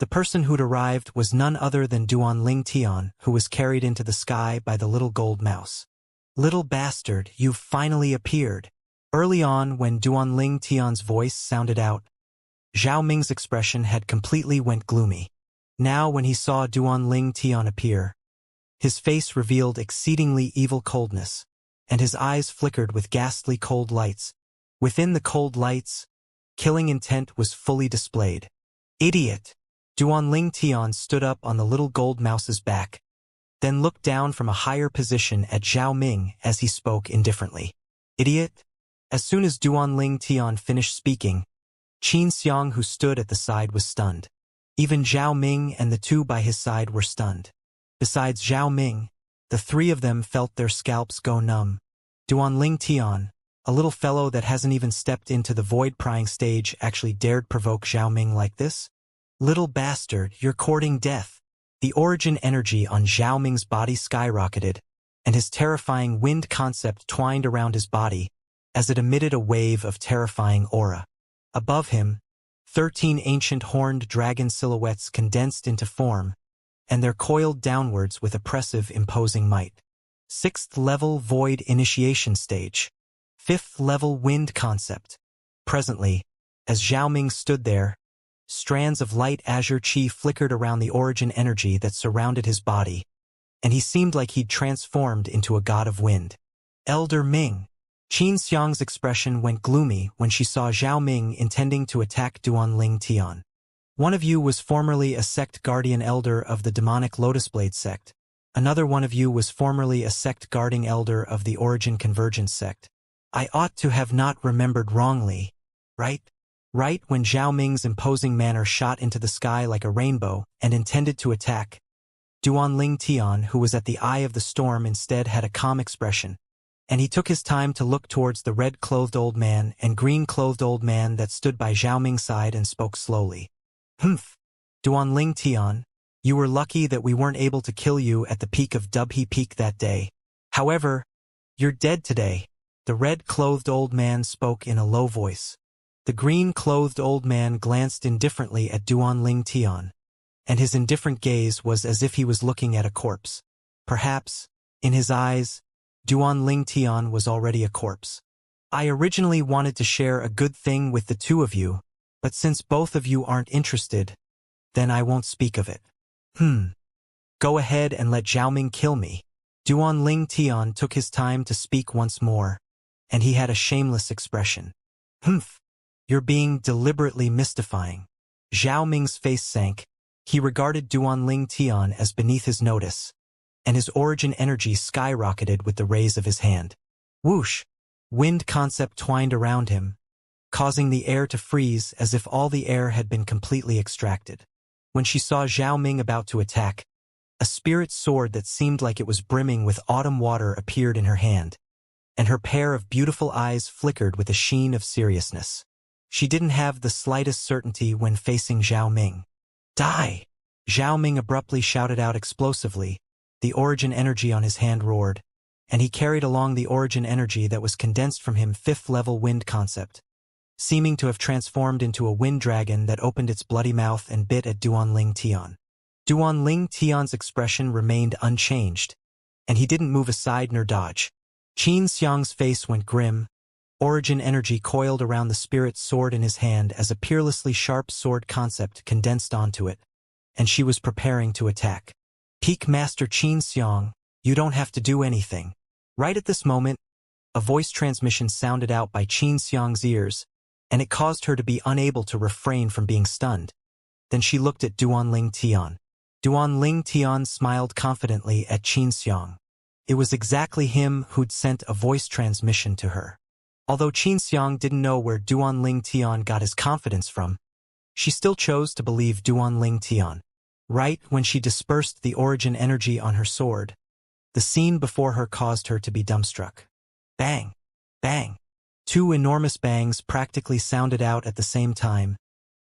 The person who'd arrived was none other than Duanling Tian, who was carried into the sky by the little gold mouse. "Little bastard, you've finally appeared." Early on, when Duanling Tian's voice sounded out, Zhao Ming's expression had completely went gloomy. Now, when he saw Duanling Tian appear, his face revealed exceedingly evil coldness, and his eyes flickered with ghastly cold lights. Within the cold lights, killing intent was fully displayed. "Idiot!" Duanling Tian stood up on the little gold mouse's back, then looked down from a higher position at Zhao Ming as he spoke indifferently. "Idiot?" As soon as Duanling Tian finished speaking, Xianxia, who stood at the side, was stunned. Even Zhao Ming and the two by his side were stunned. Besides Zhao Ming, the three of them felt their scalps go numb. Duanling Tian, a little fellow that hasn't even stepped into the void-prying stage, actually dared provoke Zhao Ming like this? "Little bastard, you're courting death." The origin energy on Zhao Ming's body skyrocketed, and his terrifying wind concept twined around his body as it emitted a wave of terrifying aura. Above him, 13 ancient horned dragon silhouettes condensed into form, and they're coiled downwards with oppressive, imposing might. 6th level void initiation stage. 5th level wind concept. Presently, as Zhao Ming stood there, strands of light azure chi flickered around the origin energy that surrounded his body, and he seemed like he'd transformed into a god of wind. "Elder Ming." Xianxia's expression went gloomy when she saw Zhao Ming intending to attack Duanling Tian. "One of you was formerly a sect guardian elder of the demonic Lotus Blade sect. Another one of you was formerly a sect guarding elder of the Origin Convergence sect. I ought to have not remembered wrongly, right?" Right when Zhao Ming's imposing manner shot into the sky like a rainbow and intended to attack, Duanling Tian, who was at the eye of the storm, instead had a calm expression, and he took his time to look towards the red-clothed old man and green-clothed old man that stood by Zhao Ming's side and spoke slowly. "Humph. Duanling Tian, you were lucky that we weren't able to kill you at the peak of Dubhe Peak that day. However, you're dead today." The red-clothed old man spoke in a low voice. The green-clothed old man glanced indifferently at Duanling Tian, and his indifferent gaze was as if he was looking at a corpse. Perhaps, in his eyes, Duanling Tian was already a corpse. "I originally wanted to share a good thing with the two of you, but since both of you aren't interested, then I won't speak of it." Go ahead and let Zhao Ming kill me." Duanling Tian took his time to speak once more, and he had a shameless expression. "Humph. You're being deliberately mystifying." Zhao Ming's face sank. He regarded Duanling Tian as beneath his notice, and his origin energy skyrocketed with the raise of his hand. Whoosh! Wind concept twined around him, causing the air to freeze as if all the air had been completely extracted. When she saw Zhao Ming about to attack, a spirit sword that seemed like it was brimming with autumn water appeared in her hand, and her pair of beautiful eyes flickered with a sheen of seriousness. She didn't have the slightest certainty when facing Zhao Ming. "Die!" Zhao Ming abruptly shouted out explosively. The origin energy on his hand roared, and he carried along the origin energy that was condensed from him 5th level wind concept, seeming to have transformed into a wind dragon that opened its bloody mouth and bit at Duanling Tian. Duanling Tian's expression remained unchanged, and he didn't move aside nor dodge. Xianxia's face went grim. Origin energy coiled around the spirit sword in his hand as a peerlessly sharp sword concept condensed onto it, and she was preparing to attack. "Peak Master Xianxia, you don't have to do anything." Right at this moment, a voice transmission sounded out by Xianxia's ears, and it caused her to be unable to refrain from being stunned. Then she looked at Duanling Tian. Duanling Tian smiled confidently at Xianxia. It was exactly him who'd sent a voice transmission to her. Although Xianxia didn't know where Duanling Tian got his confidence from, she still chose to believe Duanling Tian. Right when she dispersed the origin energy on her sword, the scene before her caused her to be dumbstruck. Bang! Bang! 2 enormous bangs practically sounded out at the same time,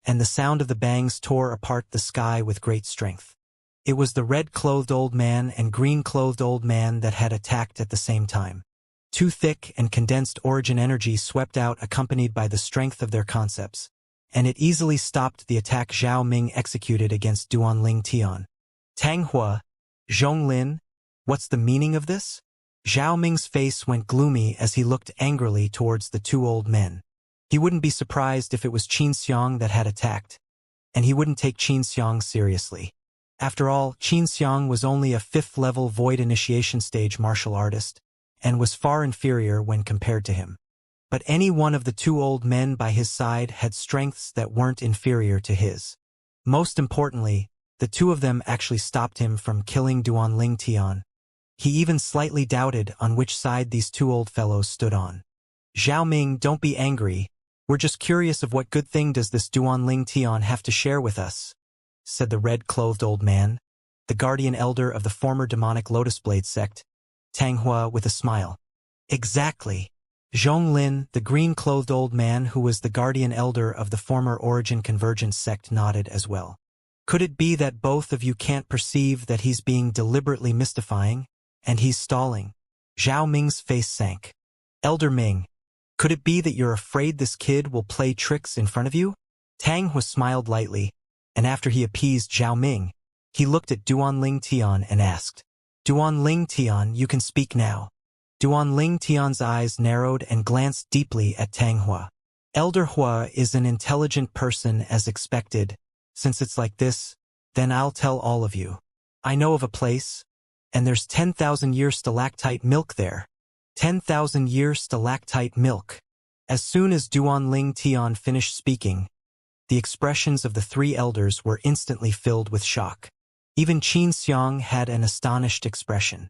and the sound of the bangs tore apart the sky with great strength. It was the red-clothed old man and green-clothed old man that had attacked at the same time. 2 thick and condensed origin energy swept out, accompanied by the strength of their concepts, and it easily stopped the attack Zhao Ming executed against Duanling Tian. Tang Hua, Zhonglin, what's the meaning of this? Zhao Ming's face went gloomy as he looked angrily towards the two old men. He wouldn't be surprised if it was Qin Xiang that had attacked, and he wouldn't take Qin Xiang seriously. After all, Qin Xiang was only a 5th-level void initiation stage martial artist, and was far inferior when compared to him. But any one of the two old men by his side had strengths that weren't inferior to his. Most importantly, the two of them actually stopped him from killing Duanling Tian. He even slightly doubted on which side these two old fellows stood on. Zhao Ming, don't be angry. We're just curious of what good thing does this Duanling Tian have to share with us, said the red-clothed old man, the guardian elder of the former demonic Lotus Blade sect, Tang Hua with a smile. Exactly. Zhonglin, the green-clothed old man who was the guardian elder of the former Origin Convergence sect, nodded as well. Could it be that both of you can't perceive that he's being deliberately mystifying, and he's stalling? Zhao Ming's face sank. Elder Ming, could it be that you're afraid this kid will play tricks in front of you? Tang Hua smiled lightly, and after he appeased Zhao Ming, he looked at Duanling Tian and asked, Duanling Tian, you can speak now. Duanling Tian's eyes narrowed and glanced deeply at Tang Hua. Elder Hua is an intelligent person as expected. Since it's like this, then I'll tell all of you. I know of a place, and there's 10,000-year stalactite milk there. 10,000-year stalactite milk. As soon as Duanling Tian finished speaking, the expressions of the three elders were instantly filled with shock. Even Qin Xiang had an astonished expression.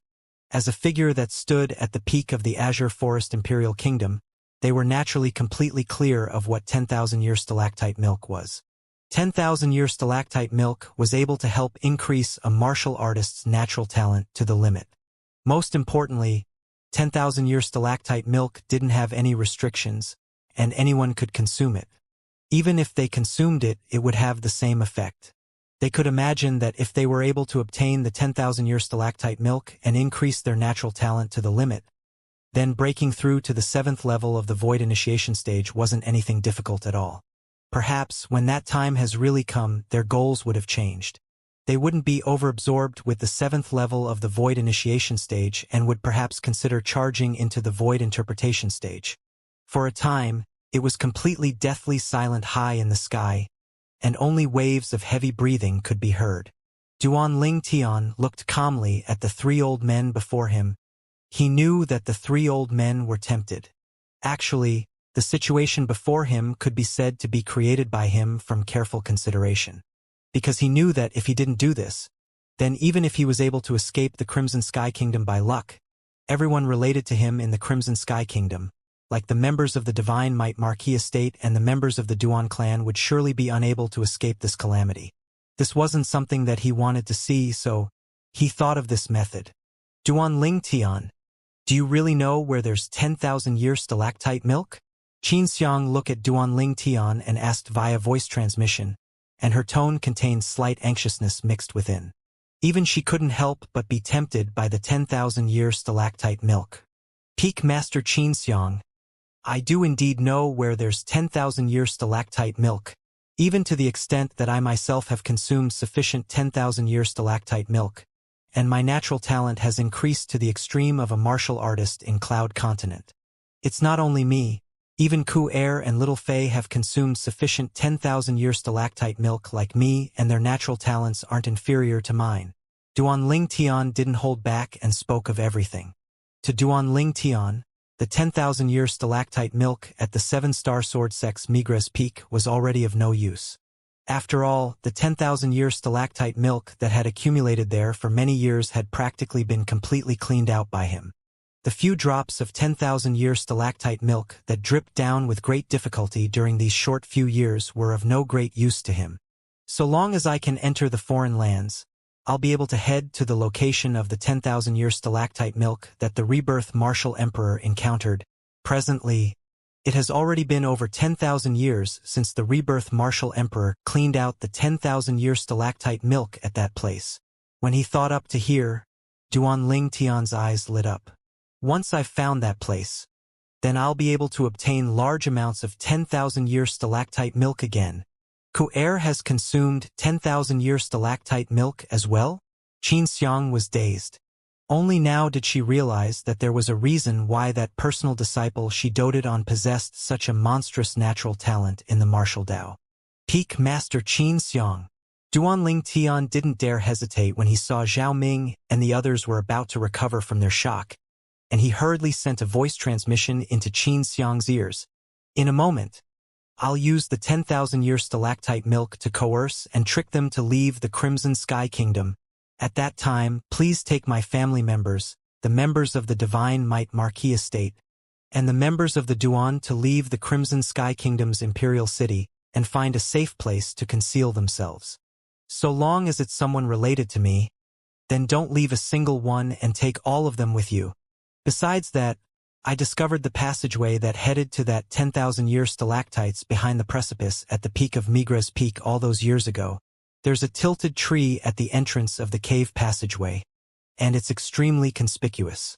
As a figure that stood at the peak of the Azure Forest Imperial Kingdom, they were naturally completely clear of what 10,000-year stalactite milk was. 10,000-year stalactite milk was able to help increase a martial artist's natural talent to the limit. Most importantly, 10,000-year stalactite milk didn't have any restrictions, and anyone could consume it. Even if they consumed it, it would have the same effect. They could imagine that if they were able to obtain the 10,000-year stalactite milk and increase their natural talent to the limit, then breaking through to the 7th level of the void initiation stage wasn't anything difficult at all. Perhaps, when that time has really come, their goals would have changed. They wouldn't be overabsorbed with the 7th level of the void initiation stage and would perhaps consider charging into the void interpretation stage. For a time, it was completely deathly silent high in the sky, and only waves of heavy breathing could be heard. Duanling Tian looked calmly at the three old men before him. He knew that the three old men were tempted. Actually, the situation before him could be said to be created by him from careful consideration. Because he knew that if he didn't do this, then even if he was able to escape the Crimson Sky Kingdom by luck, everyone related to him in the Crimson Sky Kingdom, like the members of the Divine Might Marquis estate and the members of the Duan clan, would surely be unable to escape this calamity. This wasn't something that he wanted to see, so he thought of this method. Duanling Tian, do you really know where there's 10,000-year stalactite milk? Qin Xiang looked at Duanling Tian and asked via voice transmission, and her tone contained slight anxiousness mixed within. Even she couldn't help but be tempted by the 10,000-year stalactite milk. Peak Master Qin Xiang, I do indeed know where there's 10,000-year stalactite milk, even to the extent that I myself have consumed sufficient 10,000-year stalactite milk, and my natural talent has increased to the extreme of a martial artist in Cloud Continent. It's not only me, even Ku Air and Little Fei have consumed sufficient 10,000-year stalactite milk like me, and their natural talents aren't inferior to mine. Duanling Tian didn't hold back and spoke of everything. To Duanling Tian, the 10,000-year stalactite milk at the 7-star sword sex Migres Peak was already of no use. After all, the 10,000-year stalactite milk that had accumulated there for many years had practically been completely cleaned out by him. The few drops of 10,000-year stalactite milk that dripped down with great difficulty during these short few years were of no great use to him. So long as I can enter the foreign lands, I'll be able to head to the location of the 10,000-year stalactite milk that the Rebirth Martial Emperor encountered. Presently, it has already been over 10,000 years since the Rebirth Martial Emperor cleaned out the 10,000-year stalactite milk at that place. When he thought up to here, Duanling Tian's eyes lit up. Once I've found that place, then I'll be able to obtain large amounts of 10,000-year stalactite milk again. Ku'er has consumed 10,000-year stalactite milk as well? Xianxia was dazed. Only now did she realize that there was a reason why that personal disciple she doted on possessed such a monstrous natural talent in the martial Tao. Peak Master Xianxia. Duanling Tian didn't dare hesitate when he saw Zhao Ming and the others were about to recover from their shock, and he hurriedly sent a voice transmission into Xianxia's ears. In a moment, I'll use the 10,000-year stalactite milk to coerce and trick them to leave the Crimson Sky Kingdom. At that time, please take my family members, the members of the Divine Might Marquis Estate, and the members of the Duan to leave the Crimson Sky Kingdom's imperial city and find a safe place to conceal themselves. So long as it's someone related to me, then don't leave a single one and take all of them with you. Besides that, I discovered the passageway that headed to that 10,000-year stalactites behind the precipice at the peak of Migra's Peak all those years ago. There's a tilted tree at the entrance of the cave passageway, and it's extremely conspicuous.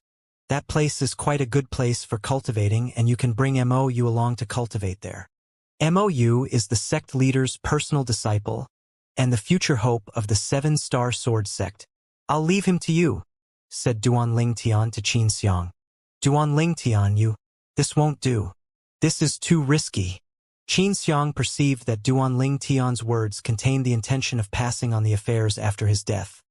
That place is quite a good place for cultivating, and you can bring MOU along to cultivate there. MOU is the sect leader's personal disciple and the future hope of the 7-Star Sword sect. I'll leave him to you, said Duanling Tian to Xianxia. Duanling Tian, this won't do. This is too risky. Xianxia perceived that Duanling Tian's words contained the intention of passing on the affairs after his death,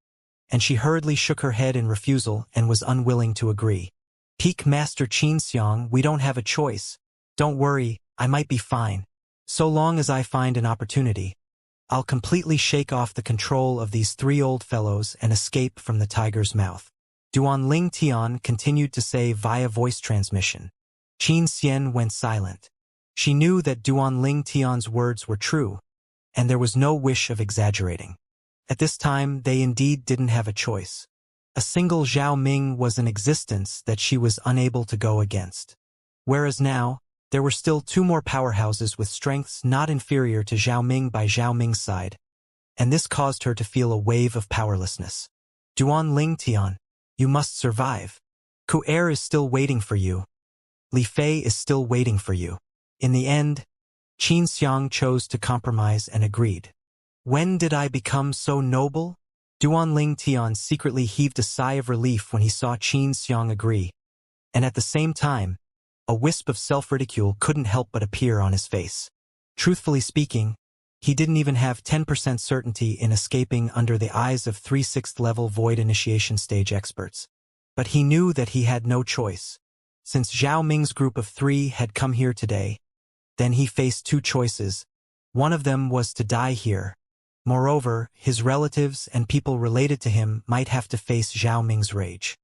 and she hurriedly shook her head in refusal and was unwilling to agree. Peak Master Xianxia, we don't have a choice. Don't worry, I might be fine. So long as I find an opportunity, I'll completely shake off the control of these 3 old fellows and escape from the tiger's mouth. Duanling Tian continued to say via voice transmission. Xianxia went silent. She knew that Duanling Tian's words were true, and there was no wish of exaggerating. At this time, they indeed didn't have a choice. A single Zhao Ming was in existence that she was unable to go against. Whereas now, there were still 2 more powerhouses with strengths not inferior to Zhao Ming by Zhao Ming's side, and this caused her to feel a wave of powerlessness. Duanling Tian, you must survive. Ku'er is still waiting for you. Li Fei is still waiting for you. In the end, Xianxia chose to compromise and agreed. When did I become so noble? Duanling Tian secretly heaved a sigh of relief when he saw Xianxia agree, and at the same time, a wisp of self-ridicule couldn't help but appear on his face. Truthfully speaking, he didn't even have 10% certainty in escaping under the eyes of 3 6th-level void initiation stage experts. But he knew that he had no choice. Since Zhao Ming's group of 3 had come here today, then he faced 2 choices. One of them was to die here. Moreover, his relatives and people related to him might have to face Zhao Ming's rage.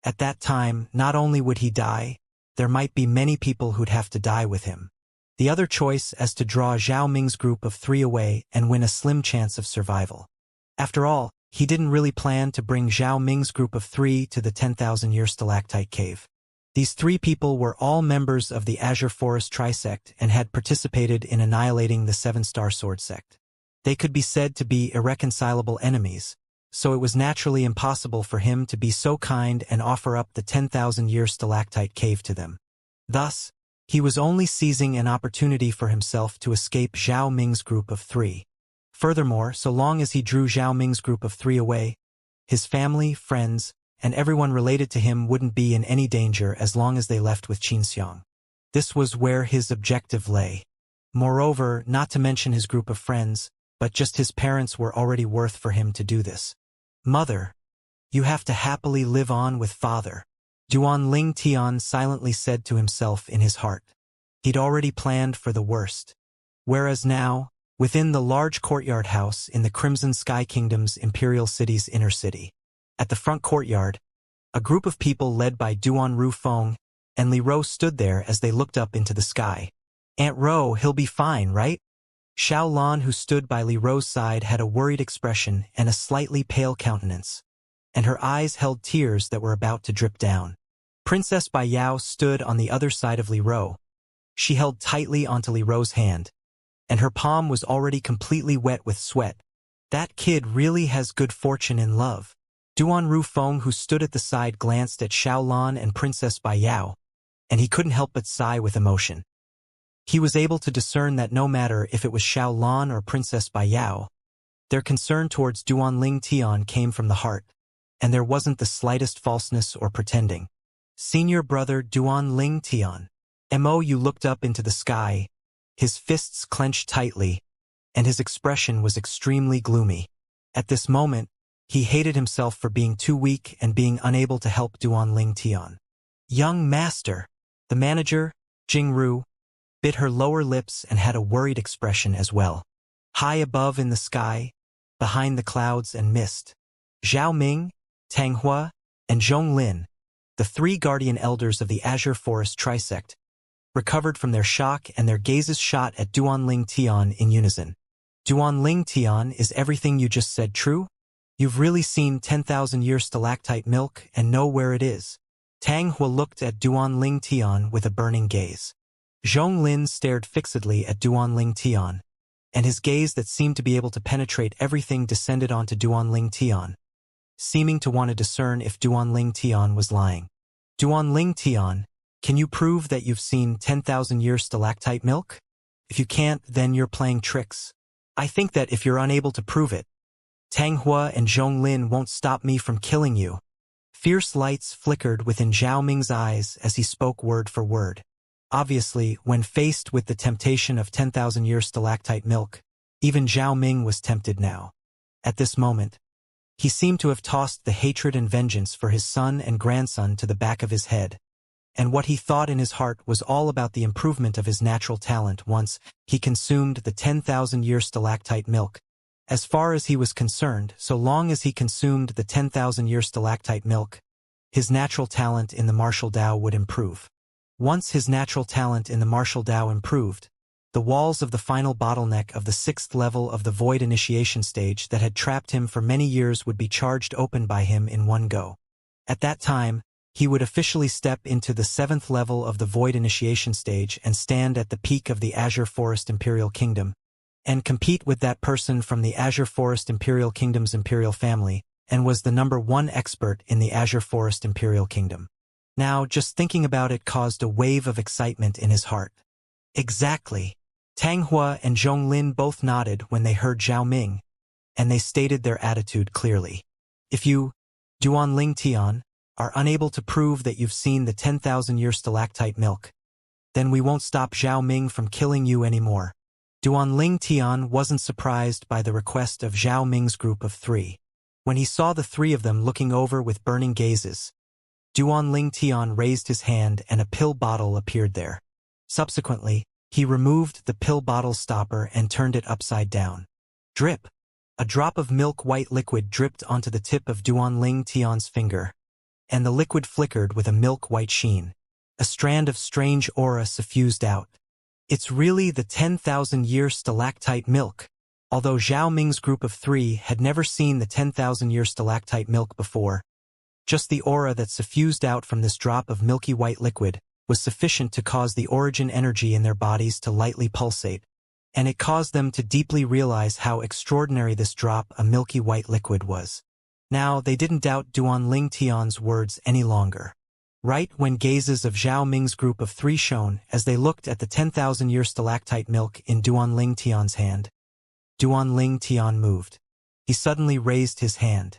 At that time, not only would he die, there might be many people who'd have to die with him. The other choice is to draw Zhao Ming's group of 3 away and win a slim chance of survival. After all, he didn't really plan to bring Zhao Ming's group of 3 to the 10,000-year stalactite cave. These 3 people were all members of the Azure Forest Trisect and had participated in annihilating the 7-Star Sword sect. They could be said to be irreconcilable enemies, so it was naturally impossible for him to be so kind and offer up the 10,000-year stalactite cave to them. Thus, he was only seizing an opportunity for himself to escape Zhao Ming's group of 3. Furthermore, so long as he drew Zhao Ming's group of 3 away, his family, friends, and everyone related to him wouldn't be in any danger as long as they left with Xianxia. This was where his objective lay. Moreover, not to mention his group of friends, but just his parents were already worth for him to do this. Mother, you have to happily live on with father, Duanling Tian silently said to himself in his heart. He'd already planned for the worst. Whereas now, within the large courtyard house in the Crimson Sky Kingdom's imperial city's inner city, at the front courtyard, a group of people led by Duan Rufeng and Li Ro stood there as they looked up into the sky. Aunt Ro, he'll be fine, right? Xiao Lan, who stood by Li Ro's side, had a worried expression and a slightly pale countenance, and her eyes held tears that were about to drip down. Princess Bai Yao stood on the other side of Li Ro. She held tightly onto Li Ro's hand, and her palm was already completely wet with sweat. That kid really has good fortune in love. Duan Rufeng, who stood at the side, glanced at Xiao Lan and Princess Bai Yao, and he couldn't help but sigh with emotion. He was able to discern that no matter if it was Xiao Lan or Princess Bai Yao, their concern towards Duanling Tian came from the heart, and there wasn't the slightest falseness or pretending. Senior brother Duanling Tian. Mo looked up into the sky, his fists clenched tightly, and his expression was extremely gloomy. At this moment, he hated himself for being too weak and being unable to help Duanling Tian. Young master, the manager, Jingru, bit her lower lips and had a worried expression as well. High above in the sky, behind the clouds and mist, Zhao Ming, Tang Hua, and Zhong Lin, the three guardian elders of the Azure Forest Trisect, recovered from their shock and their gazes shot at Duanling Tian in unison. Duanling Tian, is everything you just said true? You've really seen 10,000-year stalactite milk and know where it is. Tang Hua looked at Duanling Tian with a burning gaze. Zhong Lin stared fixedly at Duanling Tian, and his gaze that seemed to be able to penetrate everything descended onto Duanling Tian, seeming to want to discern if Duanling Tian was lying. Duanling Tian, can you prove that you've seen 10,000-year stalactite milk? If you can't, then you're playing tricks. I think that if you're unable to prove it, Tang Hua and Zhong Lin won't stop me from killing you. Fierce lights flickered within Zhao Ming's eyes as he spoke word for word. Obviously, when faced with the temptation of 10,000-year stalactite milk, even Zhao Ming was tempted now. At this moment, he seemed to have tossed the hatred and vengeance for his son and grandson to the back of his head, and what he thought in his heart was all about the improvement of his natural talent once he consumed the 10,000-year stalactite milk. As far as he was concerned, so long as he consumed the 10,000-year stalactite milk, his natural talent in the martial Dao would improve. Once his natural talent in the martial Dao improved, the walls of the final bottleneck of the 6th level of the Void Initiation stage that had trapped him for many years would be charged open by him in one go. At that time, he would officially step into the 7th level of the Void Initiation stage and stand at the peak of the Azure Forest Imperial Kingdom, and compete with that person from the Azure Forest Imperial Kingdom's Imperial family, and was the #1 expert in the Azure Forest Imperial Kingdom. Now, just thinking about it caused a wave of excitement in his heart. Exactly. Tang Hua and Zhong Lin both nodded when they heard Zhao Ming, and they stated their attitude clearly. If you, Duanling Tian, are unable to prove that you've seen the 10,000-year stalactite milk, then we won't stop Zhao Ming from killing you anymore. Duanling Tian wasn't surprised by the request of Zhao Ming's group of 3. When he saw the 3 of them looking over with burning gazes, Duanling Tian raised his hand and a pill bottle appeared there. Subsequently, he removed the pill bottle stopper and turned it upside down. Drip! A drop of milk-white liquid dripped onto the tip of Duanling Tian's finger, and the liquid flickered with a milk-white sheen. A strand of strange aura suffused out. It's really the 10,000-year stalactite milk. Although Zhao Ming's group of 3 had never seen the 10,000-year stalactite milk before, just the aura that suffused out from this drop of milky white liquid was sufficient to cause the origin energy in their bodies to lightly pulsate, and it caused them to deeply realize how extraordinary this drop of milky white liquid was. Now, they didn't doubt Duanling Tian's words any longer. Right when gazes of Zhao Ming's group of 3 shone as they looked at the 10,000-year stalactite milk in Duanling Tian's hand, Duanling Tian moved. He suddenly raised his hand.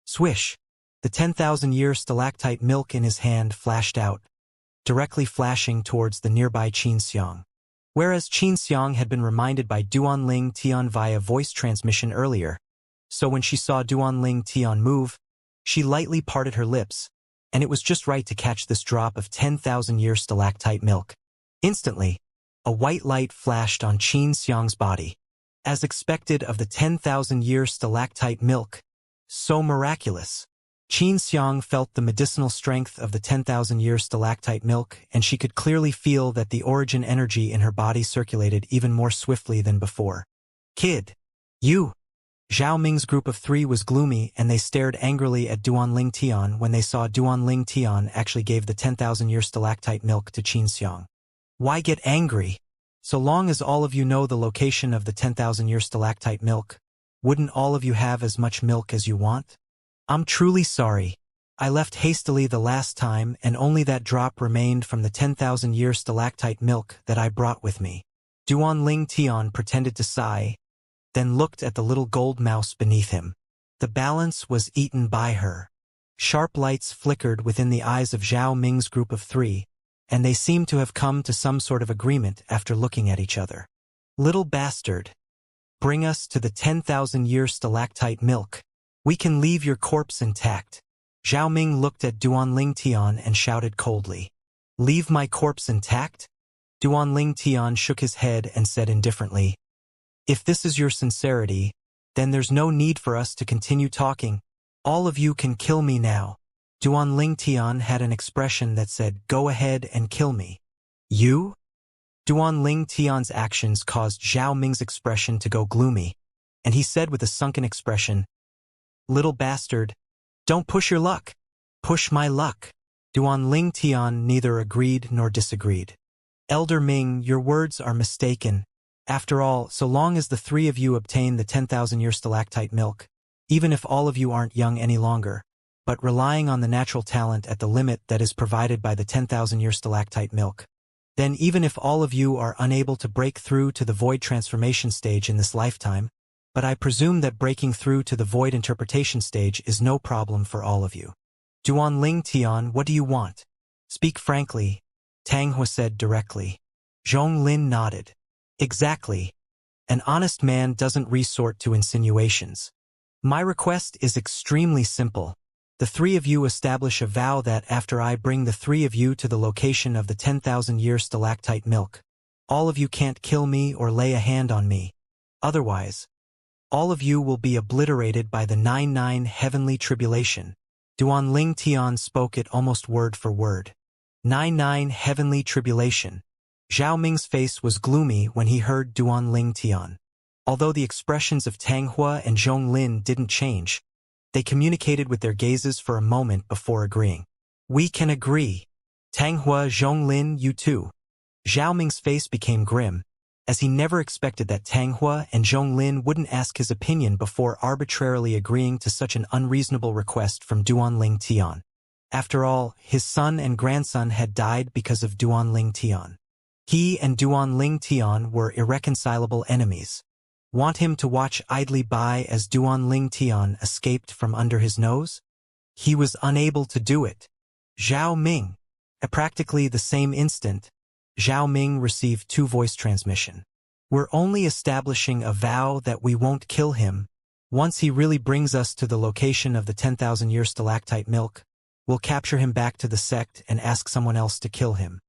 Swish! The 10,000-year stalactite milk in his hand flashed out, directly flashing towards the nearby Xianxia. Whereas Xianxia had been reminded by Duanling Tian via voice transmission earlier, so when she saw Duanling Tian move, she lightly parted her lips, and it was just right to catch this drop of 10,000-year stalactite milk. Instantly, a white light flashed on Xianxia's body. As expected of the 10,000-year stalactite milk, so miraculous. Xianxia felt the medicinal strength of the 10,000-year stalactite milk, and she could clearly feel that the origin energy in her body circulated even more swiftly than before. Kid! You! Zhao Ming's group of 3 was gloomy, and they stared angrily at Duanling Tian when they saw Duanling Tian actually gave the 10,000-year stalactite milk to Xianxia. Why get angry? So long as all of you know the location of the 10,000-year stalactite milk, wouldn't all of you have as much milk as you want? I'm truly sorry. I left hastily the last time and only that drop remained from the 10,000-year stalactite milk that I brought with me. Duanling Tian pretended to sigh, then looked at the little gold mouse beneath him. The balance was eaten by her. Sharp lights flickered within the eyes of Zhao Ming's group of three, and they seemed to have come to some sort of agreement after looking at each other. Little bastard. Bring us to the 10,000-year stalactite milk. We can leave your corpse intact. Zhao Ming looked at Duanling Tian and shouted coldly. Leave my corpse intact? Duanling Tian shook his head and said indifferently, if this is your sincerity, then there's no need for us to continue talking. All of you can kill me now. Duanling Tian had an expression that said, go ahead and kill me. You? Duanling Tian's actions caused Zhao Ming's expression to go gloomy, and he said with a sunken expression, little bastard, don't push your luck. Push my luck. Duanling Tian neither agreed nor disagreed. Elder Ming, your words are mistaken. After all, so long as the three of you obtain the 10,000-year stalactite milk, even if all of you aren't young any longer, but relying on the natural talent at the limit that is provided by the 10,000-year stalactite milk, then even if all of you are unable to break through to the void transformation stage in this lifetime, but I presume that breaking through to the void interpretation stage is no problem for all of you. Duanling Tian, what do you want? Speak frankly, Tang Hua said directly. Zhong Lin nodded. Exactly. An honest man doesn't resort to insinuations. My request is extremely simple. The three of you establish a vow that after I bring the three of you to the location of the 10,000-year stalactite milk, all of you can't kill me or lay a hand on me. Otherwise, all of you will be obliterated by the 99 heavenly tribulation. Duanling Tian spoke it almost word for word. 99 heavenly tribulation. Zhao Ming's face was gloomy when he heard Duanling Tian. Although the expressions of Tang Hua and Zhong Lin didn't change, they communicated with their gazes for a moment before agreeing. We can agree. Tang Hua, Zhong Lin, you too. Zhao Ming's face became grim, as he never expected that Tang Hua and Zhong Lin wouldn't ask his opinion before arbitrarily agreeing to such an unreasonable request from Duanling Tian. After all, his son and grandson had died because of Duanling Tian. He and Duanling Tian were irreconcilable enemies. Want him to watch idly by as Duanling Tian escaped from under his nose? He was unable to do it. Zhao Ming. At practically the same instant, Zhao Ming received two voice transmission. We're only establishing a vow that we won't kill him. Once he really brings us to the location of the 10,000-year stalactite milk, we'll capture him back to the sect and ask someone else to kill him.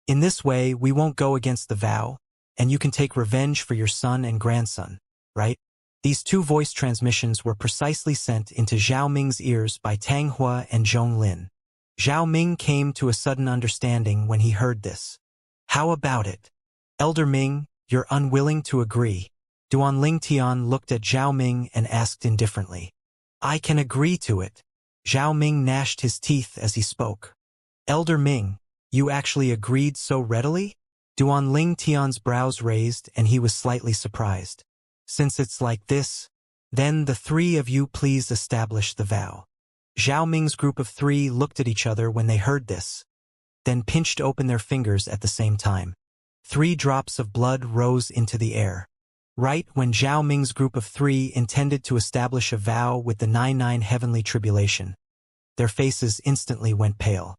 In this way, we won't go against the vow, and you can take revenge for your son and grandson, right? These two voice transmissions were precisely sent into Zhao Ming's ears by Tang Hua and Zhong Lin. Zhao Ming came to a sudden understanding when he heard this. How about it? Elder Ming, you're unwilling to agree. Duanling Tian looked at Zhao Ming and asked indifferently. I can agree to it. Zhao Ming gnashed his teeth as he spoke. Elder Ming, you actually agreed so readily? Duanling Tian's brows raised and he was slightly surprised. Since it's like this, then the three of you please establish the vow. Zhao Ming's group of three looked at each other when they heard this, then pinched open their fingers at the same time. 3 drops of blood rose into the air. Right when Zhao Ming's group of three intended to establish a vow with the 99 heavenly tribulation, their faces instantly went pale.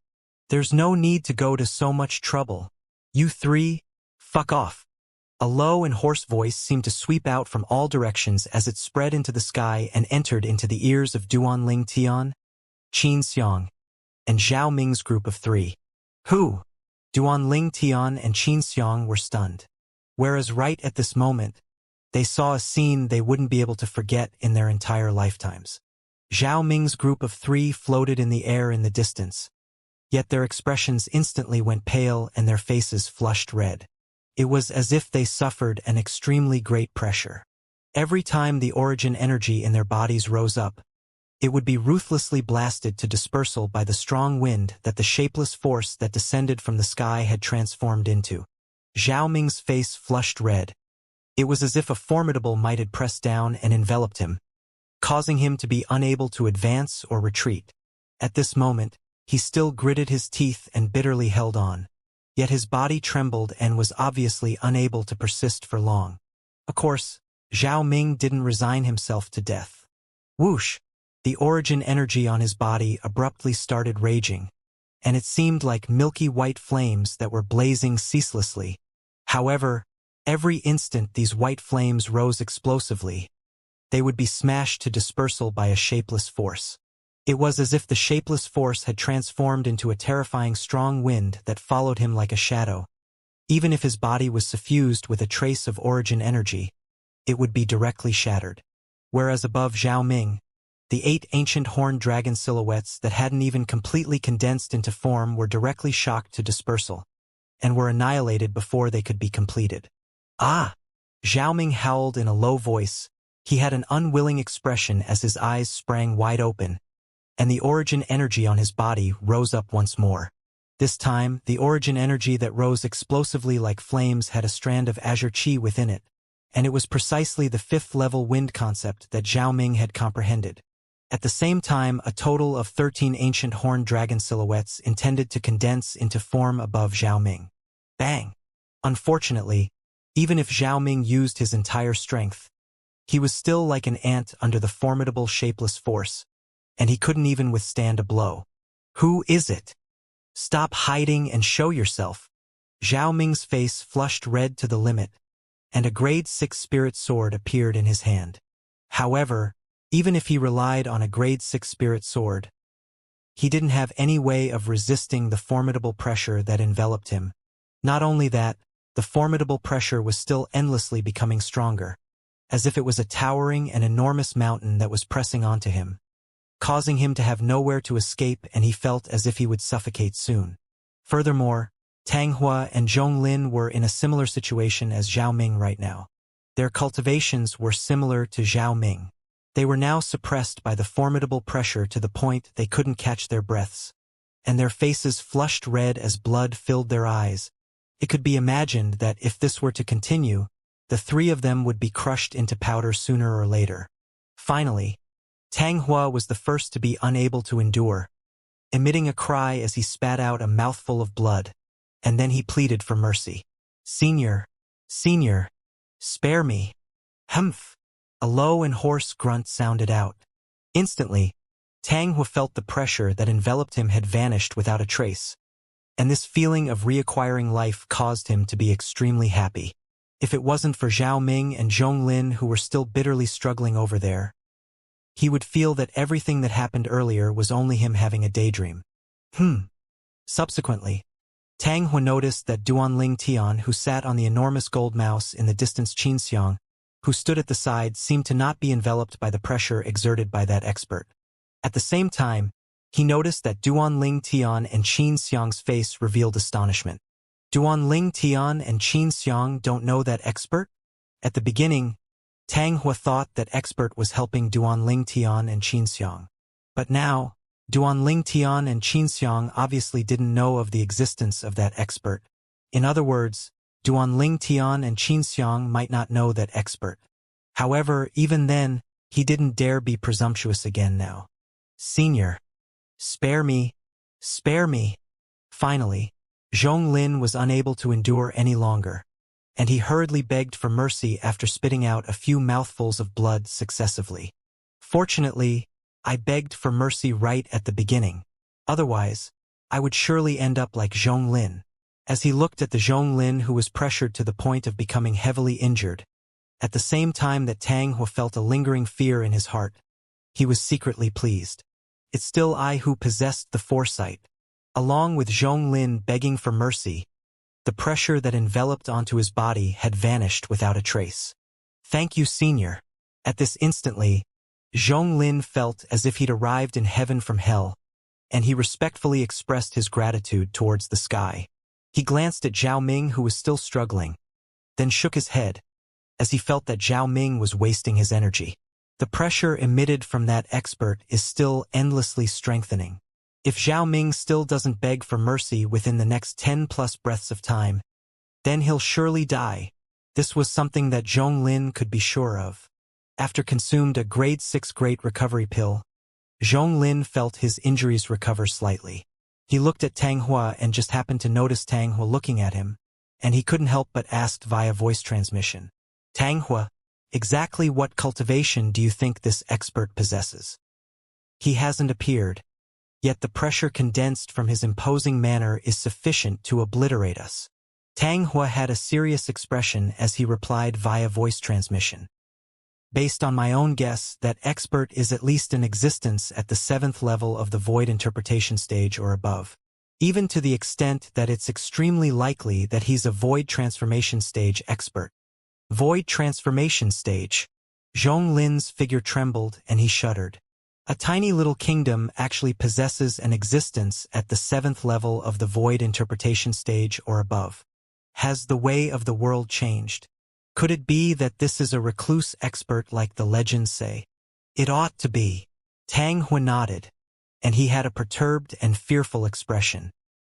There's no need to go to so much trouble. You three, fuck off. A low and hoarse voice seemed to sweep out from all directions as it spread into the sky and entered into the ears of Duanling Tian, Xianxia, and Zhao Ming's group of three. Who? Duanling Tian and Xianxia were stunned. Whereas right at this moment, they saw a scene they wouldn't be able to forget in their entire lifetimes. Zhao Ming's group of three floated in the air in the distance, yet their expressions instantly went pale and their faces flushed red. It was as if they suffered an extremely great pressure. Every time the origin energy in their bodies rose up, it would be ruthlessly blasted to dispersal by the strong wind that the shapeless force that descended from the sky had transformed into. Zhao Ming's face flushed red. It was as if a formidable might had pressed down and enveloped him, causing him to be unable to advance or retreat. At this moment, he still gritted his teeth and bitterly held on. Yet his body trembled and was obviously unable to persist for long. Of course, Zhao Ming didn't resign himself to death. Whoosh! The origin energy on his body abruptly started raging, and it seemed like milky white flames that were blazing ceaselessly. However, every instant these white flames rose explosively. They would be smashed to dispersal by a shapeless force. It was as if the shapeless force had transformed into a terrifying strong wind that followed him like a shadow. Even if his body was suffused with a trace of origin energy, it would be directly shattered. Whereas above Zhao Ming, the 8 ancient horned dragon silhouettes that hadn't even completely condensed into form were directly shocked to dispersal, and were annihilated before they could be completed. Ah! Zhao Ming howled in a low voice. He had an unwilling expression as his eyes sprang wide open, and the origin energy on his body rose up once more. This time, the origin energy that rose explosively like flames had a strand of azure chi within it, and it was precisely the 5th-level wind concept that Zhao Ming had comprehended. At the same time, a total of 13 ancient horned dragon silhouettes intended to condense into form above Zhao Ming. Bang! Unfortunately, even if Zhao Ming used his entire strength, he was still like an ant under the formidable shapeless force, and he couldn't even withstand a blow. Who is it? Stop hiding and show yourself. Zhao Ming's face flushed red to the limit, and a grade 6 spirit sword appeared in his hand. However, even if he relied on a grade 6 spirit sword, he didn't have any way of resisting the formidable pressure that enveloped him. Not only that, the formidable pressure was still endlessly becoming stronger, as if it was a towering and enormous mountain that was pressing onto him, causing him to have nowhere to escape, and he felt as if he would suffocate soon. Furthermore, Tang Hua and Zhong Lin were in a similar situation as Zhao Ming right now. Their cultivations were similar to Zhao Ming. They were now suppressed by the formidable pressure to the point they couldn't catch their breaths, and their faces flushed red as blood filled their eyes. It could be imagined that if this were to continue, the 3 of them would be crushed into powder sooner or later. Finally, Tang Hua was the first to be unable to endure, emitting a cry as he spat out a mouthful of blood, and then he pleaded for mercy. Senior, spare me. Humph! A low and hoarse grunt sounded out. Instantly, Tang Hua felt the pressure that enveloped him had vanished without a trace, and this feeling of reacquiring life caused him to be extremely happy. If it wasn't for Zhao Ming and Zhong Lin who were still bitterly struggling over there, he would feel that everything that happened earlier was only him having a daydream. Subsequently, Tang Hua noticed that Duanling Tian, who sat on the enormous gold mouse in the distance, Xianxia, who stood at the side, seemed to not be enveloped by the pressure exerted by that expert. At the same time, he noticed that Duanling Tian and Qin Xiang's face revealed astonishment. Duanling Tian and Qin Xiang don't know that expert? At the beginning, Tang Hua thought that expert was helping Duanling Tian and Qin Xiang. But now, Duanling Tian and Qin Xiang obviously didn't know of the existence of that expert. In other words, Duanling Tian and Qin Xiang might not know that expert. However, even then, he didn't dare be presumptuous again now. Senior, spare me, spare me. Finally, Zhong Lin was unable to endure any longer, and he hurriedly begged for mercy after spitting out a few mouthfuls of blood successively. Fortunately, I begged for mercy right at the beginning. Otherwise, I would surely end up like Zhong Lin. As he looked at the Zhong Lin who was pressured to the point of becoming heavily injured, at the same time that Tang Hua felt a lingering fear in his heart, he was secretly pleased. It's still I who possessed the foresight. Along with Zhong Lin begging for mercy, the pressure that enveloped onto his body had vanished without a trace. Thank you, Senior. At this instantly, Zhong Lin felt as if he'd arrived in heaven from hell, and he respectfully expressed his gratitude towards the sky. He glanced at Zhao Ming, who was still struggling, then shook his head, as he felt that Zhao Ming was wasting his energy. The pressure emitted from that expert is still endlessly strengthening. If Zhao Ming still doesn't beg for mercy within the next 10+ breaths of time, then he'll surely die. This was something that Zhong Lin could be sure of. After consumed a grade 6 great recovery pill, Zhonglin felt his injuries recover slightly. He looked at Tang Hua and just happened to notice Tang Hua looking at him, and he couldn't help but ask via voice transmission. Tang Hua, exactly what cultivation do you think this expert possesses? He hasn't appeared, yet the pressure condensed from his imposing manner is sufficient to obliterate us. Tang Hua had a serious expression as he replied via voice transmission. Based on my own guess, that expert is at least in existence at the 7th level of the void interpretation stage or above. Even to the extent that it's extremely likely that he's a void transformation stage expert. Void transformation stage. Zhonglin's figure trembled and he shuddered. A tiny little kingdom actually possesses an existence at the 7th level of the void interpretation stage or above. Has the way of the world changed? Could it be that this is a recluse expert like the legends say? It ought to be. Tang Hua nodded, and he had a perturbed and fearful expression.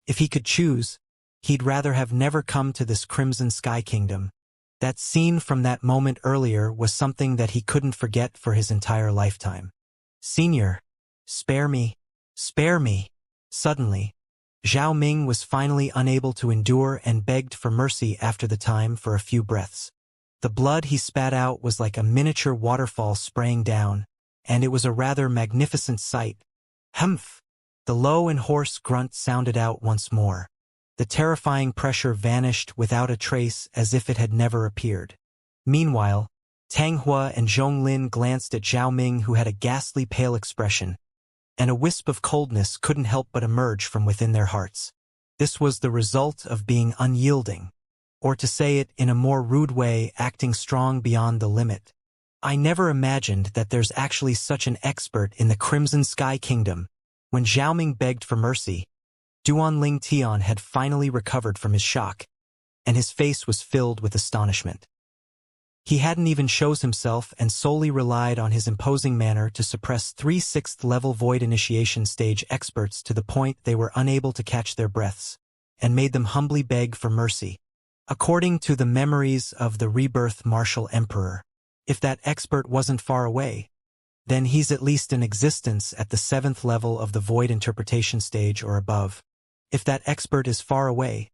If he could choose, he'd rather have never come to this Crimson Sky Kingdom. That scene from that moment earlier was something that he couldn't forget for his entire lifetime. Senior, spare me, spare me. Suddenly, Zhao Ming was finally unable to endure and begged for mercy after the time for a few breaths. The blood he spat out was like a miniature waterfall spraying down, and it was a rather magnificent sight. Humph! The low and hoarse grunt sounded out once more. The terrifying pressure vanished without a trace as if it had never appeared. Meanwhile, Tang Hua and Zhonglin glanced at Zhao Ming, who had a ghastly pale expression, and a wisp of coldness couldn't help but emerge from within their hearts. This was the result of being unyielding, or to say it in a more rude way, acting strong beyond the limit. I never imagined that there's actually such an expert in the Crimson Sky Kingdom. When Zhao Ming begged for mercy, Duanling Tian had finally recovered from his shock, and his face was filled with astonishment. He hadn't even shows himself and solely relied on his imposing manner to suppress 3 6th level void initiation stage experts to the point they were unable to catch their breaths, and made them humbly beg for mercy. According to the memories of the rebirth martial emperor, if that expert wasn't far away, then he's at least in existence at the 7th level of the void interpretation stage or above. If that expert is far away,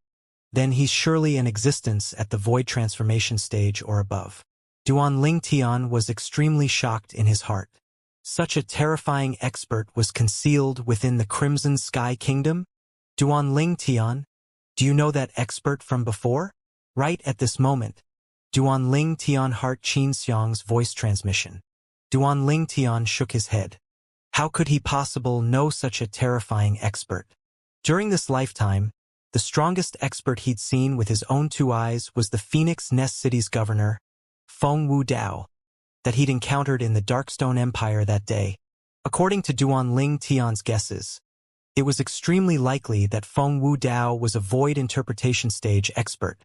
then he's surely in existence at the void transformation stage or above. Duanling Tian was extremely shocked in his heart. Such a terrifying expert was concealed within the Crimson Sky Kingdom? Duanling Tian, do you know that expert from before? Right at this moment, Duanling Tian heard Xianxia's voice transmission. Duanling Tian shook his head. How could he possibly know such a terrifying expert? During this lifetime, the strongest expert he'd seen with his own 2 eyes was the Phoenix Nest City's governor, Feng Wu Dao, that he'd encountered in the Darkstone Empire that day. According to Duanling Tian's guesses, it was extremely likely that Feng Wu Dao was a void interpretation stage expert.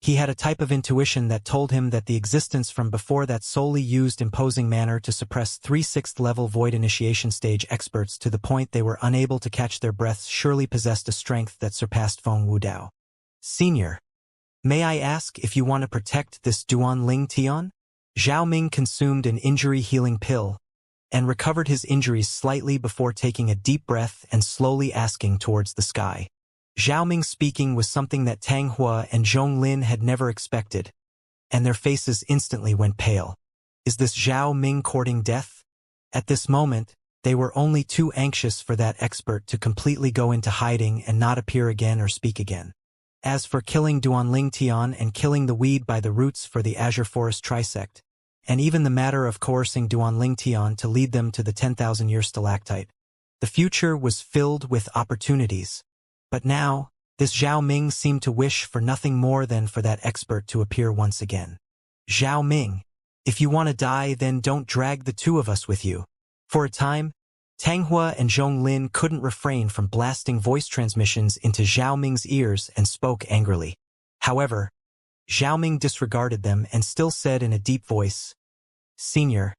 He had a type of intuition that told him that the existence from before that solely used imposing manner to suppress 3 6th level void initiation stage experts to the point they were unable to catch their breaths surely possessed a strength that surpassed Feng Wu Dao. Senior, may I ask if you want to protect this Duanling Tian? Zhao Ming consumed an injury-healing pill and recovered his injuries slightly before taking a deep breath and slowly asking towards the sky. Zhao Ming speaking was something that Tang Hua and Zhonglin had never expected, and their faces instantly went pale. Is this Zhao Ming courting death? At this moment, they were only too anxious for that expert to completely go into hiding and not appear again or speak again. As for killing Duanling Tian and killing the weed by the roots for the Azure Forest Trisect, and even the matter of coercing Duanling Tian to lead them to the 10,000-year stalactite, the future was filled with opportunities. But now, this Zhao Ming seemed to wish for nothing more than for that expert to appear once again. Zhao Ming, if you want to die, then don't drag the 2 of us with you. For a time, Tang Hua and Zhonglin couldn't refrain from blasting voice transmissions into Zhao Ming's ears and spoke angrily. However, Zhao Ming disregarded them and still said in a deep voice, Senior,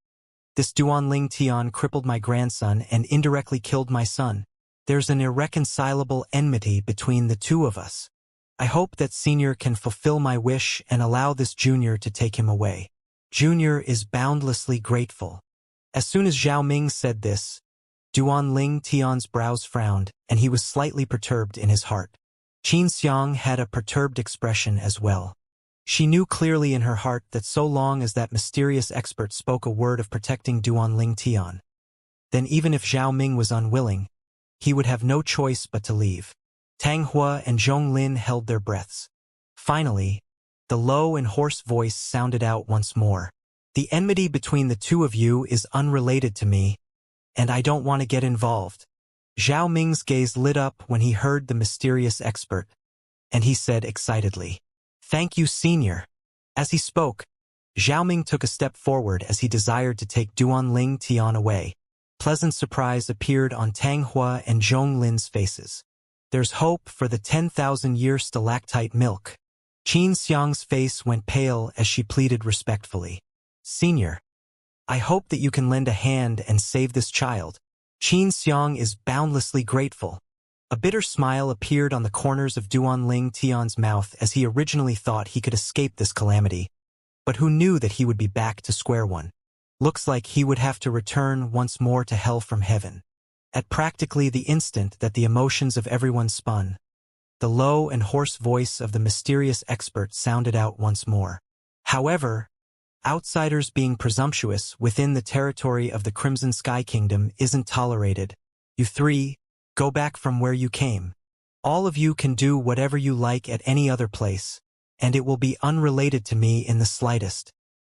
this Duanling Tian crippled my grandson and indirectly killed my son. There's an irreconcilable enmity between the 2 of us. I hope that Senior can fulfill my wish and allow this Junior to take him away. Junior is boundlessly grateful. As soon as Zhao Ming said this, Duan Ling Tian's brows frowned, and he was slightly perturbed in his heart. Xianxia had a perturbed expression as well. She knew clearly in her heart that so long as that mysterious expert spoke a word of protecting Duan Ling Tian, then even if Zhao Ming was unwilling, he would have no choice but to leave. Tang Hua and Zhong Lin held their breaths. Finally, the low and hoarse voice sounded out once more. The enmity between the two of you is unrelated to me, and I don't want to get involved. Zhao Ming's gaze lit up when he heard the mysterious expert, and he said excitedly, "Thank you, Senior." As he spoke, Zhao Ming took a step forward as he desired to take Duan Ling Tian away. Pleasant surprise appeared on Tang Hua and Zhong Lin's faces. "There's hope for the 10,000-year stalactite milk." Xianxia's face went pale as she pleaded respectfully. "Senior, I hope that you can lend a hand and save this child." Xianxia is boundlessly grateful. A bitter smile appeared on the corners of Duan Ling Tian's mouth as he originally thought he could escape this calamity, but who knew that he would be back to square one. Looks like he would have to return once more to hell from heaven. At practically the instant that the emotions of everyone spun, the low and hoarse voice of the mysterious expert sounded out once more. "However, outsiders being presumptuous within the territory of the Crimson Sky Kingdom isn't tolerated. You three, go back from where you came. All of you can do whatever you like at any other place, and it will be unrelated to me in the slightest.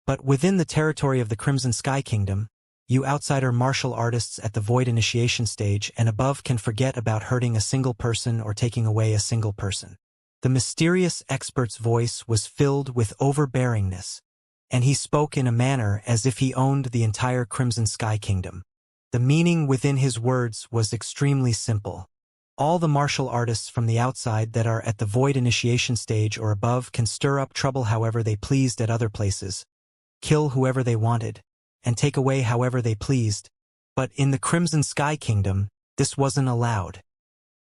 But within the territory of the Crimson Sky Kingdom, you outsider martial artists at the Void Initiation stage and above can forget about hurting a single person or taking away a single person." The mysterious expert's voice was filled with overbearingness, and he spoke in a manner as if he owned the entire Crimson Sky Kingdom. The meaning within his words was extremely simple. All the martial artists from the outside that are at the Void Initiation stage or above can stir up trouble however they pleased at other places, kill whoever they wanted, and take away however they pleased. But in the Crimson Sky Kingdom, this wasn't allowed.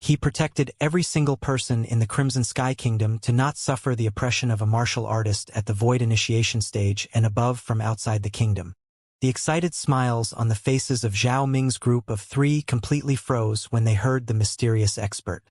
He protected every single person in the Crimson Sky Kingdom to not suffer the oppression of a martial artist at the Void Initiation stage and above from outside the kingdom. The excited smiles on the faces of Zhao Ming's group of three completely froze when they heard the mysterious expert,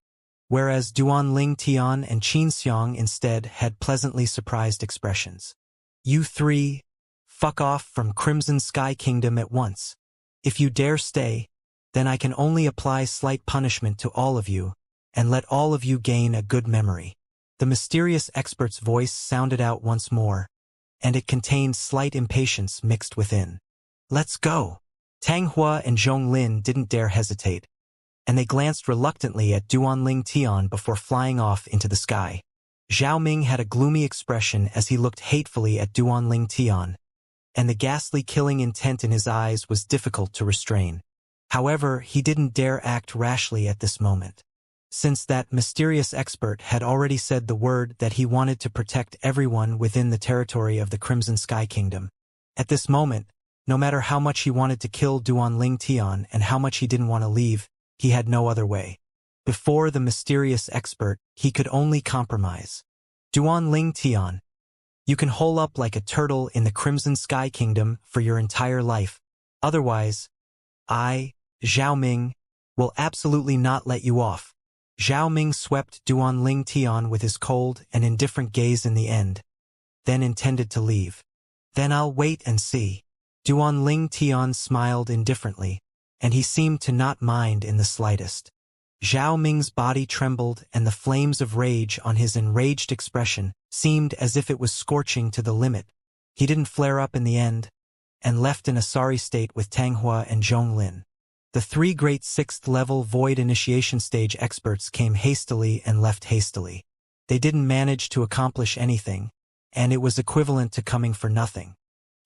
whereas Duan Ling Tian and Xianxia instead had pleasantly surprised expressions. "You three, fuck off from Crimson Sky Kingdom at once. If you dare stay, then I can only apply slight punishment to all of you, and let all of you gain a good memory." The mysterious expert's voice sounded out once more, and it contained slight impatience mixed within. "Let's go." Tang Hua and Zhong Lin didn't dare hesitate, and they glanced reluctantly at Duan Ling Tian before flying off into the sky. Zhao Ming had a gloomy expression as he looked hatefully at Duan Ling Tian, and the ghastly killing intent in his eyes was difficult to restrain. However, he didn't dare act rashly at this moment, since that mysterious expert had already said the word that he wanted to protect everyone within the territory of the Crimson Sky Kingdom. At this moment, no matter how much he wanted to kill Duan Ling Tian and how much he didn't want to leave, he had no other way. Before the mysterious expert, he could only compromise. "Duan Ling Tian, you can hole up like a turtle in the Crimson Sky Kingdom for your entire life. Otherwise, I, Zhao Ming, will absolutely not let you off." Zhao Ming swept Duan Ling Tian with his cold and indifferent gaze in the end, then intended to leave. "Then I'll wait and see." Duan Ling Tian smiled indifferently, and he seemed to not mind in the slightest. Zhao Ming's body trembled and the flames of rage on his enraged expression seemed as if it was scorching to the limit. He didn't flare up in the end, and left in a sorry state with Tang Hua and Zhong Lin. The three great 6th-level Void Initiation stage experts came hastily and left hastily. They didn't manage to accomplish anything, and it was equivalent to coming for nothing.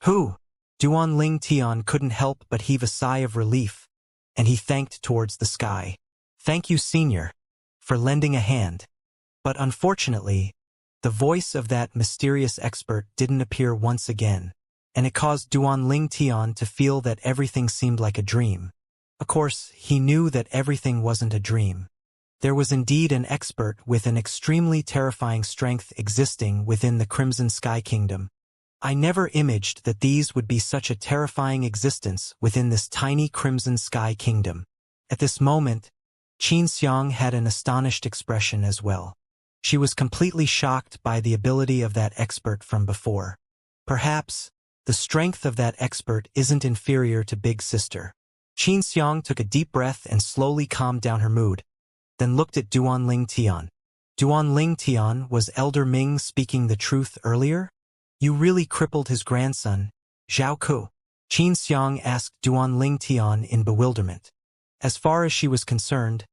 "Who?" Duan Ling Tian couldn't help but heave a sigh of relief, and he thanked towards the sky. "Thank you, Senior, for lending a hand." But unfortunately, the voice of that mysterious expert didn't appear once again, and it caused Duan Ling Tian to feel that everything seemed like a dream. Of course, he knew that everything wasn't a dream. There was indeed an expert with an extremely terrifying strength existing within the Crimson Sky Kingdom. I never imagined that these would be such a terrifying existence within this tiny Crimson Sky Kingdom. At this moment, Xianxia had an astonished expression as well. She was completely shocked by the ability of that expert from before. Perhaps, the strength of that expert isn't inferior to Big Sister. Xianxia took a deep breath and slowly calmed down her mood, then looked at Duanling Tian. Duanling Tian, was Elder Ming speaking the truth earlier? You really crippled his grandson, Zhao Ku. Xianxia asked Duanling Tian in bewilderment. As far as she was concerned,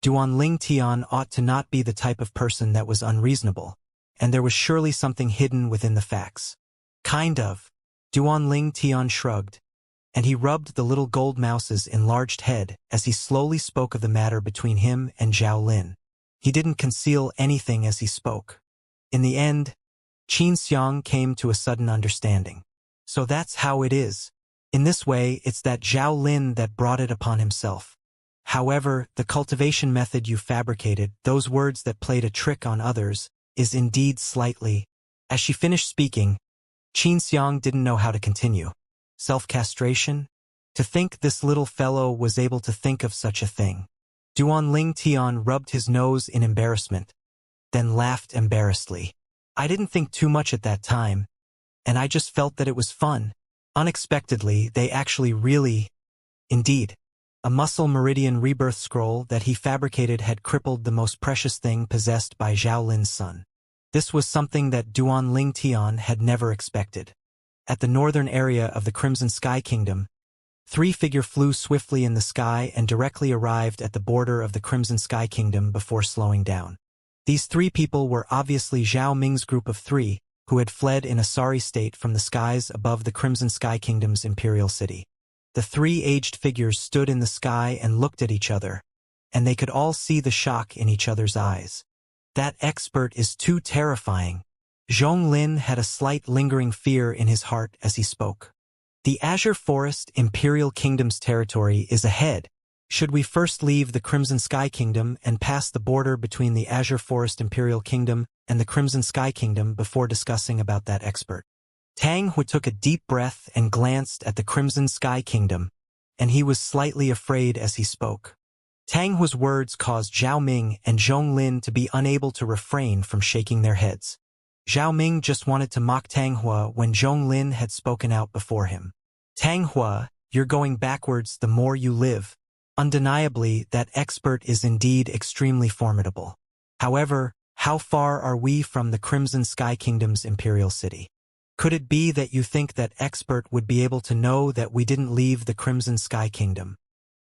Duanling Tian ought to not be the type of person that was unreasonable, and there was surely something hidden within the facts. Kind of. Duanling Tian shrugged, and he rubbed the little gold mouse's enlarged head as he slowly spoke of the matter between him and Zhao Lin. He didn't conceal anything as he spoke. In the end, Xianxia came to a sudden understanding. So that's how it is. In this way, it's that Zhao Lin that brought it upon himself. However, the cultivation method you fabricated, those words that played a trick on others, is indeed slightly. As she finished speaking, Xianxia didn't know how to continue. Self-castration? To think this little fellow was able to think of such a thing. Duanling Tian rubbed his nose in embarrassment, then laughed embarrassedly. I didn't think too much at that time, and I just felt that it was fun. Unexpectedly, they actually really, indeed. A muscle meridian rebirth scroll that he fabricated had crippled the most precious thing possessed by Zhao Lin's son. This was something that Duanling Tian had never expected. At the northern area of the Crimson Sky Kingdom, 3 figures flew swiftly in the sky and directly arrived at the border of the Crimson Sky Kingdom before slowing down. These 3 people were obviously Zhao Ming's group of 3, who had fled in a sorry state from the skies above the Crimson Sky Kingdom's imperial city. The 3 aged figures stood in the sky and looked at each other, and they could all see the shock in each other's eyes. That expert is too terrifying. Zhong Lin had a slight lingering fear in his heart as he spoke. The Azure Forest Imperial Kingdom's territory is ahead. Should we first leave the Crimson Sky Kingdom and pass the border between the Azure Forest Imperial Kingdom and the Crimson Sky Kingdom before discussing about that expert? Tang Hui took a deep breath and glanced at the Crimson Sky Kingdom, and he was slightly afraid as he spoke. Tang Hui's words caused Zhao Ming and Zhong Lin to be unable to refrain from shaking their heads. Zhao Ming just wanted to mock Tang Hui when Zhong Lin had spoken out before him. Tang Hui, you're going backwards the more you live. Undeniably, that expert is indeed extremely formidable. However, how far are we from the Crimson Sky Kingdom's imperial city? Could it be that you think that expert would be able to know that we didn't leave the Crimson Sky Kingdom?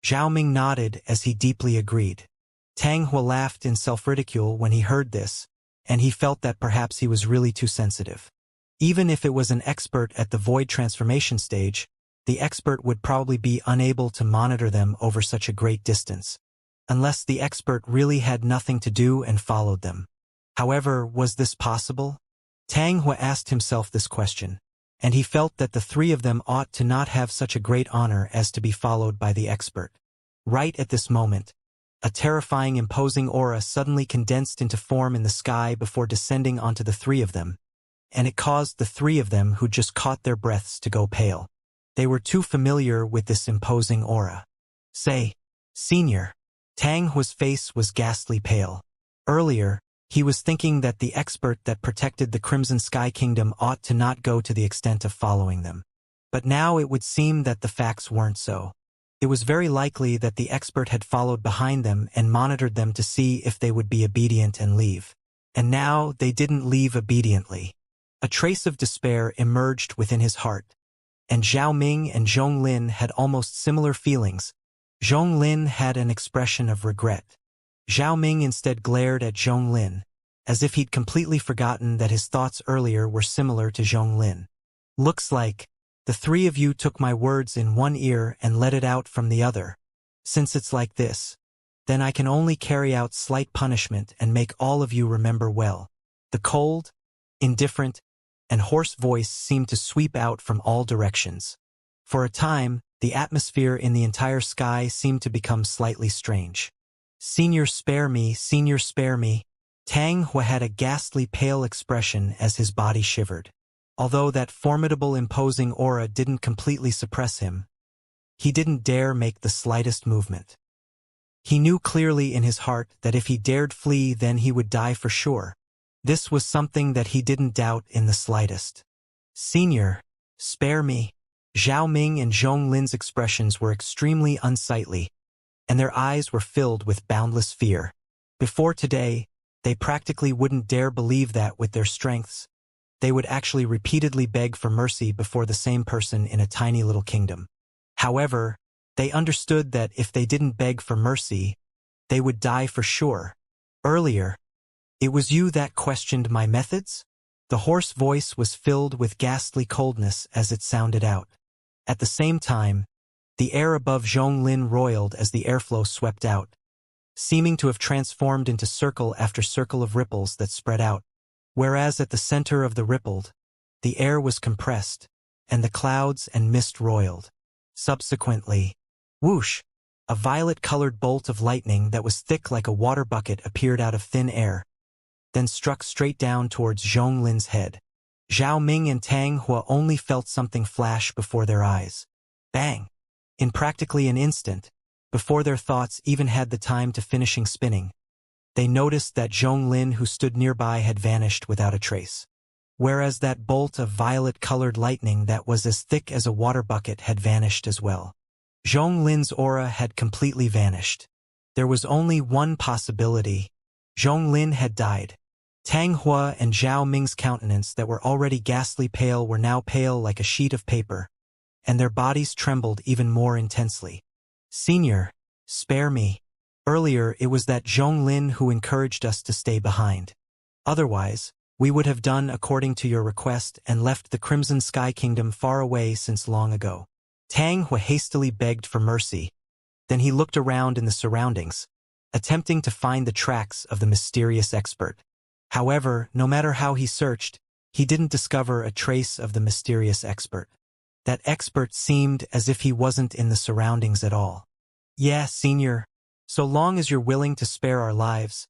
Zhao Ming nodded as he deeply agreed. Tang Hui laughed in self-ridicule when he heard this, and he felt that perhaps he was really too sensitive. Even if it was an expert at the void transformation stage, the expert would probably be unable to monitor them over such a great distance, unless the expert really had nothing to do and followed them. However, was this possible? Tang Hui asked himself this question, and he felt that the 3 of them ought to not have such a great honor as to be followed by the expert. Right at this moment, a terrifying imposing aura suddenly condensed into form in the sky before descending onto the 3 of them, and it caused the 3 of them who just caught their breaths to go pale. They were too familiar with this imposing aura. Say, Senior. Tang Hui's face was ghastly pale. Earlier, he was thinking that the expert that protected the Crimson Sky Kingdom ought to not go to the extent of following them. But now it would seem that the facts weren't so. It was very likely that the expert had followed behind them and monitored them to see if they would be obedient and leave. And now they didn't leave obediently. A trace of despair emerged within his heart, and Zhao Ming and Zhong Lin had almost similar feelings. Zhong Lin had an expression of regret. Zhao Ming instead glared at Zhong Lin, as if he'd completely forgotten that his thoughts earlier were similar to Zhong Lin. Looks like the 3 of you took my words in one ear and let it out from the other. Since it's like this, then I can only carry out slight punishment and make all of you remember well. The cold, indifferent, and hoarse voice seemed to sweep out from all directions. For a time, the atmosphere in the entire sky seemed to become slightly strange. Senior, spare me, Senior, spare me. Tang Hui had a ghastly pale expression as his body shivered. Although that formidable imposing aura didn't completely suppress him, he didn't dare make the slightest movement. He knew clearly in his heart that if he dared flee then he would die for sure. This was something that he didn't doubt in the slightest. "Senior, spare me." Zhao Ming and Zhong Lin's expressions were extremely unsightly, and their eyes were filled with boundless fear. Before today, they practically wouldn't dare believe that with their strengths, they would actually repeatedly beg for mercy before the same person in a tiny little kingdom. However, they understood that if they didn't beg for mercy, they would die for sure. "Earlier, it was you that questioned my methods?" The hoarse voice was filled with ghastly coldness as it sounded out. At the same time, the air above Zhong Lin roiled as the airflow swept out, seeming to have transformed into circle after circle of ripples that spread out. Whereas at the center of the rippled, the air was compressed, and the clouds and mist roiled. Subsequently, whoosh, a violet-colored bolt of lightning that was thick like a water bucket appeared out of thin air, then struck straight down towards Zhong Lin's head. Zhao Ming and Tang Hua only felt something flash before their eyes. Bang! In practically an instant, before their thoughts even had the time to finishing spinning, they noticed that Zhong Lin who stood nearby had vanished without a trace. Whereas that bolt of violet-colored lightning that was as thick as a water bucket had vanished as well. Zhong Lin's aura had completely vanished. There was only one possibility. Zhong Lin had died. Tang Hua and Zhao Ming's countenance that were already ghastly pale were now pale like a sheet of paper, and their bodies trembled even more intensely. "Senior, spare me. Earlier it was that Zhong Lin who encouraged us to stay behind. Otherwise, we would have done according to your request and left the Crimson Sky Kingdom far away since long ago." Tang Hua hastily begged for mercy. Then he looked around in the surroundings, attempting to find the tracks of the mysterious expert. However, no matter how he searched, he didn't discover a trace of the mysterious expert. That expert seemed as if he wasn't in the surroundings at all. "Yeah, Senior, so long as you're willing to spare our lives,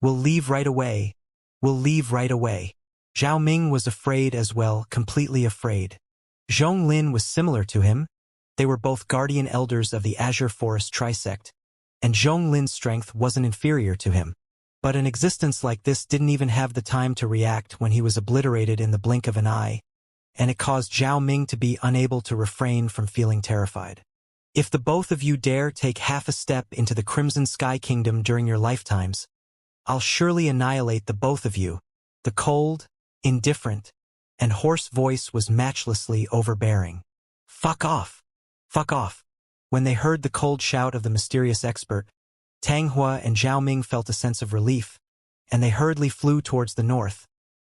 we'll leave right away. We'll leave right away." Zhao Ming was afraid as well, completely afraid. Zhong Lin was similar to him. They were both guardian elders of the Azure Forest Trisect, and Zhong Lin's strength wasn't inferior to him. But an existence like this didn't even have the time to react when he was obliterated in the blink of an eye, and it caused Zhao Ming to be unable to refrain from feeling terrified. "If the both of you dare take half a step into the Crimson Sky Kingdom during your lifetimes, I'll surely annihilate the both of you." The cold, indifferent, and hoarse voice was matchlessly overbearing. "Fuck off! Fuck off!" When they heard the cold shout of the mysterious expert, Tang Hua and Zhao Ming felt a sense of relief, and they hurriedly flew towards the north,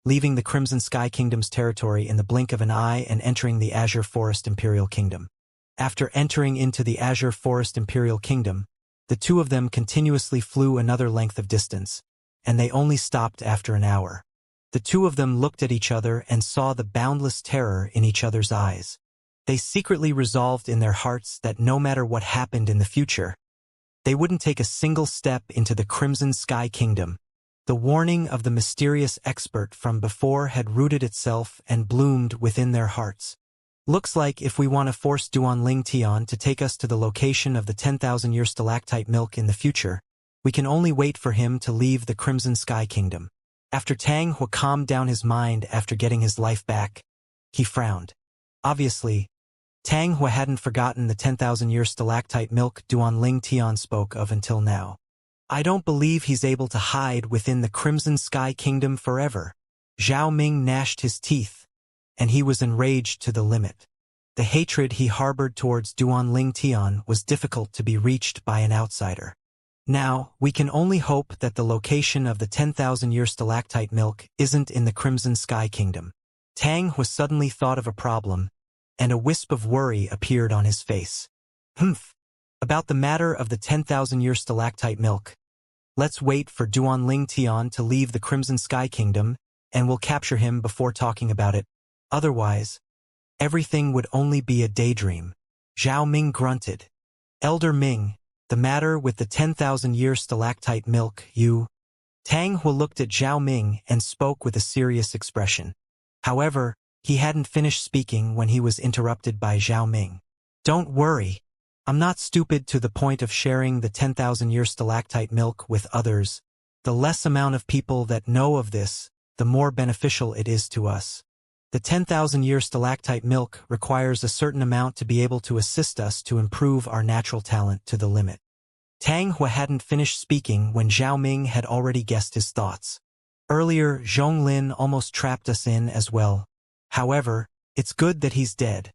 leaving the Crimson Sky Kingdom's territory in the blink of an eye and entering the Azure Forest Imperial Kingdom. After entering into the Azure Forest Imperial Kingdom, the two of them continuously flew another length of distance, and they only stopped after an hour. The two of them looked at each other and saw the boundless terror in each other's eyes. They secretly resolved in their hearts that no matter what happened in the future, they wouldn't take a single step into the Crimson Sky Kingdom. The warning of the mysterious expert from before had rooted itself and bloomed within their hearts. "Looks like if we want to force Duanling Tian to take us to the location of the 10,000-year stalactite milk in the future, we can only wait for him to leave the Crimson Sky Kingdom." After Tang Hua calmed down his mind after getting his life back, he frowned. Obviously, Tang Hua hadn't forgotten the 10,000-year stalactite milk Duanling Tian spoke of until now. "I don't believe he's able to hide within the Crimson Sky Kingdom forever." Zhao Ming gnashed his teeth, and he was enraged to the limit. The hatred he harbored towards Duanling Tian was difficult to be reached by an outsider. "Now, we can only hope that the location of the 10,000-year stalactite milk isn't in the Crimson Sky Kingdom." Tang Hua suddenly thought of a problem, and a wisp of worry appeared on his face. "Humph. About the matter of the 10,000-year stalactite milk. Let's wait for Duanling Tian to leave the Crimson Sky Kingdom, and we'll capture him before talking about it. Otherwise, everything would only be a daydream." Zhao Ming grunted. "Elder Ming, the matter with the 10,000-year stalactite milk, you..." Tang Hua looked at Zhao Ming and spoke with a serious expression. However, he hadn't finished speaking when he was interrupted by Zhao Ming. "Don't worry. I'm not stupid to the point of sharing the 10,000-year stalactite milk with others. The less amount of people that know of this, the more beneficial it is to us. The 10,000-year stalactite milk requires a certain amount to be able to assist us to improve our natural talent to the limit. Tang Hua hadn't finished speaking when Zhao Ming had already guessed his thoughts. Earlier, Zhonglin almost trapped us in as well. However, it's good that he's dead,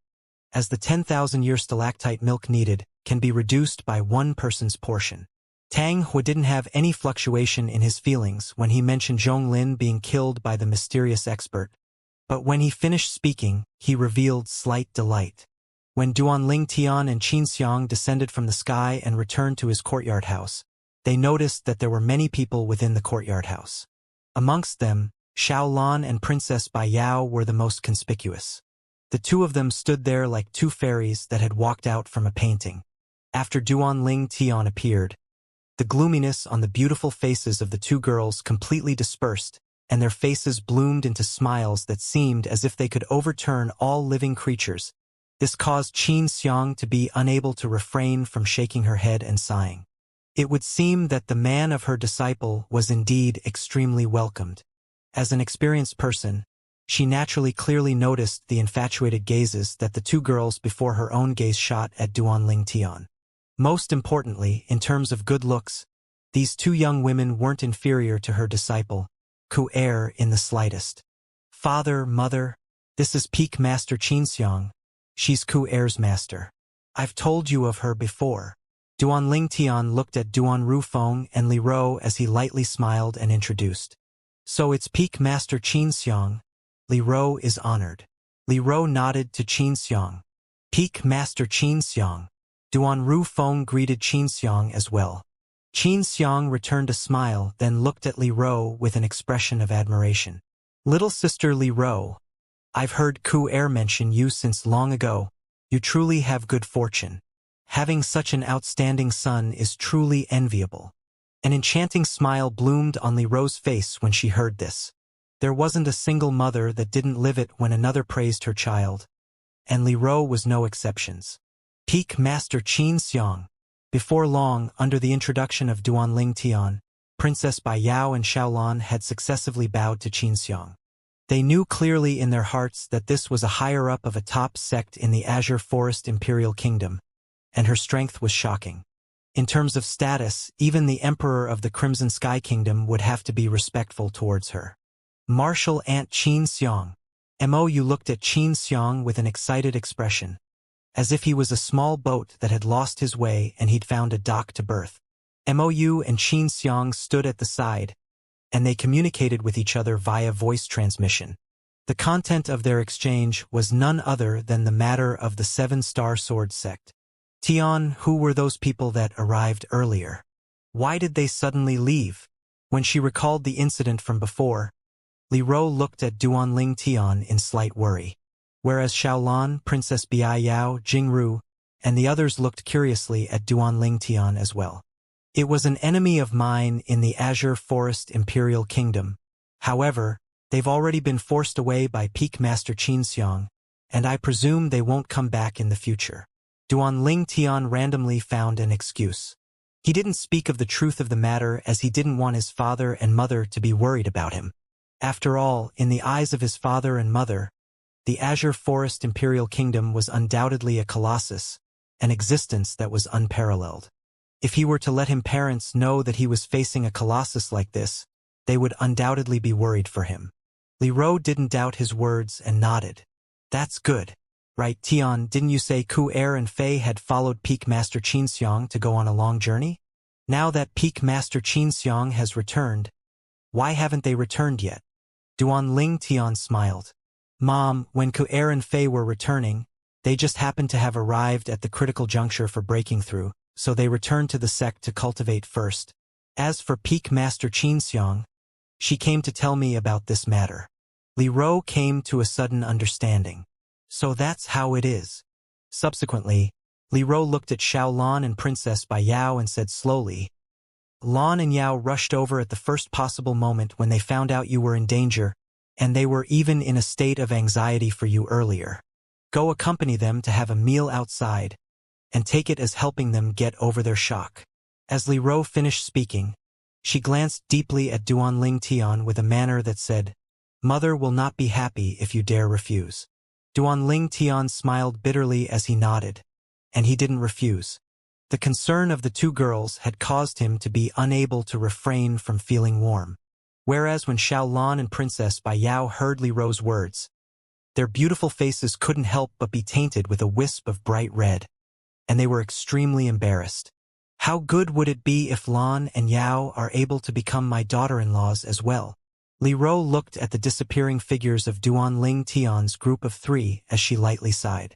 as the 10,000-year stalactite milk needed can be reduced by one person's portion. Tang Hua didn't have any fluctuation in his feelings when he mentioned Zhonglin being killed by the mysterious expert, but when he finished speaking, he revealed slight delight. When Duanling Tian and Xianxia descended from the sky and returned to his courtyard house, they noticed that there were many people within the courtyard house. Amongst them, Xiaolan and Princess Baiyao were the most conspicuous. The two of them stood there like two fairies that had walked out from a painting. After Duanling Tian appeared, the gloominess on the beautiful faces of the two girls completely dispersed, and their faces bloomed into smiles that seemed as if they could overturn all living creatures. This caused Xianxia to be unable to refrain from shaking her head and sighing. It would seem that the man of her disciple was indeed extremely welcomed. As an experienced person, she naturally clearly noticed the infatuated gazes that the two girls before her own gaze shot at Duanling Tian. Most importantly, in terms of good looks, these two young women weren't inferior to her disciple, Ku Er, in the slightest. Father, mother, this is Peak Master Xianxia. She's Ku Er's master. I've told you of her before. Duanling Tian looked at Duan Rufeng and Li Ro as he lightly smiled and introduced. So it's Peak Master Xianxia. Li Ro is honored. Li Ro nodded to Xianxia. Peak Master Xianxia. Duan Rufeng greeted Xianxia as well. Xianxia returned a smile, then looked at Li Ro with an expression of admiration. Little sister Li Ro, I've heard Ku Er mention you since long ago. You truly have good fortune. Having such an outstanding son is truly enviable. An enchanting smile bloomed on Li Ro's face when she heard this. There wasn't a single mother that didn't live it when another praised her child, and Li Ro was no exceptions. Peak Master Xianxia. Before long, under the introduction of Duanling Tian, Princess Baiyao and Xiaolan had successively bowed to Xianxia. They knew clearly in their hearts that this was a higher-up of a top sect in the Azure Forest Imperial Kingdom, and her strength was shocking. In terms of status, even the Emperor of the Crimson Sky Kingdom would have to be respectful towards her. Martial Aunt Xianxia. Mou looked at Xianxia with an excited expression, as if he was a small boat that had lost his way and he'd found a dock to berth. Mou and Xianxia stood at the side, and they communicated with each other via voice transmission. The content of their exchange was none other than the matter of the Seven-Star Sword sect. Tian, who were those people that arrived earlier? Why did they suddenly leave? When she recalled the incident from before, Li Ro looked at Duanling Tian in slight worry, whereas Xiaolan, Princess Baiyao, Jingru, and the others looked curiously at Duanling Tian as well. It was an enemy of mine in the Azure Forest Imperial Kingdom. However, they've already been forced away by Peak Master Xianxia, and I presume they won't come back in the future. Duanling Tian randomly found an excuse. He didn't speak of the truth of the matter as he didn't want his father and mother to be worried about him. After all, in the eyes of his father and mother, the Azure Forest Imperial Kingdom was undoubtedly a colossus, an existence that was unparalleled. If he were to let his parents know that he was facing a colossus like this, they would undoubtedly be worried for him. Li Ro didn't doubt his words and nodded. That's good. Right, Tian, didn't you say Ku Er and Fei had followed Peak Master Xianxia to go on a long journey? Now that Peak Master Xianxia has returned, why haven't they returned yet? Duanling Tian smiled. Mom, when Ku Er and Fei were returning, they just happened to have arrived at the critical juncture for breaking through, so they returned to the sect to cultivate first. As for Peak Master Xianxia, she came to tell me about this matter. Li Ro came to a sudden understanding. So that's how it is. Subsequently, Li Ro looked at Xiaolan and Princess Baiyao and said slowly, Lan and Yao rushed over at the first possible moment when they found out you were in danger, and they were even in a state of anxiety for you earlier. Go accompany them to have a meal outside. and take it as helping them get over their shock. As Li Ro finished speaking, she glanced deeply at Duanling Tian with a manner that said, "Mother will not be happy if you dare refuse." Duanling Tian smiled bitterly as he nodded, and he didn't refuse. The concern of the two girls had caused him to be unable to refrain from feeling warm. Whereas when Xiao Lan and Princess Bai Yao heard Li Ro's words, their beautiful faces couldn't help but be tainted with a wisp of bright red, and they were extremely embarrassed. How good would it be if Lan and Yao are able to become my daughter-in-laws as well? Li Ro looked at the disappearing figures of Duanling Tian's group of 3 as she lightly sighed.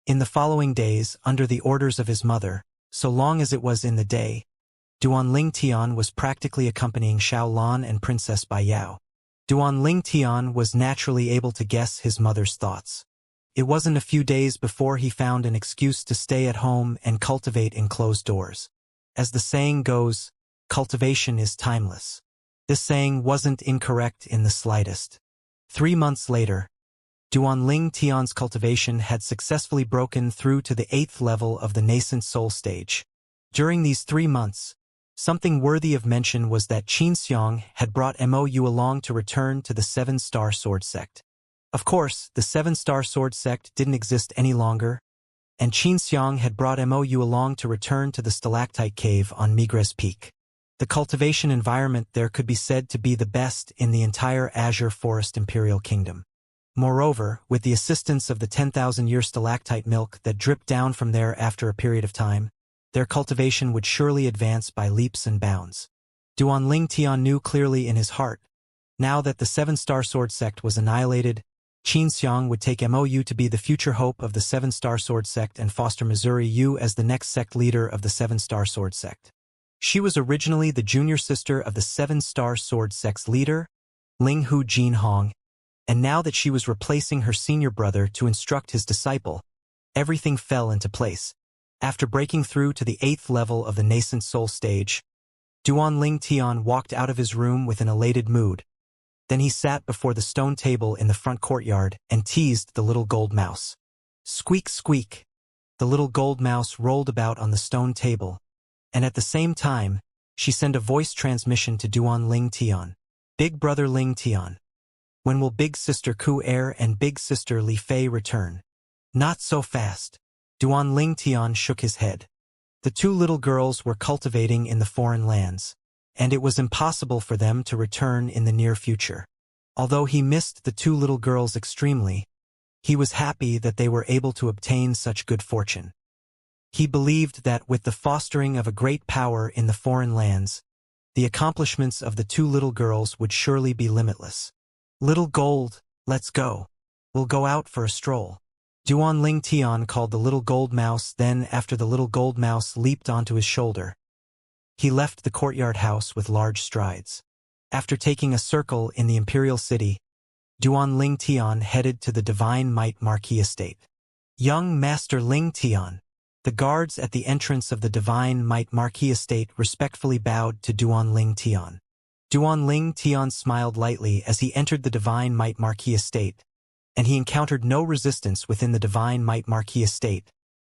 In the following days, under the orders of his mother, so long as it was in the day, Duanling Tian was practically accompanying Xiao Lan and Princess Bai Yao. Duanling Tian was naturally able to guess his mother's thoughts. It wasn't a few days before he found an excuse to stay at home and cultivate in closed doors. As the saying goes, cultivation is timeless. This saying wasn't incorrect in the slightest. 3 months later, Duanling Tian's cultivation had successfully broken through to the 8th level of the nascent soul stage. During these 3 months, something worthy of mention was that Xianxia had brought Mou along to return to the 7-star sword sect. Of course, the 7-star sword sect didn't exist any longer, and Xianxia had brought Mou along to return to the stalactite cave on Migres Peak. The cultivation environment there could be said to be the best in the entire Azure Forest Imperial Kingdom. Moreover, with the assistance of the 10,000-year stalactite milk that dripped down from there after a period of time, their cultivation would surely advance by leaps and bounds. Duanling Tian knew clearly in his heart, now that the 7-star sword sect was annihilated, Xianxia would take Mou to be the future hope of the 7-star sword sect and foster Missouri Yu as the next sect leader of the 7-star sword sect. She was originally the junior sister of the 7-star sword sect's leader, Ling Hu Jinhong, and now that she was replacing her senior brother to instruct his disciple, everything fell into place. After breaking through to the 8th level of the nascent soul stage, Duanling Tian walked out of his room with an elated mood. Then he sat before the stone table in the front courtyard and teased the little gold mouse. Squeak, squeak. The little gold mouse rolled about on the stone table, and at the same time, she sent a voice transmission to Duanling Tian. Big brother Ling Tian. When will big sister Ku Er and big sister Li Fei return? Not so fast. Duanling Tian shook his head. The two little girls were cultivating in the foreign lands, and it was impossible for them to return in the near future. Although he missed the two little girls extremely, he was happy that they were able to obtain such good fortune. He believed that with the fostering of a great power in the foreign lands, the accomplishments of the two little girls would surely be limitless. Little Gold, let's go. We'll go out for a stroll. Duanling Tian called the little gold mouse, then after the little gold mouse leaped onto his shoulder, he left the courtyard house with large strides. After taking a circle in the imperial city, Duanling Tian headed to the Divine Might Marquis estate. Young Master Ling Tian. The guards at the entrance of the Divine Might Marquis estate respectfully bowed to Duanling Tian. Duanling Tian smiled lightly as he entered the Divine Might Marquis estate, and he encountered no resistance within the Divine Might Marquis estate,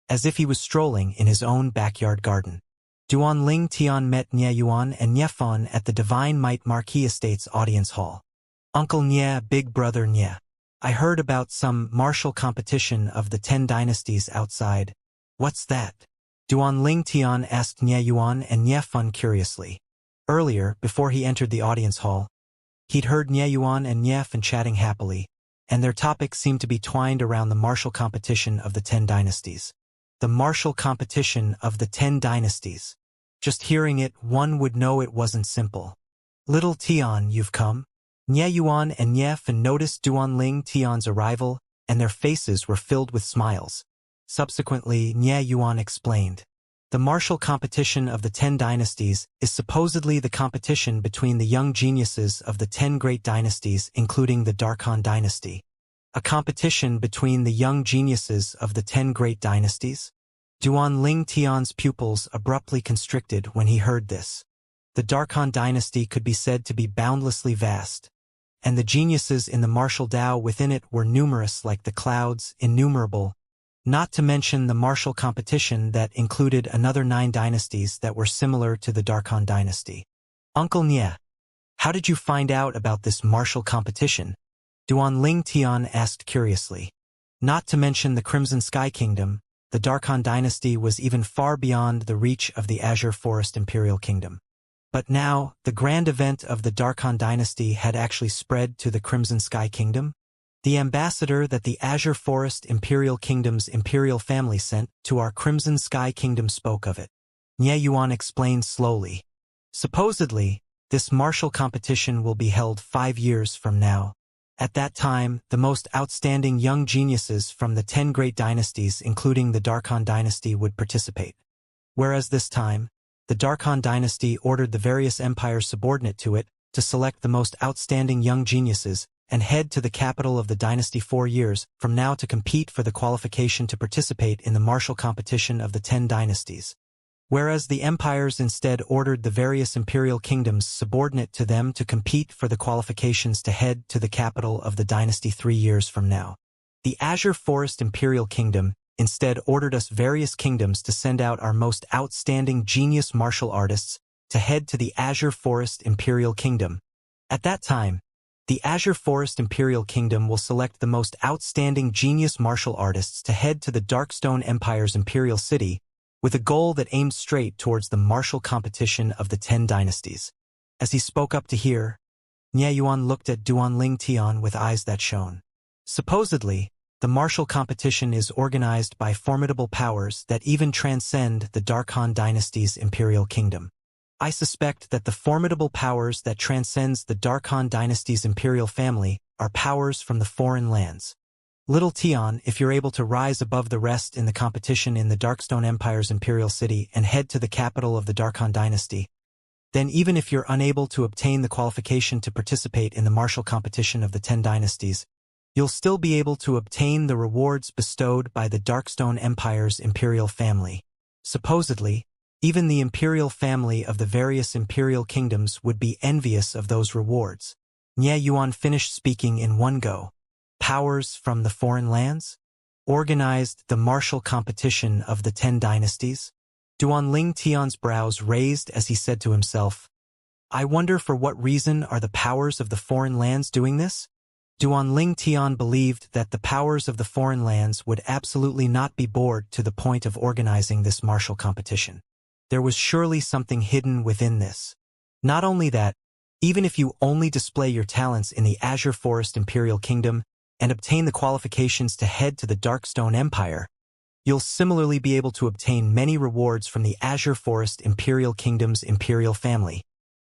as if he was strolling in his own backyard garden. Duanling Tian met Nie Yuan and Nie Fan at the Divine Might Marquis estate's audience hall. Uncle Nie, big brother Nie. I heard about some martial competition of the 10 dynasties outside. What's that? Duanling Tian asked Nie Yuan and Nie Fan curiously. Earlier, before he entered the audience hall, he'd heard Nie Yuan and Nie Fan chatting happily, and their topic seemed to be twined around the martial competition of the 10 dynasties. The martial competition of the 10 dynasties. Just hearing it, one would know it wasn't simple. Little Tian, you've come? Nie Yuan and Nie Fan noticed Duanling Tian's arrival, and their faces were filled with smiles. Subsequently, Nie Yuan explained. The martial competition of the 10 dynasties is supposedly the competition between the young geniuses of the 10 great dynasties, including the Darkhan dynasty. A competition between the young geniuses of the 10 great dynasties? Duanling Tian's pupils abruptly constricted when he heard this. The Darkhan dynasty could be said to be boundlessly vast, and the geniuses in the martial Tao within it were numerous like the clouds, innumerable, Not to mention the martial competition that included another 9 dynasties that were similar to the Darkhan dynasty. Uncle Nye, how did you find out about this martial competition? Duan Ling Tian asked curiously. Not to mention the Crimson Sky Kingdom, the Darkhan dynasty was even far beyond the reach of the Azure Forest Imperial Kingdom. But now, the grand event of the Darkhan dynasty had actually spread to the Crimson Sky Kingdom? The ambassador that the Azure Forest Imperial Kingdom's imperial family sent to our Crimson Sky Kingdom spoke of it. Nye Yuan explained slowly. Supposedly, this martial competition will be held 5 years from now. At that time, the most outstanding young geniuses from the 10 great dynasties, including the Darkhan dynasty, would participate. Whereas this time, the Darkhan dynasty ordered the various empires subordinate to it to select the most outstanding young geniuses and head to the capital of the dynasty 4 years from now to compete for the qualification to participate in the martial competition of the 10 dynasties. Whereas the empires instead ordered the various imperial kingdoms subordinate to them to compete for the qualifications to head to the capital of the dynasty 3 years from now. The Azure Forest Imperial Kingdom instead ordered us various kingdoms to send out our most outstanding genius martial artists to head to the Azure Forest Imperial Kingdom. At that time, the Azure Forest Imperial Kingdom will select the most outstanding genius martial artists to head to the Darkstone Empire's imperial city with a goal that aimed straight towards the martial competition of the 10 dynasties. As he spoke up to hear, Nye Yuan looked at Duan Ling Tian with eyes that shone. Supposedly, the martial competition is organized by formidable powers that even transcend the Darkhan dynasty's imperial kingdom. I suspect that the formidable powers that transcends the Darkhan dynasty's imperial family are powers from the foreign lands. Little Tian, if you're able to rise above the rest in the competition in the Darkstone Empire's imperial city and head to the capital of the Darkhan dynasty, then even if you're unable to obtain the qualification to participate in the martial competition of the 10 dynasties, you'll still be able to obtain the rewards bestowed by the Darkstone Empire's imperial family. Supposedly, even the imperial family of the various imperial kingdoms would be envious of those rewards. Nye Yuan finished speaking in one go. Powers from the foreign lands? Organized the martial competition of the 10 dynasties? Duan Ling Tian's brows raised as he said to himself, I wonder for what reason are the powers of the foreign lands doing this? Duan Ling Tian believed that the powers of the foreign lands would absolutely not be bored to the point of organizing this martial competition. There was surely something hidden within this. Not only that, even if you only display your talents in the Azure Forest Imperial Kingdom and obtain the qualifications to head to the Darkstone Empire, you'll similarly be able to obtain many rewards from the Azure Forest Imperial Kingdom's imperial family.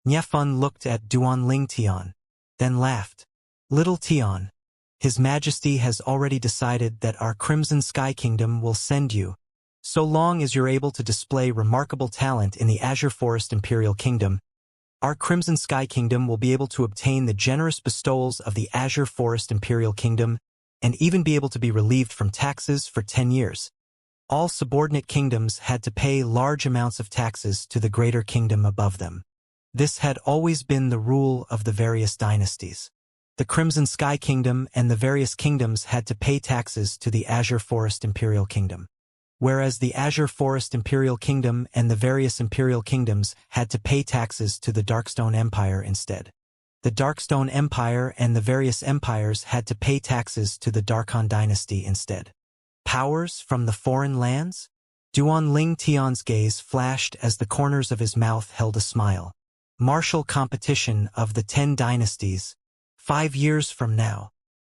Nye Fun looked at Duan Ling Tian, then laughed. Little Tian, His Majesty has already decided that our Crimson Sky Kingdom will send you. So long as you're able to display remarkable talent in the Azure Forest Imperial Kingdom, our Crimson Sky Kingdom will be able to obtain the generous bestowals of the Azure Forest Imperial Kingdom and even be able to be relieved from taxes for 10 years. All subordinate kingdoms had to pay large amounts of taxes to the greater kingdom above them. This had always been the rule of the various dynasties. The Crimson Sky Kingdom and the various kingdoms had to pay taxes to the Azure Forest Imperial Kingdom, whereas the Azure Forest Imperial Kingdom and the various imperial kingdoms had to pay taxes to the Darkstone Empire instead. The Darkstone Empire and the various empires had to pay taxes to the Darkhan dynasty instead. Powers from the foreign lands? Duan Ling Tian's gaze flashed as the corners of his mouth held a smile. Martial competition of the 10 dynasties. 5 years from now.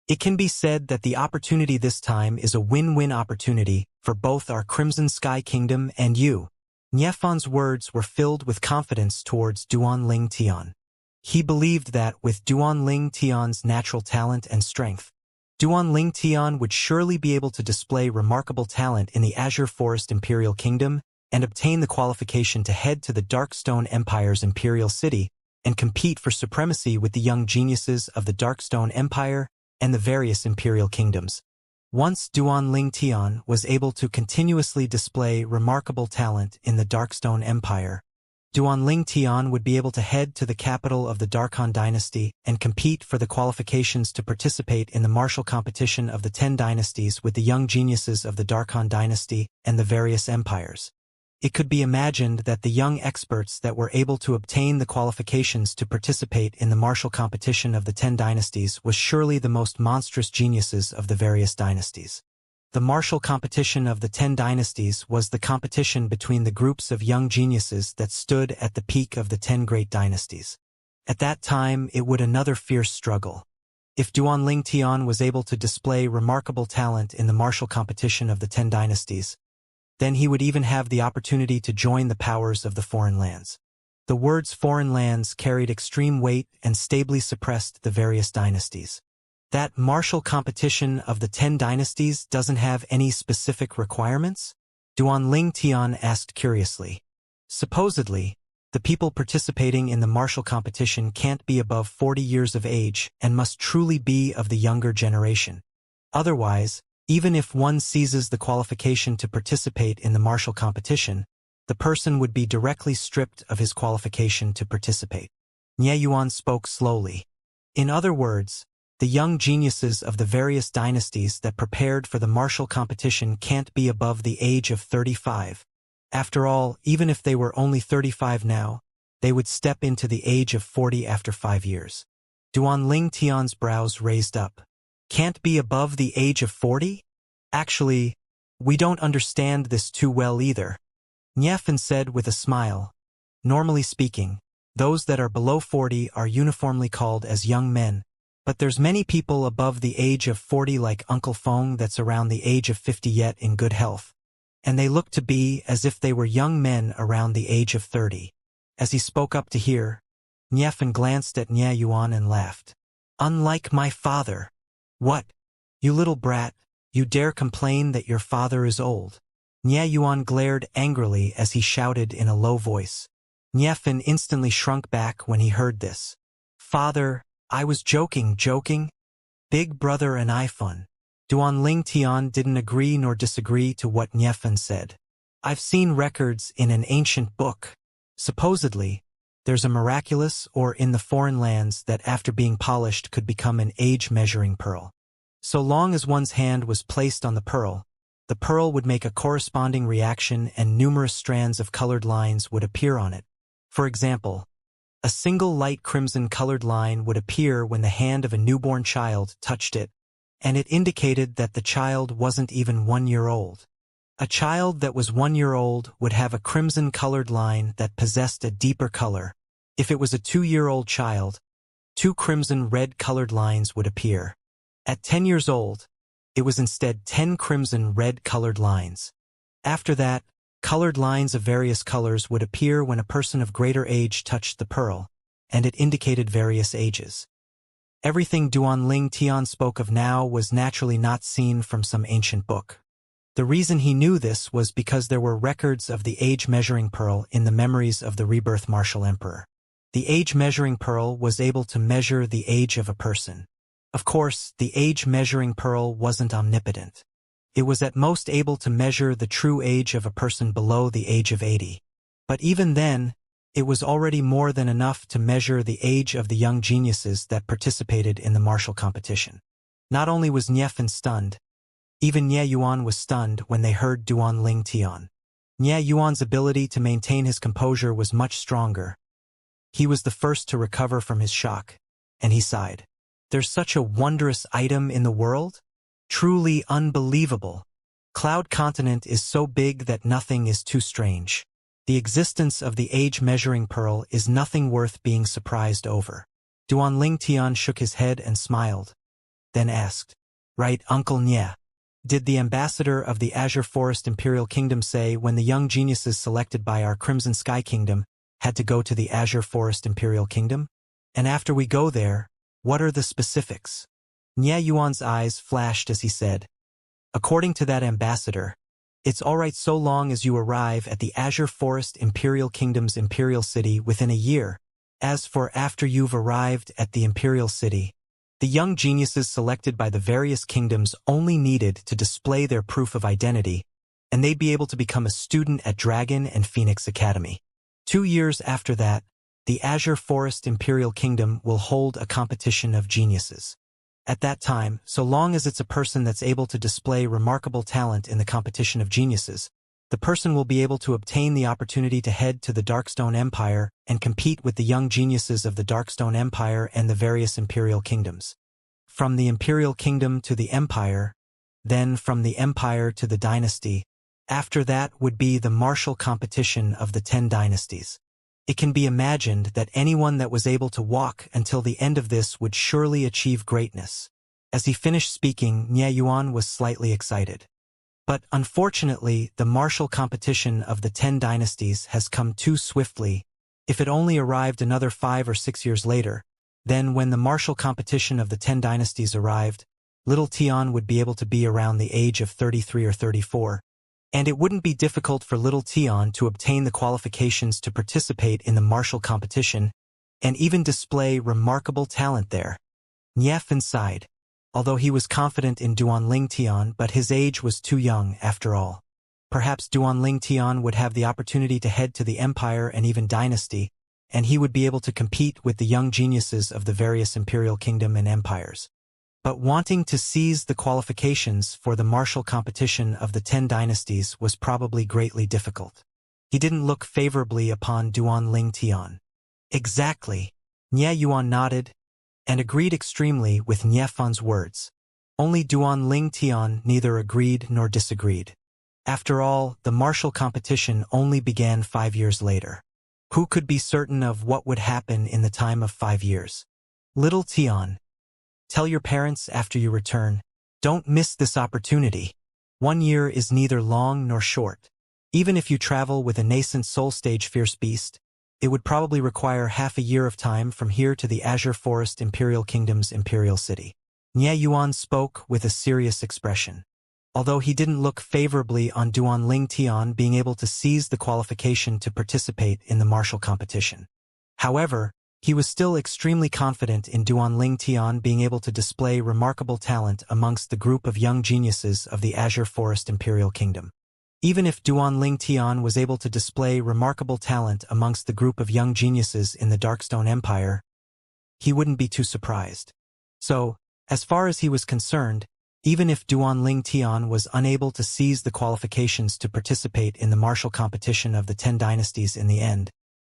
It can be said that the opportunity this time is a win-win opportunity for both our Crimson Sky Kingdom and you. Nye Fan's words were filled with confidence towards Duan Ling Tian. He believed that with Duan Ling Tian's natural talent and strength, Duan Ling Tian would surely be able to display remarkable talent in the Azure Forest Imperial Kingdom and obtain the qualification to head to the Darkstone Empire's imperial city and compete for supremacy with the young geniuses of the Darkstone Empire and the various imperial kingdoms. Once Duan Ling Tian was able to continuously display remarkable talent in the Darkstone Empire, Duanling Tian would be able to head to the capital of the Darkhan dynasty and compete for the qualifications to participate in the martial competition of the 10 dynasties with the young geniuses of the Darkhan dynasty and the various empires. It could be imagined that the young experts that were able to obtain the qualifications to participate in the martial competition of the 10 dynasties was surely the most monstrous geniuses of the various dynasties. The martial competition of the 10 dynasties was the competition between the groups of young geniuses that stood at the peak of the 10 great dynasties. At that time, it would another fierce struggle. If Duanling Tian was able to display remarkable talent in the martial competition of the 10 dynasties, then he would even have the opportunity to join the powers of the foreign lands. The words foreign lands carried extreme weight and stably suppressed the various dynasties. That martial competition of the 10 dynasties doesn't have any specific requirements? Duanling Tian asked curiously. Supposedly, the people participating in the martial competition can't be above 40 years of age and must truly be of the younger generation. Otherwise, even if one seizes the qualification to participate in the martial competition, the person would be directly stripped of his qualification to participate. Nie Yuan spoke slowly. In other words, the young geniuses of the various dynasties that prepared for the martial competition can't be above the age of 35. After all, even if they were only 35 now, they would step into the age of 40 after 5 years. Duanling Tian's brows raised up. Can't be above the age of 40? Actually, we don't understand this too well either. Niefan said with a smile. Normally speaking, those that are below 40 are uniformly called as young men, but there's many people above the age of 40 like Uncle Feng that's around the age of 50 yet in good health. And they look to be as if they were young men around the age of 30. As he spoke up to hear, Niefan glanced at Nie Yuan and laughed. Unlike my father. What? You little brat, you dare complain that your father is old? Nie Yuan glared angrily as he shouted in a low voice. Niefan instantly shrunk back when he heard this. Father, I was joking. Big brother and I fun. Duanling Tian didn't agree nor disagree to what Niefan said. I've seen records in an ancient book. Supposedly, there's a miraculous or in the foreign lands that after being polished could become an age-measuring pearl. So long as one's hand was placed on the pearl would make a corresponding reaction and numerous strands of colored lines would appear on it. For example, a single light crimson colored line would appear when the hand of a newborn child touched it, and it indicated that the child wasn't even 1 year old. A child that was 1 year old would have a crimson-colored line that possessed a deeper color. If it was a 2-year-old child, 2 crimson-red colored lines would appear. At 10 years old, it was instead 10 crimson-red colored lines. After that, colored lines of various colors would appear when a person of greater age touched the pearl, and it indicated various ages. Everything Duanling Tian spoke of now was naturally not seen from some ancient book. The reason he knew this was because there were records of the age-measuring pearl in the memories of the rebirth martial emperor. The age-measuring pearl was able to measure the age of a person. Of course, the age-measuring pearl wasn't omnipotent. It was at most able to measure the true age of a person below the age of 80. But even then, it was already more than enough to measure the age of the young geniuses that participated in the martial competition. Not only was Niefan stunned, even Nie Yuan was stunned when they heard Duanling Tian. Nie Yuan's ability to maintain his composure was much stronger. He was the first to recover from his shock, and he sighed. There's such a wondrous item in the world? Truly unbelievable. Cloud Continent is so big that nothing is too strange. The existence of the age-measuring pearl is nothing worth being surprised over. Duanling Tian shook his head and smiled, then asked, Right, Uncle Nie? Did the ambassador of the Azure Forest Imperial Kingdom say when the young geniuses selected by our Crimson Sky Kingdom had to go to the Azure Forest Imperial Kingdom? And after we go there, what are the specifics? Nie Yuan's eyes flashed as he said, According to that ambassador, it's all right so long as you arrive at the Azure Forest Imperial Kingdom's Imperial City within a year. As for after you've arrived at the Imperial City, the young geniuses selected by the various kingdoms only needed to display their proof of identity, and they'd be able to become a student at Dragon and Phoenix Academy. 2 years after that, the Azure Forest Imperial Kingdom will hold a competition of geniuses. At that time, so long as it's a person that's able to display remarkable talent in the competition of geniuses, the person will be able to obtain the opportunity to head to the Darkstone Empire and compete with the young geniuses of the Darkstone Empire and the various Imperial Kingdoms. From the Imperial Kingdom to the Empire, then from the Empire to the Dynasty, after that would be the martial competition of the 10 dynasties. It can be imagined that anyone that was able to walk until the end of this would surely achieve greatness. As he finished speaking, Nie Yuan was slightly excited. But unfortunately, the martial competition of the 10 dynasties has come too swiftly. If it only arrived another 5 or 6 years later, then when the martial competition of the 10 dynasties arrived, little Tian would be able to be around the age of 33 or 34, and it wouldn't be difficult for little Tian to obtain the qualifications to participate in the martial competition and even display remarkable talent there. Nief sighed. Although he was confident in Duanling Tian, but his age was too young after all. Perhaps Duanling Tian would have the opportunity to head to the Empire and even Dynasty, and he would be able to compete with the young geniuses of the various Imperial Kingdom and empires. But wanting to seize the qualifications for the martial competition of the 10 dynasties was probably greatly difficult. He didn't look favorably upon Duanling Tian. Exactly. Nie Yuan nodded and agreed extremely with Nie Fan's words. Only Duanling Tian neither agreed nor disagreed. After all, the martial competition only began 5 years later. Who could be certain of what would happen in the time of 5 years? Little Tian, tell your parents after you return, don't miss this opportunity. 1 year is neither long nor short. Even if you travel with a nascent soul stage fierce beast, it would probably require half a year of time from here to the Azure Forest Imperial Kingdom's Imperial City. Nie Yuan spoke with a serious expression. Although he didn't look favorably on Duanling Tian being able to seize the qualification to participate in the martial competition. However, he was still extremely confident in Duanling Tian being able to display remarkable talent amongst the group of young geniuses of the Azure Forest Imperial Kingdom. Even if Duanling Tian was able to display remarkable talent amongst the group of young geniuses in the Darkstone Empire, he wouldn't be too surprised. So, as far as he was concerned, even if Duanling Tian was unable to seize the qualifications to participate in the martial competition of the 10 dynasties in the end,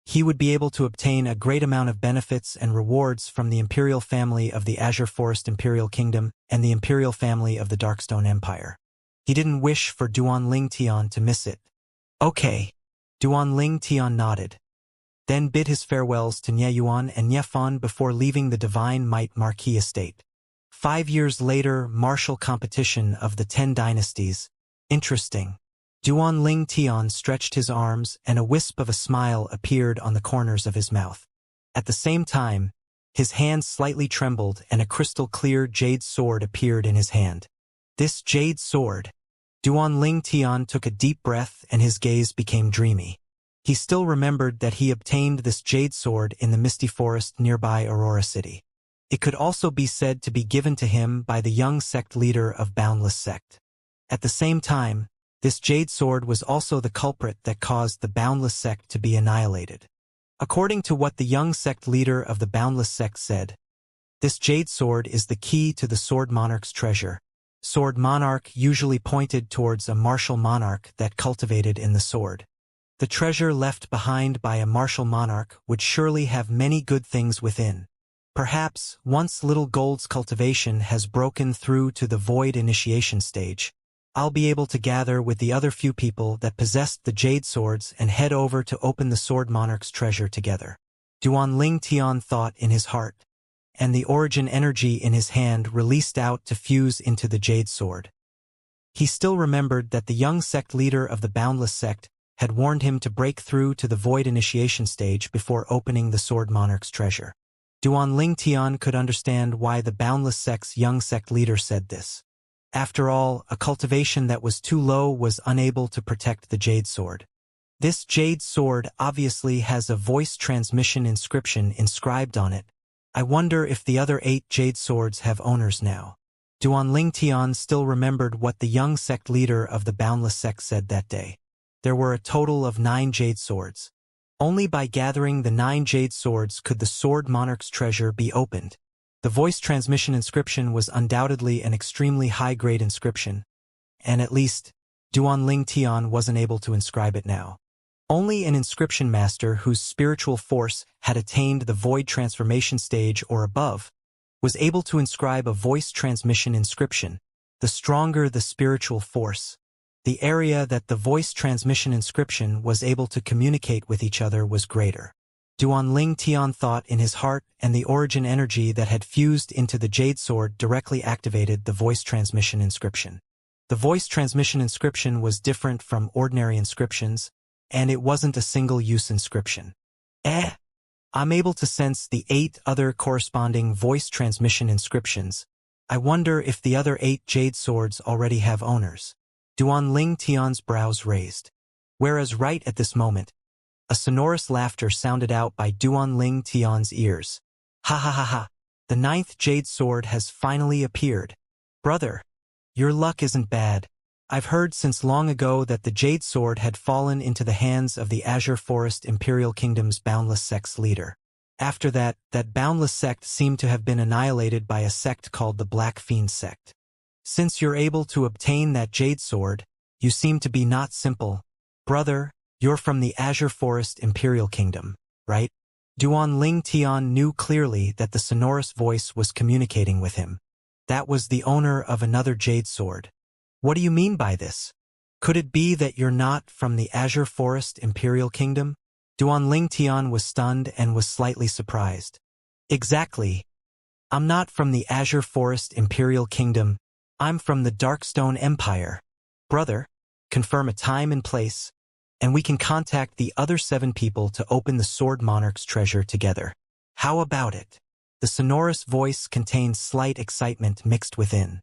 he would be able to obtain a great amount of benefits and rewards from the imperial family of the Azure Forest Imperial Kingdom and the imperial family of the Darkstone Empire. He didn't wish for Duanling Tian to miss it. Okay. Duanling Tian nodded, then bid his farewells to Nie Yuan and Nie Fan before leaving the Divine Might Marquis estate. 5 years later, martial competition of the 10 dynasties. Interesting. Duanling Tian stretched his arms and a wisp of a smile appeared on the corners of his mouth. At the same time, his hand slightly trembled and a crystal-clear jade sword appeared in his hand. This jade sword. Duanling Tian took a deep breath and his gaze became dreamy. He still remembered that he obtained this jade sword in the misty forest nearby Aurora City. It could also be said to be given to him by the young sect leader of Boundless Sect. At the same time, this jade sword was also the culprit that caused the Boundless Sect to be annihilated. According to what the young sect leader of the Boundless Sect said, this jade sword is the key to the Sword Monarch's treasure. Sword Monarch usually pointed towards a martial monarch that cultivated in the sword. The treasure left behind by a martial monarch would surely have many good things within. Perhaps, once Little Gold's cultivation has broken through to the void initiation stage, I'll be able to gather with the other few people that possessed the jade swords and head over to open the Sword Monarch's treasure together. Duanling Tian thought in his heart, and the origin energy in his hand released out to fuse into the jade sword. He still remembered that the young sect leader of the Boundless Sect had warned him to break through to the void initiation stage before opening the Sword Monarch's treasure. Duanling Tian could understand why the Boundless Sect's young sect leader said this. After all, a cultivation that was too low was unable to protect the jade sword. This jade sword obviously has a voice transmission inscription inscribed on it. I wonder if the other 8 jade swords have owners now. Duanling Tian still remembered what the young sect leader of the Boundless Sect said that day. There were a total of 9 jade swords. Only by gathering the 9 jade swords could the Sword Monarch's treasure be opened. The voice transmission inscription was undoubtedly an extremely high-grade inscription, and at least, Duanling Tian wasn't able to inscribe it now. Only an inscription master whose spiritual force had attained the void transformation stage or above was able to inscribe a voice transmission inscription. The stronger the spiritual force, the area that the voice transmission inscription was able to communicate with each other was greater. Duanling Tian thought in his heart, and the origin energy that had fused into the jade sword directly activated the voice transmission inscription. The voice transmission inscription was different from ordinary inscriptions, and it wasn't a single-use inscription. I'm able to sense the 8 other corresponding voice transmission inscriptions. I wonder if the other 8 jade swords already have owners. Duanling Tian's brows raised. Whereas right at this moment, a sonorous laughter sounded out by Duanling Tian's ears. Ha ha ha ha! The 9th jade sword has finally appeared. Brother, your luck isn't bad. I've heard since long ago that the jade sword had fallen into the hands of the Azure Forest Imperial Kingdom's boundless sect's leader. After that boundless sect seemed to have been annihilated by a sect called the Black Fiend sect. Since you're able to obtain that jade sword, you seem to be not simple. Brother, you're from the Azure Forest Imperial Kingdom, right? Duanling Tian knew clearly that the sonorous voice was communicating with him. That was the owner of another jade sword. What do you mean by this? Could it be that you're not from the Azure Forest Imperial Kingdom? Duanling Tian was stunned and was slightly surprised. Exactly. I'm not from the Azure Forest Imperial Kingdom. I'm from the Darkstone Empire. Brother, confirm a time and place, and we can contact the other 7 people to open the Sword Monarch's treasure together. How about it? The sonorous voice contained slight excitement mixed within.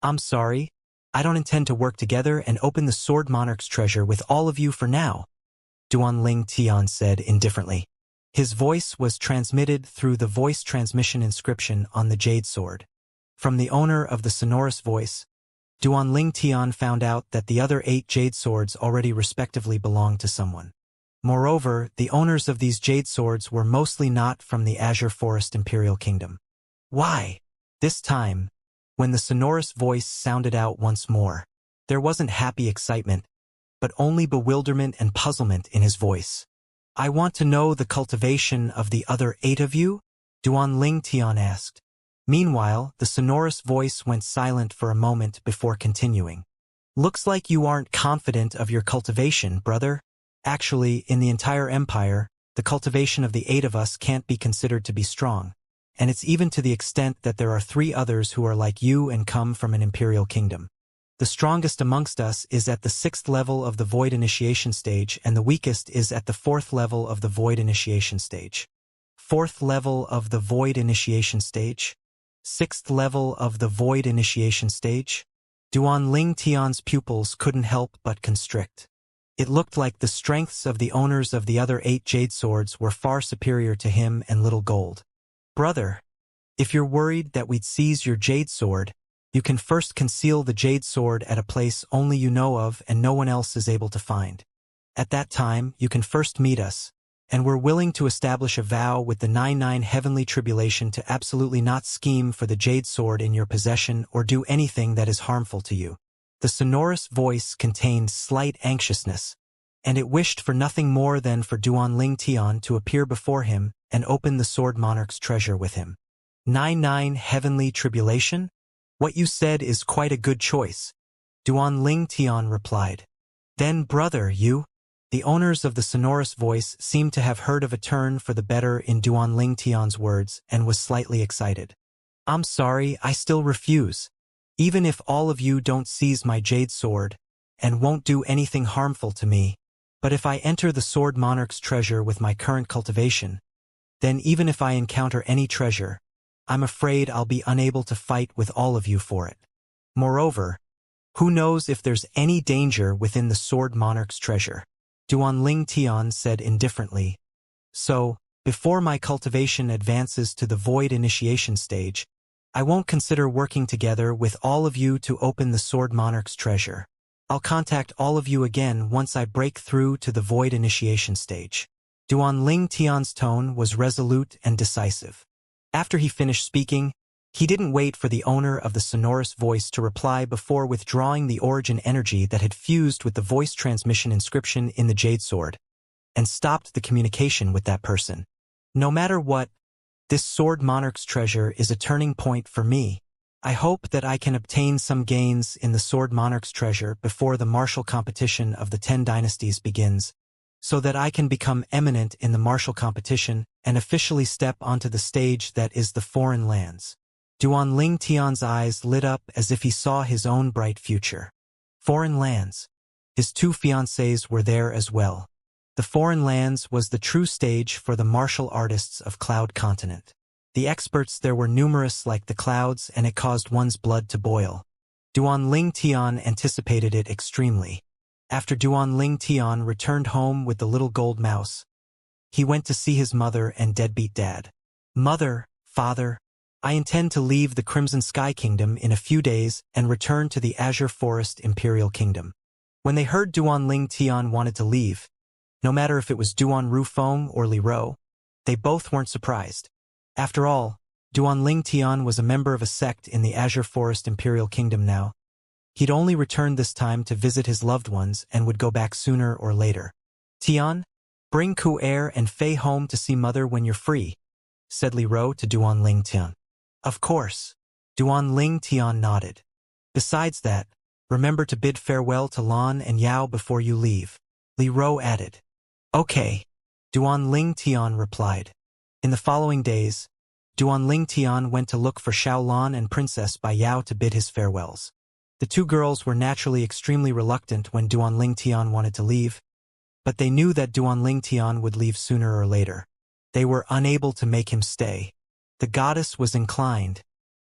I'm sorry, I don't intend to work together and open the Sword Monarch's treasure with all of you for now, Duanling Tian said indifferently. His voice was transmitted through the voice transmission inscription on the jade sword. From the owner of the sonorous voice, Duanling Tian found out that the other 8 jade swords already respectively belonged to someone. Moreover, the owners of these jade swords were mostly not from the Azure Forest Imperial Kingdom. Why? This time, when the sonorous voice sounded out once more, there wasn't happy excitement, but only bewilderment and puzzlement in his voice. I want to know the cultivation of the other 8 of you? Duanling Tian asked. Meanwhile, the sonorous voice went silent for a moment before continuing. Looks like you aren't confident of your cultivation, brother. Actually, in the entire empire, the cultivation of the 8 of us can't be considered to be strong, and it's even to the extent that there are 3 others who are like you and come from an imperial kingdom. The strongest amongst us is at the 6th level of the Void Initiation stage, and the weakest is at the 4th level of the Void Initiation stage. 4th level of the Void Initiation stage? 6th level of the Void Initiation stage? Duanling Tian's pupils couldn't help but constrict. It looked like the strengths of the owners of the other 8 jade swords were far superior to him and Little Gold. Brother, if you're worried that we'd seize your jade sword, you can first conceal the jade sword at a place only you know of and no one else is able to find. At that time, you can first meet us, and we're willing to establish a vow with the 99 heavenly tribulation to absolutely not scheme for the jade sword in your possession or do anything that is harmful to you. The sonorous voice contained slight anxiousness, and it wished for nothing more than for Duanling Tian to appear before him and open the Sword Monarch's treasure with him. 99 heavenly tribulation? What you said is quite a good choice, Duanling Tian replied. Then, brother, the owners of the sonorous voice seemed to have heard of a turn for the better in Duanling Tian's words and was slightly excited. I'm sorry, I still refuse. Even if all of you don't seize my jade sword, and won't do anything harmful to me, but if I enter the Sword Monarch's treasure with my current cultivation, then even if I encounter any treasure, I'm afraid I'll be unable to fight with all of you for it. Moreover, who knows if there's any danger within the Sword Monarch's treasure? Duanling Tian said indifferently. So, before my cultivation advances to the Void Initiation stage, I won't consider working together with all of you to open the Sword Monarch's treasure. I'll contact all of you again once I break through to the Void Initiation stage. Duan Ling Tian's tone was resolute and decisive. After he finished speaking, he didn't wait for the owner of the sonorous voice to reply before withdrawing the origin energy that had fused with the voice transmission inscription in the Jade Sword, and stopped the communication with that person. No matter what, this Sword Monarch's treasure is a turning point for me. I hope that I can obtain some gains in the Sword Monarch's treasure before the martial competition of the 10 dynasties begins, so that I can become eminent in the martial competition and officially step onto the stage that is the foreign lands. Duan Ling Tian's eyes lit up as if he saw his own bright future. Foreign lands. His 2 fiancées were there as well. The foreign lands was the true stage for the martial artists of Cloud Continent. The experts there were numerous like the clouds, and it caused one's blood to boil. Duan Ling Tian anticipated it extremely. After Duan Ling Tian returned home with the little gold mouse, he went to see his mother and deadbeat dad. Mother, father, I intend to leave the Crimson Sky Kingdom in a few days and return to the Azure Forest Imperial Kingdom. When they heard Duan Ling Tian wanted to leave, no matter if it was Duan Rufeng or Li Ro, they both weren't surprised. After all, Duan Ling Tian was a member of a sect in the Azure Forest Imperial Kingdom now. He'd only returned this time to visit his loved ones and would go back sooner or later. Tian, bring Ku Er and Fei home to see mother when you're free, said Li Ro to Duan Ling Tian. Of course. Duan Ling Tian nodded. Besides that, remember to bid farewell to Lan and Yao before you leave, Li Ro added. Okay. Duan Ling Tian replied. In the following days, Duan Ling Tian went to look for Xiaolan and Princess Bai Yao to bid his farewells. The 2 girls were naturally extremely reluctant when Duan Ling Tian wanted to leave, but they knew that Duan Ling Tian would leave sooner or later. They were unable to make him stay. The goddess was inclined,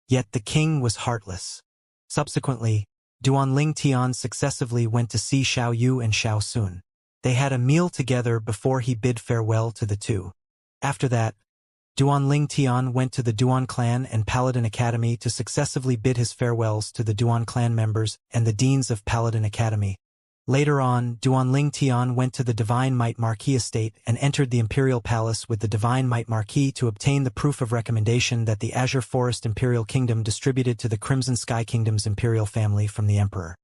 yet the king was heartless. Subsequently, Duan Ling Tian successively went to see Xiao Yu and Xiao Sun. They had a meal together before he bid farewell to the 2. After that, Duan Ling Tian went to the Duan Clan and Paladin Academy to successively bid his farewells to the Duan Clan members and the deans of Paladin Academy. Later on, Duan Ling Tian went to the Divine Might Marquis estate and entered the Imperial Palace with the Divine Might Marquis to obtain the proof of recommendation that the Azure Forest Imperial Kingdom distributed to the Crimson Sky Kingdom's imperial family from the Emperor.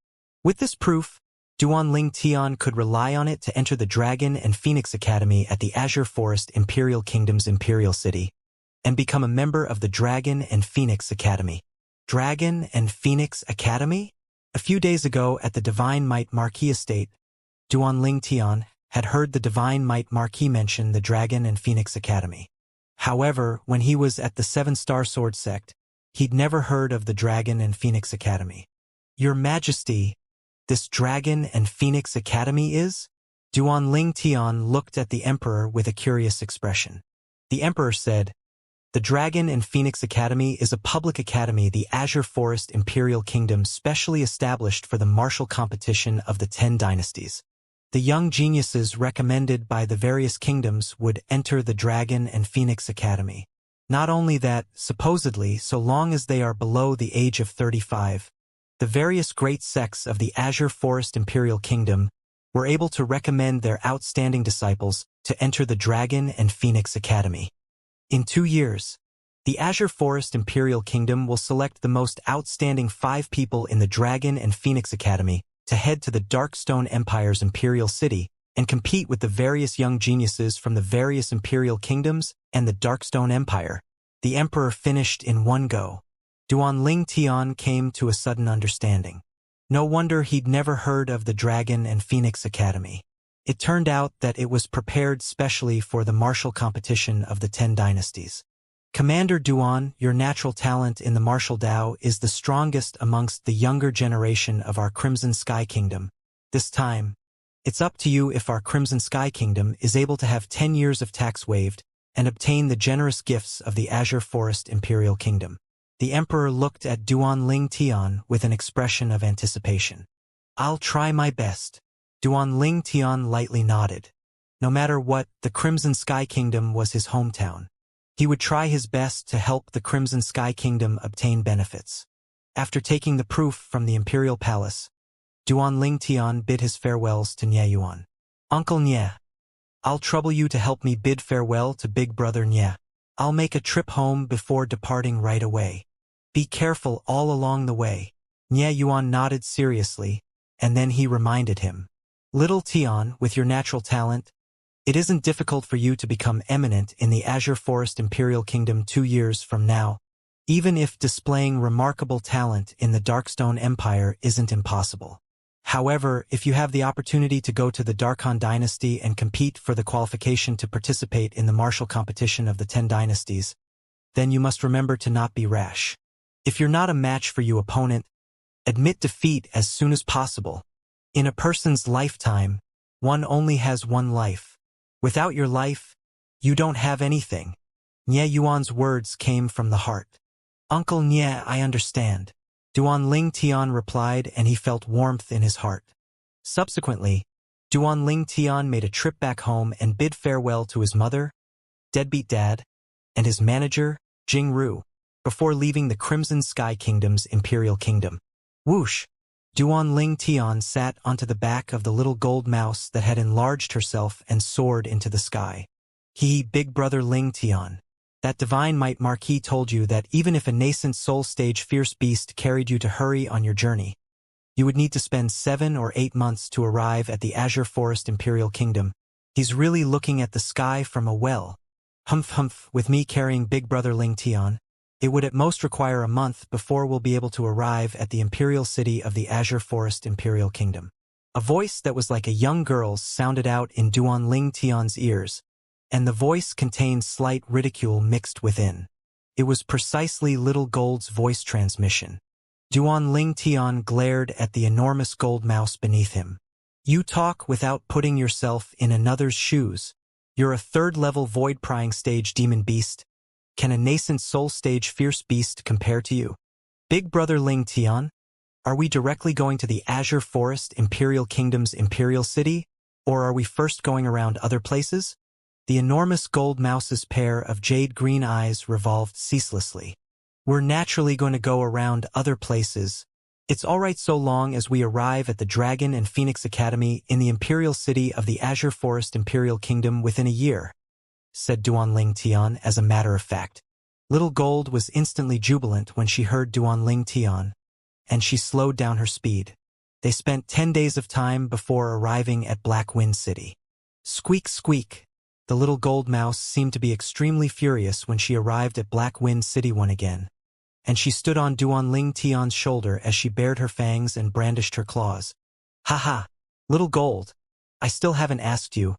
With this proof, Duan Ling Tian could rely on it to enter the Dragon and Phoenix Academy at the Azure Forest Imperial Kingdom's Imperial City, and become a member of the Dragon and Phoenix Academy. Dragon and Phoenix Academy? A few days ago at the Divine Might Marquis estate, Duan Ling Tian had heard the Divine Might Marquis mention the Dragon and Phoenix Academy. However, when he was at the 7-Star Sword Sect, he'd never heard of the Dragon and Phoenix Academy. Your Majesty, this Dragon and Phoenix Academy is? Duan Ling Tian looked at the Emperor with a curious expression. The Emperor said, the Dragon and Phoenix Academy is a public academy the Azure Forest Imperial Kingdom specially established for the martial competition of the 10 dynasties. The young geniuses recommended by the various kingdoms would enter the Dragon and Phoenix Academy. Not only that, supposedly, so long as they are below the age of 35, the various great sects of the Azure Forest Imperial Kingdom were able to recommend their outstanding disciples to enter the Dragon and Phoenix Academy. In 2 years, the Azure Forest Imperial Kingdom will select the most outstanding 5 people in the Dragon and Phoenix Academy to head to the Darkstone Empire's Imperial City and compete with the various young geniuses from the various Imperial Kingdoms and the Darkstone Empire. The Emperor finished in one go. Duan Ling Tian came to a sudden understanding. No wonder he'd never heard of the Dragon and Phoenix Academy. It turned out that it was prepared specially for the martial competition of the 10 dynasties. Commander Duan, your natural talent in the martial Dao is the strongest amongst the younger generation of our Crimson Sky Kingdom. This time, it's up to you if our Crimson Sky Kingdom is able to have 10 years of tax waived and obtain the generous gifts of the Azure Forest Imperial Kingdom. The Emperor looked at Duan Ling Tian with an expression of anticipation. I'll try my best. Duan Ling Tian lightly nodded. No matter what, the Crimson Sky Kingdom was his hometown. He would try his best to help the Crimson Sky Kingdom obtain benefits. After taking the proof from the Imperial Palace, Duan Ling Tian bid his farewells to Nie Yuan. Uncle Nie, I'll trouble you to help me bid farewell to big brother Nye. I'll make a trip home before departing right away. Be careful all along the way. Nye Yuan nodded seriously, and then he reminded him. Little Tian, with your natural talent, it isn't difficult for you to become eminent in the Azure Forest Imperial Kingdom 2 years from now, even if displaying remarkable talent in the Darkstone Empire isn't impossible. However, if you have the opportunity to go to the Darkhan Dynasty and compete for the qualification to participate in the martial competition of the 10 dynasties, then you must remember to not be rash. If you're not a match for your opponent, admit defeat as soon as possible. In a person's lifetime, one only has one life. Without your life, you don't have anything. Nye Yuan's words came from the heart. Uncle Nye, I understand. Duan Ling Tian replied, and he felt warmth in his heart. Subsequently, Duan Ling Tian made a trip back home and bid farewell to his mother, deadbeat dad, and his manager, Jing Ru, before leaving the Crimson Sky Kingdom's Imperial Kingdom. Whoosh! Duan Ling Tian sat onto the back of the little gold mouse that had enlarged herself and soared into the sky. Big brother Ling Tian. That divine might Marquis told you that even if a nascent soul stage fierce beast carried you to hurry on your journey, you would need to spend 7 or 8 months to arrive at the Azure Forest Imperial Kingdom. He's really looking at the sky from a well. Humph, with me carrying big brother Ling Tian, it would at most require a month before we'll be able to arrive at the imperial city of the Azure Forest Imperial Kingdom. A voice that was like a young girl's sounded out in Duan Ling Tian's ears, and the voice contained slight ridicule mixed within. It was precisely Little Gold's voice transmission. Duan Ling Tian glared at the enormous gold mouse beneath him. You talk without putting yourself in another's shoes. You're a 3rd-level void-prying stage demon beast. Can a nascent soul stage fierce beast compare to you? Big brother Ling Tian, are we directly going to the Azure Forest Imperial Kingdom's Imperial City, or are we first going around other places? The enormous gold mouse's pair of jade-green eyes revolved ceaselessly. We're naturally going to go around other places. It's all right so long as we arrive at the Dragon and Phoenix Academy in the Imperial City of the Azure Forest Imperial Kingdom within a year, said Duan Ling Tian as a matter of fact. Little Gold was instantly jubilant when she heard Duan Ling Tian, and she slowed down her speed. They spent 10 days of time before arriving at Black Wind City. Squeak, squeak. The little gold mouse seemed to be extremely furious when she arrived at Black Wind City once again, and she stood on Duan Ling Tian's shoulder as she bared her fangs and brandished her claws. Ha, Little Gold, I still haven't asked you.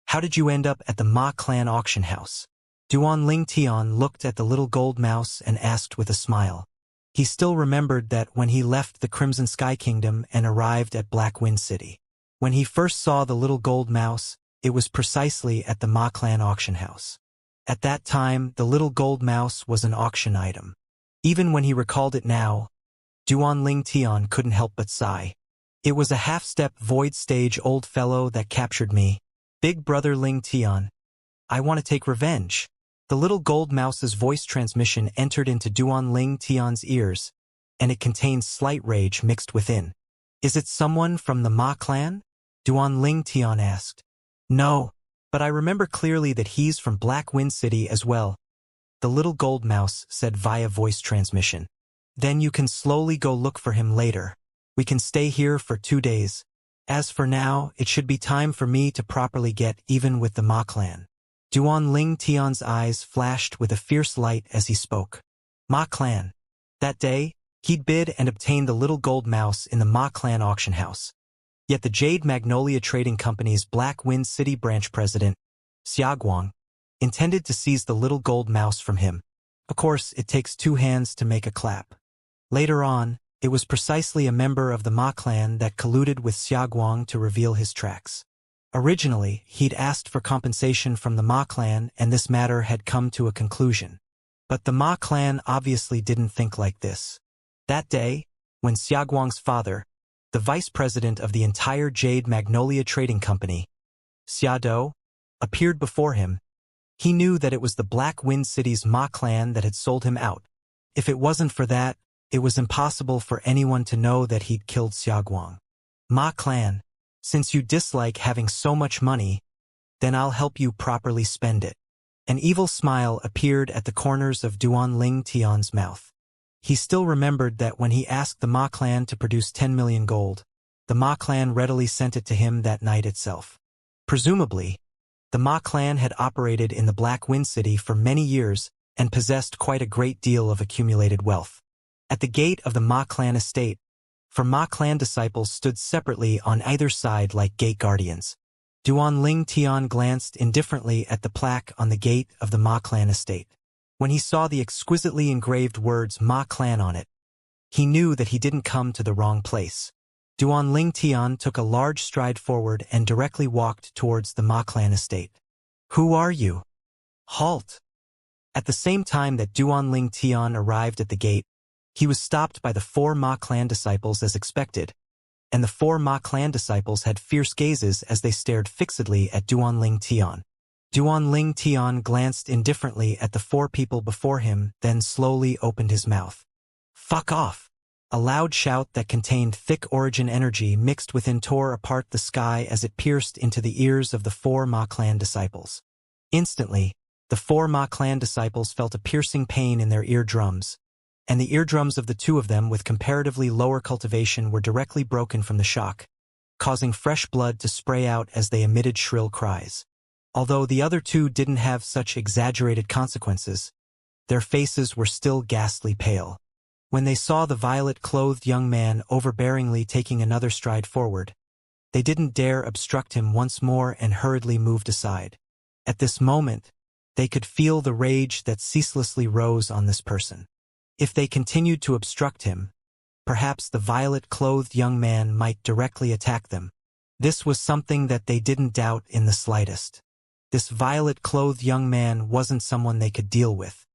How did you end up at the Ma Clan auction house? Duan Ling Tian looked at the little gold mouse and asked with a smile. He still remembered that when he left the Crimson Sky Kingdom and arrived at Black Wind City. When he first saw the little gold mouse, it was precisely at the Ma Clan auction house. At that time, the little gold mouse was an auction item. Even when he recalled it now, Duan Ling Tian couldn't help but sigh. It was a half-step void stage old fellow that captured me. Big brother Ling Tian, I want to take revenge. The little gold mouse's voice transmission entered into Duan Ling Tian's ears, and it contained slight rage mixed within. Is it someone from the Ma clan? Duan Ling Tian asked. No, but I remember clearly that he's from Black Wind City as well, the little gold mouse said via voice transmission. Then you can slowly go look for him later. We can stay here for 2 days. As for now, it should be time for me to properly get even with the Ma clan. Duan Ling Tian's eyes flashed with a fierce light as he spoke. Ma clan. That day, he'd bid and obtained the little gold mouse in the Ma clan auction house. Yet the Jade Magnolia Trading Company's Black Wind City branch president, Xiaguang, intended to seize the little gold mouse from him. Of course, it takes 2 hands to make a clap. Later on, it was precisely a member of the Ma clan that colluded with Xiaguang to reveal his tracks. Originally, he'd asked for compensation from the Ma clan and this matter had come to a conclusion. But the Ma clan obviously didn't think like this. That day, when Xiaguang's father, the vice president of the entire Jade Magnolia Trading Company, Xiado, appeared before him, he knew that it was the Black Wind City's Ma clan that had sold him out. If it wasn't for that, it was impossible for anyone to know that he'd killed Xiaguang. Ma clan, since you dislike having so much money, Then I'll help you properly spend it. An evil smile appeared at the corners of Duan Ling Tian's mouth. He still remembered that when he asked the Ma clan to produce 10 million gold, the Ma clan readily sent it to him that night itself. Presumably, the Ma clan had operated in the Black Wind City for many years and possessed quite a great deal of accumulated wealth. At the gate of the Ma clan estate, for Ma clan disciples stood separately on either side like gate guardians. Duan Ling Tian glanced indifferently at the plaque on the gate of the Ma clan estate. When he saw the exquisitely engraved words Ma clan on it, he knew that he didn't come to the wrong place. Duan Ling Tian took a large stride forward and directly walked towards the Ma clan estate. Who are you? Halt! At the same time that Duan Ling Tian arrived at the gate, he was stopped by the 4 Ma clan disciples as expected, and the 4 Ma clan disciples had fierce gazes as they stared fixedly at Duan Ling Tian. Duan Ling Tian glanced indifferently at the 4 people before him, then slowly opened his mouth. Fuck off! A loud shout that contained thick origin energy mixed within tore apart the sky as it pierced into the ears of the 4 Ma clan disciples. Instantly, the 4 Ma clan disciples felt a piercing pain in their eardrums, and the eardrums of the 2 of them with comparatively lower cultivation were directly broken from the shock, causing fresh blood to spray out as they emitted shrill cries. Although the other 2 didn't have such exaggerated consequences, their faces were still ghastly pale. When they saw the violet-clothed young man overbearingly taking another stride forward, they didn't dare obstruct him once more and hurriedly moved aside. At this moment, they could feel the rage that ceaselessly rose on this person. If they continued to obstruct him, perhaps the violet-clothed young man might directly attack them. This was something that they didn't doubt in the slightest. This violet-clothed young man wasn't someone they could deal with.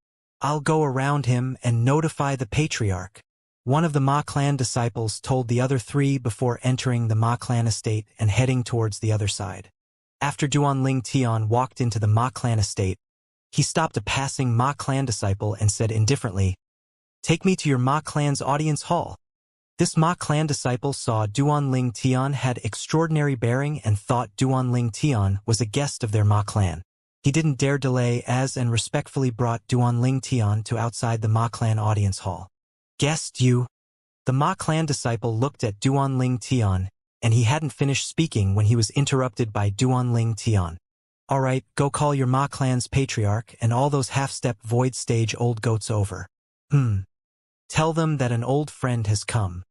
I'll go around him and notify the patriarch, one of the Ma clan disciples told the other 3 before entering the Ma clan estate and heading towards the other side. After Duan Ling Tian walked into the Ma clan estate, he stopped a passing Ma clan disciple and said indifferently, "Take me to your Ma clan's audience hall." This Ma clan disciple saw Duan Ling Tian had extraordinary bearing and thought Duan Ling Tian was a guest of their Ma clan. He didn't dare delay and respectfully brought Duan Ling Tian to outside the Ma clan audience hall. Guest you? The Ma clan disciple looked at Duan Ling Tian, and he hadn't finished speaking when he was interrupted by Duan Ling Tian. All right, go call your Ma clan's patriarch and all those half-step void stage old goats over. Tell them that an old friend has come.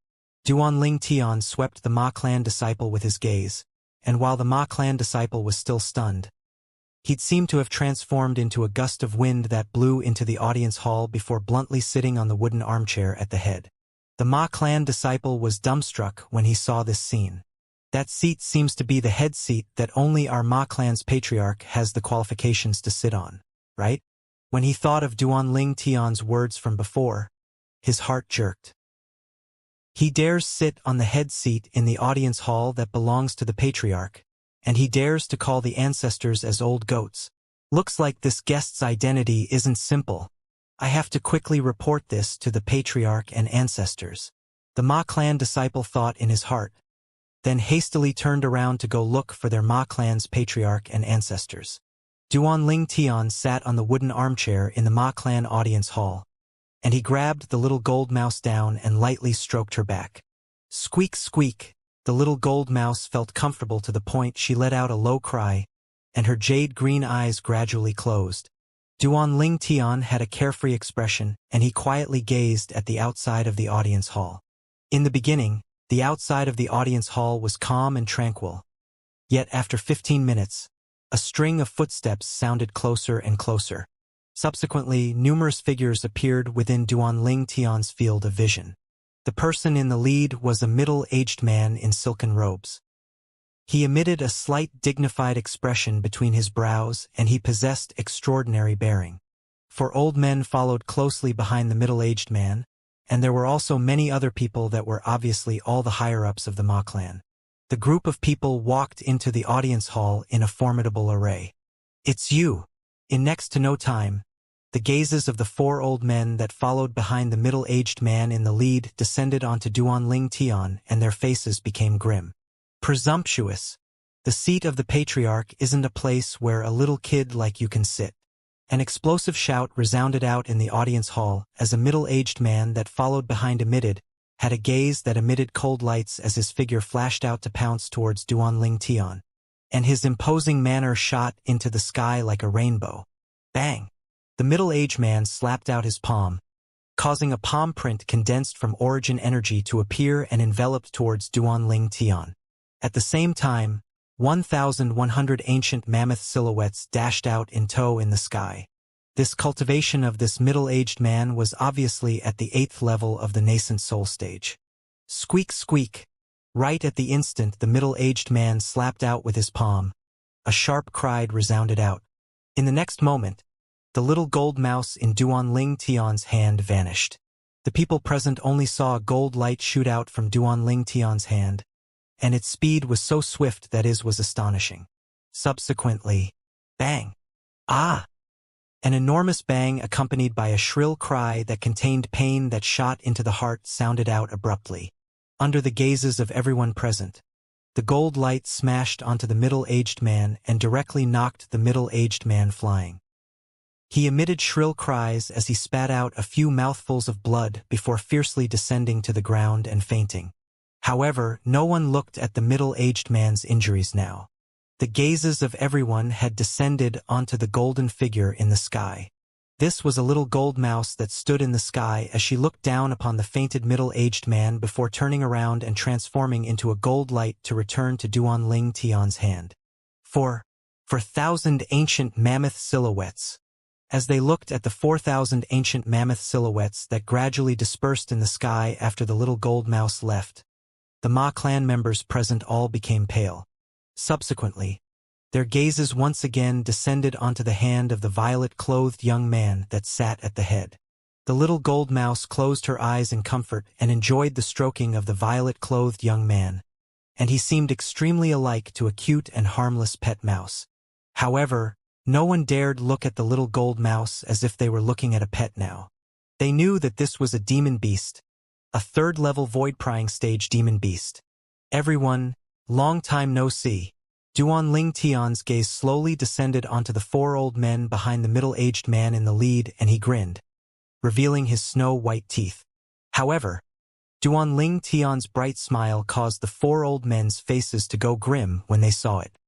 Duan Ling Tian swept the Ma clan disciple with his gaze, and while the Ma clan disciple was still stunned, he'd seemed to have transformed into a gust of wind that blew into the audience hall before bluntly sitting on the wooden armchair at the head. The Ma clan disciple was dumbstruck when he saw this scene. That seat seems to be the head seat that only our Ma clan's patriarch has the qualifications to sit on, right? When he thought of Duan Ling Tian's words from before, his heart jerked. He dares sit on the head seat in the audience hall that belongs to the patriarch, and he dares to call the ancestors as old goats. Looks like this guest's identity isn't simple. I have to quickly report this to the patriarch and ancestors. The Ma clan disciple thought in his heart, then hastily turned around to go look for their Ma clan's patriarch and ancestors. Duan Ling Tian sat on the wooden armchair in the Ma clan audience hall, and he grabbed the little gold mouse down and lightly stroked her back. Squeak, squeak. The little gold mouse felt comfortable to the point she let out a low cry, and her jade-green eyes gradually closed. Duan Ling Tian had a carefree expression, and he quietly gazed at the outside of the audience hall. In the beginning, the outside of the audience hall was calm and tranquil. Yet after 15 minutes, a string of footsteps sounded closer and closer. Subsequently, numerous figures appeared within Duan Ling Tian's field of vision. The person in the lead was a middle-aged man in silken robes. He emitted a slight dignified expression between his brows, and he possessed extraordinary bearing. 4 old men followed closely behind the middle-aged man, and there were also many other people that were obviously all the higher-ups of the Ma clan. The group of people walked into the audience hall in a formidable array. It's you! In next to no time, the gazes of the 4 old men that followed behind the middle-aged man in the lead descended onto Duan Ling Tian, and their faces became grim. Presumptuous! The seat of the patriarch isn't a place where a little kid like you can sit. An explosive shout resounded out in the audience hall as a middle-aged man that followed behind had a gaze that emitted cold lights as his figure flashed out to pounce towards Duanling Tian. And his imposing manner shot into the sky like a rainbow. Bang! The middle-aged man slapped out his palm, causing a palm print condensed from origin energy to appear and enveloped towards Duanling Tian. At the same time, 1,100 ancient mammoth silhouettes dashed out in tow in the sky. This cultivation of this middle-aged man was obviously at the 8th level of the nascent soul stage. Squeak squeak! Right at the instant the middle-aged man slapped out with his palm, a sharp cry resounded out. In the next moment, the little gold mouse in Duanling Tian's hand vanished. The people present only saw a gold light shoot out from Duanling Tian's hand, and its speed was so swift that it was astonishing. Subsequently, bang! Ah! An enormous bang accompanied by a shrill cry that contained pain that shot into the heart sounded out abruptly. Under the gazes of everyone present, the gold light smashed onto the middle-aged man and directly knocked the middle-aged man flying. He emitted shrill cries as he spat out a few mouthfuls of blood before fiercely descending to the ground and fainting. However, no one looked at the middle-aged man's injuries now. The gazes of everyone had descended onto the golden figure in the sky. This was a little gold mouse that stood in the sky as she looked down upon the fainted middle-aged man before turning around and transforming into a gold light to return to Duanling Tian's hand. For 1,000 ancient mammoth silhouettes. As they looked at the 4,000 ancient mammoth silhouettes that gradually dispersed in the sky after the little gold mouse left, the Ma clan members present all became pale. Subsequently, their gazes once again descended onto the hand of the violet-clothed young man that sat at the head. The little gold mouse closed her eyes in comfort and enjoyed the stroking of the violet-clothed young man, and he seemed extremely alike to a cute and harmless pet mouse. However, no one dared look at the little gold mouse as if they were looking at a pet now. They knew that this was a demon beast, a 3rd-level void-prying stage demon beast. Everyone, long time no see. Duanling Tian's gaze slowly descended onto the 4 old men behind the middle-aged man in the lead and he grinned, revealing his snow-white teeth. However, Duanling Tian's bright smile caused the 4 old men's faces to go grim when they saw it.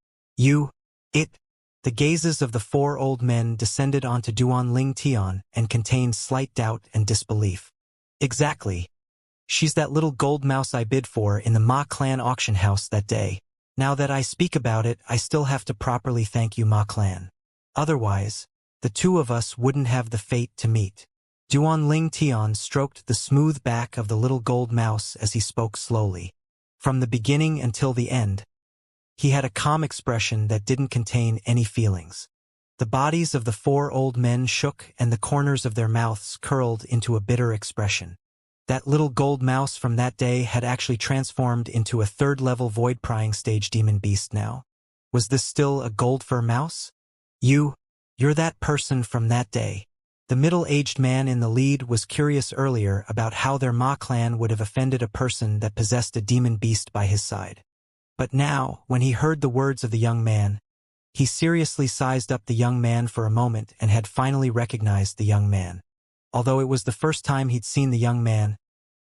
The gazes of the 4 old men descended onto Duanling Tian and contained slight doubt and disbelief. Exactly. She's that little gold mouse I bid for in the Ma clan auction house that day. Now that I speak about it, I still have to properly thank you, Ma clan. Otherwise, the two of us wouldn't have the fate to meet. Duanling Tian stroked the smooth back of the little gold mouse as he spoke slowly. From the beginning until the end, he had a calm expression that didn't contain any feelings. The bodies of the 4 old men shook and the corners of their mouths curled into a bitter expression. That little gold mouse from that day had actually transformed into a 3rd-level void-prying stage demon beast now. Was this still a gold fur mouse? You're that person from that day. The middle-aged man in the lead was curious earlier about how their Ma clan would have offended a person that possessed a demon beast by his side. But now, when he heard the words of the young man, he seriously sized up the young man for a moment and had finally recognized the young man. Although it was the first time he'd seen the young man,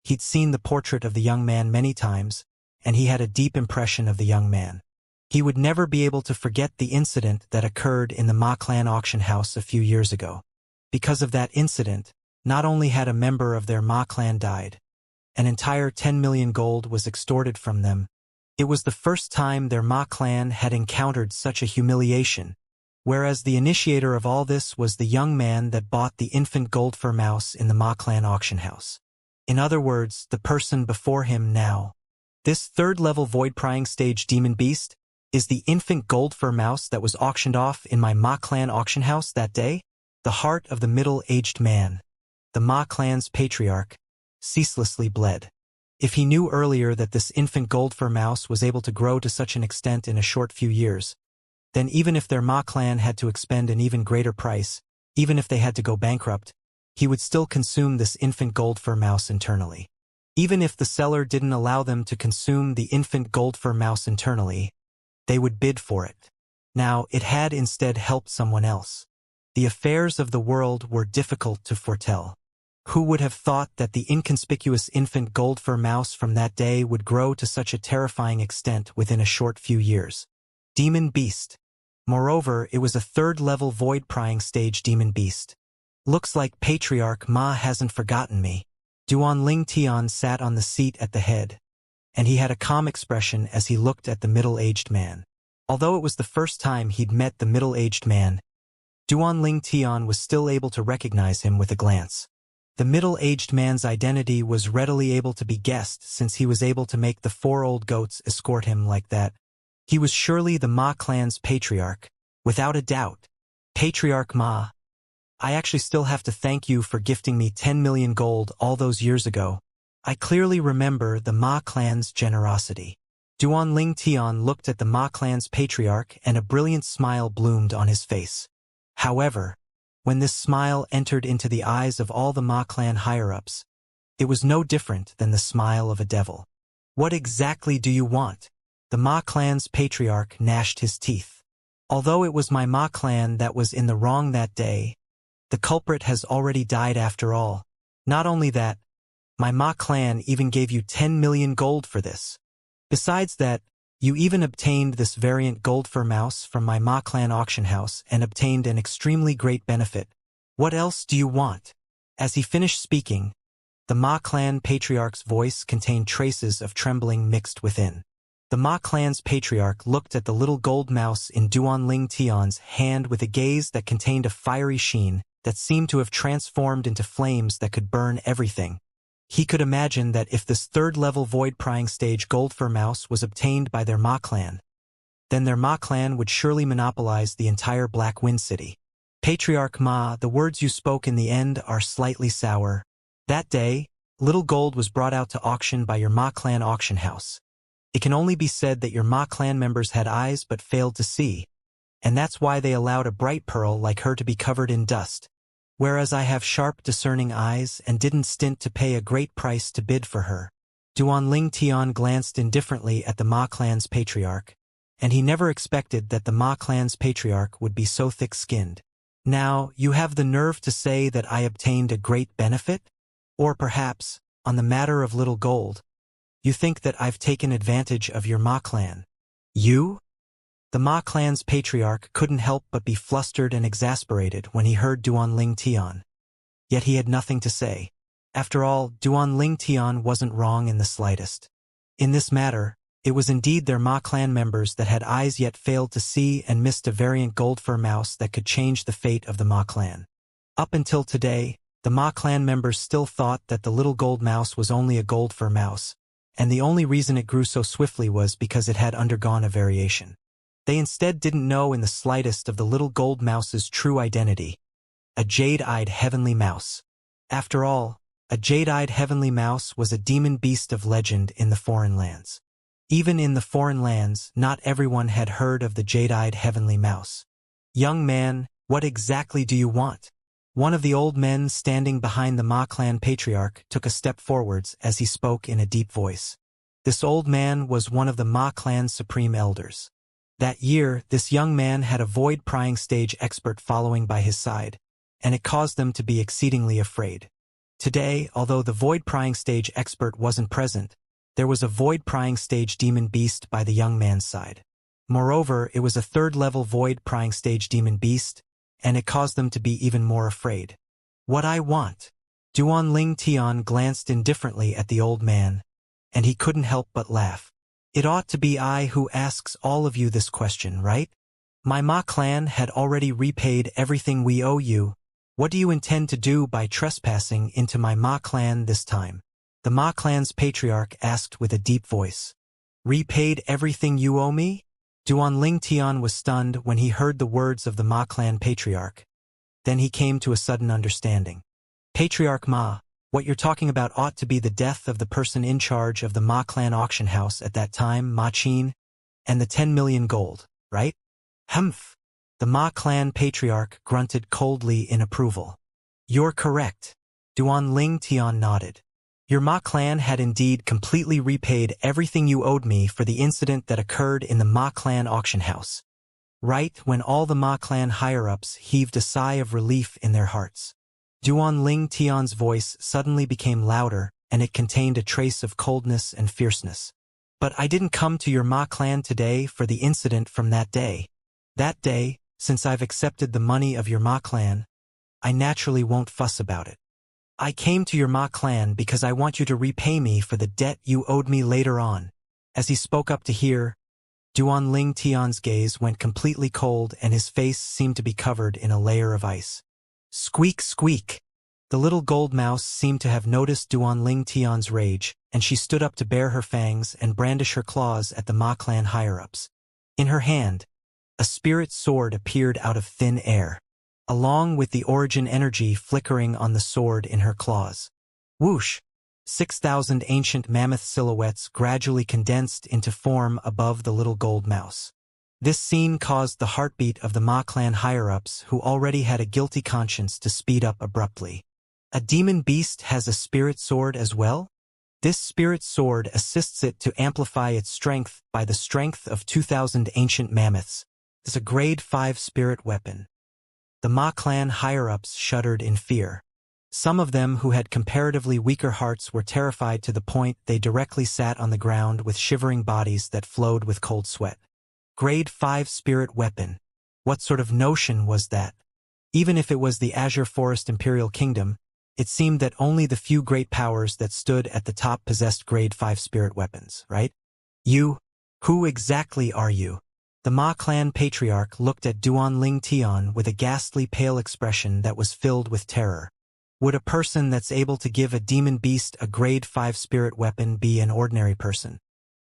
he'd seen the portrait of the young man many times, and he had a deep impression of the young man. He would never be able to forget the incident that occurred in the Ma clan auction house a few years ago. Because of that incident, not only had a member of their Ma clan died, an entire 10 million gold was extorted from them. It was the first time their Ma clan had encountered such a humiliation, whereas the initiator of all this was the young man that bought the infant gold fur mouse in the Ma clan auction house. In other words, the person before him now. This 3rd-level void-prying stage demon beast is the infant gold fur mouse that was auctioned off in my Ma clan auction house that day. The heart of the middle-aged man, the Ma clan's patriarch, ceaselessly bled. If he knew earlier that this infant gold fur mouse was able to grow to such an extent in a short few years, then even if their Ma clan had to expend an even greater price, even if they had to go bankrupt, he would still consume this infant gold fur mouse internally. Even if the seller didn't allow them to consume the infant gold fur mouse internally, they would bid for it. Now, it had instead helped someone else. The affairs of the world were difficult to foretell. Who would have thought that the inconspicuous infant goldfur mouse from that day would grow to such a terrifying extent within a short few years? Demon Beast. Moreover, it was a third-level void-prying stage demon beast. Looks like Patriarch Ma hasn't forgotten me. Duan Ling Tian sat on the seat at the head, and he had a calm expression as he looked at the middle-aged man. Although it was the first time he'd met the middle-aged man, Duan Ling Tian was still able to recognize him with a glance. The middle-aged man's identity was readily able to be guessed since he was able to make the 4 old goats escort him like that. He was surely the Ma clan's patriarch, without a doubt. Patriarch Ma. I actually still have to thank you for gifting me 10 million gold all those years ago. I clearly remember the Ma clan's generosity. Duan Ling Tian looked at the Ma clan's patriarch and a brilliant smile bloomed on his face. However, when this smile entered into the eyes of all the Ma clan higher-ups, it was no different than the smile of a devil. What exactly do you want? The Ma clan's patriarch gnashed his teeth. Although it was my Ma clan that was in the wrong that day, the culprit has already died after all. Not only that, my Ma clan even gave you 10 million gold for this. Besides that, you even obtained this variant goldfur mouse from my Ma clan auction house and obtained an extremely great benefit. What else do you want? As he finished speaking, the Ma clan patriarch's voice contained traces of trembling mixed within. The Ma clan's patriarch looked at the little gold mouse in Duan Ling Tian's hand with a gaze that contained a fiery sheen that seemed to have transformed into flames that could burn everything. He could imagine that if this third-level void-prying stage goldfur mouse was obtained by their Ma clan, then their Ma clan would surely monopolize the entire Black Wind City. Patriarch Ma, the words you spoke in the end are slightly sour. That day, little gold was brought out to auction by your Ma clan auction house. It can only be said that your Ma clan members had eyes but failed to see, and that's why they allowed a bright pearl like her to be covered in dust. Whereas I have sharp discerning eyes and didn't stint to pay a great price to bid for her. Duan Ling Tian glanced indifferently at the Ma clan's patriarch, and he never expected that the Ma clan's patriarch would be so thick-skinned. Now, you have the nerve to say that I obtained a great benefit? Or perhaps, on the matter of little gold, you think that I've taken advantage of your Ma clan? You? The Ma clan's patriarch couldn't help but be flustered and exasperated when he heard Duan Ling Tian. Yet he had nothing to say. After all, Duan Ling Tian wasn't wrong in the slightest. In this matter, it was indeed their Ma clan members that had eyes yet failed to see and missed a variant goldfur mouse that could change the fate of the Ma clan. Up until today, the Ma clan members still thought that the little gold mouse was only a goldfur mouse, and the only reason it grew so swiftly was because it had undergone a variation. They instead didn't know in the slightest of the little gold mouse's true identity. A jade-eyed heavenly mouse. After all, a jade-eyed heavenly mouse was a demon beast of legend in the foreign lands. Even in the foreign lands, not everyone had heard of the jade-eyed heavenly mouse. Young man, what exactly do you want? One of the old men standing behind the Ma clan patriarch took a step forwards as he spoke in a deep voice. This old man was one of the Ma clan's supreme elders. That year, this young man had a void-prying stage expert following by his side, and it caused them to be exceedingly afraid. Today, although the void-prying stage expert wasn't present, there was a void-prying stage demon beast by the young man's side. Moreover, it was a third-level void-prying stage demon beast, and it caused them to be even more afraid. What I want? Duan Ling Tian glanced indifferently at the old man, and he couldn't help but laugh. It ought to be I who asks all of you this question, right? My Ma clan had already repaid everything we owe you. What do you intend to do by trespassing into my Ma clan this time? The Ma clan's patriarch asked with a deep voice. Repaid everything you owe me? Duan Ling Tian was stunned when he heard the words of the Ma clan patriarch. Then he came to a sudden understanding. Patriarch Ma, what you're talking about ought to be the death of the person in charge of the Ma clan auction house at that time, Ma Qin, and the 10 million gold, right? Humph! The Ma clan patriarch grunted coldly in approval. You're correct. Duan Ling Tian nodded. Your Ma clan had indeed completely repaid everything you owed me for the incident that occurred in the Ma clan auction house. Right when all the Ma clan higher-ups heaved a sigh of relief in their hearts. Duan Ling Tian's voice suddenly became louder, and it contained a trace of coldness and fierceness. But I didn't come to your Ma clan today for the incident from that day. That day, since I've accepted the money of your Ma clan, I naturally won't fuss about it. I came to your Ma clan because I want you to repay me for the debt you owed me later on. As he spoke up to hear, Duan Ling Tian's gaze went completely cold and his face seemed to be covered in a layer of ice. Squeak, squeak. The little gold mouse seemed to have noticed Duan Ling Tian's rage, and she stood up to bare her fangs and brandish her claws at the Ma clan higher-ups. In her hand, a spirit sword appeared out of thin air, along with the origin energy flickering on the sword in her claws. Whoosh! 6,000 ancient mammoth silhouettes gradually condensed into form above the little gold mouse. This scene caused the heartbeat of the Ma clan higher-ups who already had a guilty conscience to speed up abruptly. A demon beast has a spirit sword as well? This spirit sword assists it to amplify its strength by the strength of 2,000 ancient mammoths. It's a grade 5 spirit weapon. The Ma clan higher-ups shuddered in fear. Some of them who had comparatively weaker hearts were terrified to the point they directly sat on the ground with shivering bodies that flowed with cold sweat. Grade 5 spirit weapon. What sort of notion was that? Even if it was the Azure Forest Imperial Kingdom, it seemed that only the few great powers that stood at the top possessed grade 5 spirit weapons, right? You? Who exactly are you? The Ma clan patriarch looked at Duan Ling Tian with a ghastly pale expression that was filled with terror. Would a person that's able to give a demon beast a grade 5 spirit weapon be an ordinary person?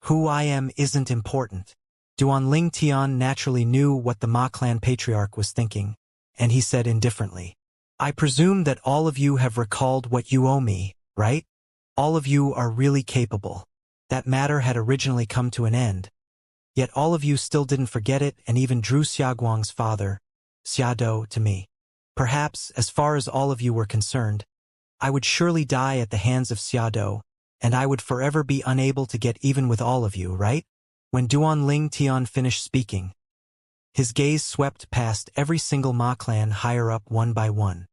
Who I am isn't important. Duan Ling Tian naturally knew what the Ma clan patriarch was thinking, and he said indifferently, I presume that all of you have recalled what you owe me, right? All of you are really capable. That matter had originally come to an end. Yet all of you still didn't forget it and even drew Xiaguang's father, Xiado, to me. Perhaps, as far as all of you were concerned, I would surely die at the hands of Xiado, and I would forever be unable to get even with all of you, right? When Duan Ling Tian finished speaking, his gaze swept past every single Ma clan higher up one by one.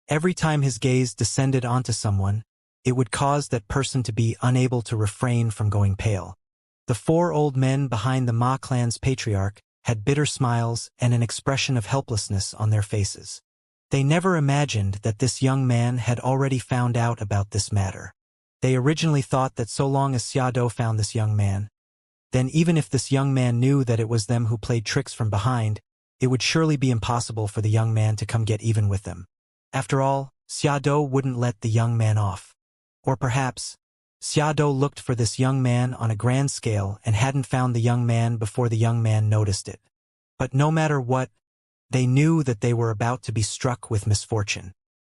Every time his gaze descended onto someone, it would cause that person to be unable to refrain from going pale. The 4 old men behind the Ma clan's patriarch had bitter smiles and an expression of helplessness on their faces. They never imagined that this young man had already found out about this matter. They originally thought that so long as Xiado found this young man, then even if this young man knew that it was them who played tricks from behind, it would surely be impossible for the young man to come get even with them. After all, Xiado wouldn't let the young man off. Or perhaps, Xiado looked for this young man on a grand scale and hadn't found the young man before the young man noticed it. But no matter what, they knew that they were about to be struck with misfortune.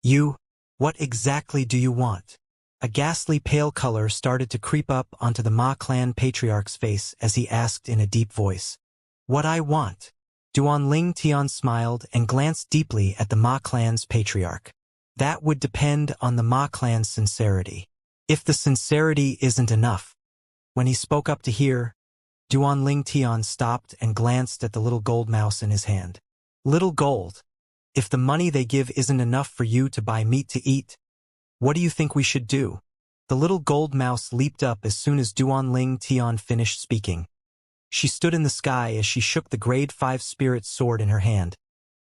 You, what exactly do you want? A ghastly pale color started to creep up onto the Ma clan patriarch's face as he asked in a deep voice. What I want? Duan Ling Tian smiled and glanced deeply at the Ma clan's patriarch. That would depend on the Ma clan's sincerity. If the sincerity isn't enough. When he spoke up to hear, Duan Ling Tian stopped and glanced at the little gold mouse in his hand. Little gold. If the money they give isn't enough for you to buy meat to eat, what do you think we should do? The little gold mouse leaped up as soon as Duan Ling Tian finished speaking. She stood in the sky as she shook the grade 5 spirit sword in her hand,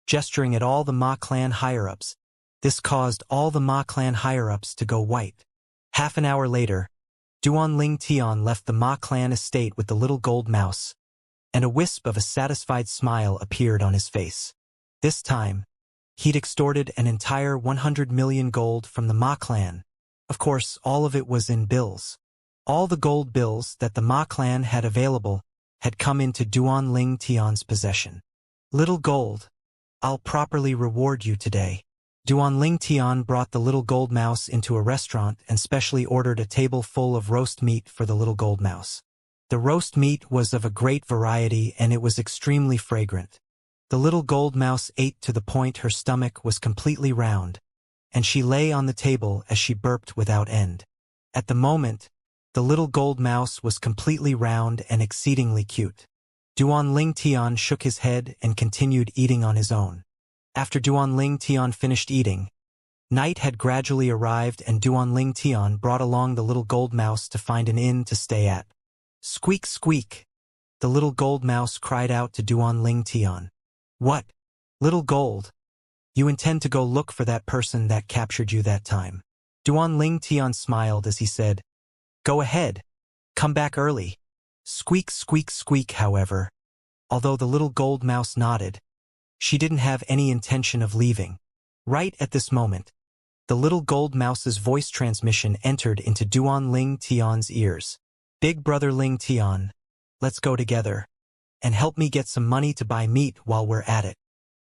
gesturing at all the Ma clan higher-ups. This caused all the Ma clan higher-ups to go white. Half an hour later, Duan Ling Tian left the Ma clan estate with the little gold mouse, and a wisp of a satisfied smile appeared on his face. This time, he'd extorted an entire 100 million gold from the Ma clan. Of course, all of it was in bills. All the gold bills that the Ma clan had available had come into Duan Ling Tian's possession. Little gold, I'll properly reward you today. Duan Ling Tian brought the little gold mouse into a restaurant and specially ordered a table full of roast meat for the little gold mouse. The roast meat was of a great variety and it was extremely fragrant. The little gold mouse ate to the point her stomach was completely round, and she lay on the table as she burped without end. At the moment, the little gold mouse was completely round and exceedingly cute. Duan Ling Tian shook his head and continued eating on his own. After Duan Ling Tian finished eating, night had gradually arrived and Duan Ling Tian brought along the little gold mouse to find an inn to stay at. Squeak, squeak! The little gold mouse cried out to Duan Ling Tian. What? Little gold? You intend to go look for that person that captured you that time? Duan Ling Tian smiled as he said, Go ahead. Come back early. Squeak, squeak, squeak, however. Although the little gold mouse nodded, she didn't have any intention of leaving. Right at this moment, the little gold mouse's voice transmission entered into Duan Ling Tian's ears. Big brother Ling Tian, let's go together, and help me get some money to buy meat while we're at it.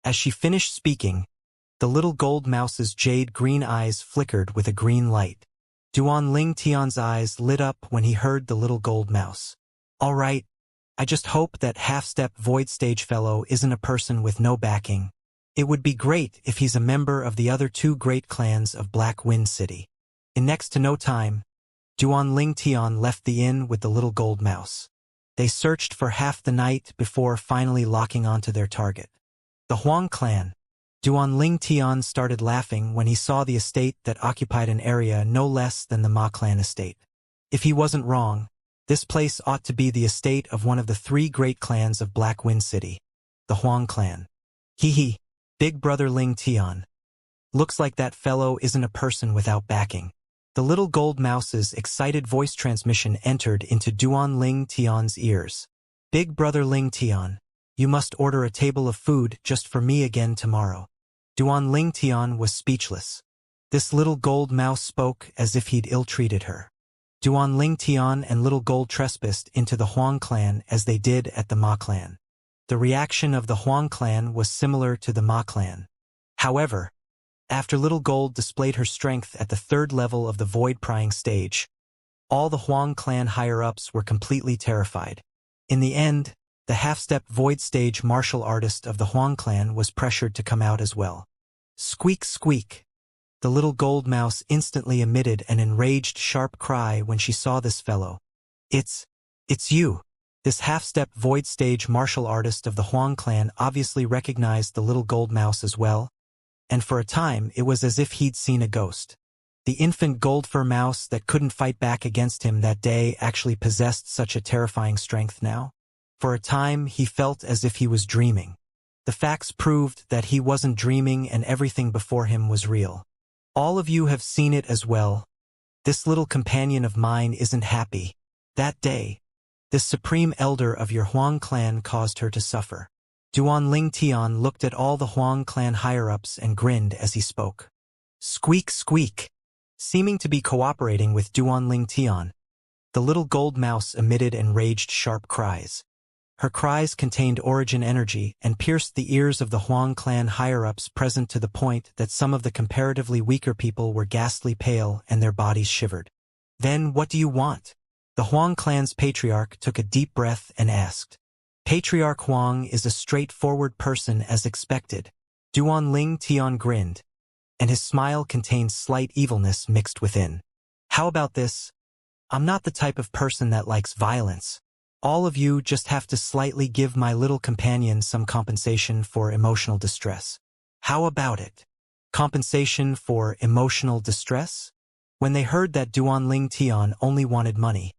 As she finished speaking, the little gold mouse's jade green eyes flickered with a green light. Duan Ling Tian's eyes lit up when he heard the little gold mouse. All right, I just hope that half-step void stage fellow isn't a person with no backing. It would be great if he's a member of the other two great clans of Black Wind City. In next to no time, Duan Ling Tian left the inn with the little gold mouse. They searched for half the night before finally locking onto their target. The Huang clan. Duan Ling Tian started laughing when he saw the estate that occupied an area no less than the Ma clan estate. If he wasn't wrong, this place ought to be the estate of one of the three great clans of Black Wind City, the Huang clan. Hee, big brother Ling Tian. Looks like that fellow isn't a person without backing. The little gold mouse's excited voice transmission entered into Duan Ling Tian's ears. Big brother Ling Tian, you must order a table of food just for me again tomorrow. Duan Ling Tian was speechless. This little gold mouse spoke as if he'd ill-treated her. Duan Ling Tian and little gold trespassed into the Huang clan as they did at the Ma clan. The reaction of the Huang clan was similar to the Ma clan. However, after little gold displayed her strength at the third level of the void prying stage, all the Huang clan higher-ups were completely terrified. In the end, the half-step void stage martial artist of the Huang clan was pressured to come out as well. Squeak, squeak! The little gold mouse instantly emitted an enraged sharp cry when she saw this fellow. It's you! This half-step void stage martial artist of the Huang clan obviously recognized the little gold mouse as well, and for a time it was as if he'd seen a ghost. The infant gold-fur mouse that couldn't fight back against him that day actually possessed such a terrifying strength now. For a time he felt as if he was dreaming. The facts proved that he wasn't dreaming and everything before him was real. All of you have seen it as well. This little companion of mine isn't happy. That day, this supreme elder of your Huang clan caused her to suffer. Duan Ling Tian looked at all the Huang clan higher-ups and grinned as he spoke. Squeak, squeak! Seeming to be cooperating with Duan Ling Tian, the little gold mouse emitted enraged sharp cries. Her cries contained origin energy and pierced the ears of the Huang clan higher-ups present to the point that some of the comparatively weaker people were ghastly pale and their bodies shivered. Then what do you want? The Huang clan's patriarch took a deep breath and asked. Patriarch Huang is a straightforward person as expected. Duan Ling Tian grinned, and his smile contained slight evilness mixed within. How about this? I'm not the type of person that likes violence. All of you just have to slightly give my little companion some compensation for emotional distress. How about it? Compensation for emotional distress? When they heard that Duan Ling Tian only wanted money,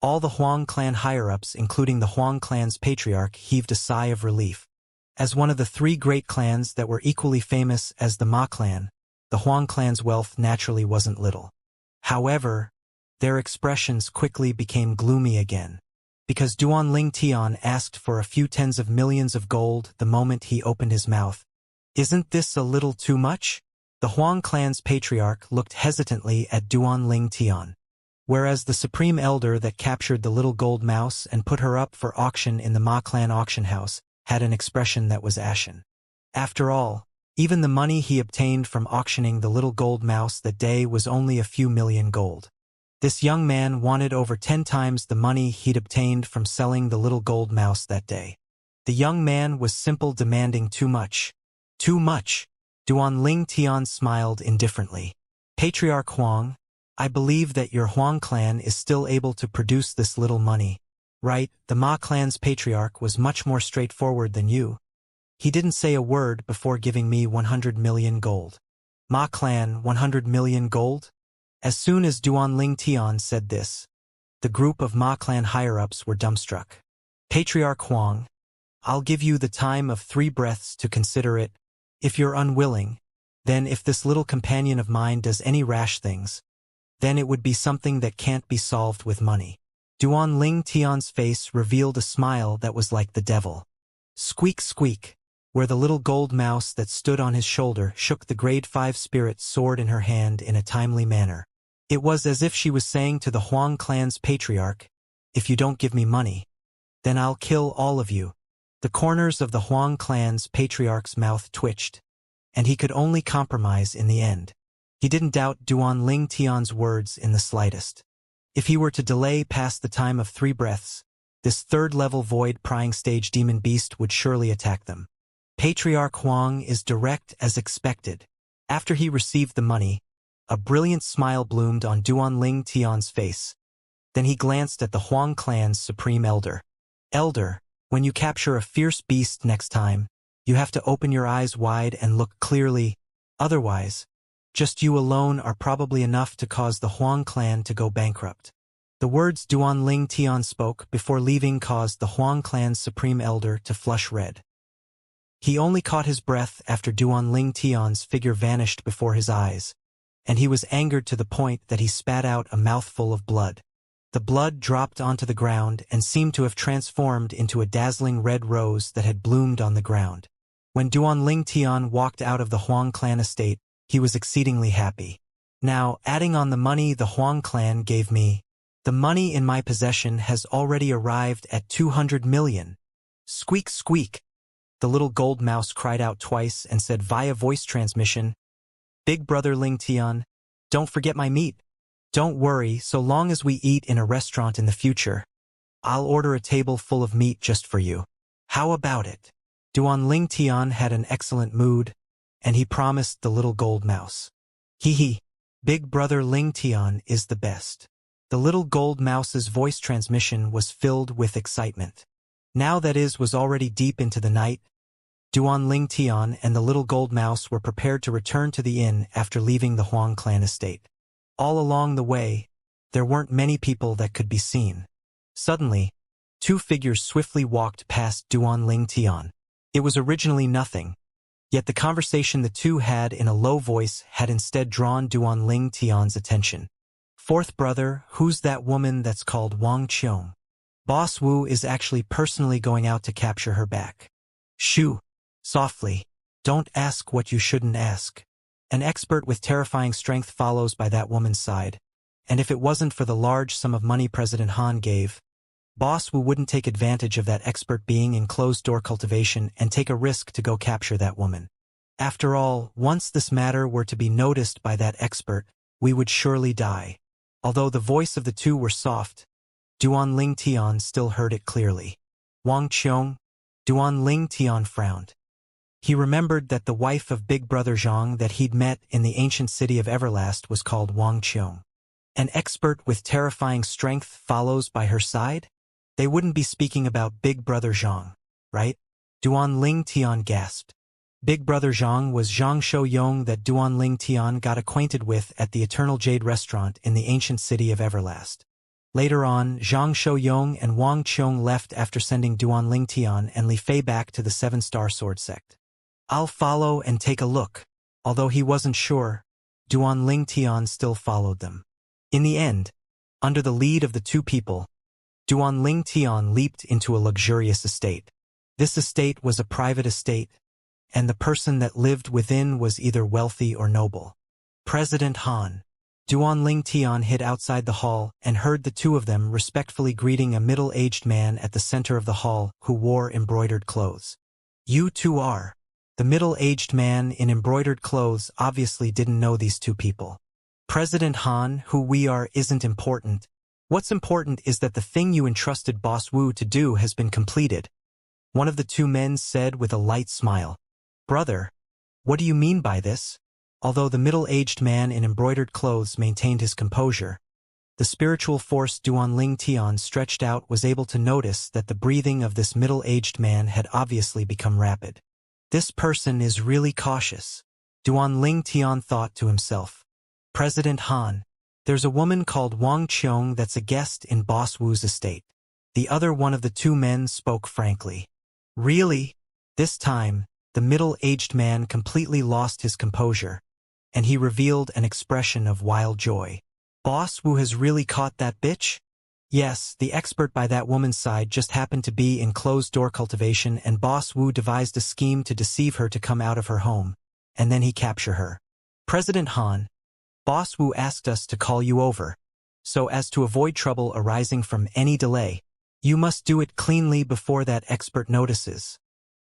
all the Huang clan higher-ups, including the Huang clan's patriarch, heaved a sigh of relief. As one of the three great clans that were equally famous as the Ma clan, the Huang clan's wealth naturally wasn't little. However, their expressions quickly became gloomy again, because Duan Ling Tian asked for a few tens of millions of gold the moment he opened his mouth. Isn't this a little too much? The Huang clan's patriarch looked hesitantly at Duan Ling Tian, whereas the supreme elder that captured the little gold mouse and put her up for auction in the Ma clan auction house had an expression that was ashen. After all, even the money he obtained from auctioning the little gold mouse that day was only a few million gold. This young man wanted over 10 times the money he'd obtained from selling the little gold mouse that day. The young man was simply demanding too much. Too much. Duan Ling Tian smiled indifferently. Patriarch Huang, I believe that your Huang clan is still able to produce this little money. Right, the Ma clan's patriarch was much more straightforward than you. He didn't say a word before giving me 100 million gold. Ma clan, 100 million gold? As soon as Duanling Tian said this, the group of Ma clan higher-ups were dumbstruck. Patriarch Huang, I'll give you the time of 3 breaths to consider it. If you're unwilling, then if this little companion of mine does any rash things, then it would be something that can't be solved with money. Duanling Tian's face revealed a smile that was like the devil. Squeak squeak, where the little gold mouse that stood on his shoulder shook the grade 5 spirit sword in her hand in a timely manner. It was as if she was saying to the Huang clan's patriarch, if you don't give me money, then I'll kill all of you. The corners of the Huang clan's patriarch's mouth twitched, and he could only compromise in the end. He didn't doubt Duanling Tian's words in the slightest. If he were to delay past the time of 3 breaths, this 3rd-level void-prying stage demon beast would surely attack them. Patriarch Huang is direct as expected. After he received the money, a brilliant smile bloomed on Duanling Tian's face. Then he glanced at the Huang clan's supreme elder. Elder, when you capture a fierce beast next time, you have to open your eyes wide and look clearly. Otherwise, just you alone are probably enough to cause the Huang clan to go bankrupt. The words Duanling Tian spoke before leaving caused the Huang clan's supreme elder to flush red. He only caught his breath after Duanling Tian's figure vanished before his eyes, and he was angered to the point that he spat out a mouthful of blood. The blood dropped onto the ground and seemed to have transformed into a dazzling red rose that had bloomed on the ground. When Duanling Tian walked out of the Huang clan estate, he was exceedingly happy. Now, adding on the money the Huang clan gave me, the money in my possession has already arrived at 200 million. Squeak squeak. The little gold mouse cried out twice and said via voice transmission, Big brother Ling Tian, don't forget my meat. Don't worry, so long as we eat in a restaurant in the future, I'll order a table full of meat just for you. How about it? Duanling Tian had an excellent mood, and he promised the little gold mouse. Hee. Big brother Ling Tian is the best. The little gold mouse's voice transmission was filled with excitement. Now that was already deep into the night, Duanling Tian and the little gold mouse were prepared to return to the inn after leaving the Huang clan estate. All along the way, there weren't many people that could be seen. Suddenly, 2 figures swiftly walked past Duanling Tian. It was originally nothing, yet the conversation the two had in a low voice had instead drawn Duanling Tian's attention. Fourth brother, who's that woman that's called Wang Qiong? Boss Wu is actually personally going out to capture her back. Shoo! Softly. Don't ask what you shouldn't ask. An expert with terrifying strength follows by that woman's side, and if it wasn't for the large sum of money President Han gave, Boss Wu wouldn't take advantage of that expert being in closed-door cultivation and take a risk to go capture that woman. After all, once this matter were to be noticed by that expert, we would surely die. Although the voice of the two were soft, Duanling Tian still heard it clearly. Wang Qiong? Duanling Tian frowned. He remembered that the wife of Big Brother Zhang that he'd met in the ancient city of Everlast was called Wang Qiong. An expert with terrifying strength follows by her side? They wouldn't be speaking about Big Brother Zhang, right? Duanling Tian gasped. Big Brother Zhang was Zhang Shouyong that Duanling Tian got acquainted with at the Eternal Jade restaurant in the ancient city of Everlast. Later on, Zhang Shouyong and Wang Qiong left after sending Duanling Tian and Li Fei back to the 7-Star Sword Sect. I'll follow and take a look. Although he wasn't sure, Duanling Tian still followed them. In the end, under the lead of the two people, Duanling Tian leaped into a luxurious estate. This estate was a private estate, and the person that lived within was either wealthy or noble. President Han. Duanling Tian hid outside the hall and heard the two of them respectfully greeting a middle-aged man at the center of the hall who wore embroidered clothes. You two are. The middle-aged man in embroidered clothes obviously didn't know these two people. President Han, who we are isn't important. What's important is that the thing you entrusted Boss Wu to do has been completed. One of the two men said with a light smile. Brother, what do you mean by this? Although the middle-aged man in embroidered clothes maintained his composure, the spiritual force Duanling Tian stretched out was able to notice that the breathing of this middle-aged man had obviously become rapid. This person is really cautious, Duanling Tian thought to himself. President Han, there's a woman called Wang Qiong that's a guest in Boss Wu's estate. The other one of the two men spoke frankly. Really? This time, the middle-aged man completely lost his composure, and he revealed an expression of wild joy. Boss Wu has really caught that bitch? Yes, the expert by that woman's side just happened to be in closed-door cultivation, and Boss Wu devised a scheme to deceive her to come out of her home, and then he capture her. President Han, Boss Wu asked us to call you over, so as to avoid trouble arising from any delay, you must do it cleanly before that expert notices,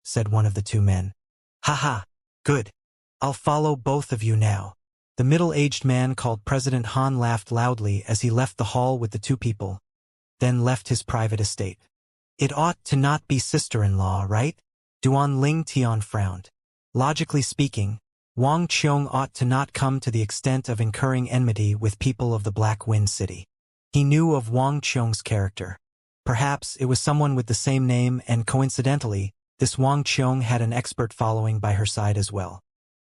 said one of the two men. Haha, good. I'll follow both of you now. The middle-aged man called President Han laughed loudly as he left the hall with the two people, then left his private estate. It ought to not be sister-in-law, right? Duanling Tian frowned. Logically speaking, Wang Qiong ought to not come to the extent of incurring enmity with people of the Black Wind City. He knew of Wang Qiong's character. Perhaps it was someone with the same name, and coincidentally, this Wang Qiong had an expert following by her side as well.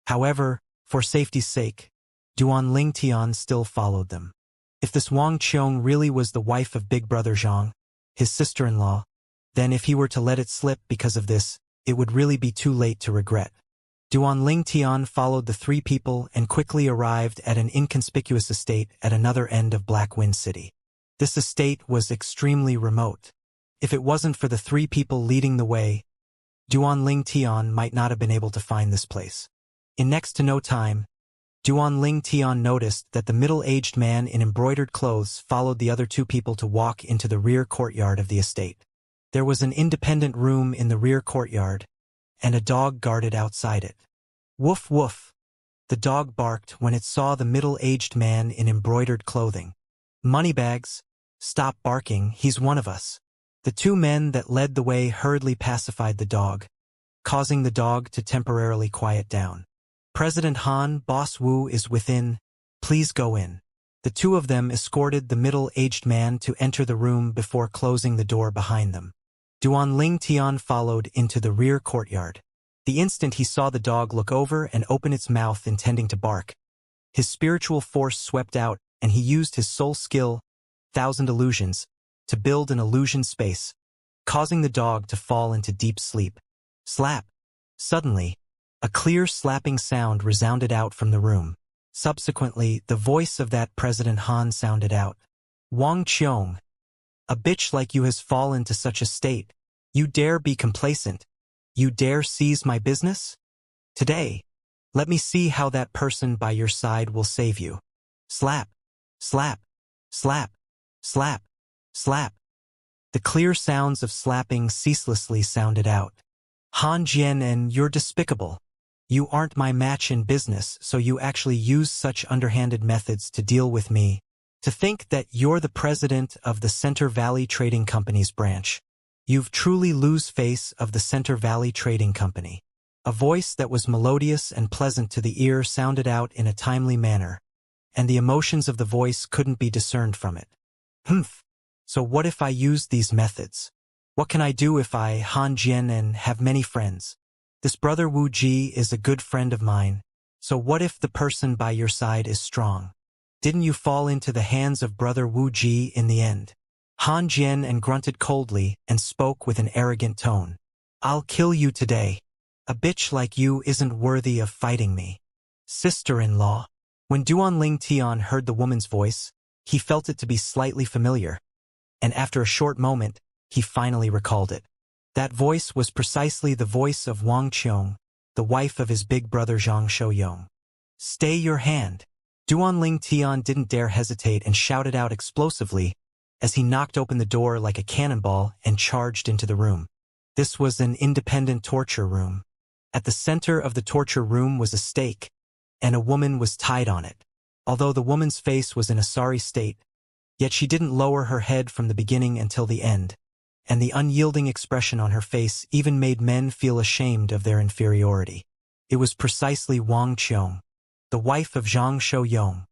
However, for safety's sake, Duanling Tian still followed them. If this Wang Qiong really was the wife of Big Brother Zhang, his sister-in-law, then if he were to let it slip because of this, it would really be too late to regret. Duanling Tian followed the three people and quickly arrived at an inconspicuous estate at another end of Black Wind City. This estate was extremely remote. If it wasn't for the three people leading the way, Duanling Tian might not have been able to find this place. In next to no time, Duanling Tian noticed that the middle-aged man in embroidered clothes followed the other two people to walk into the rear courtyard of the estate. There was an independent room in the rear courtyard, and a dog guarded outside it. Woof woof! The dog barked when it saw the middle-aged man in embroidered clothing. Moneybags, stop barking, he's one of us. The two men that led the way hurriedly pacified the dog, causing the dog to temporarily quiet down. President Han, Boss Wu is within. Please go in. The two of them escorted the middle-aged man to enter the room before closing the door behind them. Duanling Tian followed into the rear courtyard. The instant he saw the dog look over and open its mouth intending to bark, his spiritual force swept out, and he used his soul skill, 1,000 illusions, to build an illusion space, causing the dog to fall into deep sleep. Slap! Suddenly, a clear slapping sound resounded out from the room. Subsequently, the voice of that President Han sounded out. Wang Qiong, a bitch like you has fallen to such a state. You dare be complacent? You dare seize my business? Today, let me see how that person by your side will save you. Slap! Slap! Slap! Slap! Slap! The clear sounds of slapping ceaselessly sounded out. Han Jian, and you're despicable. You aren't my match in business, so you actually use such underhanded methods to deal with me. To think that you're the president of the Center Valley Trading Company's branch. You've truly lose face of the Center Valley Trading Company. A voice that was melodious and pleasant to the ear sounded out in a timely manner, and the emotions of the voice couldn't be discerned from it. Humph. So what if I use these methods? What can I do if I, Han Jian, and have many friends? This brother Wu Ji is a good friend of mine, so what if the person by your side is strong? Didn't you fall into the hands of brother Wu Ji in the end? Han Jian and grunted coldly and spoke with an arrogant tone. I'll kill you today. A bitch like you isn't worthy of fighting me. Sister-in-law. When Duanling Tian heard the woman's voice, he felt it to be slightly familiar, and after a short moment, he finally recalled it. That voice was precisely the voice of Wang Qiong, the wife of his big brother Zhang Shouyong. Stay your hand. Duanling Tian didn't dare hesitate and shouted out explosively as he knocked open the door like a cannonball and charged into the room. This was an independent torture room. At the center of the torture room was a stake, and a woman was tied on it. Although the woman's face was in a sorry state, yet she didn't lower her head from the beginning until the end, and the unyielding expression on her face even made men feel ashamed of their inferiority. It was precisely Wang Qiong. the wife of Zhang Shouyong.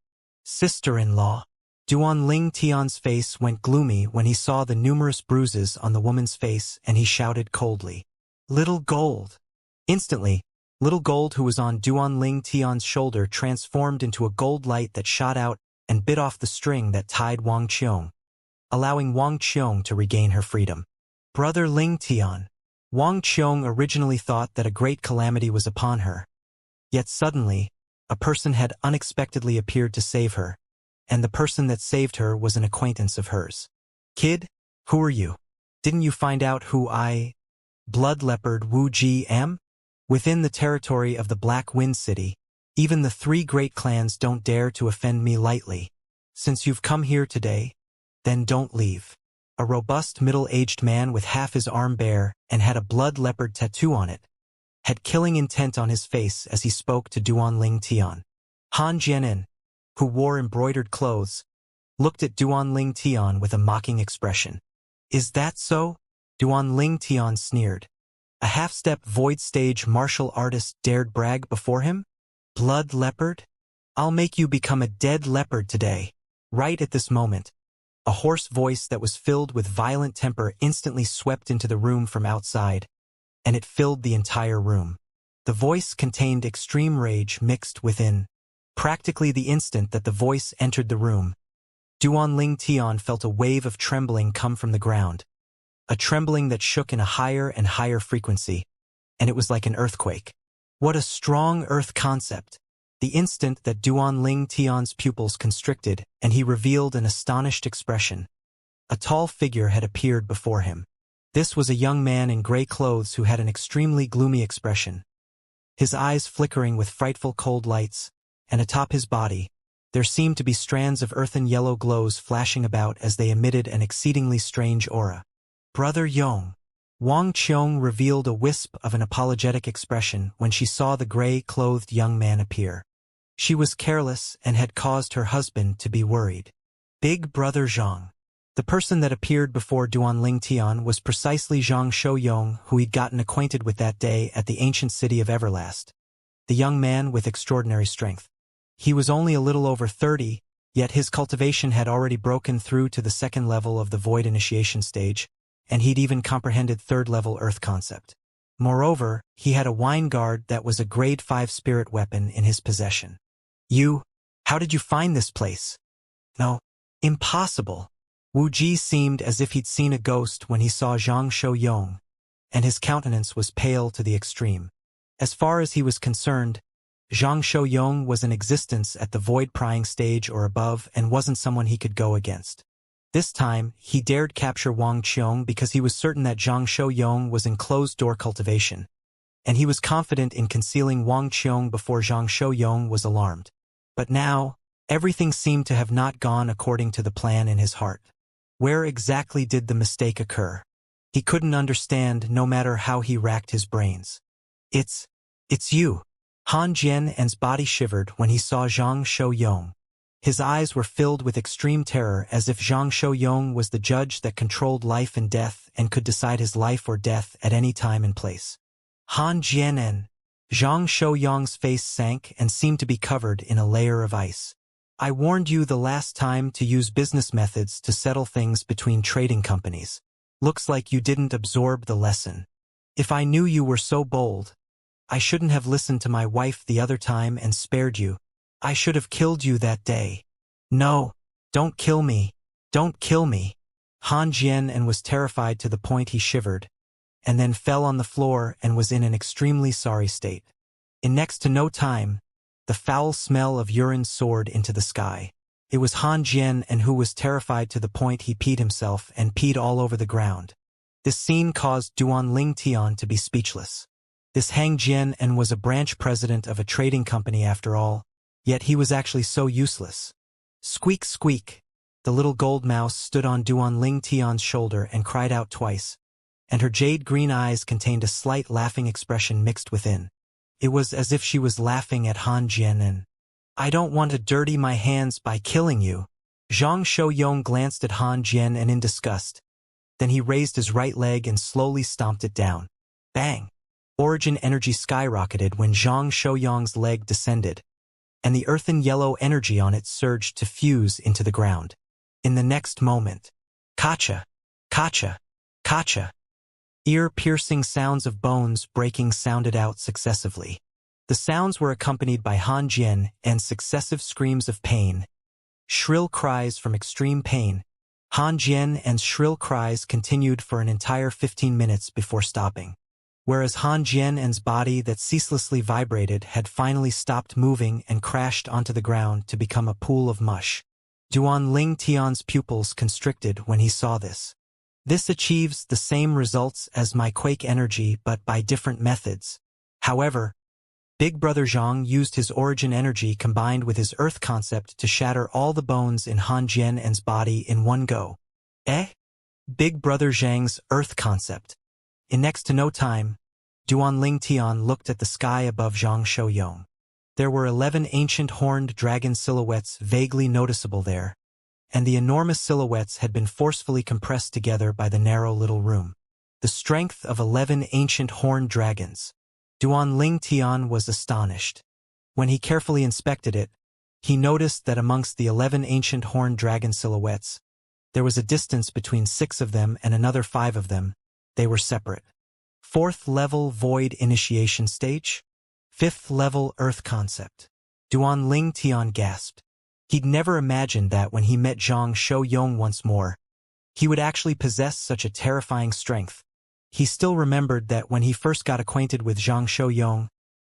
Sister-in-law. Duan Ling Tian's face went gloomy when he saw the numerous bruises on the woman's face, and he shouted coldly, "Little Gold!" Instantly, Little Gold, who was on Duan Ling Tian's shoulder, transformed into a gold light that shot out and bit off the string that tied Wang Qiong, allowing Wang Qiong to regain her freedom. Brother Ling Tian. Wang Qiong originally thought that a great calamity was upon her. Yet suddenly, a person had unexpectedly appeared to save her, and the person that saved her was an acquaintance of hers. "Kid, who are you? Didn't you find out who I, Blood Leopard Wu Ji, am? Within the territory of the Black Wind City, even the 3 great clans don't dare to offend me lightly. Since you've come here today, then don't leave." A robust middle-aged man with half his arm bare and had a blood leopard tattoo on it, had killing intent on his face as he spoke to Duan Ling Tian. Han Jianin, who wore embroidered clothes, looked at Duan Ling Tian with a mocking expression. "Is that so?" Duan Ling Tian sneered. A half-step void stage martial artist dared brag before him? "Blood leopard? I'll make you become a dead leopard today." Right at this moment, a hoarse voice that was filled with violent temper instantly swept into the room from outside, and it filled the entire room. The voice contained extreme rage mixed within. Practically the instant that the voice entered the room, Duan Ling Tian felt a wave of trembling come from the ground, a trembling that shook in a higher and higher frequency, and it was like an earthquake. What a strong earth concept! The instant that Duan Ling Tian's pupils constricted and he revealed an astonished expression, a tall figure had appeared before him. This was a young man in gray clothes who had an extremely gloomy expression, his eyes flickering with frightful cold lights, and atop his body, there seemed to be strands of earthen yellow glows flashing about as they emitted an exceedingly strange aura. "Brother Yong." Wang Qiong revealed a wisp of an apologetic expression when she saw the gray-clothed young man appear. She was careless and had caused her husband to be worried. "Big Brother Zhang." The person that appeared before Duan Ling Tian was precisely Zhang Shouyong, who he'd gotten acquainted with that day at the ancient city of Everlast. The young man with extraordinary strength. He was only a little over 30, yet his cultivation had already broken through to the 2nd level of the void initiation stage, and he'd even comprehended 3rd-level earth concept. Moreover, he had a wine guard that was a grade 5 spirit weapon in his possession. How did you find this place?" "No, impossible." Wu Ji seemed as if he'd seen a ghost when he saw Zhang Shouyong, and his countenance was pale to the extreme. As far as he was concerned, Zhang Shouyong was in existence at the void prying stage or above and wasn't someone he could go against. This time, he dared capture Wang Qiong because he was certain that Zhang Shouyong was in closed-door cultivation, and he was confident in concealing Wang Qiong before Zhang Shouyong was alarmed. But now, everything seemed to have not gone according to the plan in his heart. Where exactly did the mistake occur? He couldn't understand no matter how he racked his brains. It's you." Han Jian's body shivered when he saw Zhang Shouyong. His eyes were filled with extreme terror as if Zhang Shouyong was the judge that controlled life and death and could decide his life or death at any time and place. Han Jianen. Zhang Shouyong's face sank and seemed to be covered in a layer of ice. "I warned you the last time to use business methods to settle things between trading companies. Looks like you didn't absorb the lesson. If I knew you were so bold, I shouldn't have listened to my wife the other time and spared you. I should have killed you that day." "No, don't kill me. Don't kill me." Han Jian was terrified to the point he shivered, and then fell on the floor and was in an extremely sorry state. In next to no time, the foul smell of urine soared into the sky. It was Han Jian who was terrified to the point he peed himself and peed all over the ground. This scene caused Duan Ling Tian to be speechless. This Han Jian was a branch president of a trading company after all, yet he was actually so useless. Squeak, squeak. The little gold mouse stood on Duan Ling Tian's shoulder and cried out twice, and her jade-green eyes contained a slight laughing expression mixed within. It was as if she was laughing at Han Jian. "I don't want to dirty my hands by killing you." Zhang Shouyong glanced at Han Jian in disgust. Then he raised his right leg and slowly stomped it down. Bang! Origin energy skyrocketed when Zhang Shouyong's leg descended, and the earthen yellow energy on it surged to fuse into the ground. In the next moment, kacha, kacha, kacha, ear-piercing sounds of bones breaking sounded out successively. The sounds were accompanied by Han Jian and successive screams of pain, shrill cries from extreme pain. Han Jian and shrill cries continued for an entire 15 minutes before stopping. Whereas Han Jian's body that ceaselessly vibrated had finally stopped moving and crashed onto the ground to become a pool of mush. Duan Ling Tian's pupils constricted when he saw this. This achieves the same results as my quake energy but by different methods. However, Big Brother Zhang used his origin energy combined with his earth concept to shatter all the bones in Han Jian's body in one go. Big Brother Zhang's earth concept. In next to no time, Duan Ling Tian looked at the sky above Zhang Shouyong. There were 11 ancient horned dragon silhouettes vaguely noticeable there, and the enormous silhouettes had been forcefully compressed together by the narrow little room. The strength of 11 ancient horned dragons. Duan Ling Tian was astonished. When he carefully inspected it, he noticed that amongst the 11 ancient horned dragon silhouettes, there was a distance between 6 of them and another 5 of them. They were separate. 4th level void initiation stage, 5th level earth concept. Duan Ling Tian gasped. He'd never imagined that when he met Zhang Shouyong once more, he would actually possess such a terrifying strength. He still remembered that when he first got acquainted with Zhang Shouyong,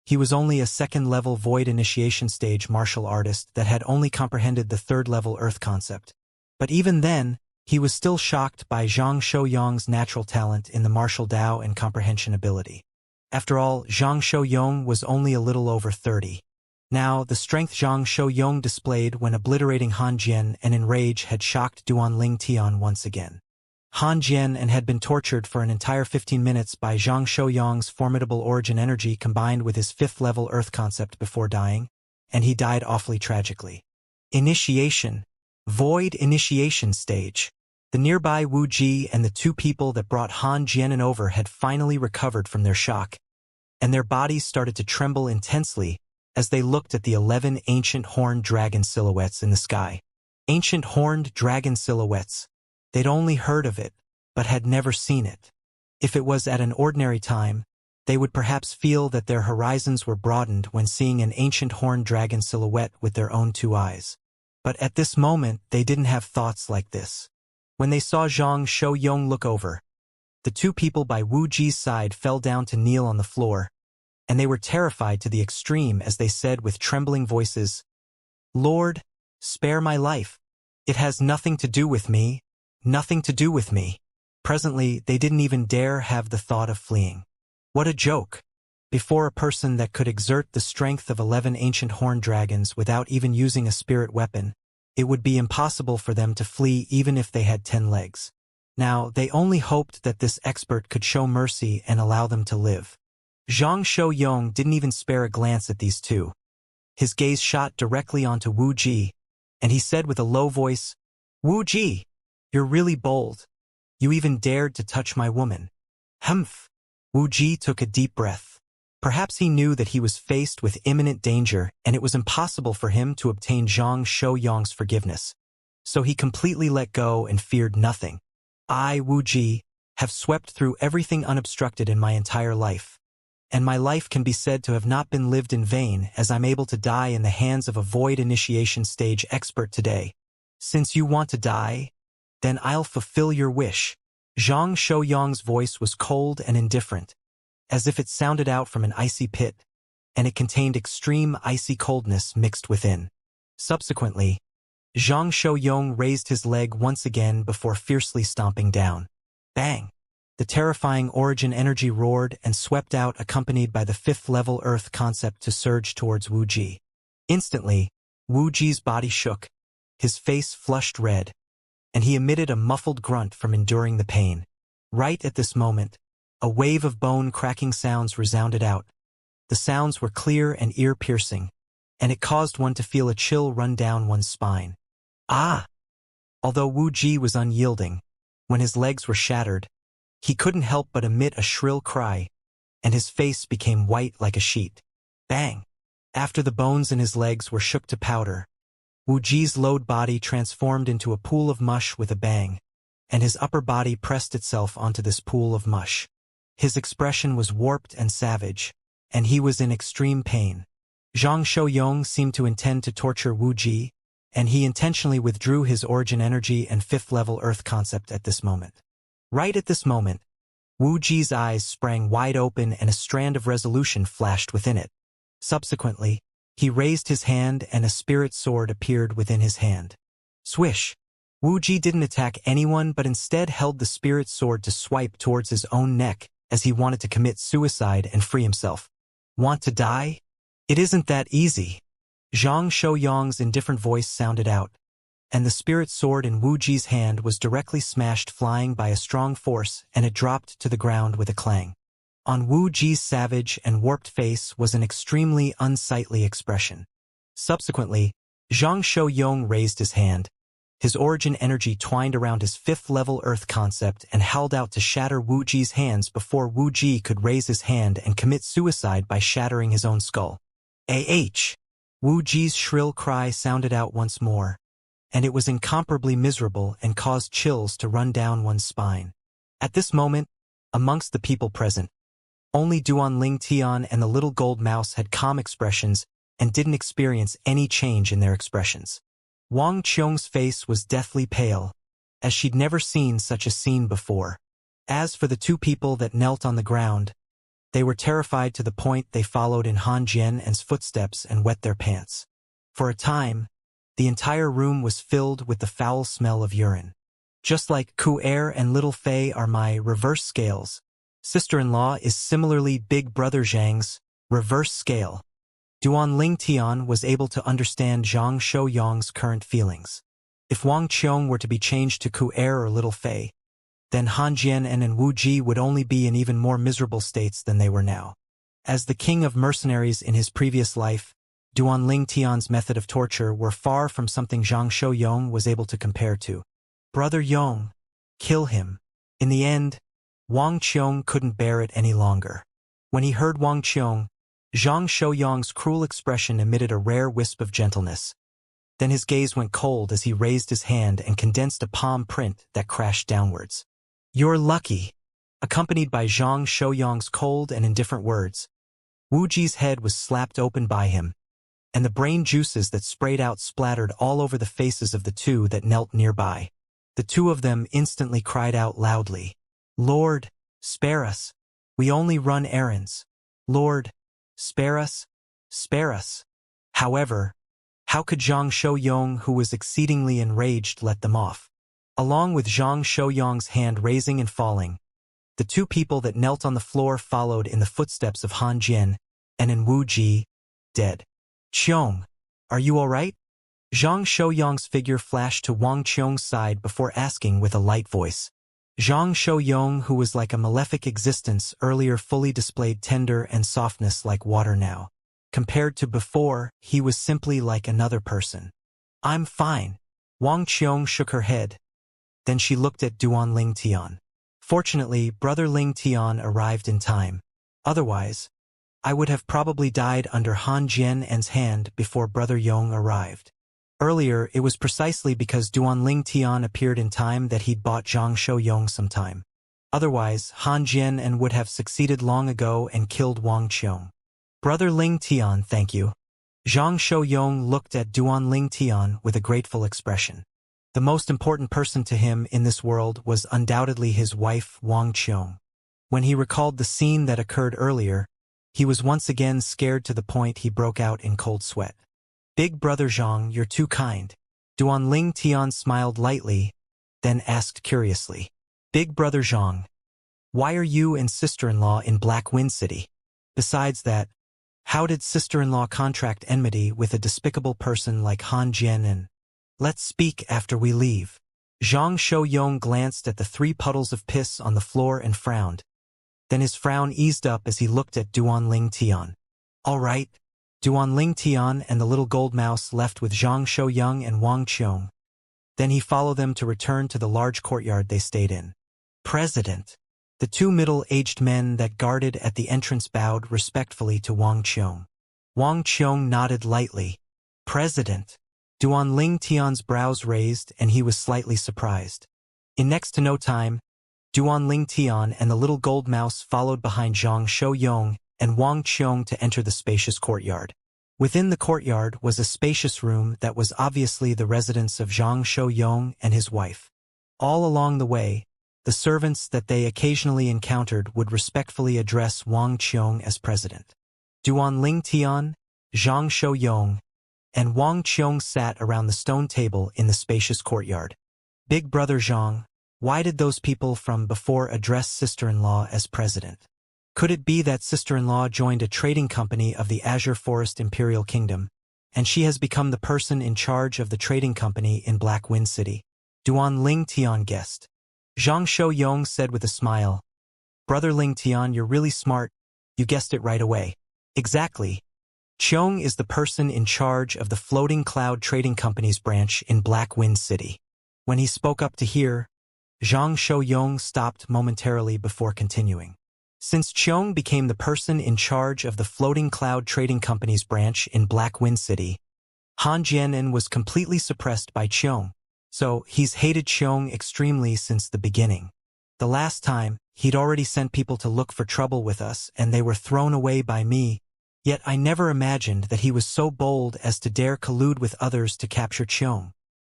he was only a 2nd level void initiation stage martial artist that had only comprehended the 3rd level earth concept. But even then, he was still shocked by Zhang Shouyong's natural talent in the martial Dao and comprehension ability. After all, Zhang Shouyong was only a little over 30. Now, the strength Zhang Shouyong displayed when obliterating Han Jian and in rage had shocked Duan Ling Tian once again. Han Jian had been tortured for an entire 15 minutes by Zhang Shouyong's formidable origin energy combined with his 5th level earth concept before dying, and he died awfully tragically. Initiation. Void initiation stage. The nearby Wu Ji and the 2 people that brought Han Jian over had finally recovered from their shock, and their bodies started to tremble intensely as they looked at the 11 ancient horned dragon silhouettes in the sky. Ancient horned dragon silhouettes. They'd only heard of it, but had never seen it. If it was at an ordinary time, they would perhaps feel that their horizons were broadened when seeing an ancient horned dragon silhouette with their own 2 eyes. But at this moment, they didn't have thoughts like this. When they saw Zhang Shouyong look over, the 2 people by Wu Ji's side fell down to kneel on the floor, and they were terrified to the extreme as they said with trembling voices, "Lord, spare my life. It has nothing to do with me. Nothing to do with me." Presently, they didn't even dare have the thought of fleeing. What a joke! Before a person that could exert the strength of 11 ancient horned dragons without even using a spirit weapon, it would be impossible for them to flee even if they had 10 legs. Now, they only hoped that this expert could show mercy and allow them to live. Zhang Shouyong didn't even spare a glance at these 2. His gaze shot directly onto Wu Ji, and he said with a low voice, "Wu Ji, you're really bold. You even dared to touch my woman." Humph. Wu Ji took a deep breath. Perhaps he knew that he was faced with imminent danger and it was impossible for him to obtain Zhang Shouyong's forgiveness. So he completely let go and feared nothing. I, Wu Ji, have swept through everything unobstructed in my entire life. And my life can be said to have not been lived in vain as I'm able to die in the hands of a void initiation stage expert today. Since you want to die, then I'll fulfill your wish. Zhang Shouyong's voice was cold and indifferent, as if it sounded out from an icy pit, and it contained extreme icy coldness mixed within. Subsequently, Zhang Shouyong raised his leg once again before fiercely stomping down. Bang! The terrifying origin energy roared and swept out accompanied by the 5th level earth concept to surge towards Wu Ji. Instantly, Wu Ji's body shook, his face flushed red, and he emitted a muffled grunt from enduring the pain. Right at this moment, a wave of bone-cracking sounds resounded out. The sounds were clear and ear-piercing, and it caused one to feel a chill run down one's spine. Ah! Although Wu Ji was unyielding, when his legs were shattered, he couldn't help but emit a shrill cry, and his face became white like a sheet. Bang! After the bones in his legs were shook to powder, Wuji's lowered body transformed into a pool of mush with a bang, and his upper body pressed itself onto this pool of mush. His expression was warped and savage, and he was in extreme pain. Zhang Shouyong seemed to intend to torture Wuji, and he intentionally withdrew his origin energy and fifth-level earth concept at this moment. Right at this moment, Wuji's eyes sprang wide open and a strand of resolution flashed within it. Subsequently, he raised his hand and a spirit sword appeared within his hand. Swish! Wuji didn't attack anyone but instead held the spirit sword to swipe towards his own neck as he wanted to commit suicide and free himself. Want to die? It isn't that easy. Zhang Shouyong's indifferent voice sounded out, and the spirit sword in Wuji's hand was directly smashed flying by a strong force and it dropped to the ground with a clang. On Wuji's savage and warped face was an extremely unsightly expression. Subsequently, Zhang Shouyong raised his hand. His origin energy twined around his fifth-level earth concept and held out to shatter Wuji's hands before Wuji could raise his hand and commit suicide by shattering his own skull. Ah! Wuji's shrill cry sounded out once more, and it was incomparably miserable and caused chills to run down one's spine. At this moment, amongst the people present, only Duanling Tian and the little gold mouse had calm expressions and didn't experience any change in their expressions. Wang Qiong's face was deathly pale, as she'd never seen such a scene before. As for the two people that knelt on the ground, they were terrified to the point they followed in Han Jian's footsteps and wet their pants. For a time, the entire room was filled with the foul smell of urine. Just like Ku'er and Little Fei are my reverse scales, sister-in-law is similarly Big Brother Zhang's reverse scale. Duanling Tian was able to understand Zhang Shouyong's current feelings. If Wang Qiong were to be changed to Ku'er or Little Fei, then Han Jian and Wuji would only be in even more miserable states than they were now. As the king of mercenaries in his previous life, Duanling Tian's method of torture were far from something Zhang Shouyong was able to compare to. Brother Yong, kill him. In the end, Wang Qiong couldn't bear it any longer. When he heard Wang Qiong, Zhang Shouyong's cruel expression emitted a rare wisp of gentleness. Then his gaze went cold as he raised his hand and condensed a palm print that crashed downwards. You're lucky. Accompanied by Zhang Shouyong's cold and indifferent words, Wuji's head was slapped open by him, and the brain juices that sprayed out splattered all over the faces of the two that knelt nearby. The two of them instantly cried out loudly, Lord, spare us. We only run errands. Lord, spare us, spare us. However, how could Zhang Shouyong, who was exceedingly enraged, let them off? Along with Zhang Shouyong's hand raising and falling, the two people that knelt on the floor followed in the footsteps of Han Jian and in Wuji, dead. Qiong, are you all right? Zhang Shouyong's figure flashed to Wang Qiong's side before asking with a light voice. Zhang Shouyong, who was like a malefic existence earlier, fully displayed tender and softness like water now. Compared to before, he was simply like another person. I'm fine. Wang Qiong shook her head. Then she looked at Duanling Tian. Fortunately, Brother Ling Tian arrived in time. Otherwise, I would have probably died under Han Jian's hand before Brother Yong arrived. Earlier, it was precisely because Duanling Tian appeared in time that he'd bought Zhang Shouyong some time. Otherwise, Han Jian would have succeeded long ago and killed Wang Qiong. Brother Ling Tian, thank you. Zhang Shouyong looked at Duanling Tian with a grateful expression. The most important person to him in this world was undoubtedly his wife, Wang Qiong. When he recalled the scene that occurred earlier, he was once again scared to the point he broke out in cold sweat. Big Brother Zhang, you're too kind. Duanling Tian smiled lightly, then asked curiously. Big Brother Zhang, why are you and sister-in-law in Black Wind City? Besides that, how did sister-in-law contract enmity with a despicable person like Han Jian? Let's speak after we leave. Zhang Shouyong glanced at the 3 puddles of piss on the floor and frowned. Then his frown eased up as he looked at Duanling Tian. All right. Duanling Tian and the little gold mouse left with Zhang Shouyong and Wang Qiong. Then he followed them to return to the large courtyard they stayed in. President. The 2 middle-aged men that guarded at the entrance bowed respectfully to Wang Qiong. Wang Qiong nodded lightly. President. Duanling Tian's brows raised and he was slightly surprised. In next to no time, Duanling Tian and the little gold mouse followed behind Zhang Shouyong and Wang Qiong to enter the spacious courtyard. Within the courtyard was a spacious room that was obviously the residence of Zhang Shouyong and his wife. All along the way, the servants that they occasionally encountered would respectfully address Wang Qiong as president. Duanling Tian, Zhang Shouyong, and Wang Qiong sat around the stone table in the spacious courtyard. Big brother Zhang, why did those people from before address sister-in-law as president? Could it be that sister-in-law joined a trading company of the Azure Forest Imperial Kingdom, and she has become the person in charge of the trading company in Black Wind City? Duanling Tian guessed. Zhang Shouyong said with a smile, Brother Ling Tian, you're really smart, you guessed it right away. Exactly. Qiong is the person in charge of the Floating Cloud Trading Company's branch in Black Wind City. When he spoke up to hear, Zhang Shouyong stopped momentarily before continuing. Since Qiong became the person in charge of the Floating Cloud Trading Company's branch in Black Wind City, Han Jianan was completely suppressed by Qiong, so he's hated Qiong extremely since the beginning. The last time, he'd already sent people to look for trouble with us and they were thrown away by me, yet I never imagined that he was so bold as to dare collude with others to capture Qiong.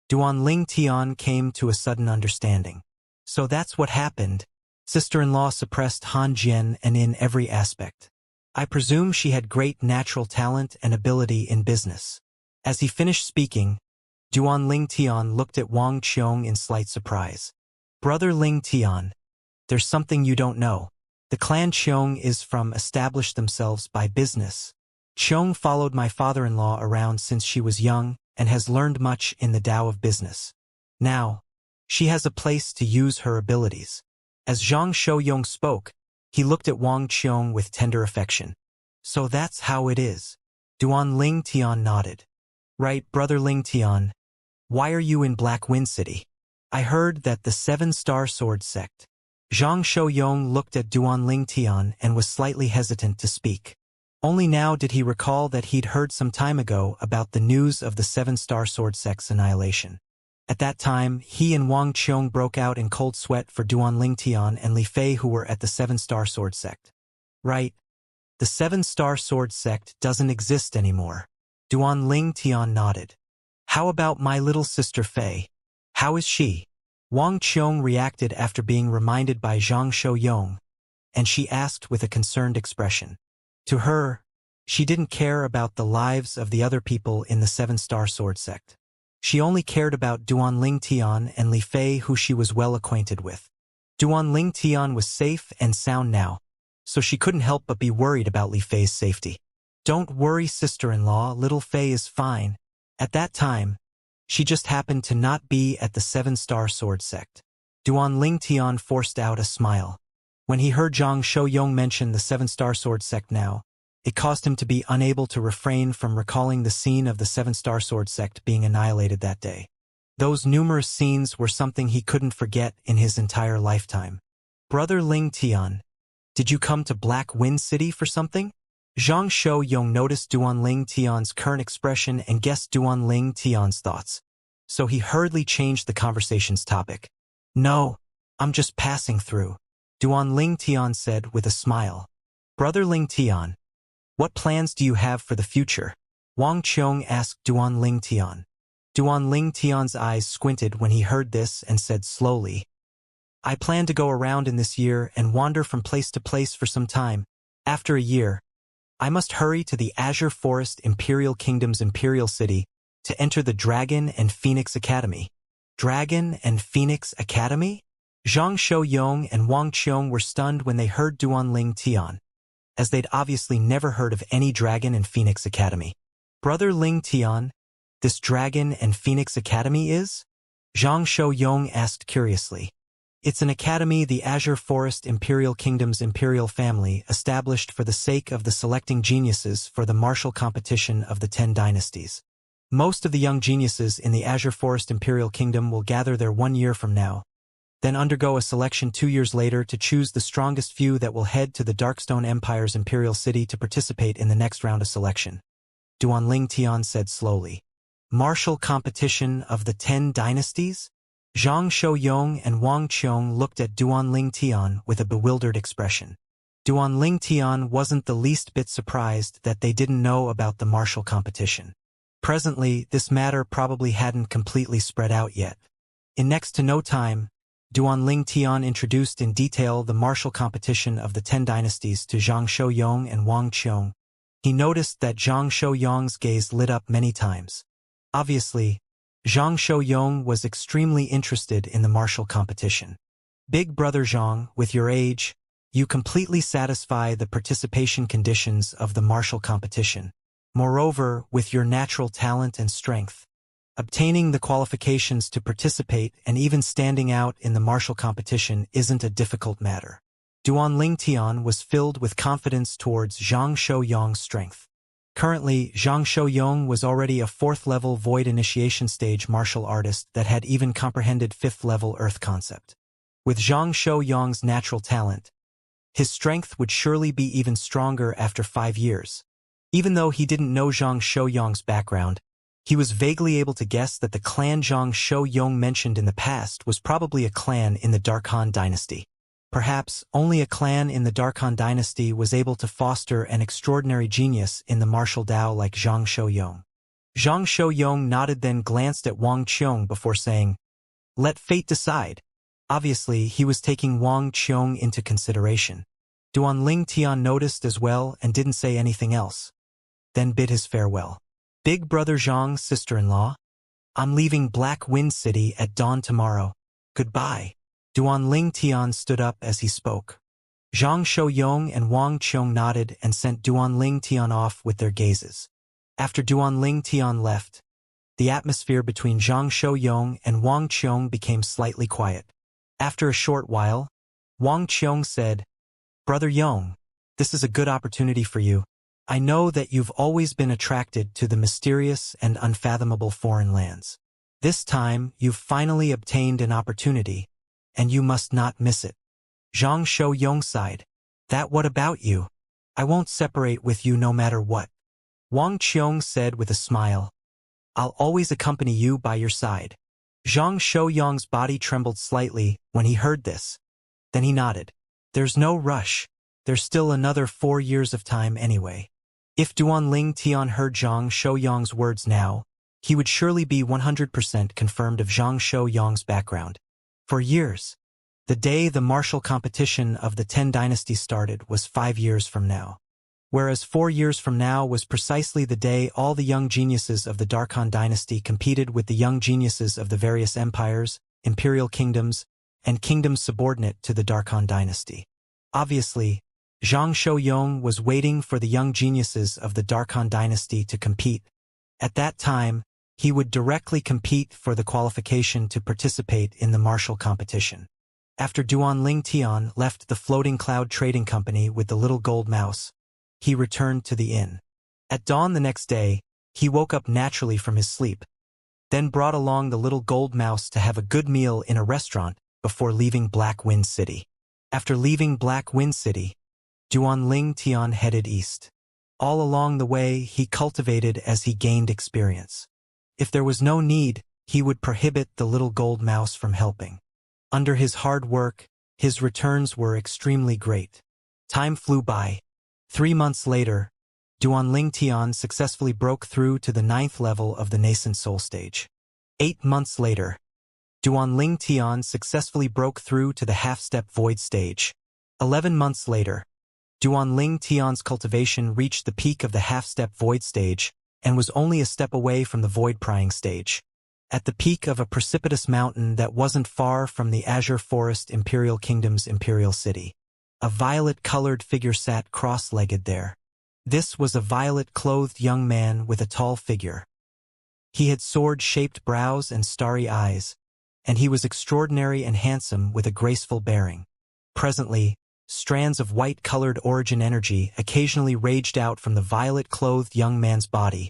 Duanling Tian came to a sudden understanding. So that's what happened. Sister-in-law suppressed Han Jian and in every aspect. I presume she had great natural talent and ability in business. As he finished speaking, Duanling Tian looked at Wang Qiong in slight surprise. Brother Ling Tian, there's something you don't know. The clan Qiong is from established themselves by business. Qiong followed my father-in-law around since she was young and has learned much in the Tao of business. Now, she has a place to use her abilities. As Zhang Shouyong spoke, he looked at Wang Qiong with tender affection. So that's how it is. Duanling Tian nodded. Right, Brother Ling Tian. Why are you in Black Wind City? I heard that the 7-Star Sword sect. Zhang Shouyong looked at Duanling Tian and was slightly hesitant to speak. Only now did he recall that he'd heard some time ago about the news of the 7-Star Sword sect's annihilation. At that time, he and Wang Qiong broke out in cold sweat for Duanling Tian and Li Fei who were at the 7-Star Sword sect. Right. The 7-Star Sword sect doesn't exist anymore. Duanling Tian nodded. How about my little sister Fei? How is she? Wang Qiong reacted after being reminded by Zhang Shouyong, and she asked with a concerned expression. To her, she didn't care about the lives of the other people in the 7-Star Sword sect. She only cared about Duanling Tian and Li Fei who she was well acquainted with. Duanling Tian was safe and sound now, so she couldn't help but be worried about Li Fei's safety. Don't worry, sister-in-law, little Fei is fine. At that time, she just happened to not be at the 7-Star Sword sect. Duanling Tian forced out a smile. When he heard Zhang Shouyong mention the 7-Star Sword sect now, it caused him to be unable to refrain from recalling the scene of the 7-Star Sword sect being annihilated that day. Those numerous scenes were something he couldn't forget in his entire lifetime. Brother Ling Tian, did you come to Black Wind City for something? Zhang Shouyong noticed Duanling Tian's current expression and guessed Duanling Tian's thoughts. So he hurriedly changed the conversation's topic. No, I'm just passing through, Duanling Tian said with a smile. Brother Ling Tian, what plans do you have for the future? Wang Qiong asked Duanling Tian. Duanling Tian's eyes squinted when he heard this and said slowly, I plan to go around in this year and wander from place to place for some time. After a year, I must hurry to the Azure Forest Imperial Kingdom's Imperial City to enter the Dragon and Phoenix Academy. Dragon and Phoenix Academy? Zhang Shouyong and Wang Qiong were stunned when they heard Duanling Tian, as they'd obviously never heard of any Dragon and Phoenix Academy. Brother Ling Tian, this Dragon and Phoenix Academy is? Zhang Shouyong asked curiously. It's an academy the Azure Forest Imperial Kingdom's imperial family established for the sake of the selecting geniuses for the martial competition of the 10 dynasties. Most of the young geniuses in the Azure Forest Imperial Kingdom will gather there 1 year from now, then undergo a selection 2 years later to choose the strongest few that will head to the Darkstone Empire's Imperial City to participate in the next round of selection. Duanling Tian said slowly. Martial competition of the 10 dynasties? Zhang Shouyong and Wang Qiong looked at Duanling Tian with a bewildered expression. Duanling Tian wasn't the least bit surprised that they didn't know about the martial competition. Presently, this matter probably hadn't completely spread out yet. In next to no time, Duanling Tian introduced in detail the martial competition of the 10 dynasties to Zhang Shouyong and Wang Qiong. He noticed that Zhang Shouyong's gaze lit up many times. Obviously, Zhang Shouyong was extremely interested in the martial competition. Big brother Zhang, with your age, you completely satisfy the participation conditions of the martial competition. Moreover, with your natural talent and strength, obtaining the qualifications to participate and even standing out in the martial competition isn't a difficult matter. Duanling Tian was filled with confidence towards Zhang Shouyong's strength. Currently, Zhang Shouyong was already a 4th-level Void Initiation Stage martial artist that had even comprehended 5th-level Earth concept. With Zhang Shouyong's natural talent, his strength would surely be even stronger after 5 years. Even though he didn't know Zhang Shouyong's background, he was vaguely able to guess that the clan Zhang Shouyong mentioned in the past was probably a clan in the Darkhan dynasty. Perhaps only a clan in the Darkhan dynasty was able to foster an extraordinary genius in the martial Tao like Zhang Shouyong. Zhang Shouyong nodded, then glanced at Wang Qiong before saying, "Let fate decide." Obviously, he was taking Wang Qiong into consideration. Duanling Tian noticed as well and didn't say anything else, then bid his farewell. Big brother Zhang's sister-in-law? I'm leaving Black Wind City at dawn tomorrow. Goodbye. Duanling Tian stood up as he spoke. Zhang Shouyong and Wang Qiong nodded and sent Duanling Tian off with their gazes. After Duanling Tian left, the atmosphere between Zhang Shouyong and Wang Qiong became slightly quiet. After a short while, Wang Qiong said, "Brother Yong, this is a good opportunity for you. I know that you've always been attracted to the mysterious and unfathomable foreign lands. This time, you've finally obtained an opportunity, and you must not miss it." Zhang Shouyong sighed. "That what about you? I won't separate with you no matter what." Wang Qiong said with a smile, "I'll always accompany you by your side." Zhang Shouyong's body trembled slightly when he heard this. Then he nodded. "There's no rush. There's still another 4 years of time anyway." If Duanling Tian heard Zhang Shouyong's words now, he would surely be 100% confirmed of Zhang Shouyong's background. For years. The day the martial competition of the 10 dynasties started was 5 years from now. Whereas 4 years from now was precisely the day all the young geniuses of the Darkhan dynasty competed with the young geniuses of the various empires, imperial kingdoms, and kingdoms subordinate to the Darkhan dynasty. Obviously, Zhang Shouyong was waiting for the young geniuses of the Darkhan dynasty to compete. At that time, he would directly compete for the qualification to participate in the martial competition. After Duanling Tian left the floating cloud trading company with the little gold mouse, he returned to the inn. At dawn the next day, he woke up naturally from his sleep, then brought along the little gold mouse to have a good meal in a restaurant before leaving Black Wind City. After leaving Black Wind City, Duanling Tian headed east. All along the way, he cultivated as he gained experience. If there was no need, he would prohibit the little gold mouse from helping. Under his hard work, his returns were extremely great. Time flew by. 3 months later, Duanling Tian successfully broke through to the 9th level of the nascent soul stage. 8 months later, Duanling Tian successfully broke through to the half-step void stage. 11 months later, Duanling Tian's cultivation reached the peak of the half-step void stage and was only a step away from the void prying stage. At the peak of a precipitous mountain that wasn't far from the Azure Forest Imperial Kingdom's imperial city, a violet-colored figure sat cross-legged there. This was a violet-clothed young man with a tall figure. He had sword-shaped brows and starry eyes, and he was extraordinary and handsome with a graceful bearing. Presently, strands of white-colored origin energy occasionally raged out from the violet-clothed young man's body,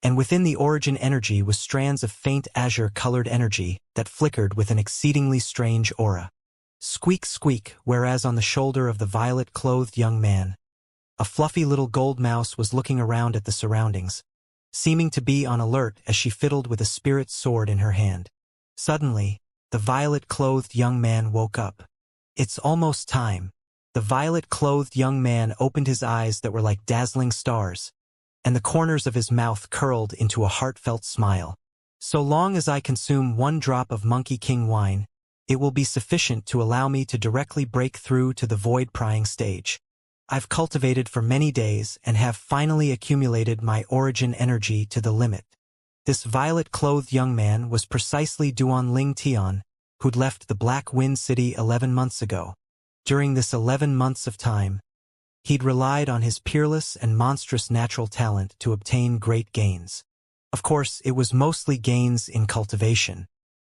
and within the origin energy was strands of faint azure-colored energy that flickered with an exceedingly strange aura. Squeak, squeak, whereas on the shoulder of the violet-clothed young man, a fluffy little gold mouse was looking around at the surroundings. seeming to be on alert as she fiddled with a spirit sword in her hand. Suddenly, the violet-clothed young man woke up. "It's almost time." The violet-clothed young man opened his eyes that were like dazzling stars, and the corners of his mouth curled into a heartfelt smile. "So long as I consume 1 drop of Monkey King wine, it will be sufficient to allow me to directly break through to the void-prying stage. I've cultivated for many days and have finally accumulated my origin energy to the limit." This violet-clothed young man was precisely Duanling Tian, who'd left the Black Wind City 11 months ago. During this 11 months of time, he'd relied on his peerless and monstrous natural talent to obtain great gains. Of course, it was mostly gains in cultivation.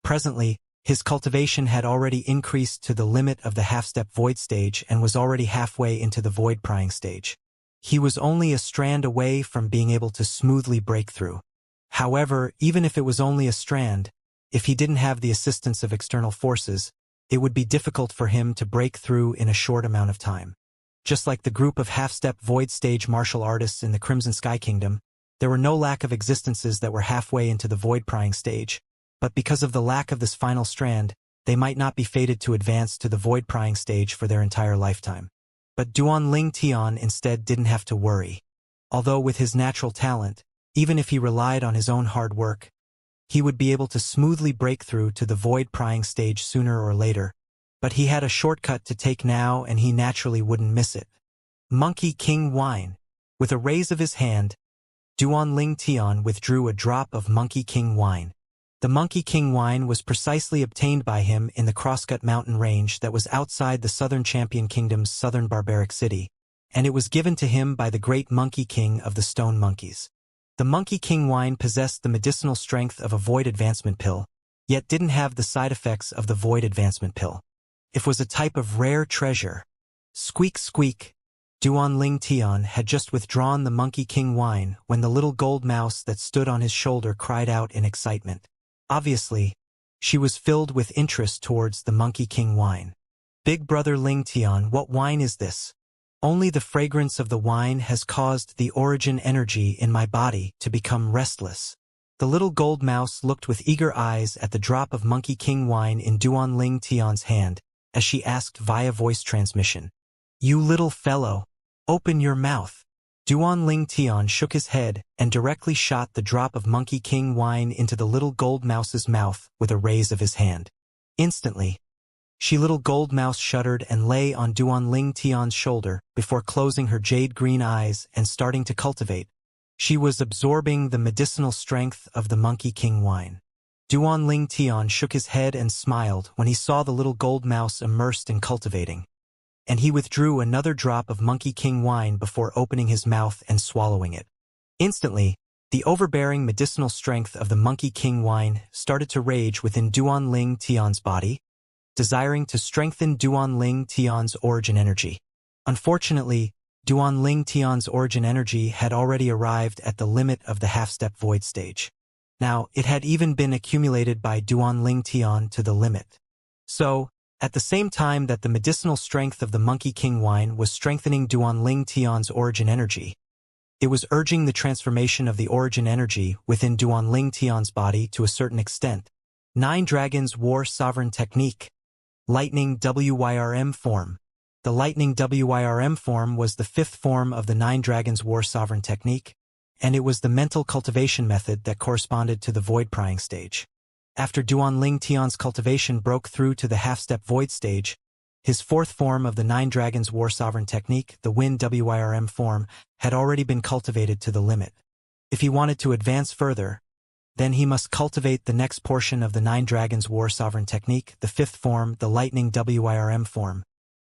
Presently, his cultivation had already increased to the limit of the half-step void stage and was already halfway into the void-prying stage. He was only a strand away from being able to smoothly break through. However, even if it was only a strand, if he didn't have the assistance of external forces, it would be difficult for him to break through in a short amount of time. Just like the group of half-step void stage martial artists in the Crimson Sky Kingdom, there were no lack of existences that were halfway into the void-prying stage, but because of the lack of this final strand, they might not be fated to advance to the void-prying stage for their entire lifetime. But Duanling Tian instead didn't have to worry. Although with his natural talent, even if he relied on his own hard work, he would be able to smoothly break through to the void-prying stage sooner or later. But he had a shortcut to take now, and he naturally wouldn't miss it. Monkey King wine. With a raise of his hand, Duanling Tian withdrew a drop of Monkey King wine. The Monkey King wine was precisely obtained by him in the Crosscut mountain range that was outside the Southern Champion Kingdom's southern barbaric city, and it was given to him by the great Monkey King of the Stone Monkeys. The Monkey King wine possessed the medicinal strength of a void advancement pill, yet didn't have the side effects of the void advancement pill. It was a type of rare treasure. Squeak squeak. Duanling Tian had just withdrawn the Monkey King wine when the little gold mouse that stood on his shoulder cried out in excitement. Obviously, she was filled with interest towards the Monkey King wine. "Big brother Ling Tian, what wine is this? Only the fragrance of the wine has caused the origin energy in my body to become restless." The little gold mouse looked with eager eyes at the drop of Monkey King wine in Duanling Tian's hand, as she asked via voice transmission, "You little fellow, open your mouth." Duanling Tian shook his head and directly shot the drop of Monkey King wine into the little gold mouse's mouth with a raise of his hand. Instantly, little gold mouse shuddered and lay on Duanling Tian's shoulder before closing her jade-green eyes and starting to cultivate. She was absorbing the medicinal strength of the Monkey King wine. Duanling Tian shook his head and smiled when he saw the little gold mouse immersed in cultivating, and he withdrew another drop of Monkey King wine before opening his mouth and swallowing it. Instantly, the overbearing medicinal strength of the Monkey King wine started to rage within Duanling Tian's body, desiring to strengthen Duanling Tian's origin energy. Unfortunately, Duanling Tian's origin energy had already arrived at the limit of the half-step void stage. Now, it had even been accumulated by Duanling Tian to the limit. So, at the same time that the medicinal strength of the Monkey King wine was strengthening Duanling Tian's origin energy, it was urging the transformation of the origin energy within Duanling Tian's body to a certain extent. 9 Dragons War Sovereign Technique. Lightning WYRM form. The Lightning WYRM form was the 5th form of the 9 Dragons War Sovereign Technique, and it was the mental cultivation method that corresponded to the void-prying stage. After Duanling Tian's cultivation broke through to the half-step void stage, his 4th form of the 9 Dragons War Sovereign Technique, the Wind WYRM form, had already been cultivated to the limit. If he wanted to advance further, then he must cultivate the next portion of the 9 Dragons War Sovereign Technique, the 5th form, the Lightning WYRM form.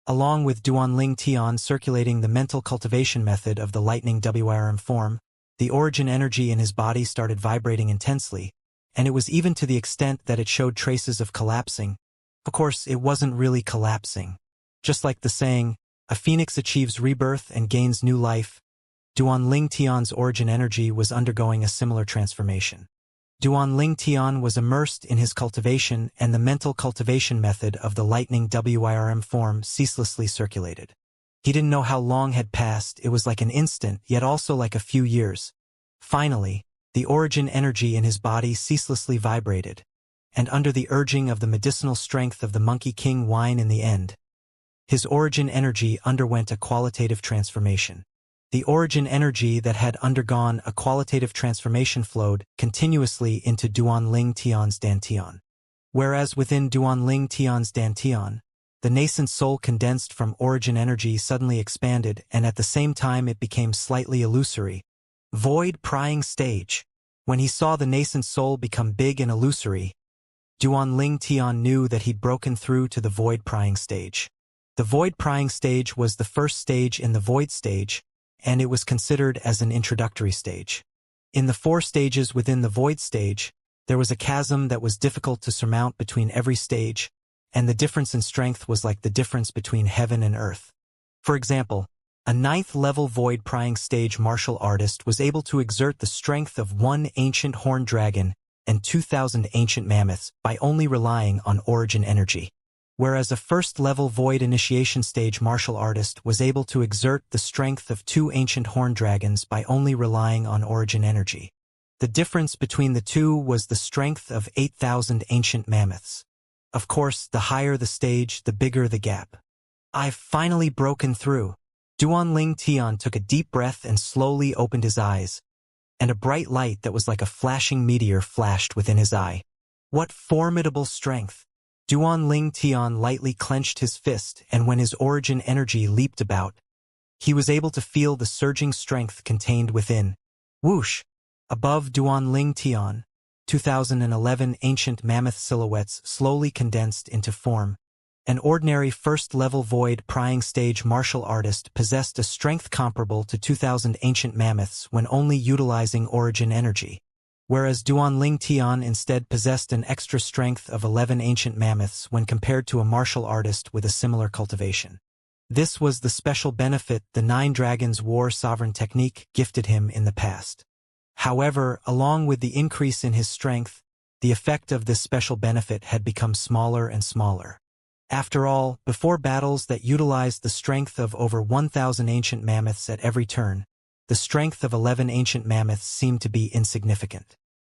Along with Duanling Tian circulating the mental cultivation method of the Lightning WYRM form, the origin energy in his body started vibrating intensely, and it was even to the extent that it showed traces of collapsing. Of course, it wasn't really collapsing. Just like the saying, a phoenix achieves rebirth and gains new life, Duanling Tian's origin energy was undergoing a similar transformation. Duanling Tian was immersed in his cultivation, and the mental cultivation method of the Lightning WYRM form ceaselessly circulated. He didn't know how long had passed. It was like an instant, yet also like a few years. Finally, the origin energy in his body ceaselessly vibrated, and under the urging of the medicinal strength of the Monkey King wine in the end, his origin energy underwent a qualitative transformation. The origin energy that had undergone a qualitative transformation flowed continuously into Duanling Tian's Dantian. Whereas within Duanling Tian's Dantian, the nascent soul condensed from origin energy suddenly expanded, and at the same time it became slightly illusory. Void prying stage. When he saw the nascent soul become big and illusory, Duanling Tian knew that he'd broken through to the void prying stage. The void prying stage was the first stage in the void stage, and it was considered as an introductory stage. In the 4 stages within the void stage, there was a chasm that was difficult to surmount between every stage, and the difference in strength was like the difference between heaven and earth. For example, a 9th-level void prying stage martial artist was able to exert the strength of 1 ancient horned dragon and 2,000 ancient mammoths by only relying on origin energy. Whereas a 1st-level void initiation stage martial artist was able to exert the strength of 2 ancient horned dragons by only relying on origin energy. The difference between the two was the strength of 8,000 ancient mammoths. Of course, the higher the stage, the bigger the gap. "I've finally broken through." Duanling Tian took a deep breath and slowly opened his eyes, and a bright light that was like a flashing meteor flashed within his eye. What formidable strength! Duanling Tian lightly clenched his fist, and when his origin energy leaped about, he was able to feel the surging strength contained within. Whoosh! Above Duanling Tian, 2011 ancient mammoth silhouettes slowly condensed into form. An ordinary 1st-level void prying stage martial artist possessed a strength comparable to 2,000 ancient mammoths when only utilizing origin energy, whereas Duanling Tian instead possessed an extra strength of 11 ancient mammoths when compared to a martial artist with a similar cultivation. This was the special benefit the 9 Dragons War Sovereign technique gifted him in the past. However, along with the increase in his strength, the effect of this special benefit had become smaller and smaller. After all, before battles that utilized the strength of over 1,000 ancient mammoths at every turn, the strength of 11 ancient mammoths seemed to be insignificant.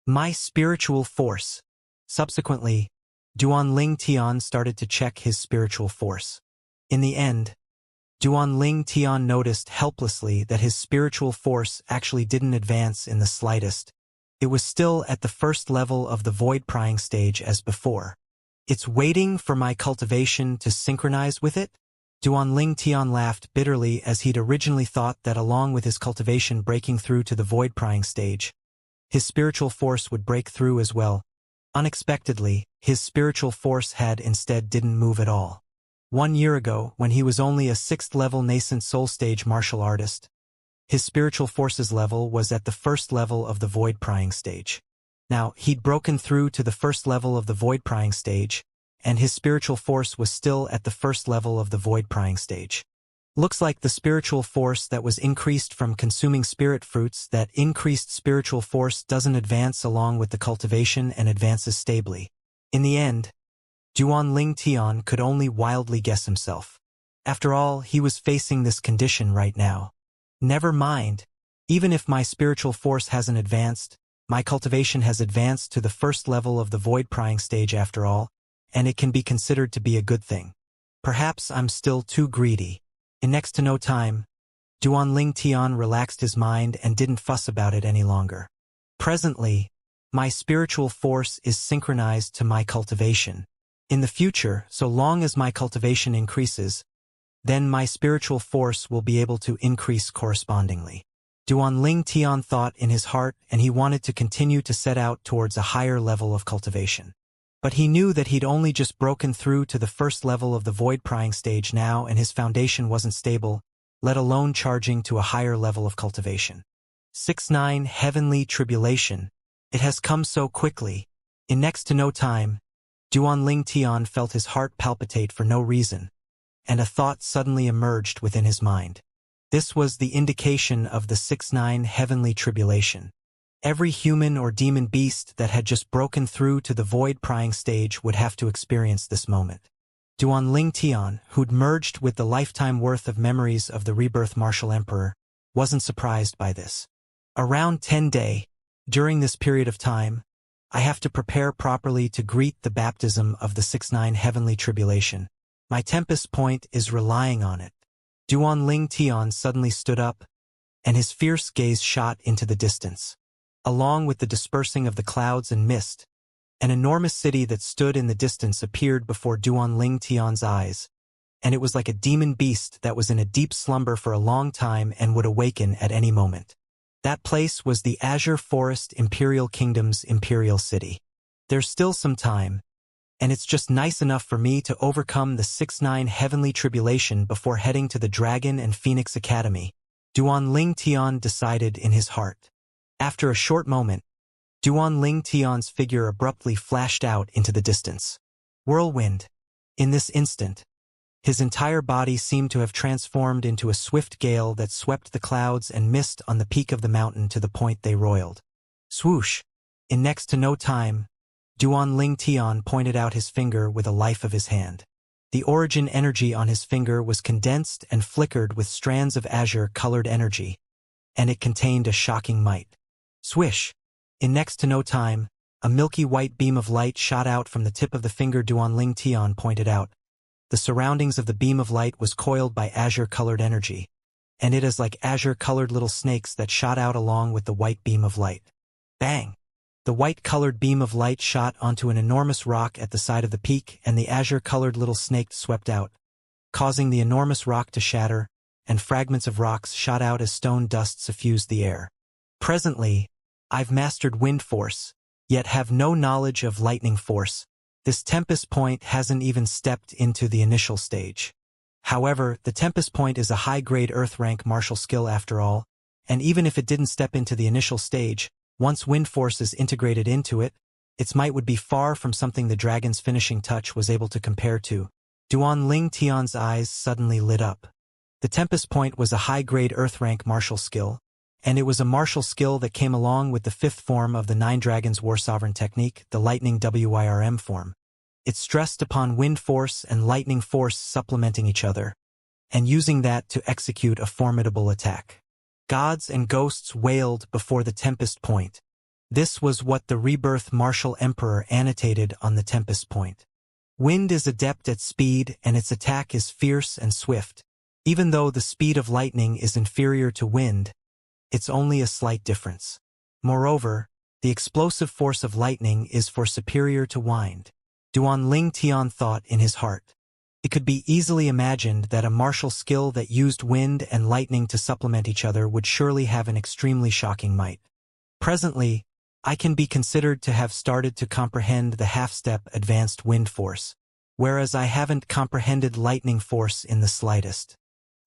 My spiritual force. Subsequently, Duanling Tian started to check his spiritual force. In the end, Duanling Tian noticed helplessly that his spiritual force actually didn't advance in the slightest. It was still at the 1st level of the void prying stage as before. "It's waiting for my cultivation to synchronize with it?" Duanling Tian laughed bitterly, as he'd originally thought that along with his cultivation breaking through to the void prying stage, his spiritual force would break through as well. Unexpectedly, his spiritual force instead didn't move at all. 1 year ago, when he was only a 6th-level nascent soul stage martial artist, his spiritual forces level was at the 1st level of the void prying stage. Now, he'd broken through to the 1st level of the void prying stage, and his spiritual force was still at the 1st level of the void prying stage. Looks like the spiritual force that was increased from consuming spirit fruits, that increased spiritual force doesn't advance along with the cultivation and advances stably. In the end, Duanling Tian could only wildly guess himself. After all, he was facing this condition right now. Never mind. Even if my spiritual force hasn't advanced, my cultivation has advanced to the 1st level of the void prying stage after all, and it can be considered to be a good thing. Perhaps I'm still too greedy. In next to no time, Duanling Tian relaxed his mind and didn't fuss about it any longer. Presently, my spiritual force is synchronized to my cultivation. In the future, so long as my cultivation increases, then my spiritual force will be able to increase correspondingly. Duanling Tian thought in his heart, and he wanted to continue to set out towards a higher level of cultivation. But he knew that he'd only just broken through to the 1st level of the void prying stage now, and his foundation wasn't stable, let alone charging to a higher level of cultivation. 6-9 Heavenly Tribulation. It has come so quickly. In next to no time, Duanling Tian felt his heart palpitate for no reason, and a thought suddenly emerged within his mind. This was the indication of the 6-9 Heavenly Tribulation. Every human or demon beast that had just broken through to the void prying stage would have to experience this moment. Duanling Tian, who'd merged with the lifetime worth of memories of the rebirth martial emperor, wasn't surprised by this. Around 10 day, During this period of time, I have to prepare properly to greet the baptism of the 6-9 heavenly tribulation. My tempest point is relying on it. Duan Ling Tian suddenly stood up, and his fierce gaze shot into the distance. Along with the dispersing of the clouds and mist, an enormous city that stood in the distance appeared before Duan Ling Tian's eyes, and it was like a demon beast that was in a deep slumber for a long time and would awaken at any moment. That place was the Azure Forest Imperial Kingdom's imperial city. There's still some time, and it's just nice enough for me to overcome the 6-9 heavenly tribulation before heading to the Dragon and Phoenix Academy, Duan Ling Tian decided in his heart. After a short moment, Duan Ling Tian's figure abruptly flashed out into the distance. Whirlwind. In this instant, his entire body seemed to have transformed into a swift gale that swept the clouds and mist on the peak of the mountain to the point they roiled. Swoosh! In next to no time, Duan Ling Tian pointed out his finger with a life of his hand. The origin energy on his finger was condensed and flickered with strands of azure-colored energy, and it contained a shocking might. Swish! In next to no time, a milky white beam of light shot out from the tip of the finger Duan Ling Tian pointed out. The surroundings of the beam of light was coiled by azure-colored energy, and it is like azure-colored little snakes that shot out along with the white beam of light. Bang! The white-colored beam of light shot onto an enormous rock at the side of the peak, and the azure-colored little snake swept out, causing the enormous rock to shatter, and fragments of rocks shot out as stone dust suffused the air. Presently, I've mastered wind force, yet have no knowledge of lightning force. This Tempest Point hasn't even stepped into the initial stage. However, the Tempest Point is a high-grade Earth rank martial skill after all, and even if it didn't step into the initial stage, once wind force is integrated into it, its might would be far from something the dragon's finishing touch was able to compare to. Duan Ling Tian's eyes suddenly lit up. The Tempest Point was a high-grade Earth rank martial skill, and it was a martial skill that came along with the fifth form of the Nine Dragons War Sovereign technique, the Lightning WYRM form. It stressed upon wind force and lightning force supplementing each other, and using that to execute a formidable attack. Gods and ghosts wailed before the Tempest Point. This was what the Rebirth Martial Emperor annotated on the Tempest Point. Wind is adept at speed and its attack is fierce and swift. Even though the speed of lightning is inferior to wind, it's only a slight difference. Moreover, the explosive force of lightning is superior to wind. Duan Ling Tian thought in his heart. It could be easily imagined that a martial skill that used wind and lightning to supplement each other would surely have an extremely shocking might. Presently, I can be considered to have started to comprehend the half-step advanced wind force, whereas I haven't comprehended lightning force in the slightest.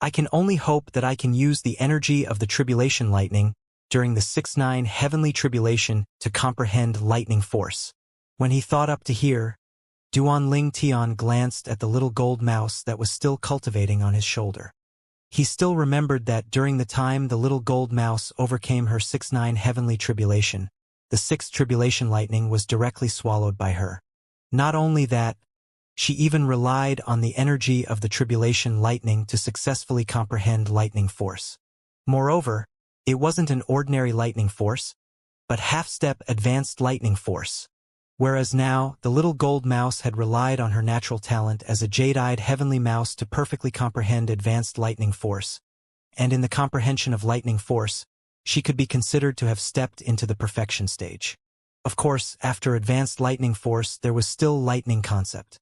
I can only hope that I can use the energy of the tribulation lightning during the 6-9 heavenly tribulation to comprehend lightning force. When he thought up to here, Duan Ling Tian glanced at the little gold mouse that was still cultivating on his shoulder. He still remembered that during the time the little gold mouse overcame her 6-9 heavenly tribulation, the 6th tribulation lightning was directly swallowed by her. Not only that, she even relied on the energy of the tribulation lightning to successfully comprehend lightning force. Moreover, it wasn't an ordinary lightning force, but half-step advanced lightning force. Whereas now, the little gold mouse had relied on her natural talent as a jade-eyed heavenly mouse to perfectly comprehend advanced lightning force. And in the comprehension of lightning force, she could be considered to have stepped into the perfection stage. Of course, after advanced lightning force, there was still lightning concept.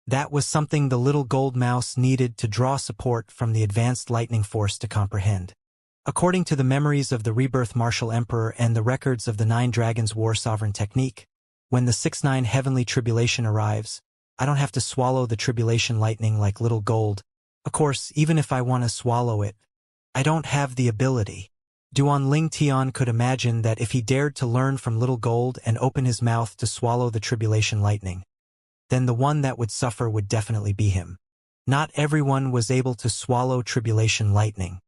That was something the little gold mouse needed to draw support from the advanced lightning force to comprehend. According to the memories of the Rebirth Martial Emperor and the records of the Nine Dragons War Sovereign technique, when the 6-9 heavenly tribulation arrives, I don't have to swallow the tribulation lightning like little gold. Of course, even if I want to swallow it, I don't have the ability. Duan Ling Tian could imagine that if he dared to learn from little gold and open his mouth to swallow the tribulation lightning, then the one that would suffer would definitely be him. Not everyone was able to swallow tribulation lightning.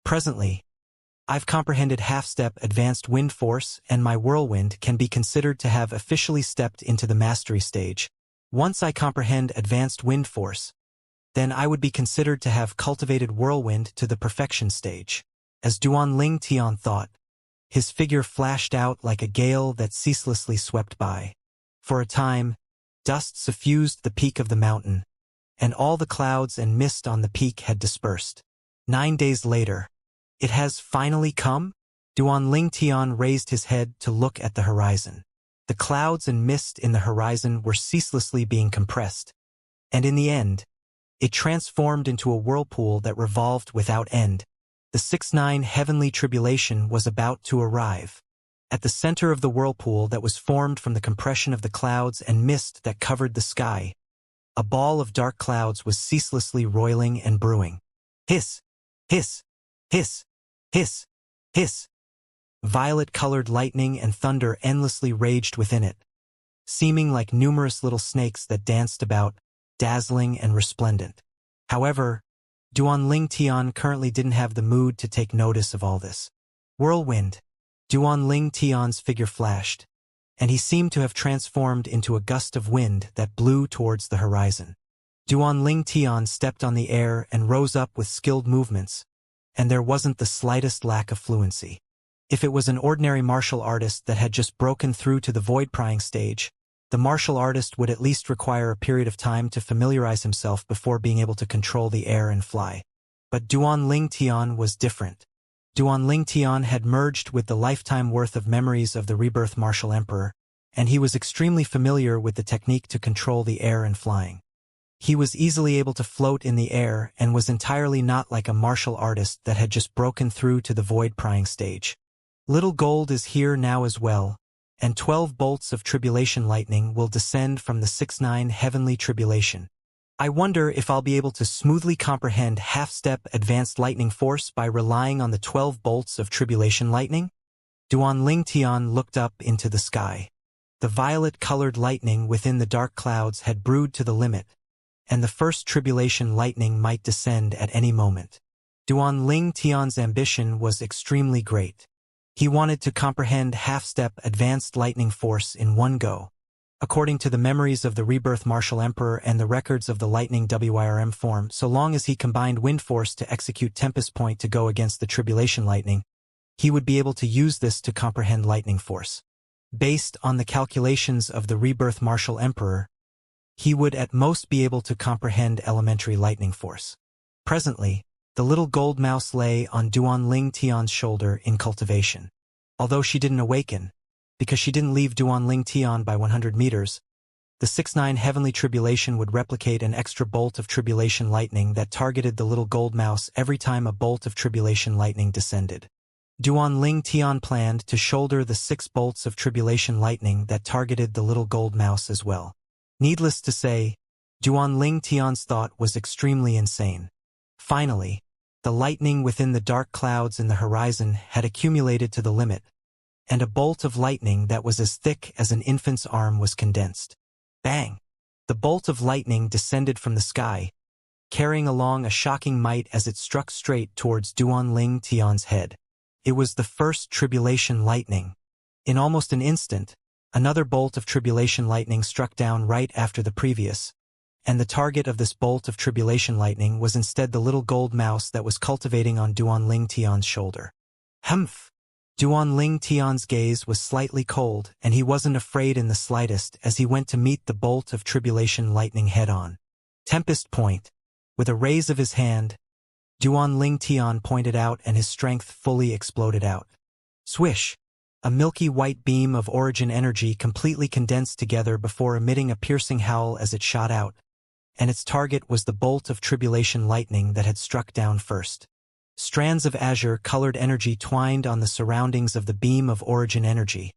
Presently, I've comprehended half-step advanced wind force, and my whirlwind can be considered to have officially stepped into the mastery stage. Once I comprehend advanced wind force, then I would be considered to have cultivated whirlwind to the perfection stage. As Duan Ling Tian thought, His figure flashed out like a gale that ceaselessly swept by. For a time, dust suffused the peak of the mountain, and all the clouds and mist on the peak had dispersed. 9 days later. It has finally come? Duanling Tian raised his head to look at the horizon. The clouds and mist in the horizon were ceaselessly being compressed, and in the end, it transformed into a whirlpool that revolved without end. The 6-9 heavenly tribulation was about to arrive. At the center of the whirlpool that was formed from the compression of the clouds and mist that covered the sky, a ball of dark clouds was ceaselessly roiling and brewing. Hiss! Hiss! Hiss! Hiss! Hiss! Violet-colored lightning and thunder endlessly raged within it, seeming like numerous little snakes that danced about, dazzling and resplendent. However, Duanling Tian currently didn't have the mood to take notice of all this. Whirlwind. Duanling Tian's figure flashed, and he seemed to have transformed into a gust of wind that blew towards the horizon. Duanling Tian stepped on the air and rose up with skilled movements, and there wasn't the slightest lack of fluency. If it was an ordinary martial artist that had just broken through to the void-prying stage, the martial artist would at least require a period of time to familiarize himself before being able to control the air and fly. But Duanling Tian was different. Duanling Tian had merged with the lifetime worth of memories of the rebirth martial emperor, and he was extremely familiar with the technique to control the air and flying. He was easily able to float in the air and was entirely not like a martial artist that had just broken through to the void-prying stage. Little Gold is here now as well, and 12 bolts of tribulation lightning will descend from the 6-9 heavenly tribulation. I wonder if I'll be able to smoothly comprehend half-step advanced lightning force by relying on the 12 bolts of tribulation lightning? Duanling Tian looked up into the sky. The violet-colored lightning within the dark clouds had brewed to the limit, and the first tribulation lightning might descend at any moment. Duanling Tian's ambition was extremely great. He wanted to comprehend half-step advanced lightning force in one go. According to the memories of the rebirth martial emperor and the records of the lightning WIRM form, so long as he combined wind force to execute Tempest Point to go against the tribulation lightning, he would be able to use this to comprehend lightning force. Based on the calculations of the rebirth martial emperor, he would at most be able to comprehend elementary lightning force. Presently, the little gold mouse lay on Duanling Tian's shoulder in Cultivation. Although she didn't awaken, because she didn't leave Duanling Tian by 100 meters, the 6-9 heavenly tribulation would replicate an extra bolt of tribulation lightning that targeted the little gold mouse every time a bolt of tribulation lightning descended. Duanling Tian planned to shoulder the 6 bolts of tribulation lightning that targeted the little gold mouse as well. Needless to say, Duanling Tian's thought was extremely insane. Finally, the lightning within the dark clouds in the horizon had accumulated to the limit, and a bolt of lightning that was as thick as an infant's arm was condensed. Bang! The bolt of lightning descended from the sky, carrying along a shocking might as it struck straight towards Duanling Tian's head. It was the first tribulation lightning. In almost an instant, another bolt of tribulation lightning struck down right after the previous, and the target of this bolt of tribulation lightning was instead the little gold mouse that was cultivating on Duanling Tian's shoulder. Humph! Duanling Tian's gaze was slightly cold, and he wasn't afraid in the slightest as he went to meet the bolt of tribulation lightning head-on. Tempest Point. With a raise of his hand, Duanling Tian pointed out and his strength fully exploded out. Swish! A milky white beam of origin energy completely condensed together before emitting a piercing howl as it shot out, and its target was the bolt of tribulation lightning that had struck down first. Strands of azure-colored energy twined on the surroundings of the beam of origin energy,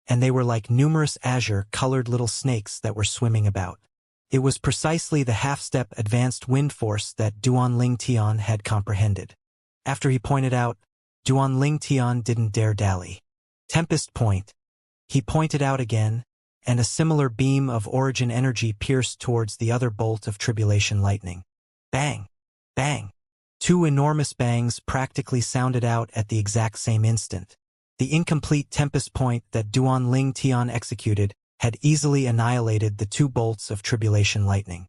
and they were like numerous azure-colored little snakes that were swimming about. It was precisely the half-step advanced wind force that Duanling Tian had comprehended. After he pointed out, Duanling Tian didn't dare dally. Tempest Point. He pointed out again, and a similar beam of origin energy pierced towards the other bolt of tribulation lightning. Bang! Bang! 2 enormous bangs practically sounded out at the exact same instant. The incomplete Tempest Point that Duanling Tian executed had easily annihilated the 2 bolts of tribulation lightning.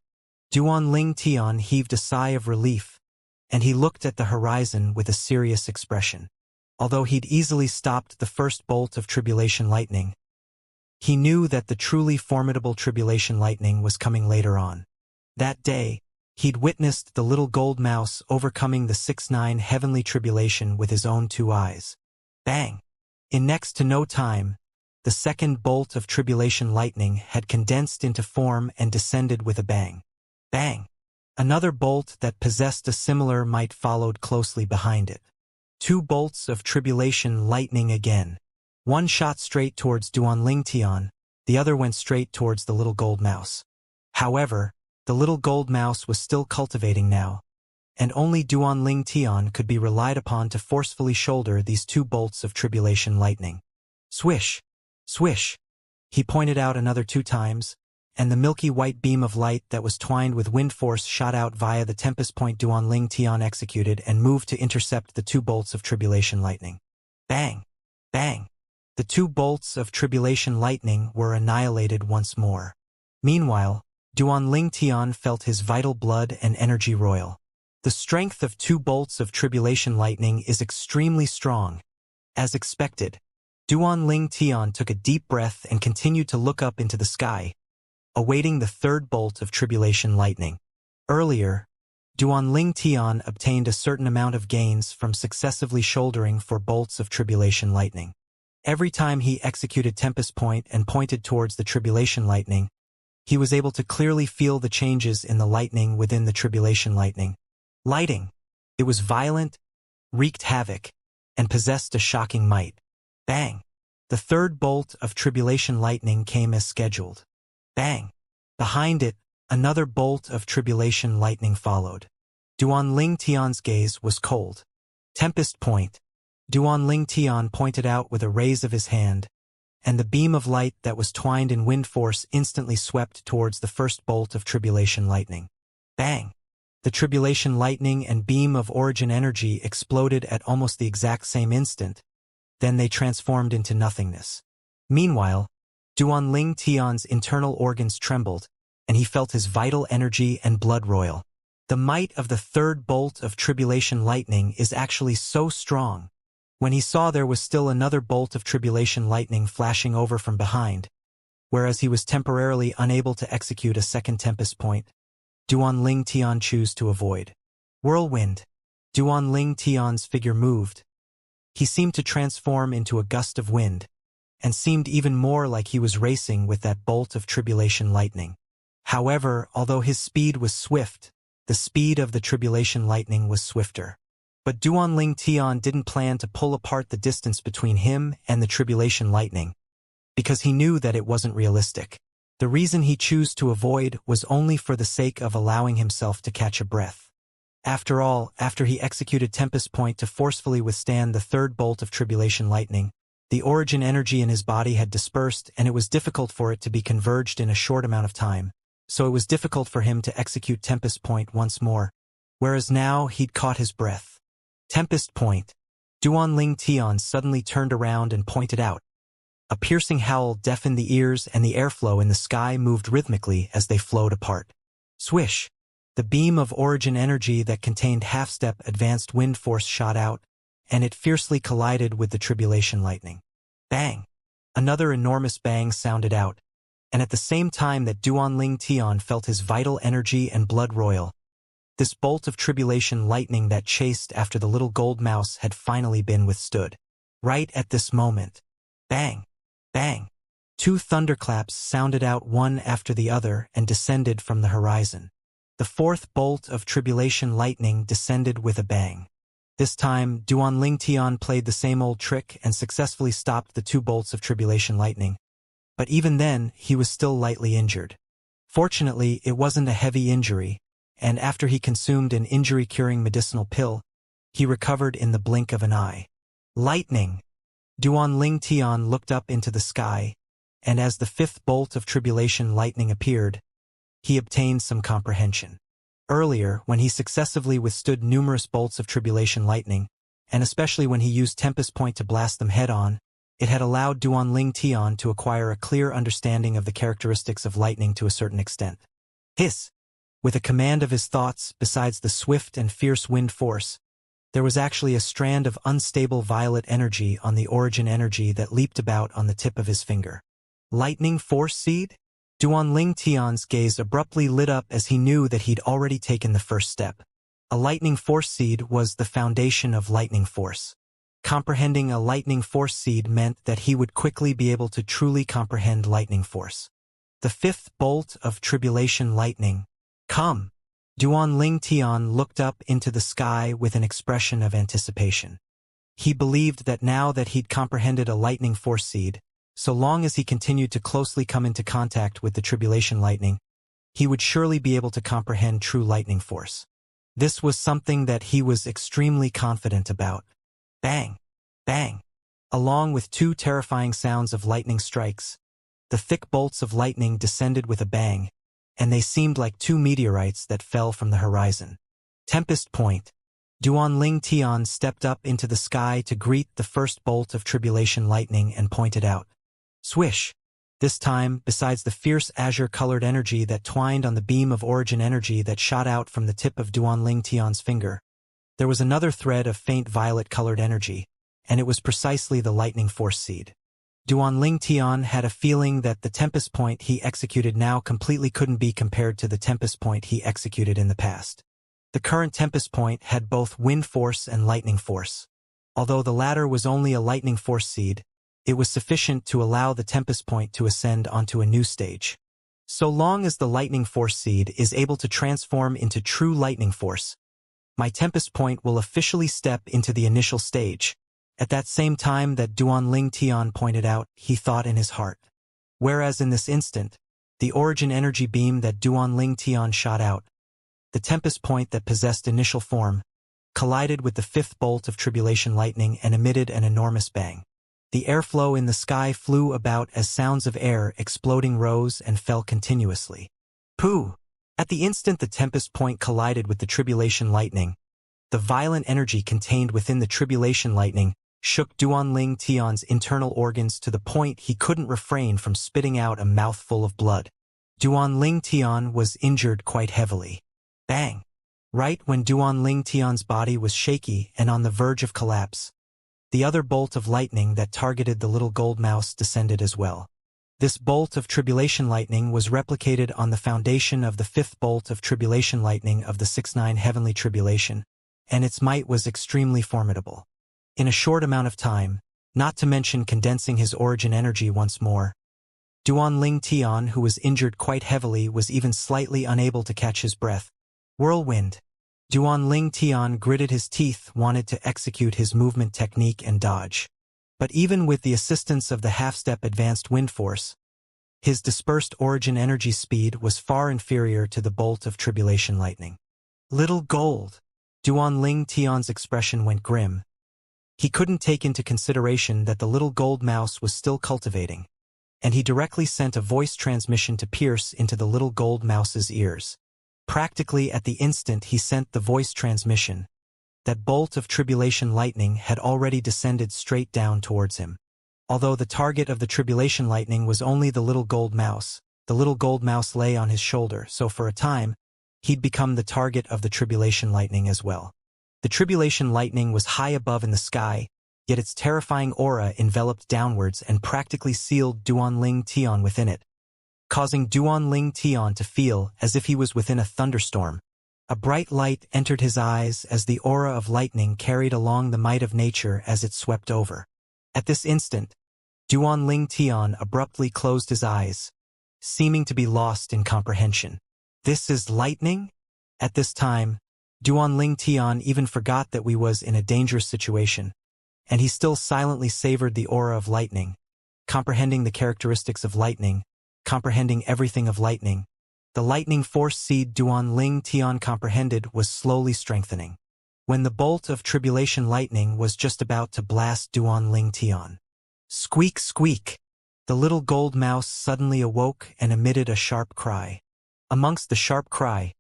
Duanling Tian heaved a sigh of relief, and he looked at the horizon with a serious expression. although he'd easily stopped the first bolt of tribulation lightning. He knew that the truly formidable tribulation lightning was coming later on. That day, he'd witnessed the little gold mouse overcoming the 6-9 heavenly tribulation with his own 2 eyes. Bang! In next to no time, the second bolt of tribulation lightning had condensed into form and descended with a bang. Bang! Another bolt that possessed a similar might followed closely behind it. 2 bolts of tribulation lightning again. One shot straight towards Duanling Tian, the other went straight towards the little gold mouse. However, the little gold mouse was still cultivating now, and only Duanling Tian could be relied upon to forcefully shoulder these 2 bolts of tribulation lightning. Swish! Swish! He pointed out another 2 times, and the milky white beam of light that was twined with wind force shot out via the tempest point Duanling Tian executed and moved to intercept the 2 bolts of tribulation lightning. Bang! Bang! The 2 bolts of tribulation lightning were annihilated once more. Meanwhile, Duanling Tian felt his vital blood and energy roil. The strength of 2 bolts of tribulation lightning is extremely strong. As expected, Duanling Tian took a deep breath and continued to look up into the sky, awaiting the 3rd bolt of tribulation lightning. Earlier, Duanling Tian obtained a certain amount of gains from successively shouldering 4 bolts of tribulation lightning. Every time he executed Tempest Point and pointed towards the tribulation lightning, he was able to clearly feel the changes in the lightning within the tribulation lightning. Lighting. It was violent, wreaked havoc, and possessed a shocking might. Bang! The 3rd bolt of tribulation lightning came as scheduled. Bang! Behind it, another bolt of tribulation lightning followed. Duanling Tian's gaze was cold. Tempest Point. Duanling Tian pointed out with a raise of his hand, and the beam of light that was twined in wind force instantly swept towards the 1st bolt of tribulation lightning. Bang! The tribulation lightning and beam of origin energy exploded at almost the exact same instant. Then they transformed into nothingness. Meanwhile, Duanling Tian's internal organs trembled, and he felt his vital energy and blood roil. The might of the 3rd bolt of tribulation lightning is actually so strong. When he saw there was still another bolt of tribulation lightning flashing over from behind, whereas he was temporarily unable to execute a 2nd tempest point, Duanling Tian chose to avoid. Whirlwind. Duanling Tian's figure moved. He seemed to transform into a gust of wind, and seemed even more like he was racing with that bolt of tribulation lightning. However, although his speed was swift, the speed of the tribulation lightning was swifter. But Duanling Tian didn't plan to pull apart the distance between him and the tribulation lightning, because he knew that it wasn't realistic. The reason he chose to avoid was only for the sake of allowing himself to catch a breath. After all, after he executed Tempest Point to forcefully withstand the 3rd bolt of tribulation lightning, the origin energy in his body had dispersed and it was difficult for it to be converged in a short amount of time, so it was difficult for him to execute Tempest Point once more, whereas now he'd caught his breath. Tempest Point. Duanling Tian suddenly turned around and pointed out. A piercing howl deafened the ears and the airflow in the sky moved rhythmically as they flowed apart. Swish! The beam of origin energy that contained half-step advanced wind force shot out, and it fiercely collided with the tribulation lightning. Bang! Another enormous bang sounded out, and at the same time that Duanling Tian felt his vital energy and blood roil, this bolt of tribulation lightning that chased after the little gold mouse had finally been withstood. Right at this moment. Bang! Bang! 2 thunderclaps sounded out one after the other and descended from the horizon. The 4th bolt of tribulation lightning descended with a bang. This time, Duanling Tian played the same old trick and successfully stopped the 2 bolts of tribulation lightning. But even then, he was still lightly injured. Fortunately, it wasn't a heavy injury, and after he consumed an injury-curing medicinal pill, he recovered in the blink of an eye. Lightning! Duanling Tian looked up into the sky, and as the 5th bolt of tribulation lightning appeared, he obtained some comprehension. Earlier, when he successively withstood numerous bolts of tribulation lightning, and especially when he used Tempest Point to blast them head-on, it had allowed Duanling Tian to acquire a clear understanding of the characteristics of lightning to a certain extent. Hiss! With a command of his thoughts, besides the swift and fierce wind force, There was actually a strand of unstable violet energy on the origin energy that leaped about on the tip of his finger. Lightning Force Seed? Duanling Tian's gaze abruptly lit up as he knew that he'd already taken the first step. A lightning force seed was the foundation of lightning force. Comprehending a lightning force seed meant that he would quickly be able to truly comprehend lightning force. The fifth bolt of tribulation lightning. Come! Duanling Tian looked up into the sky with an expression of anticipation. He believed that now that he'd comprehended a lightning force seed, so long as he continued to closely come into contact with the tribulation lightning, he would surely be able to comprehend true lightning force. This was something that he was extremely confident about. Bang! Bang! Along with two terrifying sounds of lightning strikes, the thick bolts of lightning descended with a bang, and they seemed like two meteorites that fell from the horizon. Tempest Point. Duanling Tian stepped up into the sky to greet the first bolt of tribulation lightning and pointed out. Swish! This time, besides the fierce azure-colored energy that twined on the beam of origin energy that shot out from the tip of Duanling Tian's finger, there was another thread of faint violet-colored energy, and it was precisely the lightning force seed. Duanling Tian had a feeling that the Tempest Point he executed now completely couldn't be compared to the Tempest Point he executed in the past. The current Tempest Point had both wind force and lightning force. Although the latter was only a lightning force seed, it was sufficient to allow the Tempest Point to ascend onto a new stage. So long as the lightning force seed is able to transform into true lightning force, my Tempest Point will officially step into the initial stage. At that same time that Duanling Tian pointed out, he thought in his heart. Whereas in this instant, the origin energy beam that Duanling Tian shot out, the Tempest Point that possessed initial form, collided with the fifth bolt of tribulation lightning and emitted an enormous bang. The airflow in the sky flew about as sounds of air exploding rose and fell continuously. Pooh! At the instant the Tempest Point collided with the tribulation lightning, the violent energy contained within the tribulation lightning shook Duanling Tian's internal organs to the point he couldn't refrain from spitting out a mouthful of blood. Duanling Tian was injured quite heavily. Bang! Right when Duanling Tian's body was shaky and on the verge of collapse, the other bolt of lightning that targeted the little gold mouse descended as well. This bolt of tribulation lightning was replicated on the foundation of the fifth bolt of tribulation lightning of the 6-9 heavenly tribulation, and its might was extremely formidable. In a short amount of time, not to mention condensing his origin energy once more, Duanling Tian, who was injured quite heavily, was even slightly unable to catch his breath. Whirlwind. Duanling Tian gritted his teeth, wanted to execute his movement technique and dodge. But even with the assistance of the half-step advanced wind force, his dispersed origin energy speed was far inferior to the bolt of tribulation lightning. Little gold. Duanling Tian's expression went grim. He couldn't take into consideration that the little gold mouse was still cultivating, and he directly sent a voice transmission to pierce into the little gold mouse's ears. Practically at the instant he sent the voice transmission, that bolt of tribulation lightning had already descended straight down towards him. Although the target of the tribulation lightning was only the little gold mouse lay on his shoulder, so for a time, he'd become the target of the tribulation lightning as well. The tribulation lightning was high above in the sky, yet its terrifying aura enveloped downwards and practically sealed Duanling Tian within it, causing Duanling Tian to feel as if he was within a thunderstorm. A bright light entered his eyes as the aura of lightning carried along the might of nature as it swept over. At this instant, Duanling Tian abruptly closed his eyes, seeming to be lost in comprehension. This is lightning? At this time, Duanling Tian even forgot that we was in a dangerous situation, and he still silently savored the aura of lightning, comprehending the characteristics of lightning, comprehending everything of lightning. The lightning force seed Duanling Tian comprehended was slowly strengthening. When the bolt of tribulation lightning was just about to blast Duanling Tian. Squeak, squeak! The little gold mouse suddenly awoke and emitted a sharp cry. Amongst the sharp cry,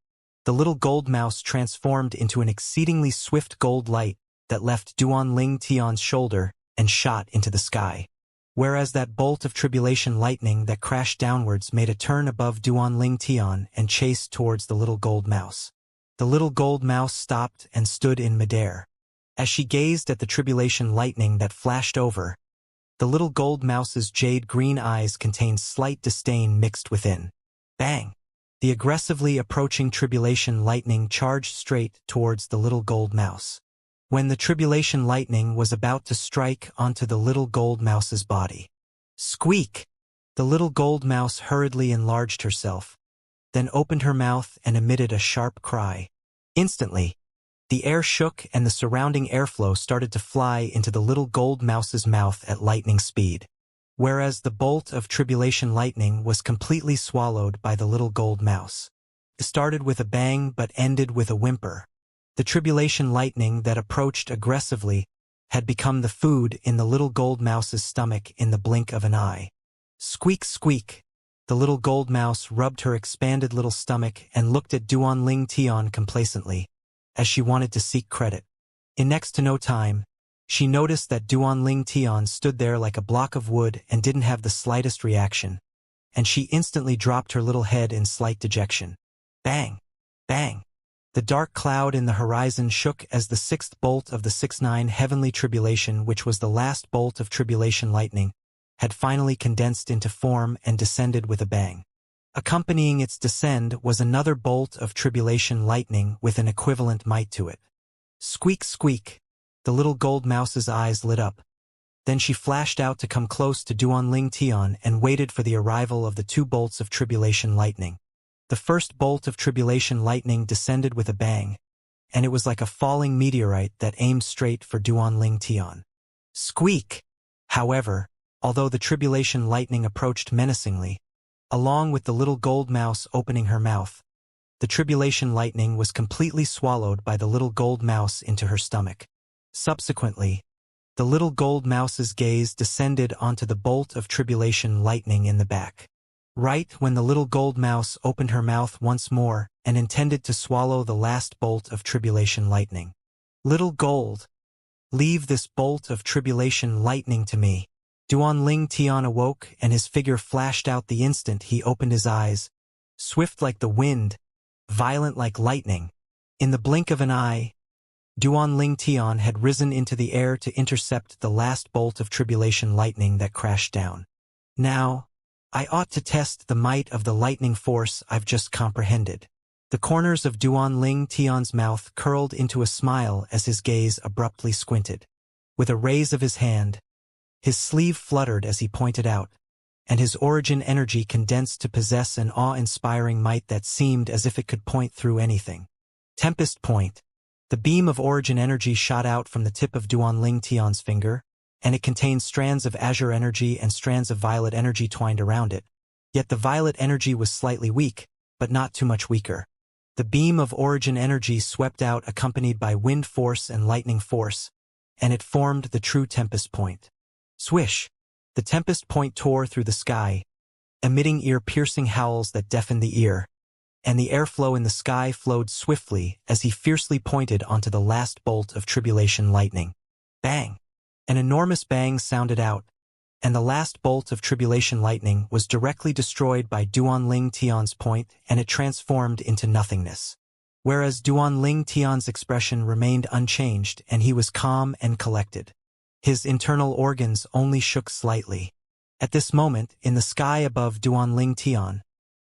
the little gold mouse transformed into an exceedingly swift gold light that left Duanling Tian's shoulder and shot into the sky. Whereas that bolt of tribulation lightning that crashed downwards made a turn above Duanling Tian and chased towards the little gold mouse. The little gold mouse stopped and stood in midair. As she gazed at the tribulation lightning that flashed over, the little gold mouse's jade-green eyes contained slight disdain mixed within. Bang! The aggressively approaching tribulation lightning charged straight towards the little gold mouse. When the tribulation lightning was about to strike onto the little gold mouse's body. Squeak! The little gold mouse hurriedly enlarged herself, then opened her mouth and emitted a sharp cry. Instantly, the air shook and the surrounding airflow started to fly into the little gold mouse's mouth at lightning speed. Whereas the bolt of tribulation lightning was completely swallowed by the little gold mouse. It started with a bang but ended with a whimper. The tribulation lightning that approached aggressively had become the food in the little gold mouse's stomach in the blink of an eye. Squeak, squeak! The little gold mouse rubbed her expanded little stomach and looked at Duanling Tian complacently, as she wanted to seek credit. In next to no time, she noticed that Duanling Tian stood there like a block of wood and didn't have the slightest reaction, and she instantly dropped her little head in slight dejection. Bang! Bang! The dark cloud in the horizon shook as the sixth bolt of the 6-9 heavenly tribulation, which was the last bolt of tribulation lightning, had finally condensed into form and descended with a bang. Accompanying its descend was another bolt of tribulation lightning with an equivalent might to it. Squeak, squeak! The little gold mouse's eyes lit up. Then she flashed out to come close to Duanling Tian and waited for the arrival of the two bolts of tribulation lightning. The first bolt of tribulation lightning descended with a bang, and it was like a falling meteorite that aimed straight for Duanling Tian. Squeak! However, although the tribulation lightning approached menacingly, along with the little gold mouse opening her mouth, the tribulation lightning was completely swallowed by the little gold mouse into her stomach. Subsequently, the little gold mouse's gaze descended onto the bolt of tribulation lightning in the back. Right when the little gold mouse opened her mouth once more and intended to swallow the last bolt of tribulation lightning. Little gold, leave this bolt of tribulation lightning to me. Duanling Tian awoke and his figure flashed out the instant he opened his eyes, swift like the wind, violent like lightning. In the blink of an eye, Duanling Tian had risen into the air to intercept the last bolt of tribulation lightning that crashed down. Now, I ought to test the might of the lightning force I've just comprehended. The corners of Duanling Tian's mouth curled into a smile as his gaze abruptly squinted. With a raise of his hand, his sleeve fluttered as he pointed out, and his origin energy condensed to possess an awe-inspiring might that seemed as if it could point through anything. Tempest Point. The beam of origin energy shot out from the tip of Duanling Tian's finger, and it contained strands of azure energy and strands of violet energy twined around it. Yet the violet energy was slightly weak, but not too much weaker. The beam of origin energy swept out accompanied by wind force and lightning force, and it formed the true Tempest Point. Swish! The Tempest Point tore through the sky, emitting ear-piercing howls that deafened the ear, and the airflow in the sky flowed swiftly as he fiercely pointed onto the last bolt of tribulation lightning. Bang! An enormous bang sounded out, and the last bolt of tribulation lightning was directly destroyed by Duanling Tian's point, and it transformed into nothingness. Whereas Duanling Tian's expression remained unchanged and he was calm and collected. His internal organs only shook slightly. At this moment, in the sky above Duanling Tian,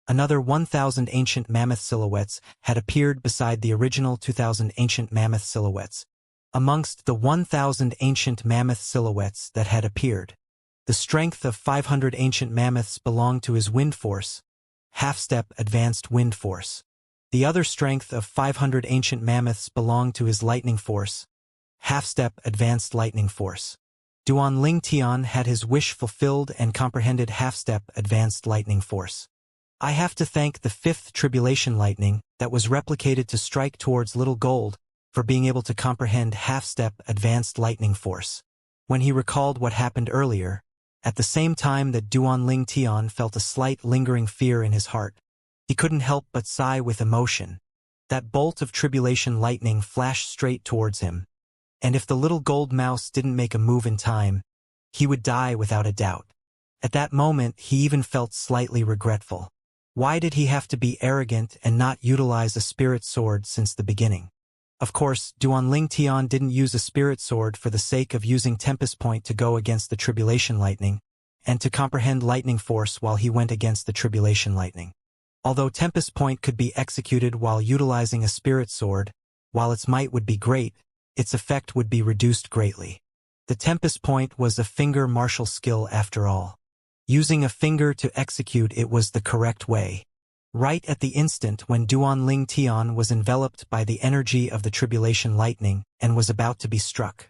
another 1,000 ancient mammoth silhouettes had appeared beside the original 2,000 ancient mammoth silhouettes. Amongst the 1,000 ancient mammoth silhouettes that had appeared, the strength of 500 ancient mammoths belonged to his wind force, half-step advanced wind force. The other strength of 500 ancient mammoths belonged to his lightning force, half-step advanced lightning force. Duanling Tian had his wish fulfilled and comprehended half-step advanced lightning force. I have to thank the fifth tribulation lightning that was replicated to strike towards Little Gold for being able to comprehend half-step advanced lightning force. When he recalled what happened earlier, at the same time that Duanling Tian felt a slight lingering fear in his heart, he couldn't help but sigh with emotion. That bolt of tribulation lightning flashed straight towards him, and if the little gold mouse didn't make a move in time, he would die without a doubt. At that moment, he even felt slightly regretful. Why did he have to be arrogant and not utilize a spirit sword since the beginning? Of course, Duanling Tian didn't use a spirit sword for the sake of using Tempest Point to go against the Tribulation Lightning, and to comprehend lightning force while he went against the Tribulation Lightning. Although Tempest Point could be executed while utilizing a spirit sword, while its might would be great, its effect would be reduced greatly. The Tempest Point was a finger martial skill after all. Using a finger to execute it was the correct way. Right at the instant when Duanling Tian was enveloped by the energy of the Tribulation Lightning and was about to be struck.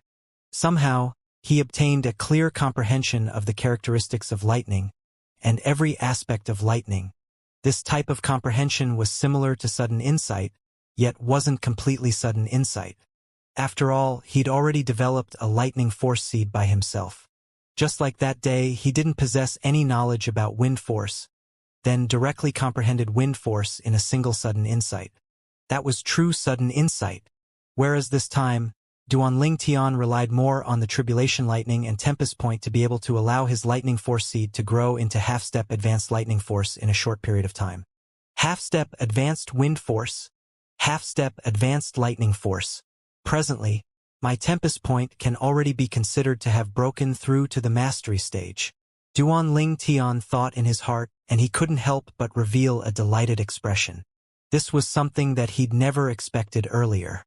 Somehow, he obtained a clear comprehension of the characteristics of lightning, and every aspect of lightning. This type of comprehension was similar to sudden insight, yet wasn't completely sudden insight. After all, he'd already developed a lightning force seed by himself. Just like that day, he didn't possess any knowledge about wind force, then directly comprehended wind force in a single sudden insight. That was true sudden insight. Whereas this time, Duanling Tian relied more on the Tribulation Lightning and Tempest Point to be able to allow his lightning force seed to grow into half-step advanced lightning force in a short period of time. Half-step advanced wind force, half-step advanced lightning force. Presently, my Tempest Point can already be considered to have broken through to the mastery stage. Duanling Tian thought in his heart, and he couldn't help but reveal a delighted expression. This was something that he'd never expected earlier.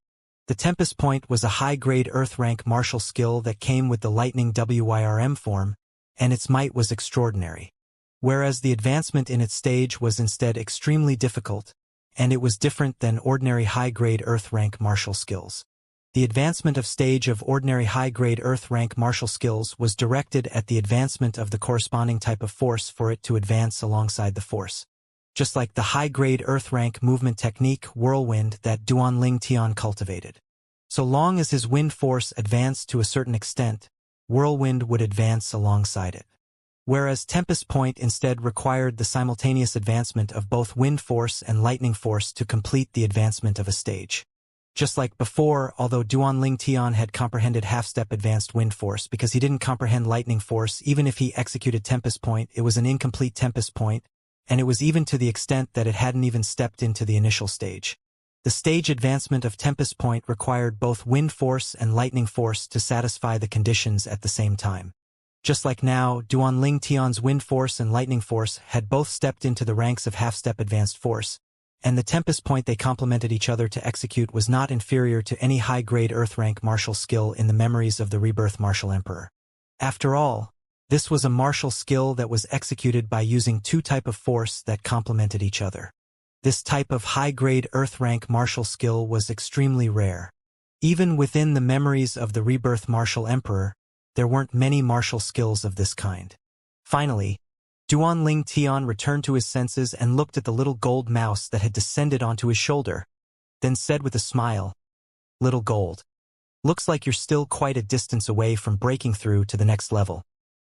The Tempest Point was a high-grade Earth rank martial skill that came with the Lightning WYRM form, and its might was extraordinary. Whereas the advancement in its stage was instead extremely difficult, and it was different than ordinary high-grade Earth rank martial skills. The advancement of stage of ordinary high-grade Earth rank martial skills was directed at the advancement of the corresponding type of force for it to advance alongside the force. Just like the high-grade Earth rank movement technique Whirlwind that Duanling Tian cultivated. So long as his wind force advanced to a certain extent, Whirlwind would advance alongside it. Whereas Tempest Point instead required the simultaneous advancement of both wind force and lightning force to complete the advancement of a stage. Just like before, although Duanling Tian had comprehended half-step advanced wind force because he didn't comprehend lightning force, even if he executed Tempest Point, it was an incomplete Tempest Point, and it was even to the extent that it hadn't even stepped into the initial stage. The stage advancement of Tempest Point required both wind force and lightning force to satisfy the conditions at the same time. Just like now, Duanling Tian's wind force and lightning force had both stepped into the ranks of half-step advanced force, and the Tempest Point they complemented each other to execute was not inferior to any high-grade Earth rank martial skill in the memories of the Rebirth Martial Emperor. After all, this was a martial skill that was executed by using two types of force that complemented each other. This type of high-grade Earth rank martial skill was extremely rare. Even within the memories of the Rebirth Martial Emperor, there weren't many martial skills of this kind. Finally, Duanling Tian returned to his senses and looked at the little gold mouse that had descended onto his shoulder, then said with a smile, "Little Gold, looks like you're still quite a distance away from breaking through to the next level.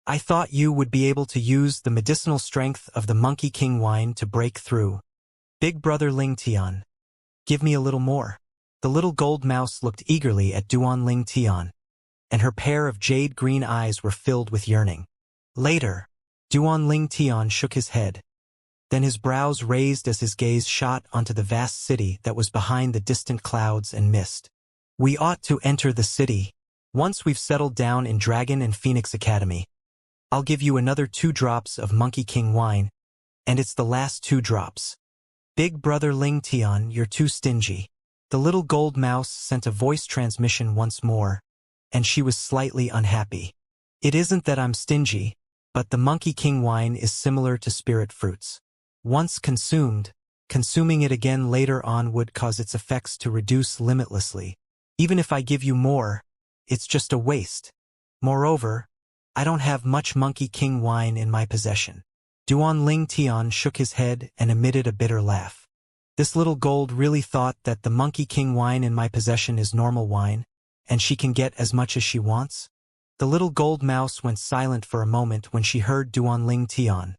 I thought you would be able to use the medicinal strength of the Monkey King wine to break through. Big brother Ling Tian, give me a little more." The little gold mouse looked eagerly at Duanling Tian, and her pair of jade-green eyes were filled with yearning. Later, Duanling Tian shook his head. Then his brows raised as his gaze shot onto the vast city that was behind the distant clouds and mist. "We ought to enter the city. Once we've settled down in Dragon and Phoenix Academy, I'll give you another 2 drops of Monkey King wine, and it's the last 2 drops. Big brother Ling Tian, you're too stingy." The little gold mouse sent a voice transmission once more, and she was slightly unhappy. "It isn't that I'm stingy, but the Monkey King wine is similar to spirit fruits. Once consumed, consuming it again later on would cause its effects to reduce limitlessly. Even if I give you more, it's just a waste. Moreover, I don't have much Monkey King wine in my possession." Duanling Tian shook his head and emitted a bitter laugh. This little gold really thought that the Monkey King wine in my possession is normal wine, and she can get as much as she wants? The little gold mouse went silent for a moment when she heard Duanling Tian.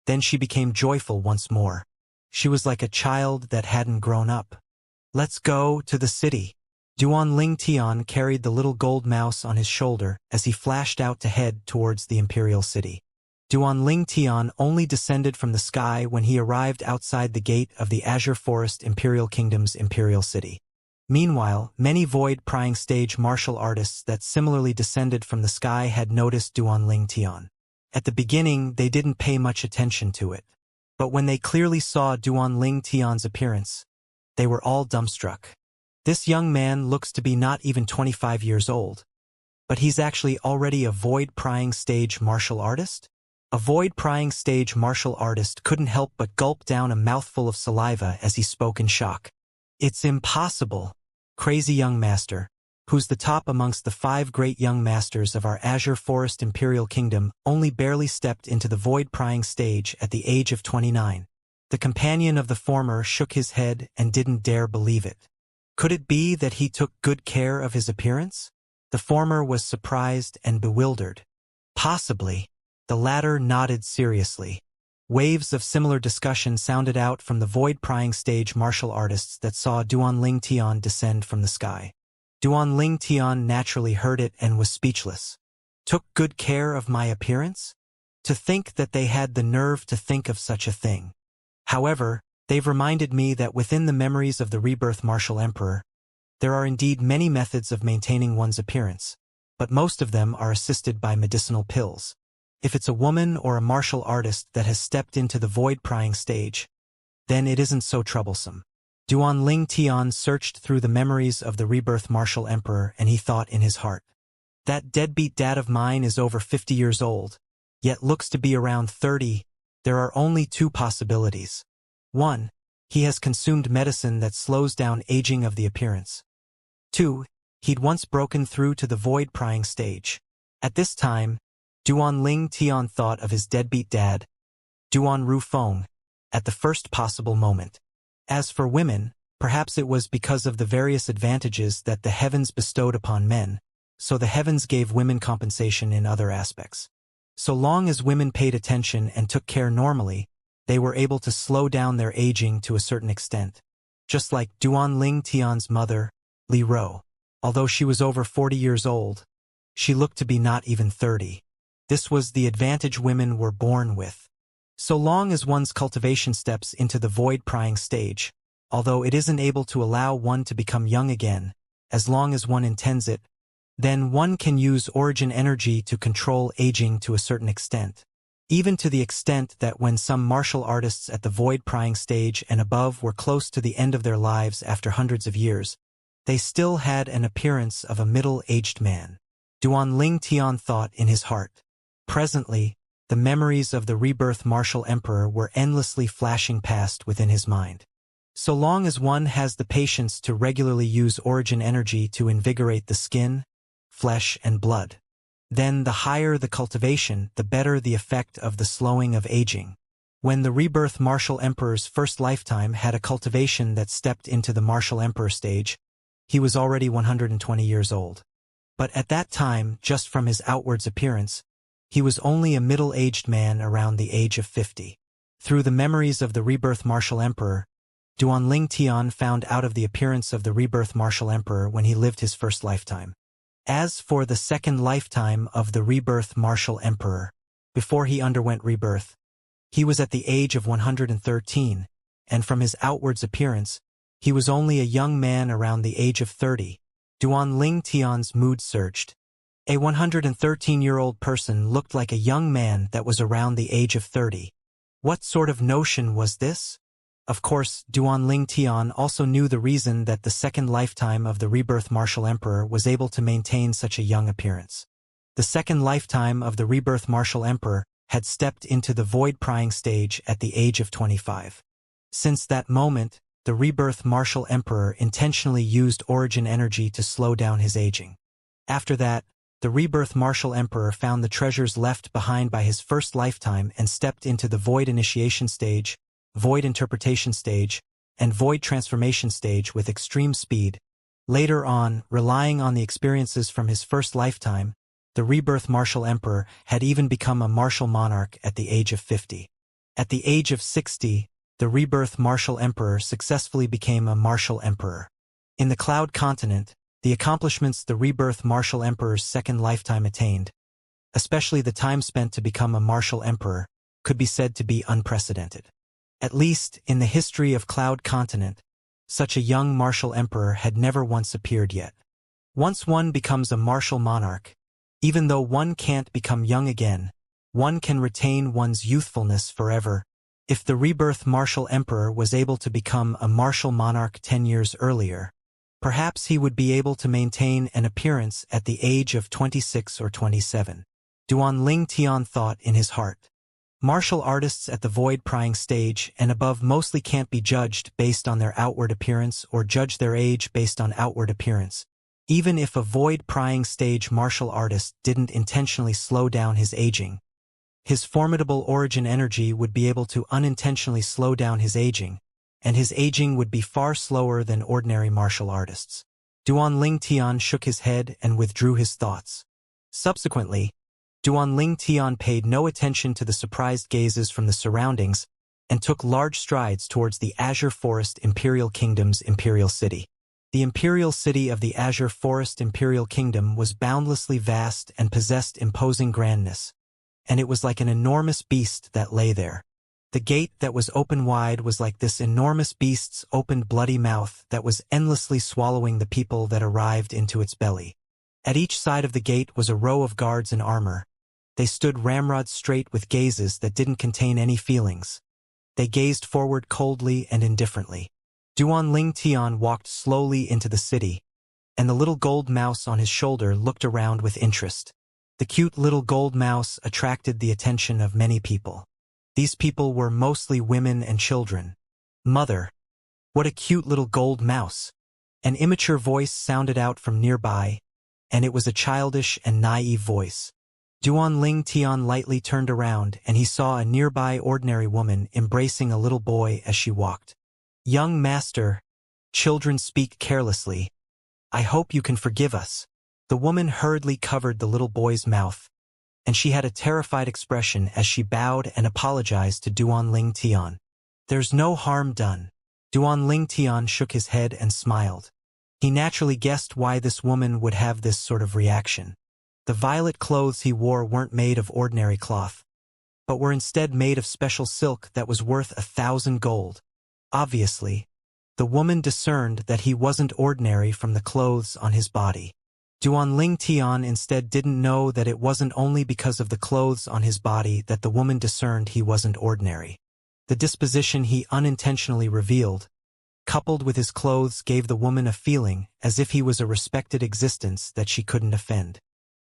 Then she became joyful once more. She was like a child that hadn't grown up. "Let's go to the city." Duanling Tian carried the little gold mouse on his shoulder as he flashed out to head towards the imperial city. Duanling Tian only descended from the sky when he arrived outside the gate of the Azure Forest Imperial Kingdom's imperial city. Meanwhile, many void-prying stage martial artists that similarly descended from the sky had noticed Duanling Tian. At the beginning, they didn't pay much attention to it. But when they clearly saw Duanling Tian's appearance, they were all dumbstruck. This young man looks to be not even 25 years old. But he's actually already a void-prying stage martial artist? A void-prying stage martial artist couldn't help but gulp down a mouthful of saliva as he spoke in shock. It's impossible. Crazy young master, who's the top amongst the 5 great young masters of our Azure Forest Imperial Kingdom, only barely stepped into the void-prying stage at the age of 29. The companion of the former shook his head and didn't dare believe it. Could it be that he took good care of his appearance? The former was surprised and bewildered. Possibly. The latter nodded seriously. Waves of similar discussion sounded out from the void-prying stage martial artists that saw Duanling Tian descend from the sky. Duanling Tian naturally heard it and was speechless. Took good care of my appearance? To think that they had the nerve to think of such a thing. However, they've reminded me that within the memories of the rebirth martial emperor, there are indeed many methods of maintaining one's appearance, but most of them are assisted by medicinal pills. If it's a woman or a martial artist that has stepped into the void-prying stage, then it isn't so troublesome. Duanling Tian searched through the memories of the rebirth martial emperor and he thought in his heart, that deadbeat dad of mine is over 50 years old, yet looks to be around 30. There are only 2 possibilities. 1. He has consumed medicine that slows down aging of the appearance. 2. He'd once broken through to the void-prying stage. At this time, Duanling Tian thought of his deadbeat dad, Duan Rufeng, at the first possible moment. As for women, perhaps it was because of the various advantages that the heavens bestowed upon men, so the heavens gave women compensation in other aspects. So long as women paid attention and took care normally, they were able to slow down their aging to a certain extent. Just like Duanling Tian's mother, Li Ro. Although she was over 40 years old, she looked to be not even 30. This was the advantage women were born with. So long as one's cultivation steps into the void-prying stage, although it isn't able to allow one to become young again, as long as one intends it, then one can use origin energy to control aging to a certain extent. Even to the extent that when some martial artists at the void-prying stage and above were close to the end of their lives after hundreds of years, they still had an appearance of a middle-aged man. Duanling Tian thought in his heart. Presently, the memories of the rebirth martial emperor were endlessly flashing past within his mind. So long as one has the patience to regularly use origin energy to invigorate the skin, flesh, and blood, then the higher the cultivation, the better the effect of the slowing of aging. When the rebirth martial emperor's first lifetime had a cultivation that stepped into the martial emperor stage, he was already 120 years old. But at that time, just from his outwards appearance, he was only a middle-aged man around the age of 50. Through the memories of the rebirth martial emperor, Duanling Tian found out of the appearance of the rebirth martial emperor when he lived his first lifetime. As for the second lifetime of the rebirth martial emperor, before he underwent rebirth, he was at the age of 113, and from his outwards appearance, he was only a young man around the age of 30. Duanling Tian's mood surged. A 113-year-old person looked like a young man that was around the age of 30. What sort of notion was this? Of course, Duanling Tian also knew the reason that the second lifetime of the rebirth martial emperor was able to maintain such a young appearance. The second lifetime of the rebirth martial emperor had stepped into the void-prying stage at the age of 25. Since that moment, the rebirth martial emperor intentionally used origin energy to slow down his aging. After that, the rebirth martial emperor found the treasures left behind by his first lifetime and stepped into the void initiation stage, void interpretation stage, and void transformation stage with extreme speed. Later on, relying on the experiences from his first lifetime, the rebirth martial emperor had even become a martial monarch at the age of 50. At the age of 60, the rebirth martial emperor successfully became a martial emperor. In the Cloud Continent, the accomplishments the rebirth martial emperor's second lifetime attained, especially the time spent to become a martial emperor, could be said to be unprecedented. At least, in the history of Cloud Continent, Such a young martial emperor had never once appeared yet. Once one becomes a martial monarch, even though one can't become young again, one can retain one's youthfulness forever. If the rebirth martial emperor was able to become a martial monarch 10 years earlier, perhaps he would be able to maintain an appearance at the age of 26 or 27. Duan Ling Tian thought in his heart. Martial artists at the void-prying stage and above mostly can't be judged based on their outward appearance or judge their age based on outward appearance. Even if a void-prying stage martial artist didn't intentionally slow down his aging, his formidable origin energy would be able to unintentionally slow down his aging, and his aging would be far slower than ordinary martial artists. Duan Ling Tian shook his head and withdrew his thoughts. Subsequently, Duan Ling Tian paid no attention to the surprised gazes from the surroundings and took large strides towards the Azure Forest Imperial Kingdom's imperial city. The imperial city of the Azure Forest Imperial Kingdom was boundlessly vast and possessed imposing grandness, and it was like an enormous beast that lay there. The gate that was open wide was like this enormous beast's opened bloody mouth that was endlessly swallowing the people that arrived into its belly. At each side of the gate was a row of guards in armor. They stood ramrod straight with gazes that didn't contain any feelings. They gazed forward coldly and indifferently. Duan Ling Tian walked slowly into the city, and the little gold mouse on his shoulder looked around with interest. The cute little gold mouse attracted the attention of many people. These people were mostly women and children. Mother, what a cute little gold mouse! An immature voice sounded out from nearby, and it was a childish and naive voice. Duan Ling Tian lightly turned around and he saw a nearby ordinary woman embracing a little boy as she walked. Young master, children speak carelessly. I hope you can forgive us. The woman hurriedly covered the little boy's mouth, and she had a terrified expression as she bowed and apologized to Duan Ling Tian. There's no harm done. Duan Ling Tian shook his head and smiled. He naturally guessed why this woman would have this sort of reaction. The violet clothes he wore weren't made of ordinary cloth, but were instead made of special silk that was worth 1,000 gold. Obviously, the woman discerned that he wasn't ordinary from the clothes on his body. Duan Ling Tian instead didn't know that it wasn't only because of the clothes on his body that the woman discerned he wasn't ordinary. The disposition he unintentionally revealed, coupled with his clothes, gave the woman a feeling as if he was a respected existence that she couldn't offend.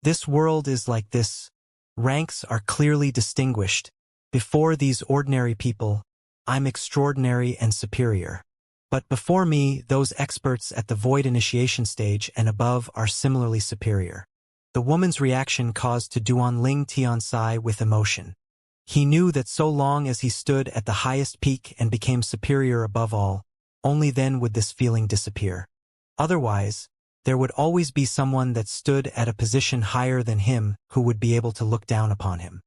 This world is like this. Ranks are clearly distinguished. Before these ordinary people, I'm extraordinary and superior. But before me, those experts at the void initiation stage and above are similarly superior. The woman's reaction caused to Duan Ling Tian sigh with emotion. He knew that so long as he stood at the highest peak and became superior above all, only then would this feeling disappear. Otherwise, there would always be someone that stood at a position higher than him who would be able to look down upon him.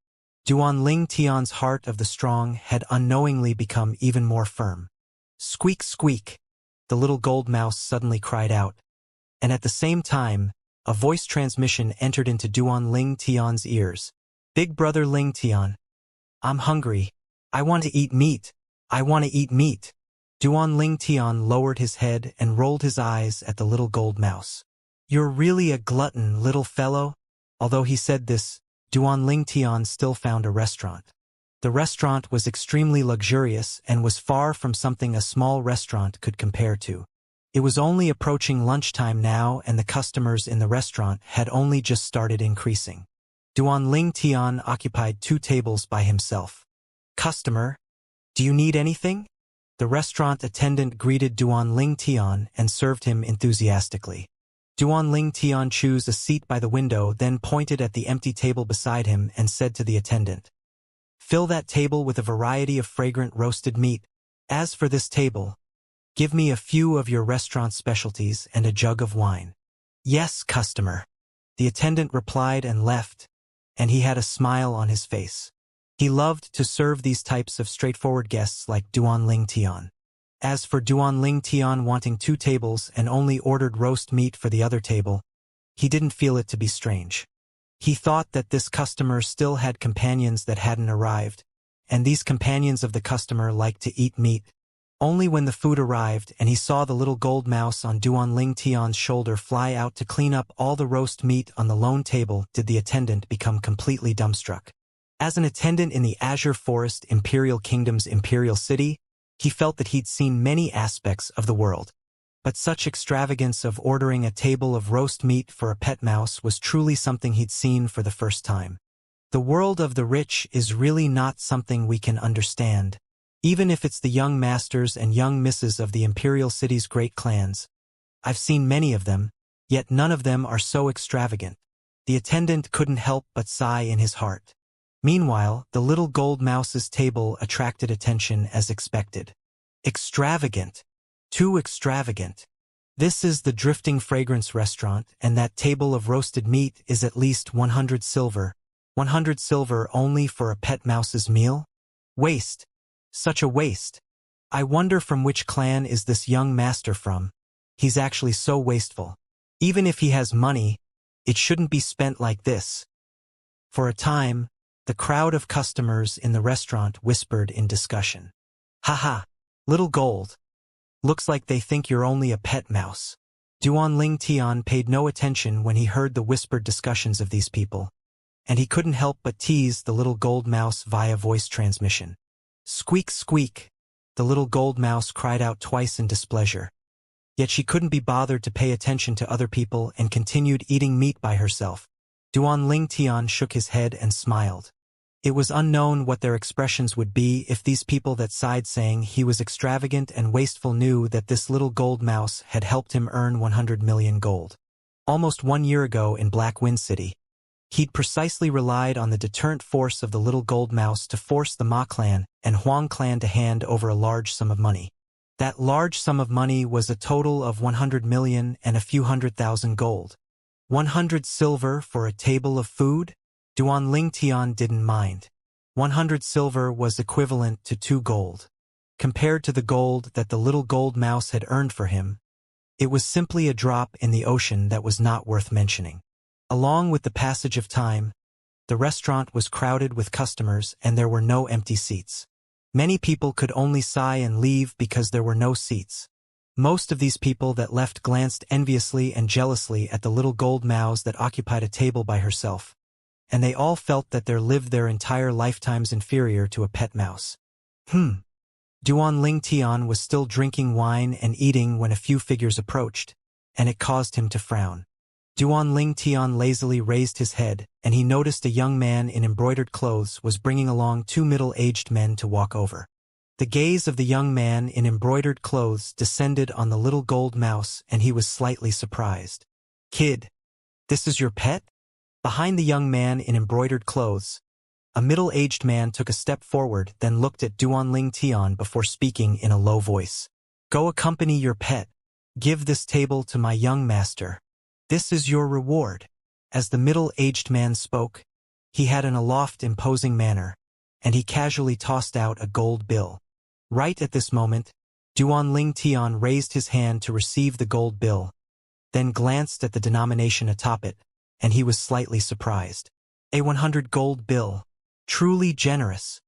Duan Ling Tian's heart of the strong had unknowingly become even more firm. Squeak, squeak! The little gold mouse suddenly cried out. And at the same time, a voice transmission entered into Duan Ling Tian's ears. Big brother Ling Tian. I'm hungry. I want to eat meat. I want to eat meat. Duan Ling Tian lowered his head and rolled his eyes at the little gold mouse. You're really a glutton, little fellow? Although he said this, Duan Ling Tian still found a restaurant. The restaurant was extremely luxurious and was far from something a small restaurant could compare to. It was only approaching lunchtime now and the customers in the restaurant had only just started increasing. Duan Ling Tian occupied 2 tables by himself. Customer, do you need anything? The restaurant attendant greeted Duan Ling Tian and served him enthusiastically. Duan Ling Tian chose a seat by the window, then pointed at the empty table beside him and said to the attendant, Fill that table with a variety of fragrant roasted meat. As for this table, give me a few of your restaurant specialties and a jug of wine. Yes, customer. The attendant replied and left, and he had a smile on his face. He loved to serve these types of straightforward guests like Duan Ling Tian. As for Duan Ling Tian wanting 2 tables and only ordered roast meat for the other table, he didn't feel it to be strange. He thought that this customer still had companions that hadn't arrived, and these companions of the customer liked to eat meat. Only when the food arrived and he saw the little gold mouse on Duanling Tian's shoulder fly out to clean up all the roast meat on the lone table did the attendant become completely dumbstruck. As an attendant in the Azure Forest Imperial Kingdom's Imperial City, he felt that he'd seen many aspects of the world. But such extravagance of ordering a table of roast meat for a pet mouse was truly something he'd seen for the first time. The world of the rich is really not something we can understand. Even if it's the young masters and young misses of the Imperial City's great clans. I've seen many of them, yet none of them are so extravagant. The attendant couldn't help but sigh in his heart. Meanwhile, the little gold mouse's table attracted attention as expected. Extravagant. Too extravagant. This is the Drifting Fragrance restaurant, and that table of roasted meat is at least 100 silver. 100 silver only for a pet mouse's meal? Waste. Such a waste. I wonder from which clan is this young master from. He's actually so wasteful. Even if he has money, it shouldn't be spent like this. For a time, the crowd of customers in the restaurant whispered in discussion. Haha, little gold. Looks like they think you're only a pet mouse. Duanling Tian paid no attention when he heard the whispered discussions of these people, and he couldn't help but tease the little gold mouse via voice transmission. Squeak, squeak, the little gold mouse cried out twice in displeasure. Yet she couldn't be bothered to pay attention to other people and continued eating meat by herself. Duanling Tian shook his head and smiled. It was unknown what their expressions would be if these people that sighed saying he was extravagant and wasteful knew that this little gold mouse had helped him earn 100 million gold. Almost 1 year ago in Black Wind City, he'd precisely relied on the deterrent force of the little gold mouse to force the Ma clan and Huang clan to hand over a large sum of money. That large sum of money was a total of 100 million and a few 100,000 gold. 100 silver for a table of food? Duanling Tian didn't mind. 100 silver was equivalent to 2 gold. Compared to the gold that the little gold mouse had earned for him, it was simply a drop in the ocean that was not worth mentioning. Along with the passage of time, the restaurant was crowded with customers and there were no empty seats. Many people could only sigh and leave because there were no seats. Most of these people that left glanced enviously and jealously at the little gold mouse that occupied a table by herself, and they all felt that they lived their entire lifetimes inferior to a pet mouse. Duanling Tian was still drinking wine and eating when a few figures approached, and it caused him to frown. Duanling Tian lazily raised his head, and he noticed a young man in embroidered clothes was bringing along 2 middle-aged men to walk over. The gaze of the young man in embroidered clothes descended on the little gold mouse, and he was slightly surprised. Kid, this is your pet? Behind the young man in embroidered clothes, a middle-aged man took a step forward, then looked at Duanling Tian before speaking in a low voice. Go accompany your pet. Give this table to my young master. This is your reward. As the middle-aged man spoke, he had an aloft, imposing manner, and he casually tossed out a gold bill. Right at this moment, Duanling Tian raised his hand to receive the gold bill, then glanced at the denomination atop it, and he was slightly surprised. A 100 gold bill. Truly generous.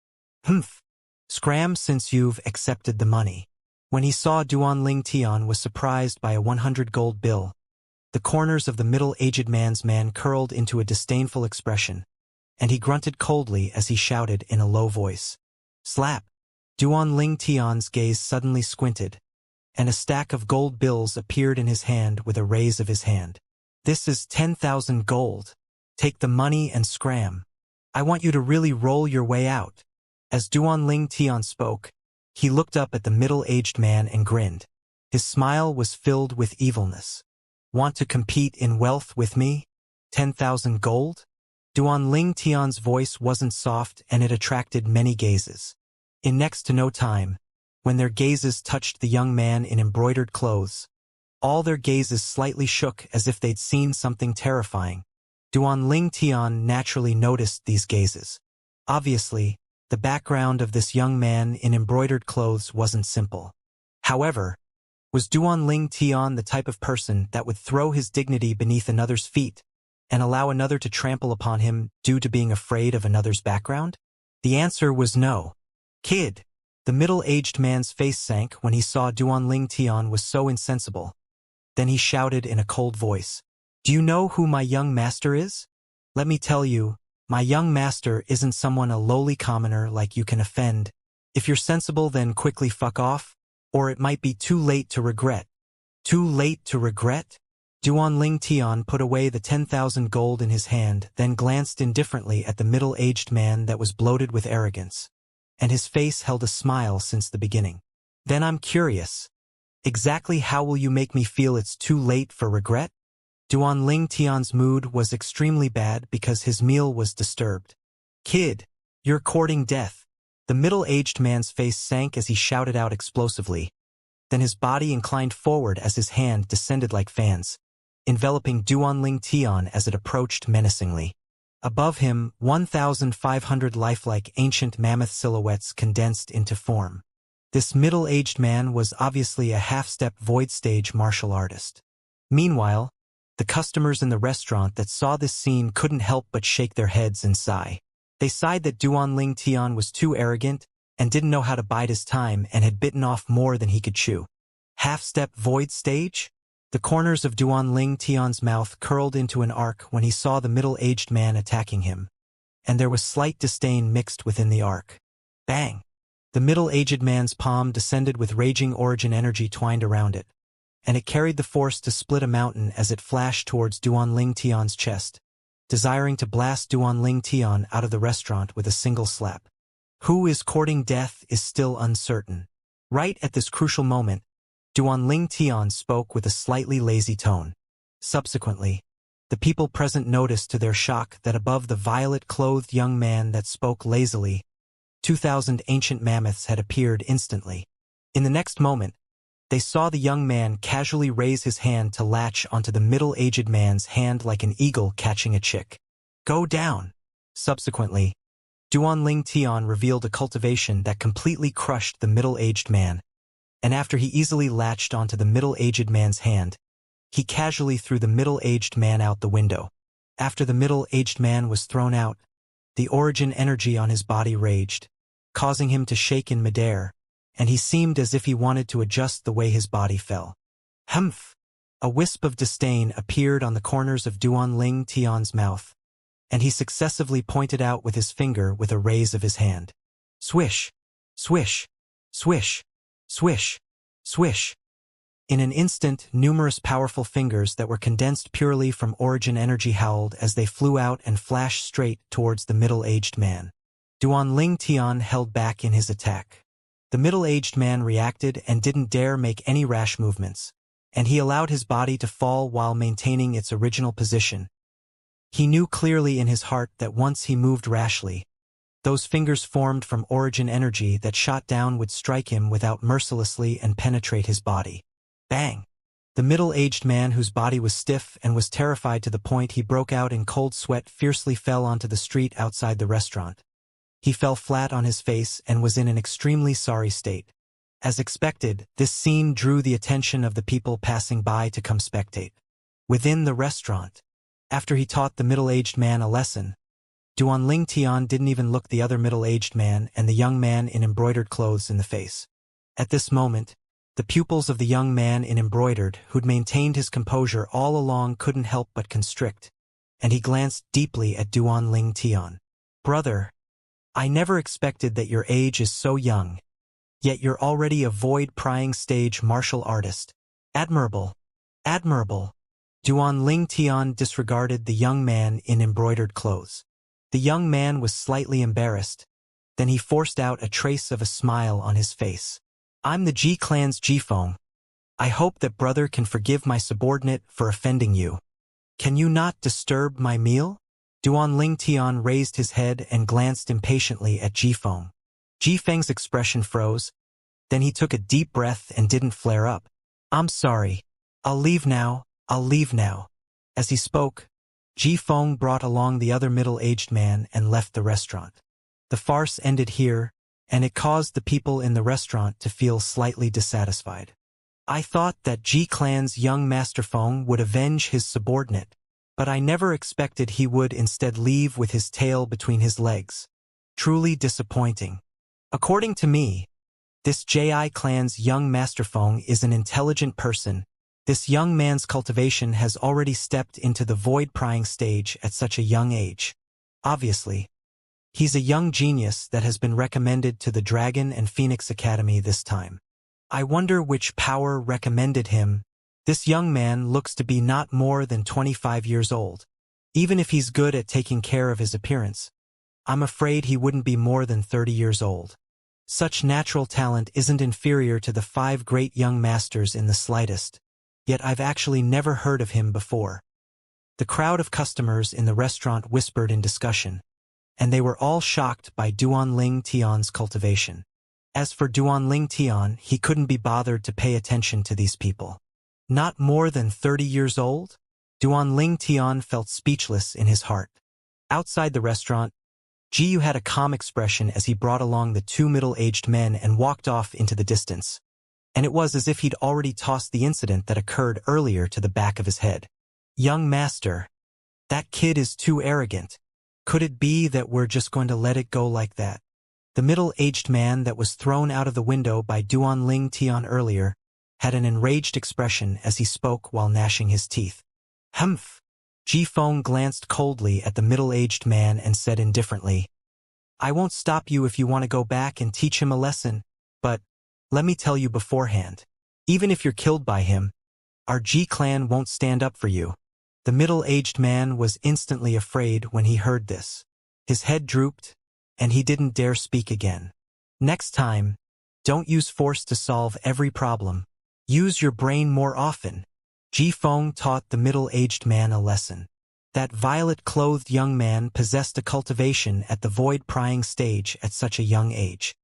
Scram since you've accepted the money. When he saw Duanling Tian was surprised by a 100 gold bill, the corners of the middle-aged man's man curled into a disdainful expression, and he grunted coldly as he shouted in a low voice. Slap! Duanling Tian's gaze suddenly squinted, and a stack of gold bills appeared in his hand with a raise of his hand. This is 10,000 gold. Take the money and scram. I want you to really roll your way out. As Duanling Tian spoke, he looked up at the middle-aged man and grinned. His smile was filled with evilness. Want to compete in wealth with me? 10,000 gold? Duanling Tian's voice wasn't soft and it attracted many gazes. In next to no time, when their gazes touched the young man in embroidered clothes, all their gazes slightly shook as if they'd seen something terrifying. Duanling Tian naturally noticed these gazes. Obviously, the background of this young man in embroidered clothes wasn't simple. However, was Duanling Tian the type of person that would throw his dignity beneath another's feet and allow another to trample upon him due to being afraid of another's background? The answer was no. Kid, The middle-aged man's face sank when he saw Duanling Tian was so insensible. Then he shouted in a cold voice, "Do you know who my young master is? Let me tell you, my young master isn't someone a lowly commoner like you can offend. If you're sensible, then quickly fuck off, or it might be too late to regret." Too late to regret? Duanling Tian put away the 10,000 gold in his hand, then glanced indifferently at the middle-aged man that was bloated with arrogance. And his face held a smile since the beginning. "Then I'm curious. Exactly how will you make me feel it's too late for regret?" Duanling Tian's mood was extremely bad because his meal was disturbed. "Kid, you're courting death." The middle-aged man's face sank as he shouted out explosively. Then his body inclined forward as his hand descended like fans, enveloping Duanling Tian as it approached menacingly. Above him, 1,500 lifelike ancient mammoth silhouettes condensed into form. This middle-aged man was obviously a half-step void-stage martial artist. Meanwhile, the customers in the restaurant that saw this scene couldn't help but shake their heads and sigh. They sighed that Duanling Tian was too arrogant and didn't know how to bide his time and had bitten off more than he could chew. Half-step void stage? The corners of Duanling Tian's mouth curled into an arc when he saw the middle-aged man attacking him, and there was slight disdain mixed within the arc. Bang! The middle-aged man's palm descended with raging origin energy twined around it, and it carried the force to split a mountain as it flashed towards Duanling Tian's chest, desiring to blast Duanling Tian out of the restaurant with a single slap. Who is courting death is still uncertain. Right at this crucial moment, Duanling Tian spoke with a slightly lazy tone. Subsequently, the people present noticed to their shock that above the violet-clothed young man that spoke lazily, 2,000 ancient mammoths had appeared instantly. In the next moment, they saw the young man casually raise his hand to latch onto the middle-aged man's hand like an eagle catching a chick. "Go down!" Subsequently, Duanling Tian revealed a cultivation that completely crushed the middle-aged man, and after he easily latched onto the middle-aged man's hand, he casually threw the middle-aged man out the window. After the middle-aged man was thrown out, the origin energy on his body raged, causing him to shake in midair, and he seemed as if he wanted to adjust the way his body fell. Humph! A wisp of disdain appeared on the corners of Duanling Tian's mouth, and he successively pointed out with his finger with a raise of his hand. Swish! Swish! Swish! Swish! Swish! In an instant, numerous powerful fingers that were condensed purely from origin energy howled as they flew out and flashed straight towards the middle-aged man. Duanling Tian held back in his attack. The middle-aged man reacted and didn't dare make any rash movements, and he allowed his body to fall while maintaining its original position. He knew clearly in his heart that once he moved rashly, those fingers formed from origin energy that shot down would strike him without mercilessly and penetrate his body. Bang! The middle-aged man whose body was stiff and was terrified to the point he broke out in cold sweat fiercely fell onto the street outside the restaurant. He fell flat on his face and was in an extremely sorry state. As expected, this scene drew the attention of the people passing by to come spectate. Within the restaurant, after he taught the middle-aged man a lesson, Duanling Tian didn't even look the other middle-aged man and the young man in embroidered clothes in the face. At this moment, the pupils of the young man in embroidered, who'd maintained his composure all along, couldn't help but constrict, and he glanced deeply at Duanling Tian. "Brother, I never expected that your age is so young, yet you're already a void-prying stage martial artist. Admirable. Admirable." Duanling Tian disregarded the young man in embroidered clothes. The young man was slightly embarrassed. Then he forced out a trace of a smile on his face. "I'm the G Clan's G-Fong. I hope that brother can forgive my subordinate for offending you. Can you not disturb my meal?" Duanling Tian raised his head and glanced impatiently at Ji-Feng. Ji-Feng's expression froze. Then he took a deep breath and didn't flare up. "I'm sorry. I'll leave now. I'll leave now." As he spoke, Ji-Feng brought along the other middle-aged man and left the restaurant. The farce ended here, and it caused the people in the restaurant to feel slightly dissatisfied. "I thought that G-Clan's young Master Feng would avenge his subordinate, but I never expected he would instead leave with his tail between his legs. Truly disappointing. According to me, This JI clan's young masterfeng is an intelligent person. This young man's cultivation has already stepped into the void-prying stage at such a young age. Obviously, he's a young genius that has been recommended to the Dragon and Phoenix Academy this time. I wonder which power recommended him. This young man looks to be not more than 25 years old. Even if he's good at taking care of his appearance, I'm afraid he wouldn't be more than 30 years old. Such natural talent isn't inferior to the 5 great young masters in the slightest, yet I've actually never heard of him before. The crowd of customers in the restaurant whispered in discussion, and they were all shocked by Duanling Tian's cultivation. As for Duanling Tian, he couldn't be bothered to pay attention to these people. Not more than 30 years old? Duanling Tian felt speechless in his heart. Outside the restaurant, Jiyu had a calm expression as he brought along the 2 middle-aged men and walked off into the distance. And it was as if he'd already tossed the incident that occurred earlier to the back of his head. Young master, that kid is too arrogant. Could it be that we're just going to let it go like that? The middle-aged man that was thrown out of the window by Duanling Tian earlier had an enraged expression as he spoke while gnashing his teeth. Humph! Ji Feng glanced coldly at the middle-aged man and said indifferently, I won't stop you if you want to go back and teach him a lesson, but let me tell you beforehand, even if you're killed by him, our Ji clan won't stand up for you. The middle-aged man was instantly afraid when he heard this. His head drooped, and he didn't dare speak again. Next time, don't use force to solve every problem. Use your brain more often. Ji Feng taught the middle-aged man a lesson. That violet-clothed young man possessed a cultivation at the void-prying stage at such a young age.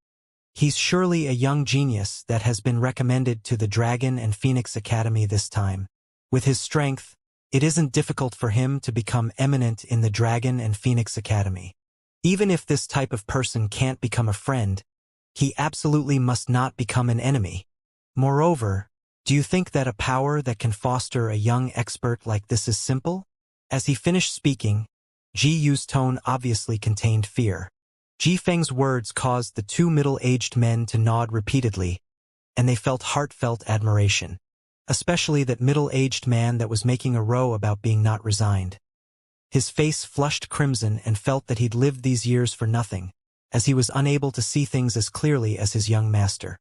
He's surely a young genius that has been recommended to the Dragon and Phoenix Academy this time. With his strength, it isn't difficult for him to become eminent in the Dragon and Phoenix Academy. Even if this type of person can't become a friend, he absolutely must not become an enemy. Moreover, do you think that a power that can foster a young expert like this is simple? As he finished speaking, Ji Yu's tone obviously contained fear. Ji Feng's words caused the 2 middle-aged men to nod repeatedly, and they felt heartfelt admiration, especially that middle-aged man that was making a row about being not resigned. His face flushed crimson and felt that he'd lived these years for nothing, as he was unable to see things as clearly as his young master.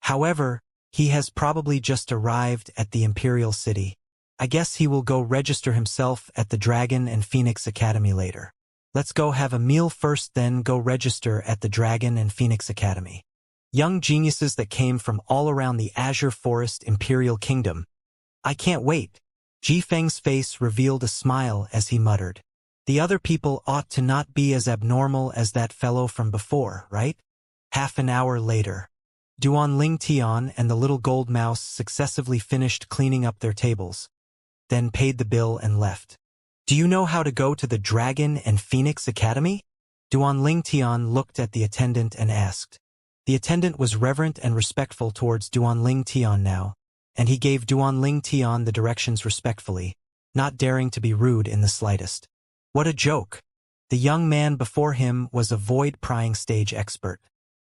However, he has probably just arrived at the Imperial City. I guess he will go register himself at the Dragon and Phoenix Academy later. Let's go have a meal first, then go register at the Dragon and Phoenix Academy. Young geniuses that came from all around the Azure Forest Imperial Kingdom. I can't wait. Ji Feng's face revealed a smile as he muttered. The other people ought to not be as abnormal as that fellow from before, right? Half an hour later, Duanling Tian and the little gold mouse successively finished cleaning up their tables, then paid the bill and left. Do you know how to go to the Dragon and Phoenix Academy? Duanling Tian looked at the attendant and asked. The attendant was reverent and respectful towards Duanling Tian now, and he gave Duanling Tian the directions respectfully, not daring to be rude in the slightest. What a joke! The young man before him was a void-prying stage expert.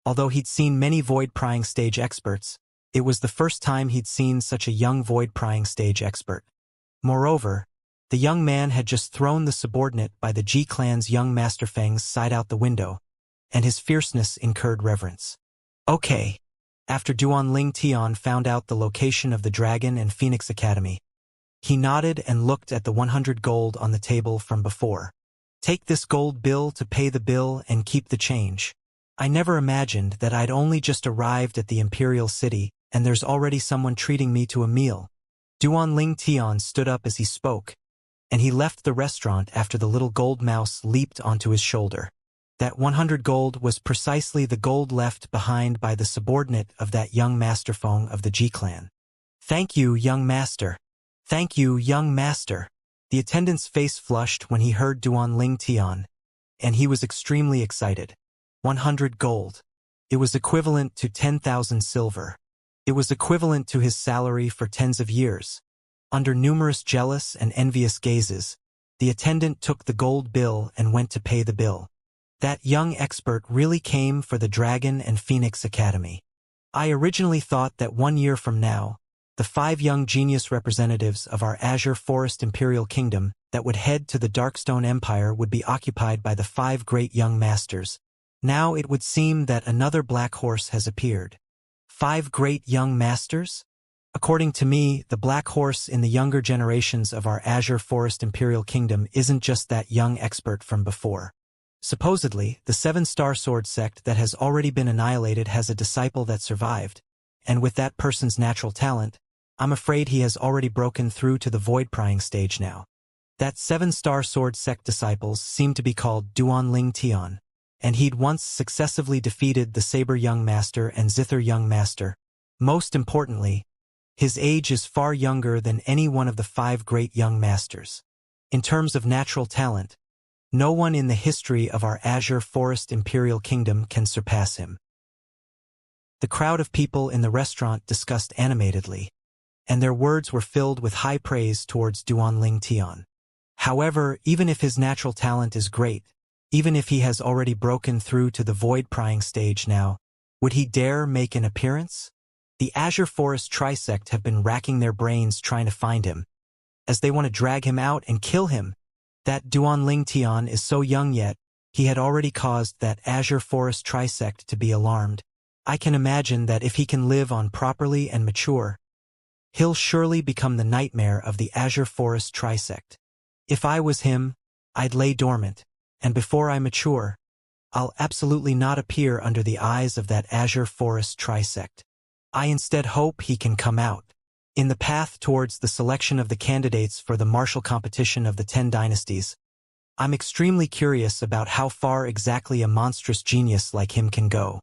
Although he'd seen many void-prying stage experts, it was the first time he'd seen such a young void-prying stage expert. Moreover, the young man had just thrown the subordinate by the Ji clan's young master Feng's side out the window, and his fierceness incurred reverence. Okay. After Duanling Tian found out the location of the Dragon and Phoenix Academy, he nodded and looked at the 100 gold on the table from before. Take this gold bill to pay the bill and keep the change. I never imagined that I'd only just arrived at the Imperial City and there's already someone treating me to a meal. Duanling Tian stood up as he spoke, and he left the restaurant after the little gold mouse leaped onto his shoulder. That 100 gold was precisely the gold left behind by the subordinate of that young masterfeng of the Ji clan. Thank you, young master. Thank you, young master. The attendant's face flushed when he heard Duanling Tian, and he was extremely excited. 100 gold. It was equivalent to 10,000 silver. It was equivalent to his salary for tens of years. Under numerous jealous and envious gazes, the attendant took the gold bill and went to pay the bill. That young expert really came for the Dragon and Phoenix Academy. I originally thought that 1 year from now, the 5 young genius representatives of our Azure Forest Imperial Kingdom that would head to the Darkstone Empire would be occupied by the 5 great young masters. Now it would seem that another black horse has appeared. 5 great young masters? According to me, the black horse in the younger generations of our Azure Forest Imperial Kingdom isn't just that young expert from before. Supposedly, the 7-star sword sect that has already been annihilated has a disciple that survived, and with that person's natural talent, I'm afraid he has already broken through to the void-prying stage now. That 7-star sword sect disciples seem to be called Duanling Tian, and he'd once successively defeated the Saber Young Master and Zither Young Master. Most importantly, his age is far younger than any one of the 5 great young masters. In terms of natural talent, no one in the history of our Azure Forest Imperial Kingdom can surpass him. The crowd of people in the restaurant discussed animatedly, and their words were filled with high praise towards Duanling Tian. However, even if his natural talent is great, even if he has already broken through to the void-prying stage now, would he dare make an appearance? The Azure Forest Trisect have been racking their brains trying to find him, as they want to drag him out and kill him. That Duanling Tian is so young yet, he had already caused that Azure Forest Trisect to be alarmed. I can imagine that if he can live on properly and mature, he'll surely become the nightmare of the Azure Forest Trisect. If I was him, I'd lay dormant, and before I mature, I'll absolutely not appear under the eyes of that Azure Forest Trisect. I instead hope he can come out. In the path towards the selection of the candidates for the martial competition of the 10 dynasties, I'm extremely curious about how far exactly a monstrous genius like him can go.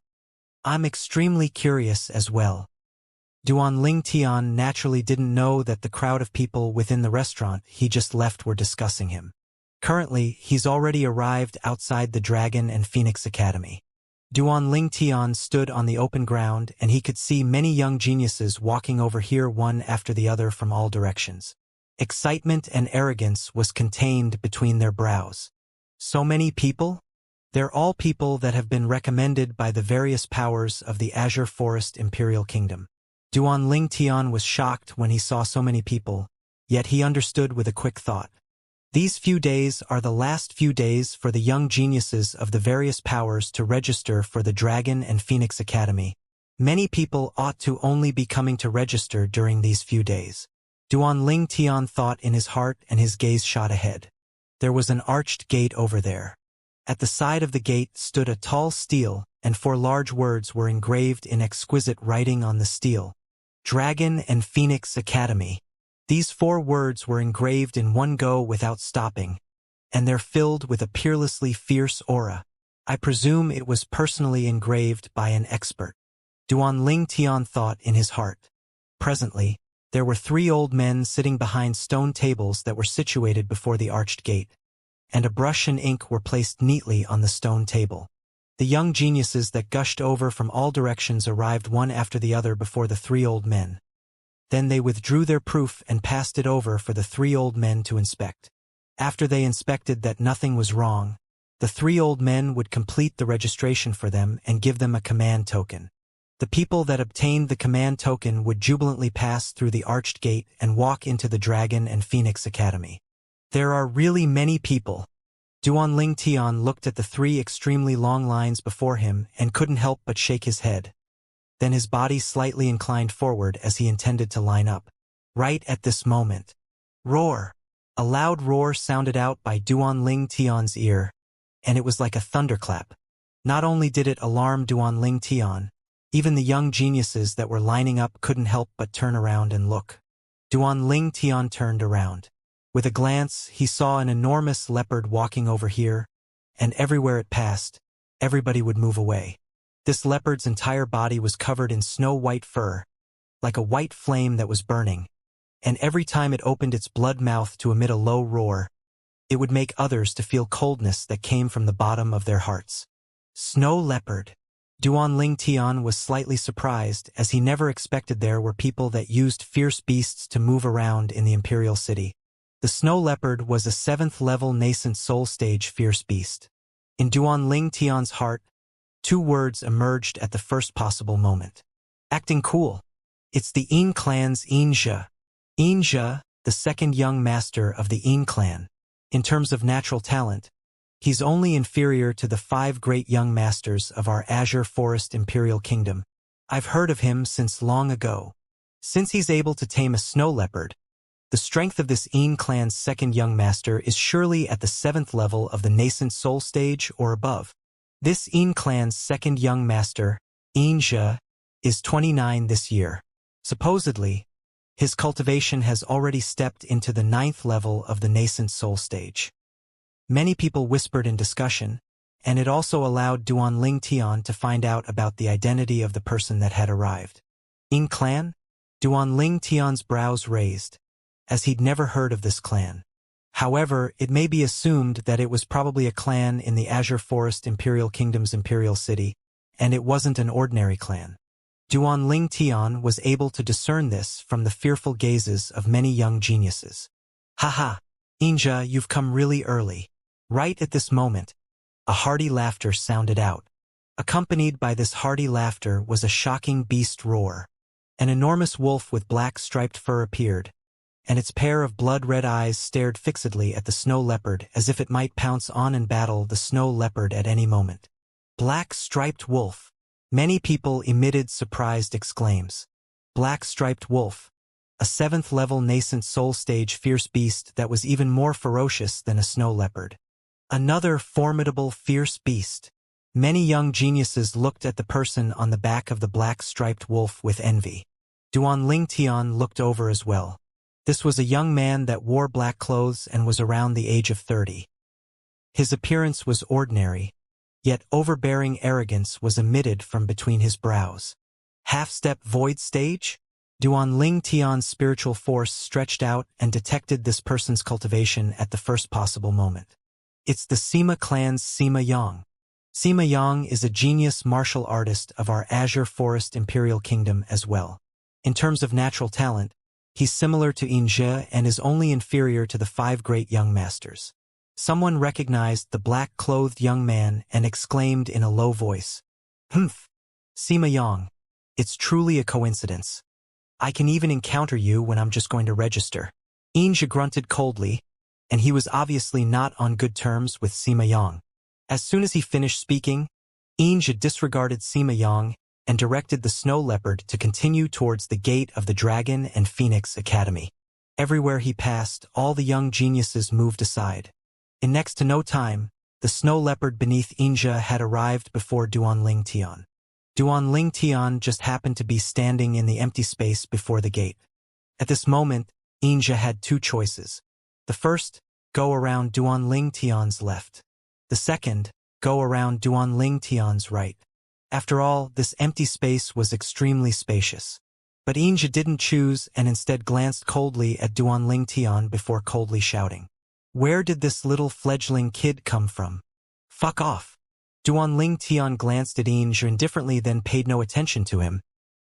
I'm extremely curious as well. Duanling Tian naturally didn't know that the crowd of people within the restaurant he just left were discussing him. Currently, he's already arrived outside the Dragon and Phoenix Academy. Duanling Tian stood on the open ground and he could see many young geniuses walking over here one after the other from all directions. Excitement and arrogance was contained between their brows. So many people? They're all people that have been recommended by the various powers of the Azure Forest Imperial Kingdom. Duanling Tian was shocked when he saw so many people, yet he understood with a quick thought. These few days are the last few days for the young geniuses of the various powers to register for the Dragon and Phoenix Academy. Many people ought to only be coming to register during these few days. Duanling Tian thought in his heart and his gaze shot ahead. There was an arched gate over there. At the side of the gate stood a tall stele, and 4 large words were engraved in exquisite writing on the stele. Dragon and Phoenix Academy. These 4 words were engraved in one go without stopping, and they're filled with a peerlessly fierce aura. I presume it was personally engraved by an expert. Duanling Tian thought in his heart. Presently, there were 3 old men sitting behind stone tables that were situated before the arched gate, and a brush and ink were placed neatly on the stone table. The young geniuses that gushed over from all directions arrived one after the other before the 3 old men. Then they withdrew their proof and passed it over for the 3 old men to inspect. After they inspected that nothing was wrong, the 3 old men would complete the registration for them and give them a command token. The people that obtained the command token would jubilantly pass through the arched gate and walk into the Dragon and Phoenix Academy. There are really many people. Duanling Tian looked at the 3 extremely long lines before him and couldn't help but shake his head. Then his body slightly inclined forward as he intended to line up. Right at this moment. Roar! A loud roar sounded out by Duanling Tian's ear, and it was like a thunderclap. Not only did it alarm Duanling Tian, even the young geniuses that were lining up couldn't help but turn around and look. Duanling Tian turned around. With a glance, he saw an enormous leopard walking over here, and everywhere it passed, everybody would move away. This leopard's entire body was covered in snow-white fur, like a white flame that was burning, and every time it opened its blood mouth to emit a low roar, it would make others to feel coldness that came from the bottom of their hearts. Snow leopard. Duanling Tian was slightly surprised, as he never expected there were people that used fierce beasts to move around in the Imperial City. The snow leopard was a 7th-level nascent soul stage fierce beast. In Duanling Tian's heart, 2 words emerged at the first possible moment. acting cool. It's the Yin clan's Xianxia. Xianxia, the second young master of the Yin clan. In terms of natural talent, he's only inferior to the 5 great young masters of our Azure Forest Imperial Kingdom. I've heard of him since long ago. Since he's able to tame a snow leopard, the strength of this Yin clan's second young master is surely at the 7th level of the nascent soul stage or above. This Yin clan's second young master, Xianxia, is 29 this year. Supposedly, his cultivation has already stepped into the 9th level of the nascent soul stage. Many people whispered in discussion, and it also allowed Duanling Tian to find out about the identity of the person that had arrived. Yin clan? Duanling Tian's brows raised, as he'd never heard of this clan. However, it may be assumed that it was probably a clan in the Azure Forest Imperial Kingdom's imperial city, and it wasn't an ordinary clan. Duanling Tian was able to discern this from the fearful gazes of many young geniuses. Haha, Xianxia, you've come really early. Right at this moment, a hearty laughter sounded out. Accompanied by this hearty laughter was a shocking beast roar. An enormous wolf with black striped fur appeared, and its pair of blood-red eyes stared fixedly at the snow leopard as if it might pounce on and battle the snow leopard at any moment. Black striped wolf. Many people emitted surprised exclaims. Black striped wolf. A 7th level nascent soul stage fierce beast that was even more ferocious than a snow leopard. Another formidable fierce beast. Many young geniuses looked at the person on the back of the black striped wolf with envy. Duanling Tian looked over as well. This was a young man that wore black clothes and was around the age of 30. His appearance was ordinary, yet overbearing arrogance was emitted from between his brows. Half-step void stage? Duanling Tian's spiritual force stretched out and detected this person's cultivation at the first possible moment. It's the Sima clan's Sima Yang. Sima Yang is a genius martial artist of our Azure Forest Imperial Kingdom as well. In terms of natural talent, he's similar to Xianxia and is only inferior to the 5 great young masters. Someone recognized the black-clothed young man and exclaimed in a low voice, "Humph! Sima Yang, it's truly a coincidence. I can even encounter you when I'm just going to register." Xianxia grunted coldly, and he was obviously not on good terms with Sima Yang. As soon as he finished speaking, Xianxia disregarded Sima Yang and directed the snow leopard to continue towards the gate of the Dragon and Phoenix Academy. Everywhere he passed, all the young geniuses moved aside. In next to no time, the snow leopard beneath Xianxia had arrived before Duanling Tian. Duanling Tian just happened to be standing in the empty space before the gate. At this moment, Xianxia had 2 choices. The first, go around Duanling Tian's left. The second, go around Duanling Tian's right. After all, this empty space was extremely spacious. But Xianxia didn't choose and instead glanced coldly at Duanling Tian before coldly shouting, "Where did this little fledgling kid come from? Fuck off." Duanling Tian glanced at Xianxia indifferently, then paid no attention to him,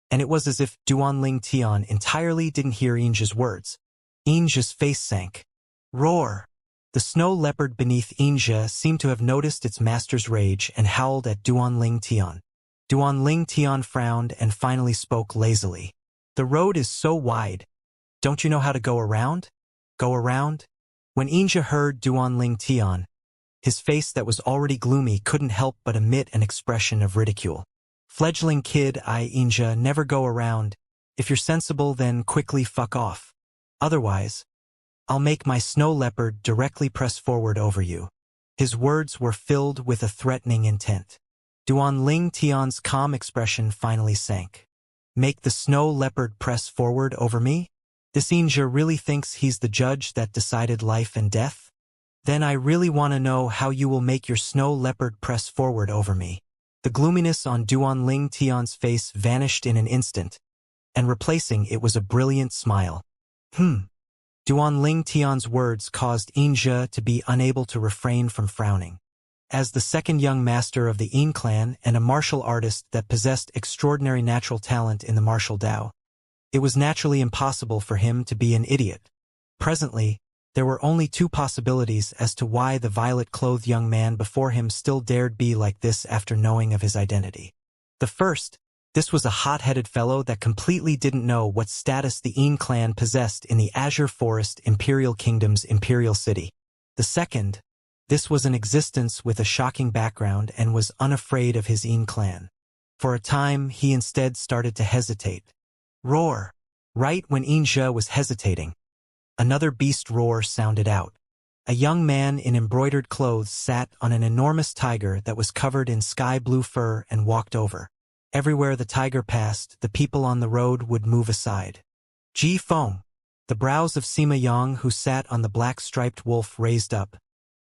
and it was as if Duanling Tian entirely didn't hear Xianxia's words. Xianxia's face sank. Roar! The snow leopard beneath Xianxia seemed to have noticed its master's rage and howled at Duanling Tian. Duanling Tian frowned and finally spoke lazily. "The road is so wide. Don't you know how to go around? Go around?" When Xianxia heard Duanling Tian, his face that was already gloomy couldn't help but emit an expression of ridicule. "Fledgling kid, Xianxia, never go around. If you're sensible, then quickly fuck off. Otherwise, I'll make my snow leopard directly press forward over you." His words were filled with a threatening intent. Duanling Tian's calm expression finally sank. "Make the snow leopard press forward over me? This Xianxia really thinks he's the judge that decided life and death? Then I really want to know how you will make your snow leopard press forward over me." The gloominess on Duanling Tian's face vanished in an instant, and replacing it was a brilliant smile. Duanling Tian's words caused Xianxia to be unable to refrain from frowning. As the second young master of the Yin clan and a martial artist that possessed extraordinary natural talent in the martial Dao, it was naturally impossible for him to be an idiot. Presently, there were only 2 possibilities as to why the violet-clothed young man before him still dared be like this after knowing of his identity. The first, This was a hot-headed fellow that completely didn't know what status the Yin clan possessed in the Azure Forest Imperial Kingdom's Imperial City. The second, this was an existence with a shocking background and was unafraid of his Yin clan. For a time, he instead started to hesitate. Roar! Right when Xianxia was hesitating, another beast roar sounded out. A young man in embroidered clothes sat on an enormous tiger that was covered in sky-blue fur and walked over. Everywhere the tiger passed, the people on the road would move aside. Ji Feng! The brows of Sima Yang, who sat on the black-striped wolf, raised up,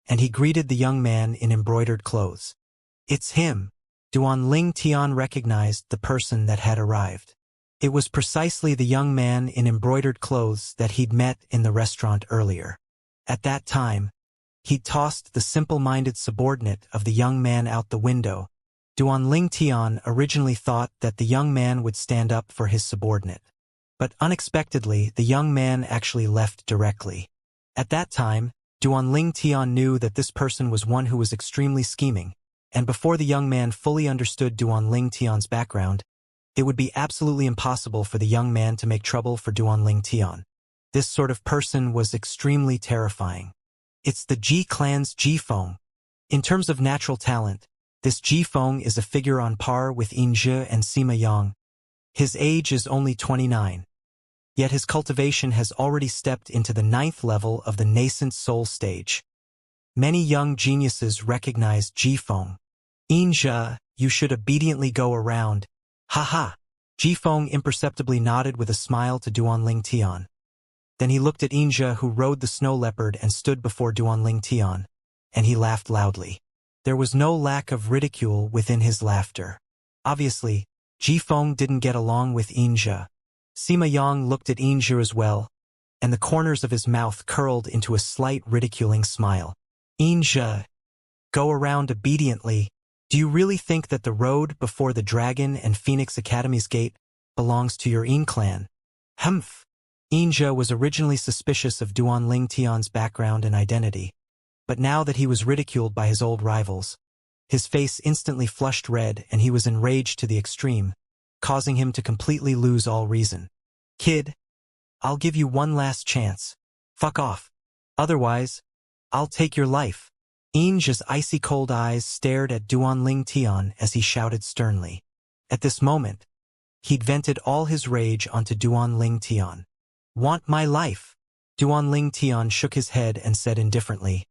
and he greeted the young man in embroidered clothes. It's him! Duanling Tian recognized the person that had arrived. It was precisely the young man in embroidered clothes that he'd met in the restaurant earlier. At that time, he'd tossed the simple-minded subordinate of the young man out the window. Duanling Tian originally thought that the young man would stand up for his subordinate. But unexpectedly, the young man actually left directly. At that time, Duanling Tian knew that this person was one who was extremely scheming, and before the young man fully understood Duanling Tian's background, it would be absolutely impossible for the young man to make trouble for Duanling Tian. This sort of person was extremely terrifying. It's the Ji clan's Ji Feng. In terms of natural talent, this Ji Feng is a figure on par with Xianxia and Sima Yang. His age is only 29. Yet his cultivation has already stepped into the 9th level of the nascent soul stage. Many young geniuses recognize Ji Feng. Xianxia, you should obediently go around. Ha! Ji Feng imperceptibly nodded with a smile to Duanling Tian. Then he looked at Xianxia, who rode the snow leopard and stood before Duanling Tian, and he laughed loudly. There was no lack of ridicule within his laughter. Obviously, Ji Feng didn't get along with Xianxia. Sima Yang looked at Xianxia as well, and the corners of his mouth curled into a slight ridiculing smile. Xianxia, go around obediently. Do you really think that the road before the Dragon and Phoenix Academy's gate belongs to your Yin clan? Humph! Xianxia was originally suspicious of Duanling Tian's background and identity, but now that he was ridiculed by his old rivals, his face instantly flushed red and he was enraged to the extreme, causing him to completely lose all reason. Kid, I'll give you one last chance. Fuck off. Otherwise, I'll take your life. Xianxia's icy cold eyes stared at Duanling Tian as he shouted sternly. At this moment, he'd vented all his rage onto Duanling Tian. Want my life? Duanling Tian shook his head and said indifferently,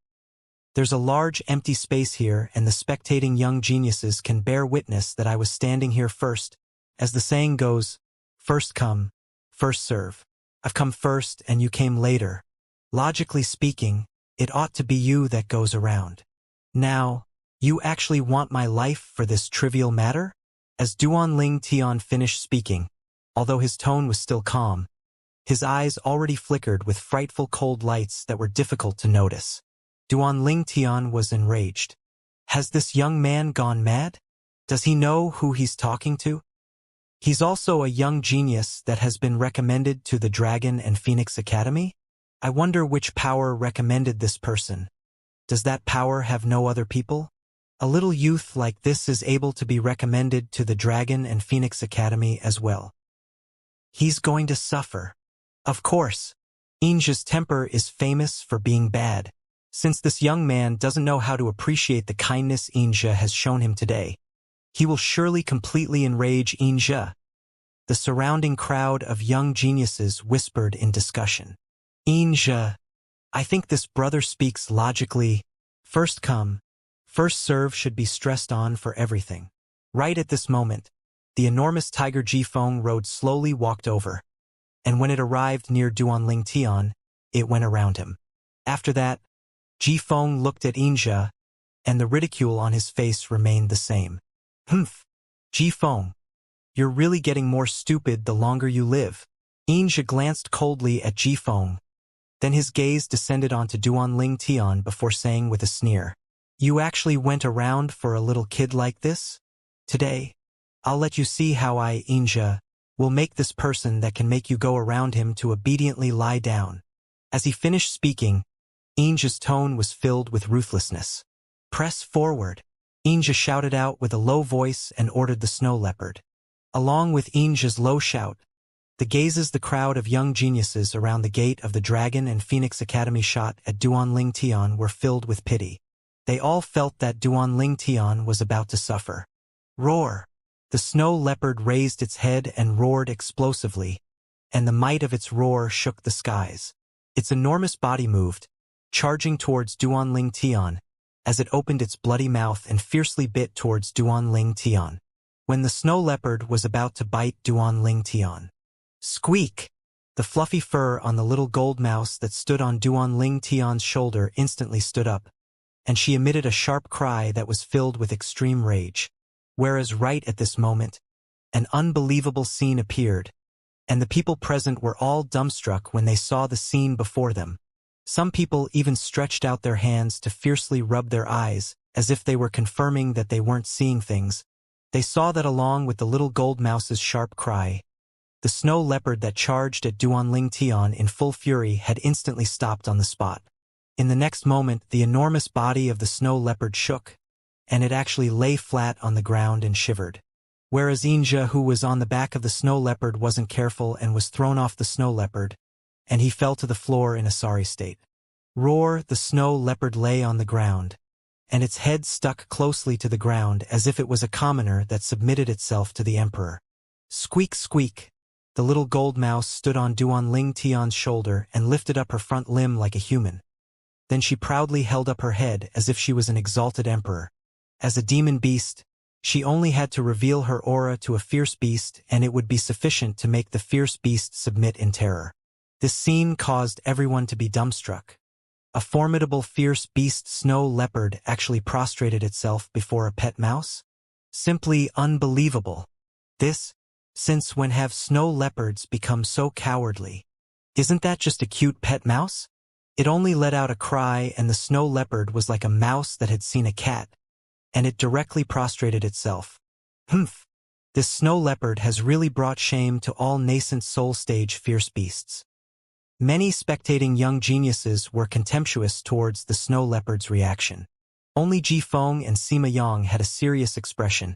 there's a large empty space here and the spectating young geniuses can bear witness that I was standing here first. As the saying goes, first come, first serve. I've come first and you came later. Logically speaking, it ought to be you that goes around. Now, you actually want my life for this trivial matter? As Duanling Tian finished speaking, although his tone was still calm, his eyes already flickered with frightful cold lights that were difficult to notice. Duanling Tian was enraged. Has this young man gone mad? Does he know who he's talking to? He's also a young genius that has been recommended to the Dragon and Phoenix Academy? I wonder which power recommended this person. Does that power have no other people? A little youth like this is able to be recommended to the Dragon and Phoenix Academy as well. He's going to suffer. Of course. Xianxia's temper is famous for being bad. Since this young man doesn't know how to appreciate the kindness Xianxia has shown him today, he will surely completely enrage Xianxia. The surrounding crowd of young geniuses whispered in discussion. Xianxia, I think this brother speaks logically. First come, first serve should be stressed on for everything. Right at this moment, the enormous tiger Ji Feng rode slowly walked over, and when it arrived near Duanling Tian, it went around him. After that, Ji Feng looked at Xianxia, and the ridicule on his face remained the same. Humph! Ji Feng, you're really getting more stupid the longer you live. Xianxia glanced coldly at Ji Feng. Then his gaze descended onto Duanling Tian before saying with a sneer, you actually went around for a little kid like this? Today, I'll let you see how I, Xianxia, will make this person that can make you go around him to obediently lie down. As he finished speaking, Xianxia's tone was filled with ruthlessness. Press forward. Xianxia shouted out with a low voice and ordered the snow leopard. Along with Xianxia's low shout, the crowd of young geniuses around the gate of the Dragon and Phoenix Academy shot at Duanling Tian were filled with pity. They all felt that Duanling Tian was about to suffer. Roar! The snow leopard raised its head and roared explosively, and the might of its roar shook the skies. Its enormous body moved, charging towards Duanling Tian, as it opened its bloody mouth and fiercely bit towards Duanling Tian. When the snow leopard was about to bite Duanling Tian. Squeak! The fluffy fur on the little gold mouse that stood on Duanling Tian's shoulder instantly stood up, and she emitted a sharp cry that was filled with extreme rage. Whereas right at this moment, an unbelievable scene appeared, and the people present were all dumbstruck when they saw the scene before them. Some people even stretched out their hands to fiercely rub their eyes, as if they were confirming that they weren't seeing things. They saw that along with the little gold mouse's sharp cry, the snow leopard that charged at Duanling Tian in full fury had instantly stopped on the spot. In the next moment, the enormous body of the snow leopard shook, and it actually lay flat on the ground and shivered. Whereas Xianxia, who was on the back of the snow leopard, wasn't careful and was thrown off the snow leopard, and he fell to the floor in a sorry state. Roar! The snow leopard lay on the ground, and its head stuck closely to the ground as if it was a commoner that submitted itself to the emperor. Squeak, squeak! The little gold mouse stood on Duanling Tian's shoulder and lifted up her front limb like a human. Then she proudly held up her head as if she was an exalted emperor. As a demon beast, she only had to reveal her aura to a fierce beast, and it would be sufficient to make the fierce beast submit in terror. This scene caused everyone to be dumbstruck. A formidable fierce beast snow leopard actually prostrated itself before a pet mouse? Simply unbelievable. Since when have snow leopards become so cowardly? Isn't that just a cute pet mouse? It only let out a cry, and the snow leopard was like a mouse that had seen a cat, and it directly prostrated itself. Humph! This snow leopard has really brought shame to all nascent soul stage fierce beasts. Many spectating young geniuses were contemptuous towards the snow leopard's reaction. Only Ji Feng and Sima Yang had a serious expression,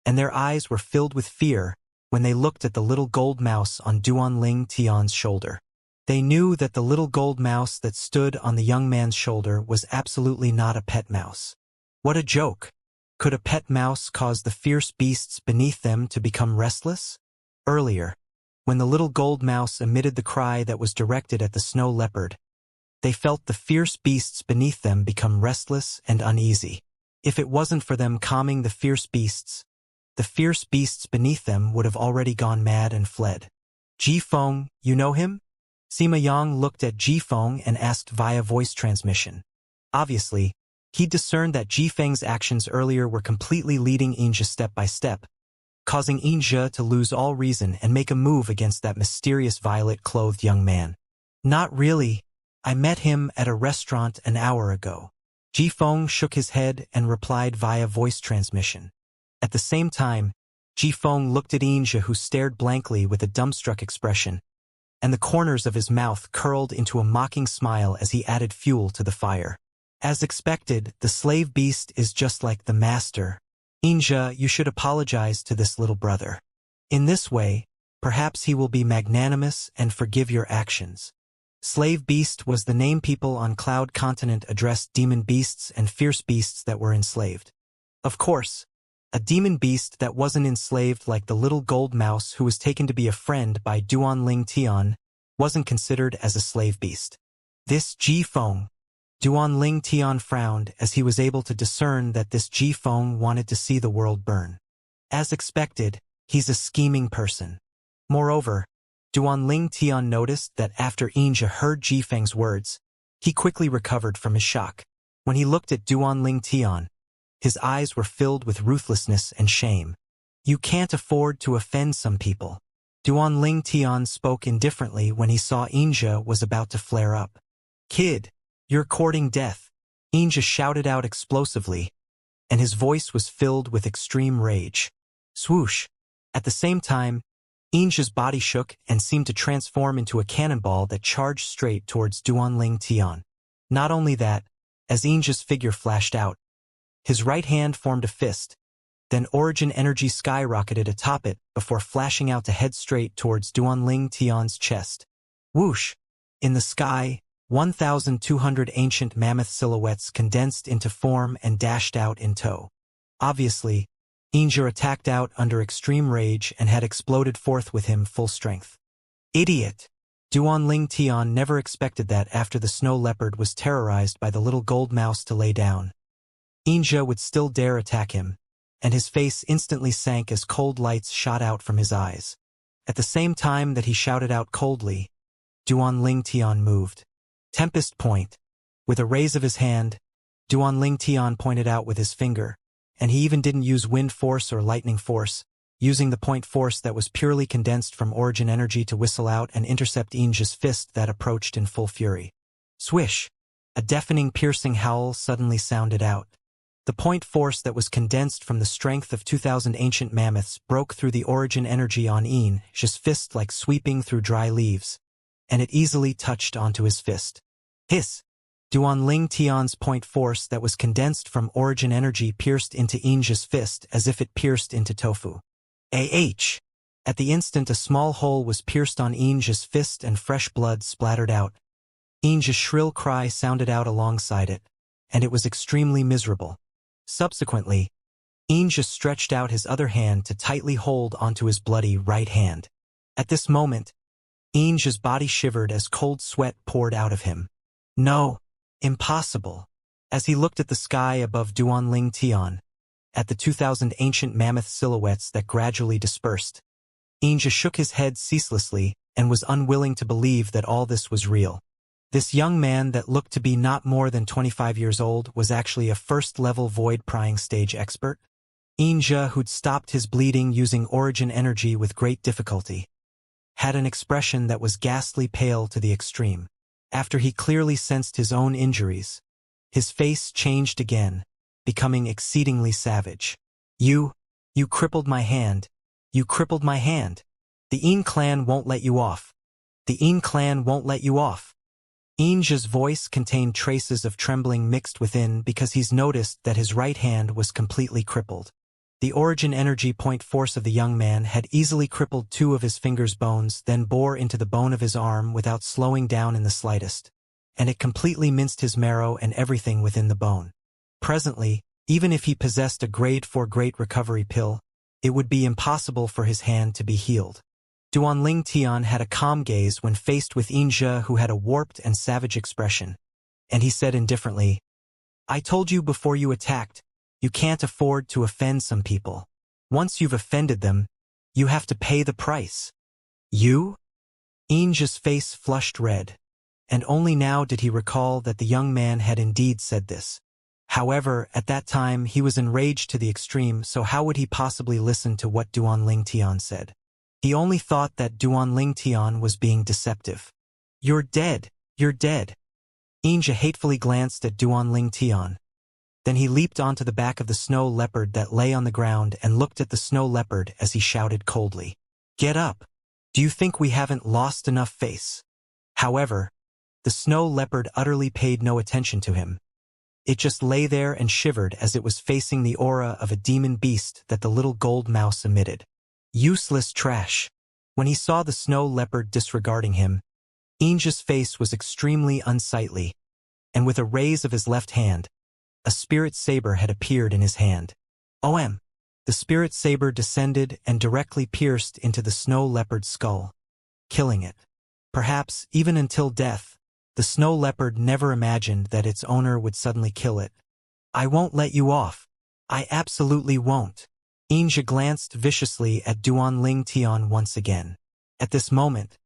and their eyes were filled with fear when they looked at the little gold mouse on Duanling Tian's shoulder. They knew that the little gold mouse that stood on the young man's shoulder was absolutely not a pet mouse. What a joke! Could a pet mouse cause the fierce beasts beneath them to become restless? Earlier, when the little gold mouse emitted the cry that was directed at the snow leopard, they felt the fierce beasts beneath them become restless and uneasy. If it wasn't for them calming the fierce beasts beneath them would have already gone mad and fled. Ji Feng, you know him? Sima Yang looked at Ji Feng and asked via voice transmission. Obviously, he discerned that Ji Feng's actions earlier were completely leading Xianxia step by step, causing Xianxia to lose all reason and make a move against that mysterious violet-clothed young man. Not really. I met him at a restaurant an hour ago. Ji Feng shook his head and replied via voice transmission. At the same time, Ji Feng looked at Xianxia, who stared blankly with a dumbstruck expression, and the corners of his mouth curled into a mocking smile as he added fuel to the fire. As expected, the slave beast is just like the master. Xianxia, you should apologize to this little brother. In this way, perhaps he will be magnanimous and forgive your actions. Slave beast was the name people on Cloud Continent addressed demon beasts and fierce beasts that were enslaved. Of course, a demon beast that wasn't enslaved, like the little gold mouse who was taken to be a friend by Duanling Tian, wasn't considered as a slave beast. This Ji Feng. Duanling Tian frowned as he was able to discern that this Ji Feng wanted to see the world burn. As expected, he's a scheming person. Moreover, Duanling Tian noticed that after Xianxia heard Ji Feng's words, he quickly recovered from his shock. When he looked at Duanling Tian, his eyes were filled with ruthlessness and shame. You can't afford to offend some people. Duanling Tian spoke indifferently when he saw Xianxia was about to flare up. Kid, you're courting death, Xianxia shouted out explosively, and his voice was filled with extreme rage. Swoosh! At the same time, Xianxia's body shook and seemed to transform into a cannonball that charged straight towards Duanling Tian. Not only that, as Xianxia's figure flashed out, his right hand formed a fist, Then origin energy skyrocketed atop it before flashing out to head straight towards Duanling Tian's chest. Whoosh! In the sky, 1,200 ancient mammoth silhouettes condensed into form and dashed out in tow. Obviously, Xianxia attacked out under extreme rage and had exploded forth with him full strength. Idiot! Duanling Tian never expected that after the snow leopard was terrorized by the little gold mouse to lay down, Xianxia would still dare attack him, and his face instantly sank as cold lights shot out from his eyes. At the same time that he shouted out coldly, Duanling Tian moved. Tempest Point. With a raise of his hand, Duanling Tian pointed out with his finger, and he even didn't use wind force or lightning force, using the point force that was purely condensed from origin energy to whistle out and intercept Xianxia's fist that approached in full fury. Swish! A deafening piercing howl suddenly sounded out. The point force that was condensed from the strength of 2,000 ancient mammoths broke through the origin energy on Xianxia's fist like sweeping through dry leaves, and it easily touched onto his fist. Hiss! Duanling Tian's point force that was condensed from origin energy pierced into Xianxia's fist as if it pierced into tofu. Ah! At the instant a small hole was pierced on Xianxia's fist and fresh blood splattered out. Xianxia's shrill cry sounded out alongside it, and it was extremely miserable. Subsequently, Xianxia stretched out his other hand to tightly hold onto his bloody right hand. At this moment, Xianxia's body shivered as cold sweat poured out of him. No! Impossible! As he looked at the sky above Duanling Tian, at the 2,000 ancient mammoth silhouettes that gradually dispersed, Xianxia shook his head ceaselessly and was unwilling to believe that all this was real. This young man that looked to be not more than 25 years old was actually a first-level void-prying stage expert. Xianxia, who'd stopped his bleeding using origin energy with great difficulty, had an expression that was ghastly pale to the extreme. After he clearly sensed his own injuries, his face changed again, becoming exceedingly savage. You crippled my hand. You crippled my hand. The Yin clan won't let you off. The Yin clan won't let you off. Xianxia's voice contained traces of trembling mixed within because he's noticed that his right hand was completely crippled. The origin energy point force of the young man had easily crippled 2 of his fingers' bones, then bore into the bone of his arm without slowing down in the slightest, and it completely minced his marrow and everything within the bone. Presently, even if he possessed a grade 4 great recovery pill, it would be impossible for his hand to be healed. Duanling Tian had a calm gaze when faced with Xianxia, who had a warped and savage expression, and he said indifferently, "I told you before you attacked, you can't afford to offend some people. Once you've offended them, you have to pay the price." You? Xianxia's face flushed red, and only now did he recall that the young man had indeed said this. However, at that time he was enraged to the extreme, so how would he possibly listen to what Duanling Tian said? He only thought that Duanling Tian was being deceptive. "You're dead! You're dead!" Xianxia hatefully glanced at Duanling Tian. Then he leaped onto the back of the snow leopard that lay on the ground and looked at the snow leopard as he shouted coldly, "Get up! Do you think we haven't lost enough face?" However, the snow leopard utterly paid no attention to him. It just lay there and shivered as it was facing the aura of a demon beast that the little gold mouse emitted. Useless trash. When he saw the snow leopard disregarding him, Xianxia's face was extremely unsightly, and with a raise of his left hand, a spirit saber had appeared in his hand. The spirit saber descended and directly pierced into the snow leopard's skull, killing it. Perhaps, even until death, the snow leopard never imagined that its owner would suddenly kill it. "I won't let you off. I absolutely won't." Xianxia glanced viciously at Duanling Tian once again. At this moment,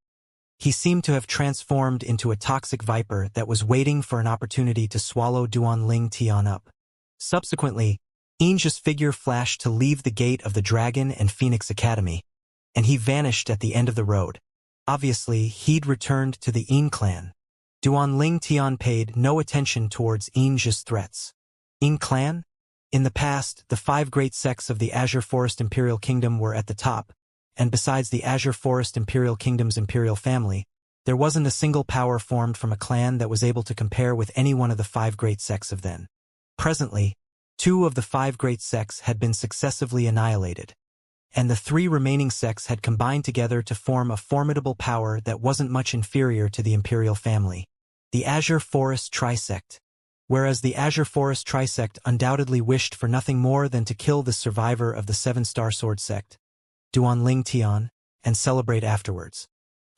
he seemed to have transformed into a toxic viper that was waiting for an opportunity to swallow Duanling Tian up. Subsequently, Xianxia's figure flashed to leave the gate of the Dragon and Phoenix Academy, and he vanished at the end of the road. Obviously, he'd returned to the Yin clan. Duanling Tian paid no attention towards Xianxia's threats. Yin clan? In the past, the 5 great sects of the Azure Forest Imperial Kingdom were at the top, and besides the Azure Forest Imperial Kingdom's imperial family, there wasn't a single power formed from a clan that was able to compare with any one of the 5 great sects of then. Presently, 2 of the 5 great sects had been successively annihilated, and the 3 remaining sects had combined together to form a formidable power that wasn't much inferior to the imperial family, the Azure Forest Trisect. Whereas the Azure Forest Trisect undoubtedly wished for nothing more than to kill the survivor of the 7-star sword sect, Duanling Tian, and celebrate afterwards.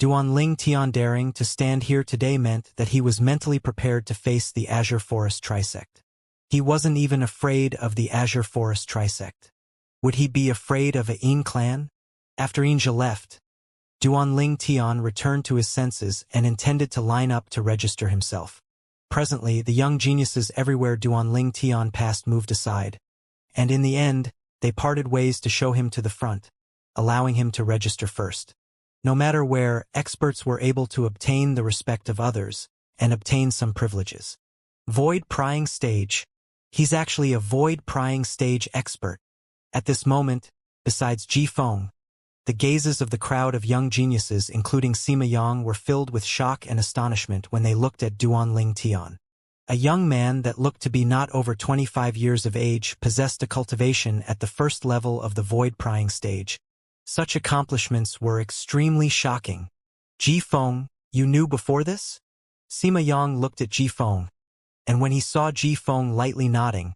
Duanling Tian daring to stand here today meant that he was mentally prepared to face the Azure Forest Trisect. He wasn't even afraid of the Azure Forest Trisect. Would he be afraid of a Yin clan? After Inja left, Duanling Tian returned to his senses and intended to line up to register himself. Presently, the young geniuses everywhere Duanling Tian passed moved aside, and in the end, they parted ways to show him to the front, allowing him to register first. No matter where, experts were able to obtain the respect of others and obtain some privileges. Void prying stage. He's actually a void prying stage expert. At this moment, besides Ji Feng, the gazes of the crowd of young geniuses, including Sima Yang, were filled with shock and astonishment when they looked at Duanling Tian. A young man that looked to be not over 25 years of age possessed a cultivation at the first level of the void prying stage. Such accomplishments were extremely shocking. Ji Feng, you knew before this? Sima Yang looked at Ji Feng, and when he saw Ji Feng lightly nodding,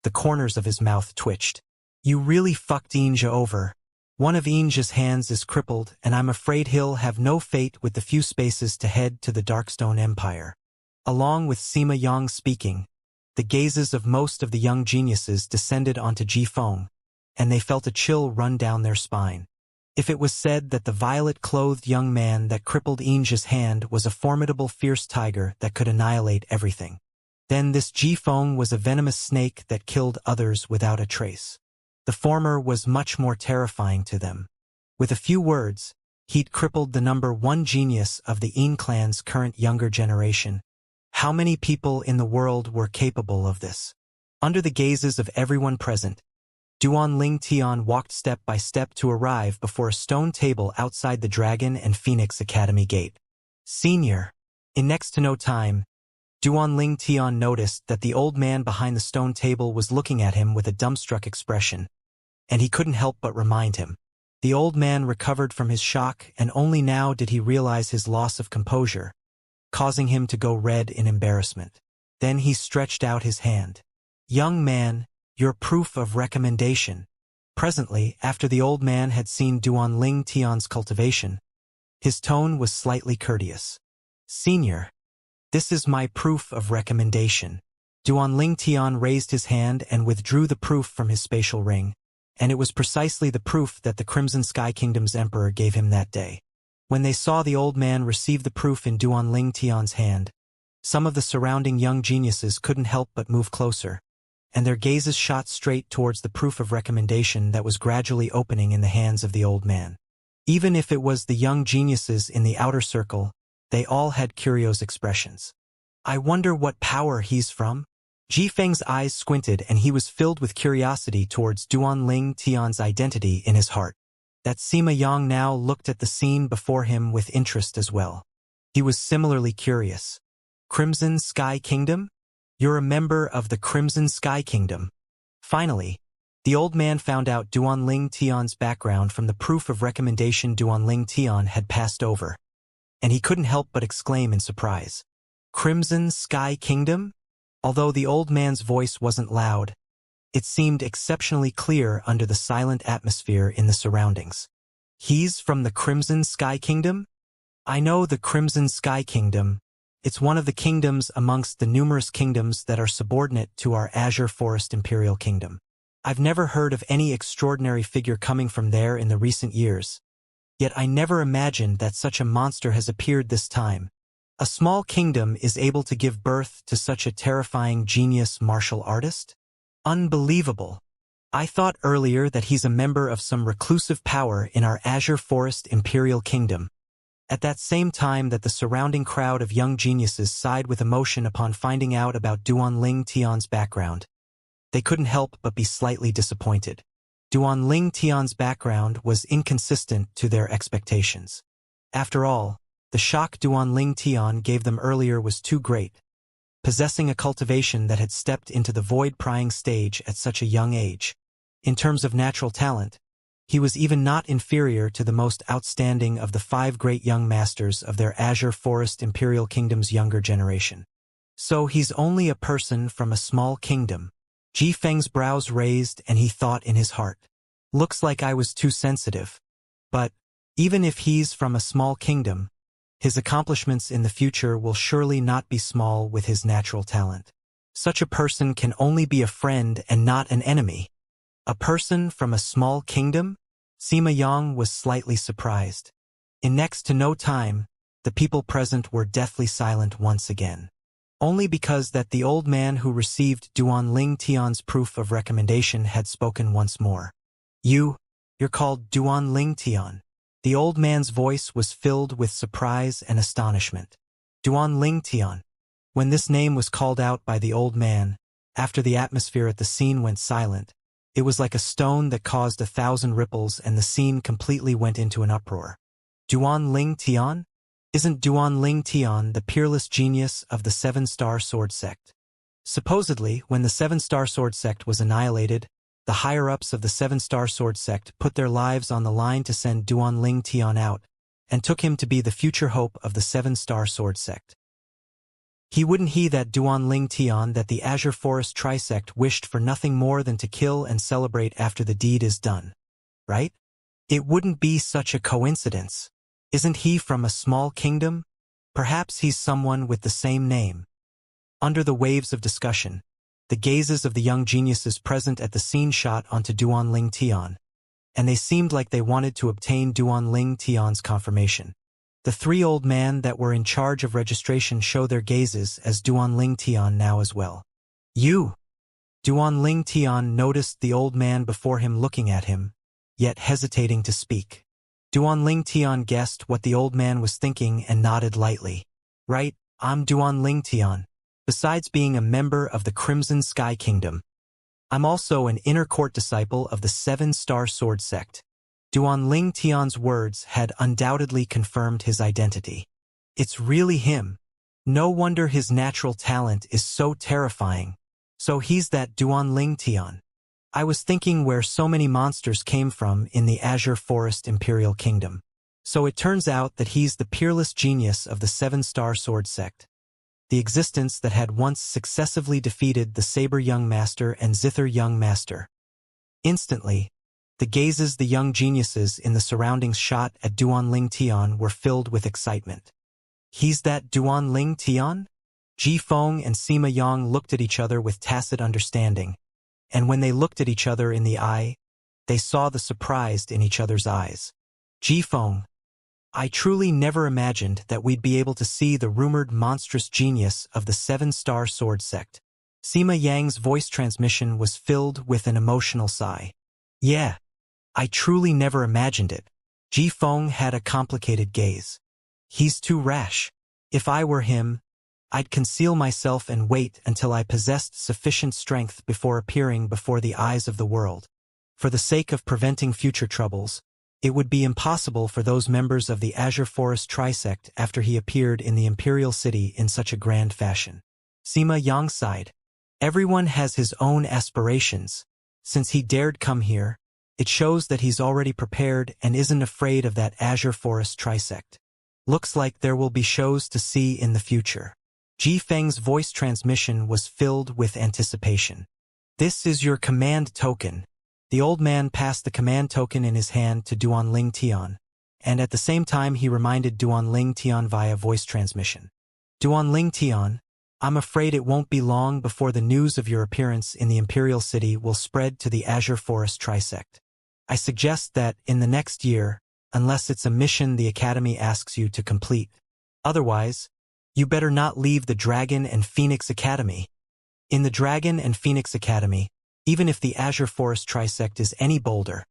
the corners of his mouth twitched. You really fucked Inja over. One of Inja's hands is crippled, and I'm afraid he'll have no fate with the few spaces to head to the Darkstone Empire. Along with Sima Yang speaking, the gazes of most of the young geniuses descended onto Ji Feng, and they felt a chill run down their spine. If it was said that the violet-clothed young man that crippled Inja's hand was a formidable fierce tiger that could annihilate everything, then this Ji Feng was a venomous snake that killed others without a trace. The former was much more terrifying to them. With a few words, he'd crippled the number 1 genius of the Yin clan's current younger generation. How many people in the world were capable of this? Under the gazes of everyone present, Duanling Tian walked step by step to arrive before a stone table outside the Dragon and Phoenix Academy gate. Senior. In next to no time, Duanling Tian noticed that the old man behind the stone table was looking at him with a dumbstruck expression, and he couldn't help but remind him. The old man recovered from his shock, and only now did he realize his loss of composure, causing him to go red in embarrassment. Then he stretched out his hand. Young man, your proof of recommendation. Presently, after the old man had seen Duanling Tian's cultivation, his tone was slightly courteous. Senior. This is my proof of recommendation. Duanling Tian raised his hand and withdrew the proof from his spatial ring, and it was precisely the proof that the Crimson Sky Kingdom's emperor gave him that day. When they saw the old man receive the proof in Duanling Tian's hand, some of the surrounding young geniuses couldn't help but move closer, and their gazes shot straight towards the proof of recommendation that was gradually opening in the hands of the old man. Even if it was the young geniuses in the outer circle, they all had curious expressions. I wonder what power he's from? Ji Feng's eyes squinted and he was filled with curiosity towards Duanling Tian's identity in his heart. That Sima Yang now looked at the scene before him with interest as well. He was similarly curious. Crimson Sky Kingdom? You're a member of the Crimson Sky Kingdom. Finally, the old man found out Duanling Tian's background from the proof of recommendation Duanling Tian had passed over, and he couldn't help but exclaim in surprise. Crimson Sky Kingdom? Although the old man's voice wasn't loud, it seemed exceptionally clear under the silent atmosphere in the surroundings. He's from the Crimson Sky Kingdom? I know the Crimson Sky Kingdom. It's one of the kingdoms amongst the numerous kingdoms that are subordinate to our Azure Forest Imperial Kingdom. I've never heard of any extraordinary figure coming from there in the recent years. Yet I never imagined that such a monster has appeared this time. A small kingdom is able to give birth to such a terrifying genius martial artist? Unbelievable. I thought earlier that he's a member of some reclusive power in our Azure Forest Imperial Kingdom. At that same time that the surrounding crowd of young geniuses sighed with emotion upon finding out about Duanling Tian's background, they couldn't help but be slightly disappointed. Duanling Tian's background was inconsistent to their expectations. After all, the shock Duanling Tian gave them earlier was too great. possessing a cultivation that had stepped into the void-prying stage at such a young age. In terms of natural talent, he was even not inferior to the most outstanding of the 5 great young masters of their Azure Forest Imperial Kingdom's younger generation. So he's only a person from a small kingdom. Ji Feng's brows raised and he thought in his heart. Looks like I was too sensitive. But, even if he's from a small kingdom, his accomplishments in the future will surely not be small with his natural talent. Such a person can only be a friend and not an enemy. A person from a small kingdom? Sima Yang was slightly surprised. In next to no time, the people present were deathly silent once again. Only because that the old man who received Duan Ling Tian's proof of recommendation had spoken once more. You're called Duan Ling Tian. The old man's voice was filled with surprise and astonishment. Duan Ling Tian. When this name was called out by the old man, after the atmosphere at the scene went silent, it was like a stone that caused 1,000 ripples and the scene completely went into an uproar. Duan Ling Tian? Isn't Duan Ling Tian the peerless genius of the 7-Star Sword Sect? Supposedly, when the 7-Star Sword Sect was annihilated, the higher-ups of the 7-Star Sword Sect put their lives on the line to send Duan Ling Tian out, and took him to be the future hope of the 7-Star Sword Sect. Wouldn't he that Duan Ling Tian that the Azure Forest Trisect wished for nothing more than to kill and celebrate after the deed is done. Right? It wouldn't be such a coincidence. Isn't he from a small kingdom? Perhaps he's someone with the same name. Under the waves of discussion, the gazes of the young geniuses present at the scene shot onto Duan Ling Tian, and they seemed like they wanted to obtain Duan Ling Tian's confirmation. The 3 old men that were in charge of registration show their gazes as Duan Ling Tian now as well. Duan Ling Tian noticed the old man before him looking at him, yet hesitating to speak. Duan Ling Tian guessed what the old man was thinking and nodded lightly. Right, I'm Duan Ling Tian. Besides being a member of the Crimson Sky Kingdom, I'm also an inner court disciple of the 7-Star Sword Sect. Duan Ling Tian's words had undoubtedly confirmed his identity. It's really him. No wonder his natural talent is so terrifying. So he's that Duan Ling Tian. I was thinking where so many monsters came from in the Azure Forest Imperial Kingdom. So it turns out that he's the peerless genius of the 7-Star Sword Sect. The existence that had once successively defeated the Saber Young Master and Zither Young Master. Instantly, the gazes the young geniuses in the surroundings shot at Duan Ling Tian were filled with excitement. He's that Duan Ling Tian? Ji Feng and Sima Yang looked at each other with tacit understanding, and when they looked at each other in the eye, they saw the surprise in each other's eyes. Ji Feng, I truly never imagined that we'd be able to see the rumored monstrous genius of the 7-Star Sword Sect. Sima Yang's voice transmission was filled with an emotional sigh. Yeah, I truly never imagined it. Ji Feng had a complicated gaze. He's too rash. If I were him, I'd conceal myself and wait until I possessed sufficient strength before appearing before the eyes of the world. For the sake of preventing future troubles, it would be impossible for those members of the Azure Forest Trisect after he appeared in the Imperial City in such a grand fashion. Sima Yang sighed. Everyone has his own aspirations. Since he dared come here, it shows that he's already prepared and isn't afraid of that Azure Forest Trisect. Looks like there will be shows to see in the future. Ji Feng's voice transmission was filled with anticipation. This is your command token. The old man passed the command token in his hand to Duan Ling Tian, and at the same time he reminded Duan Ling Tian via voice transmission. Duan Ling Tian, I'm afraid it won't be long before the news of your appearance in the Imperial City will spread to the Azure Forest Trisect. I suggest that, in the next year, unless it's a mission the Academy asks you to complete. Otherwise, you better not leave the Dragon and Phoenix Academy. In the Dragon and Phoenix Academy, even if the Azure Forest Trisect is any bolder,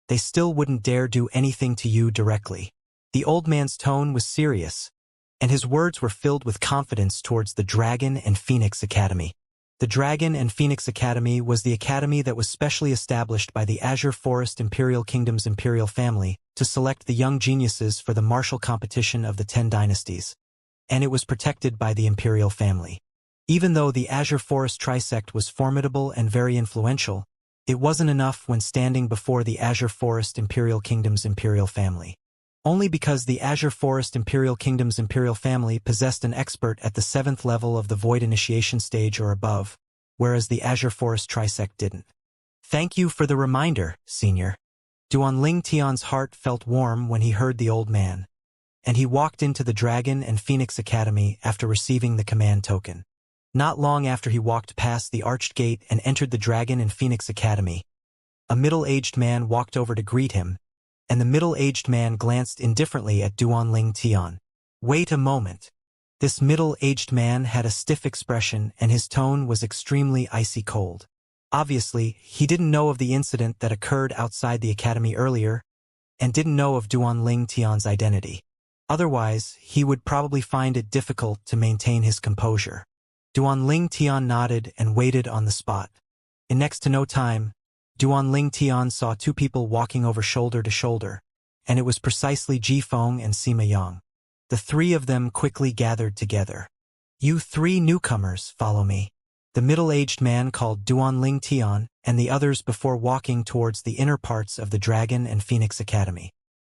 they still wouldn't dare do anything to you directly. The old man's tone was serious, and his words were filled with confidence towards the Dragon and Phoenix Academy. The Dragon and Phoenix Academy was the academy that was specially established by the Azure Forest Imperial Kingdom's imperial family to select the young geniuses for the martial competition of the 10 dynasties, and it was protected by the imperial family. Even though the Azure Forest Trisect was formidable and very influential, it wasn't enough when standing before the Azure Forest Imperial Kingdom's imperial family. Only because the Azure Forest Imperial Kingdom's imperial family possessed an expert at the 7th level of the Void Initiation stage or above, whereas the Azure Forest Trisect didn't. Thank you for the reminder, Senior. Duanling Tian's heart felt warm when he heard the old man, and he walked into the Dragon and Phoenix Academy after receiving the command token. Not long after he walked past the arched gate and entered the Dragon and Phoenix Academy, a middle-aged man walked over to greet him, and the middle-aged man glanced indifferently at Duanling Tian. Wait a moment. This middle-aged man had a stiff expression and his tone was extremely icy cold. Obviously, he didn't know of the incident that occurred outside the academy earlier, and didn't know of Duanling Tian's identity. Otherwise, he would probably find it difficult to maintain his composure. Duanling Tian nodded and waited on the spot. In next to no time, Duanling Tian saw two people walking over shoulder to shoulder, and it was precisely Jifeng and Sima Yang. The three of them quickly gathered together. You three newcomers, follow me. The middle-aged man called Duanling Tian and the others before walking towards the inner parts of the Dragon and Phoenix Academy.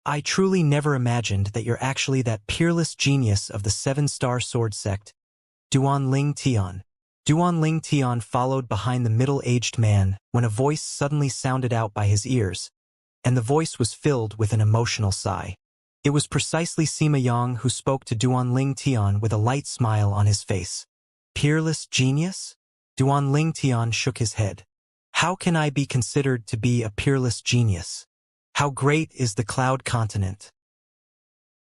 I truly never imagined that you're actually that peerless genius of the 7-star sword sect, Duanling Tian. Duanling Tian followed behind the middle-aged man when a voice suddenly sounded out by his ears, and the voice was filled with an emotional sigh. It was precisely Sima Yang who spoke to Duanling Tian with a light smile on his face. Peerless genius? Duanling Tian shook his head. How can I be considered to be a peerless genius? How great is the Cloud Continent?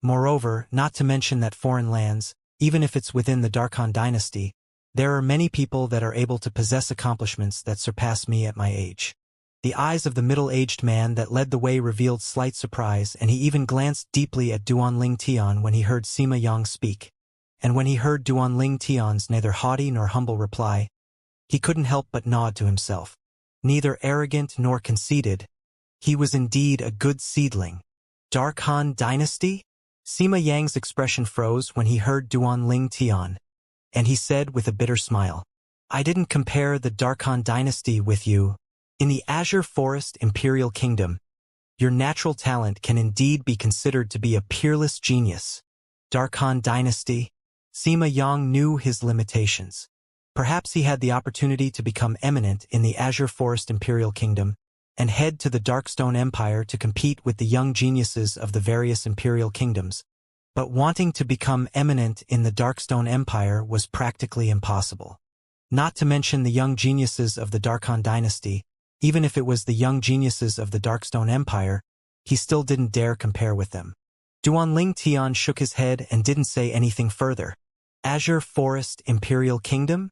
Moreover, not to mention that foreign lands, even if it's within the Darkhan dynasty, there are many people that are able to possess accomplishments that surpass me at my age. The eyes of the middle-aged man that led the way revealed slight surprise, and he even glanced deeply at Duanling Tian when he heard Sima Yang speak. And when he heard Duanling Tian's neither haughty nor humble reply, he couldn't help but nod to himself. Neither arrogant nor conceited, he was indeed a good seedling. Darkhan dynasty? Sima Yang's expression froze when he heard Duanling Tian, and he said with a bitter smile, I didn't compare the Darkhan dynasty with you. In the Azure Forest Imperial Kingdom, your natural talent can indeed be considered to be a peerless genius. Darkhan dynasty? Sima Yang knew his limitations. Perhaps he had the opportunity to become eminent in the Azure Forest Imperial Kingdom and head to the Darkstone Empire to compete with the young geniuses of the various imperial kingdoms. But wanting to become eminent in the Darkstone Empire was practically impossible. Not to mention the young geniuses of the Darkhan dynasty, even if it was the young geniuses of the Darkstone Empire, he still didn't dare compare with them. Duanling Tian shook his head and didn't say anything further. Azure Forest Imperial Kingdom?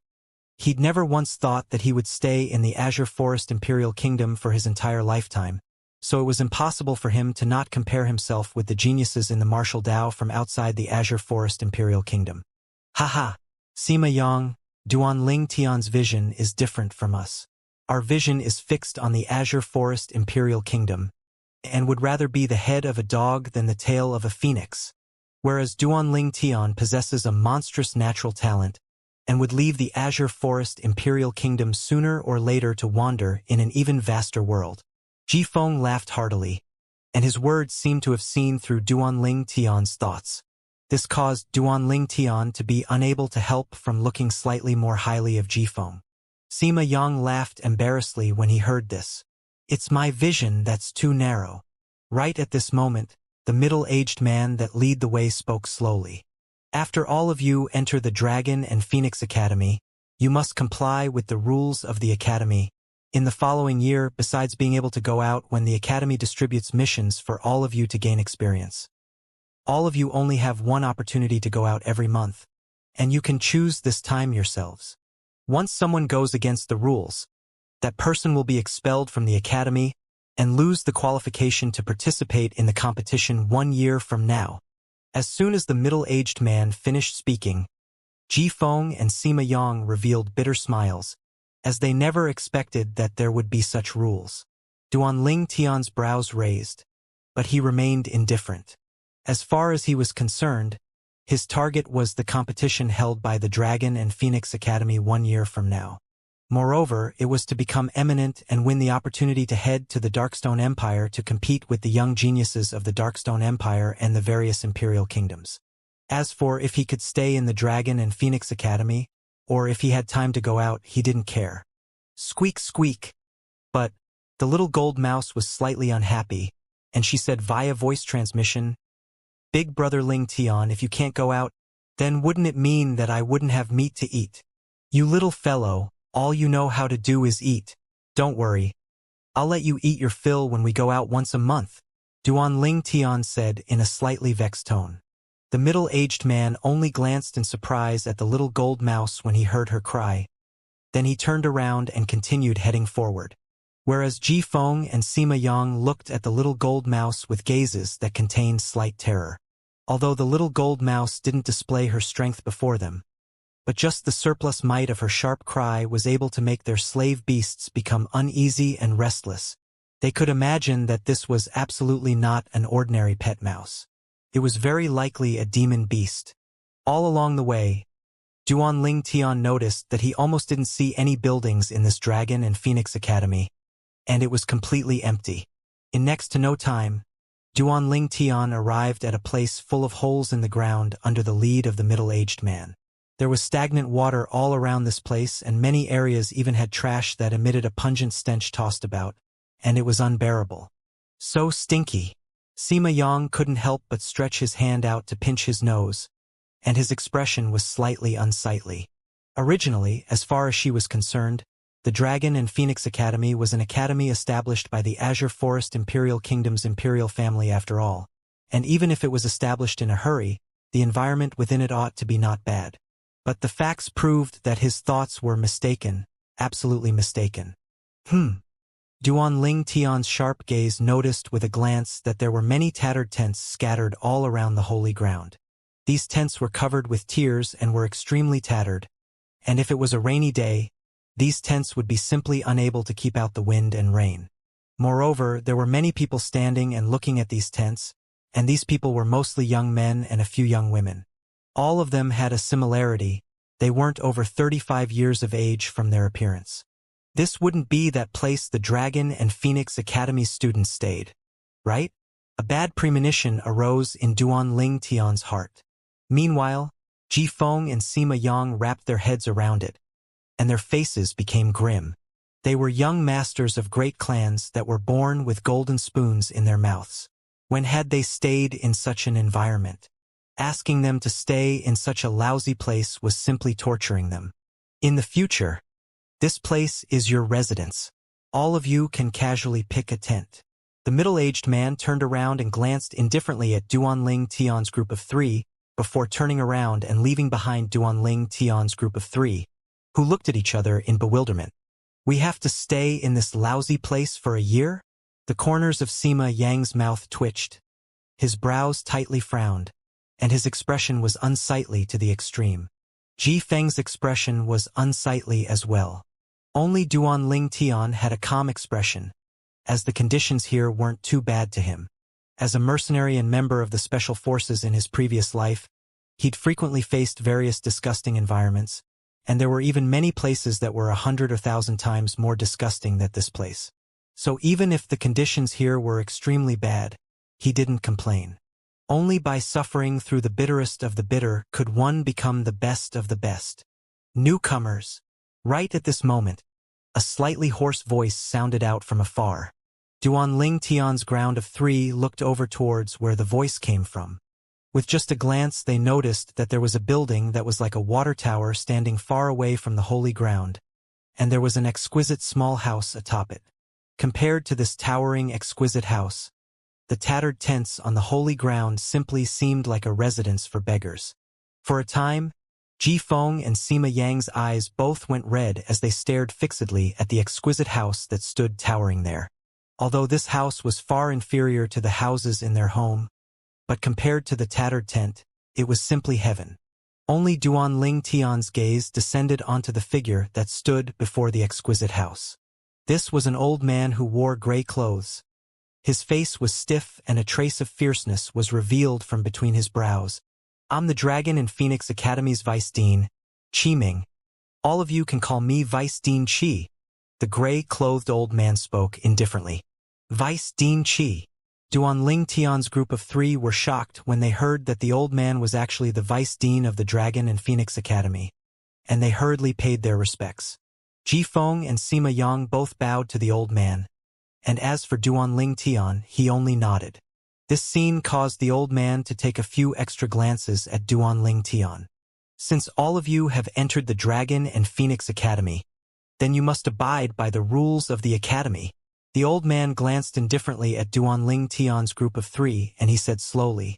He'd never once thought that he would stay in the Azure Forest Imperial Kingdom for his entire lifetime, so it was impossible for him to not compare himself with the geniuses in the martial Dao from outside the Azure Forest Imperial Kingdom. Haha, Sima Yang, Duanling Tian's vision is different from us. Our vision is fixed on the Azure Forest Imperial Kingdom, and would rather be the head of a dog than the tail of a phoenix, whereas Duanling Tian possesses a monstrous natural talent, and would leave the Azure Forest Imperial Kingdom sooner or later to wander in an even vaster world. Jifeng laughed heartily, and his words seemed to have seen through Duanling Tian's thoughts. This caused Duanling Tian to be unable to help from looking slightly more highly of Jifeng. Sima Yang laughed embarrassedly when he heard this. It's my vision that's too narrow. Right at this moment, the middle-aged man that led the way spoke slowly. After all of you enter the Dragon and Phoenix Academy, you must comply with the rules of the Academy. In the following year, besides being able to go out when the Academy distributes missions for all of you to gain experience. All of you only have one opportunity to go out every month, and you can choose this time yourselves. Once someone goes against the rules, that person will be expelled from the Academy and lose the qualification to participate in the competition 1 year from now. As soon as the middle-aged man finished speaking, Jifeng and Sima Yang revealed bitter smiles, as they never expected that there would be such rules. Duanling Tian's brows raised, but he remained indifferent. As far as he was concerned, His target was the competition held by the Dragon and Phoenix Academy 1 year from now. Moreover, it was to become eminent and win the opportunity to head to the Darkstone Empire to compete with the young geniuses of the Darkstone Empire and the various imperial kingdoms. As for if he could stay in the Dragon and Phoenix Academy, or if he had time to go out, he didn't care. Squeak, squeak. But the little gold mouse was slightly unhappy, and she said via voice transmission, "Big brother Ling Tian, if you can't go out, then wouldn't it mean that I wouldn't have meat to eat? You little fellow, all you know how to do is eat. Don't worry. I'll let you eat your fill when we go out once a month," Duan Ling Tian said in a slightly vexed tone. The middle-aged man only glanced in surprise at the little gold mouse when he heard her cry. Then he turned around and continued heading forward. Whereas Ji Feng and Sima Yang looked at the little gold mouse with gazes that contained slight terror. Although the little gold mouse didn't display her strength before them, but just the surplus might of her sharp cry was able to make their slave beasts become uneasy and restless. They could imagine that this was absolutely not an ordinary pet mouse. It was very likely a demon beast. All along the way, Duan Ling Tian noticed that he almost didn't see any buildings in this Dragon and Phoenix Academy, and it was completely empty. In next to no time, Duan Ling Tian arrived at a place full of holes in the ground under the lead of the middle-aged man. There was stagnant water all around this place, and many areas even had trash that emitted a pungent stench tossed about, and it was unbearable. So stinky. Sima Yang couldn't help but stretch his hand out to pinch his nose, and his expression was slightly unsightly. Originally, as far as she was concerned, the Dragon and Phoenix Academy was an academy established by the Azure Forest Imperial Kingdom's imperial family after all, and even if it was established in a hurry, the environment within it ought to be not bad. But the facts proved that his thoughts were mistaken, absolutely mistaken. Duan Ling Tian's sharp gaze noticed with a glance that there were many tattered tents scattered all around the holy ground. These tents were covered with tears and were extremely tattered, and if it was a rainy day, these tents would be simply unable to keep out the wind and rain. Moreover, there were many people standing and looking at these tents, and these people were mostly young men and a few young women. All of them had a similarity: they weren't over 35 years of age from their appearance. This wouldn't be that place the Dragon and Phoenix Academy students stayed, right? A bad premonition arose in Duan Ling Tian's heart. Meanwhile, Ji Feng and Sima Yang wrapped their heads around it, and their faces became grim. They were young masters of great clans that were born with golden spoons in their mouths. When had they stayed in such an environment? Asking them to stay in such a lousy place was simply torturing them. In the future, this place is your residence. All of you can casually pick a tent. The middle-aged man turned around and glanced indifferently at Duan Ling Tian's group of 3, before turning around and leaving behind Duan Ling Tian's group of 3, who looked at each other in bewilderment. We have to stay in this lousy place for a year? The corners of Sima Yang's mouth twitched. His brows tightly frowned, and his expression was unsightly to the extreme. Ji Feng's expression was unsightly as well. Only Duan Ling Tian had a calm expression, as the conditions here weren't too bad to him. As a mercenary and member of the Special Forces in his previous life, he'd frequently faced various disgusting environments, and there were even many places that were 100 or 1,000 times more disgusting than this place. So even if the conditions here were extremely bad, he didn't complain. Only by suffering through the bitterest of the bitter could one become the best of the best. Newcomers. Right at this moment, a slightly hoarse voice sounded out from afar. Duan Ling Tian's ground of 3 looked over towards where the voice came from. With just a glance, they noticed that there was a building that was like a water tower standing far away from the holy ground, and there was an exquisite small house atop it. Compared to this towering, exquisite house, the tattered tents on the holy ground simply seemed like a residence for beggars. For a time, Ji Feng and Sima Yang's eyes both went red as they stared fixedly at the exquisite house that stood towering there. Although this house was far inferior to the houses in their home, but compared to the tattered tent, it was simply heaven. Only Duan Ling Tian's gaze descended onto the figure that stood before the exquisite house. This was an old man who wore gray clothes. His face was stiff and a trace of fierceness was revealed from between his brows, I'm the Dragon and Phoenix Academy's Vice Dean, Qi Ming. All of you can call me Vice Dean Qi. The gray-clothed old man spoke indifferently. Vice Dean Qi. Duanling Tian's group of 3 were shocked when they heard that the old man was actually the Vice Dean of the Dragon and Phoenix Academy, and they hurriedly paid their respects. Ji Feng and Sima Yang both bowed to the old man, and as for Duanling Tian, he only nodded. This scene caused the old man to take a few extra glances at Duanling Tian. Since all of you have entered the Dragon and Phoenix Academy, then you must abide by the rules of the Academy. The old man glanced indifferently at Duanling Tian's group of 3, and he said slowly,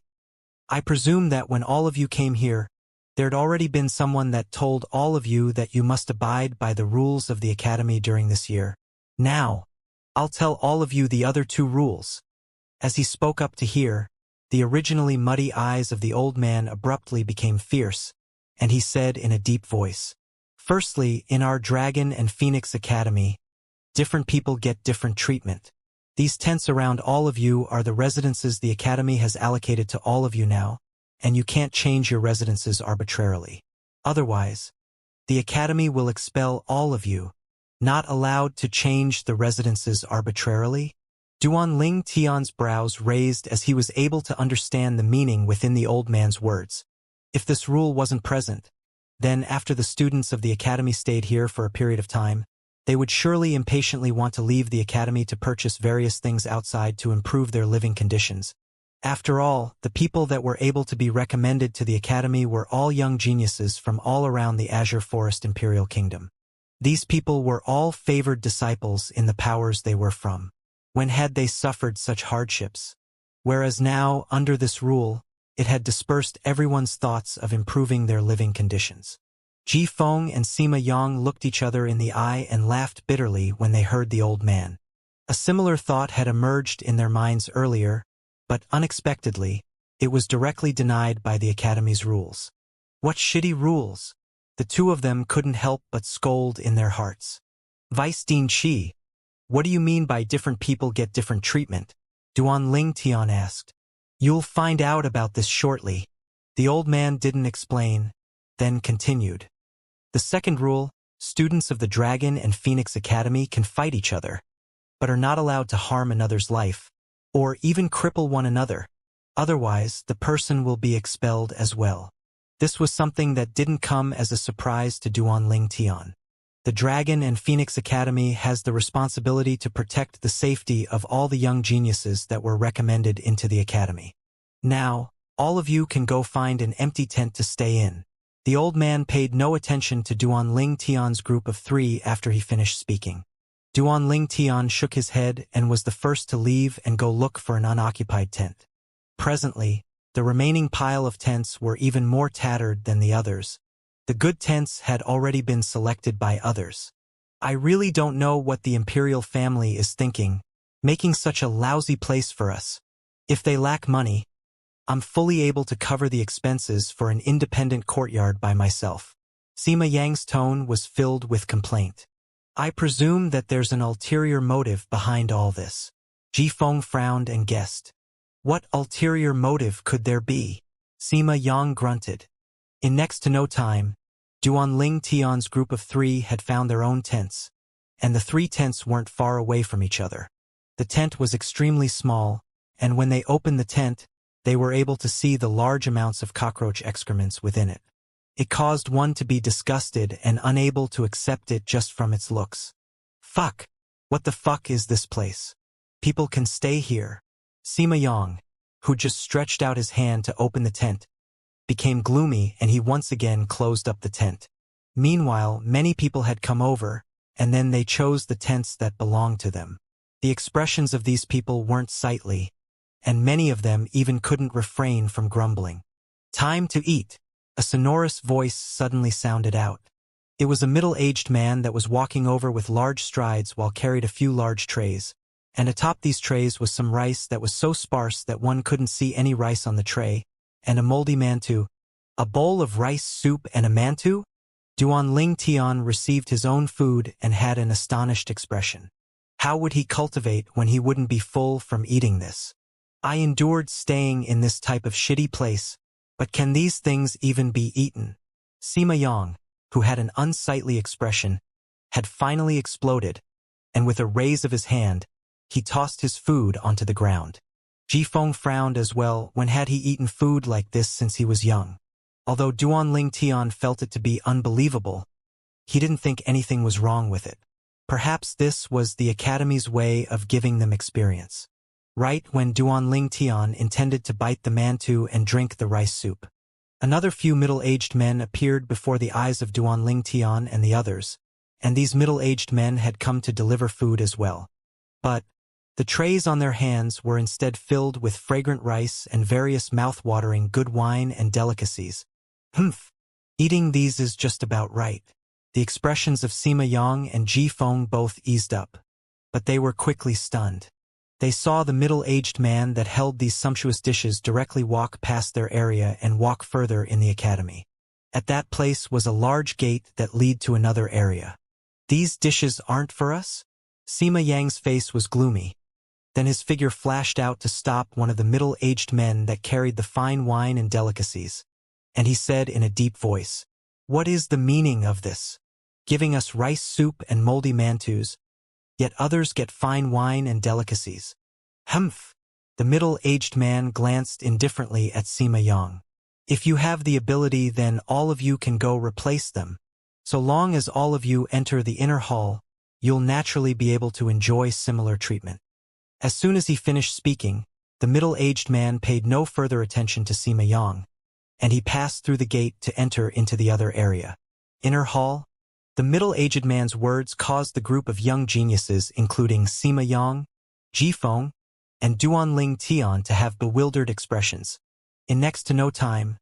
I presume that when all of you came here, there'd already been someone that told all of you that you must abide by the rules of the Academy during this year. Now, I'll tell all of you the other 2 rules. As he spoke up to hear, the originally muddy eyes of the old man abruptly became fierce, and he said in a deep voice, Firstly, in our Dragon and Phoenix Academy, different people get different treatment. These tents around all of you are the residences the Academy has allocated to all of you now, and you can't change your residences arbitrarily. Otherwise, the Academy will expel all of you. Not allowed to change the residences arbitrarily? Duanling Tian's brows raised as he was able to understand the meaning within the old man's words. If this rule wasn't present, then after the students of the Academy stayed here for a period of time, they would surely impatiently want to leave the Academy to purchase various things outside to improve their living conditions. After all, the people that were able to be recommended to the Academy were all young geniuses from all around the Azure Forest Imperial Kingdom. These people were all favored disciples in the powers they were from. When had they suffered such hardships? Whereas now, under this rule, it had dispersed everyone's thoughts of improving their living conditions. Ji Feng and Sima Yang looked each other in the eye and laughed bitterly when they heard the old man. A similar thought had emerged in their minds earlier, but unexpectedly, it was directly denied by the Academy's rules. What shitty rules! The 2 of them couldn't help but scold in their hearts. Vice Dean Qi, what do you mean by different people get different treatment? Duanling Tian asked. You'll find out about this shortly. The old man didn't explain, then continued. The second rule, students of the Dragon and Phoenix Academy can fight each other, but are not allowed to harm another's life, or even cripple one another. Otherwise, the person will be expelled as well. This was something that didn't come as a surprise to Duanling Tian. The Dragon and Phoenix Academy has the responsibility to protect the safety of all the young geniuses that were recommended into the Academy. Now, all of you can go find an empty tent to stay in. The old man paid no attention to Duanling Tian's group of 3 after he finished speaking. Duanling Tian shook his head and was the first to leave and go look for an unoccupied tent. Presently, the remaining pile of tents were even more tattered than the others. The good tents had already been selected by others. I really don't know what the imperial family is thinking, making such a lousy place for us. If they lack money, I'm fully able to cover the expenses for an independent courtyard by myself. Sima Yang's tone was filled with complaint. I presume that there's an ulterior motive behind all this. Ji Feng frowned and guessed. What ulterior motive could there be? Sima Yang grunted. In next to no time, Duanling Tian's group of 3 had found their own tents, and the 3 tents weren't far away from each other. The tent was extremely small, and when they opened the tent, they were able to see the large amounts of cockroach excrements within it. It caused one to be disgusted and unable to accept it just from its looks. Fuck! What the fuck is this place? People can stay here. Sima Yang, who just stretched out his hand to open the tent, became gloomy and he once again closed up the tent. Meanwhile, many people had come over, and then they chose the tents that belonged to them. The expressions of these people weren't sightly, and many of them even couldn't refrain from grumbling. Time to eat! A sonorous voice suddenly sounded out. It was a middle-aged man that was walking over with large strides while carried a few large trays, and atop these trays was some rice that was so sparse that one couldn't see any rice on the tray, and a moldy mantu. A bowl of rice soup and a mantu? Duanling Tian received his own food and had an astonished expression. How would he cultivate when he wouldn't be full from eating this? I endured staying in this type of shitty place, But can these things even be eaten? Sima Yang, who had an unsightly expression, had finally exploded, and with a raise of his hand, he tossed his food onto the ground. Jifeng frowned as well. When had he eaten food like this since he was young? Although Duanling Tian felt it to be unbelievable, he didn't think anything was wrong with it. Perhaps this was the Academy's way of giving them experience. Right when Duanling Tian intended to bite the mantu and drink the rice soup, another few middle-aged men appeared before the eyes of Duanling Tian and the others, and these middle-aged men had come to deliver food as well. But the trays on their hands were instead filled with fragrant rice and various mouth-watering good wine and delicacies. Humph! Eating these is just about right. The expressions of Sima Yang and Ji Feng both eased up, but they were quickly stunned. They saw the middle-aged man that held these sumptuous dishes directly walk past their area and walk further in the academy. At that place was a large gate that led to another area. These dishes aren't for us? Sima Yang's face was gloomy. Then his figure flashed out to stop one of the middle-aged men that carried the fine wine and delicacies, and he said in a deep voice, "What is the meaning of this? Giving us rice soup and moldy mantus, yet others get fine wine and delicacies." Humph! The middle-aged man glanced indifferently at Sima Yang. "If you have the ability, then all of you can go replace them. So long as all of you enter the inner hall, you'll naturally be able to enjoy similar treatment." As soon as he finished speaking, the middle-aged man paid no further attention to Sima Yang, and he passed through the gate to enter into the other area. Inner hall? The middle-aged man's words caused the group of young geniuses, including Sima Yang, Ji Feng, and Duanling Tian, to have bewildered expressions. In next to no time,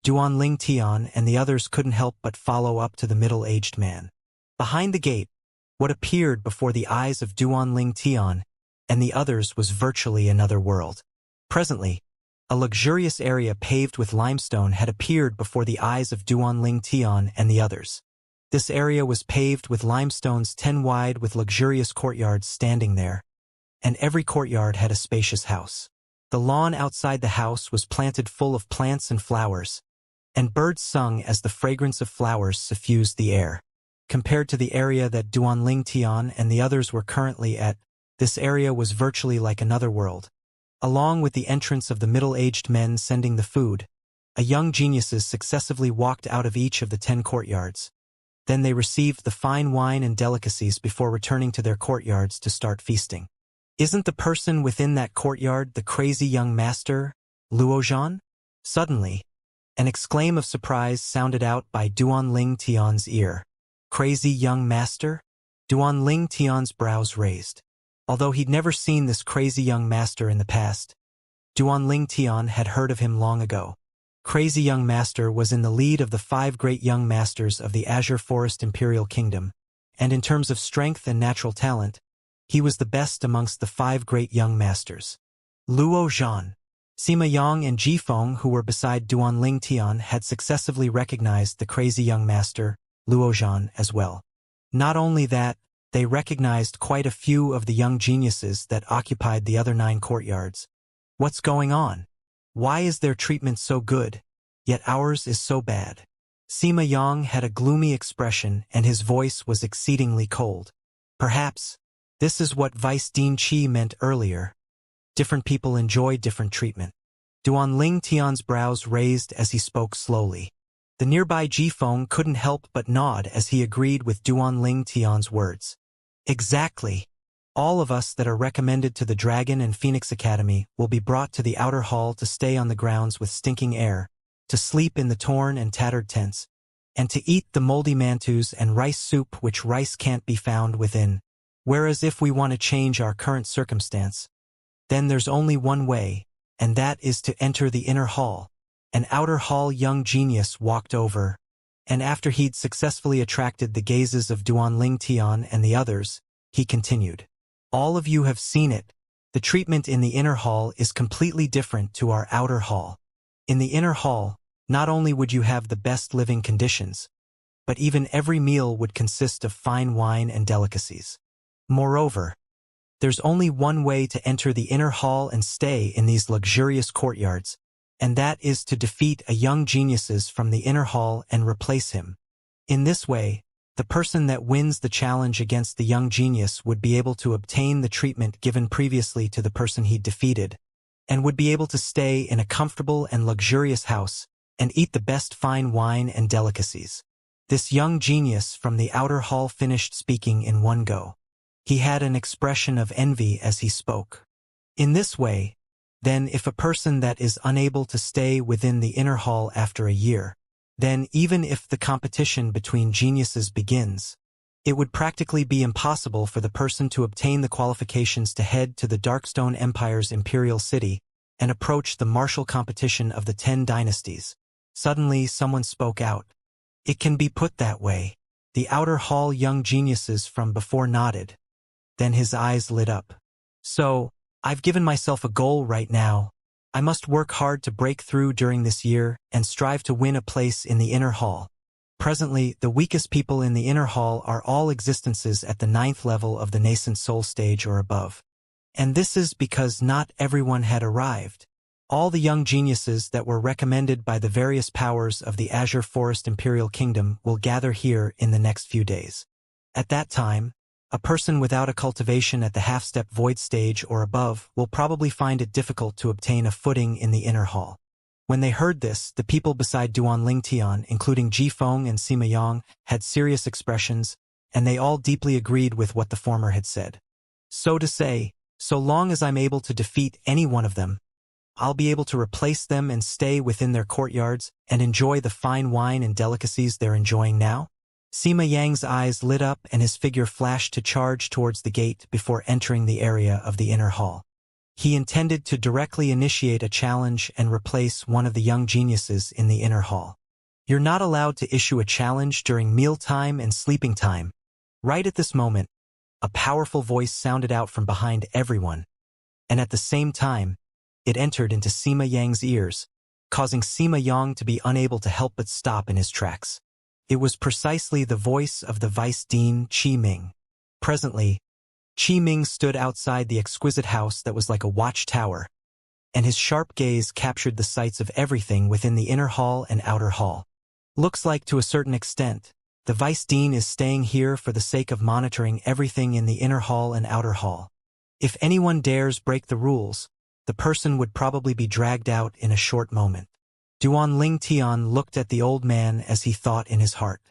Duanling Tian and the others couldn't help but follow up to the middle-aged man. Behind the gate, what appeared before the eyes of Duanling Tian and the others was virtually another world. Presently, a luxurious area paved with limestone had appeared before the eyes of Duanling Tian and the others. This area was paved with limestones 10 wide with luxurious courtyards standing there, and every courtyard had a spacious house. The lawn outside the house was planted full of plants and flowers, and birds sung as the fragrance of flowers suffused the air. Compared to the area that Duanling Tian and the others were currently at, this area was virtually like another world. Along with the entrance of the middle-aged men sending the food, a young geniuses successively walked out of each of the 10 courtyards. Then they received the fine wine and delicacies before returning to their courtyards to start feasting. "Isn't the person within that courtyard the crazy young master, Luozhan?" Suddenly, an exclaim of surprise sounded out by Duanling Tian's ear. "Crazy young master?" Duanling Tian's brows raised. Although he'd never seen this crazy young master in the past, Duanling Tian had heard of him long ago. Crazy Young Master was in the lead of the 5 great young masters of the Azure Forest Imperial Kingdom, and in terms of strength and natural talent, he was the best amongst the 5 great young masters. Luo Zhan, Sima Yang and Ji Feng, who were beside Duanling Tian, had successively recognized the crazy young master, Luo Zhan, as well. Not only that, they recognized quite a few of the young geniuses that occupied the other 9 courtyards. What's going on? Why is their treatment so good, yet ours is so bad? Sima Yang had a gloomy expression and his voice was exceedingly cold. Perhaps this is what Vice Dean Qi meant earlier. Different people enjoy different treatment. Duanling Tian's brows raised as he spoke slowly. The nearby Ji Feng couldn't help but nod as he agreed with Duanling Tian's words. Exactly. All of us that are recommended to the Dragon and Phoenix Academy will be brought to the outer hall to stay on the grounds with stinking air, to sleep in the torn and tattered tents, and to eat the moldy mantus and rice soup which rice can't be found within. Whereas if we want to change our current circumstance, then there's only one way, and that is to enter the inner hall. An outer hall young genius walked over, and after he'd successfully attracted the gazes of Duanling Tian and the others, he continued. All of you have seen it. The treatment in the inner hall is completely different to our outer hall. In the inner hall, not only would you have the best living conditions, but even every meal would consist of fine wine and delicacies. Moreover, there's only one way to enter the inner hall and stay in these luxurious courtyards, and that is to defeat a young geniuses from the inner hall and replace him. In this way, the person that wins the challenge against the young genius would be able to obtain the treatment given previously to the person he defeated, and would be able to stay in a comfortable and luxurious house and eat the best fine wine and delicacies. This young genius from the outer hall finished speaking in one go. He had an expression of envy as he spoke. In this way, then, if a person that is unable to stay within the inner hall after a year, then even if the competition between geniuses begins, it would practically be impossible for the person to obtain the qualifications to head to the Darkstone Empire's imperial city and approach the martial competition of the 10 dynasties. Suddenly, someone spoke out. It can be put that way. The outer hall young geniuses from before nodded. Then his eyes lit up. So, I've given myself a goal right now. I must work hard to break through during this year and strive to win a place in the inner hall. Presently, the weakest people in the inner hall are all existences at the 9th level of the nascent soul stage or above. And this is because not everyone had arrived. All the young geniuses that were recommended by the various powers of the Azure Forest Imperial Kingdom will gather here in the next few days. At that time, a person without a cultivation at the half-step void stage or above will probably find it difficult to obtain a footing in the inner hall. When they heard this, the people beside Duan Lingtian, including Ji Feng and Sima Yang, had serious expressions, and they all deeply agreed with what the former had said. So to say, so long as I'm able to defeat any one of them, I'll be able to replace them and stay within their courtyards and enjoy the fine wine and delicacies they're enjoying now? Sima Yang's eyes lit up and his figure flashed to charge towards the gate before entering the area of the inner hall. He intended to directly initiate a challenge and replace one of the young geniuses in the inner hall. You're not allowed to issue a challenge during mealtime and sleeping time. Right at this moment, a powerful voice sounded out from behind everyone, and at the same time, it entered into Sima Yang's ears, causing Sima Yang to be unable to help but stop in his tracks. It was precisely the voice of the Vice Dean Qi Ming. Presently, Qi Ming stood outside the exquisite house that was like a watchtower, and his sharp gaze captured the sights of everything within the inner hall and outer hall. Looks like, to a certain extent, the Vice Dean is staying here for the sake of monitoring everything in the inner hall and outer hall. If anyone dares break the rules, the person would probably be dragged out in a short moment. Duan Lingtian looked at the old man as he thought in his heart.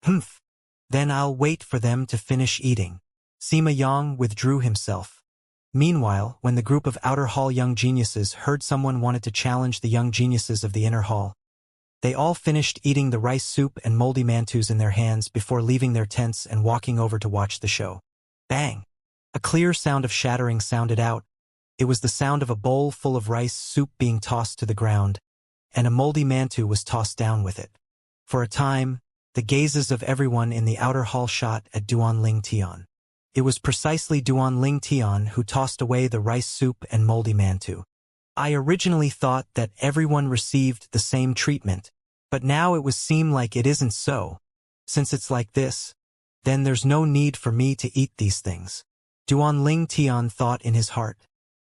Humph. Then I'll wait for them to finish eating. Sima Yang withdrew himself. Meanwhile, when the group of outer hall young geniuses heard someone wanted to challenge the young geniuses of the inner hall, they all finished eating the rice soup and moldy mantus in their hands before leaving their tents and walking over to watch the show. Bang! A clear sound of shattering sounded out. It was the sound of a bowl full of rice soup being tossed to the ground, and a moldy mantu was tossed down with it. For a time, the gazes of everyone in the outer hall shot at Duan Lingtian. It was precisely Duan Lingtian who tossed away the rice soup and moldy mantu. I originally thought that everyone received the same treatment, but now it would seem like it isn't so. Since it's like this, then there's no need for me to eat these things. Duan Lingtian thought in his heart,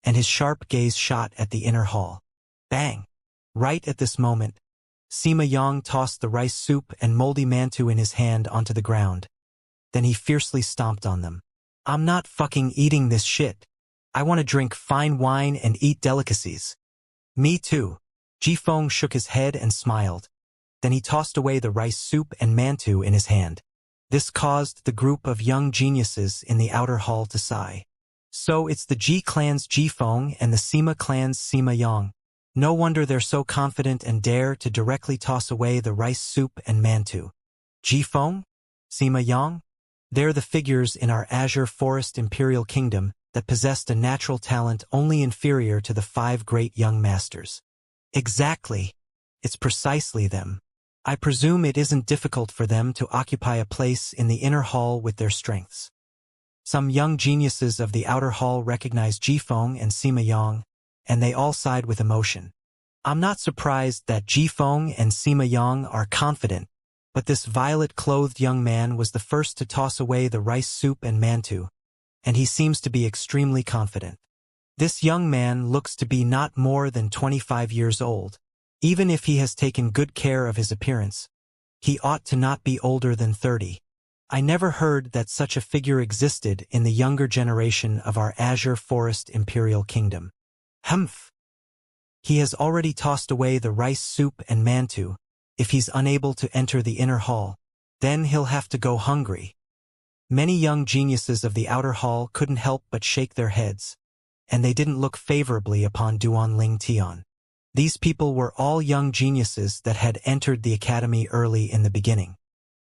and his sharp gaze shot at the inner hall. Bang! Right at this moment, Sima Yang tossed the rice soup and moldy mantu in his hand onto the ground. Then he fiercely stomped on them. I'm not fucking eating this shit. I want to drink fine wine and eat delicacies. Me too. Ji Feng shook his head and smiled. Then he tossed away the rice soup and mantu in his hand. This caused the group of young geniuses in the outer hall to sigh. So it's the Ji clan's Ji Feng and the Sima clan's Sima Yang. No wonder they're so confident and dare to directly toss away the rice soup and mantu. Ji Feng? Sima Yang? They're the figures in our Azure Forest Imperial Kingdom that possessed a natural talent only inferior to the 5 great young masters. Exactly. It's precisely them. I presume it isn't difficult for them to occupy a place in the inner hall with their strengths. Some young geniuses of the outer hall recognized Ji Feng and Sima Yang, and they all sighed with emotion. I'm not surprised that Ji Feng and Sima Yang are confident, but this violet-clothed young man was the first to toss away the rice soup and mantu, and he seems to be extremely confident. This young man looks to be not more than 25 years old. Even if he has taken good care of his appearance, he ought to not be older than 30. I never heard that such a figure existed in the younger generation of our Azure Forest Imperial Kingdom. Humph! He has already tossed away the rice soup and mantu. If he's unable to enter the inner hall, then he'll have to go hungry. Many young geniuses of the outer hall couldn't help but shake their heads, and they didn't look favorably upon Duanling Tian. These people were all young geniuses that had entered the academy early in the beginning.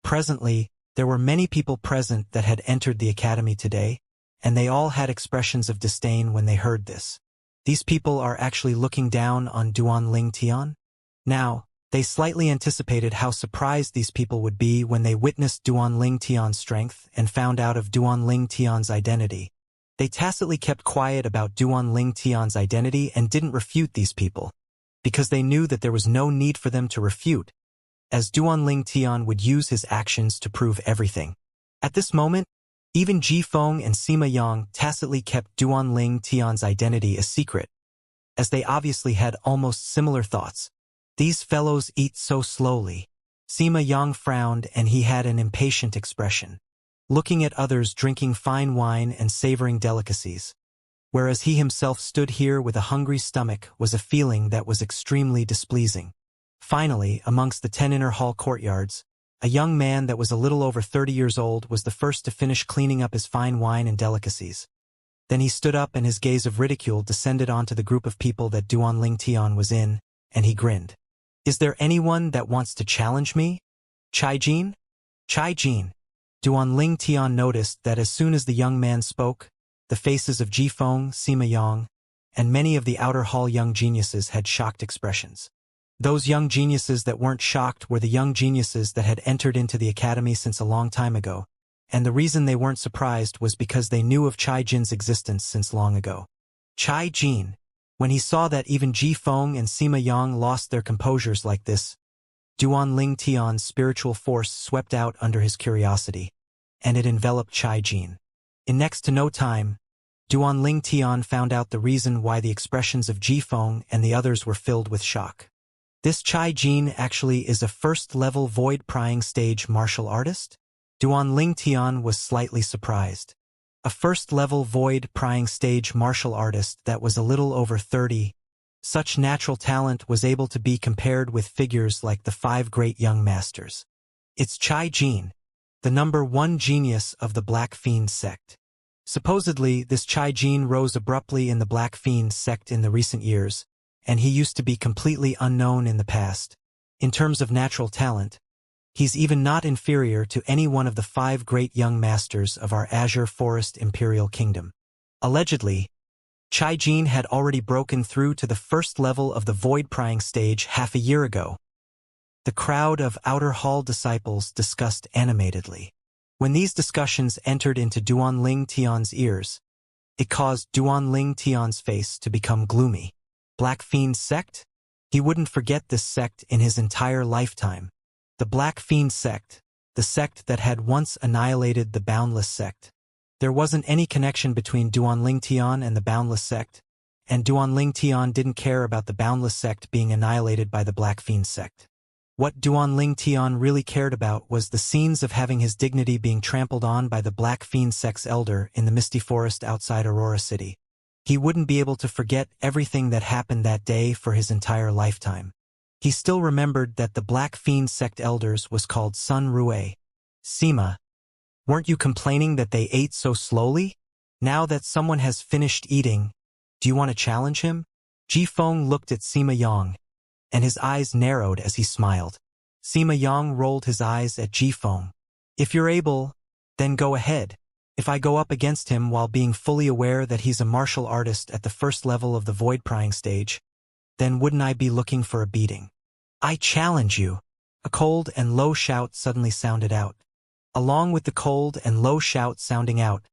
Presently, there were many people present that had entered the academy today, and they all had expressions of disdain when they heard this. These people are actually looking down on Duanling Tian? Now, they slightly anticipated how surprised these people would be when they witnessed Duanling Tian's strength and found out of Duanling Tian's identity. They tacitly kept quiet about Duanling Tian's identity and didn't refute these people, because they knew that there was no need for them to refute, as Duanling Tian would use his actions to prove everything. At this moment, even Ji Feng and Sima Yang tacitly kept Duanling Tian's identity a secret, as they obviously had almost similar thoughts. These fellows eat so slowly. Sima Yang frowned and he had an impatient expression, looking at others drinking fine wine and savoring delicacies, whereas he himself stood here with a hungry stomach was a feeling that was extremely displeasing. Finally, amongst the 10 inner hall courtyards, a young man that was a little over 30 years old was the first to finish cleaning up his fine wine and delicacies. Then he stood up and his gaze of ridicule descended onto the group of people that Duanling Tian was in, and he grinned. "Is there anyone that wants to challenge me? Chai Jin? Chai Jin." Duanling Tian noticed that as soon as the young man spoke, the faces of Ji Feng, Sima Yang, and many of the outer hall young geniuses had shocked expressions. Those young geniuses that weren't shocked were the young geniuses that had entered into the academy since a long time ago, and the reason they weren't surprised was because they knew of Chai Jin's existence since long ago. Chai Jin, when he saw that even Ji Feng and Sima Yang lost their composures like this, Duanling Tian's spiritual force swept out under his curiosity, and it enveloped Chai Jin. In next to no time, Duanling Tian found out the reason why the expressions of Ji Feng and the others were filled with shock. This Chai Jin actually is a first-level void-prying stage martial artist? Duanling Tian was slightly surprised. A first-level void-prying stage martial artist that was a little over 30. Such natural talent was able to be compared with figures like the 5 great young masters. It's Chai Jin, the #1 genius of the Black Fiend sect. Supposedly, this Chai Jin rose abruptly in the Black Fiend sect in the recent years, and he used to be completely unknown in the past. In terms of natural talent, he's even not inferior to any one of the 5 great young masters of our Azure Forest Imperial Kingdom. Allegedly, Chai Jin had already broken through to the first level of the void-prying stage half a year ago. The crowd of outer hall disciples discussed animatedly. When these discussions entered into Duanling Tian's ears, it caused Duanling Tian's face to become gloomy. Black Fiend sect? He wouldn't forget this sect in his entire lifetime. The Black Fiend sect, the sect that had once annihilated the Boundless sect. There wasn't any connection between Duanling Tian and the Boundless sect, and Duanling Tian didn't care about the Boundless sect being annihilated by the Black Fiend sect. What Duanling Tian really cared about was the scenes of having his dignity being trampled on by the Black Fiend sect's elder in the misty forest outside Aurora City. He wouldn't be able to forget everything that happened that day for his entire lifetime. He still remembered that the Black Fiend sect elders was called Sun Rue. Sima, weren't you complaining that they ate so slowly? Now that someone has finished eating, do you want to challenge him? Ji Feng looked at Sima Yang, and his eyes narrowed as he smiled. Sima Yang rolled his eyes at Ji Feng. If you're able, then go ahead. If I go up against him while being fully aware that he's a martial artist at the first level of the void-prying stage, then wouldn't I be looking for a beating? I challenge you. A cold and low shout suddenly sounded out. Along with the cold and low shout sounding out,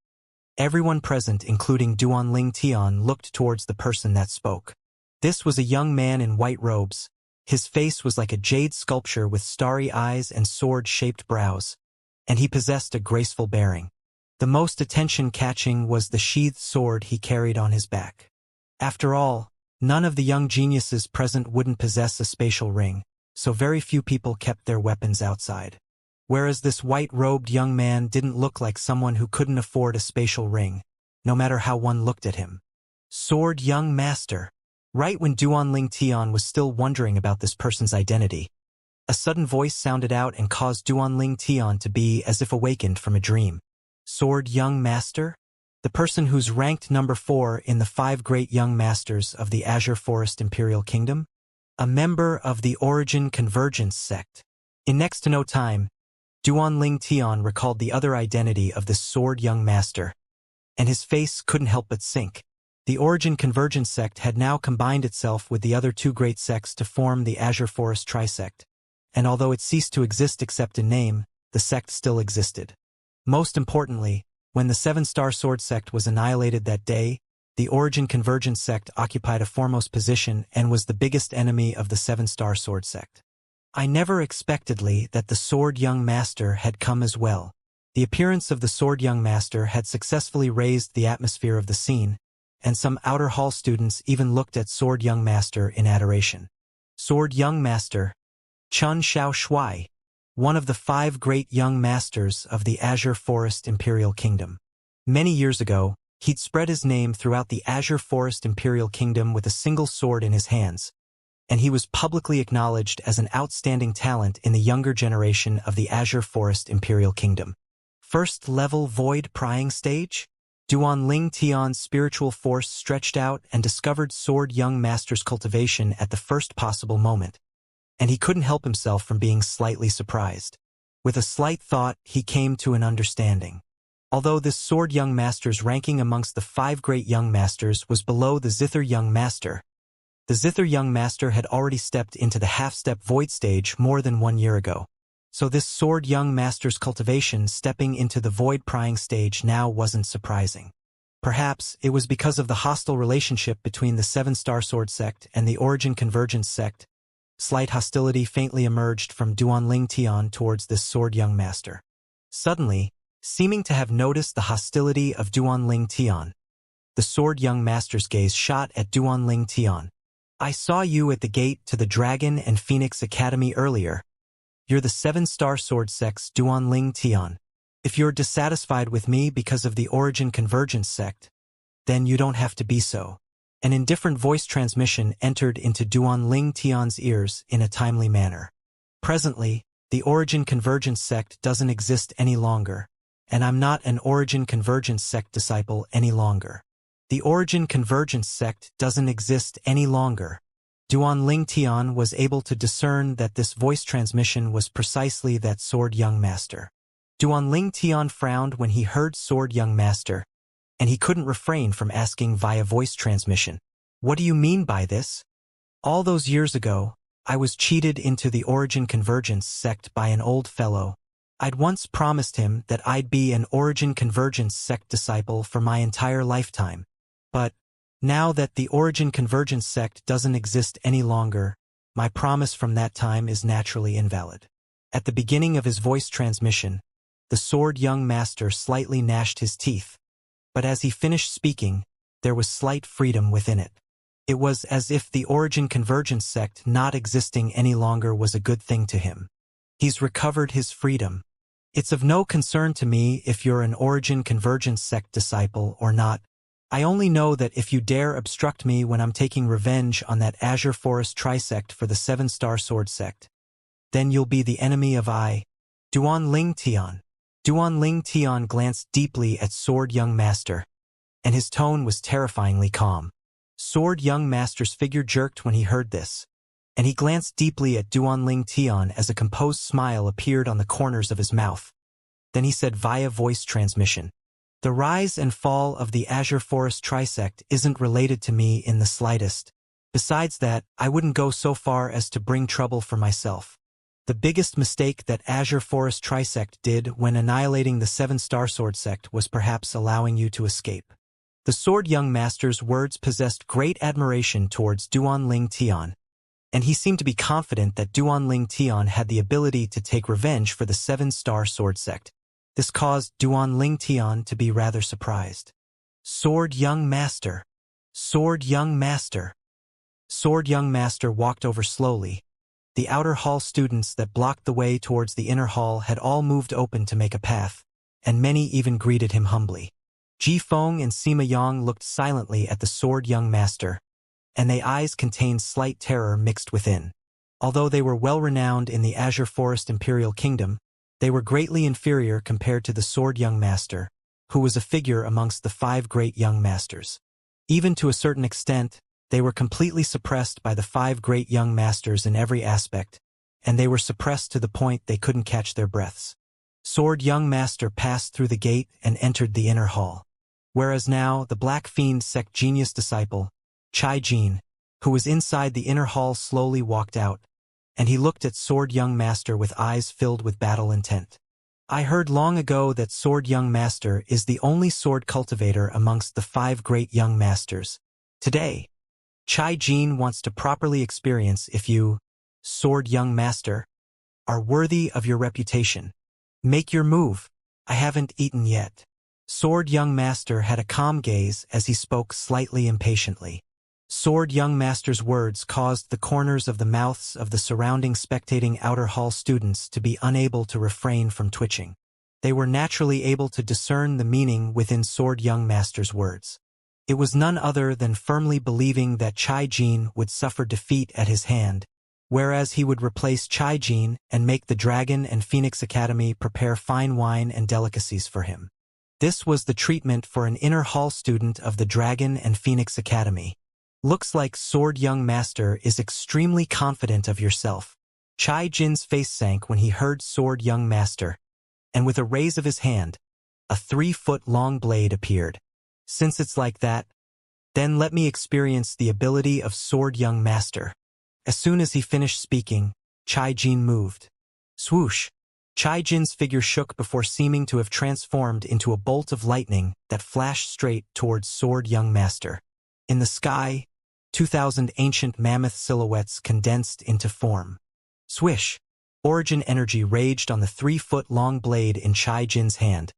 everyone present, including Duanling Tian, looked towards the person that spoke. This was a young man in white robes. His face was like a jade sculpture with starry eyes and sword-shaped brows, and he possessed a graceful bearing. The most attention-catching was the sheathed sword he carried on his back. After all, none of the young geniuses present wouldn't possess a spatial ring, so very few people kept their weapons outside. Whereas this white-robed young man didn't look like someone who couldn't afford a spatial ring, no matter how one looked at him. Sword Young Master. Right when Duanling Tian was still wondering about this person's identity, a sudden voice sounded out and caused Duanling Tian to be as if awakened from a dream. Sword Young Master? The person who's ranked number 4 in the 5 great young masters of the Azure Forest Imperial Kingdom? A member of the Origin Convergence sect. In next to no time, Duanling Tian recalled the other identity of this Sword Young Master, and his face couldn't help but sink. The Origin Convergence sect had now combined itself with the other 2 great sects to form the Azure Forest Trisect, and although it ceased to exist except in name, the sect still existed. Most importantly, when the 7-Star Sword sect was annihilated that day, the Origin Convergence sect occupied a foremost position and was the biggest enemy of the 7-Star Sword sect. I never expectedly that the Sword Young Master had come as well. The appearance of the Sword Young Master had successfully raised the atmosphere of the scene, and some outer hall students even looked at Sword Young Master in adoration. Sword Young Master, Chun Xiao Shui, one of the 5 great young masters of the Azure Forest Imperial Kingdom. Many years ago, he'd spread his name throughout the Azure Forest Imperial Kingdom with a single sword in his hands, and he was publicly acknowledged as an outstanding talent in the younger generation of the Azure Forest Imperial Kingdom. First level Void Prying Stage? Duanling Tian's spiritual force stretched out and discovered Sword Young Master's cultivation at the first possible moment, and he couldn't help himself from being slightly surprised. With a slight thought, he came to an understanding. Although this Sword Young Master's ranking amongst the 5 great young masters was below the Zither Young Master, the Zither Young Master had already stepped into the half-step Void stage more than 1 year ago. So this Sword Young Master's cultivation stepping into the Void Prying stage now wasn't surprising. Perhaps it was because of the hostile relationship between the 7-Star Sword sect and the Origin Convergence sect. Slight hostility faintly emerged from Duanling Tian towards this Sword Young Master. Suddenly, seeming to have noticed the hostility of Duanling Tian, the Sword Young Master's gaze shot at Duanling Tian. I saw you at the gate to the Dragon and Phoenix Academy earlier. You're the 7-Star Sword sect's Duanling Tian. If you're dissatisfied with me because of the Origin Convergence sect, then you don't have to be so. An indifferent voice transmission entered into Duanling Tian's ears in a timely manner. Presently, the Origin Convergence sect doesn't exist any longer, and I'm not an Origin Convergence sect disciple any longer. The Origin Convergence sect doesn't exist any longer. Duanling Tian was able to discern that this voice transmission was precisely that Sword Young Master. Duanling Tian frowned when he heard Sword Young Master, and he couldn't refrain from asking via voice transmission, "What do you mean by this?" All those years ago, I was cheated into the Origin Convergence sect by an old fellow. I'd once promised him that I'd be an Origin Convergence sect disciple for my entire lifetime. But now that the Origin Convergence sect doesn't exist any longer, my promise from that time is naturally invalid. At the beginning of his voice transmission, the Sword Young Master slightly gnashed his teeth, but as he finished speaking, there was slight freedom within it. It was as if the Origin Convergence sect not existing any longer was a good thing to him. He's recovered his freedom. It's of no concern to me if you're an Origin Convergence sect disciple or not. I only know that if you dare obstruct me when I'm taking revenge on that Azure Forest Trisect for the 7-Star Sword sect, then you'll be the enemy of Duanling Tian. Duanling Tian glanced deeply at Sword Young Master, and his tone was terrifyingly calm. Sword Young Master's figure jerked when he heard this, and he glanced deeply at Duanling Tian as a composed smile appeared on the corners of his mouth. Then he said via voice transmission, "The rise and fall of the Azure Forest Trisect isn't related to me in the slightest. Besides that, I wouldn't go so far as to bring trouble for myself. The biggest mistake that Azure Forest Trisect did when annihilating the 7-Star Sword sect was perhaps allowing you to escape." The Sword Young Master's words possessed great admiration towards Duanling Tian, and he seemed to be confident that Duanling Tian had the ability to take revenge for the 7-Star Sword sect. This caused Duanling Tian to be rather surprised. "Sword Young Master, Sword Young Master. Sword Young Master walked over slowly. The outer hall students that blocked the way towards the inner hall had all moved open to make a path, and many even greeted him humbly. Ji Feng and Sima Yang looked silently at the Sword Young Master, and their eyes contained slight terror mixed within. Although they were well-renowned in the Azure Forest Imperial Kingdom, they were greatly inferior compared to the Sword Young Master, who was a figure amongst the 5 great young masters. Even to a certain extent, they were completely suppressed by the 5 great young masters in every aspect, and they were suppressed to the point they couldn't catch their breaths. Sword Young Master passed through the gate and entered the inner hall. Whereas now, the Black Fiend sect genius disciple, Chai Jin, who was inside the inner hall slowly walked out, and he looked at Sword Young Master with eyes filled with battle intent. I heard long ago that Sword Young Master is the only sword cultivator amongst the 5 great young masters. Today, Chai Jin wants to properly experience if you, Sword Young Master, are worthy of your reputation. Make your move. I haven't eaten yet. Sword Young Master had a calm gaze as he spoke slightly impatiently. Sword Young Master's words caused the corners of the mouths of the surrounding spectating outer hall students to be unable to refrain from twitching. They were naturally able to discern the meaning within Sword Young Master's words. It was none other than firmly believing that Chai Jin would suffer defeat at his hand, whereas he would replace Chai Jin and make the Dragon and Phoenix Academy prepare fine wine and delicacies for him. This was the treatment for an inner hall student of the Dragon and Phoenix Academy. Looks like Sword Young Master is extremely confident of yourself. Chai Jin's face sank when he heard Sword Young Master, and with a raise of his hand, a 3-foot-long blade appeared. Since it's like that, then let me experience the ability of Sword Young Master. As soon as he finished speaking, Chai Jin moved. Swoosh! Chai Jin's figure shook before seeming to have transformed into a bolt of lightning that flashed straight towards Sword Young Master. In the sky, 2,000 ancient mammoth silhouettes condensed into form. Swish! Origin energy raged on the 3-foot-long blade in Chai Jin's hand,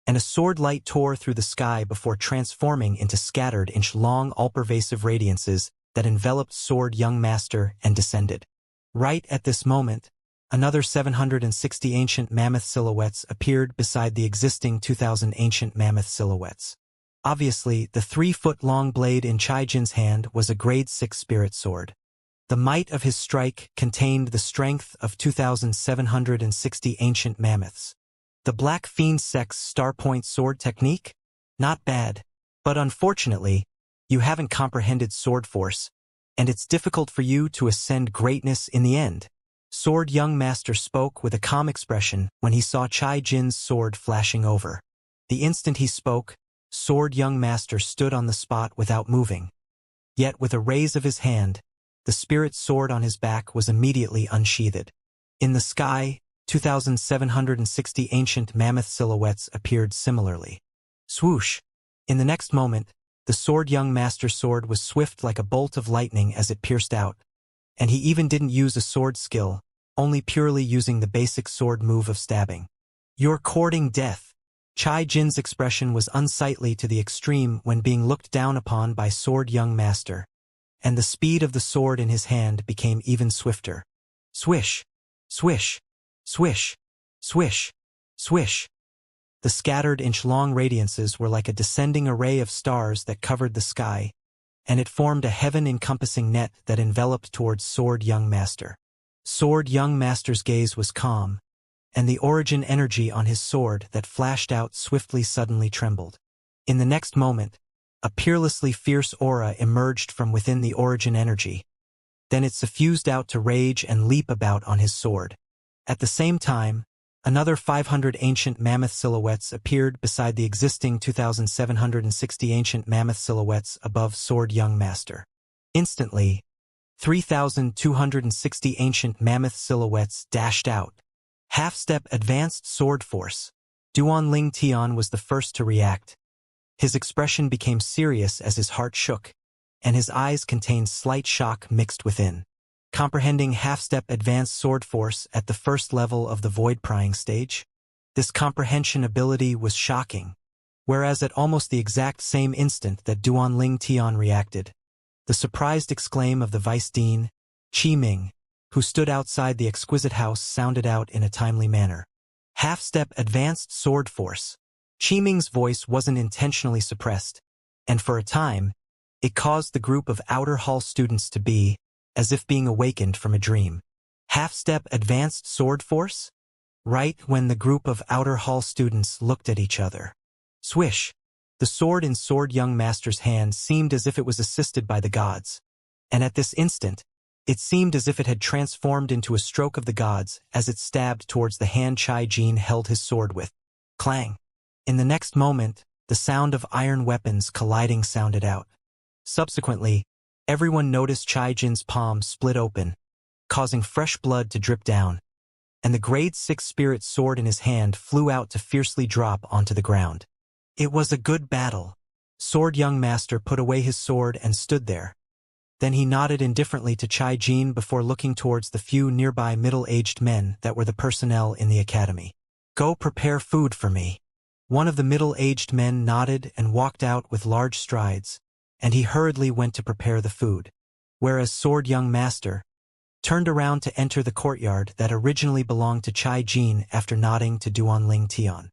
and a sword light tore through the sky before transforming into scattered inch-long all-pervasive radiances that enveloped Sword Young Master and descended. Right at this moment, another 760 ancient mammoth silhouettes appeared beside the existing 2,000 ancient mammoth silhouettes. Obviously, the 3-foot-long blade in Chai Jin's hand was a grade 6 spirit sword. The might of his strike contained the strength of 2,760 ancient mammoths. The Black Fiend sect's Starpoint sword technique? Not bad. But unfortunately, you haven't comprehended sword force, and it's difficult for you to ascend greatness in the end. Sword Young Master spoke with a calm expression when he saw Chai Jin's sword flashing over. The instant he spoke, Sword Young Master stood on the spot without moving. Yet with a raise of his hand, the spirit sword on his back was immediately unsheathed. In the sky, 2,760 ancient mammoth silhouettes appeared similarly. Swoosh! In the next moment, the Sword Young Master's sword was swift like a bolt of lightning as it pierced out, and he even didn't use a sword skill, only purely using the basic sword move of stabbing. You're courting death. Chai Jin's expression was unsightly to the extreme when being looked down upon by Sword Young Master, and the speed of the sword in his hand became even swifter. Swish! Swish! Swish! Swish! Swish! The scattered inch-long radiances were like a descending array of stars that covered the sky, and it formed a heaven-encompassing net that enveloped towards Sword Young Master. Sword Young Master's gaze was calm, and the origin energy on his sword that flashed out swiftly suddenly trembled. In the next moment, a peerlessly fierce aura emerged from within the origin energy. Then it suffused out to rage and leap about on his sword. At the same time, another 500 ancient mammoth silhouettes appeared beside the existing 2,760 ancient mammoth silhouettes above Sword Young Master. Instantly, 3,260 ancient mammoth silhouettes dashed out. Half-step advanced sword force. Duanling Tian was the first to react. His expression became serious as his heart shook, and his eyes contained slight shock mixed within. Comprehending half-step advanced sword force at the first level of the void prying stage? This comprehension ability was shocking. whereas at almost the exact same instant that Duan Ling Tian reacted, the surprised exclaim of the vice dean, Qi Ming, who stood outside the exquisite house, sounded out in a timely manner. Half-step advanced sword force. Qi Ming's voice wasn't intentionally suppressed, and for a time, it caused the group of outer hall students to be, as if being awakened from a dream. Half-step advanced sword force? Right when the group of outer hall students looked at each other. Swish! The sword in Sword Young Master's hand seemed as if it was assisted by the gods, and at this instant, it seemed as if it had transformed into a stroke of the gods as it stabbed towards the hand Chai Jin held his sword with. Clang! In the next moment, the sound of iron weapons colliding sounded out. Subsequently, everyone noticed Chai Jin's palm split open, causing fresh blood to drip down, and the grade 6 spirit sword in his hand flew out to fiercely drop onto the ground. It was a good battle. Sword Young Master put away his sword and stood there. Then he nodded indifferently to Chai Jin before looking towards the few nearby middle-aged men that were the personnel in the academy. Go prepare food for me. One of the middle-aged men nodded and walked out with large strides, and he hurriedly went to prepare the food, whereas Sword Young Master turned around to enter the courtyard that originally belonged to Chai Jin after nodding to Duan Ling Tian.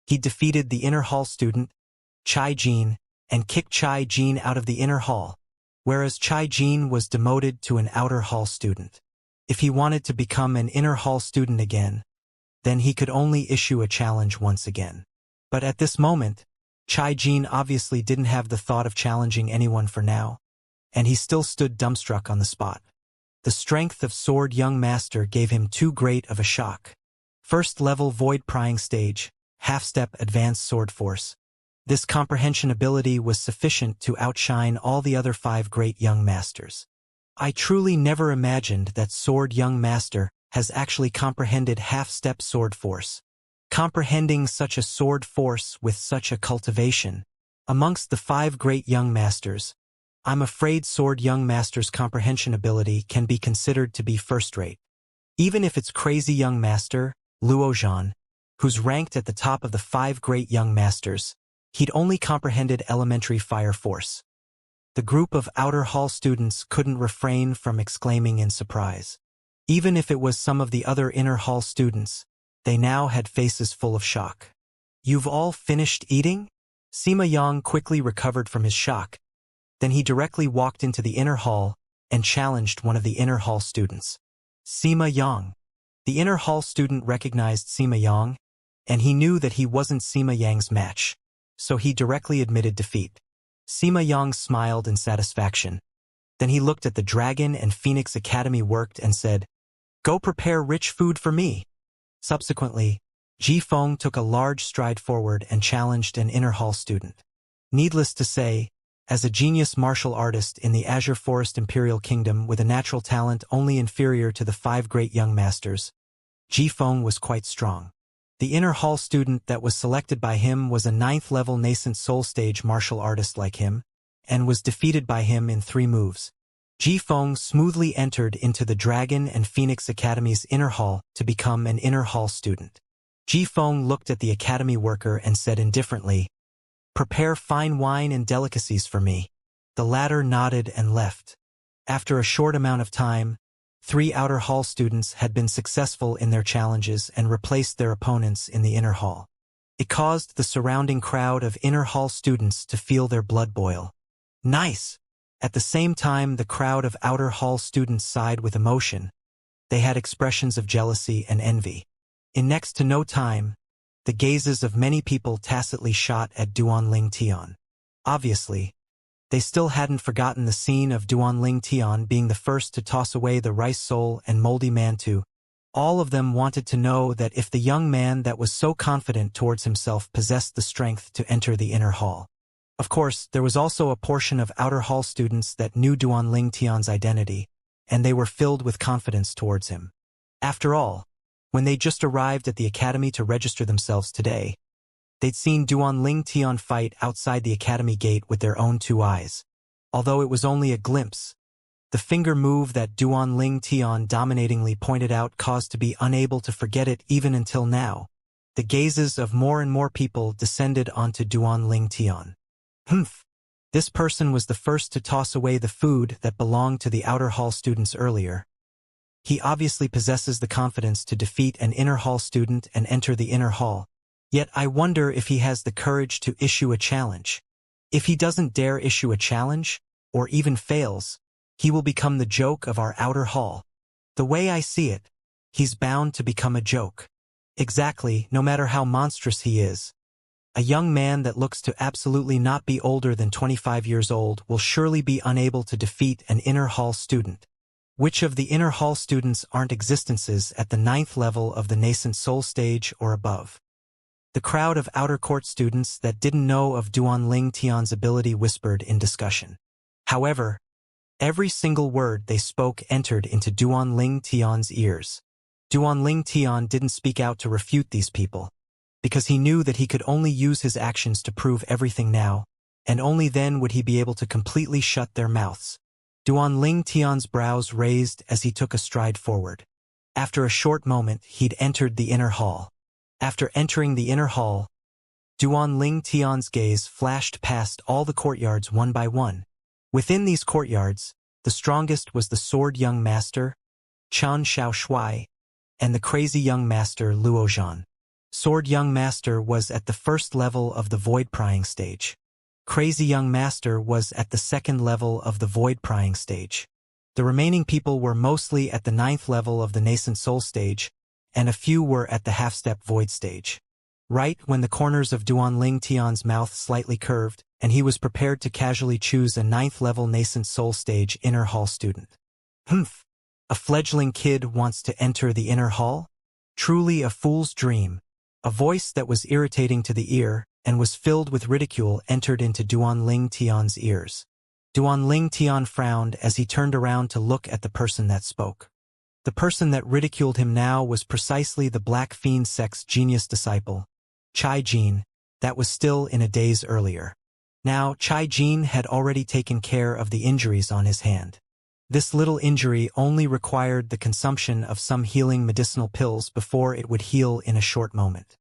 He defeated the inner hall student, Chai Jin, and kicked Chai Jin out of the inner hall, whereas Chai Jin was demoted to an outer hall student. If he wanted to become an inner hall student again, then he could only issue a challenge once again. But at this moment, Chai Jin obviously didn't have the thought of challenging anyone for now, and he still stood dumbstruck on the spot. The strength of Sword Young Master gave him too great of a shock. First level Void Prying Stage, half-step advanced sword force. This comprehension ability was sufficient to outshine all the other 5 great young masters. I truly never imagined that Sword Young Master has actually comprehended half-step sword force. Comprehending such a sword force with such a cultivation. Amongst the 5 great young masters, I'm afraid Sword Young Master's comprehension ability can be considered to be first-rate. Even if it's crazy young master, Luozhan, who's ranked at the top of the 5 great young masters, he'd only comprehended elementary fire force. The group of outer hall students couldn't refrain from exclaiming in surprise. Even if it was some of the other inner hall students, they now had faces full of shock. You've all finished eating? Sima Yang quickly recovered from his shock. Then he directly walked into the inner hall and challenged one of the inner hall students. Sima Yang. The inner hall student recognized Sima Yang, and he knew that he wasn't Sima Yang's match, so he directly admitted defeat. Sima Yang smiled in satisfaction. Then he looked at the Dragon and Phoenix Academy worked and said, "Go prepare rich food for me." Subsequently, Ji Feng took a large stride forward and challenged an inner hall student. Needless to say, as a genius martial artist in the Azure Forest Imperial Kingdom with a natural talent only inferior to the 5 great young masters, Ji Feng was quite strong. The inner hall student that was selected by him was a 9th-level nascent soul stage martial artist like him, and was defeated by him in 3 moves. Ji Feng smoothly entered into the Dragon and Phoenix Academy's inner hall to become an inner hall student. Ji Feng looked at the academy worker and said indifferently, "Prepare fine wine and delicacies for me." The latter nodded and left. After a short amount of time, 3 outer hall students had been successful in their challenges and replaced their opponents in the inner hall. It caused the surrounding crowd of inner hall students to feel their blood boil. Nice! At the same time, the crowd of outer hall students sighed with emotion. They had expressions of jealousy and envy. In next to no time, the gazes of many people tacitly shot at Duan Ling Tian. Obviously, they still hadn't forgotten the scene of Duan Ling Tian being the first to toss away the rice soul and moldy mantu. All of them wanted to know that if the young man that was so confident towards himself possessed the strength to enter the inner hall. Of course, there was also a portion of outer hall students that knew Duan Ling Tian's identity, and they were filled with confidence towards him. After all, when they just arrived at the academy to register themselves today, they'd seen Duan Ling Tian fight outside the academy gate with their own 2 eyes. Although it was only a glimpse, the finger move that Duan Ling Tian dominatingly pointed out caused to be unable to forget it even until now. The gazes of more and more people descended onto Duanling Tian. Humph! This person was the first to toss away the food that belonged to the outer hall students earlier. He obviously possesses the confidence to defeat an inner hall student and enter the inner hall. Yet I wonder if he has the courage to issue a challenge. If he doesn't dare issue a challenge, or even fails, he will become the joke of our outer hall. The way I see it, he's bound to become a joke. Exactly, no matter how monstrous he is. A young man that looks to absolutely not be older than 25 years old will surely be unable to defeat an inner hall student. Which of the inner hall students aren't existences at the 9th level of the nascent soul stage or above? The crowd of outer court students that didn't know of Duanling Tian's ability whispered in discussion. However, every single word they spoke entered into Duanling Tian's ears. Duanling Tian didn't speak out to refute these people, because he knew that he could only use his actions to prove everything now, and only then would he be able to completely shut their mouths. Duanling Tian's brows raised as he took a stride forward. After a short moment, he'd entered the inner hall. After entering the inner hall, Duanling Tian's gaze flashed past all the courtyards one by one. Within these courtyards, the strongest was the sword young master, Qian Shaoshui, and the crazy young master Luozhan. Sword young master was at the first level of the void prying stage. Crazy young master was at the second level of the void prying stage. The remaining people were mostly at the 9th level of the nascent soul stage, and a few were at the half-step void stage. Right when the corners of Duanling Tian's mouth slightly curved, and he was prepared to casually choose a 9th level nascent soul stage inner hall student. Humph! A fledgling kid wants to enter the inner hall? Truly a fool's dream. A voice that was irritating to the ear and was filled with ridicule entered into Duanling Tian's ears. Duanling Tian frowned as he turned around to look at the person that spoke. The person that ridiculed him now was precisely the Black Fiend sect's genius disciple, Chai Jin, that was still in a daze earlier. Now, Chai Jin had already taken care of the injuries on his hand. This little injury only required the consumption of some healing medicinal pills before it would heal in a short moment.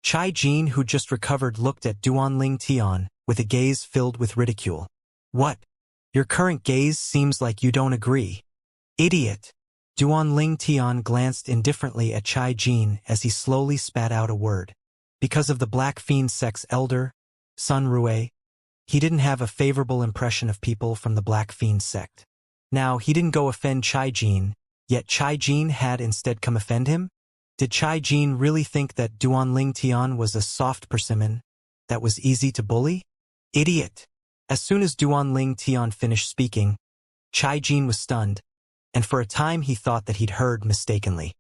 Chai Jin, who just recovered, looked at Duanling Tian with a gaze filled with ridicule. What? Your current gaze seems like you don't agree. Idiot! Duanling Tian glanced indifferently at Chai Jin as he slowly spat out a word. Because of the Black Fiend sect's elder, Sun Rue, he didn't have a favorable impression of people from the Black Fiend sect. Now, he didn't go offend Chai Jin, yet Chai Jin had instead come offend him? Did Chai Jin really think that Duanling Tian was a soft persimmon that was easy to bully? Idiot! As soon as Duanling Tian finished speaking, Chai Jin was stunned, and for a time he thought that he'd heard mistakenly.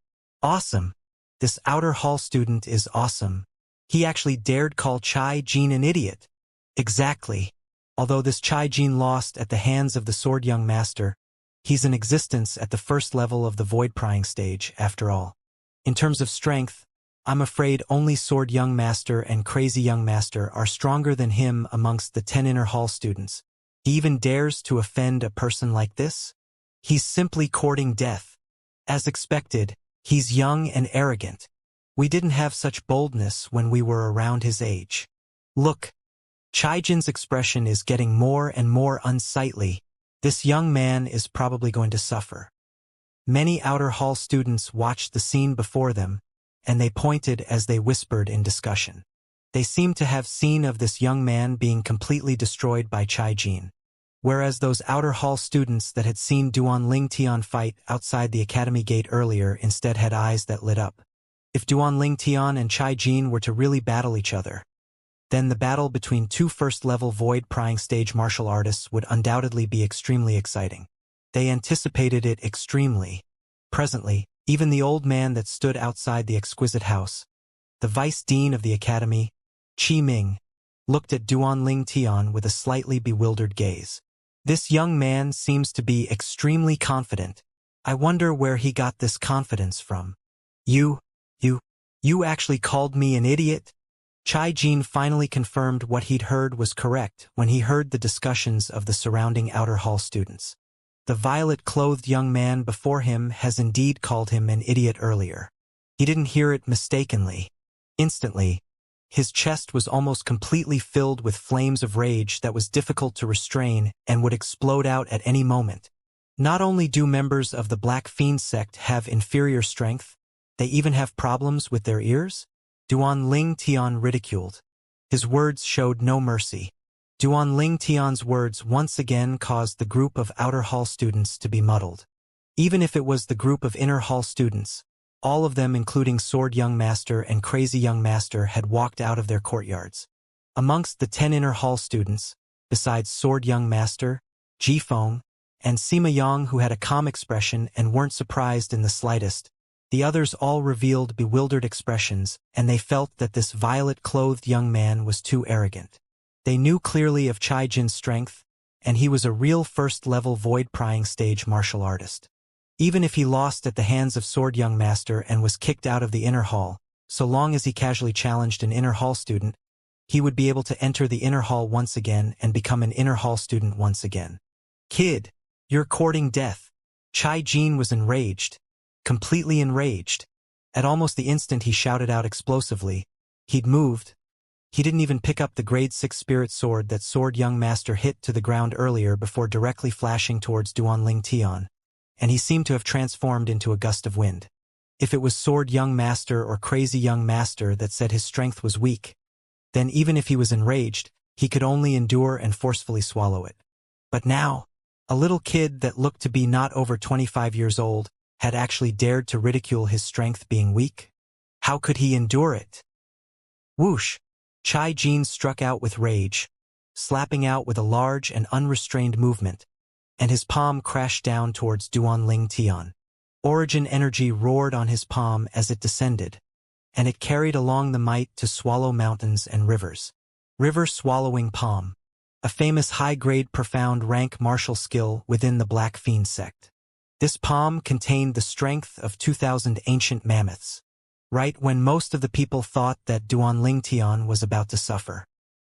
Awesome! This outer hall student is awesome. He actually dared call Chai Jin an idiot. Exactly. Although this Chai Jin lost at the hands of the sword young master, he's in existence at the first level of the void prying stage, after all. In terms of strength, I'm afraid only sword young master and crazy young master are stronger than him amongst the 10 inner hall students. He even dares to offend a person like this? He's simply courting death. As expected, he's young and arrogant. We didn't have such boldness when we were around his age. Look, Chai Jin's expression is getting more and more unsightly. This young man is probably going to suffer. Many outer hall students watched the scene before them, and they pointed as they whispered in discussion. They seemed to have seen of this young man being completely destroyed by Chai Jin, whereas those outer hall students that had seen Duanling Tian fight outside the academy gate earlier instead had eyes that lit up. If Duanling Tian and Chai Jin were to really battle each other, then the battle between two first-level void prying stage martial artists would undoubtedly be extremely exciting. They anticipated it extremely. Presently, even the old man that stood outside the exquisite house, the vice dean of the academy, Qi Ming, looked at Duanling Tian with a slightly bewildered gaze. This young man seems to be extremely confident. I wonder where he got this confidence from. You actually called me an idiot? Chai Jin finally confirmed what he'd heard was correct when he heard the discussions of the surrounding outer hall students. The violet-clothed young man before him has indeed called him an idiot earlier. He didn't hear it mistakenly. Instantly, his chest was almost completely filled with flames of rage that was difficult to restrain and would explode out at any moment. Not only do members of the Black Fiend sect have inferior strength, they even have problems with their ears? Duan Ling Tian ridiculed. His words showed no mercy. Duan Ling Tian's words once again caused the group of outer hall students to be muddled. Even if it was the group of inner hall students, all of them including Sword Young Master and Crazy Young Master had walked out of their courtyards. Amongst the 10 inner hall students, besides Sword Young Master, Ji Feng, and Sima Yang who had a calm expression and weren't surprised in the slightest, the others all revealed bewildered expressions, and they felt that this violet-clothed young man was too arrogant. They knew clearly of Chai Jin's strength, and he was a real first-level void-prying stage martial artist. Even if he lost at the hands of Sword Young Master and was kicked out of the inner hall, so long as he casually challenged an inner hall student, he would be able to enter the inner hall once again and become an inner hall student once again. Kid, you're courting death. Chai Jin was enraged, completely enraged. At almost the instant he shouted out explosively, he'd moved. He didn't even pick up the grade 6 spirit sword that Sword Young Master hit to the ground earlier before directly flashing towards Duan Ling Tian, and he seemed to have transformed into a gust of wind. If it was Sword Young Master or Crazy Young Master that said his strength was weak, then even if he was enraged, he could only endure and forcefully swallow it. But now, a little kid that looked to be not over 25 years old had actually dared to ridicule his strength being weak? How could he endure it? Whoosh! Chai Jin struck out with rage, slapping out with a large and unrestrained movement, and his palm crashed down towards Duan Ling Tian. Origin energy roared on his palm as it descended, and it carried along the might to swallow mountains and rivers. River-swallowing palm, a famous high-grade profound rank martial skill within the Black Fiend sect. This palm contained the strength of 2,000 ancient mammoths. Right when most of the people thought that Duan Ling Tian was about to suffer,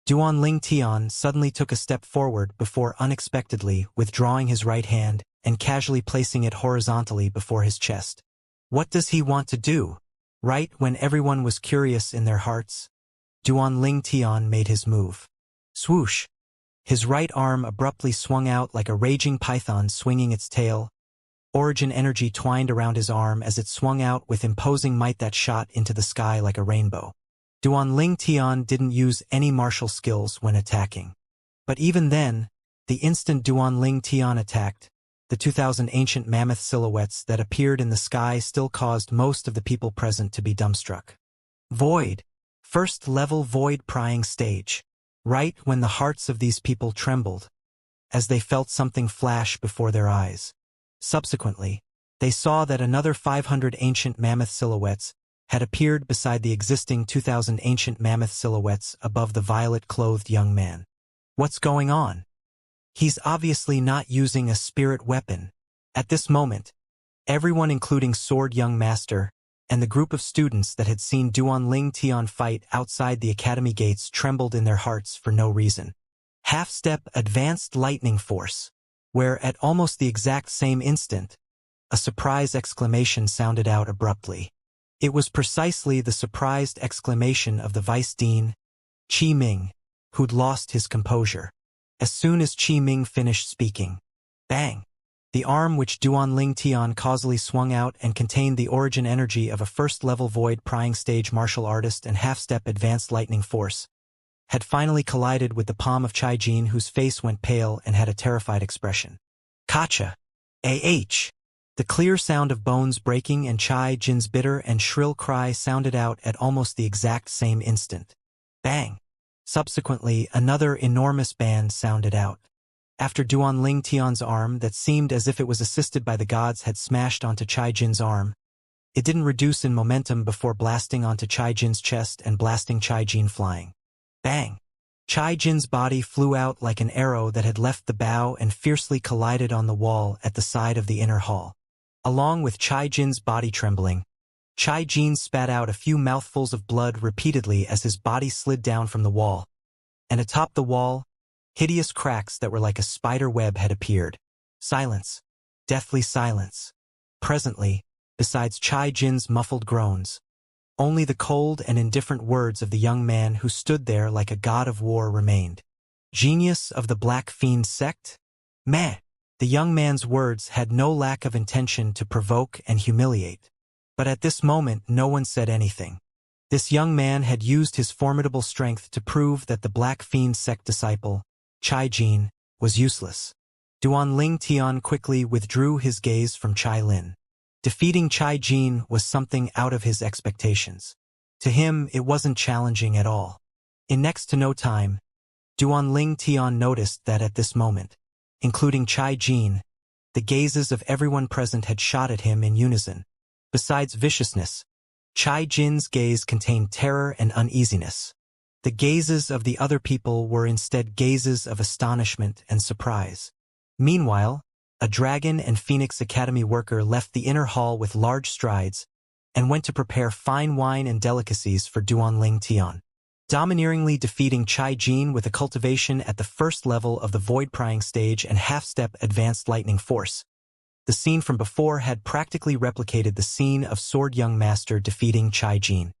Duan Ling Tian suddenly took a step forward before unexpectedly withdrawing his right hand and casually placing it horizontally before his chest. What does he want to do? Right when everyone was curious in their hearts, Duan Ling Tian made his move. Swoosh! His right arm abruptly swung out like a raging python swinging its tail. Origin energy twined around his arm as it swung out with imposing might that shot into the sky like a rainbow. Duan Ling Tian didn't use any martial skills when attacking. But even then, the instant Duan Ling Tian attacked, the 2,000 ancient mammoth silhouettes that appeared in the sky still caused most of the people present to be dumbstruck. Void. First-level void-prying stage. Right when the hearts of these people trembled, as they felt something flash before their eyes. Subsequently, they saw that another 500 ancient mammoth silhouettes had appeared beside the existing 2,000 ancient mammoth silhouettes above the violet-clothed young man. What's going on? He's obviously not using a spirit weapon. At this moment, everyone including Sword Young Master and the group of students that had seen Duan Ling Tian fight outside the academy gates trembled in their hearts for no reason. Half-step advanced lightning force, where at almost the exact same instant, a surprise exclamation sounded out abruptly. It was precisely the surprised exclamation of the Vice Dean, Qi Ming, who'd lost his composure. As soon as Qi Ming finished speaking, bang! The arm which Duan Ling Tian causally swung out and contained the origin energy of a first-level void-prying stage martial artist and half-step advanced lightning force, had finally collided with the palm of Chai Jin, whose face went pale and had a terrified expression. Kacha! A.H. The clear sound of bones breaking and Chai Jin's bitter and shrill cry sounded out at almost the exact same instant. Bang! Subsequently, another enormous bang sounded out. After Duan Ling Tian's arm that seemed as if it was assisted by the gods had smashed onto Chai Jin's arm, it didn't reduce in momentum before blasting onto Chai Jin's chest and blasting Chai Jin flying. Bang! Chai Jin's body flew out like an arrow that had left the bow and fiercely collided on the wall at the side of the inner hall. Along with Chai Jin's body trembling, Chai Jin spat out a few mouthfuls of blood repeatedly as his body slid down from the wall, and atop the wall, hideous cracks that were like a spider web had appeared. Silence. Deathly silence. Presently, besides Chai Jin's muffled groans, Only the cold and indifferent words of the young man who stood there like a god of war remained. Genius of the Black Fiend sect? Meh! The young man's words had no lack of intention to provoke and humiliate. But at this moment no one said anything. This young man had used his formidable strength to prove that the Black Fiend sect disciple, Chai Jin, was useless. Duanling Tian quickly withdrew his gaze from Chai Lin. Defeating Chai Jin was something out of his expectations. To him, it wasn't challenging at all. In next to no time, Duanling Tian noticed that at this moment, including Chai Jin, the gazes of everyone present had shot at him in unison. Besides viciousness, Chai Jin's gaze contained terror and uneasiness. The gazes of the other people were instead gazes of astonishment and surprise. Meanwhile, a Dragon and Phoenix Academy worker left the inner hall with large strides and went to prepare fine wine and delicacies for Duanling Tian. Domineeringly defeating Chai Jin with a cultivation at the first level of the void-prying stage and half-step advanced lightning force. The scene from before had practically replicated the scene of Sword Young Master defeating Chai Jin.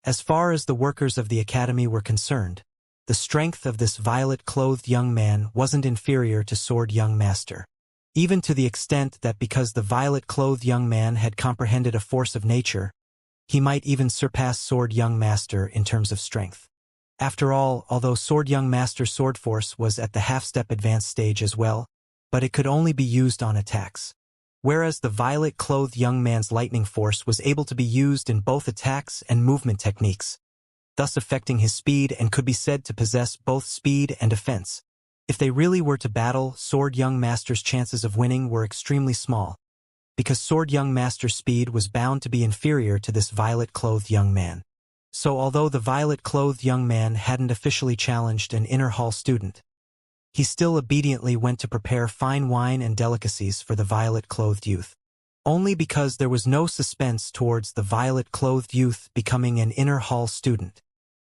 As far as the workers of the academy were concerned, the strength of this violet-clothed young man wasn't inferior to Sword Young Master. Even to the extent that because the violet-clothed young man had comprehended a force of nature, he might even surpass Sword Young Master in terms of strength. After all, although Sword Young Master's sword force was at the half-step advanced stage as well, but it could only be used on attacks. Whereas the violet-clothed young man's lightning force was able to be used in both attacks and movement techniques, thus affecting his speed and could be said to possess both speed and defense. If they really were to battle, Sword Young Master's chances of winning were extremely small, because Sword Young Master's speed was bound to be inferior to this violet-clothed young man. So although the violet-clothed young man hadn't officially challenged an inner hall student, he still obediently went to prepare fine wine and delicacies for the violet-clothed youth. Only because there was no suspense towards the violet-clothed youth becoming an inner hall student.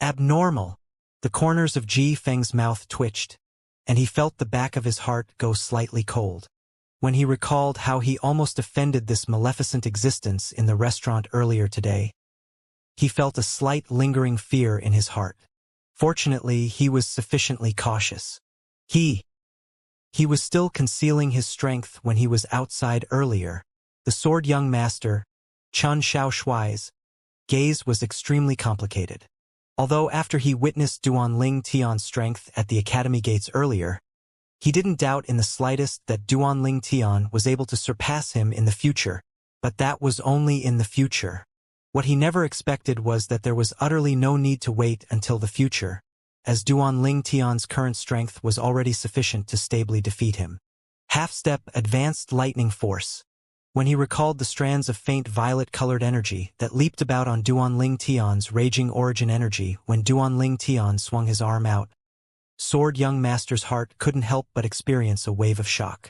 Abnormal! The corners of Ji Feng's mouth twitched, and he felt the back of his heart go slightly cold. When he recalled how he almost offended this maleficent existence in the restaurant earlier today, he felt a slight lingering fear in his heart. Fortunately, he was sufficiently cautious. He was still concealing his strength when he was outside earlier. The Sword Young Master, Chun Shaoshuai's, gaze was extremely complicated. Although after he witnessed Duanling Tian's strength at the academy gates earlier, he didn't doubt in the slightest that Duanling Tian was able to surpass him in the future, but that was only in the future. What he never expected was that there was utterly no need to wait until the future, as Duanling Tian's current strength was already sufficient to stably defeat him. Half-step advanced lightning force. When he recalled the strands of faint violet-colored energy that leaped about on Duanling Tian's raging origin energy when Duanling Tian swung his arm out, Sword Young Master's heart couldn't help but experience a wave of shock.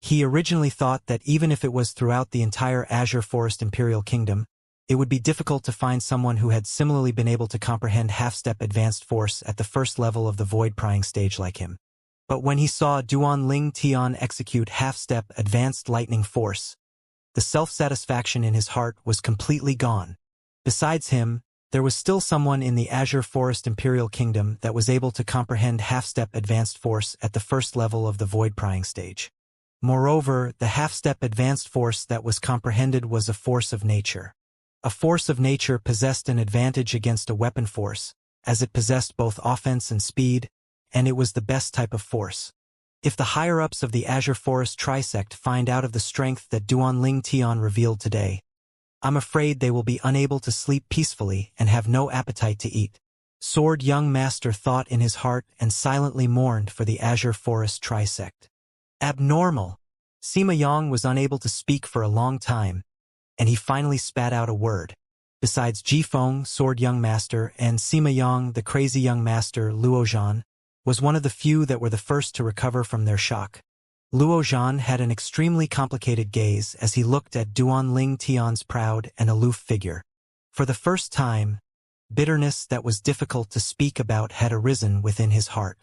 He originally thought that even if it was throughout the entire Azure Forest Imperial Kingdom, it would be difficult to find someone who had similarly been able to comprehend half-step advanced force at the first level of the void-prying stage like him. But when he saw Duanling Tian execute half-step advanced lightning force, the self-satisfaction in his heart was completely gone. Besides him, there was still someone in the Azure Forest Imperial Kingdom that was able to comprehend half-step advanced force at the first level of the void-prying stage. Moreover, the half-step advanced force that was comprehended was a force of nature. A force of nature possessed an advantage against a weapon force, as it possessed both offense and speed, and it was the best type of force. If the higher-ups of the Azure Forest Trisect find out of the strength that Duanling Tian revealed today, I'm afraid they will be unable to sleep peacefully and have no appetite to eat. Sword Young Master thought in his heart and silently mourned for the Azure Forest Trisect. Abnormal! Sima Yang was unable to speak for a long time, and he finally spat out a word. Besides Ji Feng, Sword Young Master, and Sima Yang, the crazy young master, Luo Zhan, was one of the few that were the first to recover from their shock. Luo Zhan had an extremely complicated gaze as he looked at Duanling Tian's proud and aloof figure. For the first time, bitterness that was difficult to speak about had arisen within his heart.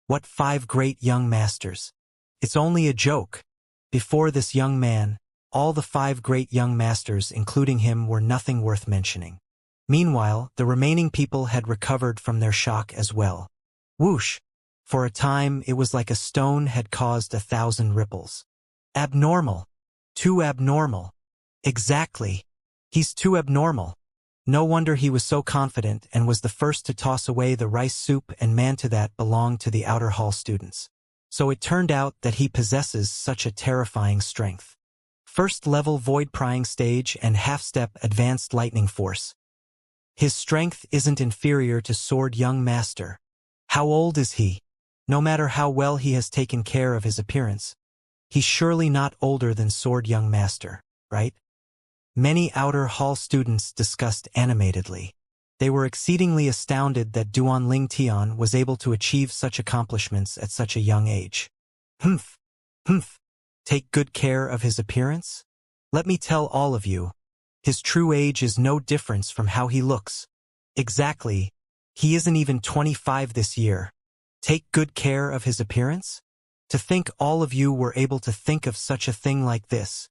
What 5 great young masters? It's only a joke. Before this young man, all the 5 great young masters, including him, were nothing worth mentioning. Meanwhile, the remaining people had recovered from their shock as well. Whoosh! For a time, it was like a stone had caused 1,000 ripples. Abnormal. Too abnormal. Exactly. He's too abnormal. No wonder he was so confident and was the first to toss away the rice soup and manto that belonged to the outer hall students. So it turned out that he possesses such a terrifying strength. First level void prying stage and half-step advanced lightning force. His strength isn't inferior to Sword Young Master. How old is he? No matter how well he has taken care of his appearance, he's surely not older than Sword Young Master, right? Many outer hall students discussed animatedly. They were exceedingly astounded that Duan Ling Tian was able to achieve such accomplishments at such a young age. Humph! Humph! Take good care of his appearance? Let me tell all of you, his true age is no difference from how he looks. Exactly, he isn't even 25 this year. Take good care of his appearance? To think all of you were able to think of such a thing like this.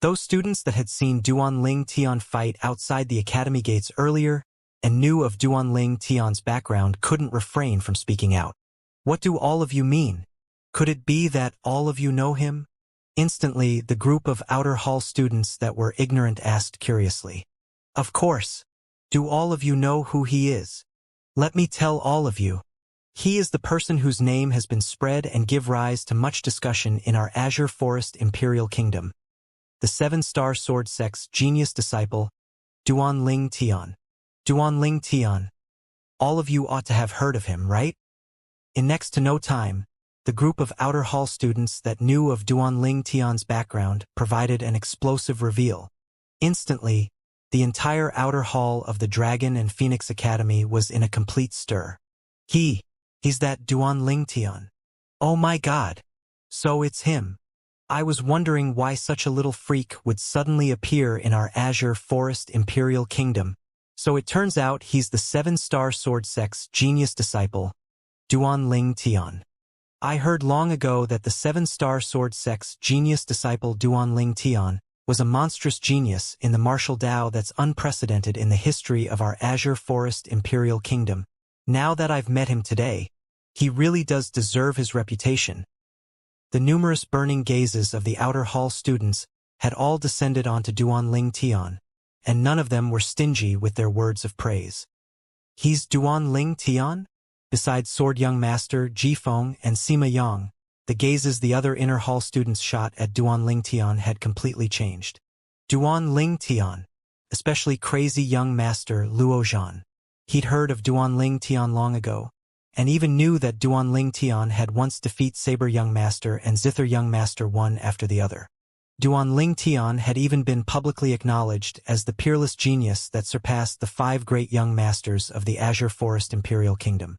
Those students that had seen Duan Ling Tian fight outside the academy gates earlier and knew of Duan Ling Tian's background couldn't refrain from speaking out. What do all of you mean? Could it be that all of you know him? Instantly, the group of outer hall students that were ignorant asked curiously. Of course. Do all of you know who he is? Let me tell all of you. He is the person whose name has been spread and give rise to much discussion in our Azure Forest Imperial Kingdom. The 7-star sword sex genius disciple, Duan Ling Tian. Duan Ling Tian. All of you ought to have heard of him, right? In next to no time, the group of outer hall students that knew of Duan Ling Tian's background provided an explosive reveal. Instantly, the entire outer hall of the Dragon and Phoenix Academy was in a complete stir. He's that Duan Ling Tian. Oh my god. So it's him. I was wondering why such a little freak would suddenly appear in our Azure Forest Imperial Kingdom. So it turns out he's the 7-star sword sex genius disciple, Duan Ling Tian. I heard long ago that the 7-star sword sex genius disciple Duan Ling Tian was a monstrous genius in the martial Dao that's unprecedented in the history of our Azure Forest Imperial Kingdom. Now that I've met him today, he really does deserve his reputation. The numerous burning gazes of the outer hall students had all descended onto Duan Ling Tian, and none of them were stingy with their words of praise. He's Duan Ling Tian? Besides Sword Young Master, Jifeng, and Sima Yang, the gazes the other inner hall students shot at Duan Ling Tian had completely changed. Duan Ling Tian, especially crazy young master Luo Zhan. He'd heard of Duan Ling Tian long ago, and even knew that Duan Ling Tian had once defeated Saber Young Master and Zither Young Master one after the other. Duan Ling Tian had even been publicly acknowledged as the peerless genius that surpassed the 5 great young masters of the Azure Forest Imperial Kingdom.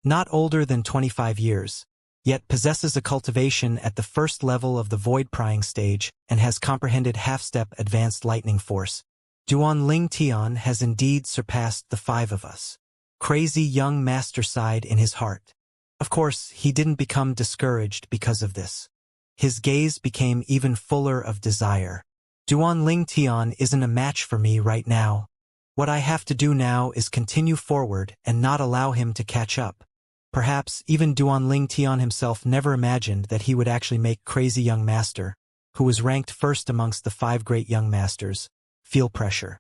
Not older than 25 years, yet possesses a cultivation at the first level of the void prying stage and has comprehended half-step advanced lightning force. Duan Ling Tian has indeed surpassed the 5 of us. Crazy young master sighed in his heart. Of course, he didn't become discouraged because of this. His gaze became even fuller of desire. Duan Ling Tian isn't a match for me right now. What I have to do now is continue forward and not allow him to catch up. Perhaps even Duan Ling Tian himself never imagined that he would actually make crazy young master, who was ranked first amongst the 5 great young masters, feel pressure.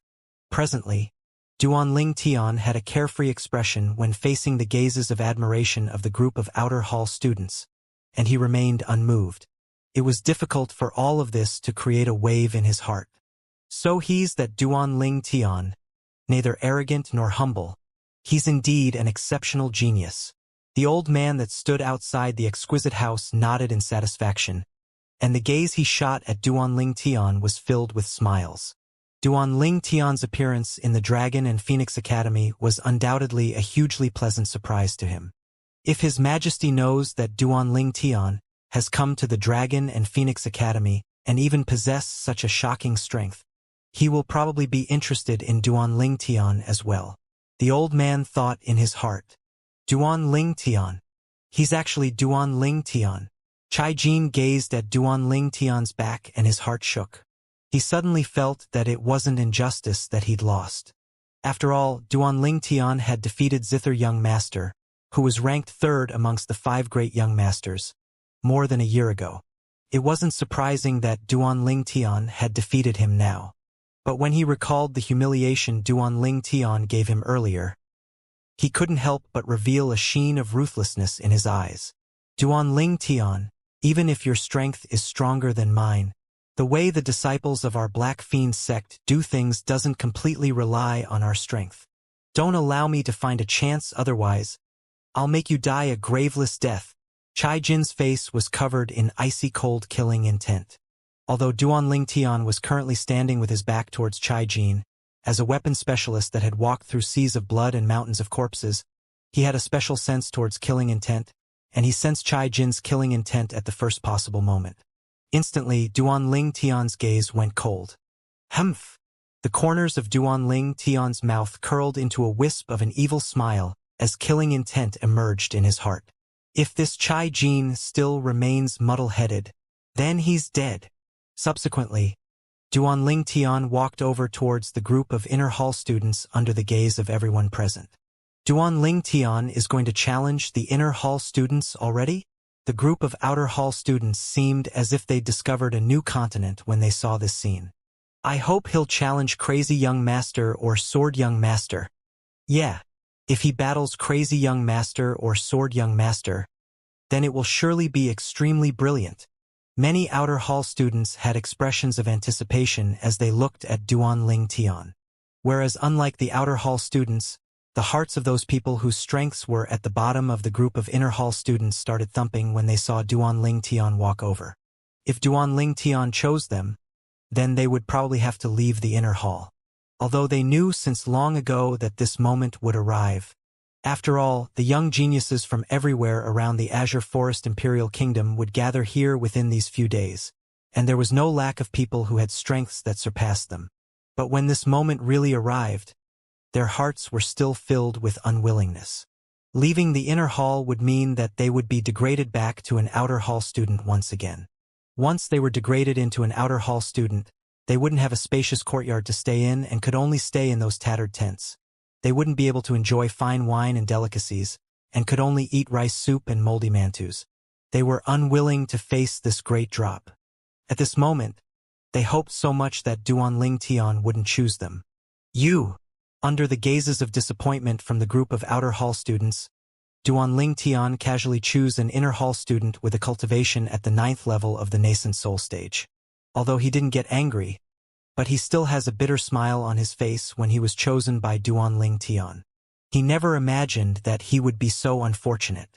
Presently, Duan Ling Tian had a carefree expression when facing the gazes of admiration of the group of outer hall students, and he remained unmoved. It was difficult for all of this to create a wave in his heart. So he's that Duan Ling Tian, neither arrogant nor humble. He's indeed an exceptional genius. The old man that stood outside the exquisite house nodded in satisfaction, and the gaze he shot at Duan Ling Tian was filled with smiles. Duan Ling Tian's appearance in the Dragon and Phoenix Academy was undoubtedly a hugely pleasant surprise to him. If His Majesty knows that Duan Ling Tian has come to the Dragon and Phoenix Academy and even possess such a shocking strength, he will probably be interested in Duan Ling Tian as well. The old man thought in his heart. Duan Ling Tian. He's actually Duan Ling Tian. Chai Jin gazed at Duan Ling Tian's back and his heart shook. He suddenly felt that it wasn't injustice that he'd lost. After all, Duanling Tian had defeated Zither Young Master, who was ranked third amongst the 5 great young masters, more than a year ago. It wasn't surprising that Duanling Tian had defeated him now. But when he recalled the humiliation Duanling Tian gave him earlier, he couldn't help but reveal a sheen of ruthlessness in his eyes. Duanling Tian, even if your strength is stronger than mine, the way the disciples of our Black Fiend sect do things doesn't completely rely on our strength. Don't allow me to find a chance otherwise. I'll make you die a graveless death. Chai Jin's face was covered in icy cold killing intent. Although Duanling Tian was currently standing with his back towards Chai Jin, as a weapon specialist that had walked through seas of blood and mountains of corpses, he had a special sense towards killing intent, and he sensed Chai Jin's killing intent at the first possible moment. Instantly, Duanling Tian's gaze went cold. Humph! The corners of Duanling Tian's mouth curled into a wisp of an evil smile as killing intent emerged in his heart. If this Chai Jin still remains muddle-headed, then he's dead. Subsequently, Duanling Tian walked over towards the group of inner hall students under the gaze of everyone present. Duanling Tian is going to challenge the inner hall students already? The group of outer hall students seemed as if they'd discovered a new continent when they saw this scene. I hope he'll challenge Crazy Young Master or Sword Young Master. Yeah, if he battles Crazy Young Master or Sword Young Master, then it will surely be extremely brilliant. Many outer hall students had expressions of anticipation as they looked at Duanling Tian. Whereas unlike the outer hall students, the hearts of those people whose strengths were at the bottom of the group of inner hall students started thumping when they saw Duanling Tian walk over. If Duanling Tian chose them, then they would probably have to leave the inner hall. Although they knew since long ago that this moment would arrive. After all, the young geniuses from everywhere around the Azure Forest Imperial Kingdom would gather here within these few days, and there was no lack of people who had strengths that surpassed them. But when this moment really arrived, their hearts were still filled with unwillingness. Leaving the inner hall would mean that they would be degraded back to an outer hall student once again. Once they were degraded into an outer hall student, they wouldn't have a spacious courtyard to stay in and could only stay in those tattered tents. They wouldn't be able to enjoy fine wine and delicacies, and could only eat rice soup and moldy mantus. They were unwilling to face this great drop. At this moment, they hoped so much that Duanling Tian wouldn't choose them. You! Under the gazes of disappointment from the group of outer hall students, Duanling Tian casually chose an inner hall student with a cultivation at the 9th level of the nascent soul stage. Although he didn't get angry, but he still has a bitter smile on his face when he was chosen by Duanling Tian. He never imagined that he would be so unfortunate.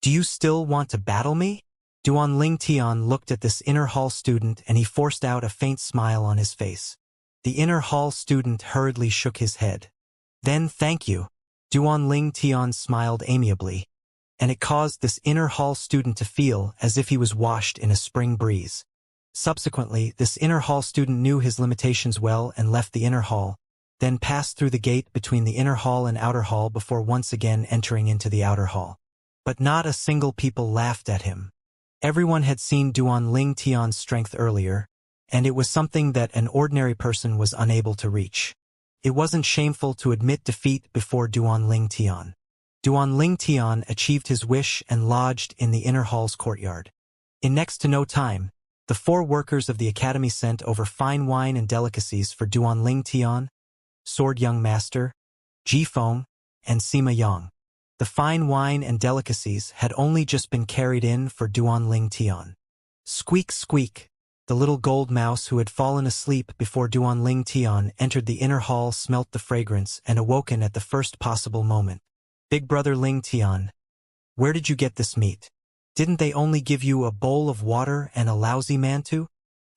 Do you still want to battle me? Duanling Tian looked at this inner hall student and he forced out a faint smile on his face. The inner hall student hurriedly shook his head. Then thank you. Duanling Tian smiled amiably, and it caused this inner hall student to feel as if he was washed in a spring breeze. Subsequently, this inner hall student knew his limitations well and left the inner hall, then passed through the gate between the inner hall and outer hall before once again entering into the outer hall. But not a single people laughed at him. Everyone had seen Duanling Tian's strength earlier, and it was something that an ordinary person was unable to reach. It wasn't shameful to admit defeat before Duanling Tian. Duanling Tian achieved his wish and lodged in the inner hall's courtyard. In next to no time, the 4 workers of the academy sent over fine wine and delicacies for Duanling Tian, Sword Young Master, Jifeng, and Sima Yang. The fine wine and delicacies had only just been carried in for Duanling Tian. Squeak, squeak. The little gold mouse who had fallen asleep before Duanling Tian entered the inner hall smelt the fragrance and awoken at the first possible moment. Big brother Ling Tian, where did you get this meat? Didn't they only give you a bowl of water and a lousy mantu?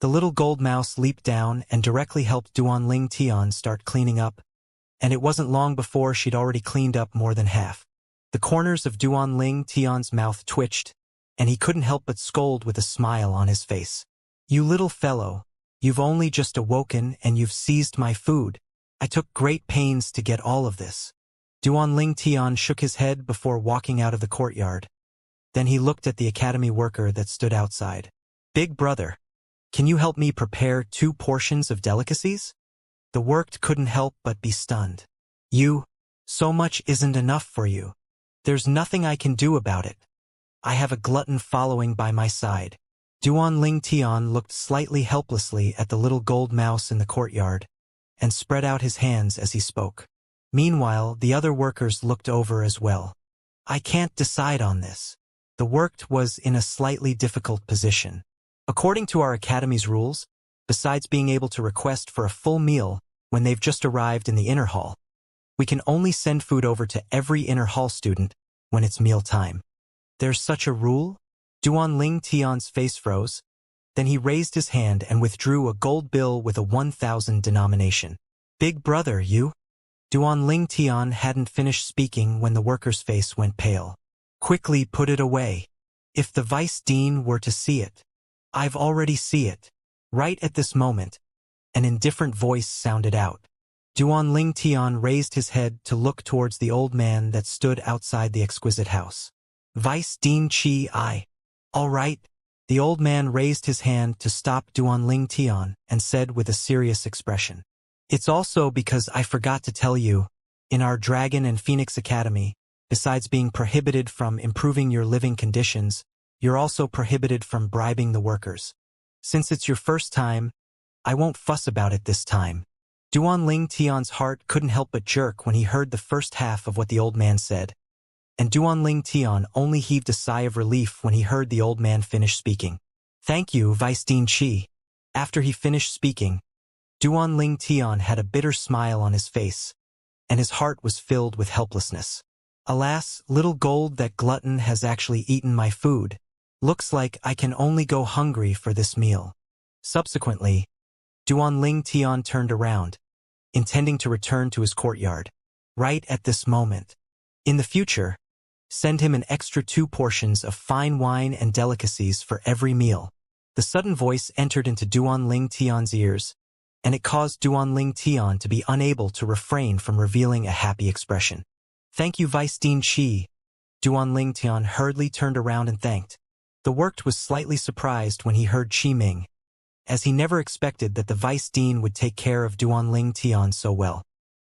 The little gold mouse leaped down and directly helped Duanling Tian start cleaning up, and it wasn't long before she'd already cleaned up more than half. The corners of Duanling Tian's mouth twitched, and he couldn't help but scold with a smile on his face. You little fellow, you've only just awoken and you've seized my food. I took great pains to get all of this. Duanling Tian shook his head before walking out of the courtyard. Then he looked at the academy worker that stood outside. Big brother, can you help me prepare 2 portions of delicacies? The worked couldn't help but be stunned. You, so much isn't enough for you. There's nothing I can do about it. I have a glutton following by my side. Duan Ling Tian looked slightly helplessly at the little gold mouse in the courtyard, and spread out his hands as he spoke. Meanwhile, the other workers looked over as well. I can't decide on this. The worked was in a slightly difficult position. According to our academy's rules, besides being able to request for a full meal when they've just arrived in the inner hall, we can only send food over to every inner hall student when it's meal time. There's such a rule? Duan Ling Tian's face froze. Then he raised his hand and withdrew a gold bill with a 1,000 denomination. Big brother, you? Duan Ling Tian hadn't finished speaking when the worker's face went pale. Quickly put it away. If the vice dean were to see it. I've already see it. Right at this moment, an indifferent voice sounded out. Duan Ling Tian raised his head to look towards the old man that stood outside the exquisite house. Vice Dean Qi I. All right. The old man raised his hand to stop Duan Ling Tian and said with a serious expression. It's also because I forgot to tell you, in our Dragon and Phoenix Academy, besides being prohibited from improving your living conditions, you're also prohibited from bribing the workers. Since it's your first time, I won't fuss about it this time. Duan Ling Tian's heart couldn't help but jerk when he heard the first half of what the old man said. And Duan Ling Tian only heaved a sigh of relief when he heard the old man finish speaking. Thank you, Vice Dean Qi. After he finished speaking, Duan Ling Tian had a bitter smile on his face, and his heart was filled with helplessness. Alas, little gold, that glutton has actually eaten my food. Looks like I can only go hungry for this meal. Subsequently, Duan Ling Tian turned around, intending to return to his courtyard. Right at this moment. In the future, send him an extra 2 portions of fine wine and delicacies for every meal. The sudden voice entered into Duan Ling Tian's ears, and it caused Duan Ling Tian to be unable to refrain from revealing a happy expression. Thank you, Vice Dean Qi. Duan Ling Tian hurriedly turned around and thanked. The worked was slightly surprised when he heard Qi Ming, as he never expected that the Vice Dean would take care of Duan Ling Tian so well.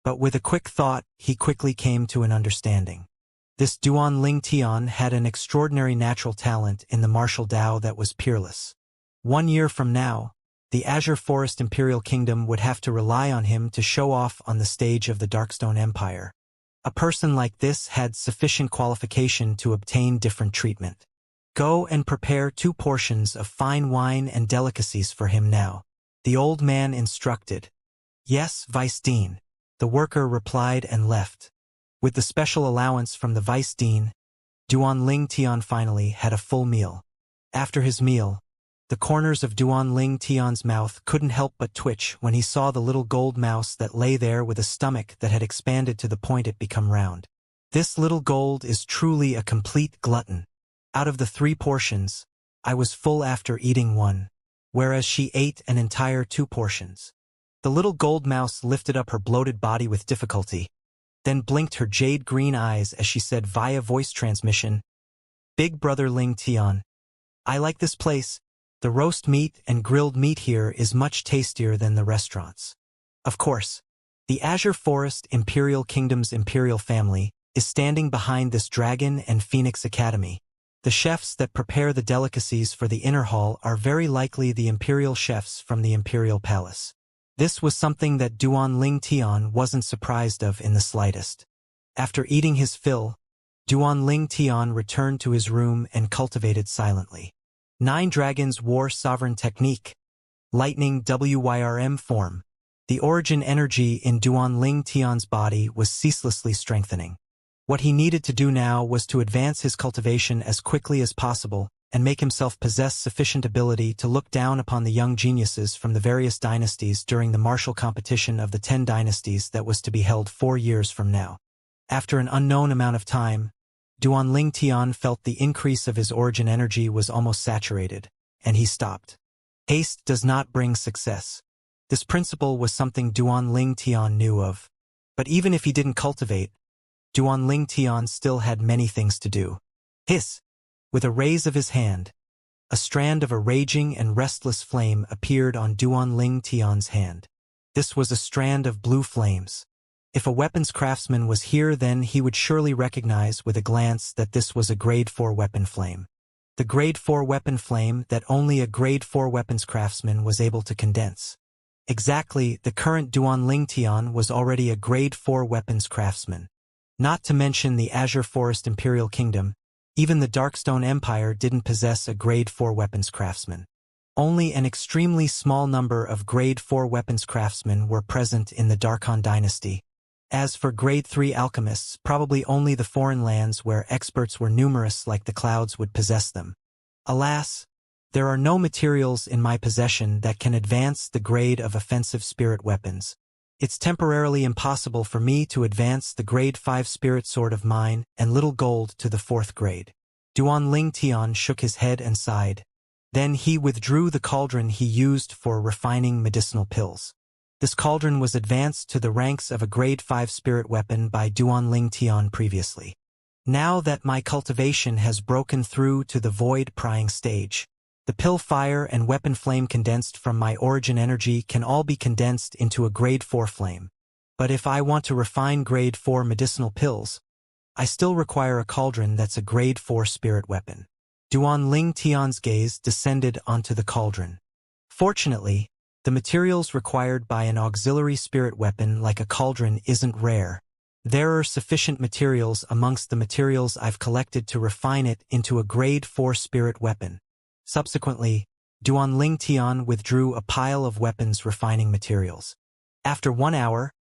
But with a quick thought, he quickly came to an understanding. This Duan Ling Tian had an extraordinary natural talent in the martial Dao that was peerless. 1 year from now, the Azure Forest Imperial Kingdom would have to rely on him to show off on the stage of the Darkstone Empire. A person like this had sufficient qualification to obtain different treatment. Go and prepare 2 portions of fine wine and delicacies for him now, the old man instructed. Yes, Vice Dean. The worker replied and left. With the special allowance from the Vice Dean, Duan Ling Tian finally had a full meal. After his meal, the corners of Duan Ling Tian's mouth couldn't help but twitch when he saw the little gold mouse that lay there with a stomach that had expanded to the point it become round. This little gold is truly a complete glutton. Out of the 3 portions, I was full after eating 1, whereas she ate an entire 2 portions. The little gold mouse lifted up her bloated body with difficulty, then blinked her jade green eyes as she said via voice transmission, Big Brother Ling Tian, I like this place. The roast meat and grilled meat here is much tastier than the restaurants. Of course, the Azure Forest Imperial Kingdom's imperial family is standing behind this Dragon and Phoenix Academy. The chefs that prepare the delicacies for the inner hall are very likely the imperial chefs from the imperial palace. This was something that Duan Ling Tian wasn't surprised of in the slightest. After eating his fill, Duan Ling Tian returned to his room and cultivated silently. 9 Dragons War Sovereign Technique. Lightning WYRM form. The origin energy in Duan Ling Tian's body was ceaselessly strengthening. What he needed to do now was to advance his cultivation as quickly as possible and make himself possess sufficient ability to look down upon the young geniuses from the various dynasties during the martial competition of the 10 dynasties that was to be held 4 years from now. After an unknown amount of time, Duan Ling Tian felt the increase of his origin energy was almost saturated, and he stopped. Haste does not bring success. This principle was something Duan Ling Tian knew of. But even if he didn't cultivate, Duan Ling Tian still had many things to do. Hiss! With a raise of his hand, a strand of a raging and restless flame appeared on Duan Ling Tian's hand. This was a strand of blue flames. If a weapons craftsman was here, then he would surely recognize with a glance that this was a Grade 4 weapon flame. The Grade 4 weapon flame that only a Grade 4 weapons craftsman was able to condense. Exactly, the current Duanling Tian was already a Grade 4 weapons craftsman. Not to mention the Azure Forest Imperial Kingdom, even the Darkstone Empire didn't possess a Grade 4 weapons craftsman. Only an extremely small number of Grade 4 weapons craftsmen were present in the Darkhan dynasty. As for Grade 3 alchemists, probably only the foreign lands where experts were numerous like the clouds would possess them. Alas, there are no materials in my possession that can advance the grade of offensive spirit weapons. It's temporarily impossible for me to advance the Grade 5 spirit sword of mine and little gold to the 4th grade. Duanling Tian shook his head and sighed. Then he withdrew the cauldron he used for refining medicinal pills. This cauldron was advanced to the ranks of a Grade 5 spirit weapon by Duanling Tian previously. Now that my cultivation has broken through to the void prying stage, the pill fire and weapon flame condensed from my origin energy can all be condensed into a Grade 4 flame. But if I want to refine Grade 4 medicinal pills, I still require a cauldron that's a Grade 4 spirit weapon. Duanling Tian's gaze descended onto the cauldron. Fortunately, the materials required by an auxiliary spirit weapon like a cauldron isn't rare. There are sufficient materials amongst the materials I've collected to refine it into a Grade 4 spirit weapon. Subsequently, Duanling Tian withdrew a pile of weapons refining materials. After 1 hour,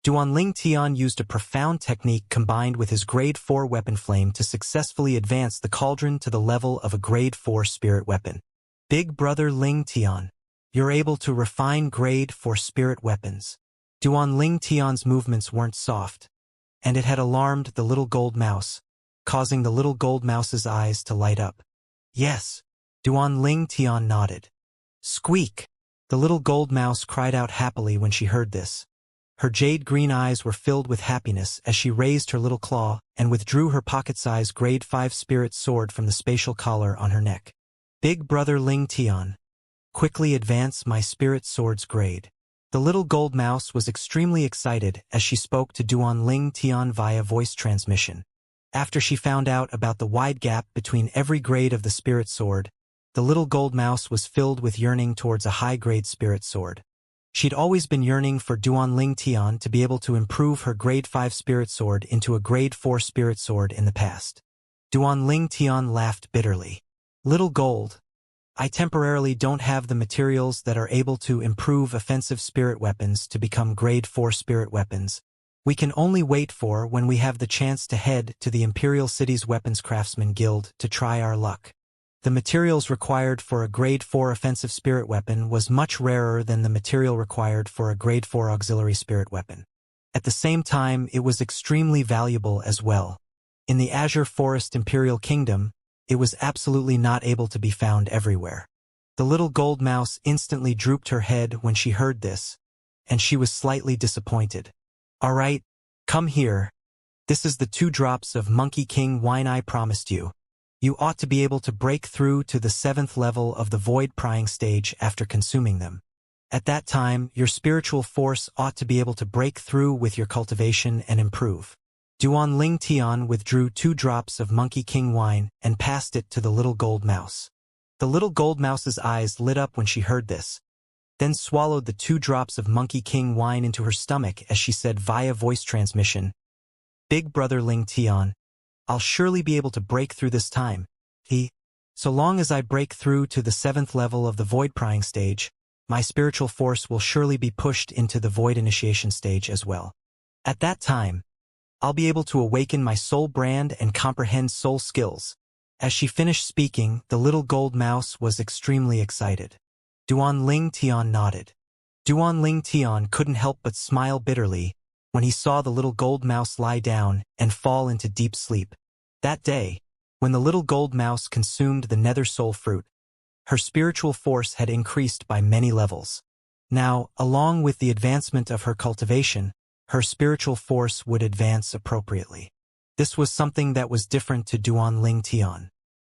Duanling Tian used a profound technique combined with his Grade 4 weapon flame to successfully advance the cauldron to the level of a Grade 4 spirit weapon. Big brother Ling Tian, you're able to refine Grade 4 spirit weapons. Duanling Tian's movements weren't soft, and it had alarmed the little gold mouse, causing the little gold mouse's eyes to light up. Yes, Duanling Tian nodded. Squeak! The little gold mouse cried out happily when she heard this. Her jade-green eyes were filled with happiness as she raised her little claw and withdrew her pocket-sized Grade 5 spirit sword from the spatial collar on her neck. Big brother Ling Tian, quickly advance my spirit sword's grade. The little gold mouse was extremely excited as she spoke to Duanling Tian via voice transmission. After she found out about the wide gap between every grade of the spirit sword, the little gold mouse was filled with yearning towards a high-grade spirit sword. She'd always been yearning for Duanling Tian to be able to improve her Grade 5 spirit sword into a Grade 4 spirit sword in the past. Duanling Tian laughed bitterly. Little gold, I temporarily don't have the materials that are able to improve offensive spirit weapons to become Grade 4 spirit weapons. We can only wait for when we have the chance to head to the Imperial City's Weapons Craftsman Guild to try our luck. The materials required for a Grade 4 offensive spirit weapon was much rarer than the material required for a Grade 4 auxiliary spirit weapon. At the same time, it was extremely valuable as well. In the Azure Forest Imperial Kingdom, it was absolutely not able to be found everywhere. The little gold mouse instantly drooped her head when she heard this, and she was slightly disappointed. All right, come here. This is the 2 drops of Monkey King wine I promised you. You ought to be able to break through to the 7th level of the void prying stage after consuming them. At that time, your spiritual force ought to be able to break through with your cultivation and improve. Duanling Tian withdrew 2 drops of Monkey King wine and passed it to the little gold mouse. The little gold mouse's eyes lit up when she heard this, then swallowed the 2 drops of Monkey King wine into her stomach as she said via voice transmission, Big brother Ling Tian, I'll surely be able to break through this time. So long as I break through to the 7th level of the void prying stage, my spiritual force will surely be pushed into the void initiation stage as well. At that time, I'll be able to awaken my soul brand and comprehend soul skills. As she finished speaking, the little gold mouse was extremely excited. Duanling Tian nodded. Duanling Tian couldn't help but smile bitterly when he saw the little gold mouse lie down and fall into deep sleep. That day, when the little gold mouse consumed the nether soul fruit, her spiritual force had increased by many levels. Now, along with the advancement of her cultivation, her spiritual force would advance appropriately. This was something that was different to Duanling Tian.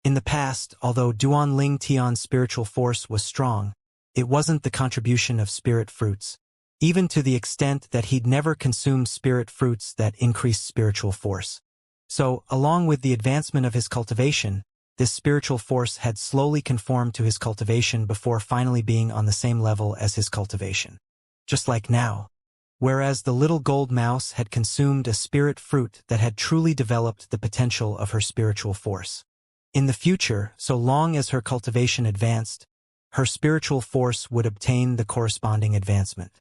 In the past, although Duanling Tian's spiritual force was strong, it wasn't the contribution of spirit fruits. even to the extent that he'd never consumed spirit fruits that increased spiritual force. So, along with the advancement of his cultivation, this spiritual force had slowly conformed to his cultivation before finally being on the same level as his cultivation. Just like now. Whereas the little gold mouse had consumed a spirit fruit that had truly developed the potential of her spiritual force. In the future, so long as her cultivation advanced, her spiritual force would obtain the corresponding advancement.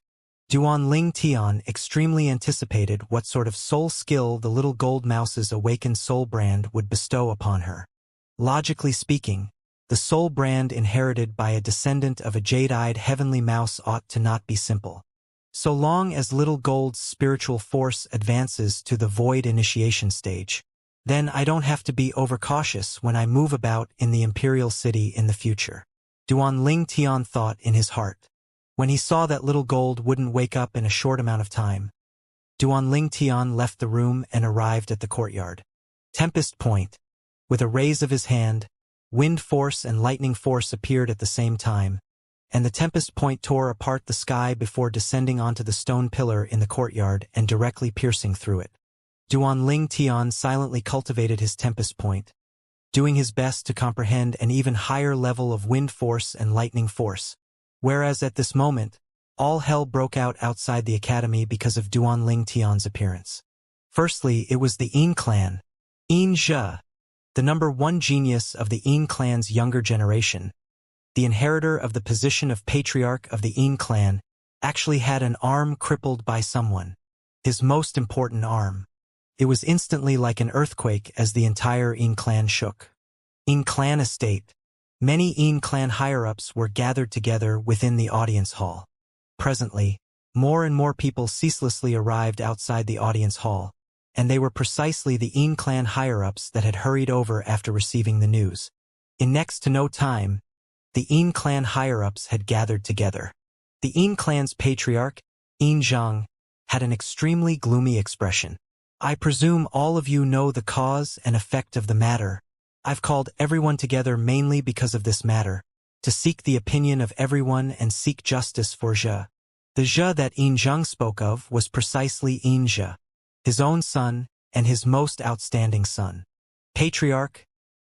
Duanling Tian extremely anticipated what sort of soul skill the little gold mouse's awakened soul brand would bestow upon her. Logically speaking, the soul brand inherited by a descendant of a jade-eyed heavenly mouse ought to not be simple. So long as little gold's spiritual force advances to the void initiation stage, then I don't have to be overcautious when I move about in the imperial city in the future. Duanling Tian thought in his heart. When he saw that little gold wouldn't wake up in a short amount of time, Duanling Tian left the room and arrived at the courtyard. Tempest Point. With a raise of his hand, wind force and lightning force appeared at the same time, and the Tempest Point tore apart the sky before descending onto the stone pillar in the courtyard and directly piercing through it. Duanling Tian silently cultivated his Tempest Point, doing his best to comprehend an even higher level of wind force and lightning force. Whereas at this moment, all hell broke out outside the academy because of Duanling Tian's appearance. Firstly, it was the Yin clan. Yin Zhe, the number one genius of the Yin clan's younger generation, the inheritor of the position of patriarch of the Yin clan, actually had an arm crippled by someone. His most important arm. It was instantly like an earthquake as the entire Yin clan shook. Yin clan estate. Many Yin clan higher-ups were gathered together within the audience hall. Presently, more and more people ceaselessly arrived outside the audience hall, and they were precisely the Yin clan higher-ups that had hurried over after receiving the news. In next to no time, the Yin clan higher-ups had gathered together. The Yin clan's patriarch, Yin Zhang, had an extremely gloomy expression. I presume all of you know the cause and effect of the matter. I've called everyone together mainly because of this matter, to seek the opinion of everyone and seek justice for Zhe. The Zhe that Yin Zhang spoke of was precisely Yin Zhe, his own son and his most outstanding son. Patriarch,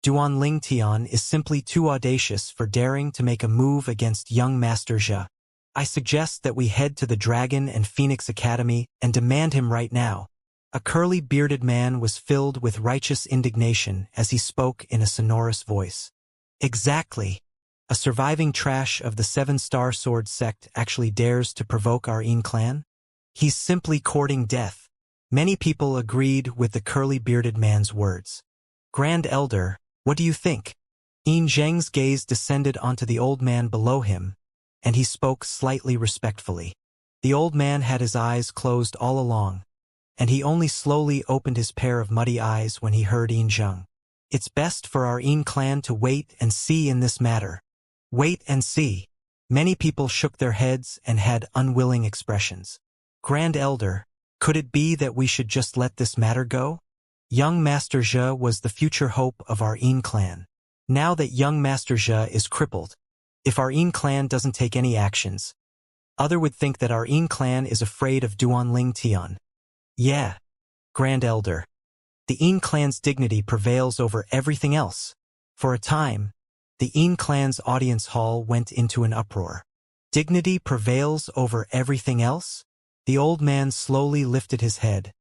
Duanling Tian is simply too audacious for daring to make a move against young Master Zhe. I suggest that we head to the Dragon and Phoenix Academy and demand him right now. A curly-bearded man was filled with righteous indignation as he spoke in a sonorous voice. Exactly. A surviving trash of the Seven-Star Sword sect actually dares to provoke our Yin clan? He's simply courting death. Many people agreed with the curly-bearded man's words. Grand Elder, what do you think? Yin Zheng's gaze descended onto the old man below him, and he spoke slightly respectfully. The old man had his eyes closed all along, and he only slowly opened his pair of muddy eyes when he heard Yin Zheng. It's best for our Yin clan to wait and see in this matter. Wait and see. Many people shook their heads and had unwilling expressions. Grand Elder, could it be that we should just let this matter go? Young Master Zhe was the future hope of our Yin clan. Now that young Master Zhe is crippled, if our Yin clan doesn't take any actions, other would think that our Yin clan is afraid of Duanling Tian. Yeah, Grand Elder. The Yin clan's dignity prevails over everything else. For a time, the Yin clan's audience hall went into an uproar. Dignity prevails over everything else? The old man slowly lifted his head,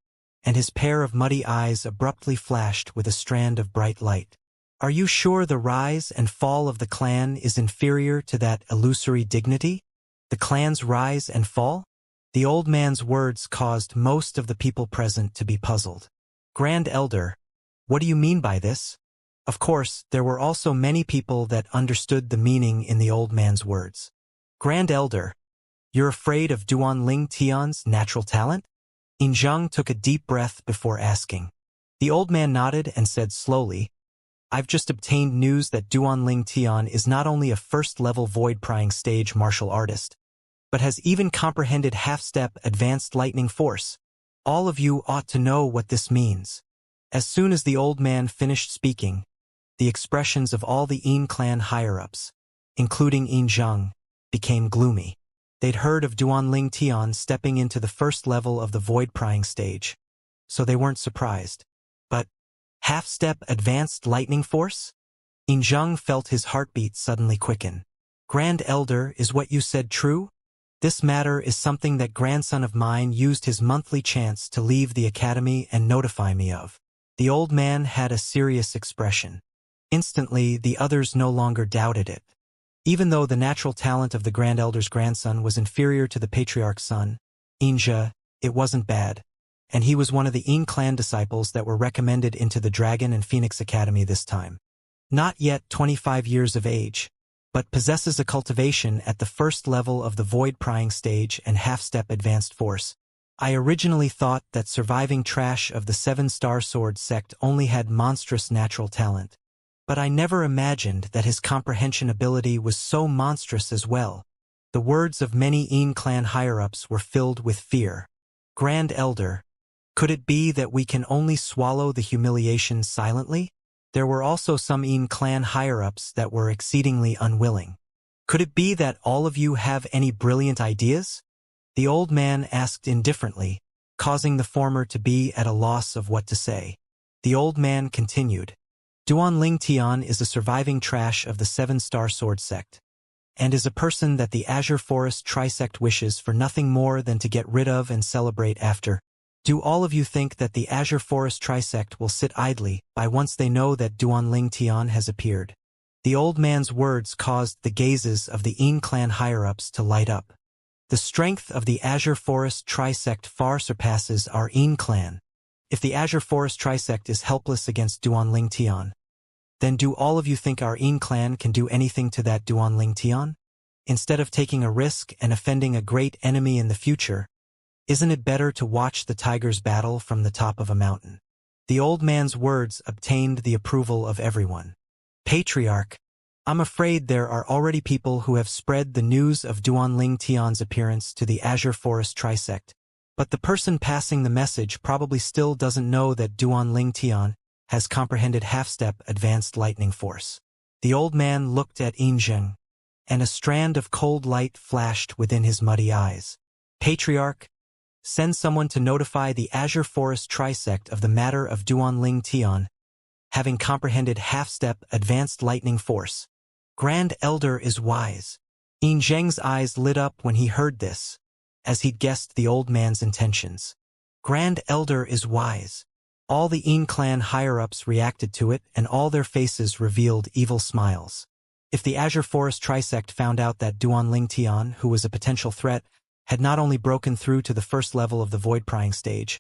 and his pair of muddy eyes abruptly flashed with a strand of bright light. Are you sure the rise and fall of the clan is inferior to that illusory dignity? The clan's rise and fall? The old man's words caused most of the people present to be puzzled. Grand Elder, what do you mean by this? Of course, there were also many people that understood the meaning in the old man's words. Grand Elder, you're afraid of Duanling Tian's natural talent? Yin Zheng took a deep breath before asking. The old man nodded and said slowly, I've just obtained news that Duanling Tian is not only a first-level void-prying stage martial artist, but has even comprehended half-step advanced lightning force. All of you ought to know what this means. As soon as the old man finished speaking, the expressions of all the Yin clan higher-ups, including Yin Zheng, became gloomy. They'd heard of Duanling Tian stepping into the first level of the void-prying stage, so they weren't surprised. But half-step advanced lightning force? Yin Zheng felt his heartbeat suddenly quicken. Grand Elder, is what you said true? This matter is something that grandson of mine used his monthly chance to leave the academy and notify me of. The old man had a serious expression. Instantly, the others no longer doubted it. Even though the natural talent of the Grand Elder's grandson was inferior to the Patriarch's son, Xianxia, it wasn't bad, and he was one of the Yin clan disciples that were recommended into the Dragon and Phoenix Academy this time. Not yet 25 years of age, but possesses a cultivation at the first level of the void-prying stage and half-step advanced force. I originally thought that surviving trash of the 7-star sword sect only had monstrous natural talent. But I never imagined that his comprehension ability was so monstrous as well. The words of many Yin clan higher-ups were filled with fear. Grand Elder, could it be that we can only swallow the humiliation silently? There were also some Yin clan higher-ups that were exceedingly unwilling. Could it be that all of you have any brilliant ideas? The old man asked indifferently, causing the former to be at a loss of what to say. The old man continued. Duanling Tian is a surviving trash of the 7-star sword sect, and is a person that the Azure Forest Trisect wishes for nothing more than to get rid of and celebrate after. Do all of you think that the Azure Forest Trisect will sit idly by once they know that Duanling Tian has appeared? The old man's words caused the gazes of the Yin clan higher-ups to light up. The strength of the Azure Forest Trisect far surpasses our Yin clan. If the Azure Forest Trisect is helpless against Duanling Tian, then do all of you think our Yin clan can do anything to that Duanling Tian? Instead of taking a risk and offending a great enemy in the future, isn't it better to watch the tigers battle from the top of a mountain? The old man's words obtained the approval of everyone. Patriarch, I'm afraid there are already people who have spread the news of Duanling Tian's appearance to the Azure Forest Trisect, but the person passing the message probably still doesn't know that Duanling Tian has comprehended half-step advanced lightning force. The old man looked at Yin Zheng, and a strand of cold light flashed within his muddy eyes. Patriarch, send someone to notify the Azure Forest Trisect of the matter of Duanling Tian, having comprehended half-step advanced lightning force. Grand Elder is wise. Yin Zheng's eyes lit up when he heard this, as he'd guessed the old man's intentions. Grand Elder is wise. All the Yin clan higher-ups reacted to it, and all their faces revealed evil smiles. If the Azure Forest Trisect found out that Duanling Tian, who was a potential threat, had not only broken through to the first level of the void-prying stage,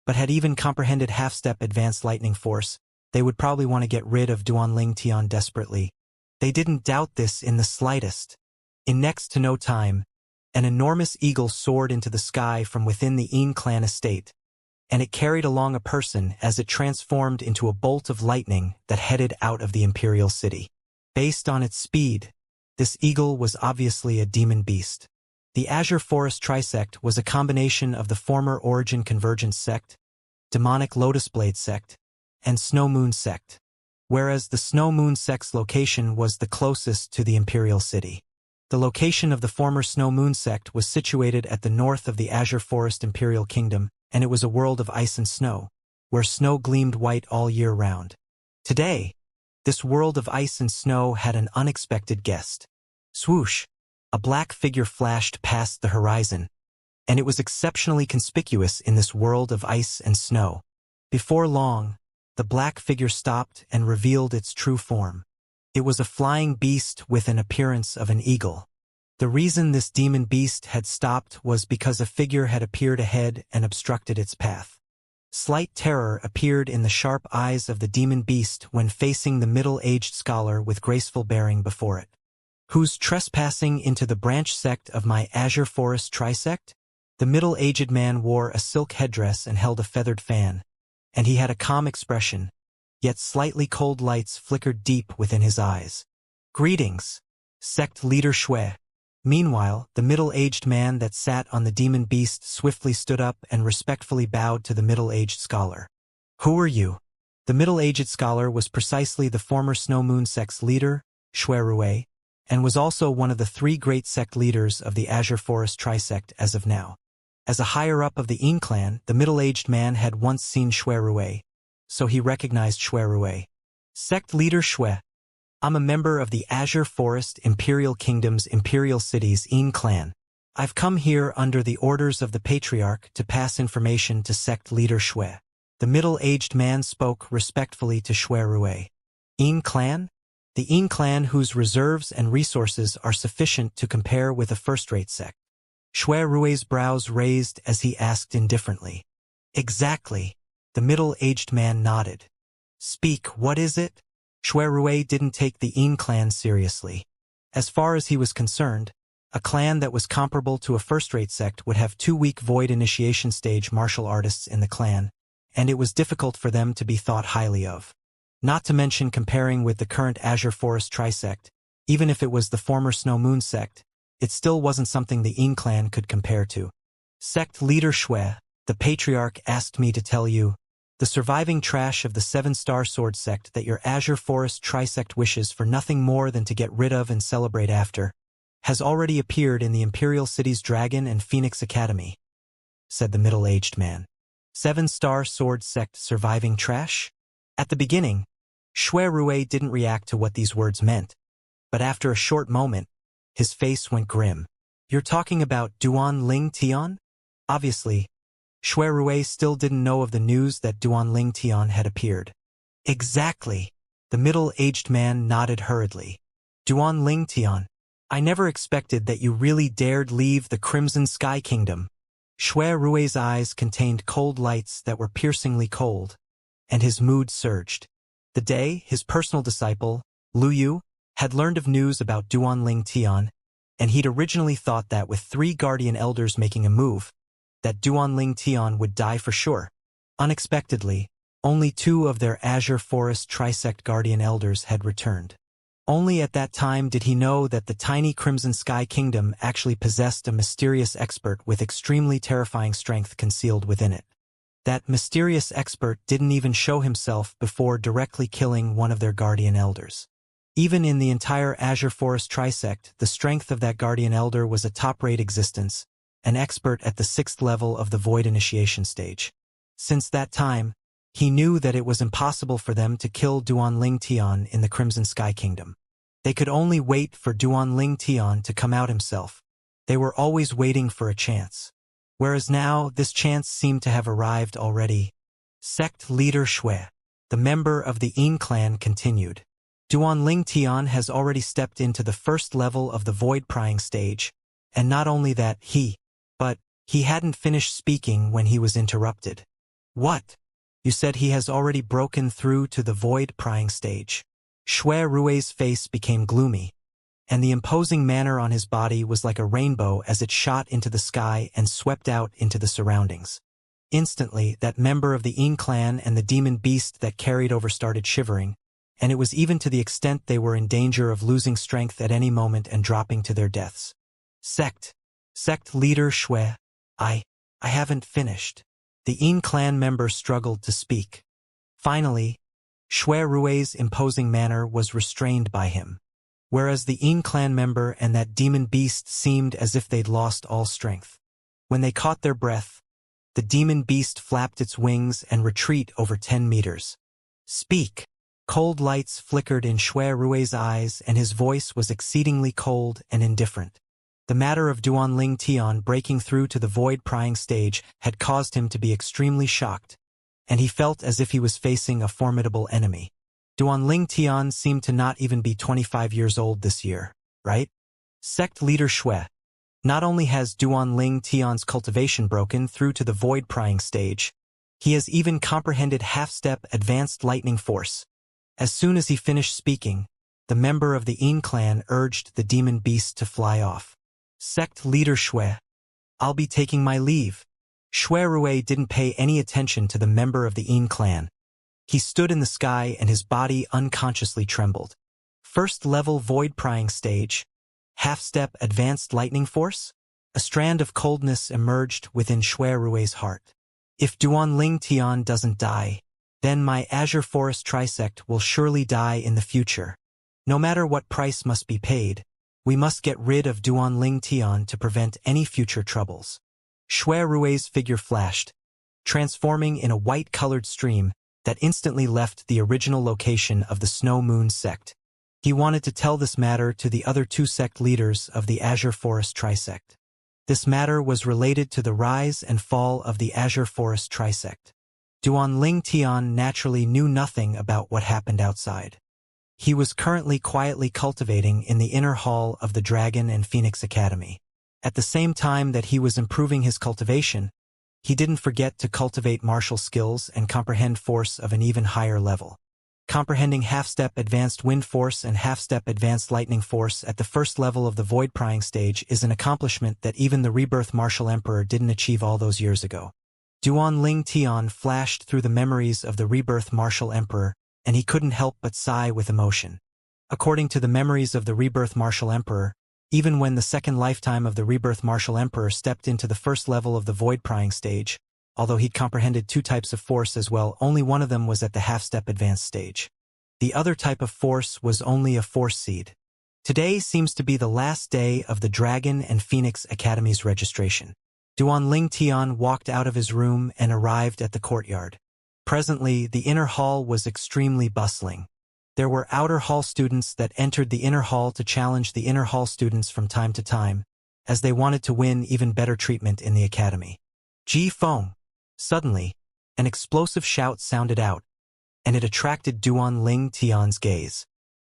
but had even comprehended half-step advanced lightning force, they would probably want to get rid of Duanling Tian desperately. They didn't doubt this in the slightest. In next to no time, an enormous eagle soared into the sky from within the Yin clan estate, and it carried along a person as it transformed into a bolt of lightning that headed out of the imperial city. Based on its speed, this eagle was obviously a demon beast. The Azure Forest Trisect was a combination of the former Origin Convergence sect, Demonic Lotus Blade sect, and Snow Moon sect, whereas the Snow Moon sect's location was the closest to the imperial city. The location of the former Snow Moon sect was situated at the north of the Azure Forest Imperial Kingdom, and it was a world of ice and snow, where snow gleamed white all year round. Today, this world of ice and snow had an unexpected guest. Swoosh! A black figure flashed past the horizon, and it was exceptionally conspicuous in this world of ice and snow. Before long, the black figure stopped and revealed its true form. It was a flying beast with an appearance of an eagle. The reason this demon beast had stopped was because a figure had appeared ahead and obstructed its path. Slight terror appeared in the sharp eyes of the demon beast when facing the middle-aged scholar with graceful bearing before it. Who's trespassing into the branch sect of my Azure Forest Trisect? The middle-aged man wore a silk headdress and held a feathered fan, and he had a calm expression, yet slightly cold lights flickered deep within his eyes. Greetings, sect leader Shui. Meanwhile, the middle-aged man that sat on the demon beast swiftly stood up and respectfully bowed to the middle-aged scholar. Who are you? The middle-aged scholar was precisely the former Snow Moon sect's leader, Shui Rui, and was also one of the 3 great sect leaders of the Azure Forest Trisect as of now. As a higher-up of the Yin clan, the middle-aged man had once seen Shui Rui, so he recognized Shui Rui. Sect leader Shui. I'm a member of the Azure Forest Imperial Kingdom's Imperial City's Yin clan. I've come here under the orders of the Patriarch to pass information to sect leader Shui. The middle-aged man spoke respectfully to Shui Rui. Yin clan? The Yin clan whose reserves and resources are sufficient to compare with a first-rate sect. Shui Rui's brows raised as he asked indifferently. Exactly. The middle-aged man nodded. Speak, what is it? Shui Rui didn't take the Yin clan seriously. As far as he was concerned, a clan that was comparable to a first-rate sect would have 2 weak void initiation stage martial artists in the clan, and it was difficult for them to be thought highly of. Not to mention comparing with the current Azure Forest Trisect, even if it was the former Snow Moon sect, it still wasn't something the Yin clan could compare to. Sect leader Shui, the Patriarch asked me to tell you, the surviving trash of the 7-star sword sect that your Azure Forest Trisect wishes for nothing more than to get rid of and celebrate after, has already appeared in the Imperial City's Dragon and Phoenix Academy, said the middle-aged man. 7-star sword sect surviving trash? At the beginning, Shui Rui didn't react to what these words meant, but after a short moment, his face went grim. You're talking about Duan Ling Tian? Obviously, Shui Rui still didn't know of the news that Duan Ling Tian had appeared. Exactly. The middle-aged man nodded hurriedly. Duan Ling Tian. I never expected that you really dared leave the Crimson Sky Kingdom. Shui Rui's eyes contained cold lights that were piercingly cold, and his mood surged. The day his personal disciple, Lu Yu, had learned of news about Duan Ling Tian, and he'd originally thought that with 3 guardian elders making a move, that Duan Ling Tian would die for sure. Unexpectedly, only 2 of their Azure Forest Trisect guardian elders had returned. Only at that time did he know that the tiny Crimson Sky Kingdom actually possessed a mysterious expert with extremely terrifying strength concealed within it. That mysterious expert didn't even show himself before directly killing one of their guardian elders. Even in the entire Azure Forest Trisect, the strength of that guardian elder was a top-rate existence, an expert at the 6th level of the Void Initiation stage. Since that time, he knew that it was impossible for them to kill Duan Ling Tian in the Crimson Sky Kingdom. They could only wait for Duan Ling Tian to come out himself. They were always waiting for a chance. Whereas now, this chance seemed to have arrived already. Sect leader Shui, the member of the Yin clan, continued. Duan Ling Tian has already stepped into the 1st level of the Void Prying stage, and not only that, but he hadn't finished speaking when he was interrupted. What? You said he has already broken through to the Void Prying stage. Shui Rui's face became gloomy, and the imposing manner on his body was like a rainbow as it shot into the sky and swept out into the surroundings. Instantly, that member of the Yin clan and the demon beast that carried over started shivering, and it was even to the extent they were in danger of losing strength at any moment and dropping to their deaths. Sect leader Shui, I haven't finished. The Yin clan member struggled to speak. Finally, Shui Rui's imposing manner was restrained by him, whereas the Yin clan member and that demon beast seemed as if they'd lost all strength. When they caught their breath, the demon beast flapped its wings and retreated over 10 meters. Speak! Cold lights flickered in Shui Rui's eyes and his voice was exceedingly cold and indifferent. The matter of Duan Ling Tian breaking through to the Void Prying stage had caused him to be extremely shocked, and he felt as if he was facing a formidable enemy. Duan Ling Tian seemed to not even be 25 years old this year, right? Sect leader Shui. Not only has Duan Ling Tian's cultivation broken through to the Void Prying stage, he has even comprehended half-step advanced lightning force. As soon as he finished speaking, the member of the Yin clan urged the demon beast to fly off. Sect leader Shui. I'll be taking my leave. Shui Rui didn't pay any attention to the member of the Yin clan. He stood in the sky and his body unconsciously trembled. 1st level Void Prying stage. Half-step advanced lightning force? A strand of coldness emerged within Shui Rui's heart. If Duan Ling Tian doesn't die, then my Azure Forest Trisect will surely die in the future. No matter what price must be paid, We must get rid of Duanling Tian to prevent any future troubles. Shui Rui's figure flashed, transforming in a white-colored stream that instantly left the original location of the Snow Moon sect. He wanted to tell this matter to the other two sect leaders of the Azure Forest Trisect. This matter was related to the rise and fall of the Azure Forest Trisect. Duanling Tian naturally knew nothing about what happened outside. He was currently quietly cultivating in the inner hall of the Dragon and Phoenix Academy. At the same time that he was improving his cultivation, he didn't forget to cultivate martial skills and comprehend force of an even higher level. Comprehending half-step advanced wind force and half-step advanced lightning force at the first level of the void prying stage is an accomplishment that even the rebirth martial emperor didn't achieve all those years ago. Duanling Tian flashed through the memories of the rebirth martial emperor, and he couldn't help but sigh with emotion. According to the memories of the rebirth martial emperor, even when the second lifetime of the rebirth martial emperor stepped into the first level of the void prying stage, although he'd comprehended two types of force as well, only one of them was at the half-step advanced stage. The other type of force was only a force seed. Today seems to be the last day of the Dragon and Phoenix Academy's registration. Duanling Tian walked out of his room and arrived at the courtyard. Presently, the inner hall was extremely bustling. There were outer hall students that entered the inner hall to challenge the inner hall students from time to time, as they wanted to win even better treatment in the academy. Ji Feng. Suddenly, an explosive shout sounded out, and it attracted Duanling Tian's gaze.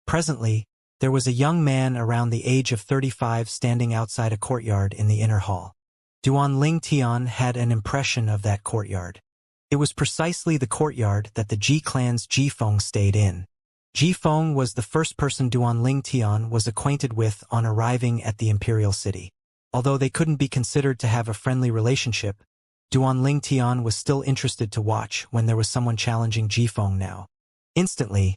Presently, there was a young man around the age of 35 standing outside a courtyard in the inner hall. Duanling Tian had an impression of that courtyard. It was precisely the courtyard that the Ji clan's Ji Feng stayed in. Ji Feng was the first person Duanling Tian was acquainted with on arriving at the Imperial City. Although they couldn't be considered to have a friendly relationship, Duanling Tian was still interested to watch when there was someone challenging Ji Feng now. Instantly,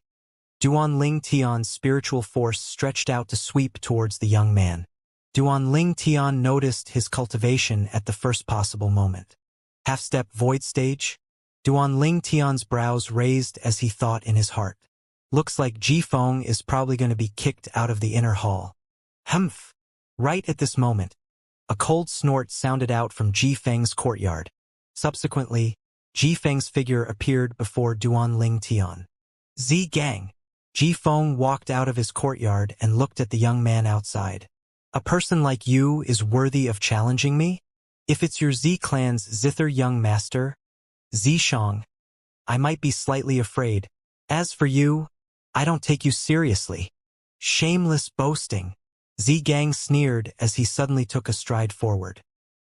Duanling Tian's spiritual force stretched out to sweep towards the young man. Duanling Tian noticed his cultivation at the first possible moment. Half-step void stage? Duanling Tian's brows raised as he thought in his heart. Looks like Ji Feng is probably going to be kicked out of the inner hall. Humph! Right at this moment, a cold snort sounded out from Ji Feng's courtyard. Subsequently, Ji Feng's figure appeared before Duanling Tian. Zi Gang. Ji Feng walked out of his courtyard and looked at the young man outside. A person like you is worthy of challenging me? If it's your Zi clan's zither young master, Zi Shang, I might be slightly afraid. As for you, I don't take you seriously. Shameless boasting. Zi Gang sneered as he suddenly took a stride forward.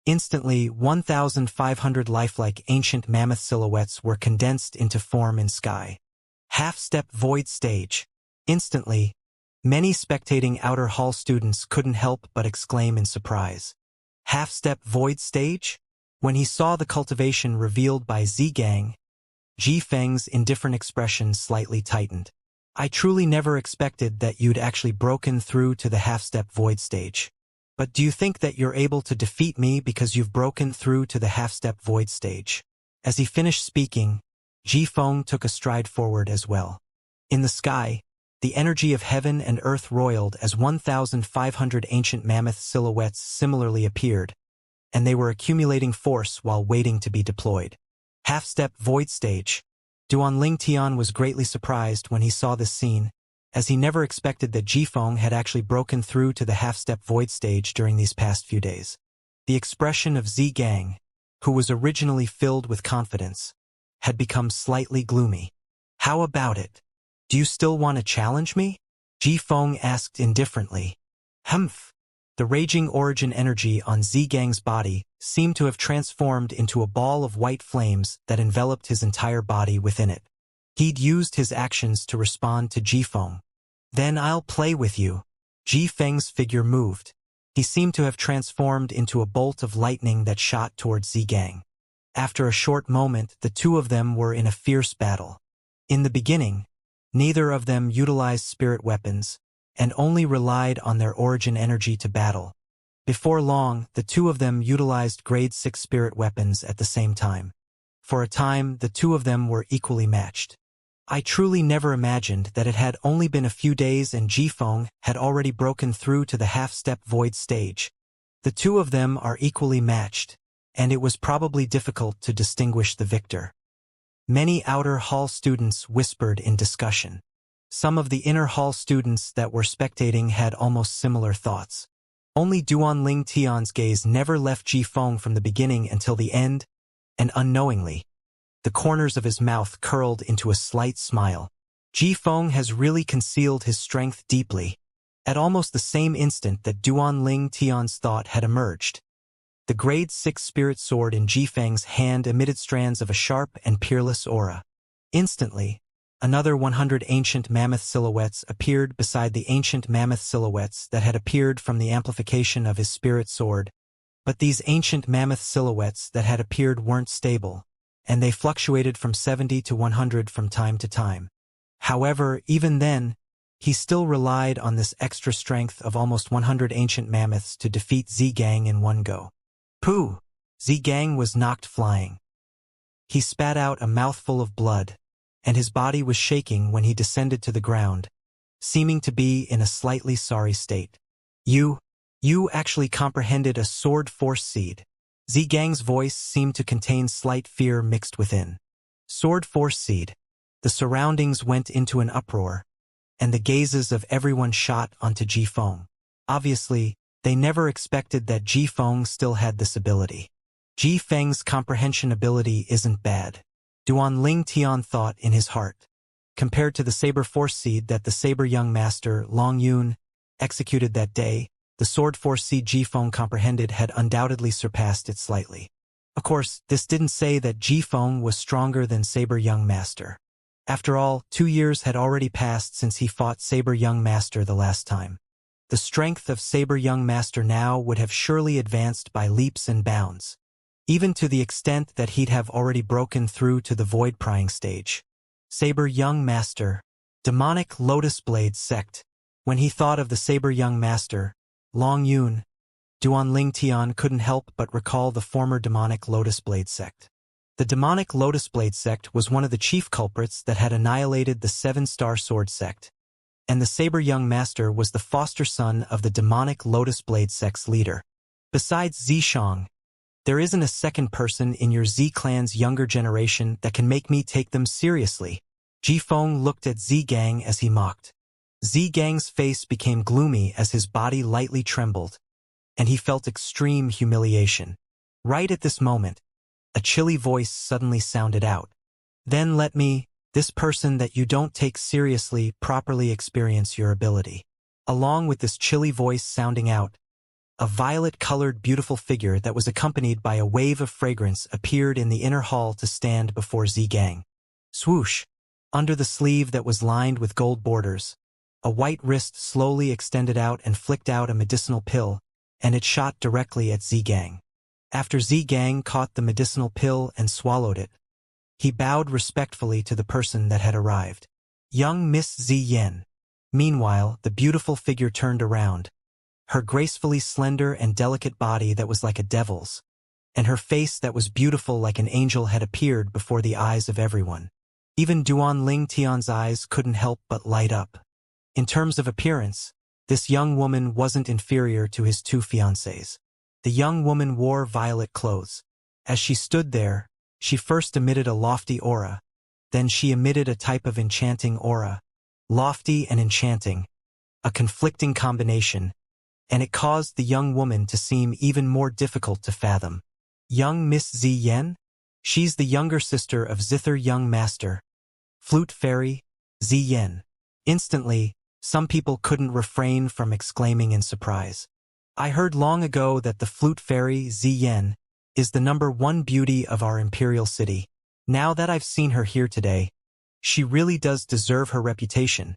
Instantly, 1,500 lifelike ancient mammoth silhouettes were condensed into form in sky. Half-step void stage. Instantly, many spectating outer hall students couldn't help but exclaim in surprise. Half-step void stage? When he saw the cultivation revealed by Zi Gang, Ji Feng's indifferent expression slightly tightened. I truly never expected that you'd actually broken through to the half-step void stage. But do you think that you're able to defeat me because you've broken through to the half-step void stage? As he finished speaking, Ji Feng took a stride forward as well. In the sky, the energy of heaven and earth roiled as 1,500 ancient mammoth silhouettes similarly appeared, and they were accumulating force while waiting to be deployed. Half-step void stage. Duanling Tian was greatly surprised when he saw this scene, as he never expected that Ji Feng had actually broken through to the half-step void stage during these past few days. The expression of Zi Gang, who was originally filled with confidence, had become slightly gloomy. How about it? Do you still want to challenge me? Ji Feng asked indifferently. Humph! The raging origin energy on Zi Gang's body seemed to have transformed into a ball of white flames that enveloped his entire body within it. He'd used his actions to respond to Ji Feng. Then I'll play with you. Ji Feng's figure moved. He seemed to have transformed into a bolt of lightning that shot towards Zi Gang. After a short moment, the two of them were in a fierce battle. In the beginning, neither of them utilized spirit weapons, and only relied on their origin energy to battle. Before long, the two of them utilized grade 6 spirit weapons at the same time. For a time, the two of them were equally matched. I truly never imagined that it had only been a few days and Jifeng had already broken through to the half-step void stage. The two of them are equally matched, and it was probably difficult to distinguish the victor. Many outer hall students whispered in discussion. Some of the inner hall students that were spectating had almost similar thoughts. Only Duanling Tian's gaze never left Jifeng from the beginning until the end, and unknowingly, the corners of his mouth curled into a slight smile. Jifeng has really concealed his strength deeply. At almost the same instant that Duanling Tian's thought had emerged, the grade 6 spirit sword in Jifeng's hand emitted strands of a sharp and peerless aura. Instantly, another 100 ancient mammoth silhouettes appeared beside the ancient mammoth silhouettes that had appeared from the amplification of his spirit sword. But these ancient mammoth silhouettes that had appeared weren't stable, and they fluctuated from 70 to 100 from time to time. However, even then, he still relied on this extra strength of almost 100 ancient mammoths to defeat Zhigang in one go. Pooh! Zhigang was knocked flying. He spat out a mouthful of blood, and his body was shaking when he descended to the ground, seeming to be in a slightly sorry state. You actually comprehended a sword force seed. Zhigang's voice seemed to contain slight fear mixed within. Sword force seed. The surroundings went into an uproar, and the gazes of everyone shot onto Jifeng. Obviously, they never expected that Jifeng still had this ability. Jifeng's comprehension ability isn't bad, Duanling Tian thought in his heart. Compared to the saber force seed that the saber young master, Long Yun, executed that day, the sword force seed Jifeng comprehended had undoubtedly surpassed it slightly. Of course, this didn't say that Jifeng was stronger than saber young master. After all, 2 years had already passed since he fought saber young master the last time. The strength of saber young master now would have surely advanced by leaps and bounds, even to the extent that he'd have already broken through to the void prying stage. Saber young master, demonic lotus blade sect. When he thought of the saber young master, Long Yun, Duanling Tian couldn't help but recall the former demonic lotus blade sect. The demonic lotus blade sect was one of the chief culprits that had annihilated the 7-star sword sect, and the saber young master was the foster son of the demonic lotus blade sect's leader. Besides Zishang, there isn't a second person in your Z clan's younger generation that can make me take them seriously. Jifeng looked at Zhigang as he mocked. Zhigang's face became gloomy as his body lightly trembled, and he felt extreme humiliation. Right at this moment, a chilly voice suddenly sounded out. Then let me, this person that you don't take seriously, properly experience your ability. Along with this chilly voice sounding out, a violet-colored beautiful figure that was accompanied by a wave of fragrance appeared in the inner hall to stand before Zhigang. Swoosh! Under the sleeve that was lined with gold borders, a white wrist slowly extended out and flicked out a medicinal pill, and it shot directly at Zhigang. After Zhigang caught the medicinal pill and swallowed it, he bowed respectfully to the person that had arrived. Young Miss Ziyen. Meanwhile, the beautiful figure turned around, her gracefully slender and delicate body that was like a devil's, and her face that was beautiful like an angel had appeared before the eyes of everyone. Even Duanling Tian's eyes couldn't help but light up. In terms of appearance, this young woman wasn't inferior to his 2 fiancés. The young woman wore violet clothes. As she stood there, she first emitted a lofty aura, then she emitted a type of enchanting aura. Lofty and enchanting, a conflicting combination, and it caused the young woman to seem even more difficult to fathom. Young Miss Ziyen? She's the younger sister of Zither Young Master, Flute Fairy, Ziyen. Instantly, some people couldn't refrain from exclaiming in surprise. I heard long ago that the Flute Fairy, Ziyen, is the #1 beauty of our imperial city. Now that I've seen her here today, she really does deserve her reputation.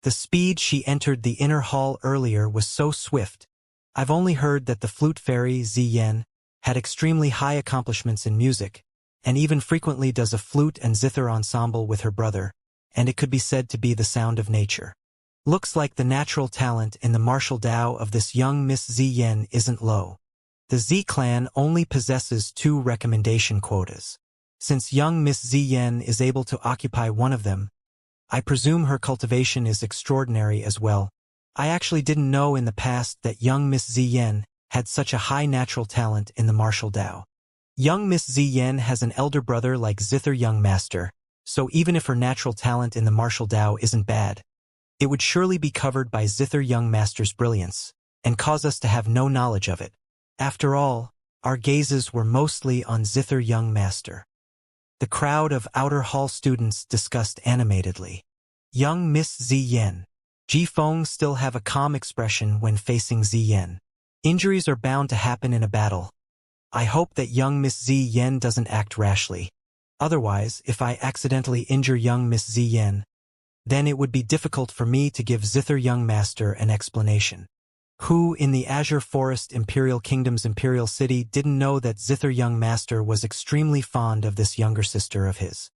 The speed she entered the inner hall earlier was so swift. I've only heard that the Flute Fairy, Ziyen, had extremely high accomplishments in music, and even frequently does a flute and zither ensemble with her brother, and it could be said to be the sound of nature. Looks like the natural talent in the martial Tao of this young Miss Ziyen isn't low. The Z clan only possesses 2 recommendation quotas. Since young Miss Ziyen is able to occupy one of them, I presume her cultivation is extraordinary as well. I actually didn't know in the past that young Miss Ziyen had such a high natural talent in the martial Dao. Young Miss Ziyen has an elder brother like Zither Young Master, so even if her natural talent in the martial Dao isn't bad, it would surely be covered by Zither Young Master's brilliance, and cause us to have no knowledge of it. After all, our gazes were mostly on Zither Young Master. The crowd of outer hall students discussed animatedly. Young Miss Ziyen. Ji Feng still have a calm expression when facing Ziyen. Injuries are bound to happen in a battle. I hope that young Miss Ziyen doesn't act rashly. Otherwise, if I accidentally injure young Miss Ziyen, then it would be difficult for me to give Zither Young Master an explanation. Who in the Azure Forest Imperial Kingdom's Imperial City didn't know that Zither Young Master was extremely fond of this younger sister of his?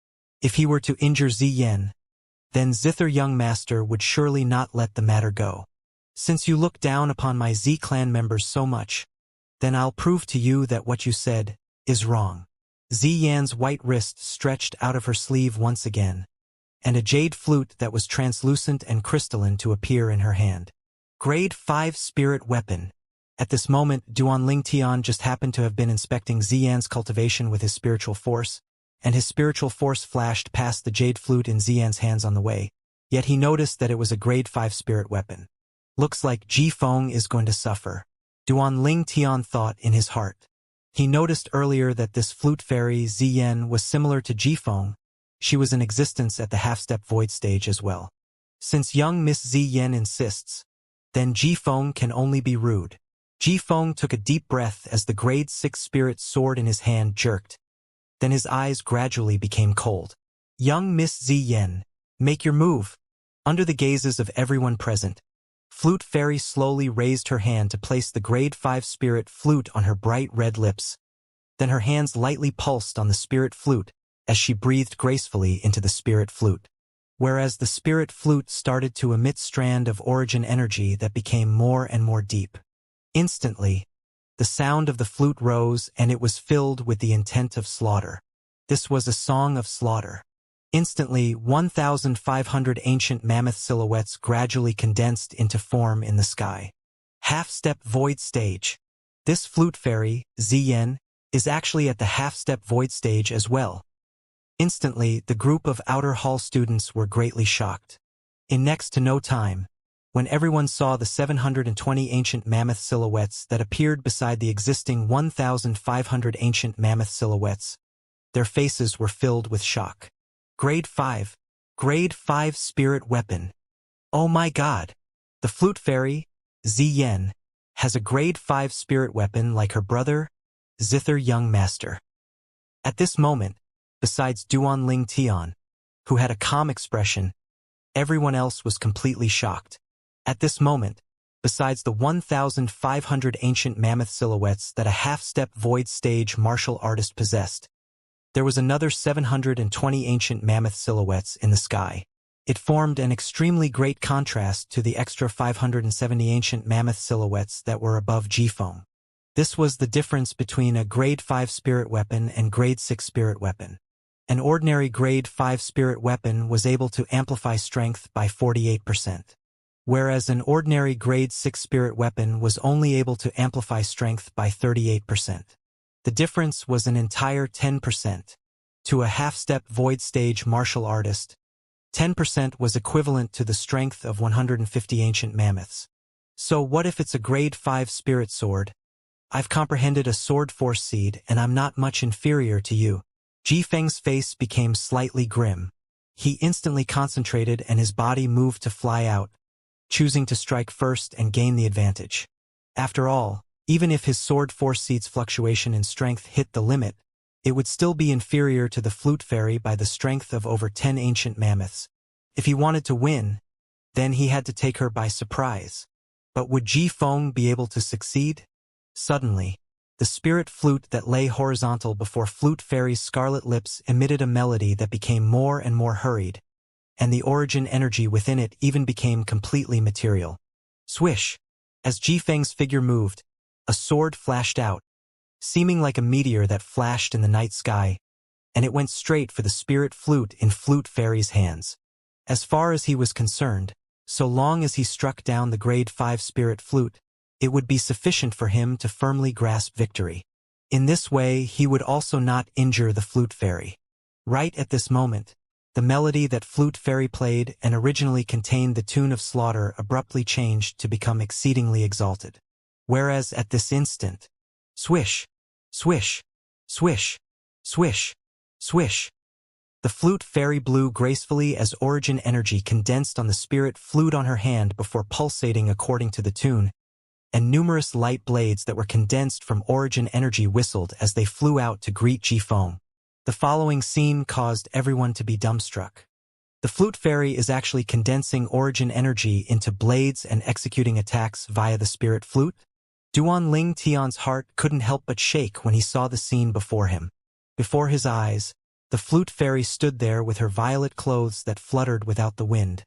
If he were to injure Ziyen, then Zither Young Master would surely not let the matter go. Since you look down upon my Z clan members so much, then I'll prove to you that what you said is wrong. Ziyan's white wrist stretched out of her sleeve once again, and a jade flute that was translucent and crystalline to appear in her hand. Grade 5 Spirit Weapon. At this moment, Duanling Tian just happened to have been inspecting Ziyan's cultivation with his spiritual force, and his spiritual force flashed past the jade flute in Ziyan's hands on the way, yet he noticed that it was a grade 5 spirit weapon. Looks like Ji Feng is going to suffer, Duanling Tian thought in his heart. He noticed earlier that this flute fairy Ziyan was similar to Ji Feng. She was in existence at the half-step void stage as well. Since young Miss Ziyan insists, then Ji Feng can only be rude. Ji Feng took a deep breath as the grade 6 spirit sword in his hand jerked. Then his eyes gradually became cold. Young Miss Ziyan, make your move. Under the gazes of everyone present, Flute Fairy slowly raised her hand to place the grade 5 spirit flute on her bright red lips. Then her hands lightly pulsed on the spirit flute as she breathed gracefully into the spirit flute. Whereas the spirit flute started to emit strand of origin energy that became more and more deep. Instantly, the sound of the flute rose and it was filled with the intent of slaughter. This was a song of slaughter. Instantly, 1,500 ancient mammoth silhouettes gradually condensed into form in the sky. Half-step void stage. This flute fairy, Ziyen, is actually at the half-step void stage as well. Instantly, the group of outer hall students were greatly shocked. In next to no time, when everyone saw the 720 ancient mammoth silhouettes that appeared beside the existing 1,500 ancient mammoth silhouettes, their faces were filled with shock. Grade 5. Grade 5 Spirit Weapon. Oh my god! The flute fairy, Ziyen, has a grade 5 spirit weapon like her brother, Zither Young Master. At this moment, besides Duanling Tian, who had a calm expression, everyone else was completely shocked. At this moment, besides the 1,500 ancient mammoth silhouettes that a half-step void stage martial artist possessed, there was another 720 ancient mammoth silhouettes in the sky. It formed an extremely great contrast to the extra 570 ancient mammoth silhouettes that were above Ji Feng. This was the difference between a grade 5 spirit weapon and grade 6 spirit weapon. An ordinary grade 5 spirit weapon was able to amplify strength by 48%, whereas an ordinary grade 6 spirit weapon was only able to amplify strength by 38%. The difference was an entire 10%. To a half-step void stage martial artist, 10% was equivalent to the strength of 150 ancient mammoths. So what if it's a grade 5 spirit sword? I've comprehended a sword force seed and I'm not much inferior to you. Ji Feng's face became slightly grim. He instantly concentrated and his body moved to fly out, choosing to strike first and gain the advantage. After all, even if his sword force seed's fluctuation in strength hit the limit, it would still be inferior to the flute fairy by the strength of over 10 ancient mammoths. If he wanted to win, then he had to take her by surprise. But would Ji Feng be able to succeed? Suddenly, the spirit flute that lay horizontal before Flute Fairy's scarlet lips emitted a melody that became more and more hurried, and the origin energy within it even became completely material. Swish! As Ji Feng's figure moved, a sword flashed out, seeming like a meteor that flashed in the night sky, and it went straight for the spirit flute in Flute Fairy's hands. As far as he was concerned, so long as he struck down the grade 5 spirit flute, it would be sufficient for him to firmly grasp victory. In this way, he would also not injure the flute fairy. Right at this moment, the melody that flute fairy played and originally contained the tune of slaughter abruptly changed to become exceedingly exalted. Whereas at this instant, swish, swish, swish, swish, swish, the flute fairy blew gracefully as origin energy condensed on the spirit flute on her hand before pulsating according to the tune, and numerous light blades that were condensed from origin energy whistled as they flew out to greet Jifeng. The following scene caused everyone to be dumbstruck. The flute fairy is actually condensing origin energy into blades and executing attacks via the spirit flute. Duan Ling Tian's heart couldn't help but shake when he saw the scene before him. Before his eyes, the flute fairy stood there with her violet clothes that fluttered without the wind,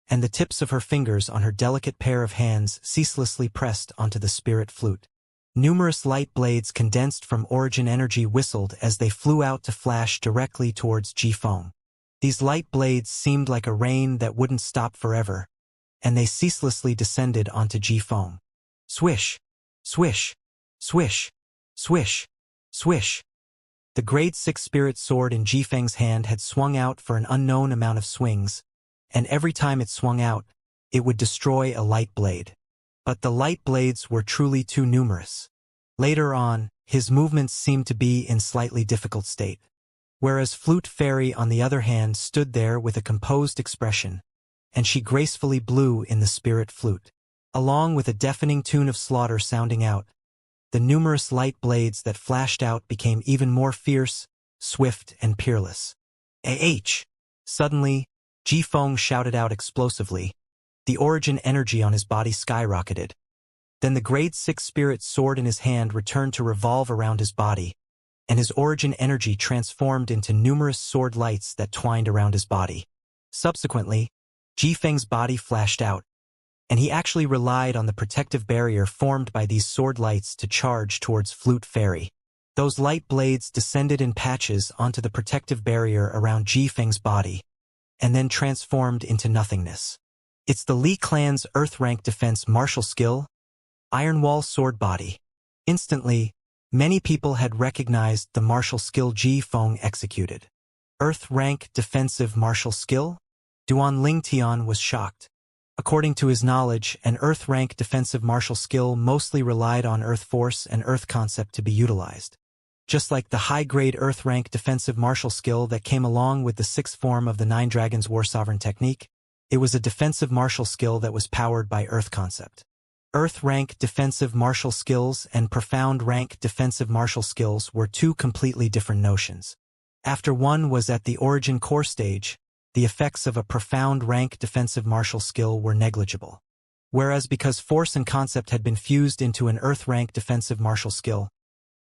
and the tips of her fingers on her delicate pair of hands ceaselessly pressed onto the spirit flute. Numerous light blades condensed from origin energy whistled as they flew out to flash directly towards Jifeng. These light blades seemed like a rain that wouldn't stop forever, and they ceaselessly descended onto Jifeng. Swish, swish, swish, swish, swish. The grade 6 spirit sword in Jifeng's hand had swung out for an unknown amount of swings, and every time it swung out, it would destroy a light blade. But the light blades were truly too numerous. Later on, his movements seemed to be in slightly difficult state. Whereas Flute Fairy on the other hand stood there with a composed expression, and she gracefully blew in the spirit flute. Along with a deafening tune of slaughter sounding out, the numerous light blades that flashed out became even more fierce, swift, and peerless. Ah! Suddenly, Jifeng shouted out explosively. The origin energy on his body skyrocketed. Then the grade 6 spirit sword in his hand returned to revolve around his body, and his origin energy transformed into numerous sword lights that twined around his body. Subsequently, Jifeng's body flashed out, and he actually relied on the protective barrier formed by these sword lights to charge towards Flute Fairy. Those light blades descended in patches onto the protective barrier around Jifeng's body, and then transformed into nothingness. It's the Li clan's Earth rank defense martial skill, Iron Wall Sword Body. Instantly, many people had recognized the martial skill Jifeng executed. Earth rank defensive martial skill? Duan Lingtian was shocked. According to his knowledge, an Earth rank defensive martial skill mostly relied on Earth force and Earth concept to be utilized. Just like the high-grade Earth rank defensive martial skill that came along with the 6th form of the Nine Dragons War Sovereign technique, it was a defensive martial skill that was powered by Earth concept. Earth rank defensive martial skills and profound rank defensive martial skills were two completely different notions. After one was at the origin core stage, the effects of a profound rank defensive martial skill were negligible. Whereas because force and concept had been fused into an Earth rank defensive martial skill,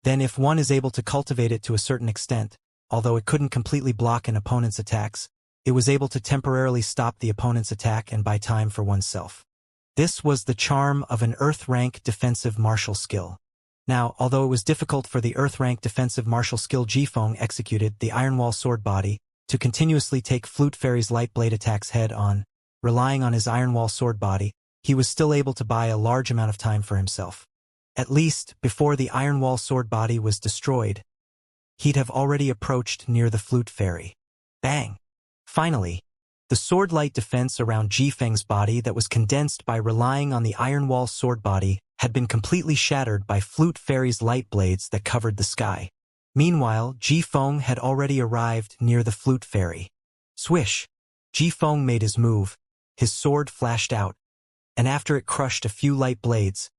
then if one is able to cultivate it to a certain extent, although it couldn't completely block an opponent's attacks, it was able to temporarily stop the opponent's attack and buy time for oneself. This was the charm of an Earth rank defensive martial skill. Now, although it was difficult for the Earth rank defensive martial skill Jifeng executed, the Iron Wall Sword Body, to continuously take Flute Fairy's light blade attacks head-on, relying on his Iron Wall Sword Body, he was still able to buy a large amount of time for himself. At least, before the Iron Wall Sword Body was destroyed, he'd have already approached near the Flute Fairy. Bang! Finally, the sword light defense around Jifeng's body that was condensed by relying on the Iron Wall Sword Body had been completely shattered by Flute Fairy's light blades that covered the sky. Meanwhile, Jifeng had already arrived near the Flute Fairy. Swish! Jifeng made his move, his sword flashed out, and after it crushed a few light blades,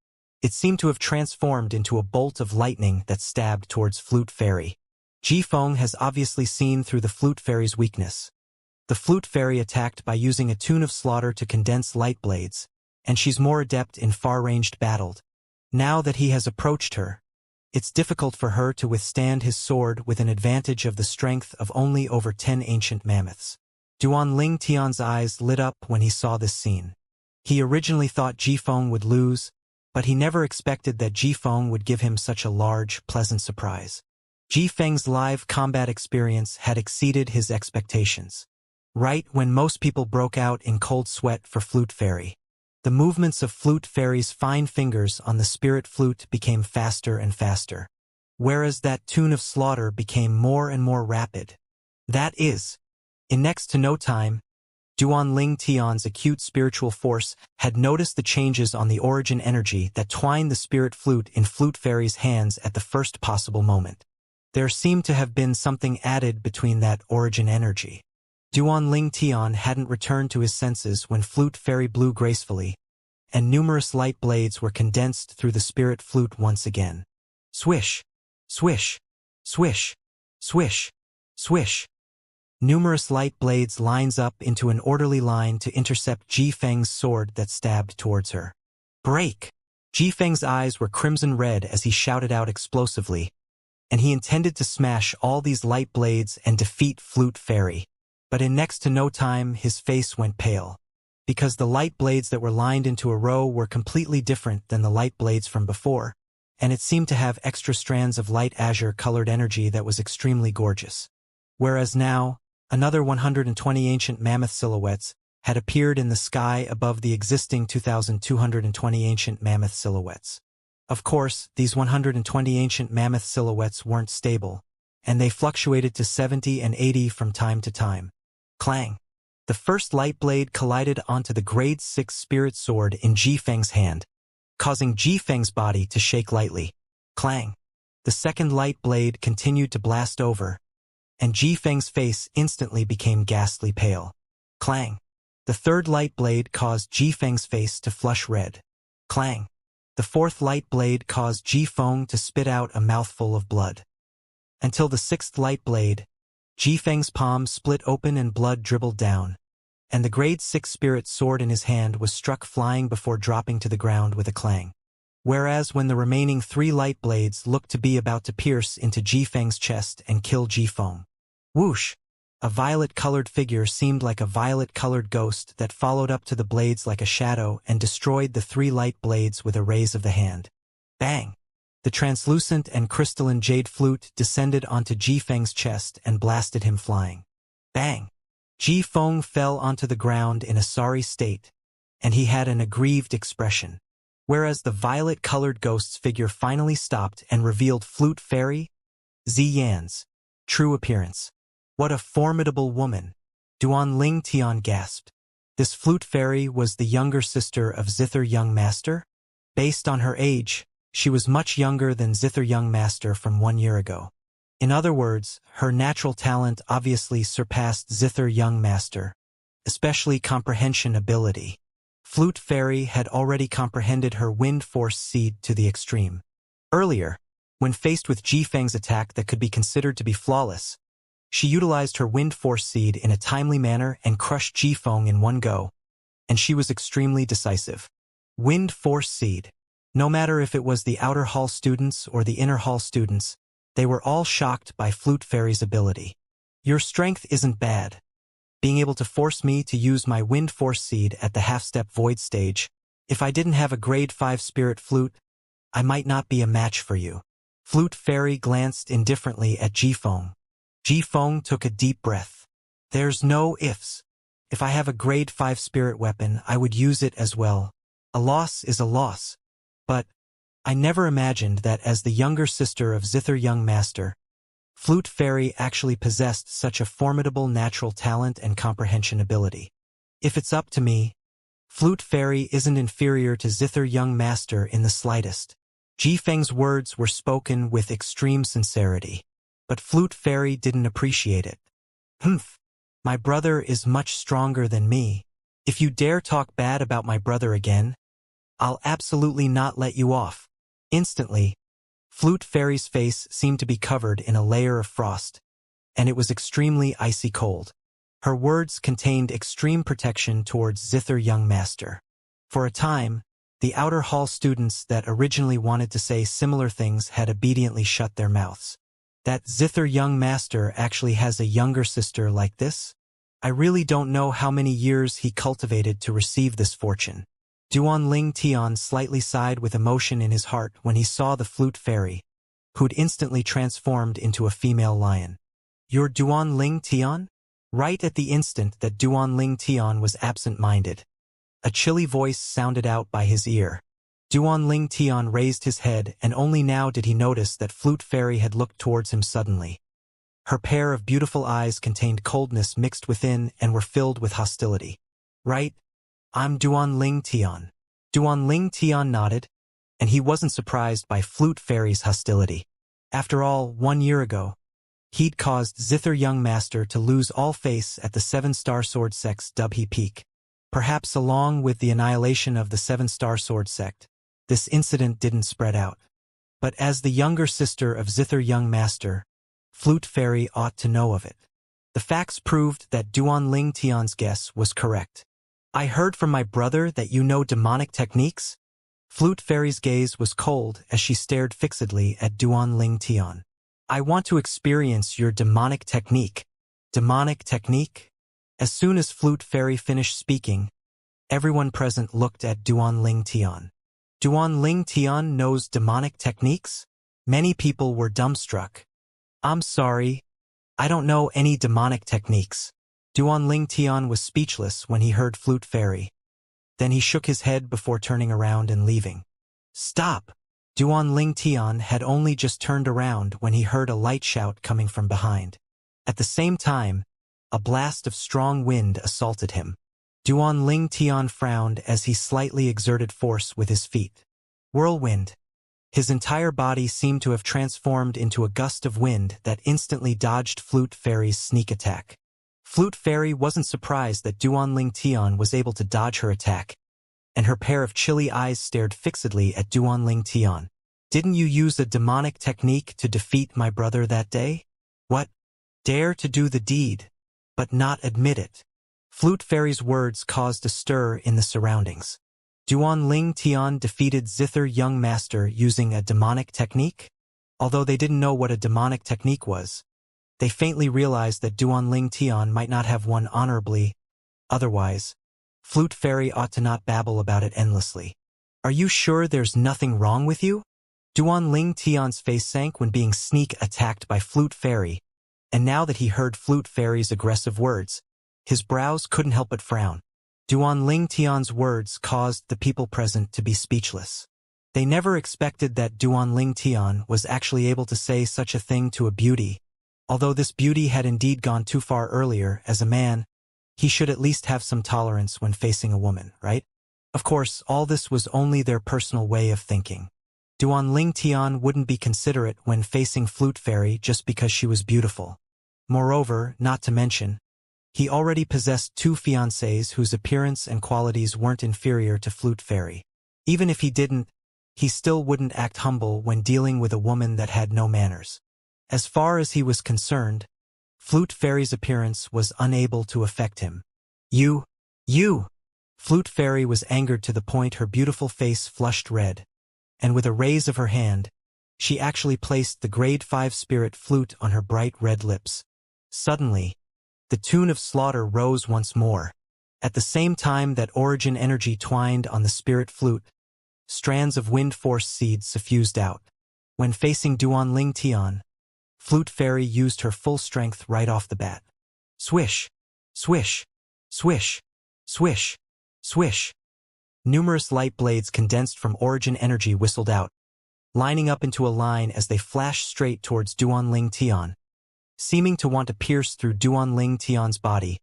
it seemed to have transformed into a bolt of lightning that stabbed towards Flute Fairy. Jifeng has obviously seen through the Flute Fairy's weakness. The Flute Fairy attacked by using a tune of slaughter to condense light blades, and she's more adept in far-ranged battle. Now that he has approached her, it's difficult for her to withstand his sword with an advantage of the strength of only over 10 ancient mammoths. Duan Ling Tian's eyes lit up when he saw this scene. He originally thought Jifeng would lose, but he never expected that Jifeng would give him such a large, pleasant surprise. Jifeng's live combat experience had exceeded his expectations. right when most people broke out in cold sweat for Flute Fairy. The movements of Flute Fairy's fine fingers on the spirit flute became faster and faster, whereas that tune of slaughter became more and more rapid. That is, in next to no time, Duan Ling Tian's acute spiritual force had noticed the changes on the origin energy that twined the spirit flute in Flute Fairy's hands at the first possible moment. There seemed to have been something added between that origin energy. Duan Ling Tian hadn't returned to his senses when Flute Fairy blew gracefully, and numerous light blades were condensed through the spirit flute once again. Swish! Swish! Swish! Swish! Swish! Numerous light blades lines up into an orderly line to intercept Ji Feng's sword that stabbed towards her. Break! Ji Feng's eyes were crimson red as he shouted out explosively, and he intended to smash all these light blades and defeat Flute Fairy. But in next to no time his face went pale, because the light blades that were lined into a row were completely different than the light blades from before, and it seemed to have extra strands of light azure-colored energy that was extremely gorgeous. Whereas now, another 120 ancient mammoth silhouettes had appeared in the sky above the existing 2,220 ancient mammoth silhouettes. Of course, these 120 ancient mammoth silhouettes weren't stable, and they fluctuated to 70 and 80 from time to time. Clang! The first light blade collided onto the grade 6 spirit sword in Ji Feng's hand, causing Ji Feng's body to shake lightly. Clang! The second light blade continued to blast over, and Ji Feng's face instantly became ghastly pale. Clang! The third light blade caused Ji Feng's face to flush red. Clang! The fourth light blade caused Ji Feng to spit out a mouthful of blood. Until the sixth light blade, Ji Feng's palm split open and blood dribbled down, and the grade 6 spirit sword in his hand was struck flying before dropping to the ground with a clang. Whereas when the remaining 3 light blades looked to be about to pierce into Ji Feng's chest and kill Ji Feng. Whoosh! A violet-colored figure seemed like a violet-colored ghost that followed up to the blades like a shadow and destroyed the 3 light blades with a raise of the hand. Bang! The translucent and crystalline jade flute descended onto Ji Feng's chest and blasted him flying. Bang! Ji Feng fell onto the ground in a sorry state, and he had an aggrieved expression. Whereas the violet-colored ghost's figure finally stopped and revealed Flute Fairy Ziyan's true appearance. What a formidable woman! Duan Ling Tian gasped. This Flute Fairy was the younger sister of Zither Young Master? Based on her age, she was much younger than Zither Young Master from 1 year ago. In other words, her natural talent obviously surpassed Zither Young Master, especially comprehension ability. Flute Fairy had already comprehended her wind force seed to the extreme. Earlier, when faced with Ji Feng's attack that could be considered to be flawless, she utilized her wind force seed in a timely manner and crushed Ji Feng in one go, and she was extremely decisive. Wind force seed. No matter if it was the outer hall students or the inner hall students, they were all shocked by Flute Fairy's ability. Your strength isn't bad. Being able to force me to use my wind force seed at the half-step void stage, if I didn't have a grade 5 spirit flute, I might not be a match for you. Flute Fairy glanced indifferently at Ji Feng. Ji Feng took a deep breath. There's no ifs. If I have a grade 5 spirit weapon, I would use it as well. A loss is a loss. But I never imagined that as the younger sister of Zither Young Master, Flute Fairy actually possessed such a formidable natural talent and comprehension ability. If it's up to me, Flute Fairy isn't inferior to Zither Young Master in the slightest. Ji Feng's words were spoken with extreme sincerity, but Flute Fairy didn't appreciate it. Humph! My brother is much stronger than me. If you dare talk bad about my brother again, I'll absolutely not let you off. Instantly, Flute Fairy's face seemed to be covered in a layer of frost, and it was extremely icy cold. Her words contained extreme protection towards Zither Young Master. For a time, the outer hall students that originally wanted to say similar things had obediently shut their mouths. That Zither Young Master actually has a younger sister like this? I really don't know how many years he cultivated to receive this fortune. Duan Ling Tian slightly sighed with emotion in his heart when he saw the Flute Fairy, who'd instantly transformed into a female lion. You're Duan Ling Tian? Right at the instant that Duan Ling Tian was absent-minded, a chilly voice sounded out by his ear. Duan Ling Tian raised his head, and only now did he notice that Flute Fairy had looked towards him suddenly. Her pair of beautiful eyes contained coldness mixed within and were filled with hostility. Right? I'm Duan Ling Tian. Duan Ling Tian nodded, and he wasn't surprised by Flute Fairy's hostility. After all, 1 year ago, he'd caused Zither Young Master to lose all face at the 7-star sword sect's Dubhe Peak. Perhaps along with the annihilation of the 7-star sword sect, this incident didn't spread out. But as the younger sister of Zither Young Master, Flute Fairy ought to know of it. The facts proved that Duan Ling Tian's guess was correct. I heard from my brother that you know demonic techniques? Flute Fairy's gaze was cold as she stared fixedly at Duan Ling Tian. I want to experience your demonic technique. Demonic technique? As soon as Flute Fairy finished speaking, everyone present looked at Duan Ling Tian. Duan Ling Tian knows demonic techniques? Many people were dumbstruck. I'm sorry, I don't know any demonic techniques. Duan Ling Tian was speechless when he heard Flute Fairy. Then he shook his head before turning around and leaving. Stop! Duan Ling Tian had only just turned around when he heard a light shout coming from behind. At the same time, a blast of strong wind assaulted him. Duan Ling Tian frowned as he slightly exerted force with his feet. Whirlwind. His entire body seemed to have transformed into a gust of wind that instantly dodged Flute Fairy's sneak attack. Flute Fairy wasn't surprised that Duan Ling Tian was able to dodge her attack, and her pair of chilly eyes stared fixedly at Duan Ling Tian. Didn't you use a demonic technique to defeat my brother that day? What? Dare to do the deed, but not admit it. Flute Fairy's words caused a stir in the surroundings. Duan Ling Tian defeated Zither Young Master using a demonic technique? Although they didn't know what a demonic technique was, they faintly realized that Duan Ling Tian might not have won honorably. Otherwise, Flute Fairy ought to not babble about it endlessly. Are you sure there's nothing wrong with you? Duan Ling Tian's face sank when being sneak attacked by Flute Fairy, and now that he heard Flute Fairy's aggressive words, his brows couldn't help but frown. Duan Ling Tian's words caused the people present to be speechless. They never expected that Duan Ling Tian was actually able to say such a thing to a beauty. Although this beauty had indeed gone too far earlier, as a man, he should at least have some tolerance when facing a woman, right? Of course, all this was only their personal way of thinking. Duan Ling Tian wouldn't be considerate when facing Flute Fairy just because she was beautiful. Moreover, not to mention, he already possessed 2 fiancées whose appearance and qualities weren't inferior to Flute Fairy. Even if he didn't, he still wouldn't act humble when dealing with a woman that had no manners. As far as he was concerned, Flute Fairy's appearance was unable to affect him. You! Flute Fairy was angered to the point her beautiful face flushed red, and with a raise of her hand, she actually placed the grade 5 spirit flute on her bright red lips. Suddenly, the tune of slaughter rose once more. At the same time that origin energy twined on the spirit flute, strands of wind force seeds suffused out. When facing Duan Ling Tian, Flute Fairy used her full strength right off the bat. Swish! Swish! Swish! Swish! Swish! Numerous light blades condensed from origin energy whistled out, lining up into a line as they flashed straight towards Duan Ling Tian, seeming to want to pierce through Duan Ling Tian's body,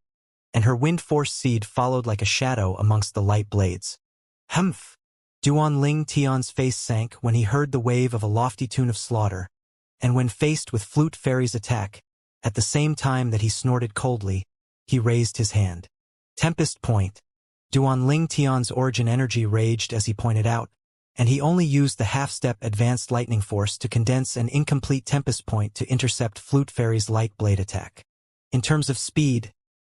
and her wind force seed followed like a shadow amongst the light blades. Humph! Duan Ling Tian's face sank when he heard the wave of a lofty tune of slaughter, and when faced with Flute Fairy's attack, at the same time that he snorted coldly, he raised his hand. Tempest Point. Duan Ling Tian's origin energy raged as he pointed out, and he only used the half-step advanced lightning force to condense an incomplete Tempest Point to intercept Flute Fairy's light blade attack. In terms of speed,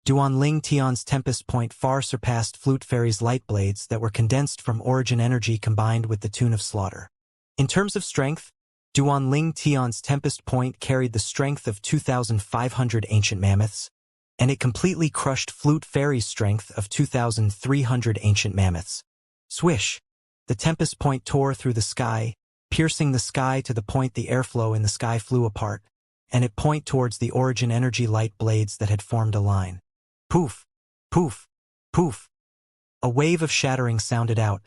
Duan Ling Tian's Tempest Point far surpassed Flute Fairy's light blades that were condensed from origin energy combined with the tune of slaughter. In terms of strength, Duan Ling Tian's Tempest Point carried the strength of 2,500 ancient mammoths, and it completely crushed Flute Fairy's strength of 2,300 ancient mammoths. Swish! The Tempest Point tore through the sky, piercing the sky to the point the airflow in the sky flew apart, and it pointed towards the origin energy light blades that had formed a line. Poof! Poof! Poof! A wave of shattering sounded out.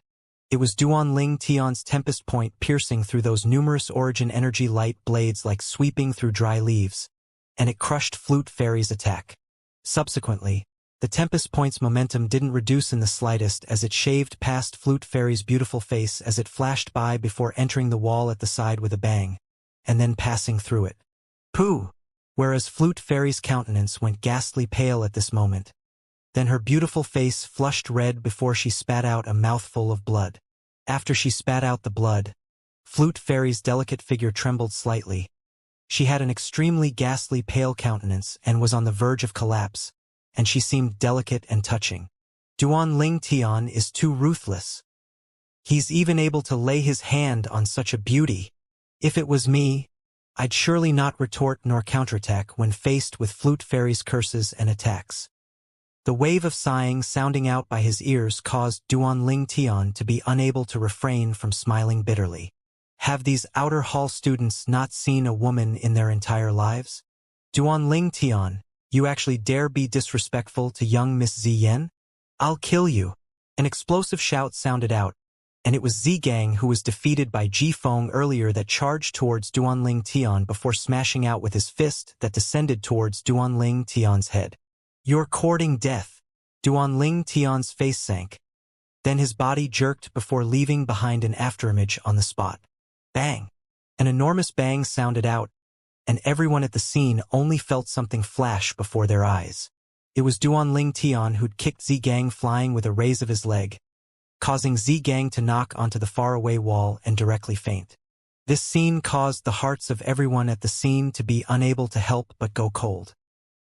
It was Duanling Tian's tempest point piercing through those numerous origin energy light blades like sweeping through dry leaves, and it crushed Flute Fairy's attack. Subsequently, the tempest point's momentum didn't reduce in the slightest as it shaved past Flute Fairy's beautiful face as it flashed by before entering the wall at the side with a bang, and then passing through it. Pooh! Whereas Flute Fairy's countenance went ghastly pale at this moment. Then her beautiful face flushed red before she spat out a mouthful of blood. After she spat out the blood, Flute Fairy's delicate figure trembled slightly. She had an extremely ghastly pale countenance and was on the verge of collapse, and she seemed delicate and touching. Duanling Tian is too ruthless. He's even able to lay his hand on such a beauty. If it was me, I'd surely not retort nor counterattack when faced with Flute Fairy's curses and attacks. The wave of sighing sounding out by his ears caused Duanling Tian to be unable to refrain from smiling bitterly. Have these outer hall students not seen a woman in their entire lives? Duanling Tian, you actually dare be disrespectful to young Miss Ziyan? I'll kill you. An explosive shout sounded out, and it was Zigang who was defeated by Ji Feng earlier that charged towards Duanling Tian before smashing out with his fist that descended towards Duanling Tian's head. You're courting death. Duanling Tian's face sank. Then his body jerked before leaving behind an afterimage on the spot. Bang! An enormous bang sounded out, and everyone at the scene only felt something flash before their eyes. It was Duanling Tian who'd kicked Zigang flying with a raise of his leg, causing Zigang to knock onto the faraway wall and directly faint. This scene caused the hearts of everyone at the scene to be unable to help but go cold.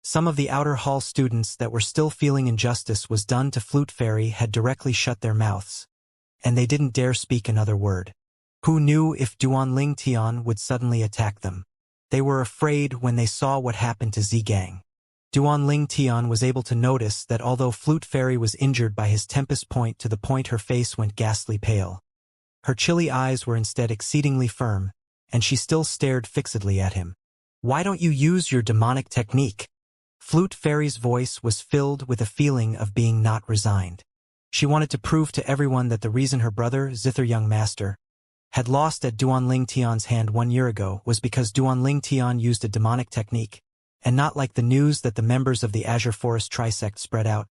Some of the outer hall students that were still feeling injustice was done to Flute Fairy had directly shut their mouths, and they didn't dare speak another word. Who knew if Duanling Tian would suddenly attack them? They were afraid when they saw what happened to Zigang. Duanling Tian was able to notice that although Flute Fairy was injured by his tempest point to the point her face went ghastly pale, her chilly eyes were instead exceedingly firm, and she still stared fixedly at him. Why don't you use your demonic technique? Flute Fairy's voice was filled with a feeling of being not resigned. She wanted to prove to everyone that the reason her brother, Zither Young Master, had lost at Duanling Tian's hand 1 year ago was because Duanling Tian used a demonic technique, and not like the news that the members of the Azure Forest Trisect spread out,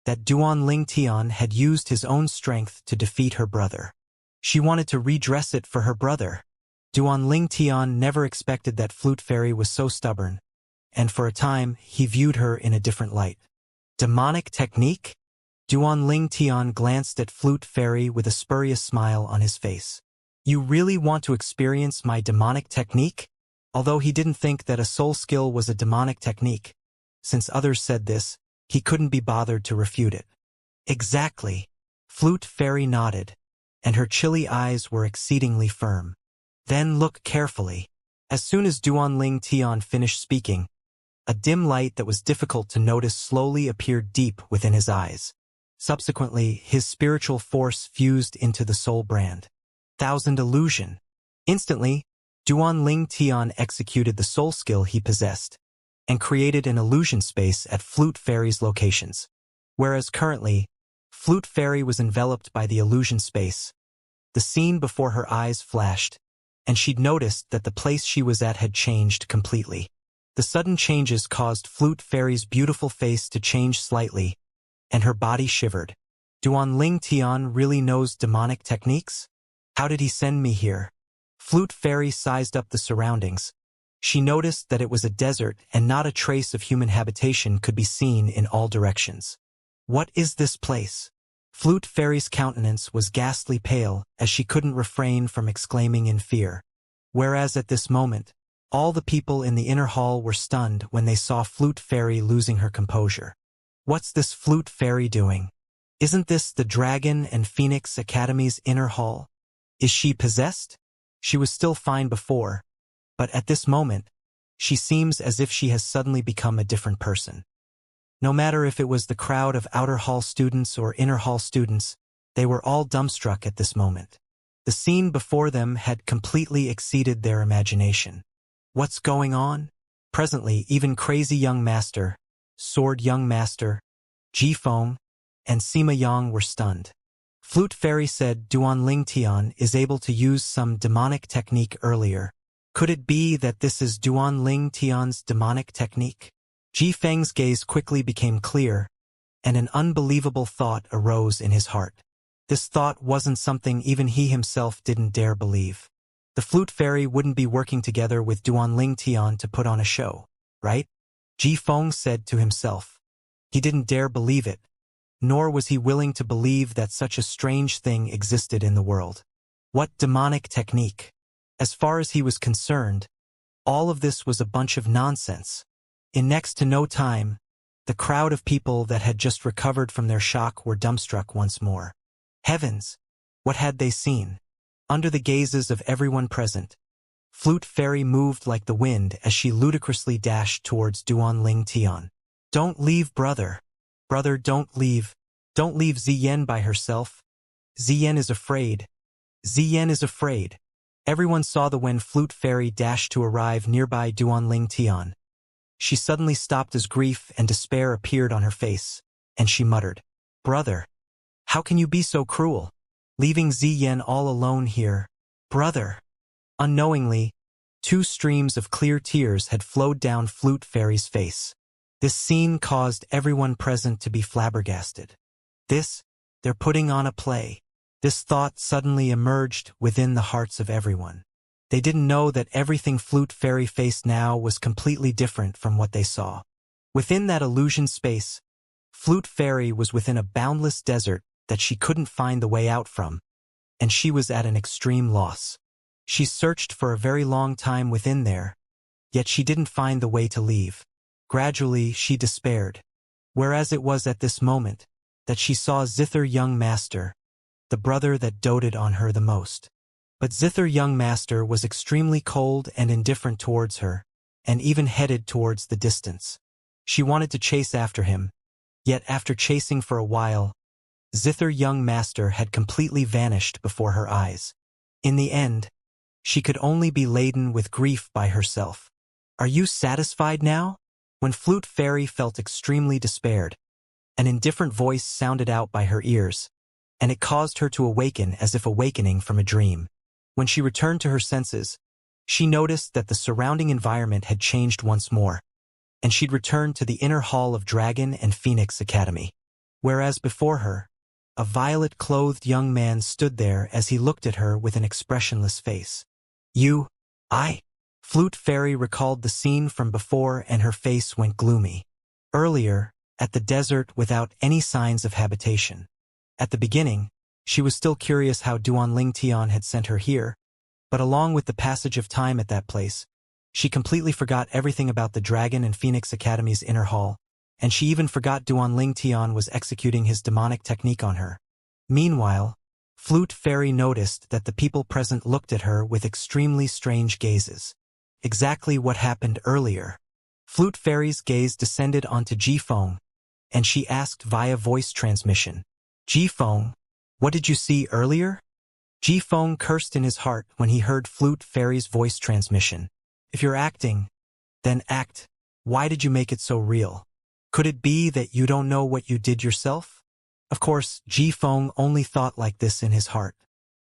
that Duanling Tian had used his own strength to defeat her brother. She wanted to redress it for her brother. Duanling Tian never expected that Flute Fairy was so stubborn, and for a time he viewed her in a different light. Demonic technique? Duanling Tian glanced at Flute Fairy with a spurious smile on his face. You really want to experience my demonic technique? Although he didn't think that a soul skill was a demonic technique, since others said this, he couldn't be bothered to refute it. Exactly. Flute Fairy nodded, and her chilly eyes were exceedingly firm. Then look carefully. As soon as Duanling Tian finished speaking, a dim light that was difficult to notice slowly appeared deep within his eyes. Subsequently, his spiritual force fused into the soul brand. Thousand Illusion. Instantly, Duanling Tian executed the soul skill he possessed, and created an illusion space at Flute Fairy's locations. Whereas currently, Flute Fairy was enveloped by the illusion space. The scene before her eyes flashed, and she'd noticed that the place she was at had changed completely. The sudden changes caused Flute Fairy's beautiful face to change slightly, and her body shivered. Duanling Tian really knows demonic techniques? How did he send me here? Flute Fairy sized up the surroundings. She noticed that it was a desert and not a trace of human habitation could be seen in all directions. What is this place? Flute Fairy's countenance was ghastly pale as she couldn't refrain from exclaiming in fear. Whereas at this moment, all the people in the inner hall were stunned when they saw Flute Fairy losing her composure. What's this Flute Fairy doing? Isn't this the Dragon and Phoenix Academy's inner hall? Is she possessed? She was still fine before, but at this moment, she seems as if she has suddenly become a different person. No matter if it was the crowd of outer hall students or inner hall students, they were all dumbstruck at this moment. The scene before them had completely exceeded their imagination. What's going on? Presently, even Crazy Young Master, Sword Young Master, Jifeng, and Sima Yang were stunned. Flute Fairy said Duanling Tian is able to use some demonic technique earlier. Could it be that this is Duanling Tian's demonic technique? Jifeng's gaze quickly became clear, and an unbelievable thought arose in his heart. This thought wasn't something even he himself didn't dare believe. The Flute Fairy wouldn't be working together with Duanling Tian to put on a show, right? Jifeng said to himself. He didn't dare believe it, nor was he willing to believe that such a strange thing existed in the world. What demonic technique? As far as he was concerned, all of this was a bunch of nonsense. In next to no time, the crowd of people that had just recovered from their shock were dumbstruck once more. Heavens! What had they seen? Under the gazes of everyone present, Flute Fairy moved like the wind as she ludicrously dashed towards Duanling Tian. Don't leave, brother. Brother, don't leave. Don't leave Ziyen by herself. Ziyen is afraid. Ziyen is afraid. Everyone saw the when Flute Fairy dashed to arrive nearby Duanling Tian. She suddenly stopped as grief and despair appeared on her face, and she muttered, Brother, how can you be so cruel? Leaving Ziyen all alone here. Brother. Unknowingly, 2 streams of clear tears had flowed down Flute Fairy's face. This scene caused everyone present to be flabbergasted. They're putting on a play. This thought suddenly emerged within the hearts of everyone. They didn't know that everything Flute Fairy faced now was completely different from what they saw. Within that illusion space, Flute Fairy was within a boundless desert that she couldn't find the way out from, and she was at an extreme loss. She searched for a very long time within there, yet she didn't find the way to leave. Gradually, she despaired. Whereas it was at this moment that she saw Zither Young Master, the brother that doted on her the most. But Zither Young Master was extremely cold and indifferent towards her, and even headed towards the distance. She wanted to chase after him, yet after chasing for a while, Zither Young Master had completely vanished before her eyes. In the end, she could only be laden with grief by herself. Are you satisfied now? When Flute Fairy felt extremely despaired, an indifferent voice sounded out by her ears, and it caused her to awaken as if awakening from a dream. When she returned to her senses, she noticed that the surrounding environment had changed once more, and she'd returned to the inner hall of Dragon and Phoenix Academy. Whereas before her, a violet-clothed young man stood there as he looked at her with an expressionless face. I? Flute Fairy recalled the scene from before and her face went gloomy. Earlier, at the desert without any signs of habitation. At the beginning, she was still curious how Duanling Tian had sent her here, but along with the passage of time at that place, she completely forgot everything about the Dragon and Phoenix Academy's inner hall, and she even forgot Duanling Tian was executing his demonic technique on her. Meanwhile, Flute Fairy noticed that the people present looked at her with extremely strange gazes. Exactly what happened earlier. Flute Fairy's gaze descended onto Jifeng, and she asked via voice transmission, Jifeng, what did you see earlier? Jifeng cursed in his heart when he heard Flute Fairy's voice transmission. If you're acting, then act. Why did you make it so real? Could it be that you don't know what you did yourself? Of course, Jifeng only thought like this in his heart.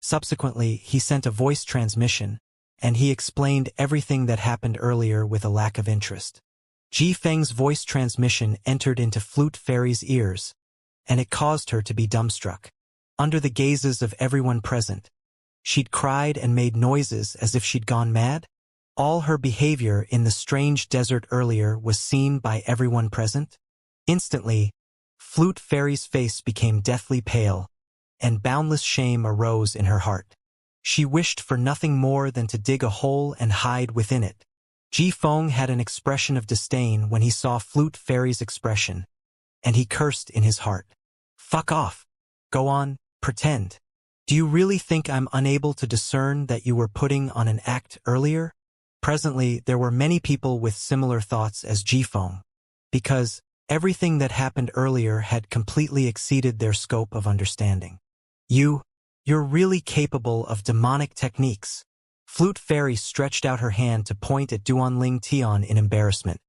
Subsequently, he sent a voice transmission, and he explained everything that happened earlier with a lack of interest. Jifeng's voice transmission entered into Flute Fairy's ears, and it caused her to be dumbstruck. Under the gazes of everyone present, she'd cried and made noises as if she'd gone mad. All her behavior in the strange desert earlier was seen by everyone present. Instantly, Flute Fairy's face became deathly pale, and boundless shame arose in her heart. She wished for nothing more than to dig a hole and hide within it. Jifeng had an expression of disdain when he saw Flute Fairy's expression, and he cursed in his heart. Fuck off. Go on, pretend. Do you really think I'm unable to discern that you were putting on an act earlier? Presently, there were many people with similar thoughts as Jifeng, because everything that happened earlier had completely exceeded their scope of understanding. You're really capable of demonic techniques. Flute Fairy stretched out her hand to point at Duanling Tian in embarrassment.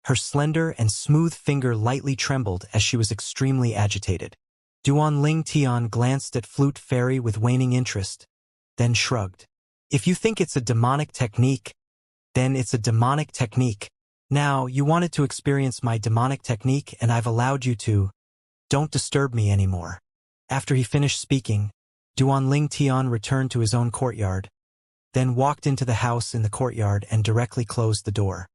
Her slender and smooth finger lightly trembled as she was extremely agitated. Duanling Tian glanced at Flute Fairy with waning interest, then shrugged. If you think it's a demonic technique, then it's a demonic technique. Now, you wanted to experience my demonic technique and I've allowed you to. Don't disturb me anymore. After he finished speaking, Duanling Tian returned to his own courtyard, then walked into the house in the courtyard and directly closed the door,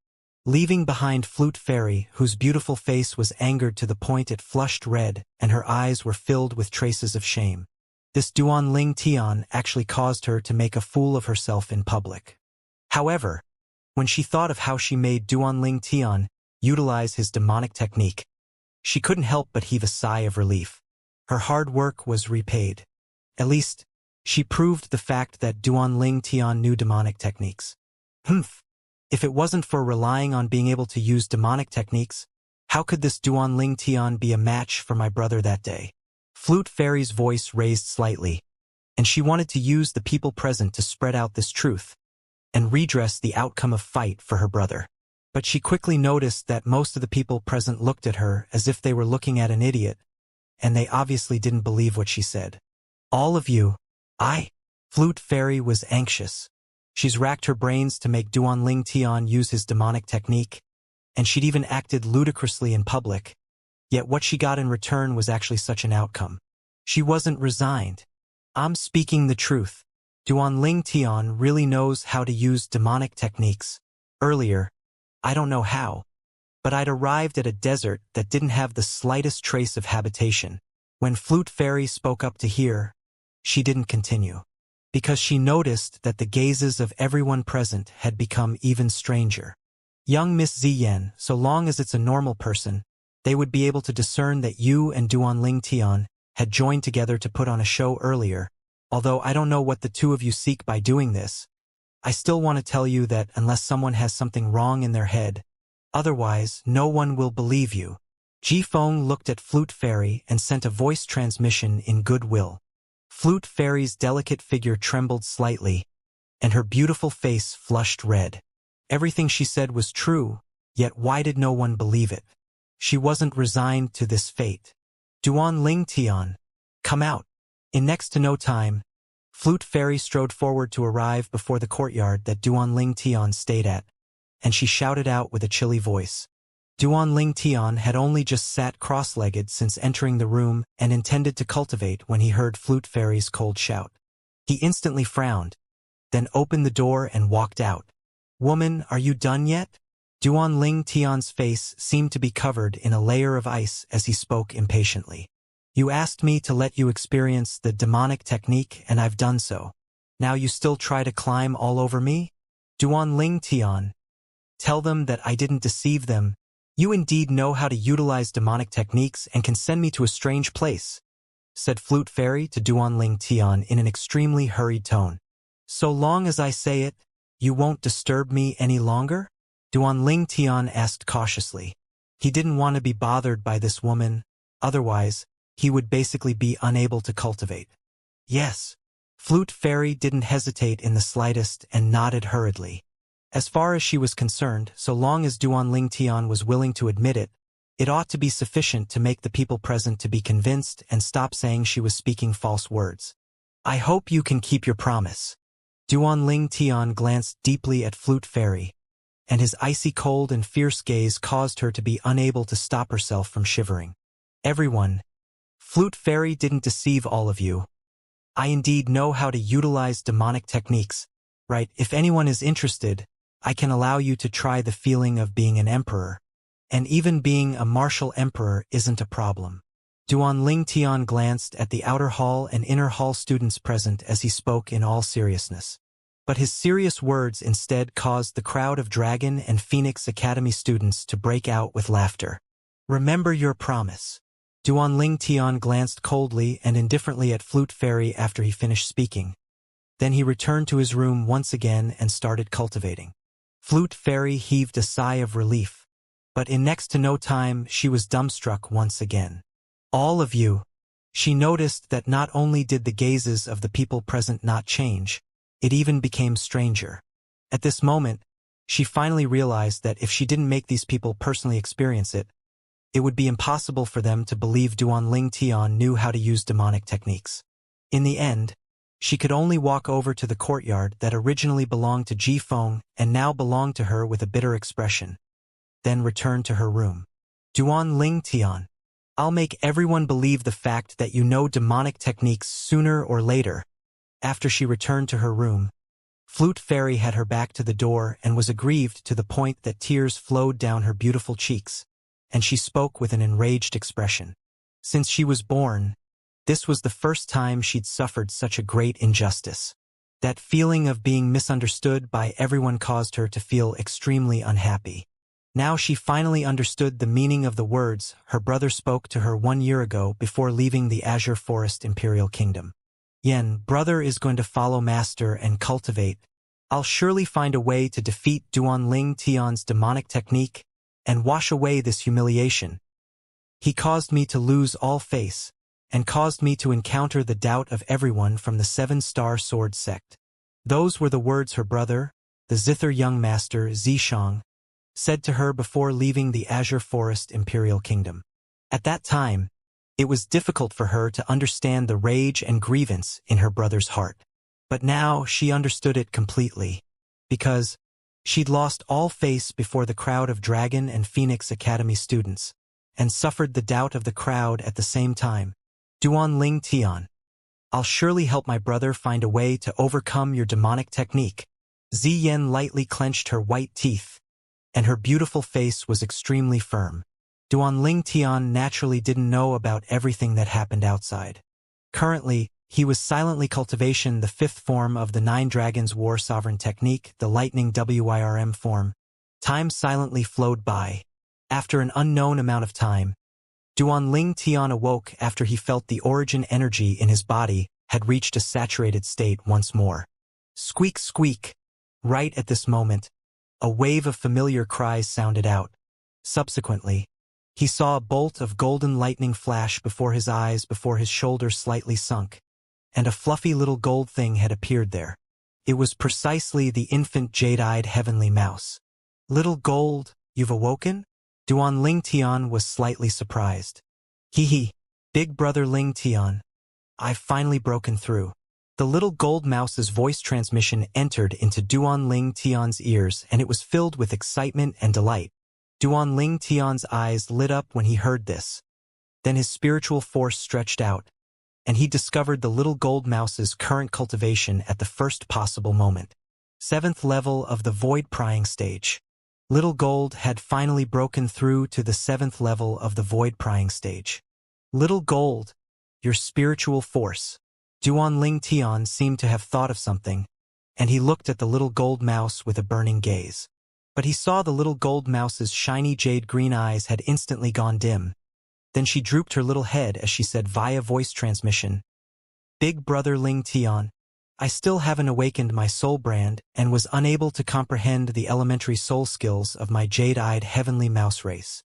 leaving behind Flute Fairy, whose beautiful face was angered to the point it flushed red and her eyes were filled with traces of shame. This Duanling Tian actually caused her to make a fool of herself in public. However, when she thought of how she made Duanling Tian utilize his demonic technique, she couldn't help but heave a sigh of relief. Her hard work was repaid. At least, she proved the fact that Duanling Tian knew demonic techniques. If it wasn't for relying on being able to use demonic techniques, how could this Duanling Tian be a match for my brother that day? Flute Fairy's voice raised slightly, and she wanted to use the people present to spread out this truth and redress the outcome of fight for her brother. But she quickly noticed that most of the people present looked at her as if they were looking at an idiot, and they obviously didn't believe what she said. All of you, Flute Fairy was anxious. She's racked her brains to make Duanling Tian use his demonic technique, and she'd even acted ludicrously in public. Yet what she got in return was actually such an outcome. She wasn't resigned. I'm speaking the truth. Duanling Tian really knows how to use demonic techniques. Earlier, I don't know how, but I'd arrived at a desert that didn't have the slightest trace of habitation. When Flute Fairy spoke up to hear, she didn't continue, because she noticed that the gazes of everyone present had become even stranger. Young Miss Ziyan, so long as it's a normal person, they would be able to discern that you and Duanling Tian had joined together to put on a show earlier. Although I don't know what the two of you seek by doing this, I still want to tell you that unless someone has something wrong in their head, otherwise no one will believe you. Jifeng looked at Flute Fairy and sent a voice transmission in goodwill. Flute Fairy's delicate figure trembled slightly, and her beautiful face flushed red. Everything she said was true, yet why did no one believe it? She wasn't resigned to this fate. Duanling Tian, come out. In next to no time, Flute Fairy strode forward to arrive before the courtyard that Duanling Tian stayed at, and she shouted out with a chilly voice. Duanling Tian had only just sat cross-legged since entering the room and intended to cultivate when he heard Flute Fairy's cold shout. He instantly frowned, then opened the door and walked out. Woman, are you done yet? Duanling Tian's face seemed to be covered in a layer of ice as he spoke impatiently. You asked me to let you experience the demonic technique and I've done so. Now you still try to climb all over me? Duanling Tian, tell them that I didn't deceive them. You indeed know how to utilize demonic techniques and can send me to a strange place, said Flute Fairy to Duanling Tian in an extremely hurried tone. So long as I say it, you won't disturb me any longer? Duanling Tian asked cautiously. He didn't want to be bothered by this woman, otherwise, he would basically be unable to cultivate. Yes. Flute Fairy didn't hesitate in the slightest and nodded hurriedly. As far as she was concerned, so long as Duanling Tian was willing to admit it, it ought to be sufficient to make the people present to be convinced and stop saying she was speaking false words. I hope you can keep your promise. Duanling Tian glanced deeply at Flute Fairy, and his icy cold and fierce gaze caused her to be unable to stop herself from shivering. Everyone, Flute Fairy didn't deceive all of you. I indeed know how to utilize demonic techniques, right? If anyone is interested, I can allow you to try the feeling of being an emperor, and even being a martial emperor isn't a problem. Duanling Tian glanced at the outer hall and inner hall students present as he spoke in all seriousness. But his serious words instead caused the crowd of Dragon and Phoenix Academy students to break out with laughter. Remember your promise. Duanling Tian glanced coldly and indifferently at Flute Fairy after he finished speaking. Then he returned to his room once again and started cultivating. Flute Fairy heaved a sigh of relief, but in next to no time she was dumbstruck once again. All of you. She noticed that not only did the gazes of the people present not change, It even became stranger. At this moment, she finally realized that if she didn't make these people personally experience it, it would be impossible for them to believe Duanling Tian knew how to use demonic techniques. In the end, she could only walk over to the courtyard that originally belonged to Ji Feng and now belonged to her with a bitter expression, then return to her room. Duanling Tian, I'll make everyone believe the fact that you know demonic techniques sooner or later. After she returned to her room, Flute Fairy had her back to the door and was aggrieved to the point that tears flowed down her beautiful cheeks, and she spoke with an enraged expression. Since she was born, this was the first time she'd suffered such a great injustice. That feeling of being misunderstood by everyone caused her to feel extremely unhappy. Now she finally understood the meaning of the words her brother spoke to her 1 year ago before leaving the Azure Forest Imperial Kingdom. Yen, brother is going to follow master and cultivate. I'll surely find a way to defeat Duanling Tian's demonic technique and wash away this humiliation. He caused me to lose all face, and caused me to encounter the doubt of everyone from the 7-star sword sect. Those were the words her brother, the Zither young master Zishang, said to her before leaving the Azure Forest Imperial Kingdom. At that time, it was difficult for her to understand the rage and grievance in her brother's heart. But now she understood it completely, because she'd lost all face before the crowd of Dragon and Phoenix Academy students, and suffered the doubt of the crowd at the same time. Duanling Tian, I'll surely help my brother find a way to overcome your demonic technique. Ziyen lightly clenched her white teeth, and her beautiful face was extremely firm. Duanling Tian naturally didn't know about everything that happened outside. Currently, he was silently Cultivation, the 5th form of the 9 Dragons War Sovereign technique, the Lightning WIRM form. Time silently flowed by. After an unknown amount of time, Duanling Tian awoke after he felt the origin energy in his body had reached a saturated state once more. Squeak, squeak. Right at this moment, a wave of familiar cries sounded out. Subsequently, he saw a bolt of golden lightning flash before his eyes before his shoulders slightly sunk, and a fluffy little gold thing had appeared there. It was precisely the infant jade-eyed heavenly mouse. Little gold, you've awoken? Duanling Tian was slightly surprised. Hee, big brother Ling Tian, I've finally broken through. The little gold mouse's voice transmission entered into Duanling Tian's ears, and it was filled with excitement and delight. Duanling Tian's eyes lit up when he heard this. Then his spiritual force stretched out, and he discovered the little gold mouse's current cultivation at the first possible moment. 7th level of the void prying stage. Little Gold had finally broken through to the 7th level of the void prying stage. Little Gold, your spiritual force. Duanling Tian seemed to have thought of something, and he looked at the little gold mouse with a burning gaze. But he saw the little gold mouse's shiny jade green eyes had instantly gone dim. Then she drooped her little head as she said via voice transmission, Big brother Ling Tian, I still haven't awakened my soul brand and was unable to comprehend the elementary soul skills of my jade-eyed heavenly mouse race.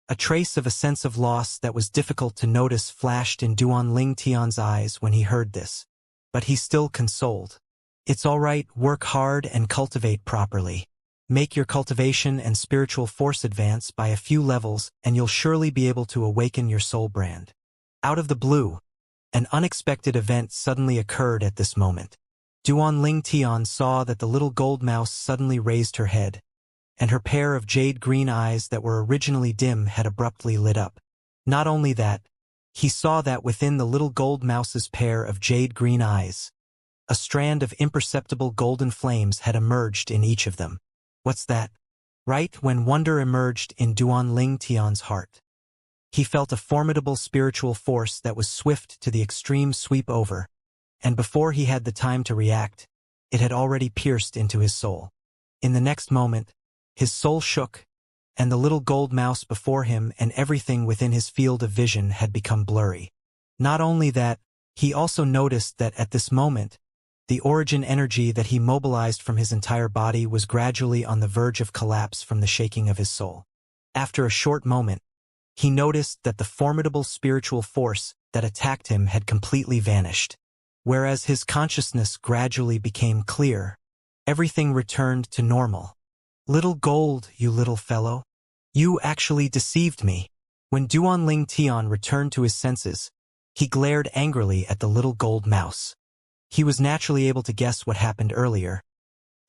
A trace of a sense of loss that was difficult to notice flashed in Duanling Tian's eyes when he heard this. But he still consoled. It's all right, work hard and cultivate properly. Make your cultivation and spiritual force advance by a few levels and you'll surely be able to awaken your soul brand. Out of the blue, an unexpected event suddenly occurred at this moment. Duanling Tian saw that the little gold mouse suddenly raised her head, and her pair of jade green eyes that were originally dim had abruptly lit up. Not only that, he saw that within the little gold mouse's pair of jade green eyes, a strand of imperceptible golden flames had emerged in each of them. What's that? Right when wonder emerged in Duanling Tian's heart. He felt a formidable spiritual force that was swift to the extreme sweep over, and before he had the time to react, it had already pierced into his soul. In the next moment, his soul shook, and the little gold mouse before him and everything within his field of vision had become blurry. Not only that, he also noticed that at this moment, the origin energy that he mobilized from his entire body was gradually on the verge of collapse from the shaking of his soul. After a short moment, he noticed that the formidable spiritual force that attacked him had completely vanished. Whereas his consciousness gradually became clear, everything returned to normal. Little gold, you little fellow. You actually deceived me. When Duanling Tian returned to his senses, he glared angrily at the little gold mouse. He was naturally able to guess what happened earlier.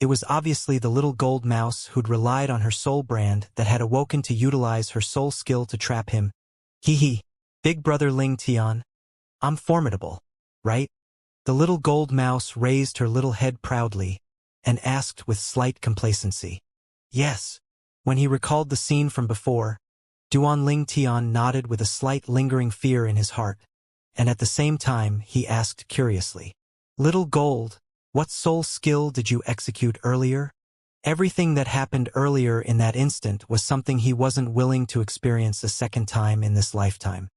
It was obviously the little gold mouse who'd relied on her soul brand that had awoken to utilize her soul skill to trap him. Hee, Big Brother Ling Tian. I'm formidable, right? The little gold mouse raised her little head proudly and asked with slight complacency. Yes. When he recalled the scene from before, Duanling Tian nodded with a slight lingering fear in his heart, and at the same time he asked curiously, Little Gold, what soul skill did you execute earlier? Everything that happened earlier in that instant was something he wasn't willing to experience a second time in this lifetime.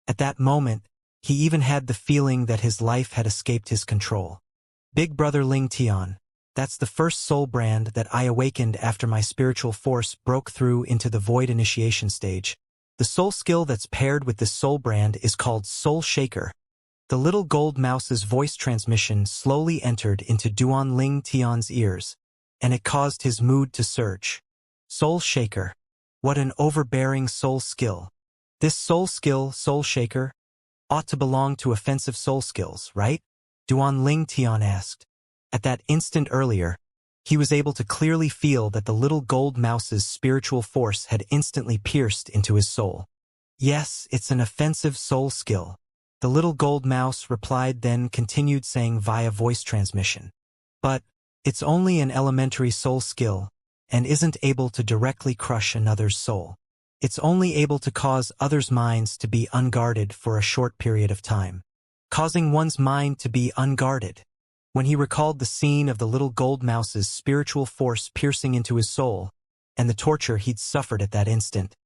At that moment, he even had the feeling that his life had escaped his control. Big Brother Ling Tian, that's the first soul brand that I awakened after my spiritual force broke through into the void initiation stage. The soul skill that's paired with this soul brand is called Soul Shaker. The little gold mouse's voice transmission slowly entered into Duanling Tian's ears, and it caused his mood to surge. Soul Shaker. What an overbearing soul skill. This soul skill, Soul Shaker, ought to belong to offensive soul skills, right? Duanling Tian asked. At that instant earlier, he was able to clearly feel that the little gold mouse's spiritual force had instantly pierced into his soul. Yes, it's an offensive soul skill. The little gold mouse replied, then continued saying via voice transmission. But it's only an elementary soul skill and isn't able to directly crush another's soul. It's only able to cause others' minds to be unguarded for a short period of time. Causing one's mind to be unguarded. When he recalled the scene of the little gold mouse's spiritual force piercing into his soul, and the torture he'd suffered at that instant,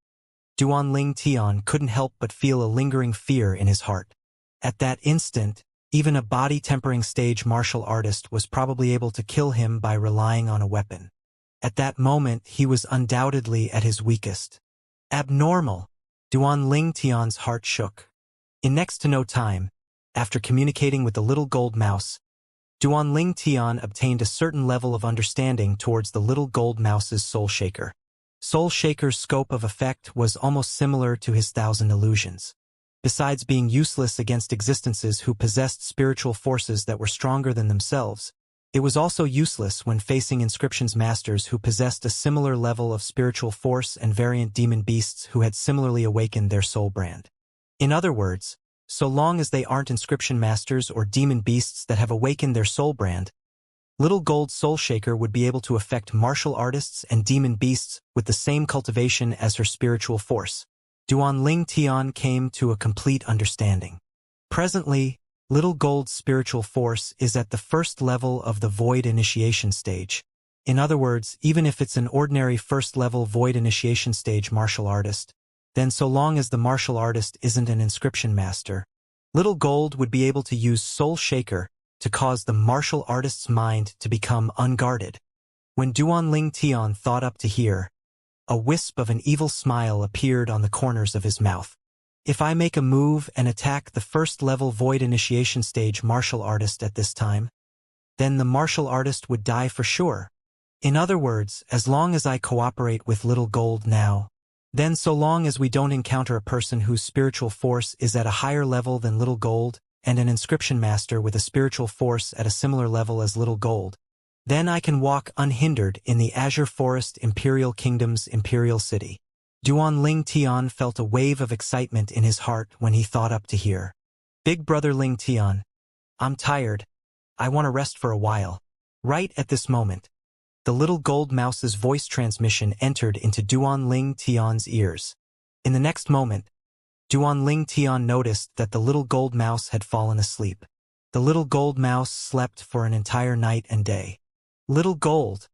Duanling Tian couldn't help but feel a lingering fear in his heart. At that instant, even a body-tempering stage martial artist was probably able to kill him by relying on a weapon. At that moment, he was undoubtedly at his weakest. Abnormal! Duanling Tian's heart shook. In next to no time, after communicating with the little gold mouse, Duanling Tian obtained a certain level of understanding towards the little gold mouse's Soul Shaker. Soul Shaker's scope of effect was almost similar to his 1,000 illusions. Besides being useless against existences who possessed spiritual forces that were stronger than themselves, it was also useless when facing Inscription's masters who possessed a similar level of spiritual force and variant demon beasts who had similarly awakened their soul brand. In other words, so long as they aren't Inscription masters or demon beasts that have awakened their soul brand, Little Gold Soul Shaker would be able to affect martial artists and demon beasts with the same cultivation as her spiritual force. Duanling Tian came to a complete understanding. Presently, Little Gold's spiritual force is at the first level of the Void Initiation stage. In other words, even if it's an ordinary first-level Void Initiation stage martial artist, then so long as the martial artist isn't an Inscription master, Little Gold would be able to use Soul Shaker to cause the martial artist's mind to become unguarded. When Duanling Tian thought up to hear, a wisp of an evil smile appeared on the corners of his mouth. If I make a move and attack the first-level Void Initiation stage martial artist at this time, then the martial artist would die for sure. In other words, as long as I cooperate with Little Gold now, then so long as we don't encounter a person whose spiritual force is at a higher level than Little Gold and an Inscription master with a spiritual force at a similar level as Little Gold, then I can walk unhindered in the Azure Forest Imperial Kingdom's Imperial City. Duanling Tian felt a wave of excitement in his heart when he thought up to hear. Big Brother Ling Tian, I'm tired. I want to rest for a while. Right at this moment, the little gold mouse's voice transmission entered into Duanling Tian's ears. In the next moment, Duanling Tian noticed that the little gold mouse had fallen asleep. The little gold mouse slept for an entire night and day. Little Gold,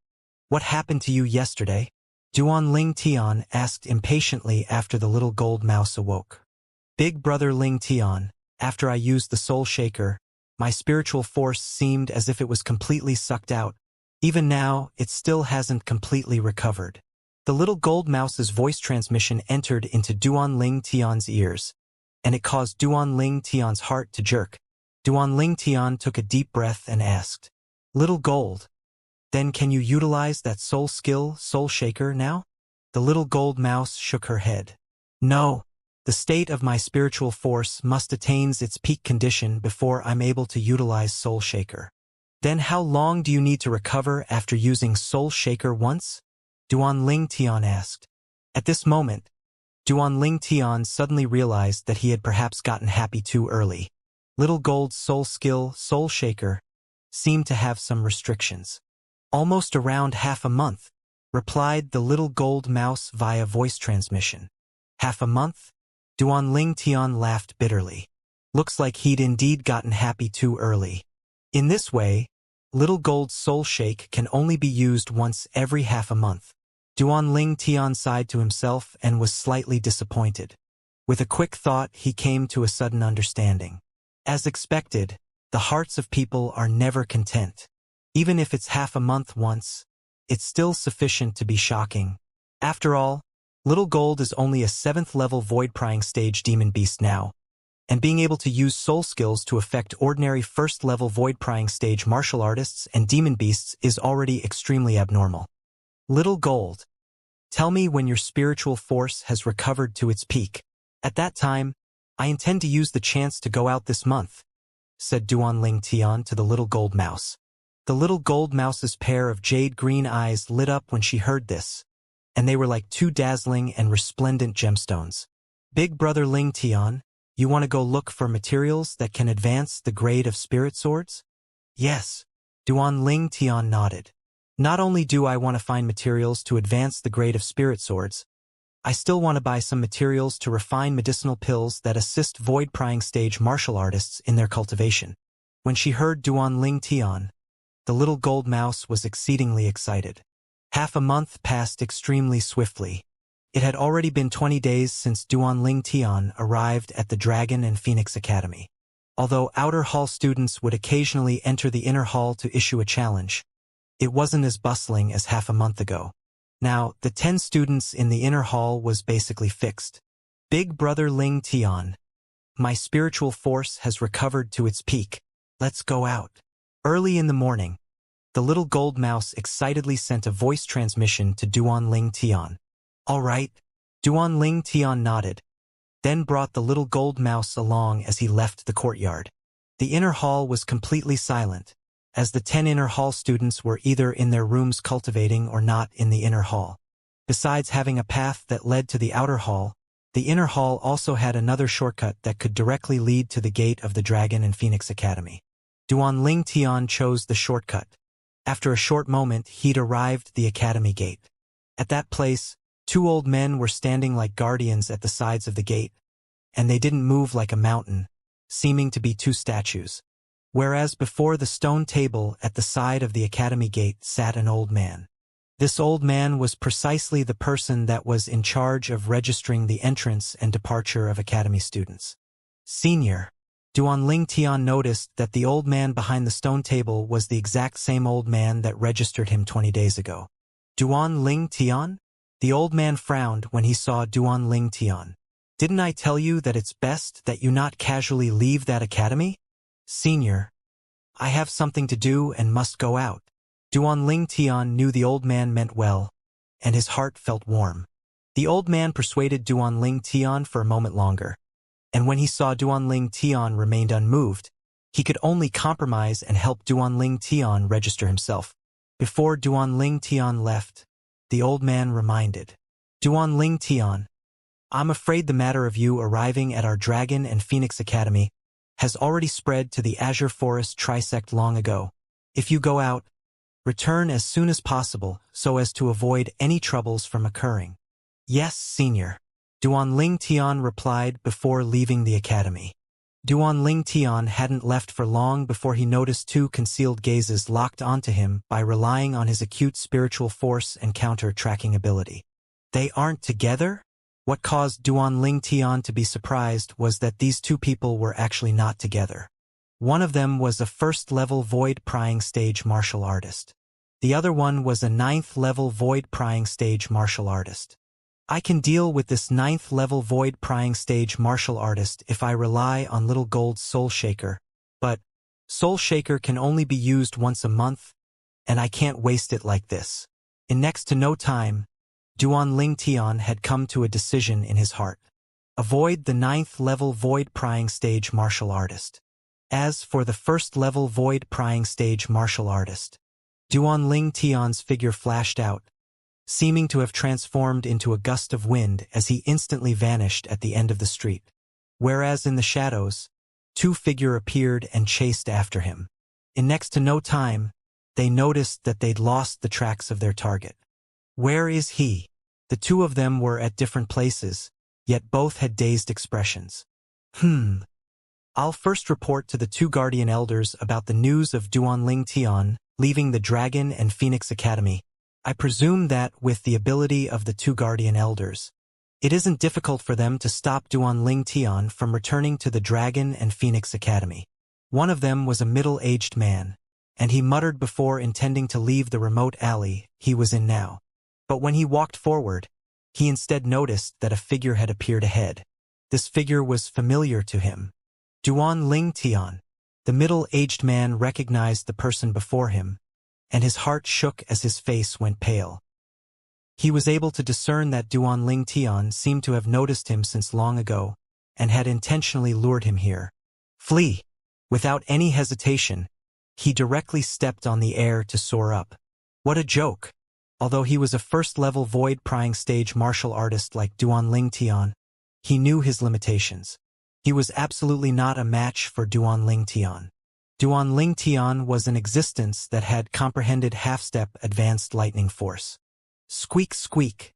what happened to you yesterday? Duanling Tian asked impatiently after the little gold mouse awoke. Big Brother Ling Tian, after I used the Soul Shaker, my spiritual force seemed as if it was completely sucked out. Even now, it still hasn't completely recovered. The little gold mouse's voice transmission entered into Duanling Tian's ears, and it caused Duanling Tian's heart to jerk. Duan Tian took a deep breath and asked, Little Gold, then can you utilize that soul skill, Soul Shaker, now? The little gold mouse shook her head. No. The state of my spiritual force must attain its peak condition before I'm able to utilize Soul Shaker. Then how long do you need to recover after using Soul Shaker once? Duan Tian asked. At this moment, Duan Tian suddenly realized that he had perhaps gotten happy too early. Little Gold's soul skill, Soul Shaker, seemed to have some restrictions. Almost around half a month, replied the little gold mouse via voice transmission. Half a month? Duan Tian laughed bitterly. Looks like he'd indeed gotten happy too early. In this way, Little Gold's soul shake can only be used once every half a month. Duan Tian sighed to himself and was slightly disappointed. With a quick thought, he came to a sudden understanding. As expected, the hearts of people are never content. Even if it's half a month once, it's still sufficient to be shocking. After all, Little Gold is only a 7th level void prying stage demon beast now, and being able to use soul skills to affect ordinary 1st level void prying stage martial artists and demon beasts is already extremely abnormal. Little Gold, tell me when your spiritual force has recovered to its peak. At that time, I intend to use the chance to go out this month, said Duan Tian to the little gold mouse. The little gold mouse's pair of jade-green eyes lit up when she heard this, and they were like 2 dazzling and resplendent gemstones. Big brother Ling Tian, you want to go look for materials that can advance the grade of spirit swords? Yes. Duan Tian nodded. Not only do I want to find materials to advance the grade of spirit swords, I still want to buy some materials to refine medicinal pills that assist void prying stage martial artists in their cultivation. When she heard Duan Tian, the little gold mouse was exceedingly excited. Half a month passed extremely swiftly. It had already been 20 days since Duan Tian arrived at the Dragon and Phoenix Academy. Although outer hall students would occasionally enter the inner hall to issue a challenge, it wasn't as bustling as half a month ago. Now, the 10 students in the inner hall was basically fixed. Big brother Ling Tian, my spiritual force has recovered to its peak. Let's go out. Early in the morning, the little gold mouse excitedly sent a voice transmission to Duan Tian. All right. Duan Tian nodded, then brought the little gold mouse along as he left the courtyard. The inner hall was completely silent, as the 10 inner hall students were either in their rooms cultivating or not in the inner hall. Besides having a path that led to the outer hall, the inner hall also had another shortcut that could directly lead to the gate of the Dragon and Phoenix Academy. Duan Tian chose the shortcut. After a short moment, he'd arrived at the academy gate. At that place, 2 old men were standing like guardians at the sides of the gate, and they didn't move like a mountain, seeming to be 2 statues. Whereas before the stone table at the side of the academy gate sat an old man. This old man was precisely the person that was in charge of registering the entrance and departure of academy students. Senior. Duan Tian noticed that the old man behind the stone table was the exact same old man that registered him 20 days ago. Duan Tian? The old man frowned when he saw Duan Tian. Didn't I tell you that it's best that you not casually leave that academy? Senior. I have something to do and must go out. Duan Tian knew the old man meant well, and his heart felt warm. The old man persuaded Duan Tian for a moment longer, and when he saw Duan Tian remained unmoved, he could only compromise and help Duan Tian register himself. Before Duan Tian left, the old man reminded. Duan Tian, I'm afraid the matter of you arriving at our Dragon and Phoenix Academy has already spread to the Azure Forest Trisect long ago. If you go out, return as soon as possible so as to avoid any troubles from occurring. Yes, senior. Duan Tian replied before leaving the academy. Duan Tian hadn't left for long before he noticed 2 concealed gazes locked onto him by relying on his acute spiritual force and counter-tracking ability. They aren't together? What caused Duan Tian to be surprised was that these 2 people were actually not together. One of them was a 1st-level void-prying stage martial artist. The other one was a 9th-level void-prying stage martial artist. I can deal with this 9th-level void-prying stage martial artist if I rely on Little Gold's Soul Shaker, but Soul Shaker can only be used once a month, and I can't waste it like this. In next to no time, Duan Ling Tian had come to a decision in his heart. Avoid the 9th level Void Prying Stage Martial Artist. As for the 1st level Void Prying Stage Martial Artist, Duan Ling Tian's figure flashed out, seeming to have transformed into a gust of wind as he instantly vanished at the end of the street. Whereas in the shadows, 2 figures appeared and chased after him. In next to no time, they noticed that they'd lost the tracks of their target. Where is he? The 2 of them were at different places, yet both had dazed expressions. I'll first report to the 2 Guardian Elders about the news of Duan Ling Tian leaving the Dragon and Phoenix Academy. I presume that, with the ability of the 2 Guardian Elders, it isn't difficult for them to stop Duan Ling Tian from returning to the Dragon and Phoenix Academy. One of them was a middle-aged man, and he muttered before intending to leave the remote alley he was in now. But when he walked forward, he instead noticed that a figure had appeared ahead. This figure was familiar to him. Duan Ling Tian. The middle-aged man recognized the person before him, and his heart shook as his face went pale. He was able to discern that Duan Ling Tian seemed to have noticed him since long ago, and had intentionally lured him here. Flee! Without any hesitation, he directly stepped on the air to soar up. What a joke! Although he was a 1st-level void-prying stage martial artist like Duan Ling Tian, he knew his limitations. He was absolutely not a match for Duan Ling Tian. Duan Ling Tian was an existence that had comprehended half-step advanced lightning force. Squeak, squeak.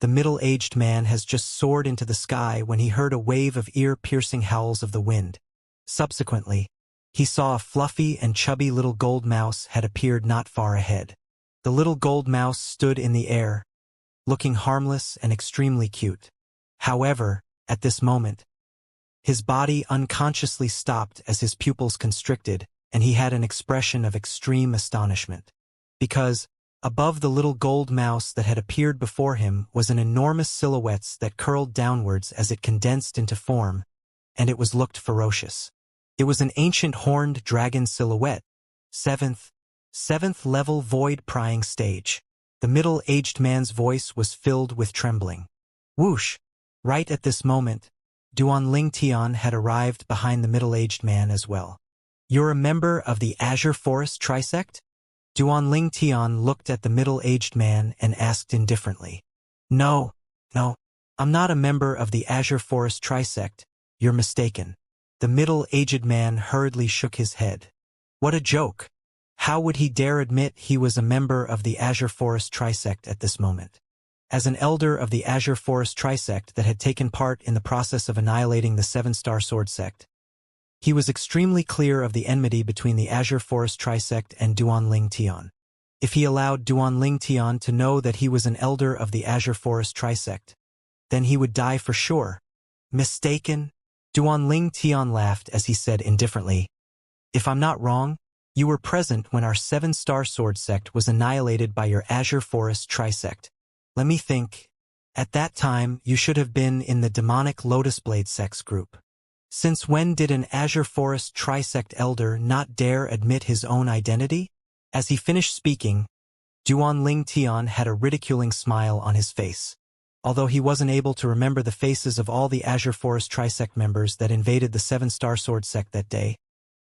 The middle-aged man has just soared into the sky when he heard a wave of ear-piercing howls of the wind. Subsequently, he saw a fluffy and chubby little gold mouse had appeared not far ahead. The little gold mouse stood in the air, looking harmless and extremely cute. However, at this moment, his body unconsciously stopped as his pupils constricted, and he had an expression of extreme astonishment. Because, above the little gold mouse that had appeared before him was an enormous silhouette that curled downwards as it condensed into form, and it looked ferocious. It was an ancient horned dragon silhouette. 7th level void prying stage. The middle-aged man's voice was filled with trembling. Whoosh! Right at this moment, Duan Ling Tian had arrived behind the middle-aged man as well. You're a member of the Azure Forest Trisect? Duan Ling Tian looked at the middle-aged man and asked indifferently. No, I'm not a member of the Azure Forest Trisect. You're mistaken. The middle-aged man hurriedly shook his head. What a joke! How would he dare admit he was a member of the Azure Forest Trisect at this moment? As an elder of the Azure Forest Trisect that had taken part in the process of annihilating the 7-star sword sect, he was extremely clear of the enmity between the Azure Forest Trisect and Duan Ling Tian. If he allowed Duan Ling Tian to know that he was an elder of the Azure Forest Trisect, then he would die for sure. Mistaken? Duan Ling Tian laughed as he said indifferently, If I'm not wrong, you were present when our 7-star sword sect was annihilated by your Azure Forest Trisect. Let me think. At that time, you should have been in the demonic Lotus Blade sex group. Since when did an Azure Forest Trisect elder not dare admit his own identity? As he finished speaking, Duan Ling Tian had a ridiculing smile on his face. Although he wasn't able to remember the faces of all the Azure Forest Trisect members that invaded the 7-star sword sect that day,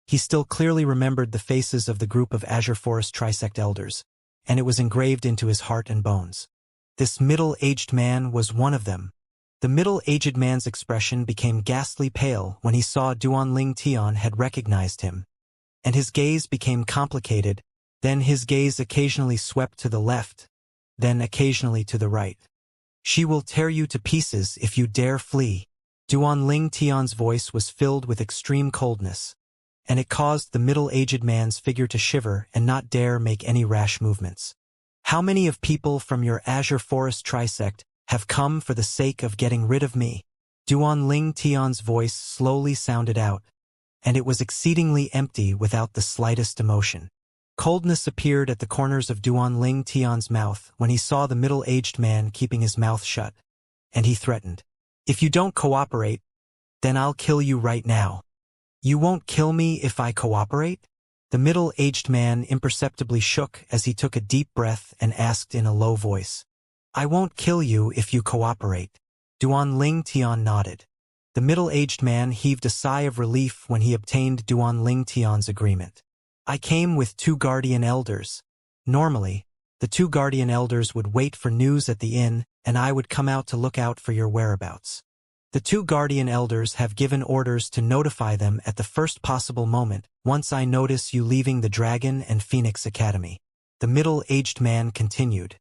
he still clearly remembered the faces of the group of Azure Forest Trisect elders, and it was engraved into his heart and bones. This middle-aged man was one of them. The middle-aged man's expression became ghastly pale when he saw Duan Ling Tian had recognized him, and his gaze became complicated. Then his gaze occasionally swept to the left, then occasionally to the right. She will tear you to pieces if you dare flee. Duan Ling Tian's voice was filled with extreme coldness, and it caused the middle-aged man's figure to shiver and not dare make any rash movements. How many of people from your Azure Forest Trisect have come for the sake of getting rid of me? Duan Ling Tian's voice slowly sounded out, and it was exceedingly empty without the slightest emotion. Coldness appeared at the corners of Duan Ling Tian's mouth when he saw the middle-aged man keeping his mouth shut, and he threatened, If you don't cooperate, then I'll kill you right now. You won't kill me if I cooperate? The middle-aged man imperceptibly shook as he took a deep breath and asked in a low voice. I won't kill you if you cooperate. Duan Tian nodded. The middle-aged man heaved a sigh of relief when he obtained Duan Tian's agreement. I came with 2 guardian elders. Normally, the 2 guardian elders would wait for news at the inn, and I would come out to look out for your whereabouts. The 2 guardian elders have given orders to notify them at the first possible moment, once I notice you leaving the Dragon and Phoenix Academy. The middle-aged man continued.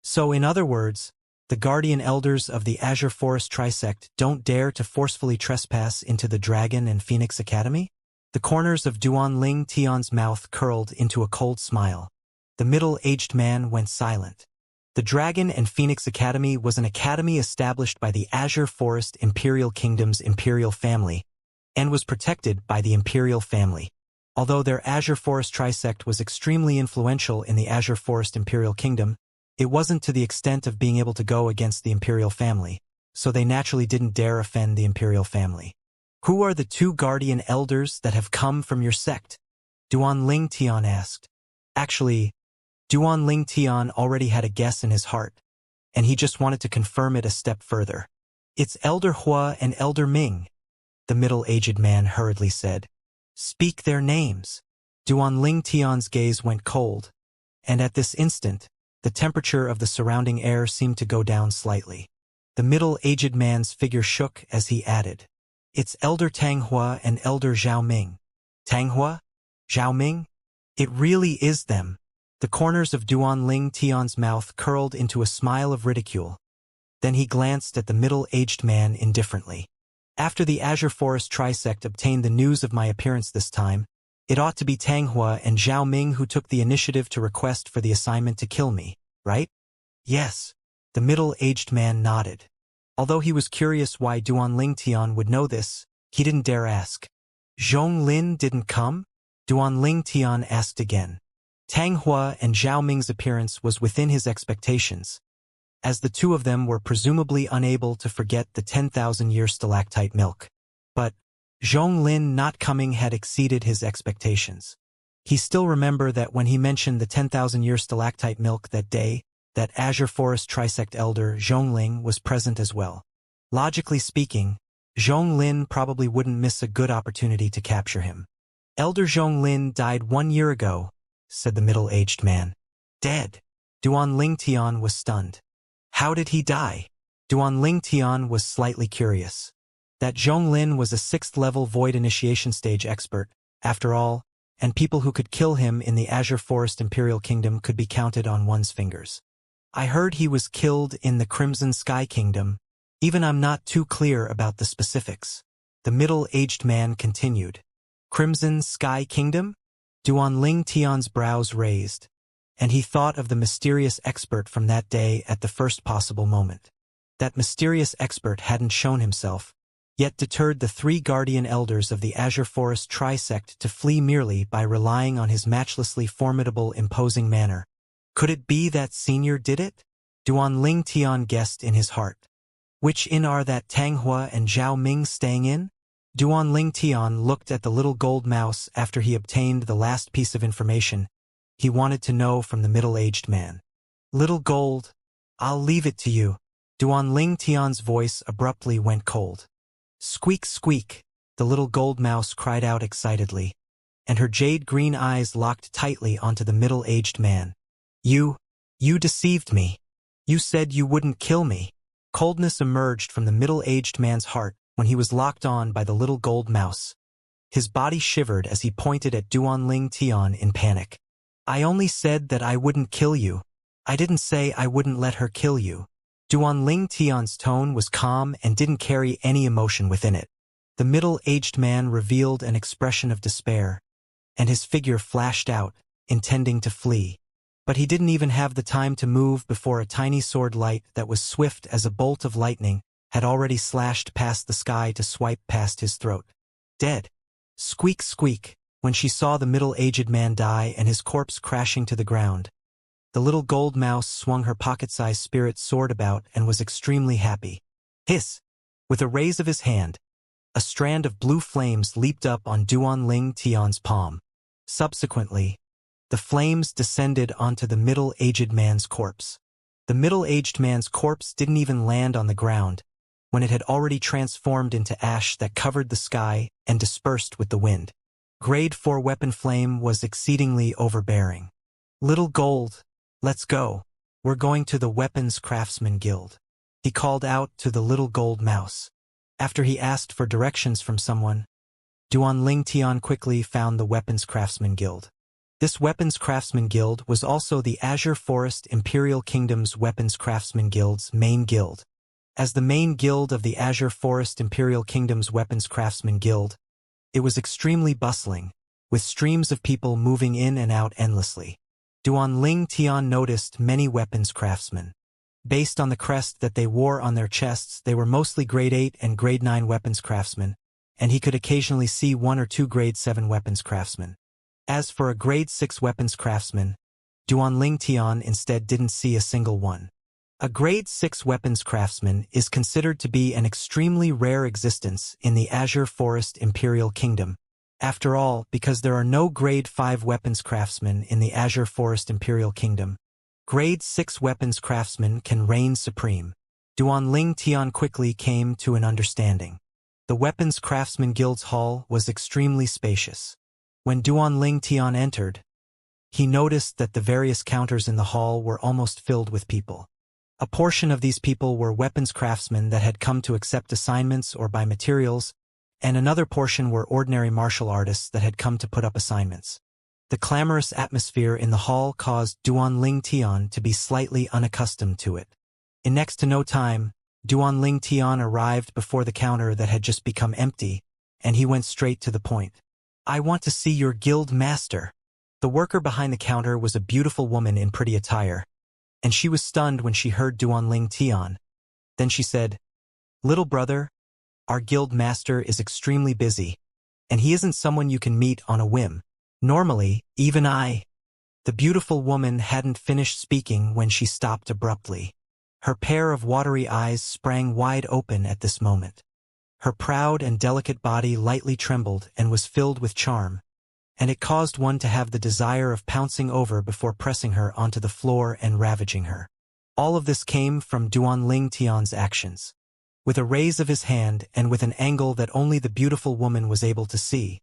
So in other words, the guardian elders of the Azure Forest Trisect don't dare to forcefully trespass into the Dragon and Phoenix Academy? The corners of Duan Tian's mouth curled into a cold smile. The middle-aged man went silent. The Dragon and Phoenix Academy was an academy established by the Azure Forest Imperial Kingdom's imperial family and was protected by the imperial family. Although their Azure Forest Trisect was extremely influential in the Azure Forest Imperial Kingdom, it wasn't to the extent of being able to go against the imperial family, so they naturally didn't dare offend the imperial family. Who are the 2 guardian elders that have come from your sect? Duan Tian asked. Actually, Duan Tian already had a guess in his heart, and he just wanted to confirm it a step further. It's Elder Hua and Elder Ming, the middle-aged man hurriedly said. Speak their names. Duan Tian's gaze went cold, and at this instant, the temperature of the surrounding air seemed to go down slightly. The middle-aged man's figure shook as he added, It's Elder Tanghua and Elder Zhao Ming. Tanghua? Zhao Ming? It really is them. The corners of Duan Tian's mouth curled into a smile of ridicule. Then he glanced at the middle-aged man indifferently. After the Azure Forest Trisect obtained the news of my appearance this time, it ought to be Tanghua and Zhao Ming who took the initiative to request for the assignment to kill me, right? Yes. The middle-aged man nodded. Although he was curious why Duan Tian would know this, he didn't dare ask. Zhong Lin didn't come? Duan Tian asked again. Tanghua and Zhao Ming's appearance was within his expectations, as the 2 of them were presumably unable to forget the 10,000-year stalactite milk. But Zhong Lin not coming had exceeded his expectations. He still remembered that when he mentioned the 10,000-year stalactite milk that day, that Azure Forest Trisect Elder Zhongling was present as well. Logically speaking, Zhonglin probably wouldn't miss a good opportunity to capture him. Elder Zhonglin died 1 year ago, said the middle-aged man. Dead. Duan Tian was stunned. How did he die? Duan Tian was slightly curious. That Zhonglin was a 6th-level Void Initiation Stage expert, after all, and people who could kill him in the Azure Forest Imperial Kingdom could be counted on one's fingers. I heard he was killed in the Crimson Sky Kingdom. Even I'm not too clear about the specifics. The middle-aged man continued. Crimson Sky Kingdom? Duan Tian's brows raised, and he thought of the mysterious expert from that day at the first possible moment. That mysterious expert hadn't shown himself, yet deterred the 3 guardian elders of the Azure Forest Trisect to flee merely by relying on his matchlessly formidable, imposing manner. Could it be that Senior did it? Duan Tian guessed in his heart. Which inn are that Tanghua and Zhao Ming staying in? Duan Tian looked at the little gold mouse after he obtained the last piece of information he wanted to know from the middle-aged man. Little gold, I'll leave it to you. Duan Tian's voice abruptly went cold. Squeak, squeak, the little gold mouse cried out excitedly, and her jade-green eyes locked tightly onto the middle-aged man. You deceived me. You said you wouldn't kill me. Coldness emerged from the middle-aged man's heart when he was locked on by the little gold mouse. His body shivered as he pointed at Duan Tian in panic. I only said that I wouldn't kill you. I didn't say I wouldn't let her kill you. Duan Tian's tone was calm and didn't carry any emotion within it. The middle-aged man revealed an expression of despair, and his figure flashed out, intending to flee. But he didn't even have the time to move before a tiny sword light that was swift as a bolt of lightning had already slashed past the sky to swipe past his throat. Dead. Squeak, squeak, when she saw the middle-aged man die and his corpse crashing to the ground. The little gold mouse swung her pocket-sized spirit sword about and was extremely happy. Hiss! With a raise of his hand, A strand of blue flames leaped up on Duanling Tian's palm. Subsequently, the flames descended onto the middle-aged man's corpse. The middle-aged man's corpse didn't even land on the ground when it had already transformed into ash that covered the sky and dispersed with the wind. Grade 4 weapon flame was exceedingly overbearing. "Little Gold, let's go. We're going to the Weapons Craftsman Guild," he called out to the little gold mouse. After he asked for directions from someone, Duanling Tian quickly found the Weapons Craftsman Guild. This Weapons Craftsman Guild was also the Azure Forest Imperial Kingdom's Weapons Craftsman Guild's main guild. As the main guild of the Azure Forest Imperial Kingdom's Weapons Craftsman Guild, it was extremely bustling, with streams of people moving in and out endlessly. Duanling Tian noticed many weapons craftsmen. Based on the crest that they wore on their chests, they were mostly grade 8 and grade 9 weapons craftsmen, and he could occasionally see 1 or 2 grade 7 weapons craftsmen. As for a grade 6 weapons craftsman, Duanling Tian instead didn't see a single one. A grade 6 weapons craftsman is considered to be an extremely rare existence in the Azure Forest Imperial Kingdom. After all, because there are no grade 5 weapons craftsmen in the Azure Forest Imperial Kingdom, grade 6 weapons craftsmen can reign supreme. Duanling Tian quickly came to an understanding. The Weapons Craftsman Guild's hall was extremely spacious. When Duanling Tian entered, he noticed that the various counters in the hall were almost filled with people. A portion of these people were weapons craftsmen that had come to accept assignments or buy materials, and another portion were ordinary martial artists that had come to put up assignments. The clamorous atmosphere in the hall caused Duanling Tian to be slightly unaccustomed to it. In next to no time, Duanling Tian arrived before the counter that had just become empty, and he went straight to the point. "I want to see your guild master." The worker behind the counter was a beautiful woman in pretty attire, and she was stunned when she heard Duanling Tian. Then she said, "Little brother, our guild master is extremely busy, and he isn't someone you can meet on a whim. Normally, even I—" The beautiful woman hadn't finished speaking when she stopped abruptly. Her pair of watery eyes sprang wide open at this moment. Her proud and delicate body lightly trembled and was filled with charm, and it caused one to have the desire of pouncing over before pressing her onto the floor and ravaging her. All of this came from Duanling Tian's actions. With a raise of his hand and with an angle that only the beautiful woman was able to see,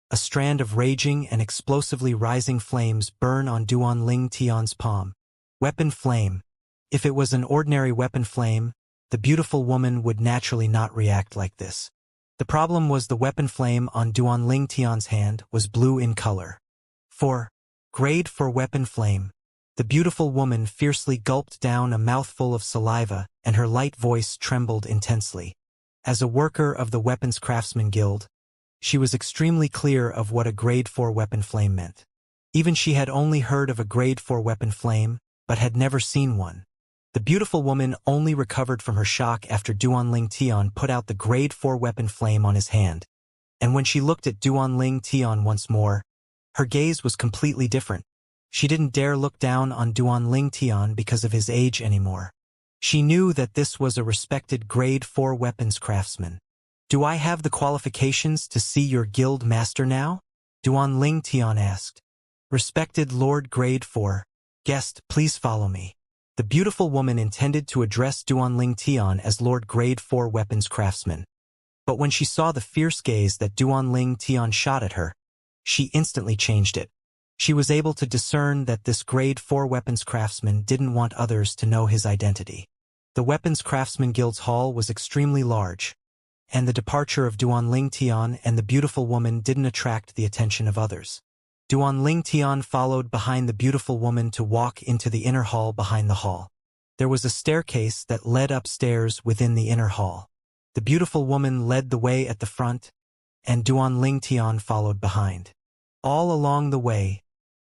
a strand of raging and explosively rising flames burn on Duanling Tian's palm. Weapon flame. If it was an ordinary weapon flame, the beautiful woman would naturally not react like this. The problem was the weapon flame on Duanling Tian's hand was blue in color. Grade 4 weapon flame. The beautiful woman fiercely gulped down a mouthful of saliva, and her light voice trembled intensely. As a worker of the Weapons Craftsman Guild, she was extremely clear of what a grade 4 weapon flame meant. Even she had only heard of a grade 4 weapon flame, but had never seen one. The beautiful woman only recovered from her shock after Duanling Tian put out the grade 4 weapon flame on his hand, and when she looked at Duanling Tian once more, her gaze was completely different. She didn't dare look down on Duanling Tian because of his age anymore. She knew that this was a respected grade 4 weapons craftsman. "Do I have the qualifications to see your guild master now?" Duanling Tian asked. "Respected Lord Grade 4, guest, please follow me." The beautiful woman intended to address Duanling Tian as Lord Grade 4 weapons craftsman. But when she saw the fierce gaze that Duanling Tian shot at her, she instantly changed it. She was able to discern that this Grade 4 weapons craftsman didn't want others to know his identity. The Weapons Craftsman Guild's hall was extremely large, and the departure of Duanling Tian and the beautiful woman didn't attract the attention of others. Duanling Tian followed behind the beautiful woman to walk into the inner hall behind the hall. There was a staircase that led upstairs within the inner hall. The beautiful woman led the way at the front, and Duanling Tian followed behind. All along the way,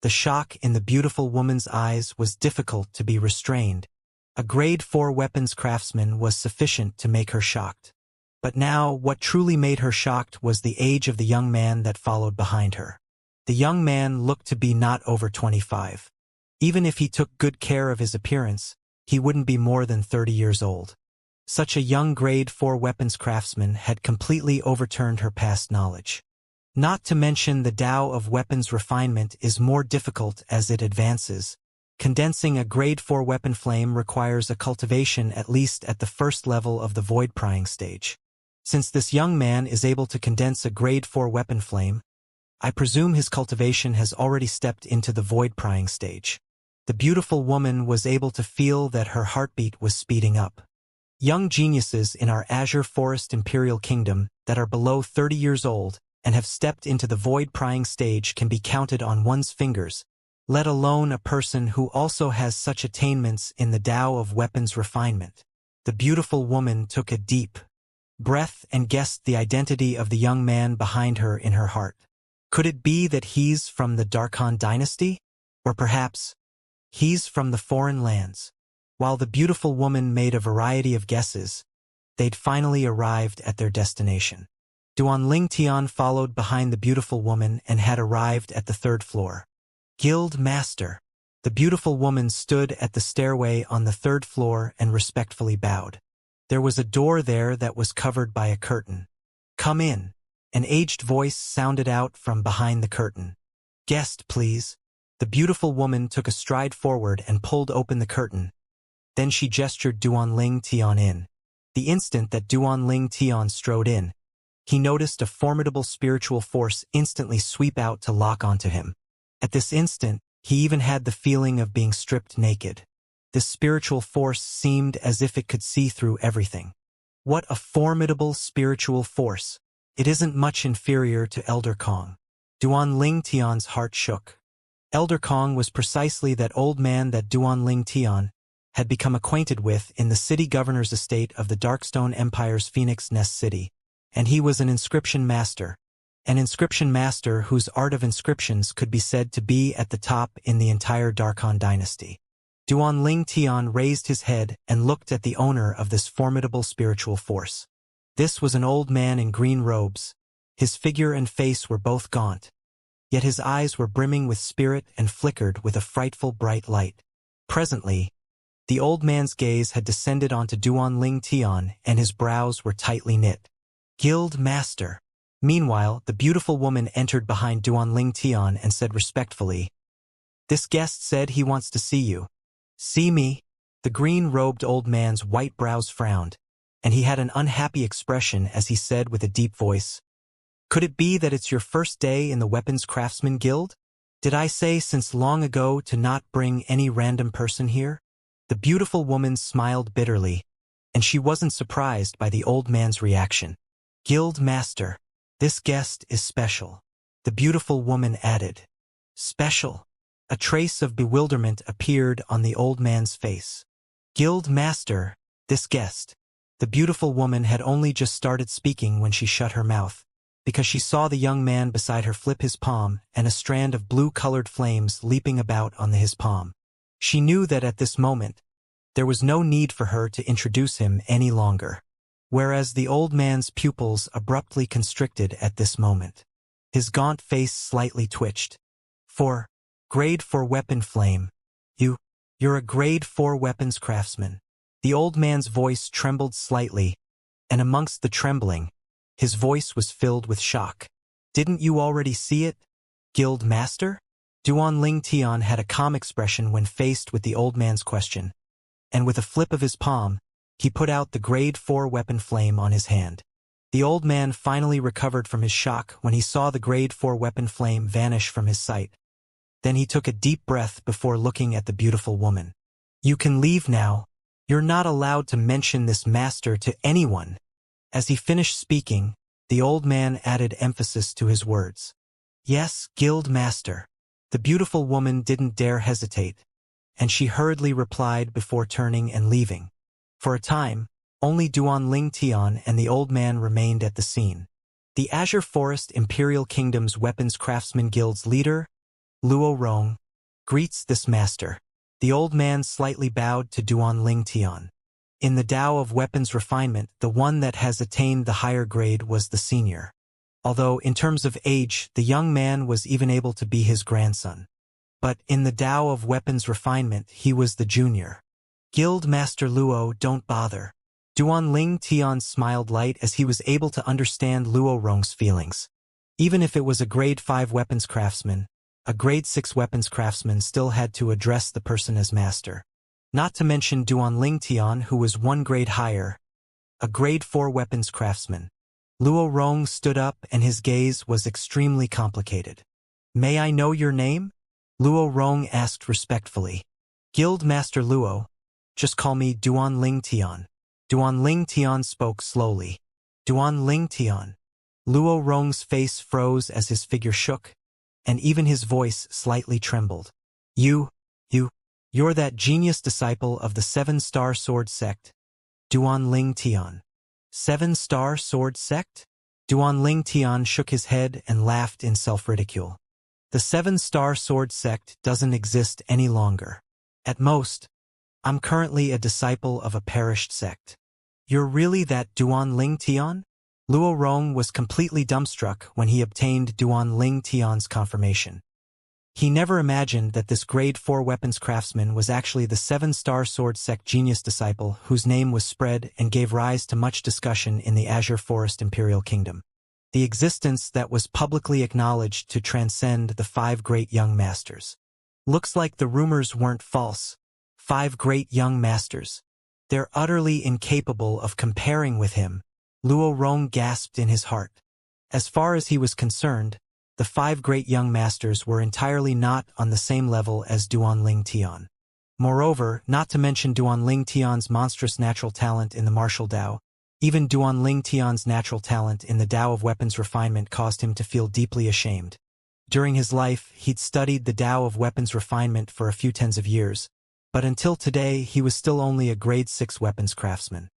the shock in the beautiful woman's eyes was difficult to be restrained. A grade 4 weapons craftsman was sufficient to make her shocked. But now, what truly made her shocked was the age of the young man that followed behind her. The young man looked to be not over 25. Even if he took good care of his appearance, he wouldn't be more than 30 years old. Such a young grade 4 weapons craftsman had completely overturned her past knowledge. Not to mention the Tao of weapons refinement is more difficult as it advances. Condensing a grade 4 weapon flame requires a cultivation at least at the first level of the void prying stage. Since this young man is able to condense a grade 4 weapon flame, I presume his cultivation has already stepped into the void prying stage. The beautiful woman was able to feel that her heartbeat was speeding up. Young geniuses in our Azure Forest Imperial Kingdom that are below 30 years old and have stepped into the void prying stage can be counted on one's fingers, let alone a person who also has such attainments in the Tao of weapons refinement. The beautiful woman took a deep breath and guessed the identity of the young man behind her in her heart. Could it be that he's from the Darkhan dynasty? Or perhaps he's from the foreign lands? While the beautiful woman made a variety of guesses, they'd finally arrived at their destination. Duanling Tian followed behind the beautiful woman and had arrived at the 3rd floor. Guild Master. The beautiful woman stood at the stairway on the 3rd floor and respectfully bowed. There was a door there that was covered by a curtain. Come in. An aged voice sounded out from behind the curtain. Guest, please. The beautiful woman took a stride forward and pulled open the curtain. Then she gestured Duanling Tian in. The instant that Duanling Tian strode in, he noticed a formidable spiritual force instantly sweep out to lock onto him. At this instant, he even had the feeling of being stripped naked. This spiritual force seemed as if it could see through everything. What a formidable spiritual force! It isn't much inferior to Elder Kong. Duanling Tian's heart shook. Elder Kong was precisely that old man that Duanling Tian had become acquainted with in the city governor's estate of the Darkstone Empire's Phoenix Nest City. And he was an inscription master whose art of inscriptions could be said to be at the top in the entire Darkhan dynasty. Duanling Tian raised his head and looked at the owner of this formidable spiritual force. This was an old man in green robes. His figure and face were both gaunt, yet his eyes were brimming with spirit and flickered with a frightful bright light. Presently, the old man's gaze had descended onto Duanling Tian and his brows were tightly knit. Guild Master. Meanwhile, the beautiful woman entered behind Duanling Tian and said respectfully, This guest said he wants to see you. See me? The green-robed old man's white brows frowned, and he had an unhappy expression as he said with a deep voice, Could it be that it's your first day in the Weapons Craftsman Guild? Did I say since long ago to not bring any random person here? The beautiful woman smiled bitterly, and she wasn't surprised by the old man's reaction. Guild Master, this guest is special. The beautiful woman added. Special? A trace of bewilderment appeared on the old man's face. Guild Master, this guest. The beautiful woman had only just started speaking when she shut her mouth, because she saw the young man beside her flip his palm and a strand of blue-colored flames leaping about on his palm. She knew that at this moment, there was no need for her to introduce him any longer. Whereas the old man's pupils abruptly constricted at this moment. His gaunt face slightly twitched. Grade 4 weapon flame. You're a grade 4 weapons craftsman. The old man's voice trembled slightly, and amongst the trembling, his voice was filled with shock. Didn't you already see it? Guild Master? Duanling Tian had a calm expression when faced with the old man's question, and with a flip of his palm, he put out the grade 4 weapon flame on his hand. The old man finally recovered from his shock when he saw the grade 4 weapon flame vanish from his sight. Then he took a deep breath before looking at the beautiful woman. You can leave now. You're not allowed to mention this master to anyone. As he finished speaking, the old man added emphasis to his words. Yes, Guild Master. The beautiful woman didn't dare hesitate, and she hurriedly replied before turning and leaving. For a time, only Duanling Tian and the old man remained at the scene. The Azure Forest Imperial Kingdom's Weapons Craftsman Guild's leader, Luo Rong, greets this master. The old man slightly bowed to Duanling Tian. In the Tao of weapons refinement, the one that has attained the higher grade was the senior. Although, in terms of age, the young man was even able to be his grandson. But in the Tao of weapons refinement, he was the junior. Guild Master Luo, don't bother. Duanling Tian smiled light as he was able to understand Luo Rong's feelings. Even if it was a grade 5 weapons craftsman, a grade 6 weapons craftsman still had to address the person as master. Not to mention Duanling Tian, who was one grade higher, a grade 4 weapons craftsman. Luo Rong stood up and his gaze was extremely complicated. "May I know your name?" Luo Rong asked respectfully. "Guild Master Luo. Just call me Duanling Tian." Duanling Tian spoke slowly. "Duanling Tian." Luo Rong's face froze as his figure shook, and even his voice slightly trembled. You're that genius disciple of the 7-Star Sword Sect, Duanling Tian." 7-Star Sword Sect? Duanling Tian shook his head and laughed in self-ridicule. "The 7-Star Sword Sect doesn't exist any longer. At most, I'm currently a disciple of a perished sect." "You're really that Duanling Tian?" Luo Rong was completely dumbstruck when he obtained Duanling Tian's confirmation. He never imagined that this grade 4 weapons craftsman was actually the 7-Star Sword Sect genius disciple whose name was spread and gave rise to much discussion in the Azure Forest Imperial Kingdom. The existence that was publicly acknowledged to transcend the 5 great young masters. Looks like the rumors weren't false. 5 great young masters. They're utterly incapable of comparing with him. Luo Rong gasped in his heart. As far as he was concerned, the 5 great young masters were entirely not on the same level as Duanling Tian. Moreover, not to mention Duanling Tian's monstrous natural talent in the martial Dao, even Duanling Tian's natural talent in the Dao of weapons refinement caused him to feel deeply ashamed. During his life, he'd studied the Dao of weapons refinement for a few tens of years, but until today he was still only a grade 6 weapons craftsman.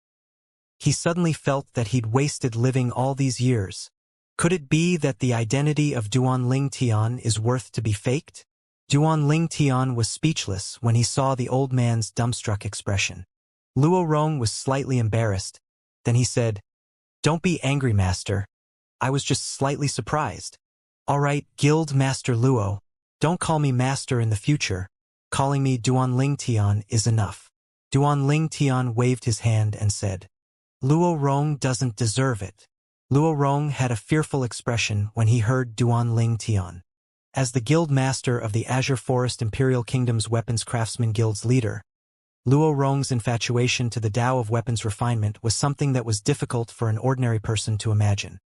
He suddenly felt that he'd wasted living all these years. Could it be that the identity of Duanling Tian is worth to be faked? Duanling Tian was speechless when he saw the old man's dumbstruck expression. Luo Rong was slightly embarrassed. Then he said, "Don't be angry, Master. I was just slightly surprised." "All right, Guild Master Luo. Don't call me Master in the future. Calling me Duanling Tian is enough." Duanling Tian waved his hand and said, "Luo Rong doesn't deserve it." Luo Rong had a fearful expression when he heard Duanling Tian. As the Guild Master of the Azure Forest Imperial Kingdom's Weapons Craftsman Guild's leader, Luo Rong's infatuation to the Dao of weapons refinement was something that was difficult for an ordinary person to imagine.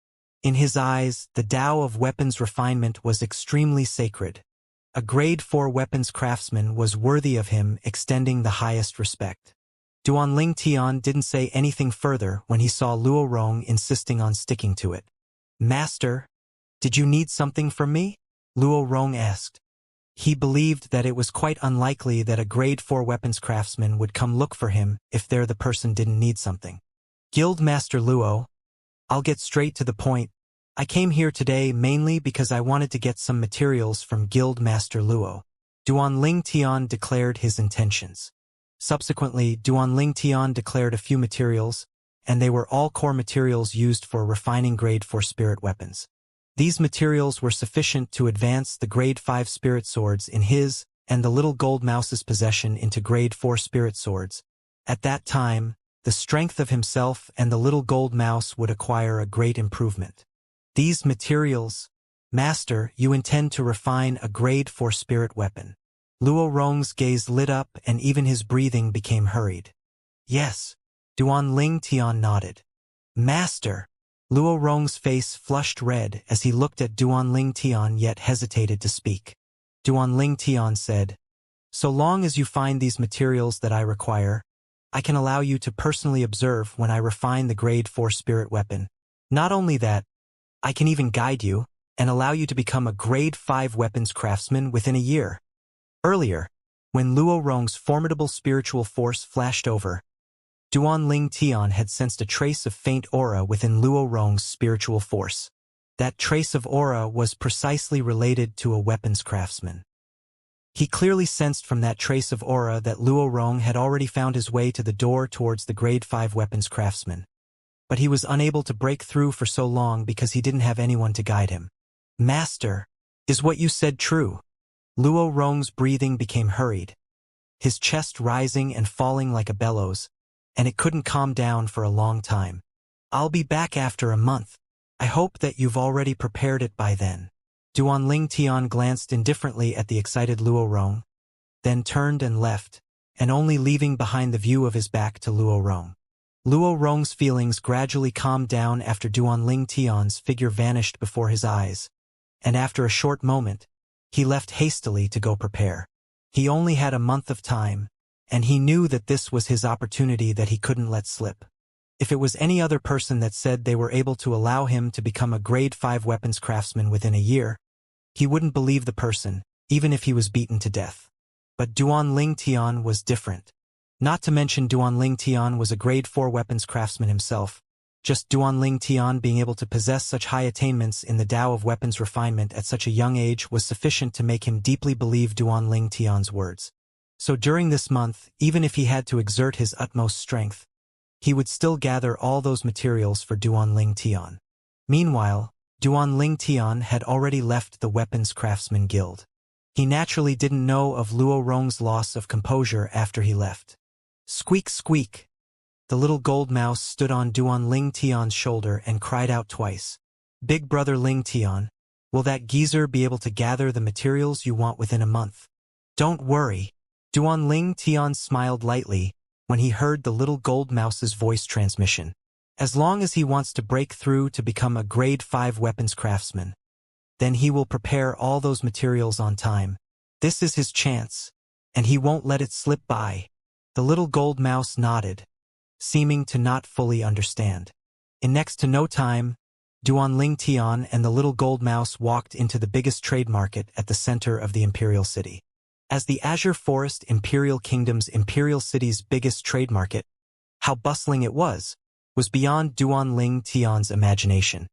In his eyes, the Dao of weapons refinement was extremely sacred. A grade 4 weapons craftsman was worthy of him extending the highest respect. Duanling Tian didn't say anything further when he saw Luo Rong insisting on sticking to it. "Master, did you need something from me?" Luo Rong asked. He believed that it was quite unlikely that a grade 4 weapons craftsman would come look for him if the person didn't need something. "Guild Master Luo, I'll get straight to the point. I came here today mainly because I wanted to get some materials from Guild Master Luo." Duanling Tian declared his intentions. Subsequently, Duanling Tian declared a few materials, and they were all core materials used for refining grade 4 spirit weapons. These materials were sufficient to advance the grade 5 spirit swords in his and the little gold mouse's possession into grade 4 spirit swords. At that time, the strength of himself and the little gold mouse would acquire a great improvement. "These materials, Master, you intend to refine a grade 4 spirit weapon." Luo Rong's gaze lit up and even his breathing became hurried. "Yes." Duanling Tian nodded. "Master." Luo Rong's face flushed red as he looked at Duanling Tian yet hesitated to speak. Duanling Tian said, "So long as you find these materials that I require, I can allow you to personally observe when I refine the grade 4 spirit weapon. Not only that, I can even guide you and allow you to become a grade 5 weapons craftsman within a year." Earlier, when Luo Rong's formidable spiritual force flashed over, Duanling Tian had sensed a trace of faint aura within Luo Rong's spiritual force. That trace of aura was precisely related to a weapons craftsman. He clearly sensed from that trace of aura that Luo Rong had already found his way to the door towards the grade 5 weapons craftsman. But he was unable to break through for so long because he didn't have anyone to guide him. "Master, is what you said true?" Luo Rong's breathing became hurried, his chest rising and falling like a bellows. and it couldn't calm down for a long time. I'll be back after a month. I hope that you've already prepared it by then. Duanling Tian glanced indifferently at the excited Luo Rong, then turned and left, and only leaving behind the view of his back to Luo Rong. Luo Rong's feelings gradually calmed down after Duanling Tian's figure vanished before his eyes, and after a short moment, he left hastily to go prepare. He only had a month of time, and he knew that this was his opportunity that he couldn't let slip. If it was any other person that said they were able to allow him to become a grade 5 weapons craftsman within a year, he wouldn't believe the person, even if he was beaten to death. But Duanling Tian was different. Not to mention Duanling Tian was a grade 4 weapons craftsman himself. Just Duanling Tian being able to possess such high attainments in the Tao of weapons refinement at such a young age was sufficient to make him deeply believe Duanling Tian's words. So during this month, even if he had to exert his utmost strength, he would still gather all those materials for Duanling Tian. Meanwhile, Duanling Tian had already left the Weapons Craftsman Guild. He naturally didn't know of Luo Rong's loss of composure after he left. Squeak, squeak. The little gold mouse stood on Duanling Tian's shoulder and cried out twice. Big brother Ling Tian, will that geezer be able to gather the materials you want within a month? Don't worry. Duanling Tian smiled lightly when he heard the little gold mouse's voice transmission. As long as he wants to break through to become a grade 5 weapons craftsman, then he will prepare all those materials on time. This is his chance, and he won't let it slip by. The little gold mouse nodded, seeming to not fully understand. In next to no time, Duanling Tian and the little gold mouse walked into the biggest trade market at the center of the Imperial City. As the Azure Forest Imperial Kingdom's Imperial City's biggest trade market, how bustling it was beyond Duanling Tian's imagination.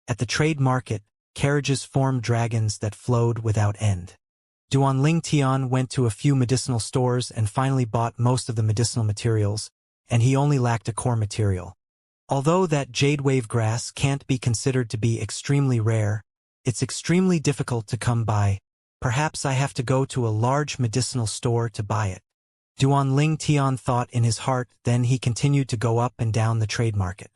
At the trade market, carriages formed dragons that flowed without end. Duanling Tian went to a few medicinal stores and finally bought most of the medicinal materials, and he only lacked a core material. Although that jade wave grass can't be considered to be extremely rare, it's extremely difficult to come by. Perhaps I have to go to a large medicinal store to buy it. Duanling Tian thought in his heart, then he continued to go up and down the trade market.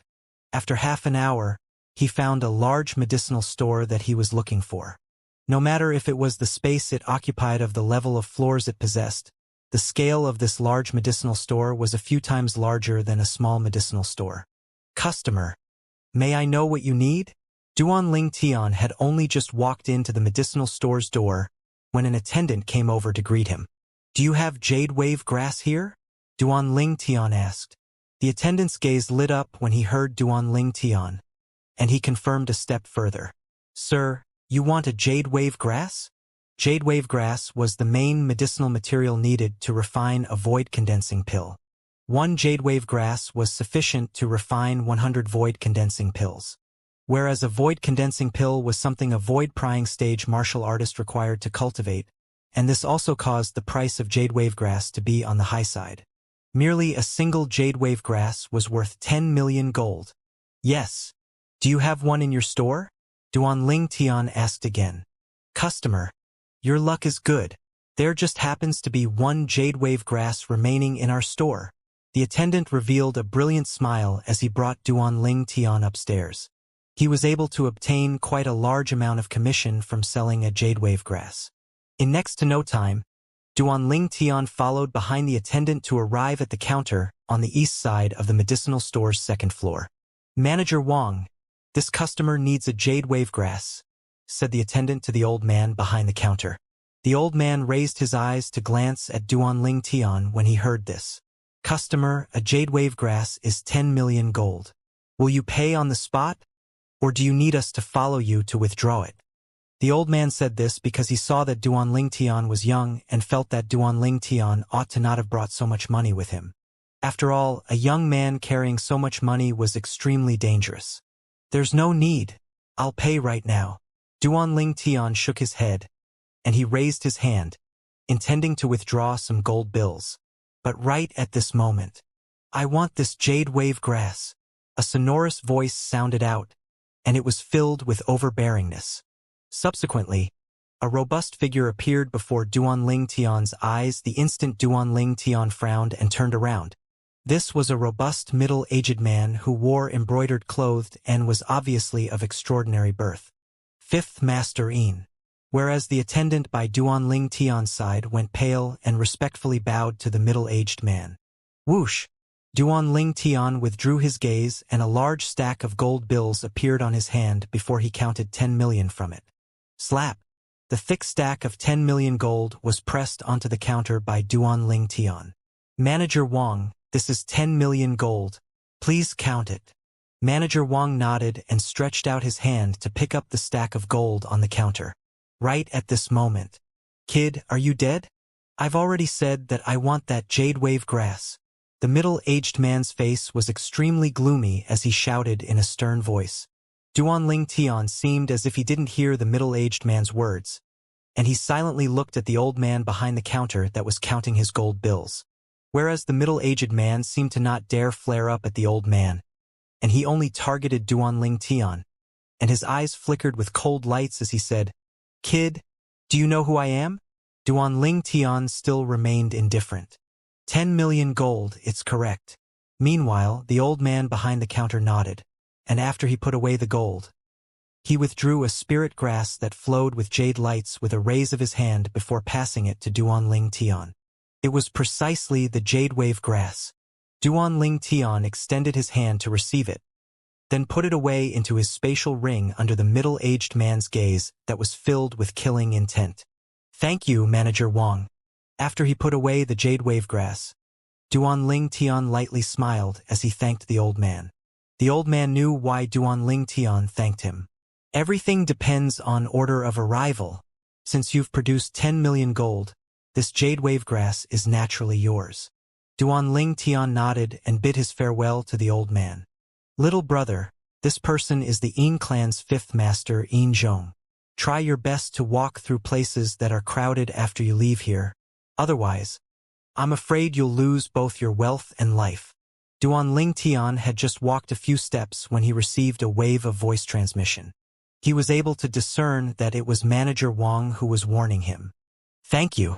After half an hour, he found a large medicinal store that he was looking for. No matter if it was the space it occupied or the level of floors it possessed, the scale of this large medicinal store was a few times larger than a small medicinal store. Customer, may I know what you need? Duanling Tian had only just walked into the medicinal store's door when an attendant came over to greet him. Do you have jade wave grass here? Duanling Tian asked. The attendant's gaze lit up when he heard Duanling Tian, and he confirmed a step further. Sir, you want a jade wave grass? Jade wave grass was the main medicinal material needed to refine a void condensing pill. One jade wave grass was sufficient to refine 100 void condensing pills. Whereas a void condensing pill was something a void prying stage martial artist required to cultivate, and this also caused the price of jade wave grass to be on the high side. Merely a single jade wave grass was worth 10 million gold. Yes. Do you have one in your store? Duanling Tian asked again. Customer, your luck is good. There just happens to be one jade wave grass remaining in our store. The attendant revealed a brilliant smile as he brought Duanling Tian upstairs. He was able to obtain quite a large amount of commission from selling a jade wave grass. In next to no time, Duanling Tian followed behind the attendant to arrive at the counter on the east side of the medicinal store's second floor. Manager Wang, this customer needs a jade wave grass, said the attendant to the old man behind the counter. The old man raised his eyes to glance at Duanling Tian when he heard this. Customer, a jade wave grass is 10 million gold. Will you pay on the spot, or do you need us to follow you to withdraw it? The old man said this because he saw that Duanling Tian was young and felt that Duanling Tian ought to not have brought so much money with him. After all, a young man carrying so much money was extremely dangerous. There's no need. I'll pay right now. Duanling Tian shook his head, and he raised his hand, intending to withdraw some gold bills. But right at this moment, I want this jade wave grass. A sonorous voice sounded out, and it was filled with overbearingness. Subsequently, a robust figure appeared before Duanling Tian's eyes the instant Duanling Tian frowned and turned around. This was a robust middle-aged man who wore embroidered clothes and was obviously of extraordinary birth. Fifth Master Yin. Whereas the attendant by Duanling Tian's side went pale and respectfully bowed to the middle-aged man. Whoosh! Duanling Tian withdrew his gaze and a large stack of gold bills appeared on his hand before he counted 10 million from it. Slap! The thick stack of 10 million gold was pressed onto the counter by Duanling Tian. Manager Wang, this is 10 million gold. Please count it. Manager Wang nodded and stretched out his hand to pick up the stack of gold on the counter. Right at this moment. Kid, are you dead? I've already said that I want that jade wave grass. The middle-aged man's face was extremely gloomy as he shouted in a stern voice. Duanling Tian seemed as if he didn't hear the middle-aged man's words, and he silently looked at the old man behind the counter that was counting his gold bills. Whereas the middle-aged man seemed to not dare flare up at the old man, and he only targeted Duanling Tian, and his eyes flickered with cold lights as he said, Kid, do you know who I am? Duanling Tian still remained indifferent. 10 million gold, it's correct. Meanwhile, the old man behind the counter nodded, and after he put away the gold, he withdrew a spirit grass that flowed with jade lights with a raise of his hand before passing it to Duanling Tian. It was precisely the jade wave grass. Duanling Tian extended his hand to receive it, then put it away into his spatial ring under the middle-aged man's gaze that was filled with killing intent. Thank you, Manager Wang. After he put away the jade wave grass, Duanling Tian lightly smiled as he thanked the old man. The old man knew why Duanling Tian thanked him. Everything depends on order of arrival. Since you've produced 10 million gold, this jade wave grass is naturally yours. Duanling Tian nodded and bid his farewell to the old man. Little brother, this person is the Yin clan's fifth master, Yin Zhong. Try your best to walk through places that are crowded after you leave here. Otherwise, I'm afraid you'll lose both your wealth and life. Duanling Tian had just walked a few steps when he received a wave of voice transmission. He was able to discern that it was Manager Wang who was warning him. Thank you.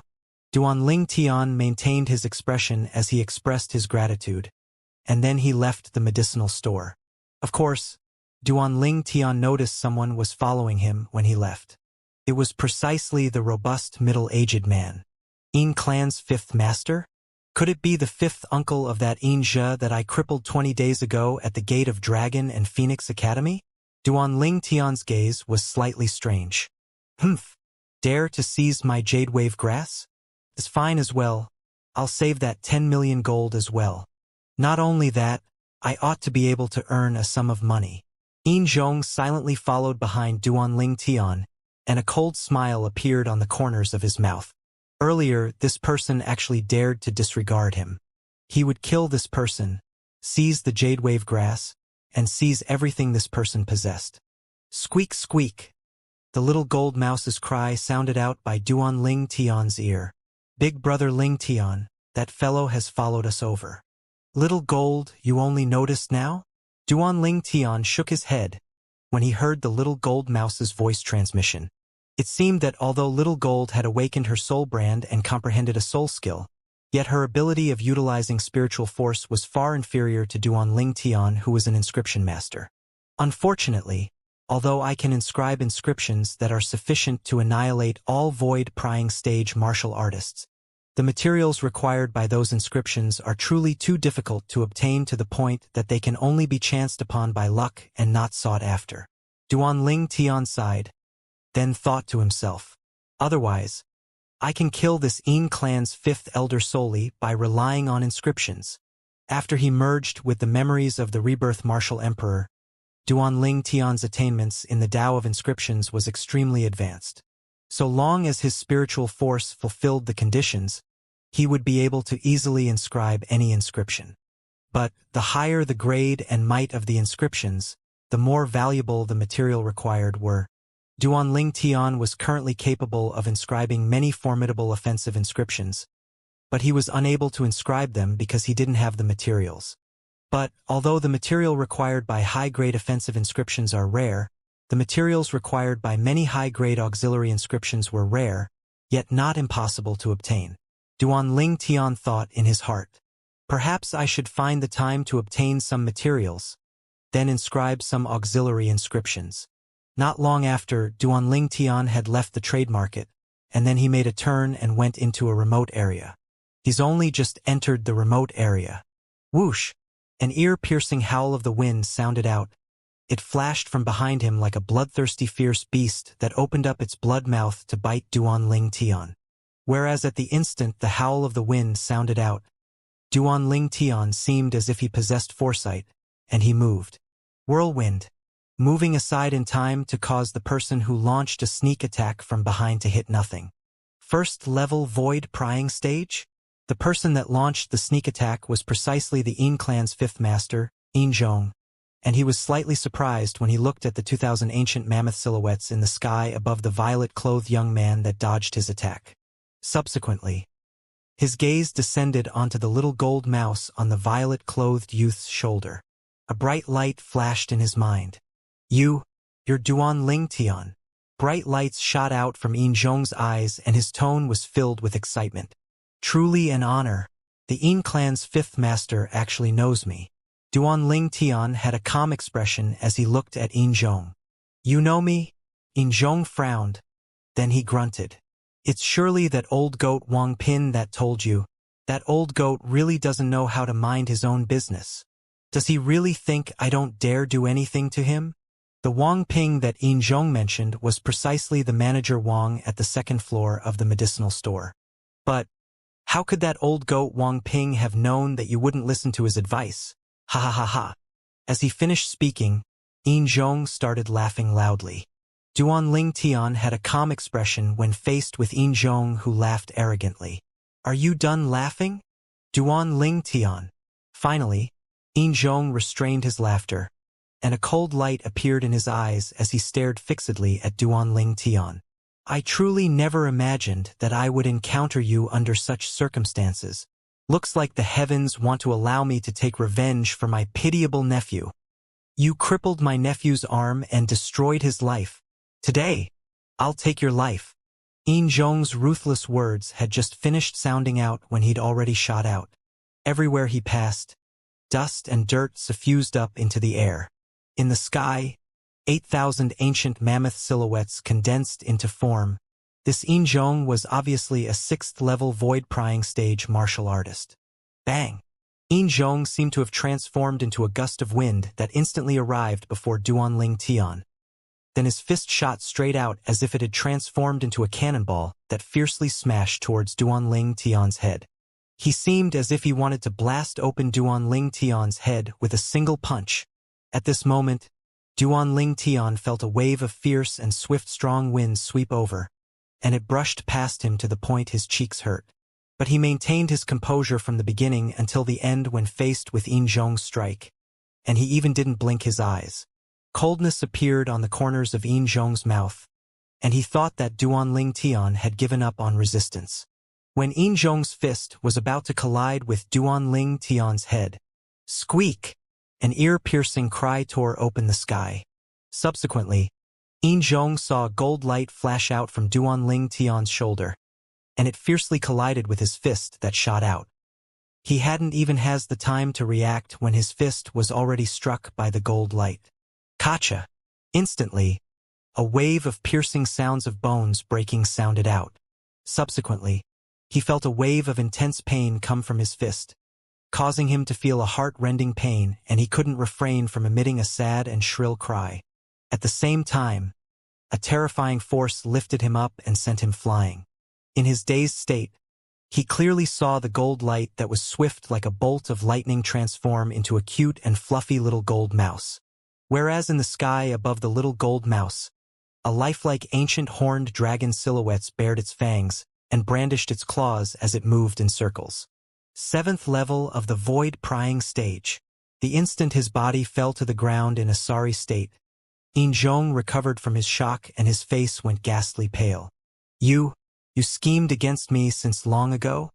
Duanling Tian maintained his expression as he expressed his gratitude, and then he left the medicinal store. Of course, Duanling Tian noticed someone was following him when he left. It was precisely the robust middle-aged man. Yin clan's fifth master? Could it be the fifth uncle of that Yin Zhe that I crippled 20 days ago at the gate of Dragon and Phoenix Academy? Duanling Tian's gaze was slightly strange. Humph! Dare to seize my jade wave grass? It's fine as well. I'll save that 10 million gold as well. Not only that, I ought to be able to earn a sum of money. Yin Zhong silently followed behind Duanling Tian, and a cold smile appeared on the corners of his mouth. Earlier, this person actually dared to disregard him. He would kill this person, seize the jade wave grass, and seize everything this person possessed. Squeak, squeak. The little gold mouse's cry sounded out by Duanling Tian's ear. Big brother Ling Tian, that fellow has followed us over. Little gold, you only noticed now? Duanling Tian shook his head when he heard the little gold mouse's voice transmission. It seemed that although Little Gold had awakened her soul brand and comprehended a soul skill, yet her ability of utilizing spiritual force was far inferior to Duanling Tian, who was an inscription master. Unfortunately, although I can inscribe inscriptions that are sufficient to annihilate all void-prying stage martial artists, the materials required by those inscriptions are truly too difficult to obtain to the point that they can only be chanced upon by luck and not sought after. Duanling Tian sighed, then thought to himself, otherwise, I can kill this Yin clan's fifth elder solely by relying on inscriptions. After he merged with the memories of the rebirth martial emperor, Duanling Tian's attainments in the Tao of inscriptions was extremely advanced. So long as his spiritual force fulfilled the conditions, he would be able to easily inscribe any inscription. But the higher the grade and might of the inscriptions, the more valuable the material required were. Duanling Tian was currently capable of inscribing many formidable offensive inscriptions, but he was unable to inscribe them because he didn't have the materials. But, although the material required by high-grade offensive inscriptions are rare, the materials required by many high-grade auxiliary inscriptions were rare, yet not impossible to obtain. Duanling Tian thought in his heart. Perhaps I should find the time to obtain some materials, then inscribe some auxiliary inscriptions. Not long after, Duanling Tian had left the trade market, and then he made a turn and went into a remote area. He's only just entered the remote area. Whoosh! An ear-piercing howl of the wind sounded out. It flashed from behind him like a bloodthirsty fierce beast that opened up its blood mouth to bite Duanling Tian. Whereas at the instant the howl of the wind sounded out, Duanling Tian seemed as if he possessed foresight, and he moved. Whirlwind. Moving aside in time to cause the person who launched a sneak attack from behind to hit nothing. First level void prying stage? The person that launched the sneak attack was precisely the Yin clan's fifth master, Yin Zhong, and he was slightly surprised when he looked at the 2,000 ancient mammoth silhouettes in the sky above the violet-clothed young man that dodged his attack. Subsequently, his gaze descended onto the little gold mouse on the violet-clothed youth's shoulder. A bright light flashed in his mind. You're Duanling Tian. Bright lights shot out from Yin Zhong's eyes and his tone was filled with excitement. Truly an honor. The Yin clan's fifth master actually knows me. Duanling Tian had a calm expression as he looked at Yin Zhong. You know me? Yin Zhong frowned. Then he grunted. It's surely that old goat Wang Pin that told you. That old goat really doesn't know how to mind his own business. Does he really think I don't dare do anything to him? The Wang Ping that Yin Zhong mentioned was precisely the manager Wang at the second floor of the medicinal store. But how could that old goat Wang Ping have known that you wouldn't listen to his advice? Ha ha ha ha. As he finished speaking, Yin Zhong started laughing loudly. Duanling Tian had a calm expression when faced with Yin Zhong, who laughed arrogantly. Are you done laughing? Duanling Tian. Finally, Yin Zhong restrained his laughter, and a cold light appeared in his eyes as he stared fixedly at Duanling Tian. I truly never imagined that I would encounter you under such circumstances. Looks like the heavens want to allow me to take revenge for my pitiable nephew. You crippled my nephew's arm and destroyed his life. Today, I'll take your life. Yin Zhong's ruthless words had just finished sounding out when he'd already shot out. Everywhere he passed, dust and dirt suffused up into the air. In the sky, 8,000 ancient mammoth silhouettes condensed into form. This Yin Zhong was obviously a 6th-level void-prying stage martial artist. Bang! Yin Zhong seemed to have transformed into a gust of wind that instantly arrived before Duanling Tian. Then his fist shot straight out as if it had transformed into a cannonball that fiercely smashed towards Duanling Tian's head. He seemed as if he wanted to blast open Duanling Tian's head with a single punch. At this moment, Duanling Tian felt a wave of fierce and swift strong winds sweep over, and it brushed past him to the point his cheeks hurt. But he maintained his composure from the beginning until the end when faced with Yin Zhong's strike, and he even didn't blink his eyes. Coldness appeared on the corners of Yin Zhong's mouth, and he thought that Duanling Tian had given up on resistance. When Yin Zhong's fist was about to collide with Duanling Tian's head, squeak! An ear-piercing cry tore open the sky. Subsequently, Yin Zhong saw a gold light flash out from Duanling Tian's shoulder, and it fiercely collided with his fist that shot out. He hadn't even had the time to react when his fist was already struck by the gold light. Kacha! Instantly, a wave of piercing sounds of bones breaking sounded out. Subsequently, he felt a wave of intense pain come from his fist, causing him to feel a heart-rending pain, and he couldn't refrain from emitting a sad and shrill cry. At the same time, a terrifying force lifted him up and sent him flying. In his dazed state, he clearly saw the gold light that was swift like a bolt of lightning transform into a cute and fluffy little gold mouse. Whereas in the sky above the little gold mouse, a lifelike ancient horned dragon silhouette bared its fangs and brandished its claws as it moved in circles. 7th level of the void prying stage. The instant his body fell to the ground in a sorry state, Yin Zhong recovered from his shock and his face went ghastly pale. You schemed against me since long ago?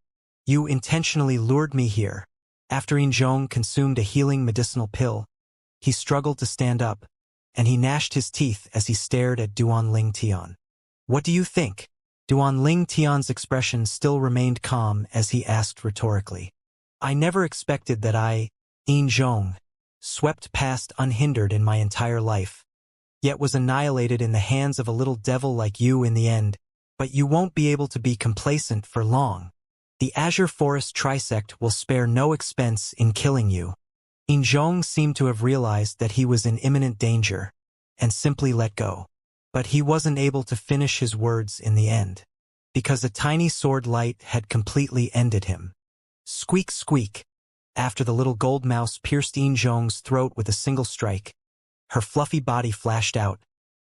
You intentionally lured me here. After Yin Zhong consumed a healing medicinal pill, he struggled to stand up, and he gnashed his teeth as he stared at Duanling Tian. What do you think? Duanling Tian's expression still remained calm as he asked rhetorically. I never expected that Yin Zhong, swept past unhindered in my entire life, yet was annihilated in the hands of a little devil like you in the end. But you won't be able to be complacent for long. The Azure Forest Trisect will spare no expense in killing you. Yin Zhong seemed to have realized that he was in imminent danger, and simply let go. But he wasn't able to finish his words in the end, because a tiny sword light had completely ended him. Squeak, squeak. After the little gold mouse pierced Yin Zhong's throat with a single strike, her fluffy body flashed out,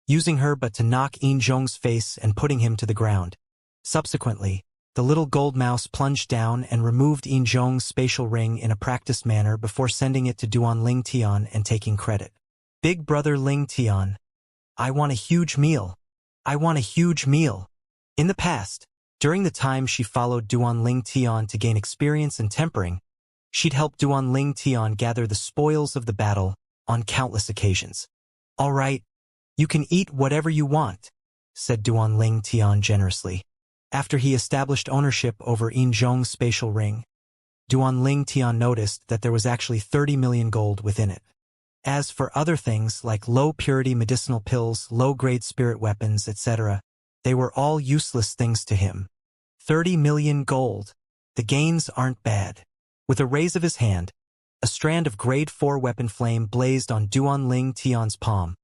using her but to knock Yin Zhong's face and putting him to the ground. Subsequently, the little gold mouse plunged down and removed Yin Zhong's spatial ring in a practiced manner before sending it to Duan Ling Tian and taking credit. Big brother Ling Tian, I want a huge meal. I want a huge meal. In the past, during the time she followed Duan Ling Tian to gain experience in tempering, she'd helped Duan Ling Tian gather the spoils of the battle on countless occasions. All right, you can eat whatever you want, said Duan Ling Tian generously. After he established ownership over Yin Zhong's spatial ring, Duan Ling Tian noticed that there was actually 30 million gold within it. As for other things like low-purity medicinal pills, low-grade spirit weapons, etc., they were all useless things to him. 30 million gold. The gains aren't bad. With a raise of his hand, a strand of grade 4 weapon flame blazed on Duan Ling Tian's palm.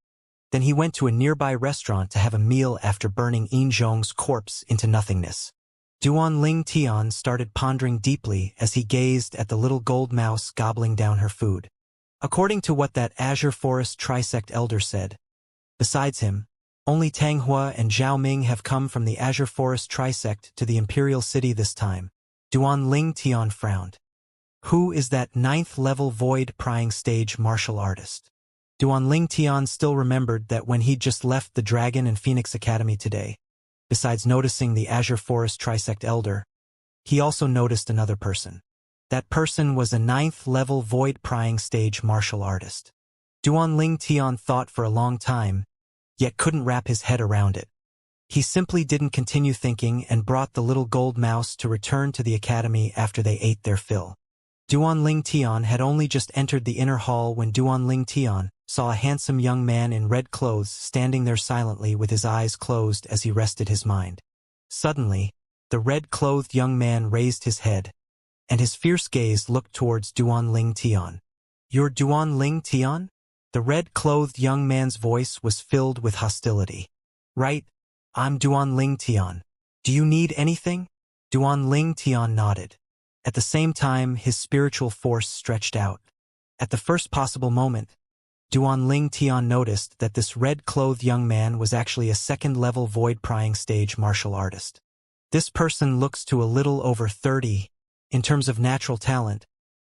Then he went to a nearby restaurant to have a meal after burning Yin Zhong's corpse into nothingness. Duan Ling Tian started pondering deeply as he gazed at the little gold mouse gobbling down her food. According to what that Azure Forest Trisect elder said, besides him, only Tang Hua and Zhao Ming have come from the Azure Forest Trisect to the Imperial City this time. Duan Ling Tian frowned. Who is that 9th-level void-prying stage martial artist? Duan Ling Tian still remembered that when he'd just left the Dragon and Phoenix Academy today, besides noticing the Azure Forest Trisect Elder, he also noticed another person. That person was a 9th-level void-prying stage martial artist. Duan Ling Tian thought for a long time, yet couldn't wrap his head around it. He simply didn't continue thinking and brought the little gold mouse to return to the academy after they ate their fill. Duan Ling Tian had only just entered the inner hall when Duan Ling Tian saw a handsome young man in red clothes standing there silently with his eyes closed as he rested his mind. Suddenly, the red-clothed young man raised his head, and his fierce gaze looked towards Duan Ling Tian. You're Duan Ling Tian? The red-clothed young man's voice was filled with hostility. Right, I'm Duan Ling Tian. Do you need anything? Duan Ling Tian nodded. At the same time, his spiritual force stretched out. At the first possible moment, Duan Ling Tian noticed that this red-clothed young man was actually a 2nd-level void-prying stage martial artist. This person looks to a little over 30. In terms of natural talent,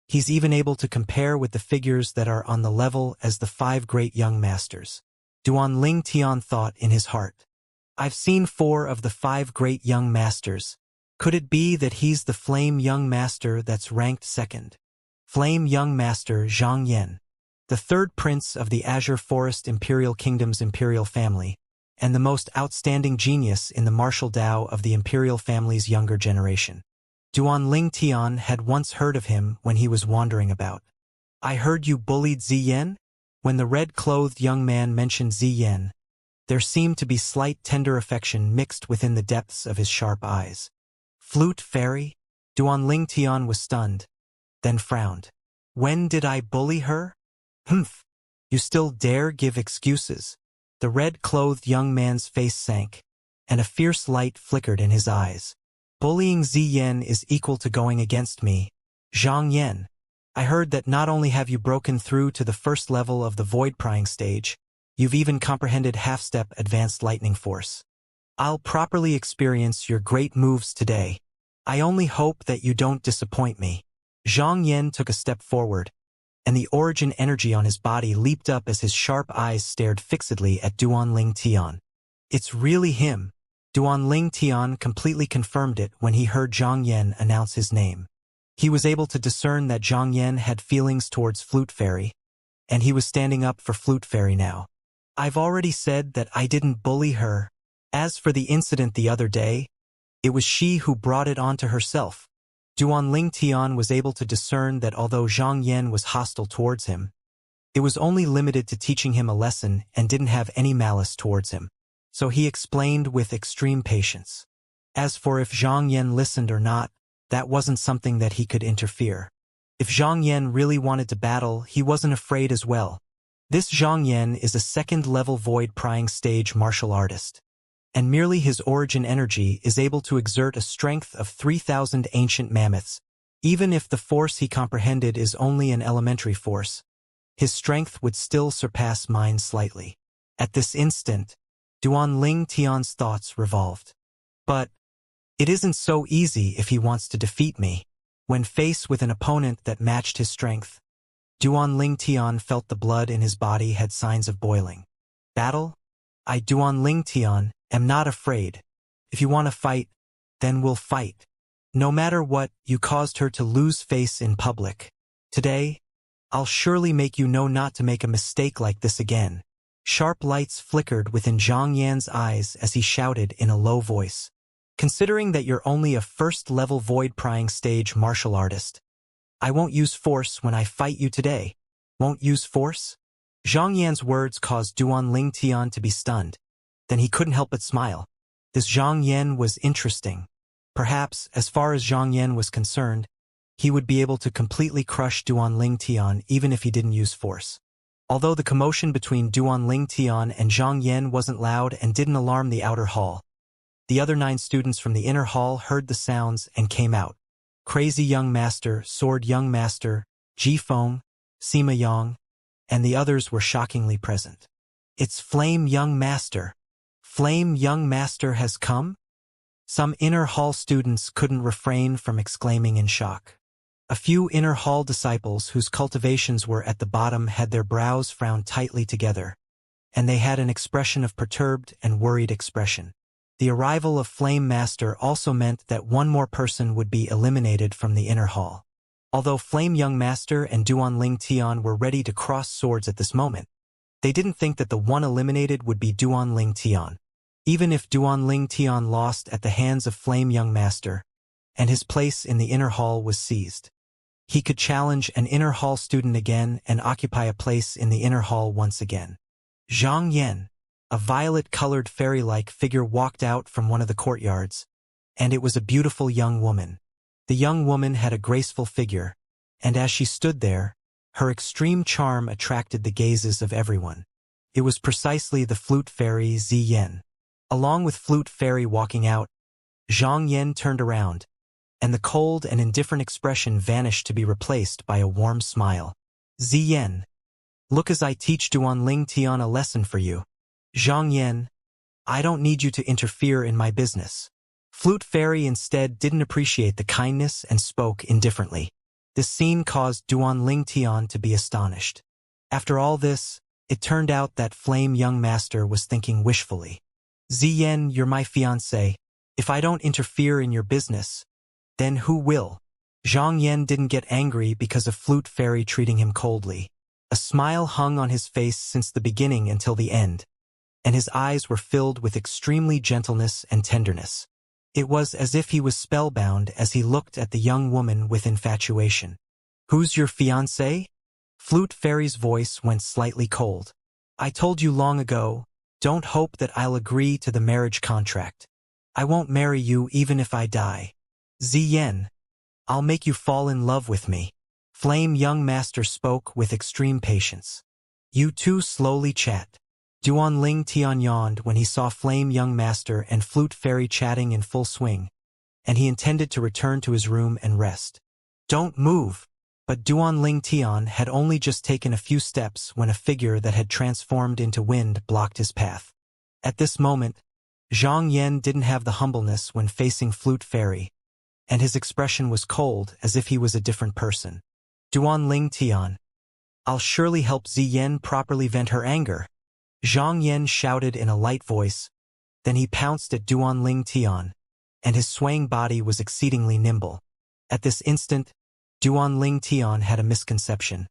he's even able to compare with the figures that are on the level as the 5 great young masters. Duan Ling Tian thought in his heart. I've seen 4 of the 5 great young masters. Could it be that he's the Flame Young Master that's ranked 2nd? Flame Young Master Zhang Yan, the 3rd prince of the Azure Forest Imperial Kingdom's imperial family, and the most outstanding genius in the martial Tao of the imperial family's younger generation. Duan Ling Tian had once heard of him when he was wandering about. I heard you bullied Ziyen? When the red-clothed young man mentioned Ziyen, there seemed to be slight tender affection mixed within the depths of his sharp eyes. Flute fairy? Duan Ling Tian was stunned, then frowned. When did I bully her? Humph! You still dare give excuses? The red-clothed young man's face sank, and a fierce light flickered in his eyes. Bullying Ziyen is equal to going against me. Zhang Yan, I heard that not only have you broken through to the 1st level of the void-prying stage, you've even comprehended half-step advanced lightning force. I'll properly experience your great moves today. I only hope that you don't disappoint me. Zhang Yan took a step forward, and the origin energy on his body leaped up as his sharp eyes stared fixedly at Duan Ling Tian. It's really him. Duan Ling Tian completely confirmed it when he heard Zhang Yan announce his name. He was able to discern that Zhang Yan had feelings towards Flute Fairy, and he was standing up for Flute Fairy now. I've already said that I didn't bully her. As for the incident the other day, it was she who brought it onto herself. Duanling Tian was able to discern that although Zhang Yan was hostile towards him, it was only limited to teaching him a lesson and didn't have any malice towards him. So he explained with extreme patience. As for if Zhang Yan listened or not, that wasn't something that he could interfere. If Zhang Yan really wanted to battle, he wasn't afraid as well. This Zhang Yan is a second-level void-prying stage martial artist, and merely his origin energy is able to exert a strength of 3,000 ancient mammoths. Even if the force he comprehended is only an elementary force, his strength would still surpass mine slightly. At this instant, Duanling Tian's thoughts revolved. But it isn't so easy if he wants to defeat me. When faced with an opponent that matched his strength, Duanling Tian felt the blood in his body had signs of boiling. Battle? I, Duanling Tian, am not afraid. If you want to fight, then we'll fight. No matter what, you caused her to lose face in public. Today, I'll surely make you know not to make a mistake like this again. Sharp lights flickered within Zhang Yan's eyes as he shouted in a low voice. Considering that you're only a first-level void-prying stage martial artist, I won't use force when I fight you today. Won't use force? Zhang Yan's words caused Duanling Tian to be stunned. Then he couldn't help but smile. This Zhang Yan was interesting. Perhaps, as far as Zhang Yan was concerned, he would be able to completely crush Duanling Tian even if he didn't use force. Although the commotion between Duanling Tian and Zhang Yan wasn't loud and didn't alarm the outer hall, the other 9 students from the inner hall heard the sounds and came out. Crazy Young Master, Sword Young Master, Ji Feng, Sima Yang, and the others were shockingly present. It's Flame Young Master. Flame Young Master has come? Some inner hall students couldn't refrain from exclaiming in shock. A few inner hall disciples whose cultivations were at the bottom had their brows frowned tightly together, and they had an expression of perturbed and worried expression. The arrival of Flame Master also meant that one more person would be eliminated from the inner hall. Although Flame Young Master and Duanling Tian were ready to cross swords at this moment, they didn't think that the one eliminated would be Duanling Tian. Even if Duanling Tian lost at the hands of Flame Young Master, and his place in the inner hall was seized, he could challenge an inner hall student again and occupy a place in the inner hall once again. Zhang Yan, a violet-colored fairy-like figure, walked out from one of the courtyards, and it was a beautiful young woman. The young woman had a graceful figure, and as she stood there, her extreme charm attracted the gazes of everyone. It was precisely the flute fairy Ziyen. Along with Flute Fairy walking out, Zhang Yan turned around, and the cold and indifferent expression vanished to be replaced by a warm smile. Ziyen, look as I teach Duanling Tian a lesson for you. Zhang Yan, I don't need you to interfere in my business. Flute Fairy instead didn't appreciate the kindness and spoke indifferently. This scene caused Duanling Tian to be astonished. After all this, it turned out that Flame Young Master was thinking wishfully. Ziyen, you're my fiancé. If I don't interfere in your business, then who will? Zhang Yan didn't get angry because of Flute Fairy treating him coldly. A smile hung on his face since the beginning until the end, and his eyes were filled with extremely gentleness and tenderness. It was as if he was spellbound as he looked at the young woman with infatuation. Who's your fiancé? Flute Fairy's voice went slightly cold. I told you long ago, don't hope that I'll agree to the marriage contract. I won't marry you even if I die. Ziyen, I'll make you fall in love with me. Flame Young Master spoke with extreme patience. You two slowly chat. Duanling Tian yawned when he saw Flame Young Master and Flute Fairy chatting in full swing, and he intended to return to his room and rest. Don't move! But Duanling Tian had only just taken a few steps when a figure that had transformed into wind blocked his path. At this moment, Zhang Yan didn't have the humbleness when facing Flute Fairy, and his expression was cold as if he was a different person. Duanling Tian, I'll surely help Ziyen properly vent her anger. Zhang Yan shouted in a light voice, then he pounced at Duanling Tian, and his swaying body was exceedingly nimble. At this instant, Duanling Tian had a misconception.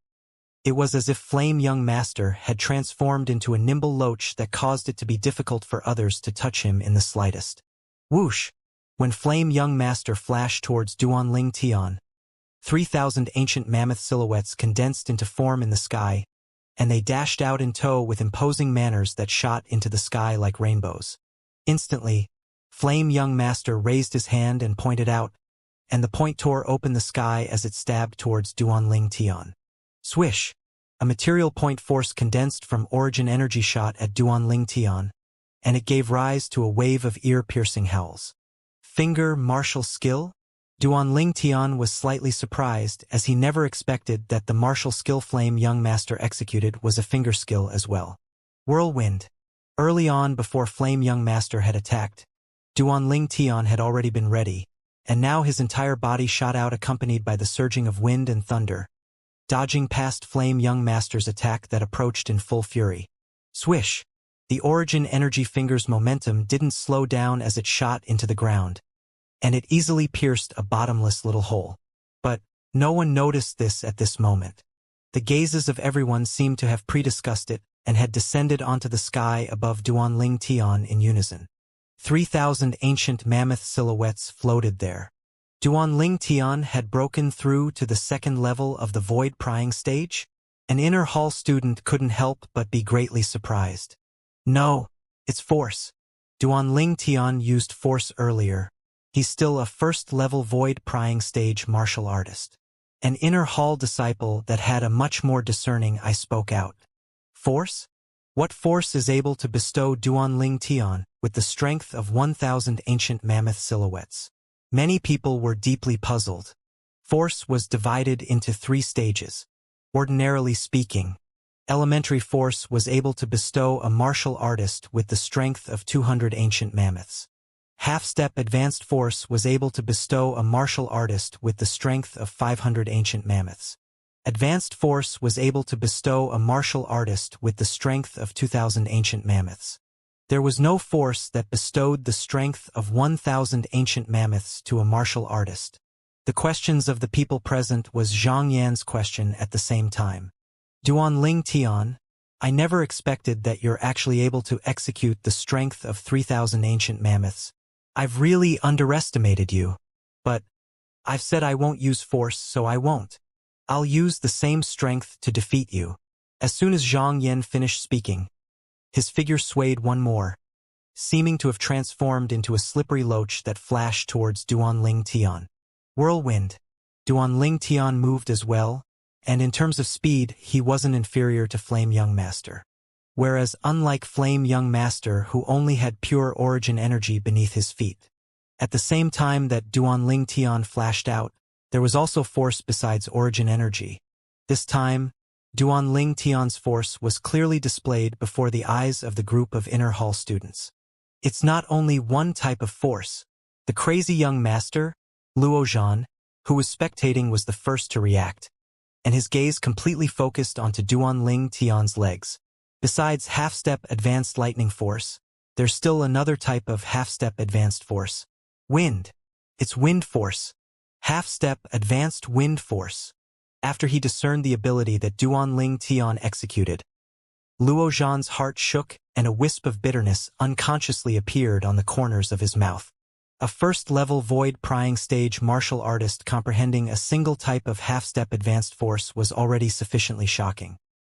It was as if Flame Young Master had transformed into a nimble loach that caused it to be difficult for others to touch him in the slightest. Whoosh! When Flame Young Master flashed towards Duan Ling Tian, 3,000 ancient mammoth silhouettes condensed into form in the sky, and they dashed out in tow with imposing manners that shot into the sky like rainbows. Instantly, Flame Young Master raised his hand and pointed out, and the point tore open the sky as it stabbed towards Duan Ling Tian. Swish! A material point force condensed from origin energy shot at Duan Ling Tian, and it gave rise to a wave of ear-piercing howls. Finger martial skill? Duan Ling Tian was slightly surprised, as he never expected that the martial skill Flame Young Master executed was a finger skill as well. Whirlwind. Early on, before Flame Young Master had attacked, Duan Ling Tian had already been ready, and now his entire body shot out accompanied by the surging of wind and thunder, dodging past Flame Young Master's attack that approached in full fury. Swish! The origin energy finger's momentum didn't slow down as it shot into the ground, and it easily pierced a bottomless little hole. But no one noticed this at this moment. The gazes of everyone seemed to have prediscussed it and had descended onto the sky above Duan Ling Tian in unison. 3,000 ancient mammoth silhouettes floated there. Duan Ling Tian had broken through to the second level of the void prying stage? An inner hall student couldn't help but be greatly surprised. No, it's force. Duan Ling Tian used force earlier. He's still a first-level void prying stage martial artist. An inner hall disciple that had a much more discerning eye spoke out. Force? What force is able to bestow Duan Ling Tian with the strength of 1,000 ancient mammoth silhouettes? Many people were deeply puzzled. Force was divided into 3 stages. Ordinarily speaking, elementary force was able to bestow a martial artist with the strength of 200 ancient mammoths. Half-step advanced force was able to bestow a martial artist with the strength of 500 ancient mammoths. Advanced force was able to bestow a martial artist with the strength of 2,000 ancient mammoths. There was no force that bestowed the strength of 1,000 ancient mammoths to a martial artist. The questions of the people present was Zhang Yan's question at the same time. Duan Ling Tian, I never expected that you're actually able to execute the strength of 3,000 ancient mammoths. I've really underestimated you. But I've said I won't use force, so I won't. I'll use the same strength to defeat you. As soon as Zhang Yan finished speaking, his figure swayed one more, seeming to have transformed into a slippery loach that flashed towards Duan Ling Tian. Whirlwind. Duan Ling Tian moved as well, and in terms of speed, he wasn't inferior to Flame Young Master. Whereas unlike Flame Young Master, who only had pure origin energy beneath his feet. At the same time that Duan Ling Tian flashed out, there was also force besides origin energy. This time, Duan Ling Tian's force was clearly displayed before the eyes of the group of inner hall students. It's not only one type of force. The crazy young master, Luo Zhan, who was spectating, was the first to react, and his gaze completely focused onto Duan Ling Tian's legs. Besides half-step advanced lightning force, there's still another type of half-step advanced force. Wind. It's wind force. Half-step advanced wind force. After he discerned the ability that Duan Ling Tian executed, Luo Zhan's heart shook and a wisp of bitterness unconsciously appeared on the corners of his mouth. A first-level void prying stage martial artist comprehending a single type of half-step advanced force was already sufficiently shocking.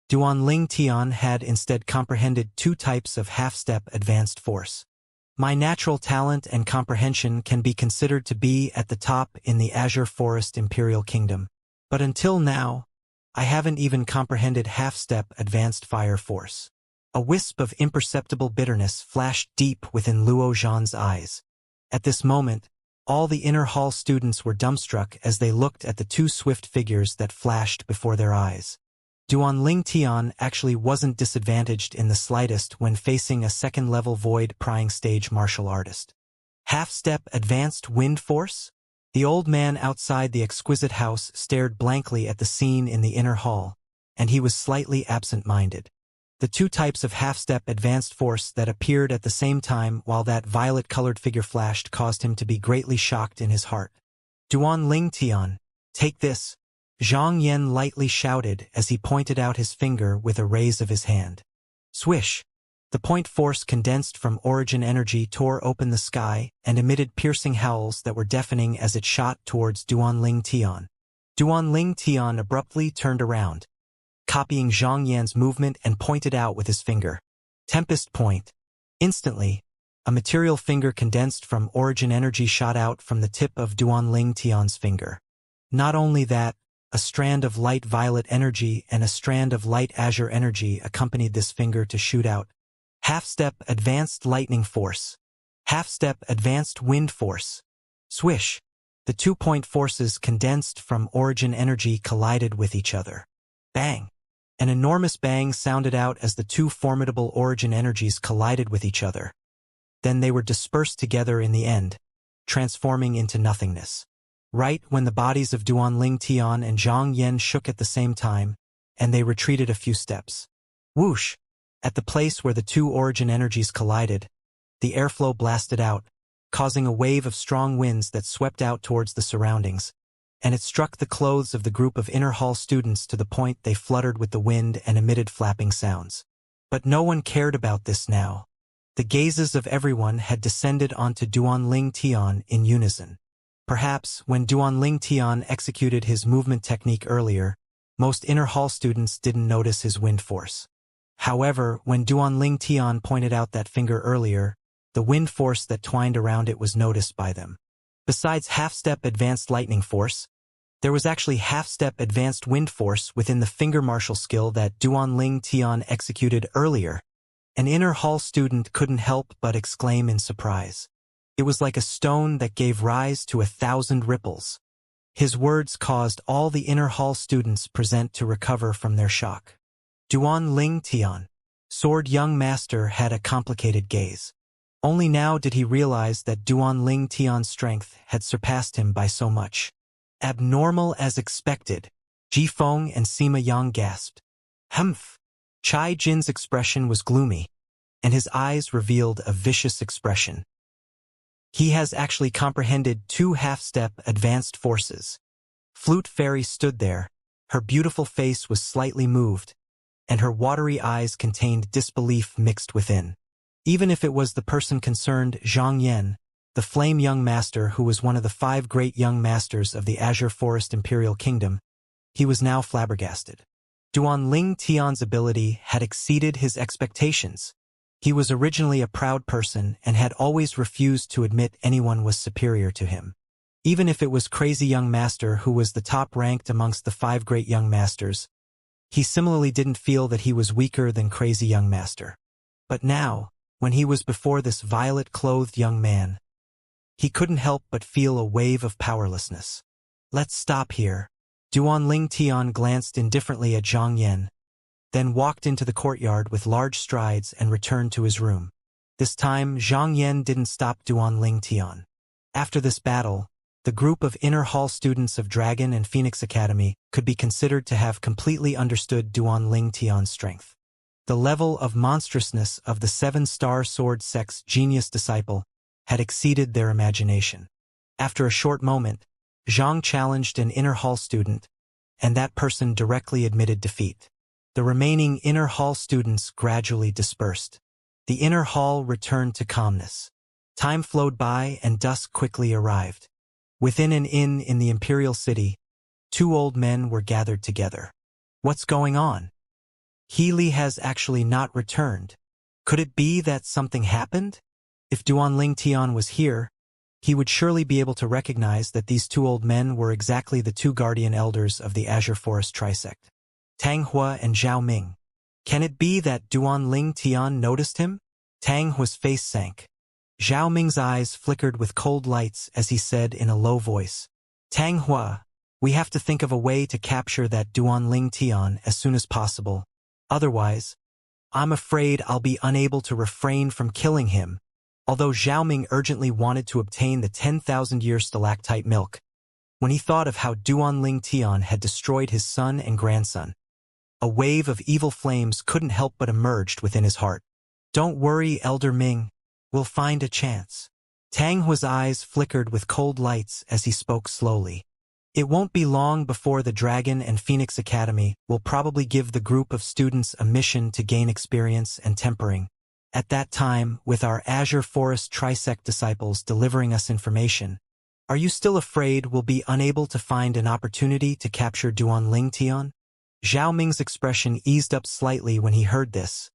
Duan Ling Tian had instead comprehended 2 types of half-step advanced force. My natural talent and comprehension can be considered to be at the top in the Azure Forest Imperial Kingdom, but until now, I haven't even comprehended half-step advanced fire force. A wisp of imperceptible bitterness flashed deep within Luo Zhan's eyes. At this moment, all the inner hall students were dumbstruck as they looked at the 2 swift figures that flashed before their eyes. Duan Ling Tian actually wasn't disadvantaged in the slightest when facing a second-level void prying stage martial artist. Half-step advanced wind force? The old man outside the exquisite house stared blankly at the scene in the inner hall, and he was slightly absent-minded. The 2 types of half-step advanced force that appeared at the same time while that violet-colored figure flashed caused him to be greatly shocked in his heart. Duan Ling Tian, take this, Zhang Yan lightly shouted as he pointed out his finger with a raise of his hand. Swish! The point force condensed from origin energy tore open the sky and emitted piercing howls that were deafening as it shot towards Duanling Tian. Duanling Tian abruptly turned around, copying Zhang Yan's movement and pointed out with his finger. Tempest Point. Instantly, a material finger condensed from origin energy shot out from the tip of Duanling Tian's finger. Not only that, a strand of light violet energy and a strand of light azure energy accompanied this finger to shoot out. Half-step advanced lightning force. Half-step advanced wind force. Swish. The 2-point forces condensed from origin energy collided with each other. Bang. An enormous bang sounded out as the two formidable origin energies collided with each other. Then they were dispersed together in the end, transforming into nothingness. Right when the bodies of Duanling Tian and Zhang Yan shook at the same time, and they retreated a few steps. Whoosh! At the place where the two origin energies collided, the airflow blasted out, causing a wave of strong winds that swept out towards the surroundings, and it struck the clothes of the group of inner hall students to the point they fluttered with the wind and emitted flapping sounds. But no one cared about this now. The gazes of everyone had descended onto Duanling Tian in unison. Perhaps, when Duanling Tian executed his movement technique earlier, most inner hall students didn't notice his wind force. However, when Duanling Tian pointed out that finger earlier, the wind force that twined around it was noticed by them. Besides half-step advanced lightning force, there was actually half-step advanced wind force within the finger martial skill that Duanling Tian executed earlier. An inner hall student couldn't help but exclaim in surprise. It was like a stone that gave rise to 1,000 ripples. His words caused all the inner hall students present to recover from their shock. Duanling Tian, Sword Young Master, had a complicated gaze. Only now did he realize that Duanling Tian's strength had surpassed him by so much. Abnormal as expected, Ji Feng and Sima Yang gasped. Humph! Chai Jin's expression was gloomy, and his eyes revealed a vicious expression. He has actually comprehended 2 half-step advanced forces. Flute Fairy stood there. Her beautiful face was slightly moved, and her watery eyes contained disbelief mixed within. Even if it was the person concerned, Zhang Yan, the Flame Young Master who was one of the 5 great young masters of the Azure Forest Imperial Kingdom, he was now flabbergasted. Duanling Tian's ability had exceeded his expectations. He was originally a proud person and had always refused to admit anyone was superior to him. Even if it was Crazy Young Master who was the top ranked amongst the 5 great young masters, he similarly didn't feel that he was weaker than Crazy Young Master. But now, when he was before this violet-clothed young man, he couldn't help but feel a wave of powerlessness. Let's stop here. Duanling Tian glanced indifferently at Zhang Yan, then walked into the courtyard with large strides and returned to his room. This time, Zhang Yan didn't stop Duanling Tian. After this battle, the group of inner hall students of Dragon and Phoenix Academy could be considered to have completely understood Duanling Tian's strength. The level of monstrousness of the 7-star sword sex genius disciple had exceeded their imagination. After a short moment, Zhang challenged an inner hall student, and that person directly admitted defeat. The remaining inner hall students gradually dispersed. The inner hall returned to calmness. Time flowed by and dusk quickly arrived. Within an inn in the Imperial City, 2 old men were gathered together. What's going on? Healy has actually not returned. Could it be that something happened? If Duanling Tian was here, he would surely be able to recognize that these 2 old men were exactly the 2 guardian elders of the Azure Forest Trisect, Tang Hua and Zhao Ming. Can it be that Duanling Tian noticed him? Tang Hua's face sank. Zhao Ming's eyes flickered with cold lights as he said in a low voice, Tang Hua, we have to think of a way to capture that Duanling Tian as soon as possible. Otherwise, I'm afraid I'll be unable to refrain from killing him. Although Zhao Ming urgently wanted to obtain the 10,000-year stalactite milk, when he thought of how Duanling Tian had destroyed his son and grandson, a wave of evil flames couldn't help but emerged within his heart. Don't worry, Elder Ming, we'll find a chance. Tang Hua's eyes flickered with cold lights as he spoke slowly. It won't be long before the Dragon and Phoenix Academy will probably give the group of students a mission to gain experience and tempering, At that time, with our Azure Forest Trisect disciples delivering us information, are you still afraid we'll be unable to find an opportunity to capture Duanling Tian? Zhao Ming's expression eased up slightly when he heard this,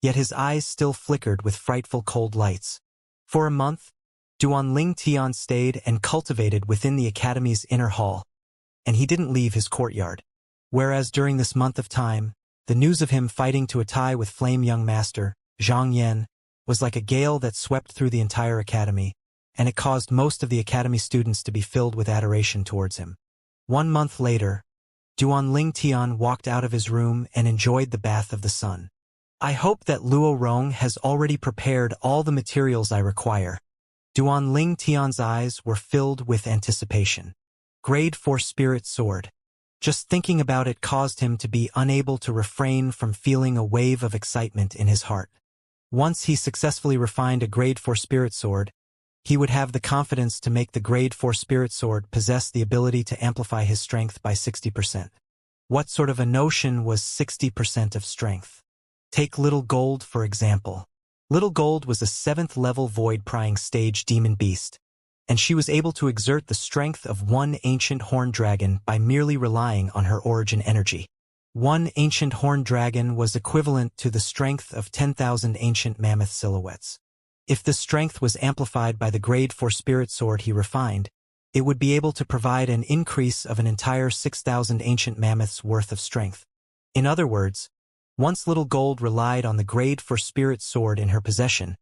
yet his eyes still flickered with frightful cold lights. For a month, Duanling Tian stayed and cultivated within the academy's inner hall, and he didn't leave his courtyard. Whereas during this month of time, the news of him fighting to a tie with Flame Young Master, Zhang Yan, was like a gale that swept through the entire academy, and it caused most of the academy students to be filled with adoration towards him. 1 month later, Duanling Tian walked out of his room and enjoyed the bath of the sun. I hope that Luo Rong has already prepared all the materials I require. Duanling Tian's eyes were filled with anticipation. Grade 4 Spirit Sword. Just thinking about it caused him to be unable to refrain from feeling a wave of excitement in his heart. Once he successfully refined a Grade 4 Spirit Sword, he would have the confidence to make the Grade 4 Spirit Sword possess the ability to amplify his strength by 60%. What sort of a notion was 60% of strength? Take Little Gold, for example. Little Gold was a 7th level void-prying stage demon beast, and she was able to exert the strength of one ancient horned dragon by merely relying on her origin energy. One ancient horned dragon was equivalent to the strength of 10,000 ancient mammoth silhouettes. If the strength was amplified by the Grade 4 Spirit Sword he refined, it would be able to provide an increase of an entire 6,000 ancient mammoths worth of strength. In other words, once Little Gold relied on the Grade 4 Spirit Sword in her possession,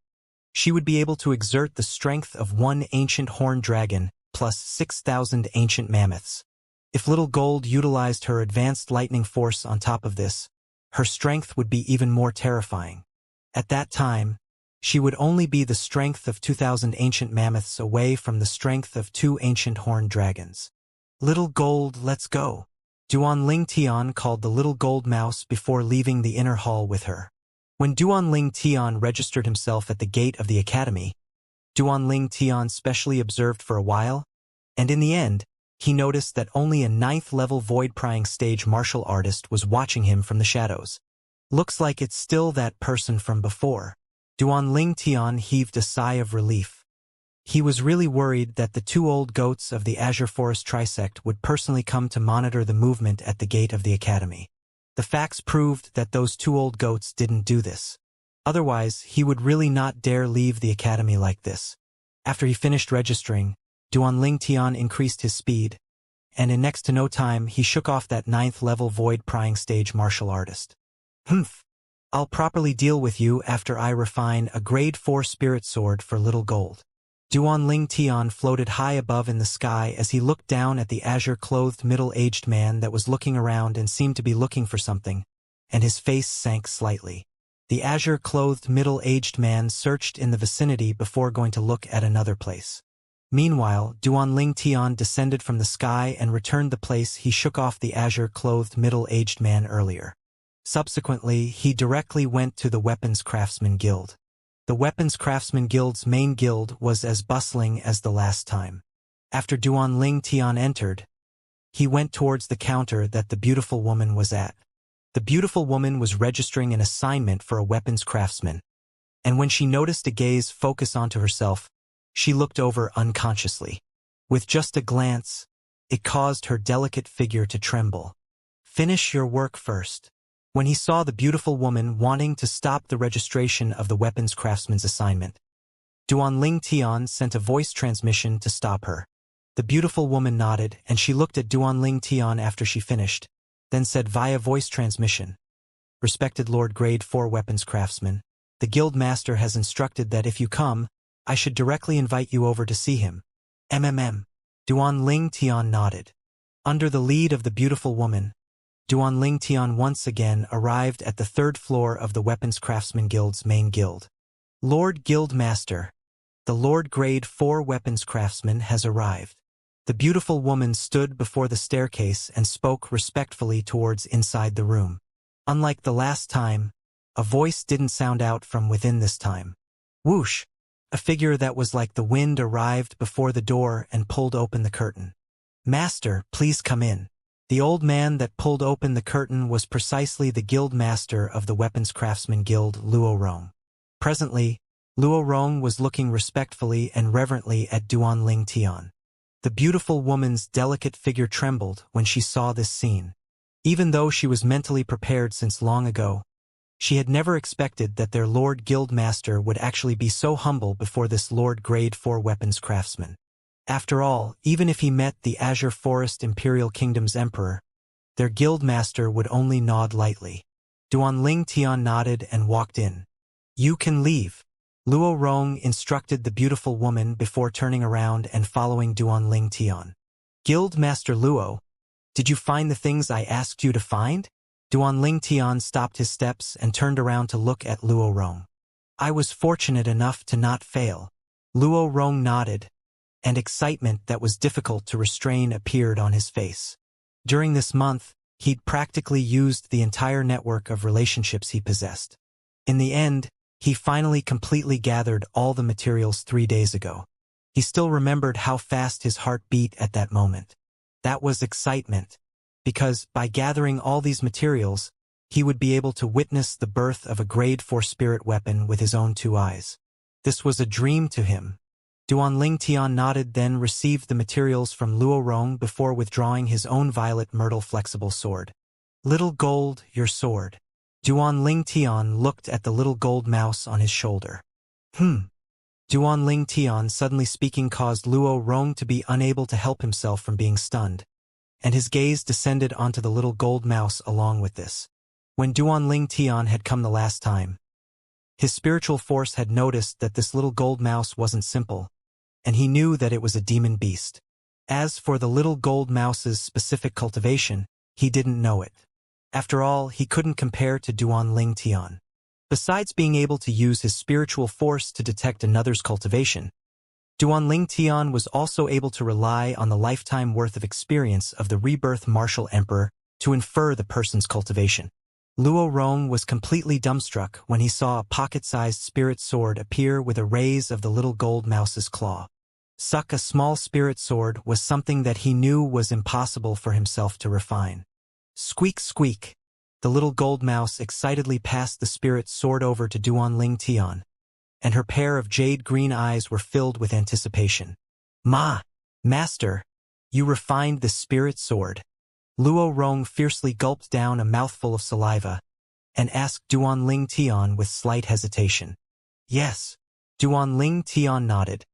she would be able to exert the strength of one ancient horned dragon plus 6,000 ancient mammoths. If Little Gold utilized her advanced lightning force on top of this, her strength would be even more terrifying. At that time, she would only be the strength of 2,000 ancient mammoths away from the strength of 2 ancient horned dragons. Little Gold, let's go. Duanling Tian called the little gold mouse before leaving the inner hall with her. When Duanling Tian registered himself at the gate of the academy, Duanling Tian specially observed for a while, and in the end, he noticed that only a 9th level void-prying stage martial artist was watching him from the shadows. Looks like it's still that person from before. Duanling Tian heaved a sigh of relief. He was really worried that the 2 old goats of the Azure Forest Trisect would personally come to monitor the movement at the gate of the academy. The facts proved that those 2 old goats didn't do this. Otherwise, he would really not dare leave the academy like this. After he finished registering, Duanling Tian increased his speed, and in next to no time he shook off that 9th level void-prying stage martial artist. Humph! I'll properly deal with you after I refine a Grade 4 Spirit Sword for Little Gold. Duanling Tian floated high above in the sky as he looked down at the azure-clothed middle-aged man that was looking around and seemed to be looking for something, and his face sank slightly. The azure-clothed middle-aged man searched in the vicinity before going to look at another place. Meanwhile, Duanling Tian descended from the sky and returned the place he shook off the azure-clothed middle-aged man earlier. Subsequently, he directly went to the Weapons Craftsman Guild. The Weapons Craftsman Guild's main guild was as bustling as the last time. After Duanling Tian entered, he went towards the counter that the beautiful woman was at. The beautiful woman was registering an assignment for a weapons craftsman, and when she noticed a gaze focus onto herself, she looked over unconsciously. With just a glance, it caused her delicate figure to tremble. Finish your work first. When he saw the beautiful woman wanting to stop the registration of the weapons craftsman's assignment, Duanling Tian sent a voice transmission to stop her. The beautiful woman nodded, and she looked at Duanling Tian after she finished, then said via voice transmission, "Respected Lord Grade 4 Weapons Craftsman, the Guild Master has instructed that if you come, I should directly invite you over to see him." Duanling Tian nodded. Under the lead of the beautiful woman, Duanling Tian once again arrived at the 3rd floor of the Weapons Craftsman Guild's main guild. Lord Guild Master, the Lord Grade 4 Weapons Craftsman has arrived. The beautiful woman stood before the staircase and spoke respectfully towards inside the room. Unlike the last time, a voice didn't sound out from within this time. Whoosh! A figure that was like the wind arrived before the door and pulled open the curtain. "Master, please come in." The old man that pulled open the curtain was precisely the guild master of the Weapons Craftsman Guild, Luo Rong. Presently, Luo Rong was looking respectfully and reverently at Duan Ling Tian. The beautiful woman's delicate figure trembled when she saw this scene. Even though she was mentally prepared since long ago, she had never expected that their Lord Guildmaster would actually be so humble before this Lord Grade 4 weapons craftsman. After all, even if he met the Azure Forest Imperial Kingdom's Emperor, their Guildmaster would only nod lightly. Duan Ling Tian nodded and walked in. "You can leave," Luo Rong instructed the beautiful woman before turning around and following Duan Ling Tian. "Guildmaster Luo, did you find the things I asked you to find?" Duan Ling Tian stopped his steps and turned around to look at Luo Rong. "I was fortunate enough to not fail." Luo Rong nodded, and excitement that was difficult to restrain appeared on his face. During this month, he'd practically used the entire network of relationships he possessed. In the end, he finally completely gathered all the materials 3 days ago. He still remembered how fast his heart beat at that moment. That was excitement, because by gathering all these materials, he would be able to witness the birth of a Grade 4 spirit weapon with his own 2 eyes. This was a dream to him. Duan Ling Tian nodded, then received the materials from Luo Rong before withdrawing his own violet myrtle flexible sword. "Little gold, your sword." Duan Ling Tian looked at the little gold mouse on his shoulder. Duan Ling Tian suddenly speaking caused Luo Rong to be unable to help himself from being stunned, and his gaze descended onto the little gold mouse along with this. When Duan Ling Tian had come the last time, his spiritual force had noticed that this little gold mouse wasn't simple, and he knew that it was a demon beast. As for the little gold mouse's specific cultivation, he didn't know it. After all, he couldn't compare to Duan Ling Tian. Besides being able to use his spiritual force to detect another's cultivation, Duan Ling Tian was also able to rely on the lifetime worth of experience of the rebirth martial emperor to infer the person's cultivation. Luo Rong was completely dumbstruck when he saw a pocket-sized spirit sword appear with a raise of the little gold mouse's claw. A small spirit sword was something that he knew was impossible for himself to refine. Squeak, squeak. The little gold mouse excitedly passed the spirit sword over to Duan Ling Tian, and her pair of jade-green eyes were filled with anticipation. Master, you refined the spirit sword." Luo Rong fiercely gulped down a mouthful of saliva and asked Duan Ling Tian with slight hesitation. "Yes." Duan Ling Tian nodded.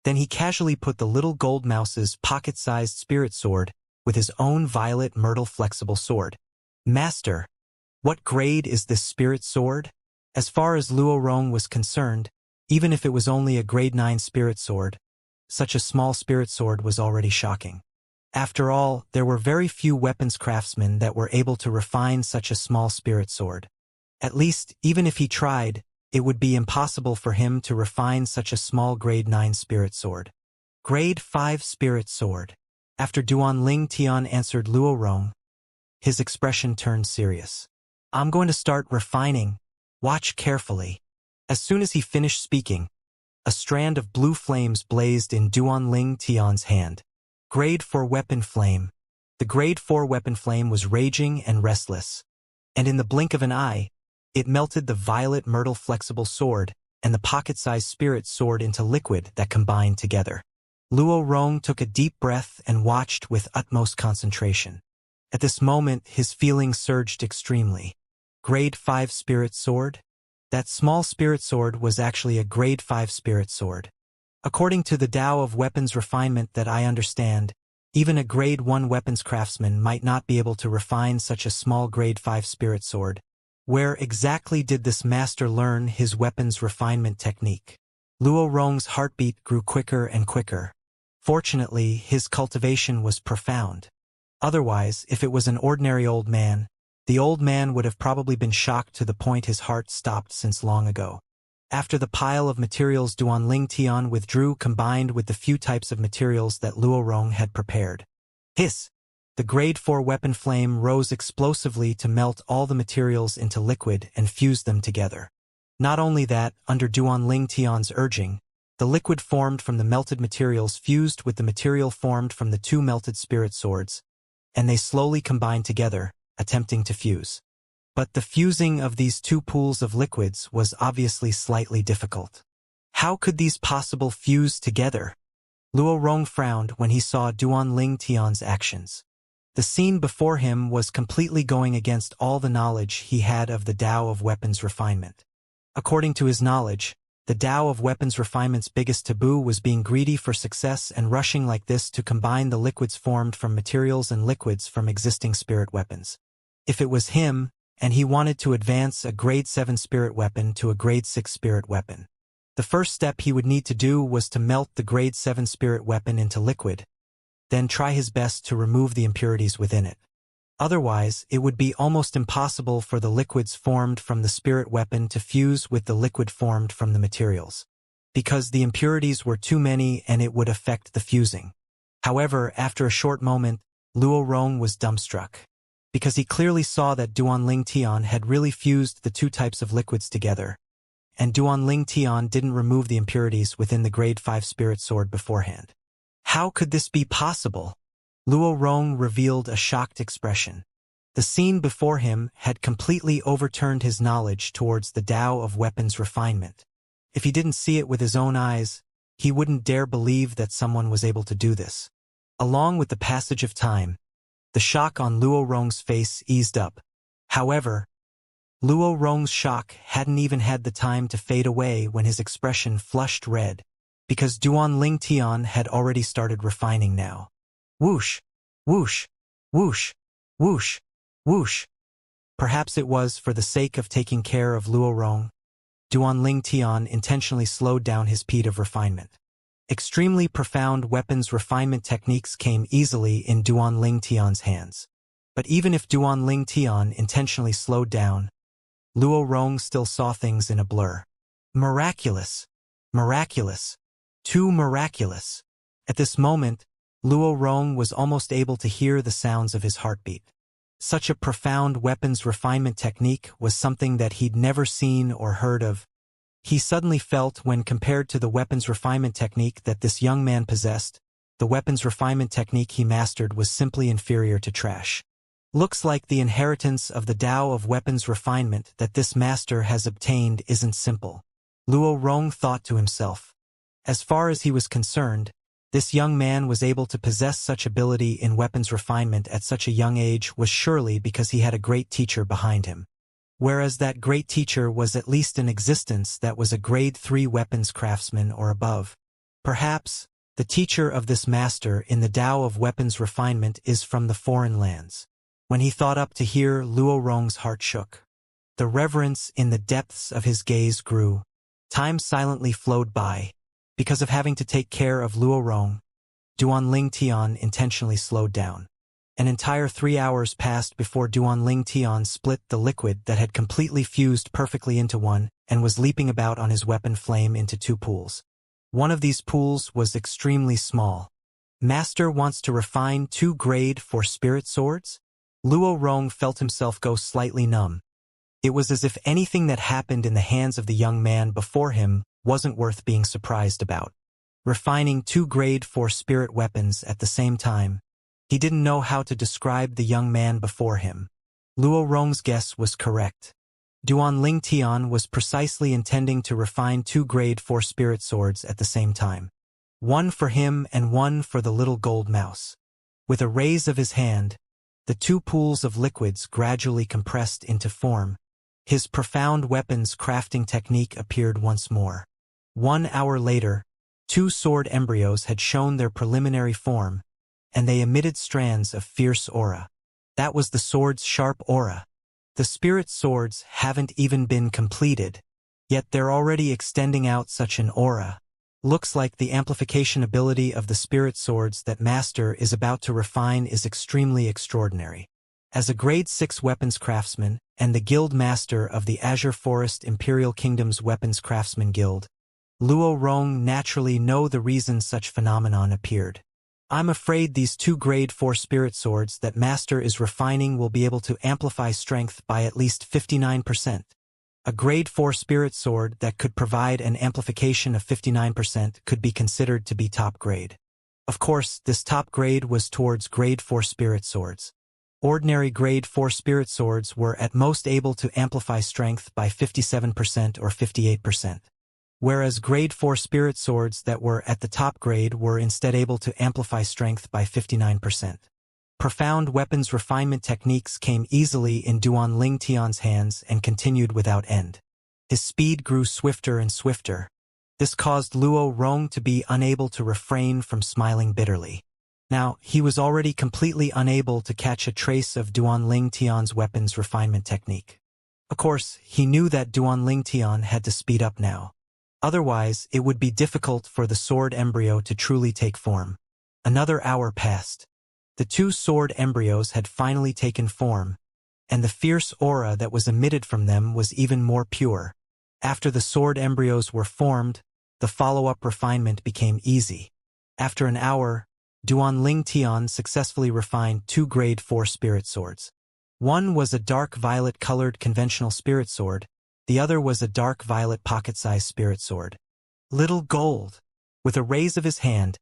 Then he casually put the little gold mouse's pocket-sized spirit sword with his own violet myrtle flexible sword. "Master, what grade is this spirit sword?" As far as Luo Rong was concerned, even if it was only a grade 9 spirit sword, such a small spirit sword was already shocking. After all, there were very few weapons craftsmen that were able to refine such a small spirit sword. At least, even if he tried, it would be impossible for him to refine such a small grade 9 spirit sword. "Grade 5 spirit sword." After Duan Ling Tian answered Luo Rong, his expression turned serious. "I'm going to start refining. Watch carefully." As soon as he finished speaking, a strand of blue flames blazed in Duan Ling Tian's hand. Grade 4 weapon flame. The grade 4 weapon flame was raging and restless, and in the blink of an eye, it melted the violet myrtle flexible sword and the pocket-sized spirit sword into liquid that combined together. Luo Rong took a deep breath and watched with utmost concentration. At this moment, his feelings surged extremely. Grade 5 spirit sword? That small spirit sword was actually a grade 5 spirit sword. According to the Tao of weapons refinement that I understand, even a grade 1 weapons craftsman might not be able to refine such a small grade 5 spirit sword. Where exactly did this master learn his weapons refinement technique? Luo Rong's heartbeat grew quicker and quicker. Fortunately, his cultivation was profound. Otherwise, if it was an ordinary old man, the old man would have probably been shocked to the point his heart stopped since long ago. After the pile of materials Duan Ling Tian withdrew combined with the few types of materials that Luo Rong had prepared. Hiss! The grade 4 weapon flame rose explosively to melt all the materials into liquid and fuse them together. Not only that, under Duan Ling Tian's urging, the liquid formed from the melted materials fused with the material formed from the 2 melted spirit swords, and they slowly combined together, attempting to fuse. But the fusing of these two pools of liquids was obviously slightly difficult. How could these possible fuse together? Luo Rong frowned when he saw Duanling Tian's actions. The scene before him was completely going against all the knowledge he had of the Tao of weapons refinement. According to his knowledge, the Tao of weapons refinement's biggest taboo was being greedy for success and rushing like this to combine the liquids formed from materials and liquids from existing spirit weapons. If it was him, and he wanted to advance a grade 7 spirit weapon to a grade 6 spirit weapon, the first step he would need to do was to melt the grade 7 spirit weapon into liquid, then try his best to remove the impurities within it. Otherwise, it would be almost impossible for the liquids formed from the spirit weapon to fuse with the liquid formed from the materials, because the impurities were too many and it would affect the fusing. However, after a short moment, Luo Rong was dumbstruck, because he clearly saw that Duanling Tian had really fused the two types of liquids together, and Duanling Tian didn't remove the impurities within the grade 5 spirit sword beforehand. How could this be possible? Luo Rong revealed a shocked expression. The scene before him had completely overturned his knowledge towards the Tao of weapons refinement. If he didn't see it with his own eyes, he wouldn't dare believe that someone was able to do this. Along with the passage of time, the shock on Luo Rong's face eased up. However, Luo Rong's shock hadn't even had the time to fade away when his expression flushed red, because Duanling Tian had already started refining now. Whoosh, whoosh, whoosh, whoosh, whoosh. Perhaps it was for the sake of taking care of Luo Rong. Duanling Tian intentionally slowed down his speed of refinement. Extremely profound weapons refinement techniques came easily in Duanling Tian's hands. But even if Duanling Tian intentionally slowed down, Luo Rong still saw things in a blur. Miraculous! Miraculous! Too miraculous! At this moment, Luo Rong was almost able to hear the sounds of his heartbeat. Such a profound weapons refinement technique was something that he'd never seen or heard of. He suddenly felt, when compared to the weapons refinement technique that this young man possessed, the weapons refinement technique he mastered was simply inferior to trash. Looks like the inheritance of the Tao of weapons refinement that this master has obtained isn't simple. Luo Rong thought to himself. As far as he was concerned, this young man was able to possess such ability in weapons refinement at such a young age was surely because he had a great teacher behind him. Whereas that great teacher was at least in existence that was a grade 3 weapons craftsman or above. Perhaps, the teacher of this master in the Tao of weapons refinement is from the foreign lands. When he thought up to hear, Luo Rong's heart shook. The reverence in the depths of his gaze grew. Time silently flowed by. Because of having to take care of Luo Rong, Duanling Tian intentionally slowed down. An entire 3 hours passed before Duanling Tian split the liquid that had completely fused perfectly into one and was leaping about on his weapon flame into two pools. One of these pools was extremely small. Master wants to refine 2 grade 4 spirit swords? Luo Rong felt himself go slightly numb. It was as if anything that happened in the hands of the young man before him wasn't worth being surprised about. Refining 2 grade 4 spirit weapons at the same time. He didn't know how to describe the young man before him. Luo Rong's guess was correct. Duanling Tian was precisely intending to refine 2 grade 4 spirit swords at the same time. One for him and one for the little gold mouse. With a raise of his hand, the 2 pools of liquids gradually compressed into form. His profound weapons crafting technique appeared once more. 1 hour later, 2 sword embryos had shown their preliminary form, and they emitted strands of fierce aura. That was the sword's sharp aura. The spirit swords haven't even been completed, yet they're already extending out such an aura. Looks like the amplification ability of the spirit swords that Master is about to refine is extremely extraordinary. As a grade 6 weapons craftsman and the guild master of the Azure Forest Imperial Kingdom's Weapons Craftsman Guild, Luo Rong naturally know the reason such phenomenon appeared. I'm afraid these 2 grade 4 spirit swords that Master is refining will be able to amplify strength by at least 59%. A grade 4 spirit sword that could provide an amplification of 59% could be considered to be top grade. Of course, this top grade was towards grade 4 spirit swords. Ordinary grade 4 spirit swords were at most able to amplify strength by 57% or 58%. Whereas grade 4 spirit swords that were at the top grade were instead able to amplify strength by 59%. Profound weapons refinement techniques came easily in Duan Ling Tian's hands and continued without end. His speed grew swifter and swifter. This caused Luo Rong to be unable to refrain from smiling bitterly. Now, he was already completely unable to catch a trace of Duan Ling Tian's weapons refinement technique. Of course, he knew that Duan Ling Tian had to speed up now. Otherwise, it would be difficult for the sword embryo to truly take form. Another hour passed. The two sword embryos had finally taken form, and the fierce aura that was emitted from them was even more pure. After the sword embryos were formed, the follow-up refinement became easy. After an hour, Duan Ling Tian successfully refined 2 grade 4 spirit swords. One was a dark violet-colored conventional spirit sword, the other was a dark violet pocket-sized spirit sword. Little gold. With a raise of his hand,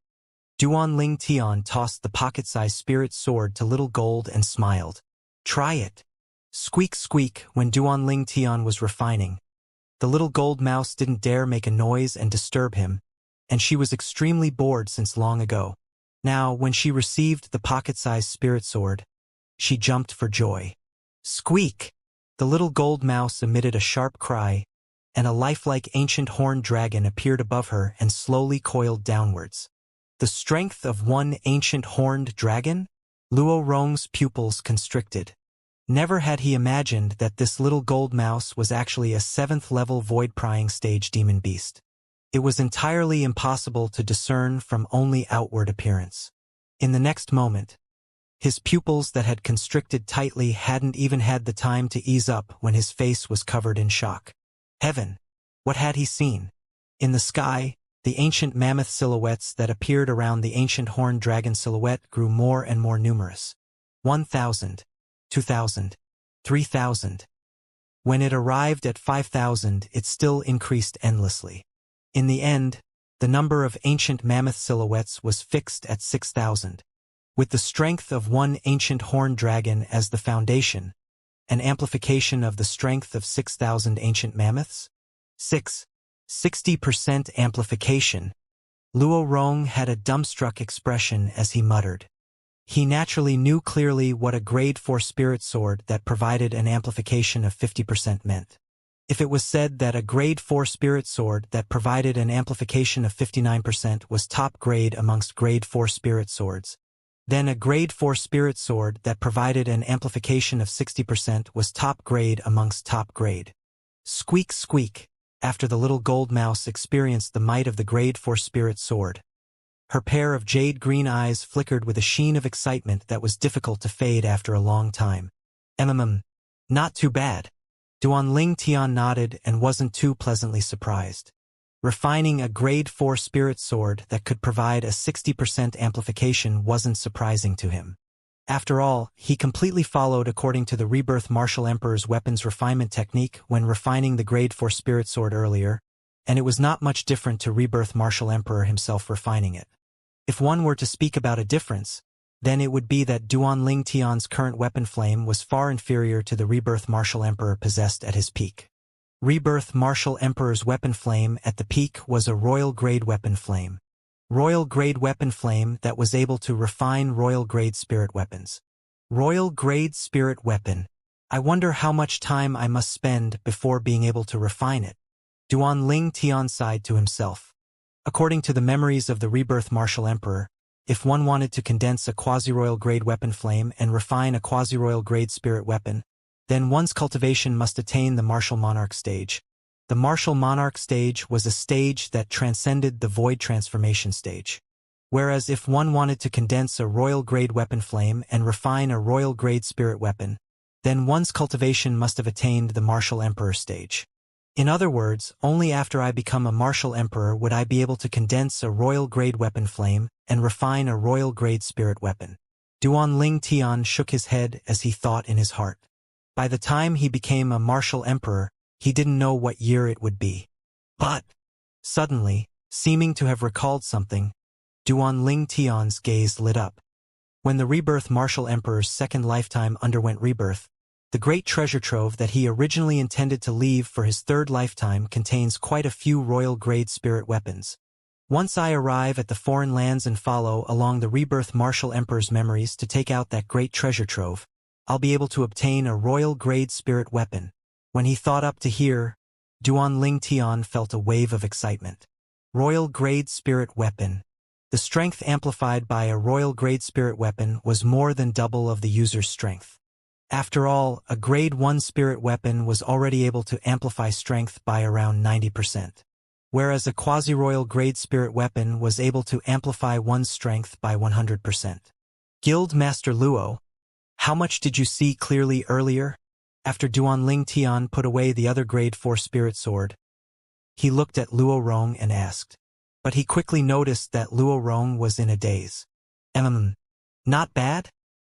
Duan Ling Tian tossed the pocket-sized spirit sword to Little Gold and smiled. Try it. Squeak squeak when Duan Ling Tian was refining. The little gold mouse didn't dare make a noise and disturb him, and she was extremely bored since long ago. Now, when she received the pocket-sized spirit sword, she jumped for joy. Squeak! The little gold mouse emitted a sharp cry, and a lifelike ancient horned dragon appeared above her and slowly coiled downwards. The strength of one ancient horned dragon? Luo Rong's pupils constricted. Never had he imagined that this little gold mouse was actually a 7th-level void-prying stage demon beast. It was entirely impossible to discern from only outward appearance. In the next moment, his pupils that had constricted tightly hadn't even had the time to ease up when his face was covered in shock. Heaven! What had he seen? In the sky, the ancient mammoth silhouettes that appeared around the ancient horned dragon silhouette grew more and more numerous. 1,000, 2,000, 3,000. When it arrived at 5,000, it still increased endlessly. In the end, the number of ancient mammoth silhouettes was fixed at 6,000. With the strength of one ancient horned dragon as the foundation, an amplification of the strength of 6,000 ancient mammoths? 60% amplification. Luo Rong had a dumbstruck expression as he muttered. He naturally knew clearly what a grade 4 spirit sword that provided an amplification of 50% meant. If it was said that a grade 4 spirit sword that provided an amplification of 59% was top grade amongst grade 4 spirit swords, then a grade 4 spirit sword that provided an amplification of 60% was top grade amongst top grade. Squeak squeak, after the little gold mouse experienced the might of the grade 4 spirit sword. Her pair of jade-green eyes flickered with a sheen of excitement that was difficult to fade after a long time. Not too bad. Duan Ling Tian nodded and wasn't too pleasantly surprised. Refining a grade 4 spirit sword that could provide a 60% amplification wasn't surprising to him. After all, he completely followed according to the Rebirth Martial Emperor's weapons refinement technique when refining the grade 4 spirit sword earlier, and it was not much different to Rebirth Martial Emperor himself refining it. If one were to speak about a difference, then it would be that Duan Ling Tian's current weapon flame was far inferior to the Rebirth Martial Emperor possessed at his peak. Rebirth Martial Emperor's weapon flame at the peak was a royal grade weapon flame. Royal grade weapon flame that was able to refine royal grade spirit weapons. Royal grade spirit weapon. I wonder how much time I must spend before being able to refine it. Duan Ling Tian sighed to himself. According to the memories of the Rebirth Martial Emperor, if one wanted to condense a quasi-royal grade weapon flame and refine a quasi-royal grade spirit weapon, then one's cultivation must attain the Martial Monarch stage. The Martial Monarch stage was a stage that transcended the Void Transformation stage. Whereas if one wanted to condense a royal grade weapon flame and refine a royal grade spirit weapon, then one's cultivation must have attained the Martial Emperor stage. In other words, only after I become a Martial Emperor would I be able to condense a royal grade weapon flame and refine a royal grade spirit weapon. Duan Ling Tian shook his head as he thought in his heart. By the time he became a Martial Emperor, he didn't know what year it would be. But, suddenly, seeming to have recalled something, Duan Ling Tian's gaze lit up. When the rebirth Martial Emperor's second lifetime underwent rebirth, the great treasure trove that he originally intended to leave for his third lifetime contains quite a few royal-grade spirit weapons. Once I arrive at the foreign lands and follow along the rebirth Martial Emperor's memories to take out that great treasure trove, I'll be able to obtain a royal-grade spirit weapon. When he thought up to here, Duan Ling Tian felt a wave of excitement. Royal-grade spirit weapon. The strength amplified by a royal-grade spirit weapon was more than double of the user's strength. After all, a grade 1 spirit weapon was already able to amplify strength by around 90%. Whereas a quasi-royal grade spirit weapon was able to amplify one's strength by 100%. Guild Master Luo, how much did you see clearly earlier? After Duan Ling Tian put away the other grade 4 spirit sword, he looked at Luo Rong and asked. But he quickly noticed that Luo Rong was in a daze. Not bad?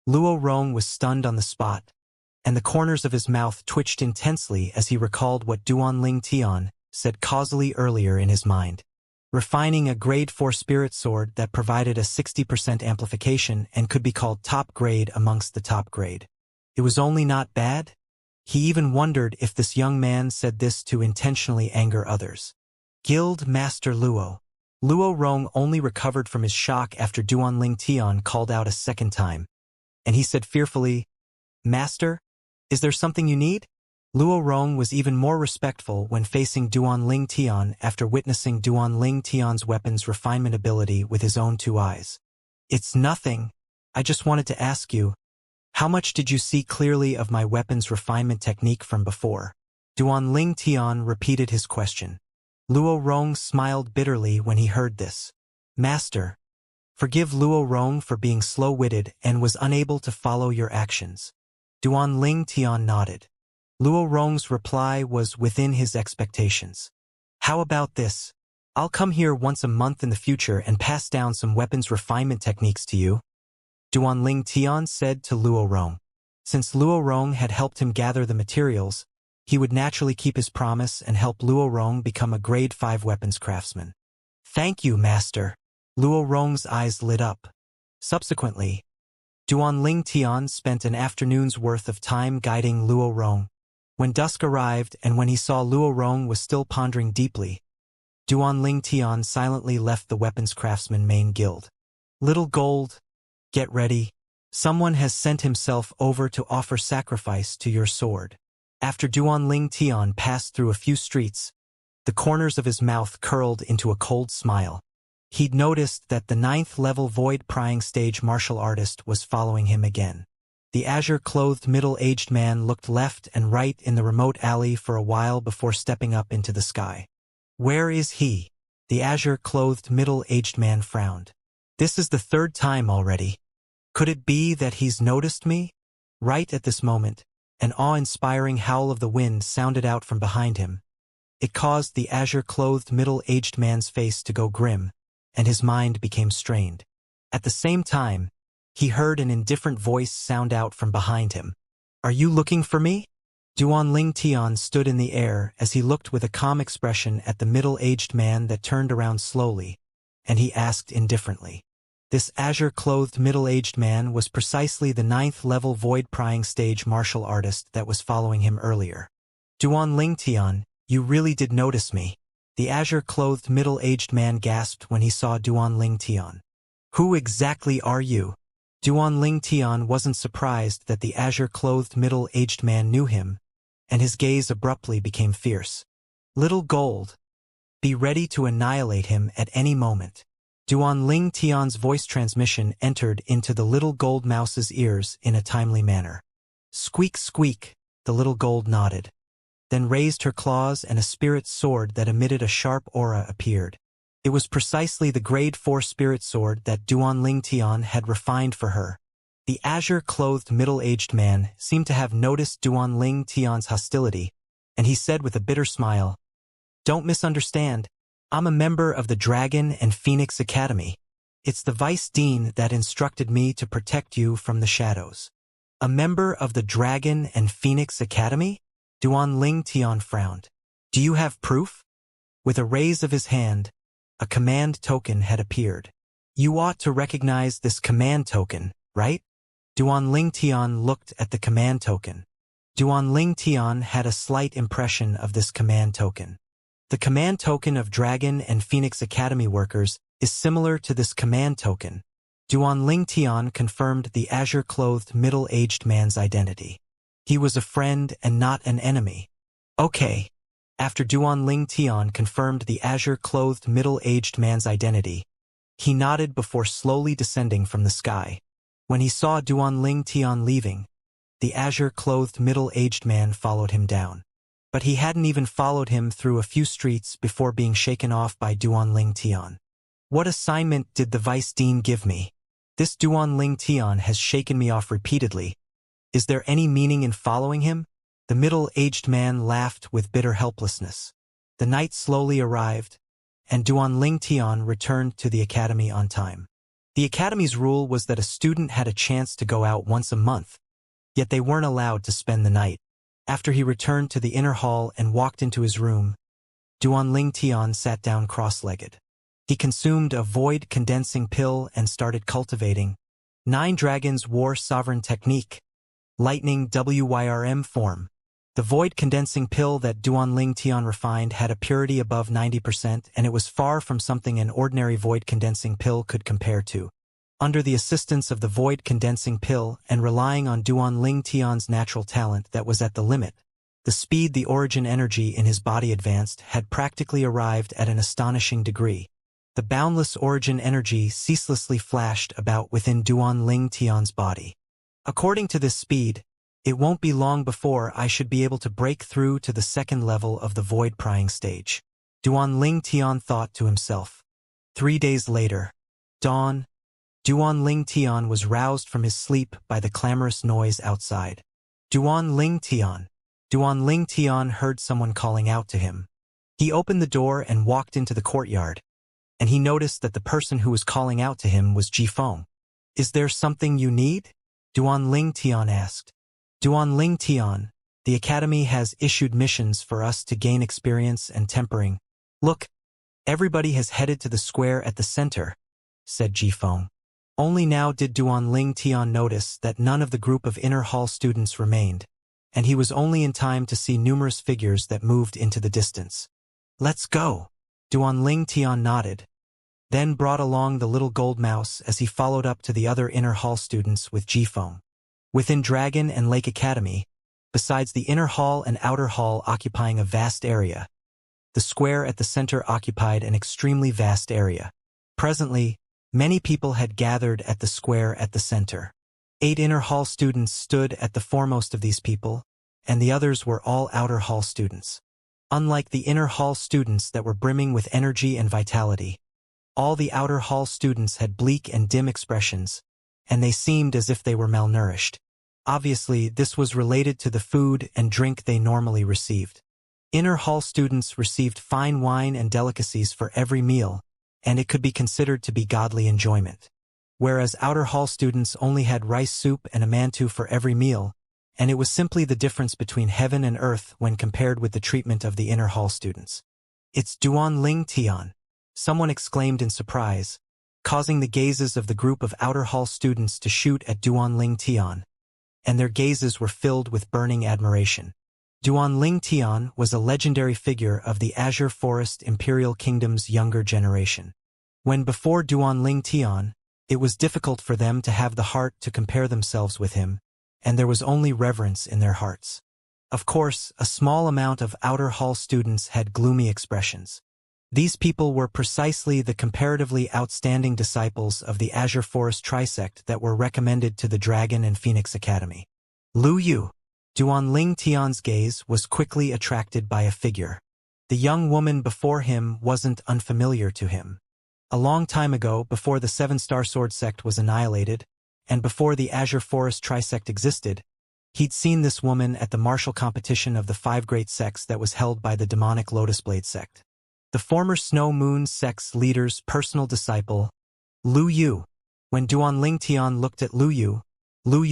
Luo Rong was stunned on the spot, and the corners of his mouth twitched intensely as he recalled what Duan Ling Tian said causally earlier in his mind. Refining a grade 4 spirit sword that provided a 60% amplification and could be called top grade amongst the top grade. It was only not bad? He even wondered if this young man said this to intentionally anger others. Guild Master Luo. Luo Rong only recovered from his shock after Duan Ling Tian called out a second time, and he said fearfully, Master, is there something you need? Luo Rong was even more respectful when facing Duan Ling Tian after witnessing Duan Ling Tian's weapon's refinement ability with his own 2 eyes. It's nothing. I just wanted to ask you, how much did you see clearly of my weapon's refinement technique from before? Duan Ling Tian repeated his question. Luo Rong smiled bitterly when he heard this. Master, forgive Luo Rong for being slow-witted and was unable to follow your actions. Duan Ling Tian nodded. Luo Rong's reply was within his expectations. How about this? I'll come here once a month in the future and pass down some weapons refinement techniques to you. Duan Ling Tian said to Luo Rong. Since Luo Rong had helped him gather the materials, he would naturally keep his promise and help Luo Rong become a grade 5 weapons craftsman. Thank you, Master. Luo Rong's eyes lit up. Subsequently, Duan Ling Tian spent an afternoon's worth of time guiding Luo Rong. When dusk arrived and when he saw Luo Rong was still pondering deeply, Duan Ling Tian silently left the weapons craftsman main guild. Little Gold, get ready. Someone has sent himself over to offer sacrifice to your sword. After Duan Ling Tian passed through a few streets, the corners of his mouth curled into a cold smile. He'd noticed that the 9th level void-prying stage martial artist was following him again. The azure-clothed middle-aged man looked left and right in the remote alley for a while before stepping up into the sky. Where is he? The azure-clothed middle-aged man frowned. This is the 3rd time already. Could it be that he's noticed me? Right at this moment, an awe-inspiring howl of the wind sounded out from behind him. It caused the azure-clothed middle-aged man's face to go grim, and his mind became strained. At the same time, he heard an indifferent voice sound out from behind him. Are you looking for me? Duan Ling Tian stood in the air as he looked with a calm expression at the middle-aged man that turned around slowly, and he asked indifferently. This azure-clothed middle-aged man was precisely the 9th level void-prying stage martial artist that was following him earlier. Duan Ling Tian, you really did notice me. The azure-clothed middle-aged man gasped when he saw Duan Ling Tian. Who exactly are you? Duan Ling Tian wasn't surprised that the azure-clothed middle-aged man knew him, and his gaze abruptly became fierce. Little Gold, be ready to annihilate him at any moment. Duan Ling Tian's voice transmission entered into the little gold mouse's ears in a timely manner. Squeak, squeak, the little gold nodded, then raised her claws and a spirit sword that emitted a sharp aura appeared. It was precisely the grade 4 spirit sword that Duan Ling Tian had refined for her. The azure-clothed middle-aged man seemed to have noticed Duan Ling Tian's hostility, and he said with a bitter smile, Don't misunderstand. I'm a member of the Dragon and Phoenix Academy. It's the Vice Dean that instructed me to protect you from the shadows. A member of the Dragon and Phoenix Academy? Duan Ling Tian frowned. Do you have proof? With a raise of his hand, a command token had appeared. You ought to recognize this command token, right? Duan Ling Tian looked at the command token. Duan Ling Tian had a slight impression of this command token. The command token of Dragon and Phoenix Academy workers is similar to this command token. Duan Ling Tian confirmed the azure-clothed middle-aged man's identity. He was a friend and not an enemy. Okay. After Duan Ling Tian confirmed the azure-clothed middle-aged man's identity, he nodded before slowly descending from the sky. When he saw Duan Ling Tian leaving, the azure-clothed middle-aged man followed him down. But he hadn't even followed him through a few streets before being shaken off by Duan Ling Tian. What assignment did the Vice Dean give me? This Duan Ling Tian has shaken me off repeatedly. Is there any meaning in following him? The middle-aged man laughed with bitter helplessness. The night slowly arrived, and Duan Ling Tian returned to the academy on time. The academy's rule was that a student had a chance to go out once a month, yet they weren't allowed to spend the night. After he returned to the inner hall and walked into his room, Duan Ling Tian sat down cross-legged. He consumed a void condensing pill and started cultivating 9 dragons war sovereign technique, lightning WYRM form. The void condensing pill that Duan Ling Tian refined had a purity above 90%, and it was far from something an ordinary void condensing pill could compare to. Under the assistance of the void condensing pill and relying on Duan Ling Tian's natural talent that was at the limit, the speed the origin energy in his body advanced had practically arrived at an astonishing degree. The boundless origin energy ceaselessly flashed about within Duan Ling Tian's body. According to this speed, it won't be long before I should be able to break through to the second level of the void prying stage. Duan Ling Tian thought to himself. 3 days later, dawn. Duan Ling Tian was roused from his sleep by the clamorous noise outside. Duan Ling Tian. Duan Ling Tian heard someone calling out to him. He opened the door and walked into the courtyard, and he noticed that the person who was calling out to him was Jifeng. Is there something you need? Duan Ling Tian asked. Duan Ling Tian, the academy has issued missions for us to gain experience and tempering. Look, everybody has headed to the square at the center, said Jifeng. Only now did Duan Ling Tian notice that none of the group of inner hall students remained, and he was only in time to see numerous figures that moved into the distance. Let's go. Duan Ling Tian nodded, then brought along the little gold mouse as he followed up to the other inner hall students with Jifeng. Within Dragon and Lake Academy, besides the inner hall and outer hall occupying a vast area, the square at the center occupied an extremely vast area. Presently, many people had gathered at the square at the center. 8 inner hall students stood at the foremost of these people, and the others were all outer hall students. Unlike the inner hall students that were brimming with energy and vitality, all the outer hall students had bleak and dim expressions, and they seemed as if they were malnourished. Obviously, this was related to the food and drink they normally received. Inner hall students received fine wine and delicacies for every meal, and it could be considered to be godly enjoyment. Whereas outer hall students only had rice soup and a mantou for every meal, and it was simply the difference between heaven and earth when compared with the treatment of the inner hall students. It's Duan Ling Tian, someone exclaimed in surprise, causing the gazes of the group of outer hall students to shoot at Duan Ling Tian, and their gazes were filled with burning admiration. Duan Ling Tian was a legendary figure of the Azure Forest Imperial Kingdom's younger generation. When before Duan Ling Tian, it was difficult for them to have the heart to compare themselves with him, and there was only reverence in their hearts. Of course, a small amount of outer hall students had gloomy expressions. These people were precisely the comparatively outstanding disciples of the Azure Forest Trisect that were recommended to the Dragon and Phoenix Academy. Lu Yu. Duan Ling Tian's gaze was quickly attracted by a figure. The young woman before him wasn't unfamiliar to him. A long time ago, before the 7-Star Sword Sect was annihilated, and before the Azure Forest Trisect existed, he'd seen this woman at the martial competition of the 5 great sects that was held by the demonic Lotus Blade sect. The former Snow Moon sect's leader's personal disciple, Lu Yu. When Duan Ling Tian looked at Lu Yu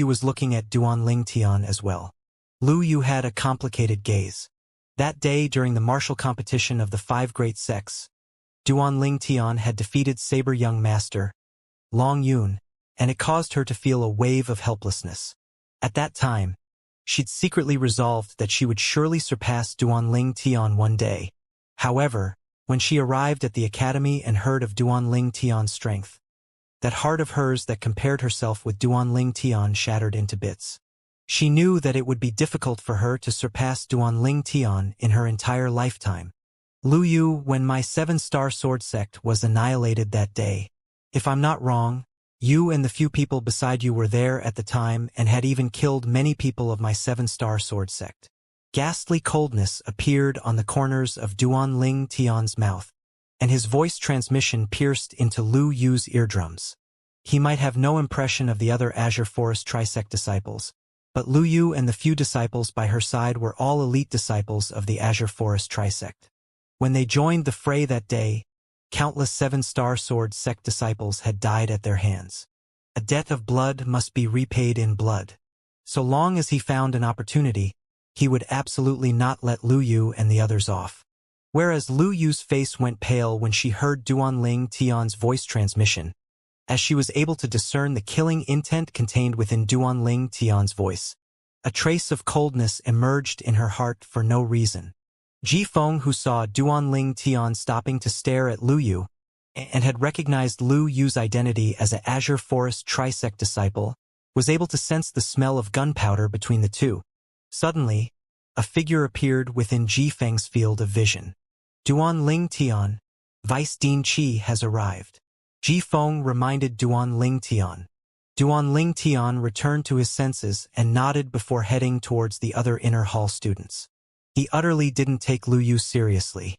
was looking at Duan Ling Tian as well. Lu Yu had a complicated gaze. That day during the martial competition of the 5 great sects, Duan Ling Tian had defeated Saber Young Master, Long Yun, and it caused her to feel a wave of helplessness. At that time, she'd secretly resolved that she would surely surpass Duanling Tian one day. However, when she arrived at the academy and heard of Duanling Tian's strength, that heart of hers that compared herself with Duanling Tian shattered into bits. She knew that it would be difficult for her to surpass Duanling Tian in her entire lifetime. Lu Yu, when my 7-star sword sect was annihilated that day. If I'm not wrong, you and the few people beside you were there at the time and had even killed many people of my 7-star sword sect. Ghastly coldness appeared on the corners of Duanling Tian's mouth, and his voice transmission pierced into Lu Yu's eardrums. He might have no impression of the other Azure Forest Trisect disciples, but Lu Yu and the few disciples by her side were all elite disciples of the Azure Forest Trisect. When they joined the fray that day, countless 7-star sword sect disciples had died at their hands. A debt of blood must be repaid in blood. So long as he found an opportunity, he would absolutely not let Lu Yu and the others off. Whereas Lu Yu's face went pale when she heard Duanling Tian's voice transmission, as she was able to discern the killing intent contained within Duanling Tian's voice. A trace of coldness emerged in her heart for no reason. Ji Feng, who saw Duanling Tian stopping to stare at Lu Yu, and had recognized Lu Yu's identity as a Azure Forest Trisect disciple, was able to sense the smell of gunpowder between the two. Suddenly, a figure appeared within Ji Feng's field of vision. Duanling Tian, Vice Dean Qi has arrived. Ji Feng reminded Duanling Tian. Duanling Tian returned to his senses and nodded before heading towards the other inner hall students. He utterly didn't take Lu Yu seriously.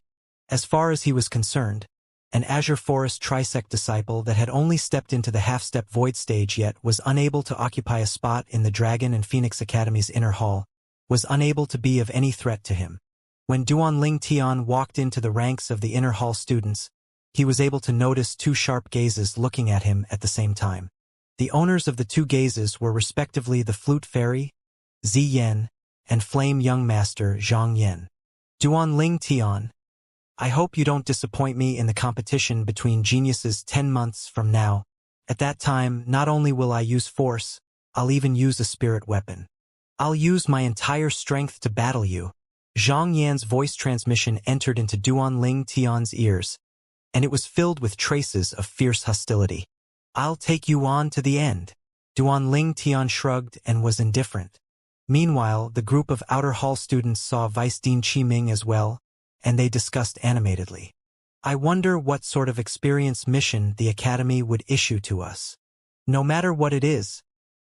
As far as he was concerned, an Azure Forest Trisect disciple that had only stepped into the half-step void stage yet was unable to occupy a spot in the Dragon and Phoenix Academy's inner hall, was unable to be of any threat to him. When Duanling Tian walked into the ranks of the inner hall students, he was able to notice 2 sharp gazes looking at him at the same time. The owners of the 2 gazes were respectively the Flute Fairy, Zi Yan, and Flame Young Master Zhang Yan. Duanling Tian, I hope you don't disappoint me in the competition between geniuses 10 months from now. At that time, not only will I use force, I'll even use a spirit weapon. I'll use my entire strength to battle you. Zhang Yan's voice transmission entered into Duanling Tian's ears, and it was filled with traces of fierce hostility. I'll take you on to the end. Duanling Tian shrugged and was indifferent. Meanwhile, the group of outer hall students saw Vice Dean Qi Ming as well, and they discussed animatedly. I wonder what sort of experience mission the Academy would issue to us. No matter what it is,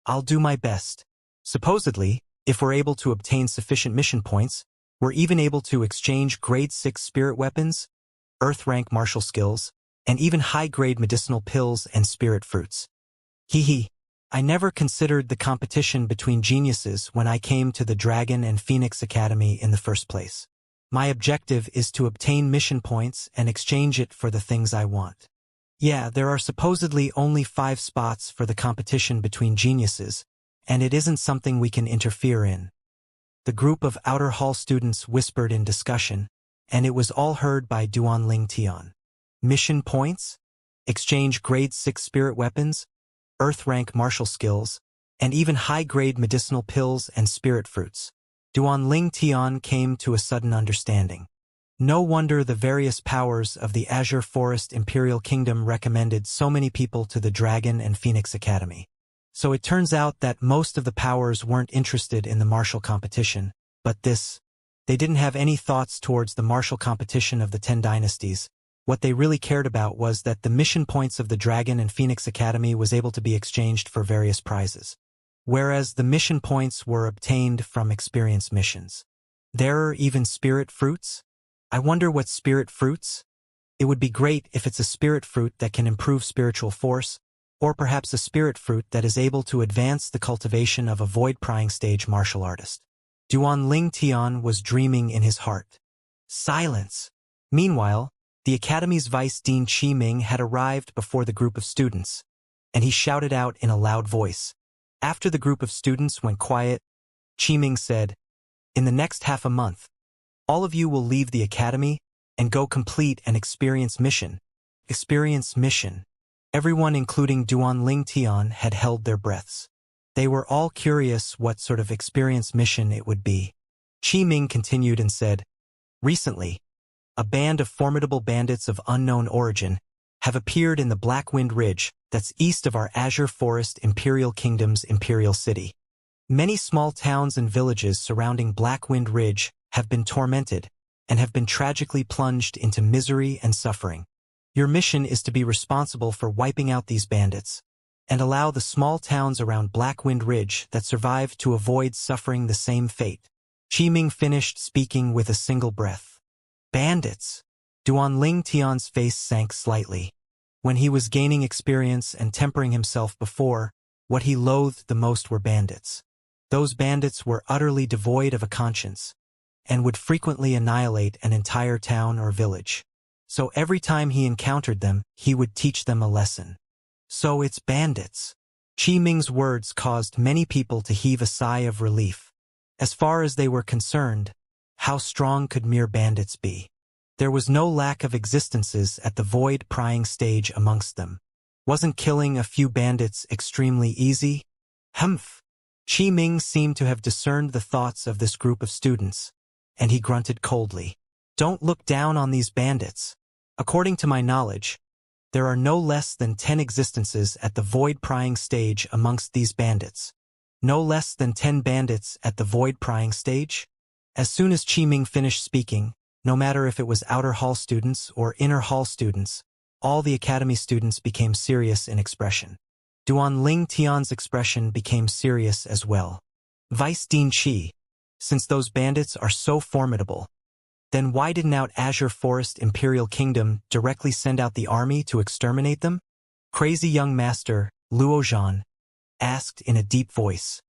I'll do my best. Supposedly, if we're able to obtain sufficient mission points, we're even able to exchange grade 6 spirit weapons, earth rank martial skills, and even high-grade medicinal pills and spirit fruits. Hee. I never considered the competition between geniuses when I came to the Dragon and Phoenix Academy in the first place. My objective is to obtain mission points and exchange it for the things I want. Yeah, there are supposedly only 5 spots for the competition between geniuses, and it isn't something we can interfere in. The group of outer hall students whispered in discussion, and it was all heard by Duanling Tian. Mission points? Exchange grade 6 spirit weapons, earth rank martial skills, and even high-grade medicinal pills and spirit fruits. Duanling Tian came to a sudden understanding. No wonder the various powers of the Azure Forest Imperial Kingdom recommended so many people to the Dragon and Phoenix Academy. So it turns out that most of the powers weren't interested in the martial competition, but they didn't have any thoughts towards the martial competition of the 10 dynasties. What they really cared about was that the mission points of the Dragon and Phoenix Academy was able to be exchanged for various prizes, whereas the mission points were obtained from experience missions. There are even spirit fruits? I wonder what spirit fruits? It would be great if it's a spirit fruit that can improve spiritual force, or perhaps a spirit fruit that is able to advance the cultivation of a void-prying stage martial artist. Duanling Tian was dreaming in his heart. Silence! Meanwhile, the Academy's Vice Dean Qi Ming had arrived before the group of students, and he shouted out in a loud voice. After the group of students went quiet, Qi Ming said, "In the next half a month, all of you will leave the Academy and go complete an experience mission. Experience mission. Everyone including Duanling Tian had held their breaths. They were all curious what sort of experience mission it would be. Qi Ming continued and said, "Recently, a band of formidable bandits of unknown origin have appeared in the Blackwind Ridge that's east of our Azure Forest Imperial Kingdom's Imperial City. Many small towns and villages surrounding Blackwind Ridge have been tormented and have been tragically plunged into misery and suffering. Your mission is to be responsible for wiping out these bandits and allow the small towns around Blackwind Ridge that survived to avoid suffering the same fate." Qi Ming finished speaking with a single breath. Bandits! Duanling Tian's face sank slightly. When he was gaining experience and tempering himself before, what he loathed the most were bandits. Those bandits were utterly devoid of a conscience and would frequently annihilate an entire town or village. So every time he encountered them, he would teach them a lesson. So it's bandits. Qi Ming's words caused many people to heave a sigh of relief. As far as they were concerned, how strong could mere bandits be? There was no lack of existences at the void-prying stage amongst them. Wasn't killing a few bandits extremely easy? Humph! Qi Ming seemed to have discerned the thoughts of this group of students, and he grunted coldly. "Don't look down on these bandits. According to my knowledge, there are no less than 10 existences at the void-prying stage amongst these bandits. No less than 10 bandits at the void-prying stage?" As soon as Qi Ming finished speaking, no matter if it was outer hall students or inner hall students, all the academy students became serious in expression. Duanling Tian's expression became serious as well. "Vice Dean Qi, since those bandits are so formidable, then why didn't out Azure Forest Imperial Kingdom directly send out the army to exterminate them?" Crazy young master, Luozhan, asked in a deep voice.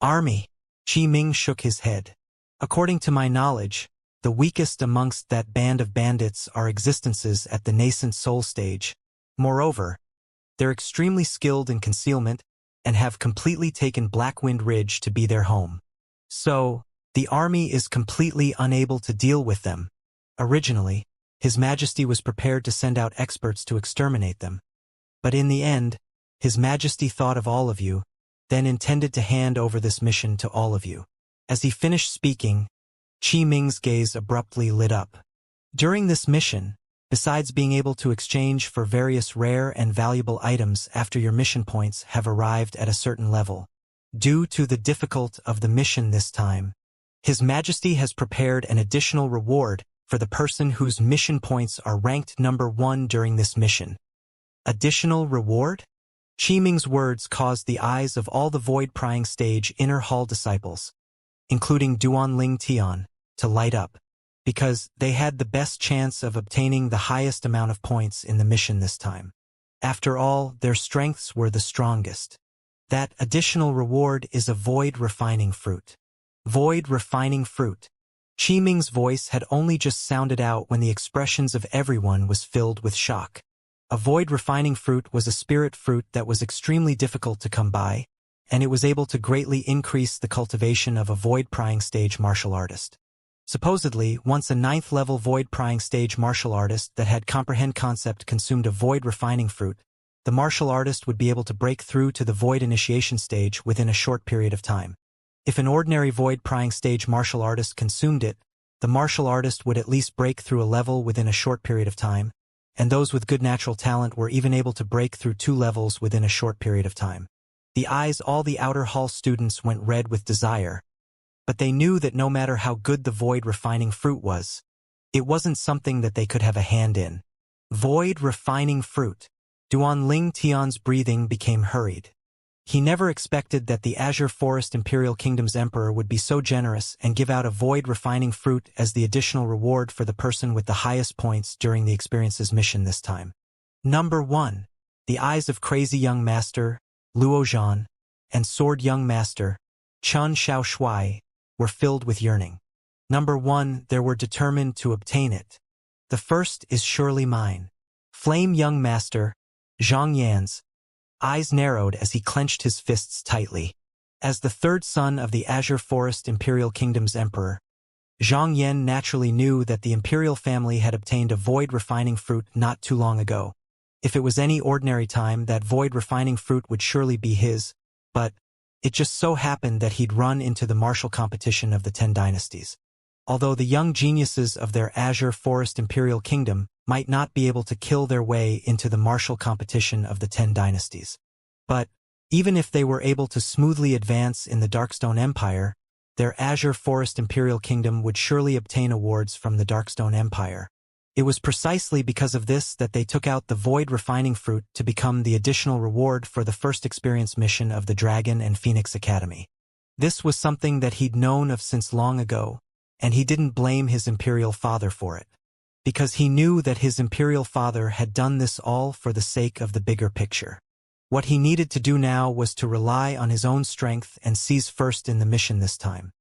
"Army?" Qi Ming shook his head. "According to my knowledge, the weakest amongst that band of bandits are existences at the nascent soul stage. Moreover, they're extremely skilled in concealment and have completely taken Blackwind Ridge to be their home. So, the army is completely unable to deal with them. Originally, His Majesty was prepared to send out experts to exterminate them. But in the end, His Majesty thought of all of you, then intended to hand over this mission to all of you." As he finished speaking, Qi Ming's gaze abruptly lit up. "During this mission, besides being able to exchange for various rare and valuable items after your mission points have arrived at a certain level, due to the difficulty of the mission this time, His Majesty has prepared an additional reward for the person whose mission points are ranked number 1 during this mission." Additional reward? Qi Ming's words caused the eyes of all the void-prying stage inner hall disciples, including Duanling Tian, to light up, because they had the best chance of obtaining the highest amount of points in the mission this time. After all, their strengths were the strongest. That additional reward is a void refining fruit. Void refining fruit. Qi Ming's voice had only just sounded out when the expressions of everyone was filled with shock. A void refining fruit was a spirit fruit that was extremely difficult to come by, and it was able to greatly increase the cultivation of a void-prying stage martial artist. Supposedly, once a 9th-level void-prying stage martial artist that had comprehend concept consumed a void refining fruit, the martial artist would be able to break through to the void initiation stage within a short period of time. If an ordinary void-prying stage martial artist consumed it, the martial artist would at least break through a level within a short period of time, and those with good natural talent were even able to break through 2 levels within a short period of time. The eyes all the outer hall students went red with desire, but they knew that no matter how good the void refining fruit was, it wasn't something that they could have a hand in. Void refining fruit. Duanling Tian's breathing became hurried. He never expected that the Azure Forest Imperial Kingdom's Emperor would be so generous and give out a void refining fruit as the additional reward for the person with the highest points during the experience's mission this time. Number 1. The eyes of Crazy Young Master, Luozhan, and Sword Young Master, Chun Xiaoshui, were filled with yearning. Number 1, they were determined to obtain it. The first is surely mine. Flame Young Master, Zhang Yan's eyes narrowed as he clenched his fists tightly. As the third son of the Azure Forest Imperial Kingdom's Emperor, Zhang Yan naturally knew that the Imperial family had obtained a void refining fruit not too long ago. If it was any ordinary time, that void refining fruit would surely be his, but it just so happened that he'd run into the martial competition of the 10 dynasties. Although the young geniuses of their Azure Forest Imperial Kingdom might not be able to kill their way into the martial competition of the 10 dynasties. But even if they were able to smoothly advance in the Darkstone Empire, their Azure Forest Imperial Kingdom would surely obtain awards from the Darkstone Empire. It was precisely because of this that they took out the Void Refining Fruit to become the additional reward for the first experience mission of the Dragon and Phoenix Academy. This was something that he'd known of since long ago, and he didn't blame his imperial father for it, because he knew that his imperial father had done this all for the sake of the bigger picture. What he needed to do now was to rely on his own strength and seize first in the mission this time.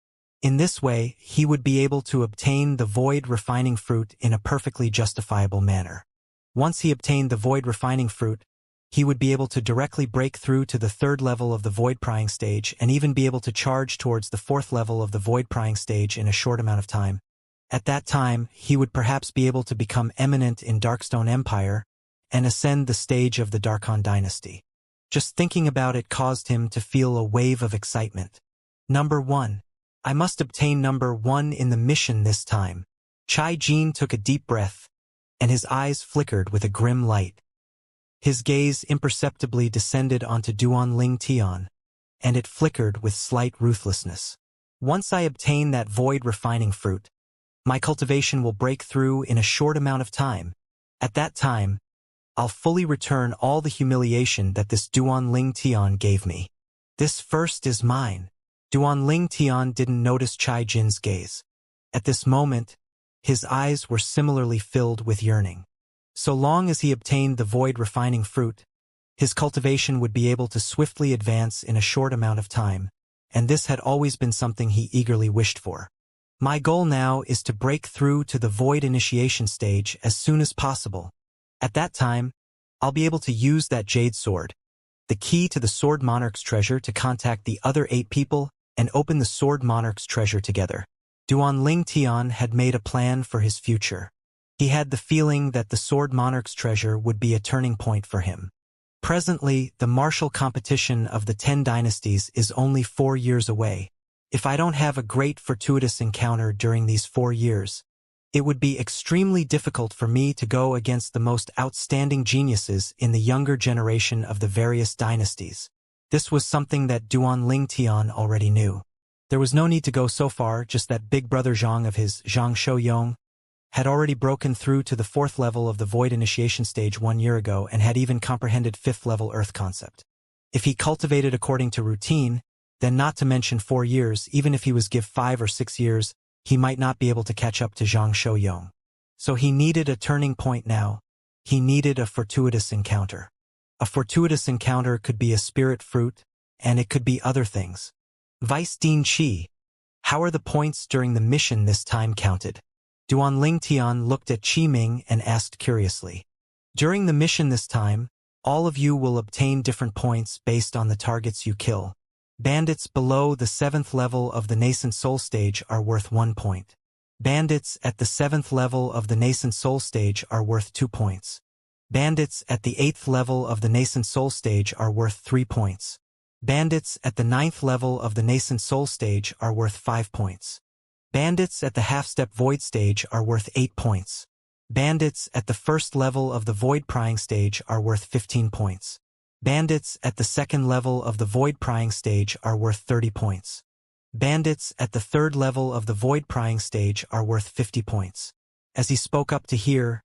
In this way, he would be able to obtain the Void Refining Fruit in a perfectly justifiable manner. Once he obtained the Void Refining Fruit, he would be able to directly break through to the 3rd level of the Void Prying stage and even be able to charge towards the 4th level of the Void Prying stage in a short amount of time. At that time, he would perhaps be able to become eminent in Darkstone Empire and ascend the stage of the Darkon dynasty. Just thinking about it caused him to feel a wave of excitement. Number 1. I must obtain number 1 in the mission this time. Chai Jin took a deep breath, and his eyes flickered with a grim light. His gaze imperceptibly descended onto Duan Ling Tian, and it flickered with slight ruthlessness. Once I obtain that Void Refining Fruit, my cultivation will break through in a short amount of time. At that time, I'll fully return all the humiliation that this Duan Ling Tian gave me. This first is mine. Duan Ling Tian didn't notice Chai Jin's gaze. At this moment, his eyes were similarly filled with yearning. So long as he obtained the Void Refining Fruit, his cultivation would be able to swiftly advance in a short amount of time, and this had always been something he eagerly wished for. My goal now is to break through to the Void Initiation stage as soon as possible. At that time, I'll be able to use that Jade Sword, the key to the Sword Monarch's treasure, to contact the other 8 people and open the Sword Monarch's treasure together. Duan Ling Tian had made a plan for his future. He had the feeling that the Sword Monarch's treasure would be a turning point for him. Presently, the martial competition of the 10 dynasties is only 4 years away. If I don't have a great fortuitous encounter during these 4 years, it would be extremely difficult for me to go against the most outstanding geniuses in the younger generation of the various dynasties. This was something that Duan Ling Tian already knew. There was no need to go so far, just that big brother Zhang of his, Zhang Shouyong, had already broken through to the 4th level of the Void Initiation stage 1 year ago and had even comprehended 5th level Earth concept. If he cultivated according to routine, then not to mention 4 years, even if he was give 5 or 6 years, he might not be able to catch up to Zhang Shouyong. So he needed a turning point now. He needed a fortuitous encounter. A fortuitous encounter could be a spirit fruit, and it could be other things. Vice Dean Qi, how are the points during the mission this time counted? Duan Ling Tian looked at Qi Ming and asked curiously. During the mission this time, all of you will obtain different points based on the targets you kill. Bandits below the 7th level of the Nascent Soul stage are worth 1 point. Bandits at the 7th level of the Nascent Soul stage are worth 2 points. Bandits at the 8th level of the Nascent Soul stage are worth 3 points. Bandits at the 9th level of the Nascent Soul stage are worth 5 points. Bandits at the Half-Step Void stage are worth 8 points. Bandits at the 1st level of the Void Prying stage are worth 15 points. Bandits at the 2nd level of the Void Prying stage are worth 30 points. Bandits at the 3rd level of the Void Prying stage are worth 50 points. As he spoke up to hear,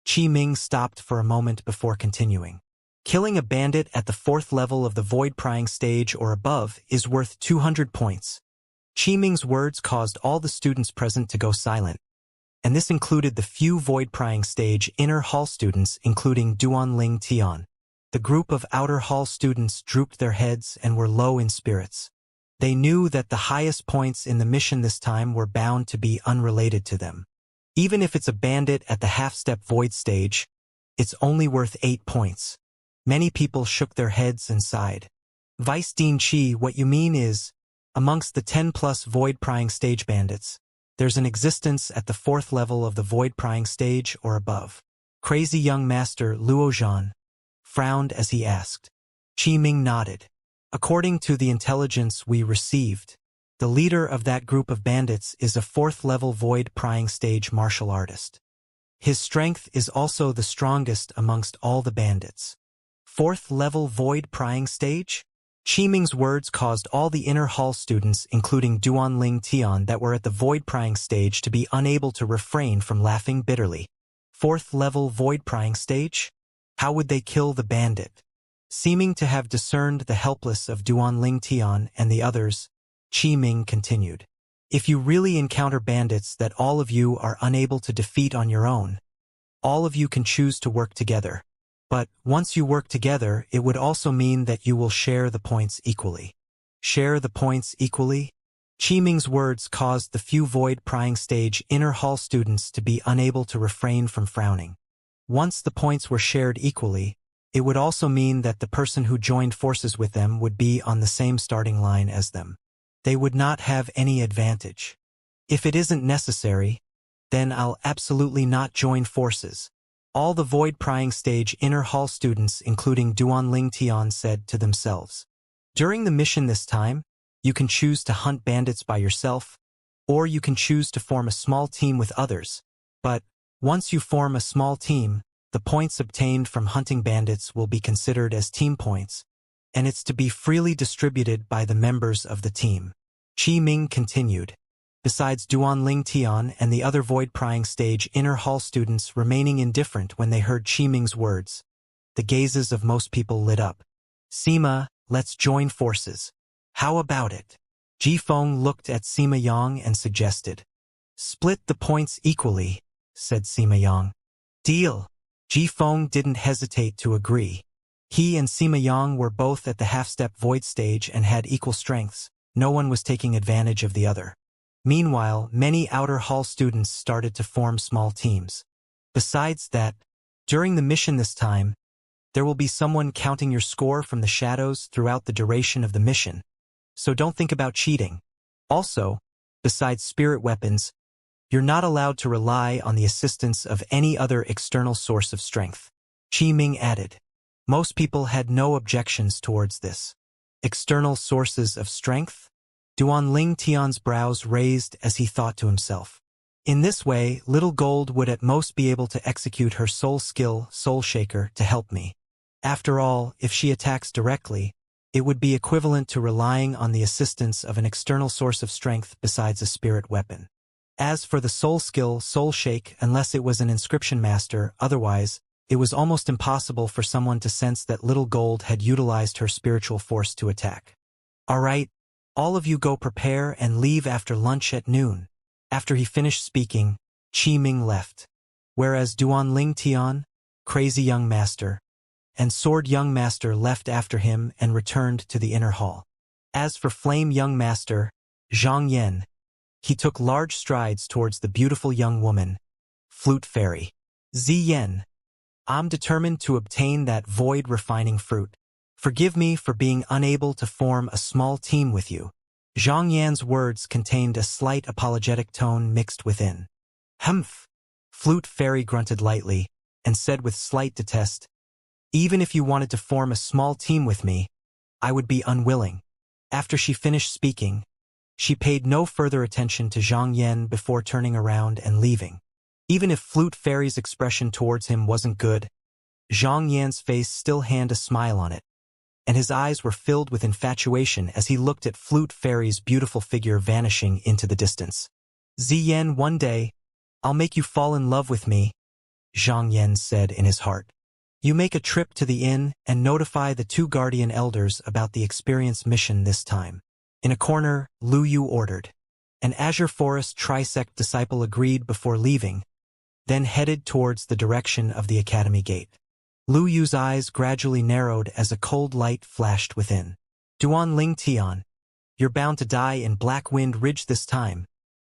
Qi Ming stopped for a moment before continuing. Killing a bandit at the 4th level of the Void Prying stage or above is worth 200 points. Qi Ming's words caused all the students present to go silent, and this included the few Void Prying stage inner hall students, including Duan Ling Tian. The group of outer hall students drooped their heads and were low in spirits. They knew that the highest points in the mission this time were bound to be unrelated to them. Even if it's a bandit at the half-step void stage, it's only worth 8 points. Many people shook their heads and sighed. Vice Dean Qi, what you mean is, amongst the 10+ void prying stage bandits, there's an existence at the 4th level of the void prying stage or above. Crazy young master Luozhan, frowned as he asked. Qi Ming nodded. According to the intelligence we received, the leader of that group of bandits is a 4th-level void-prying stage martial artist. His strength is also the strongest amongst all the bandits. 4th-level void-prying stage? Qi Ming's words caused all the inner hall students, including Duanling Tian, that were at the void-prying stage to be unable to refrain from laughing bitterly. 4th-level void-prying stage? How would they kill the bandit? Seeming to have discerned the helpless of Duanling Tian and the others, Qi Ming continued. If you really encounter bandits that all of you are unable to defeat on your own, all of you can choose to work together. But once you work together, it would also mean that you will share the points equally. Share the points equally? Qi Ming's words caused the few void-prying stage inner hall students to be unable to refrain from frowning. Once the points were shared equally, it would also mean that the person who joined forces with them would be on the same starting line as them. They would not have any advantage. If it isn't necessary, then I'll absolutely not join forces. All the void-prying stage inner hall students, including Duanling Tian, said to themselves. During the mission this time, you can choose to hunt bandits by yourself, or you can choose to form a small team with others. But once you form a small team, the points obtained from hunting bandits will be considered as team points, and it's to be freely distributed by the members of the team. Qi Ming continued. Besides Duanling Tian and the other void-prying stage inner hall students remaining indifferent when they heard Qi Ming's words, the gazes of most people lit up. Sima, let's join forces. How about it? Ji Feng looked at Sima Yang and suggested. Split the points equally, said Sima Yang. Deal. Ji Feng didn't hesitate to agree. He and Sima Yang were both at the half-step void stage and had equal strengths. No one was taking advantage of the other. Meanwhile, many outer hall students started to form small teams. Besides that, during the mission this time, there will be someone counting your score from the shadows throughout the duration of the mission, so don't think about cheating. Also, besides spirit weapons, you're not allowed to rely on the assistance of any other external source of strength. Qi Ming added. Most people had no objections towards this. External sources of strength? Duanling Tian's brows raised as he thought to himself. In this way, Little Gold would at most be able to execute her soul skill, Soul Shaker, to help me. After all, if she attacks directly, it would be equivalent to relying on the assistance of an external source of strength besides a spirit weapon. As for the soul skill, Soul Shake, unless it was an inscription master, otherwise, it was almost impossible for someone to sense that Little Gold had utilized her spiritual force to attack. All right. All of you go prepare and leave after lunch at noon. After he finished speaking, Qi Ming left. Whereas Duanling Tian, Crazy Young Master, and Sword Young Master left after him and returned to the inner hall. As for Flame Young Master, Zhang Yan, he took large strides towards the beautiful young woman, Flute Fairy. Ziyen, I'm determined to obtain that void refining fruit. Forgive me for being unable to form a small team with you. Zhang Yan's words contained a slight apologetic tone mixed within. Humph! Flute Fairy grunted lightly, and said with slight detest, even if you wanted to form a small team with me, I would be unwilling. After she finished speaking, she paid no further attention to Zhang Yan before turning around and leaving. Even if Flute Fairy's expression towards him wasn't good, Zhang Yan's face still had a smile on it, and his eyes were filled with infatuation as he looked at Flute Fairy's beautiful figure vanishing into the distance. Ziyen, one day, I'll make you fall in love with me, Zhang Yan said in his heart. You make a trip to the inn and notify the 2 guardian elders about the experience mission this time. In a corner, Lu Yu ordered. An Azure Forest Trisect disciple agreed before leaving, then headed towards the direction of the academy gate. Lu Yu's eyes gradually narrowed as a cold light flashed within. Duanling Tian, you're bound to die in Black Wind Ridge this time,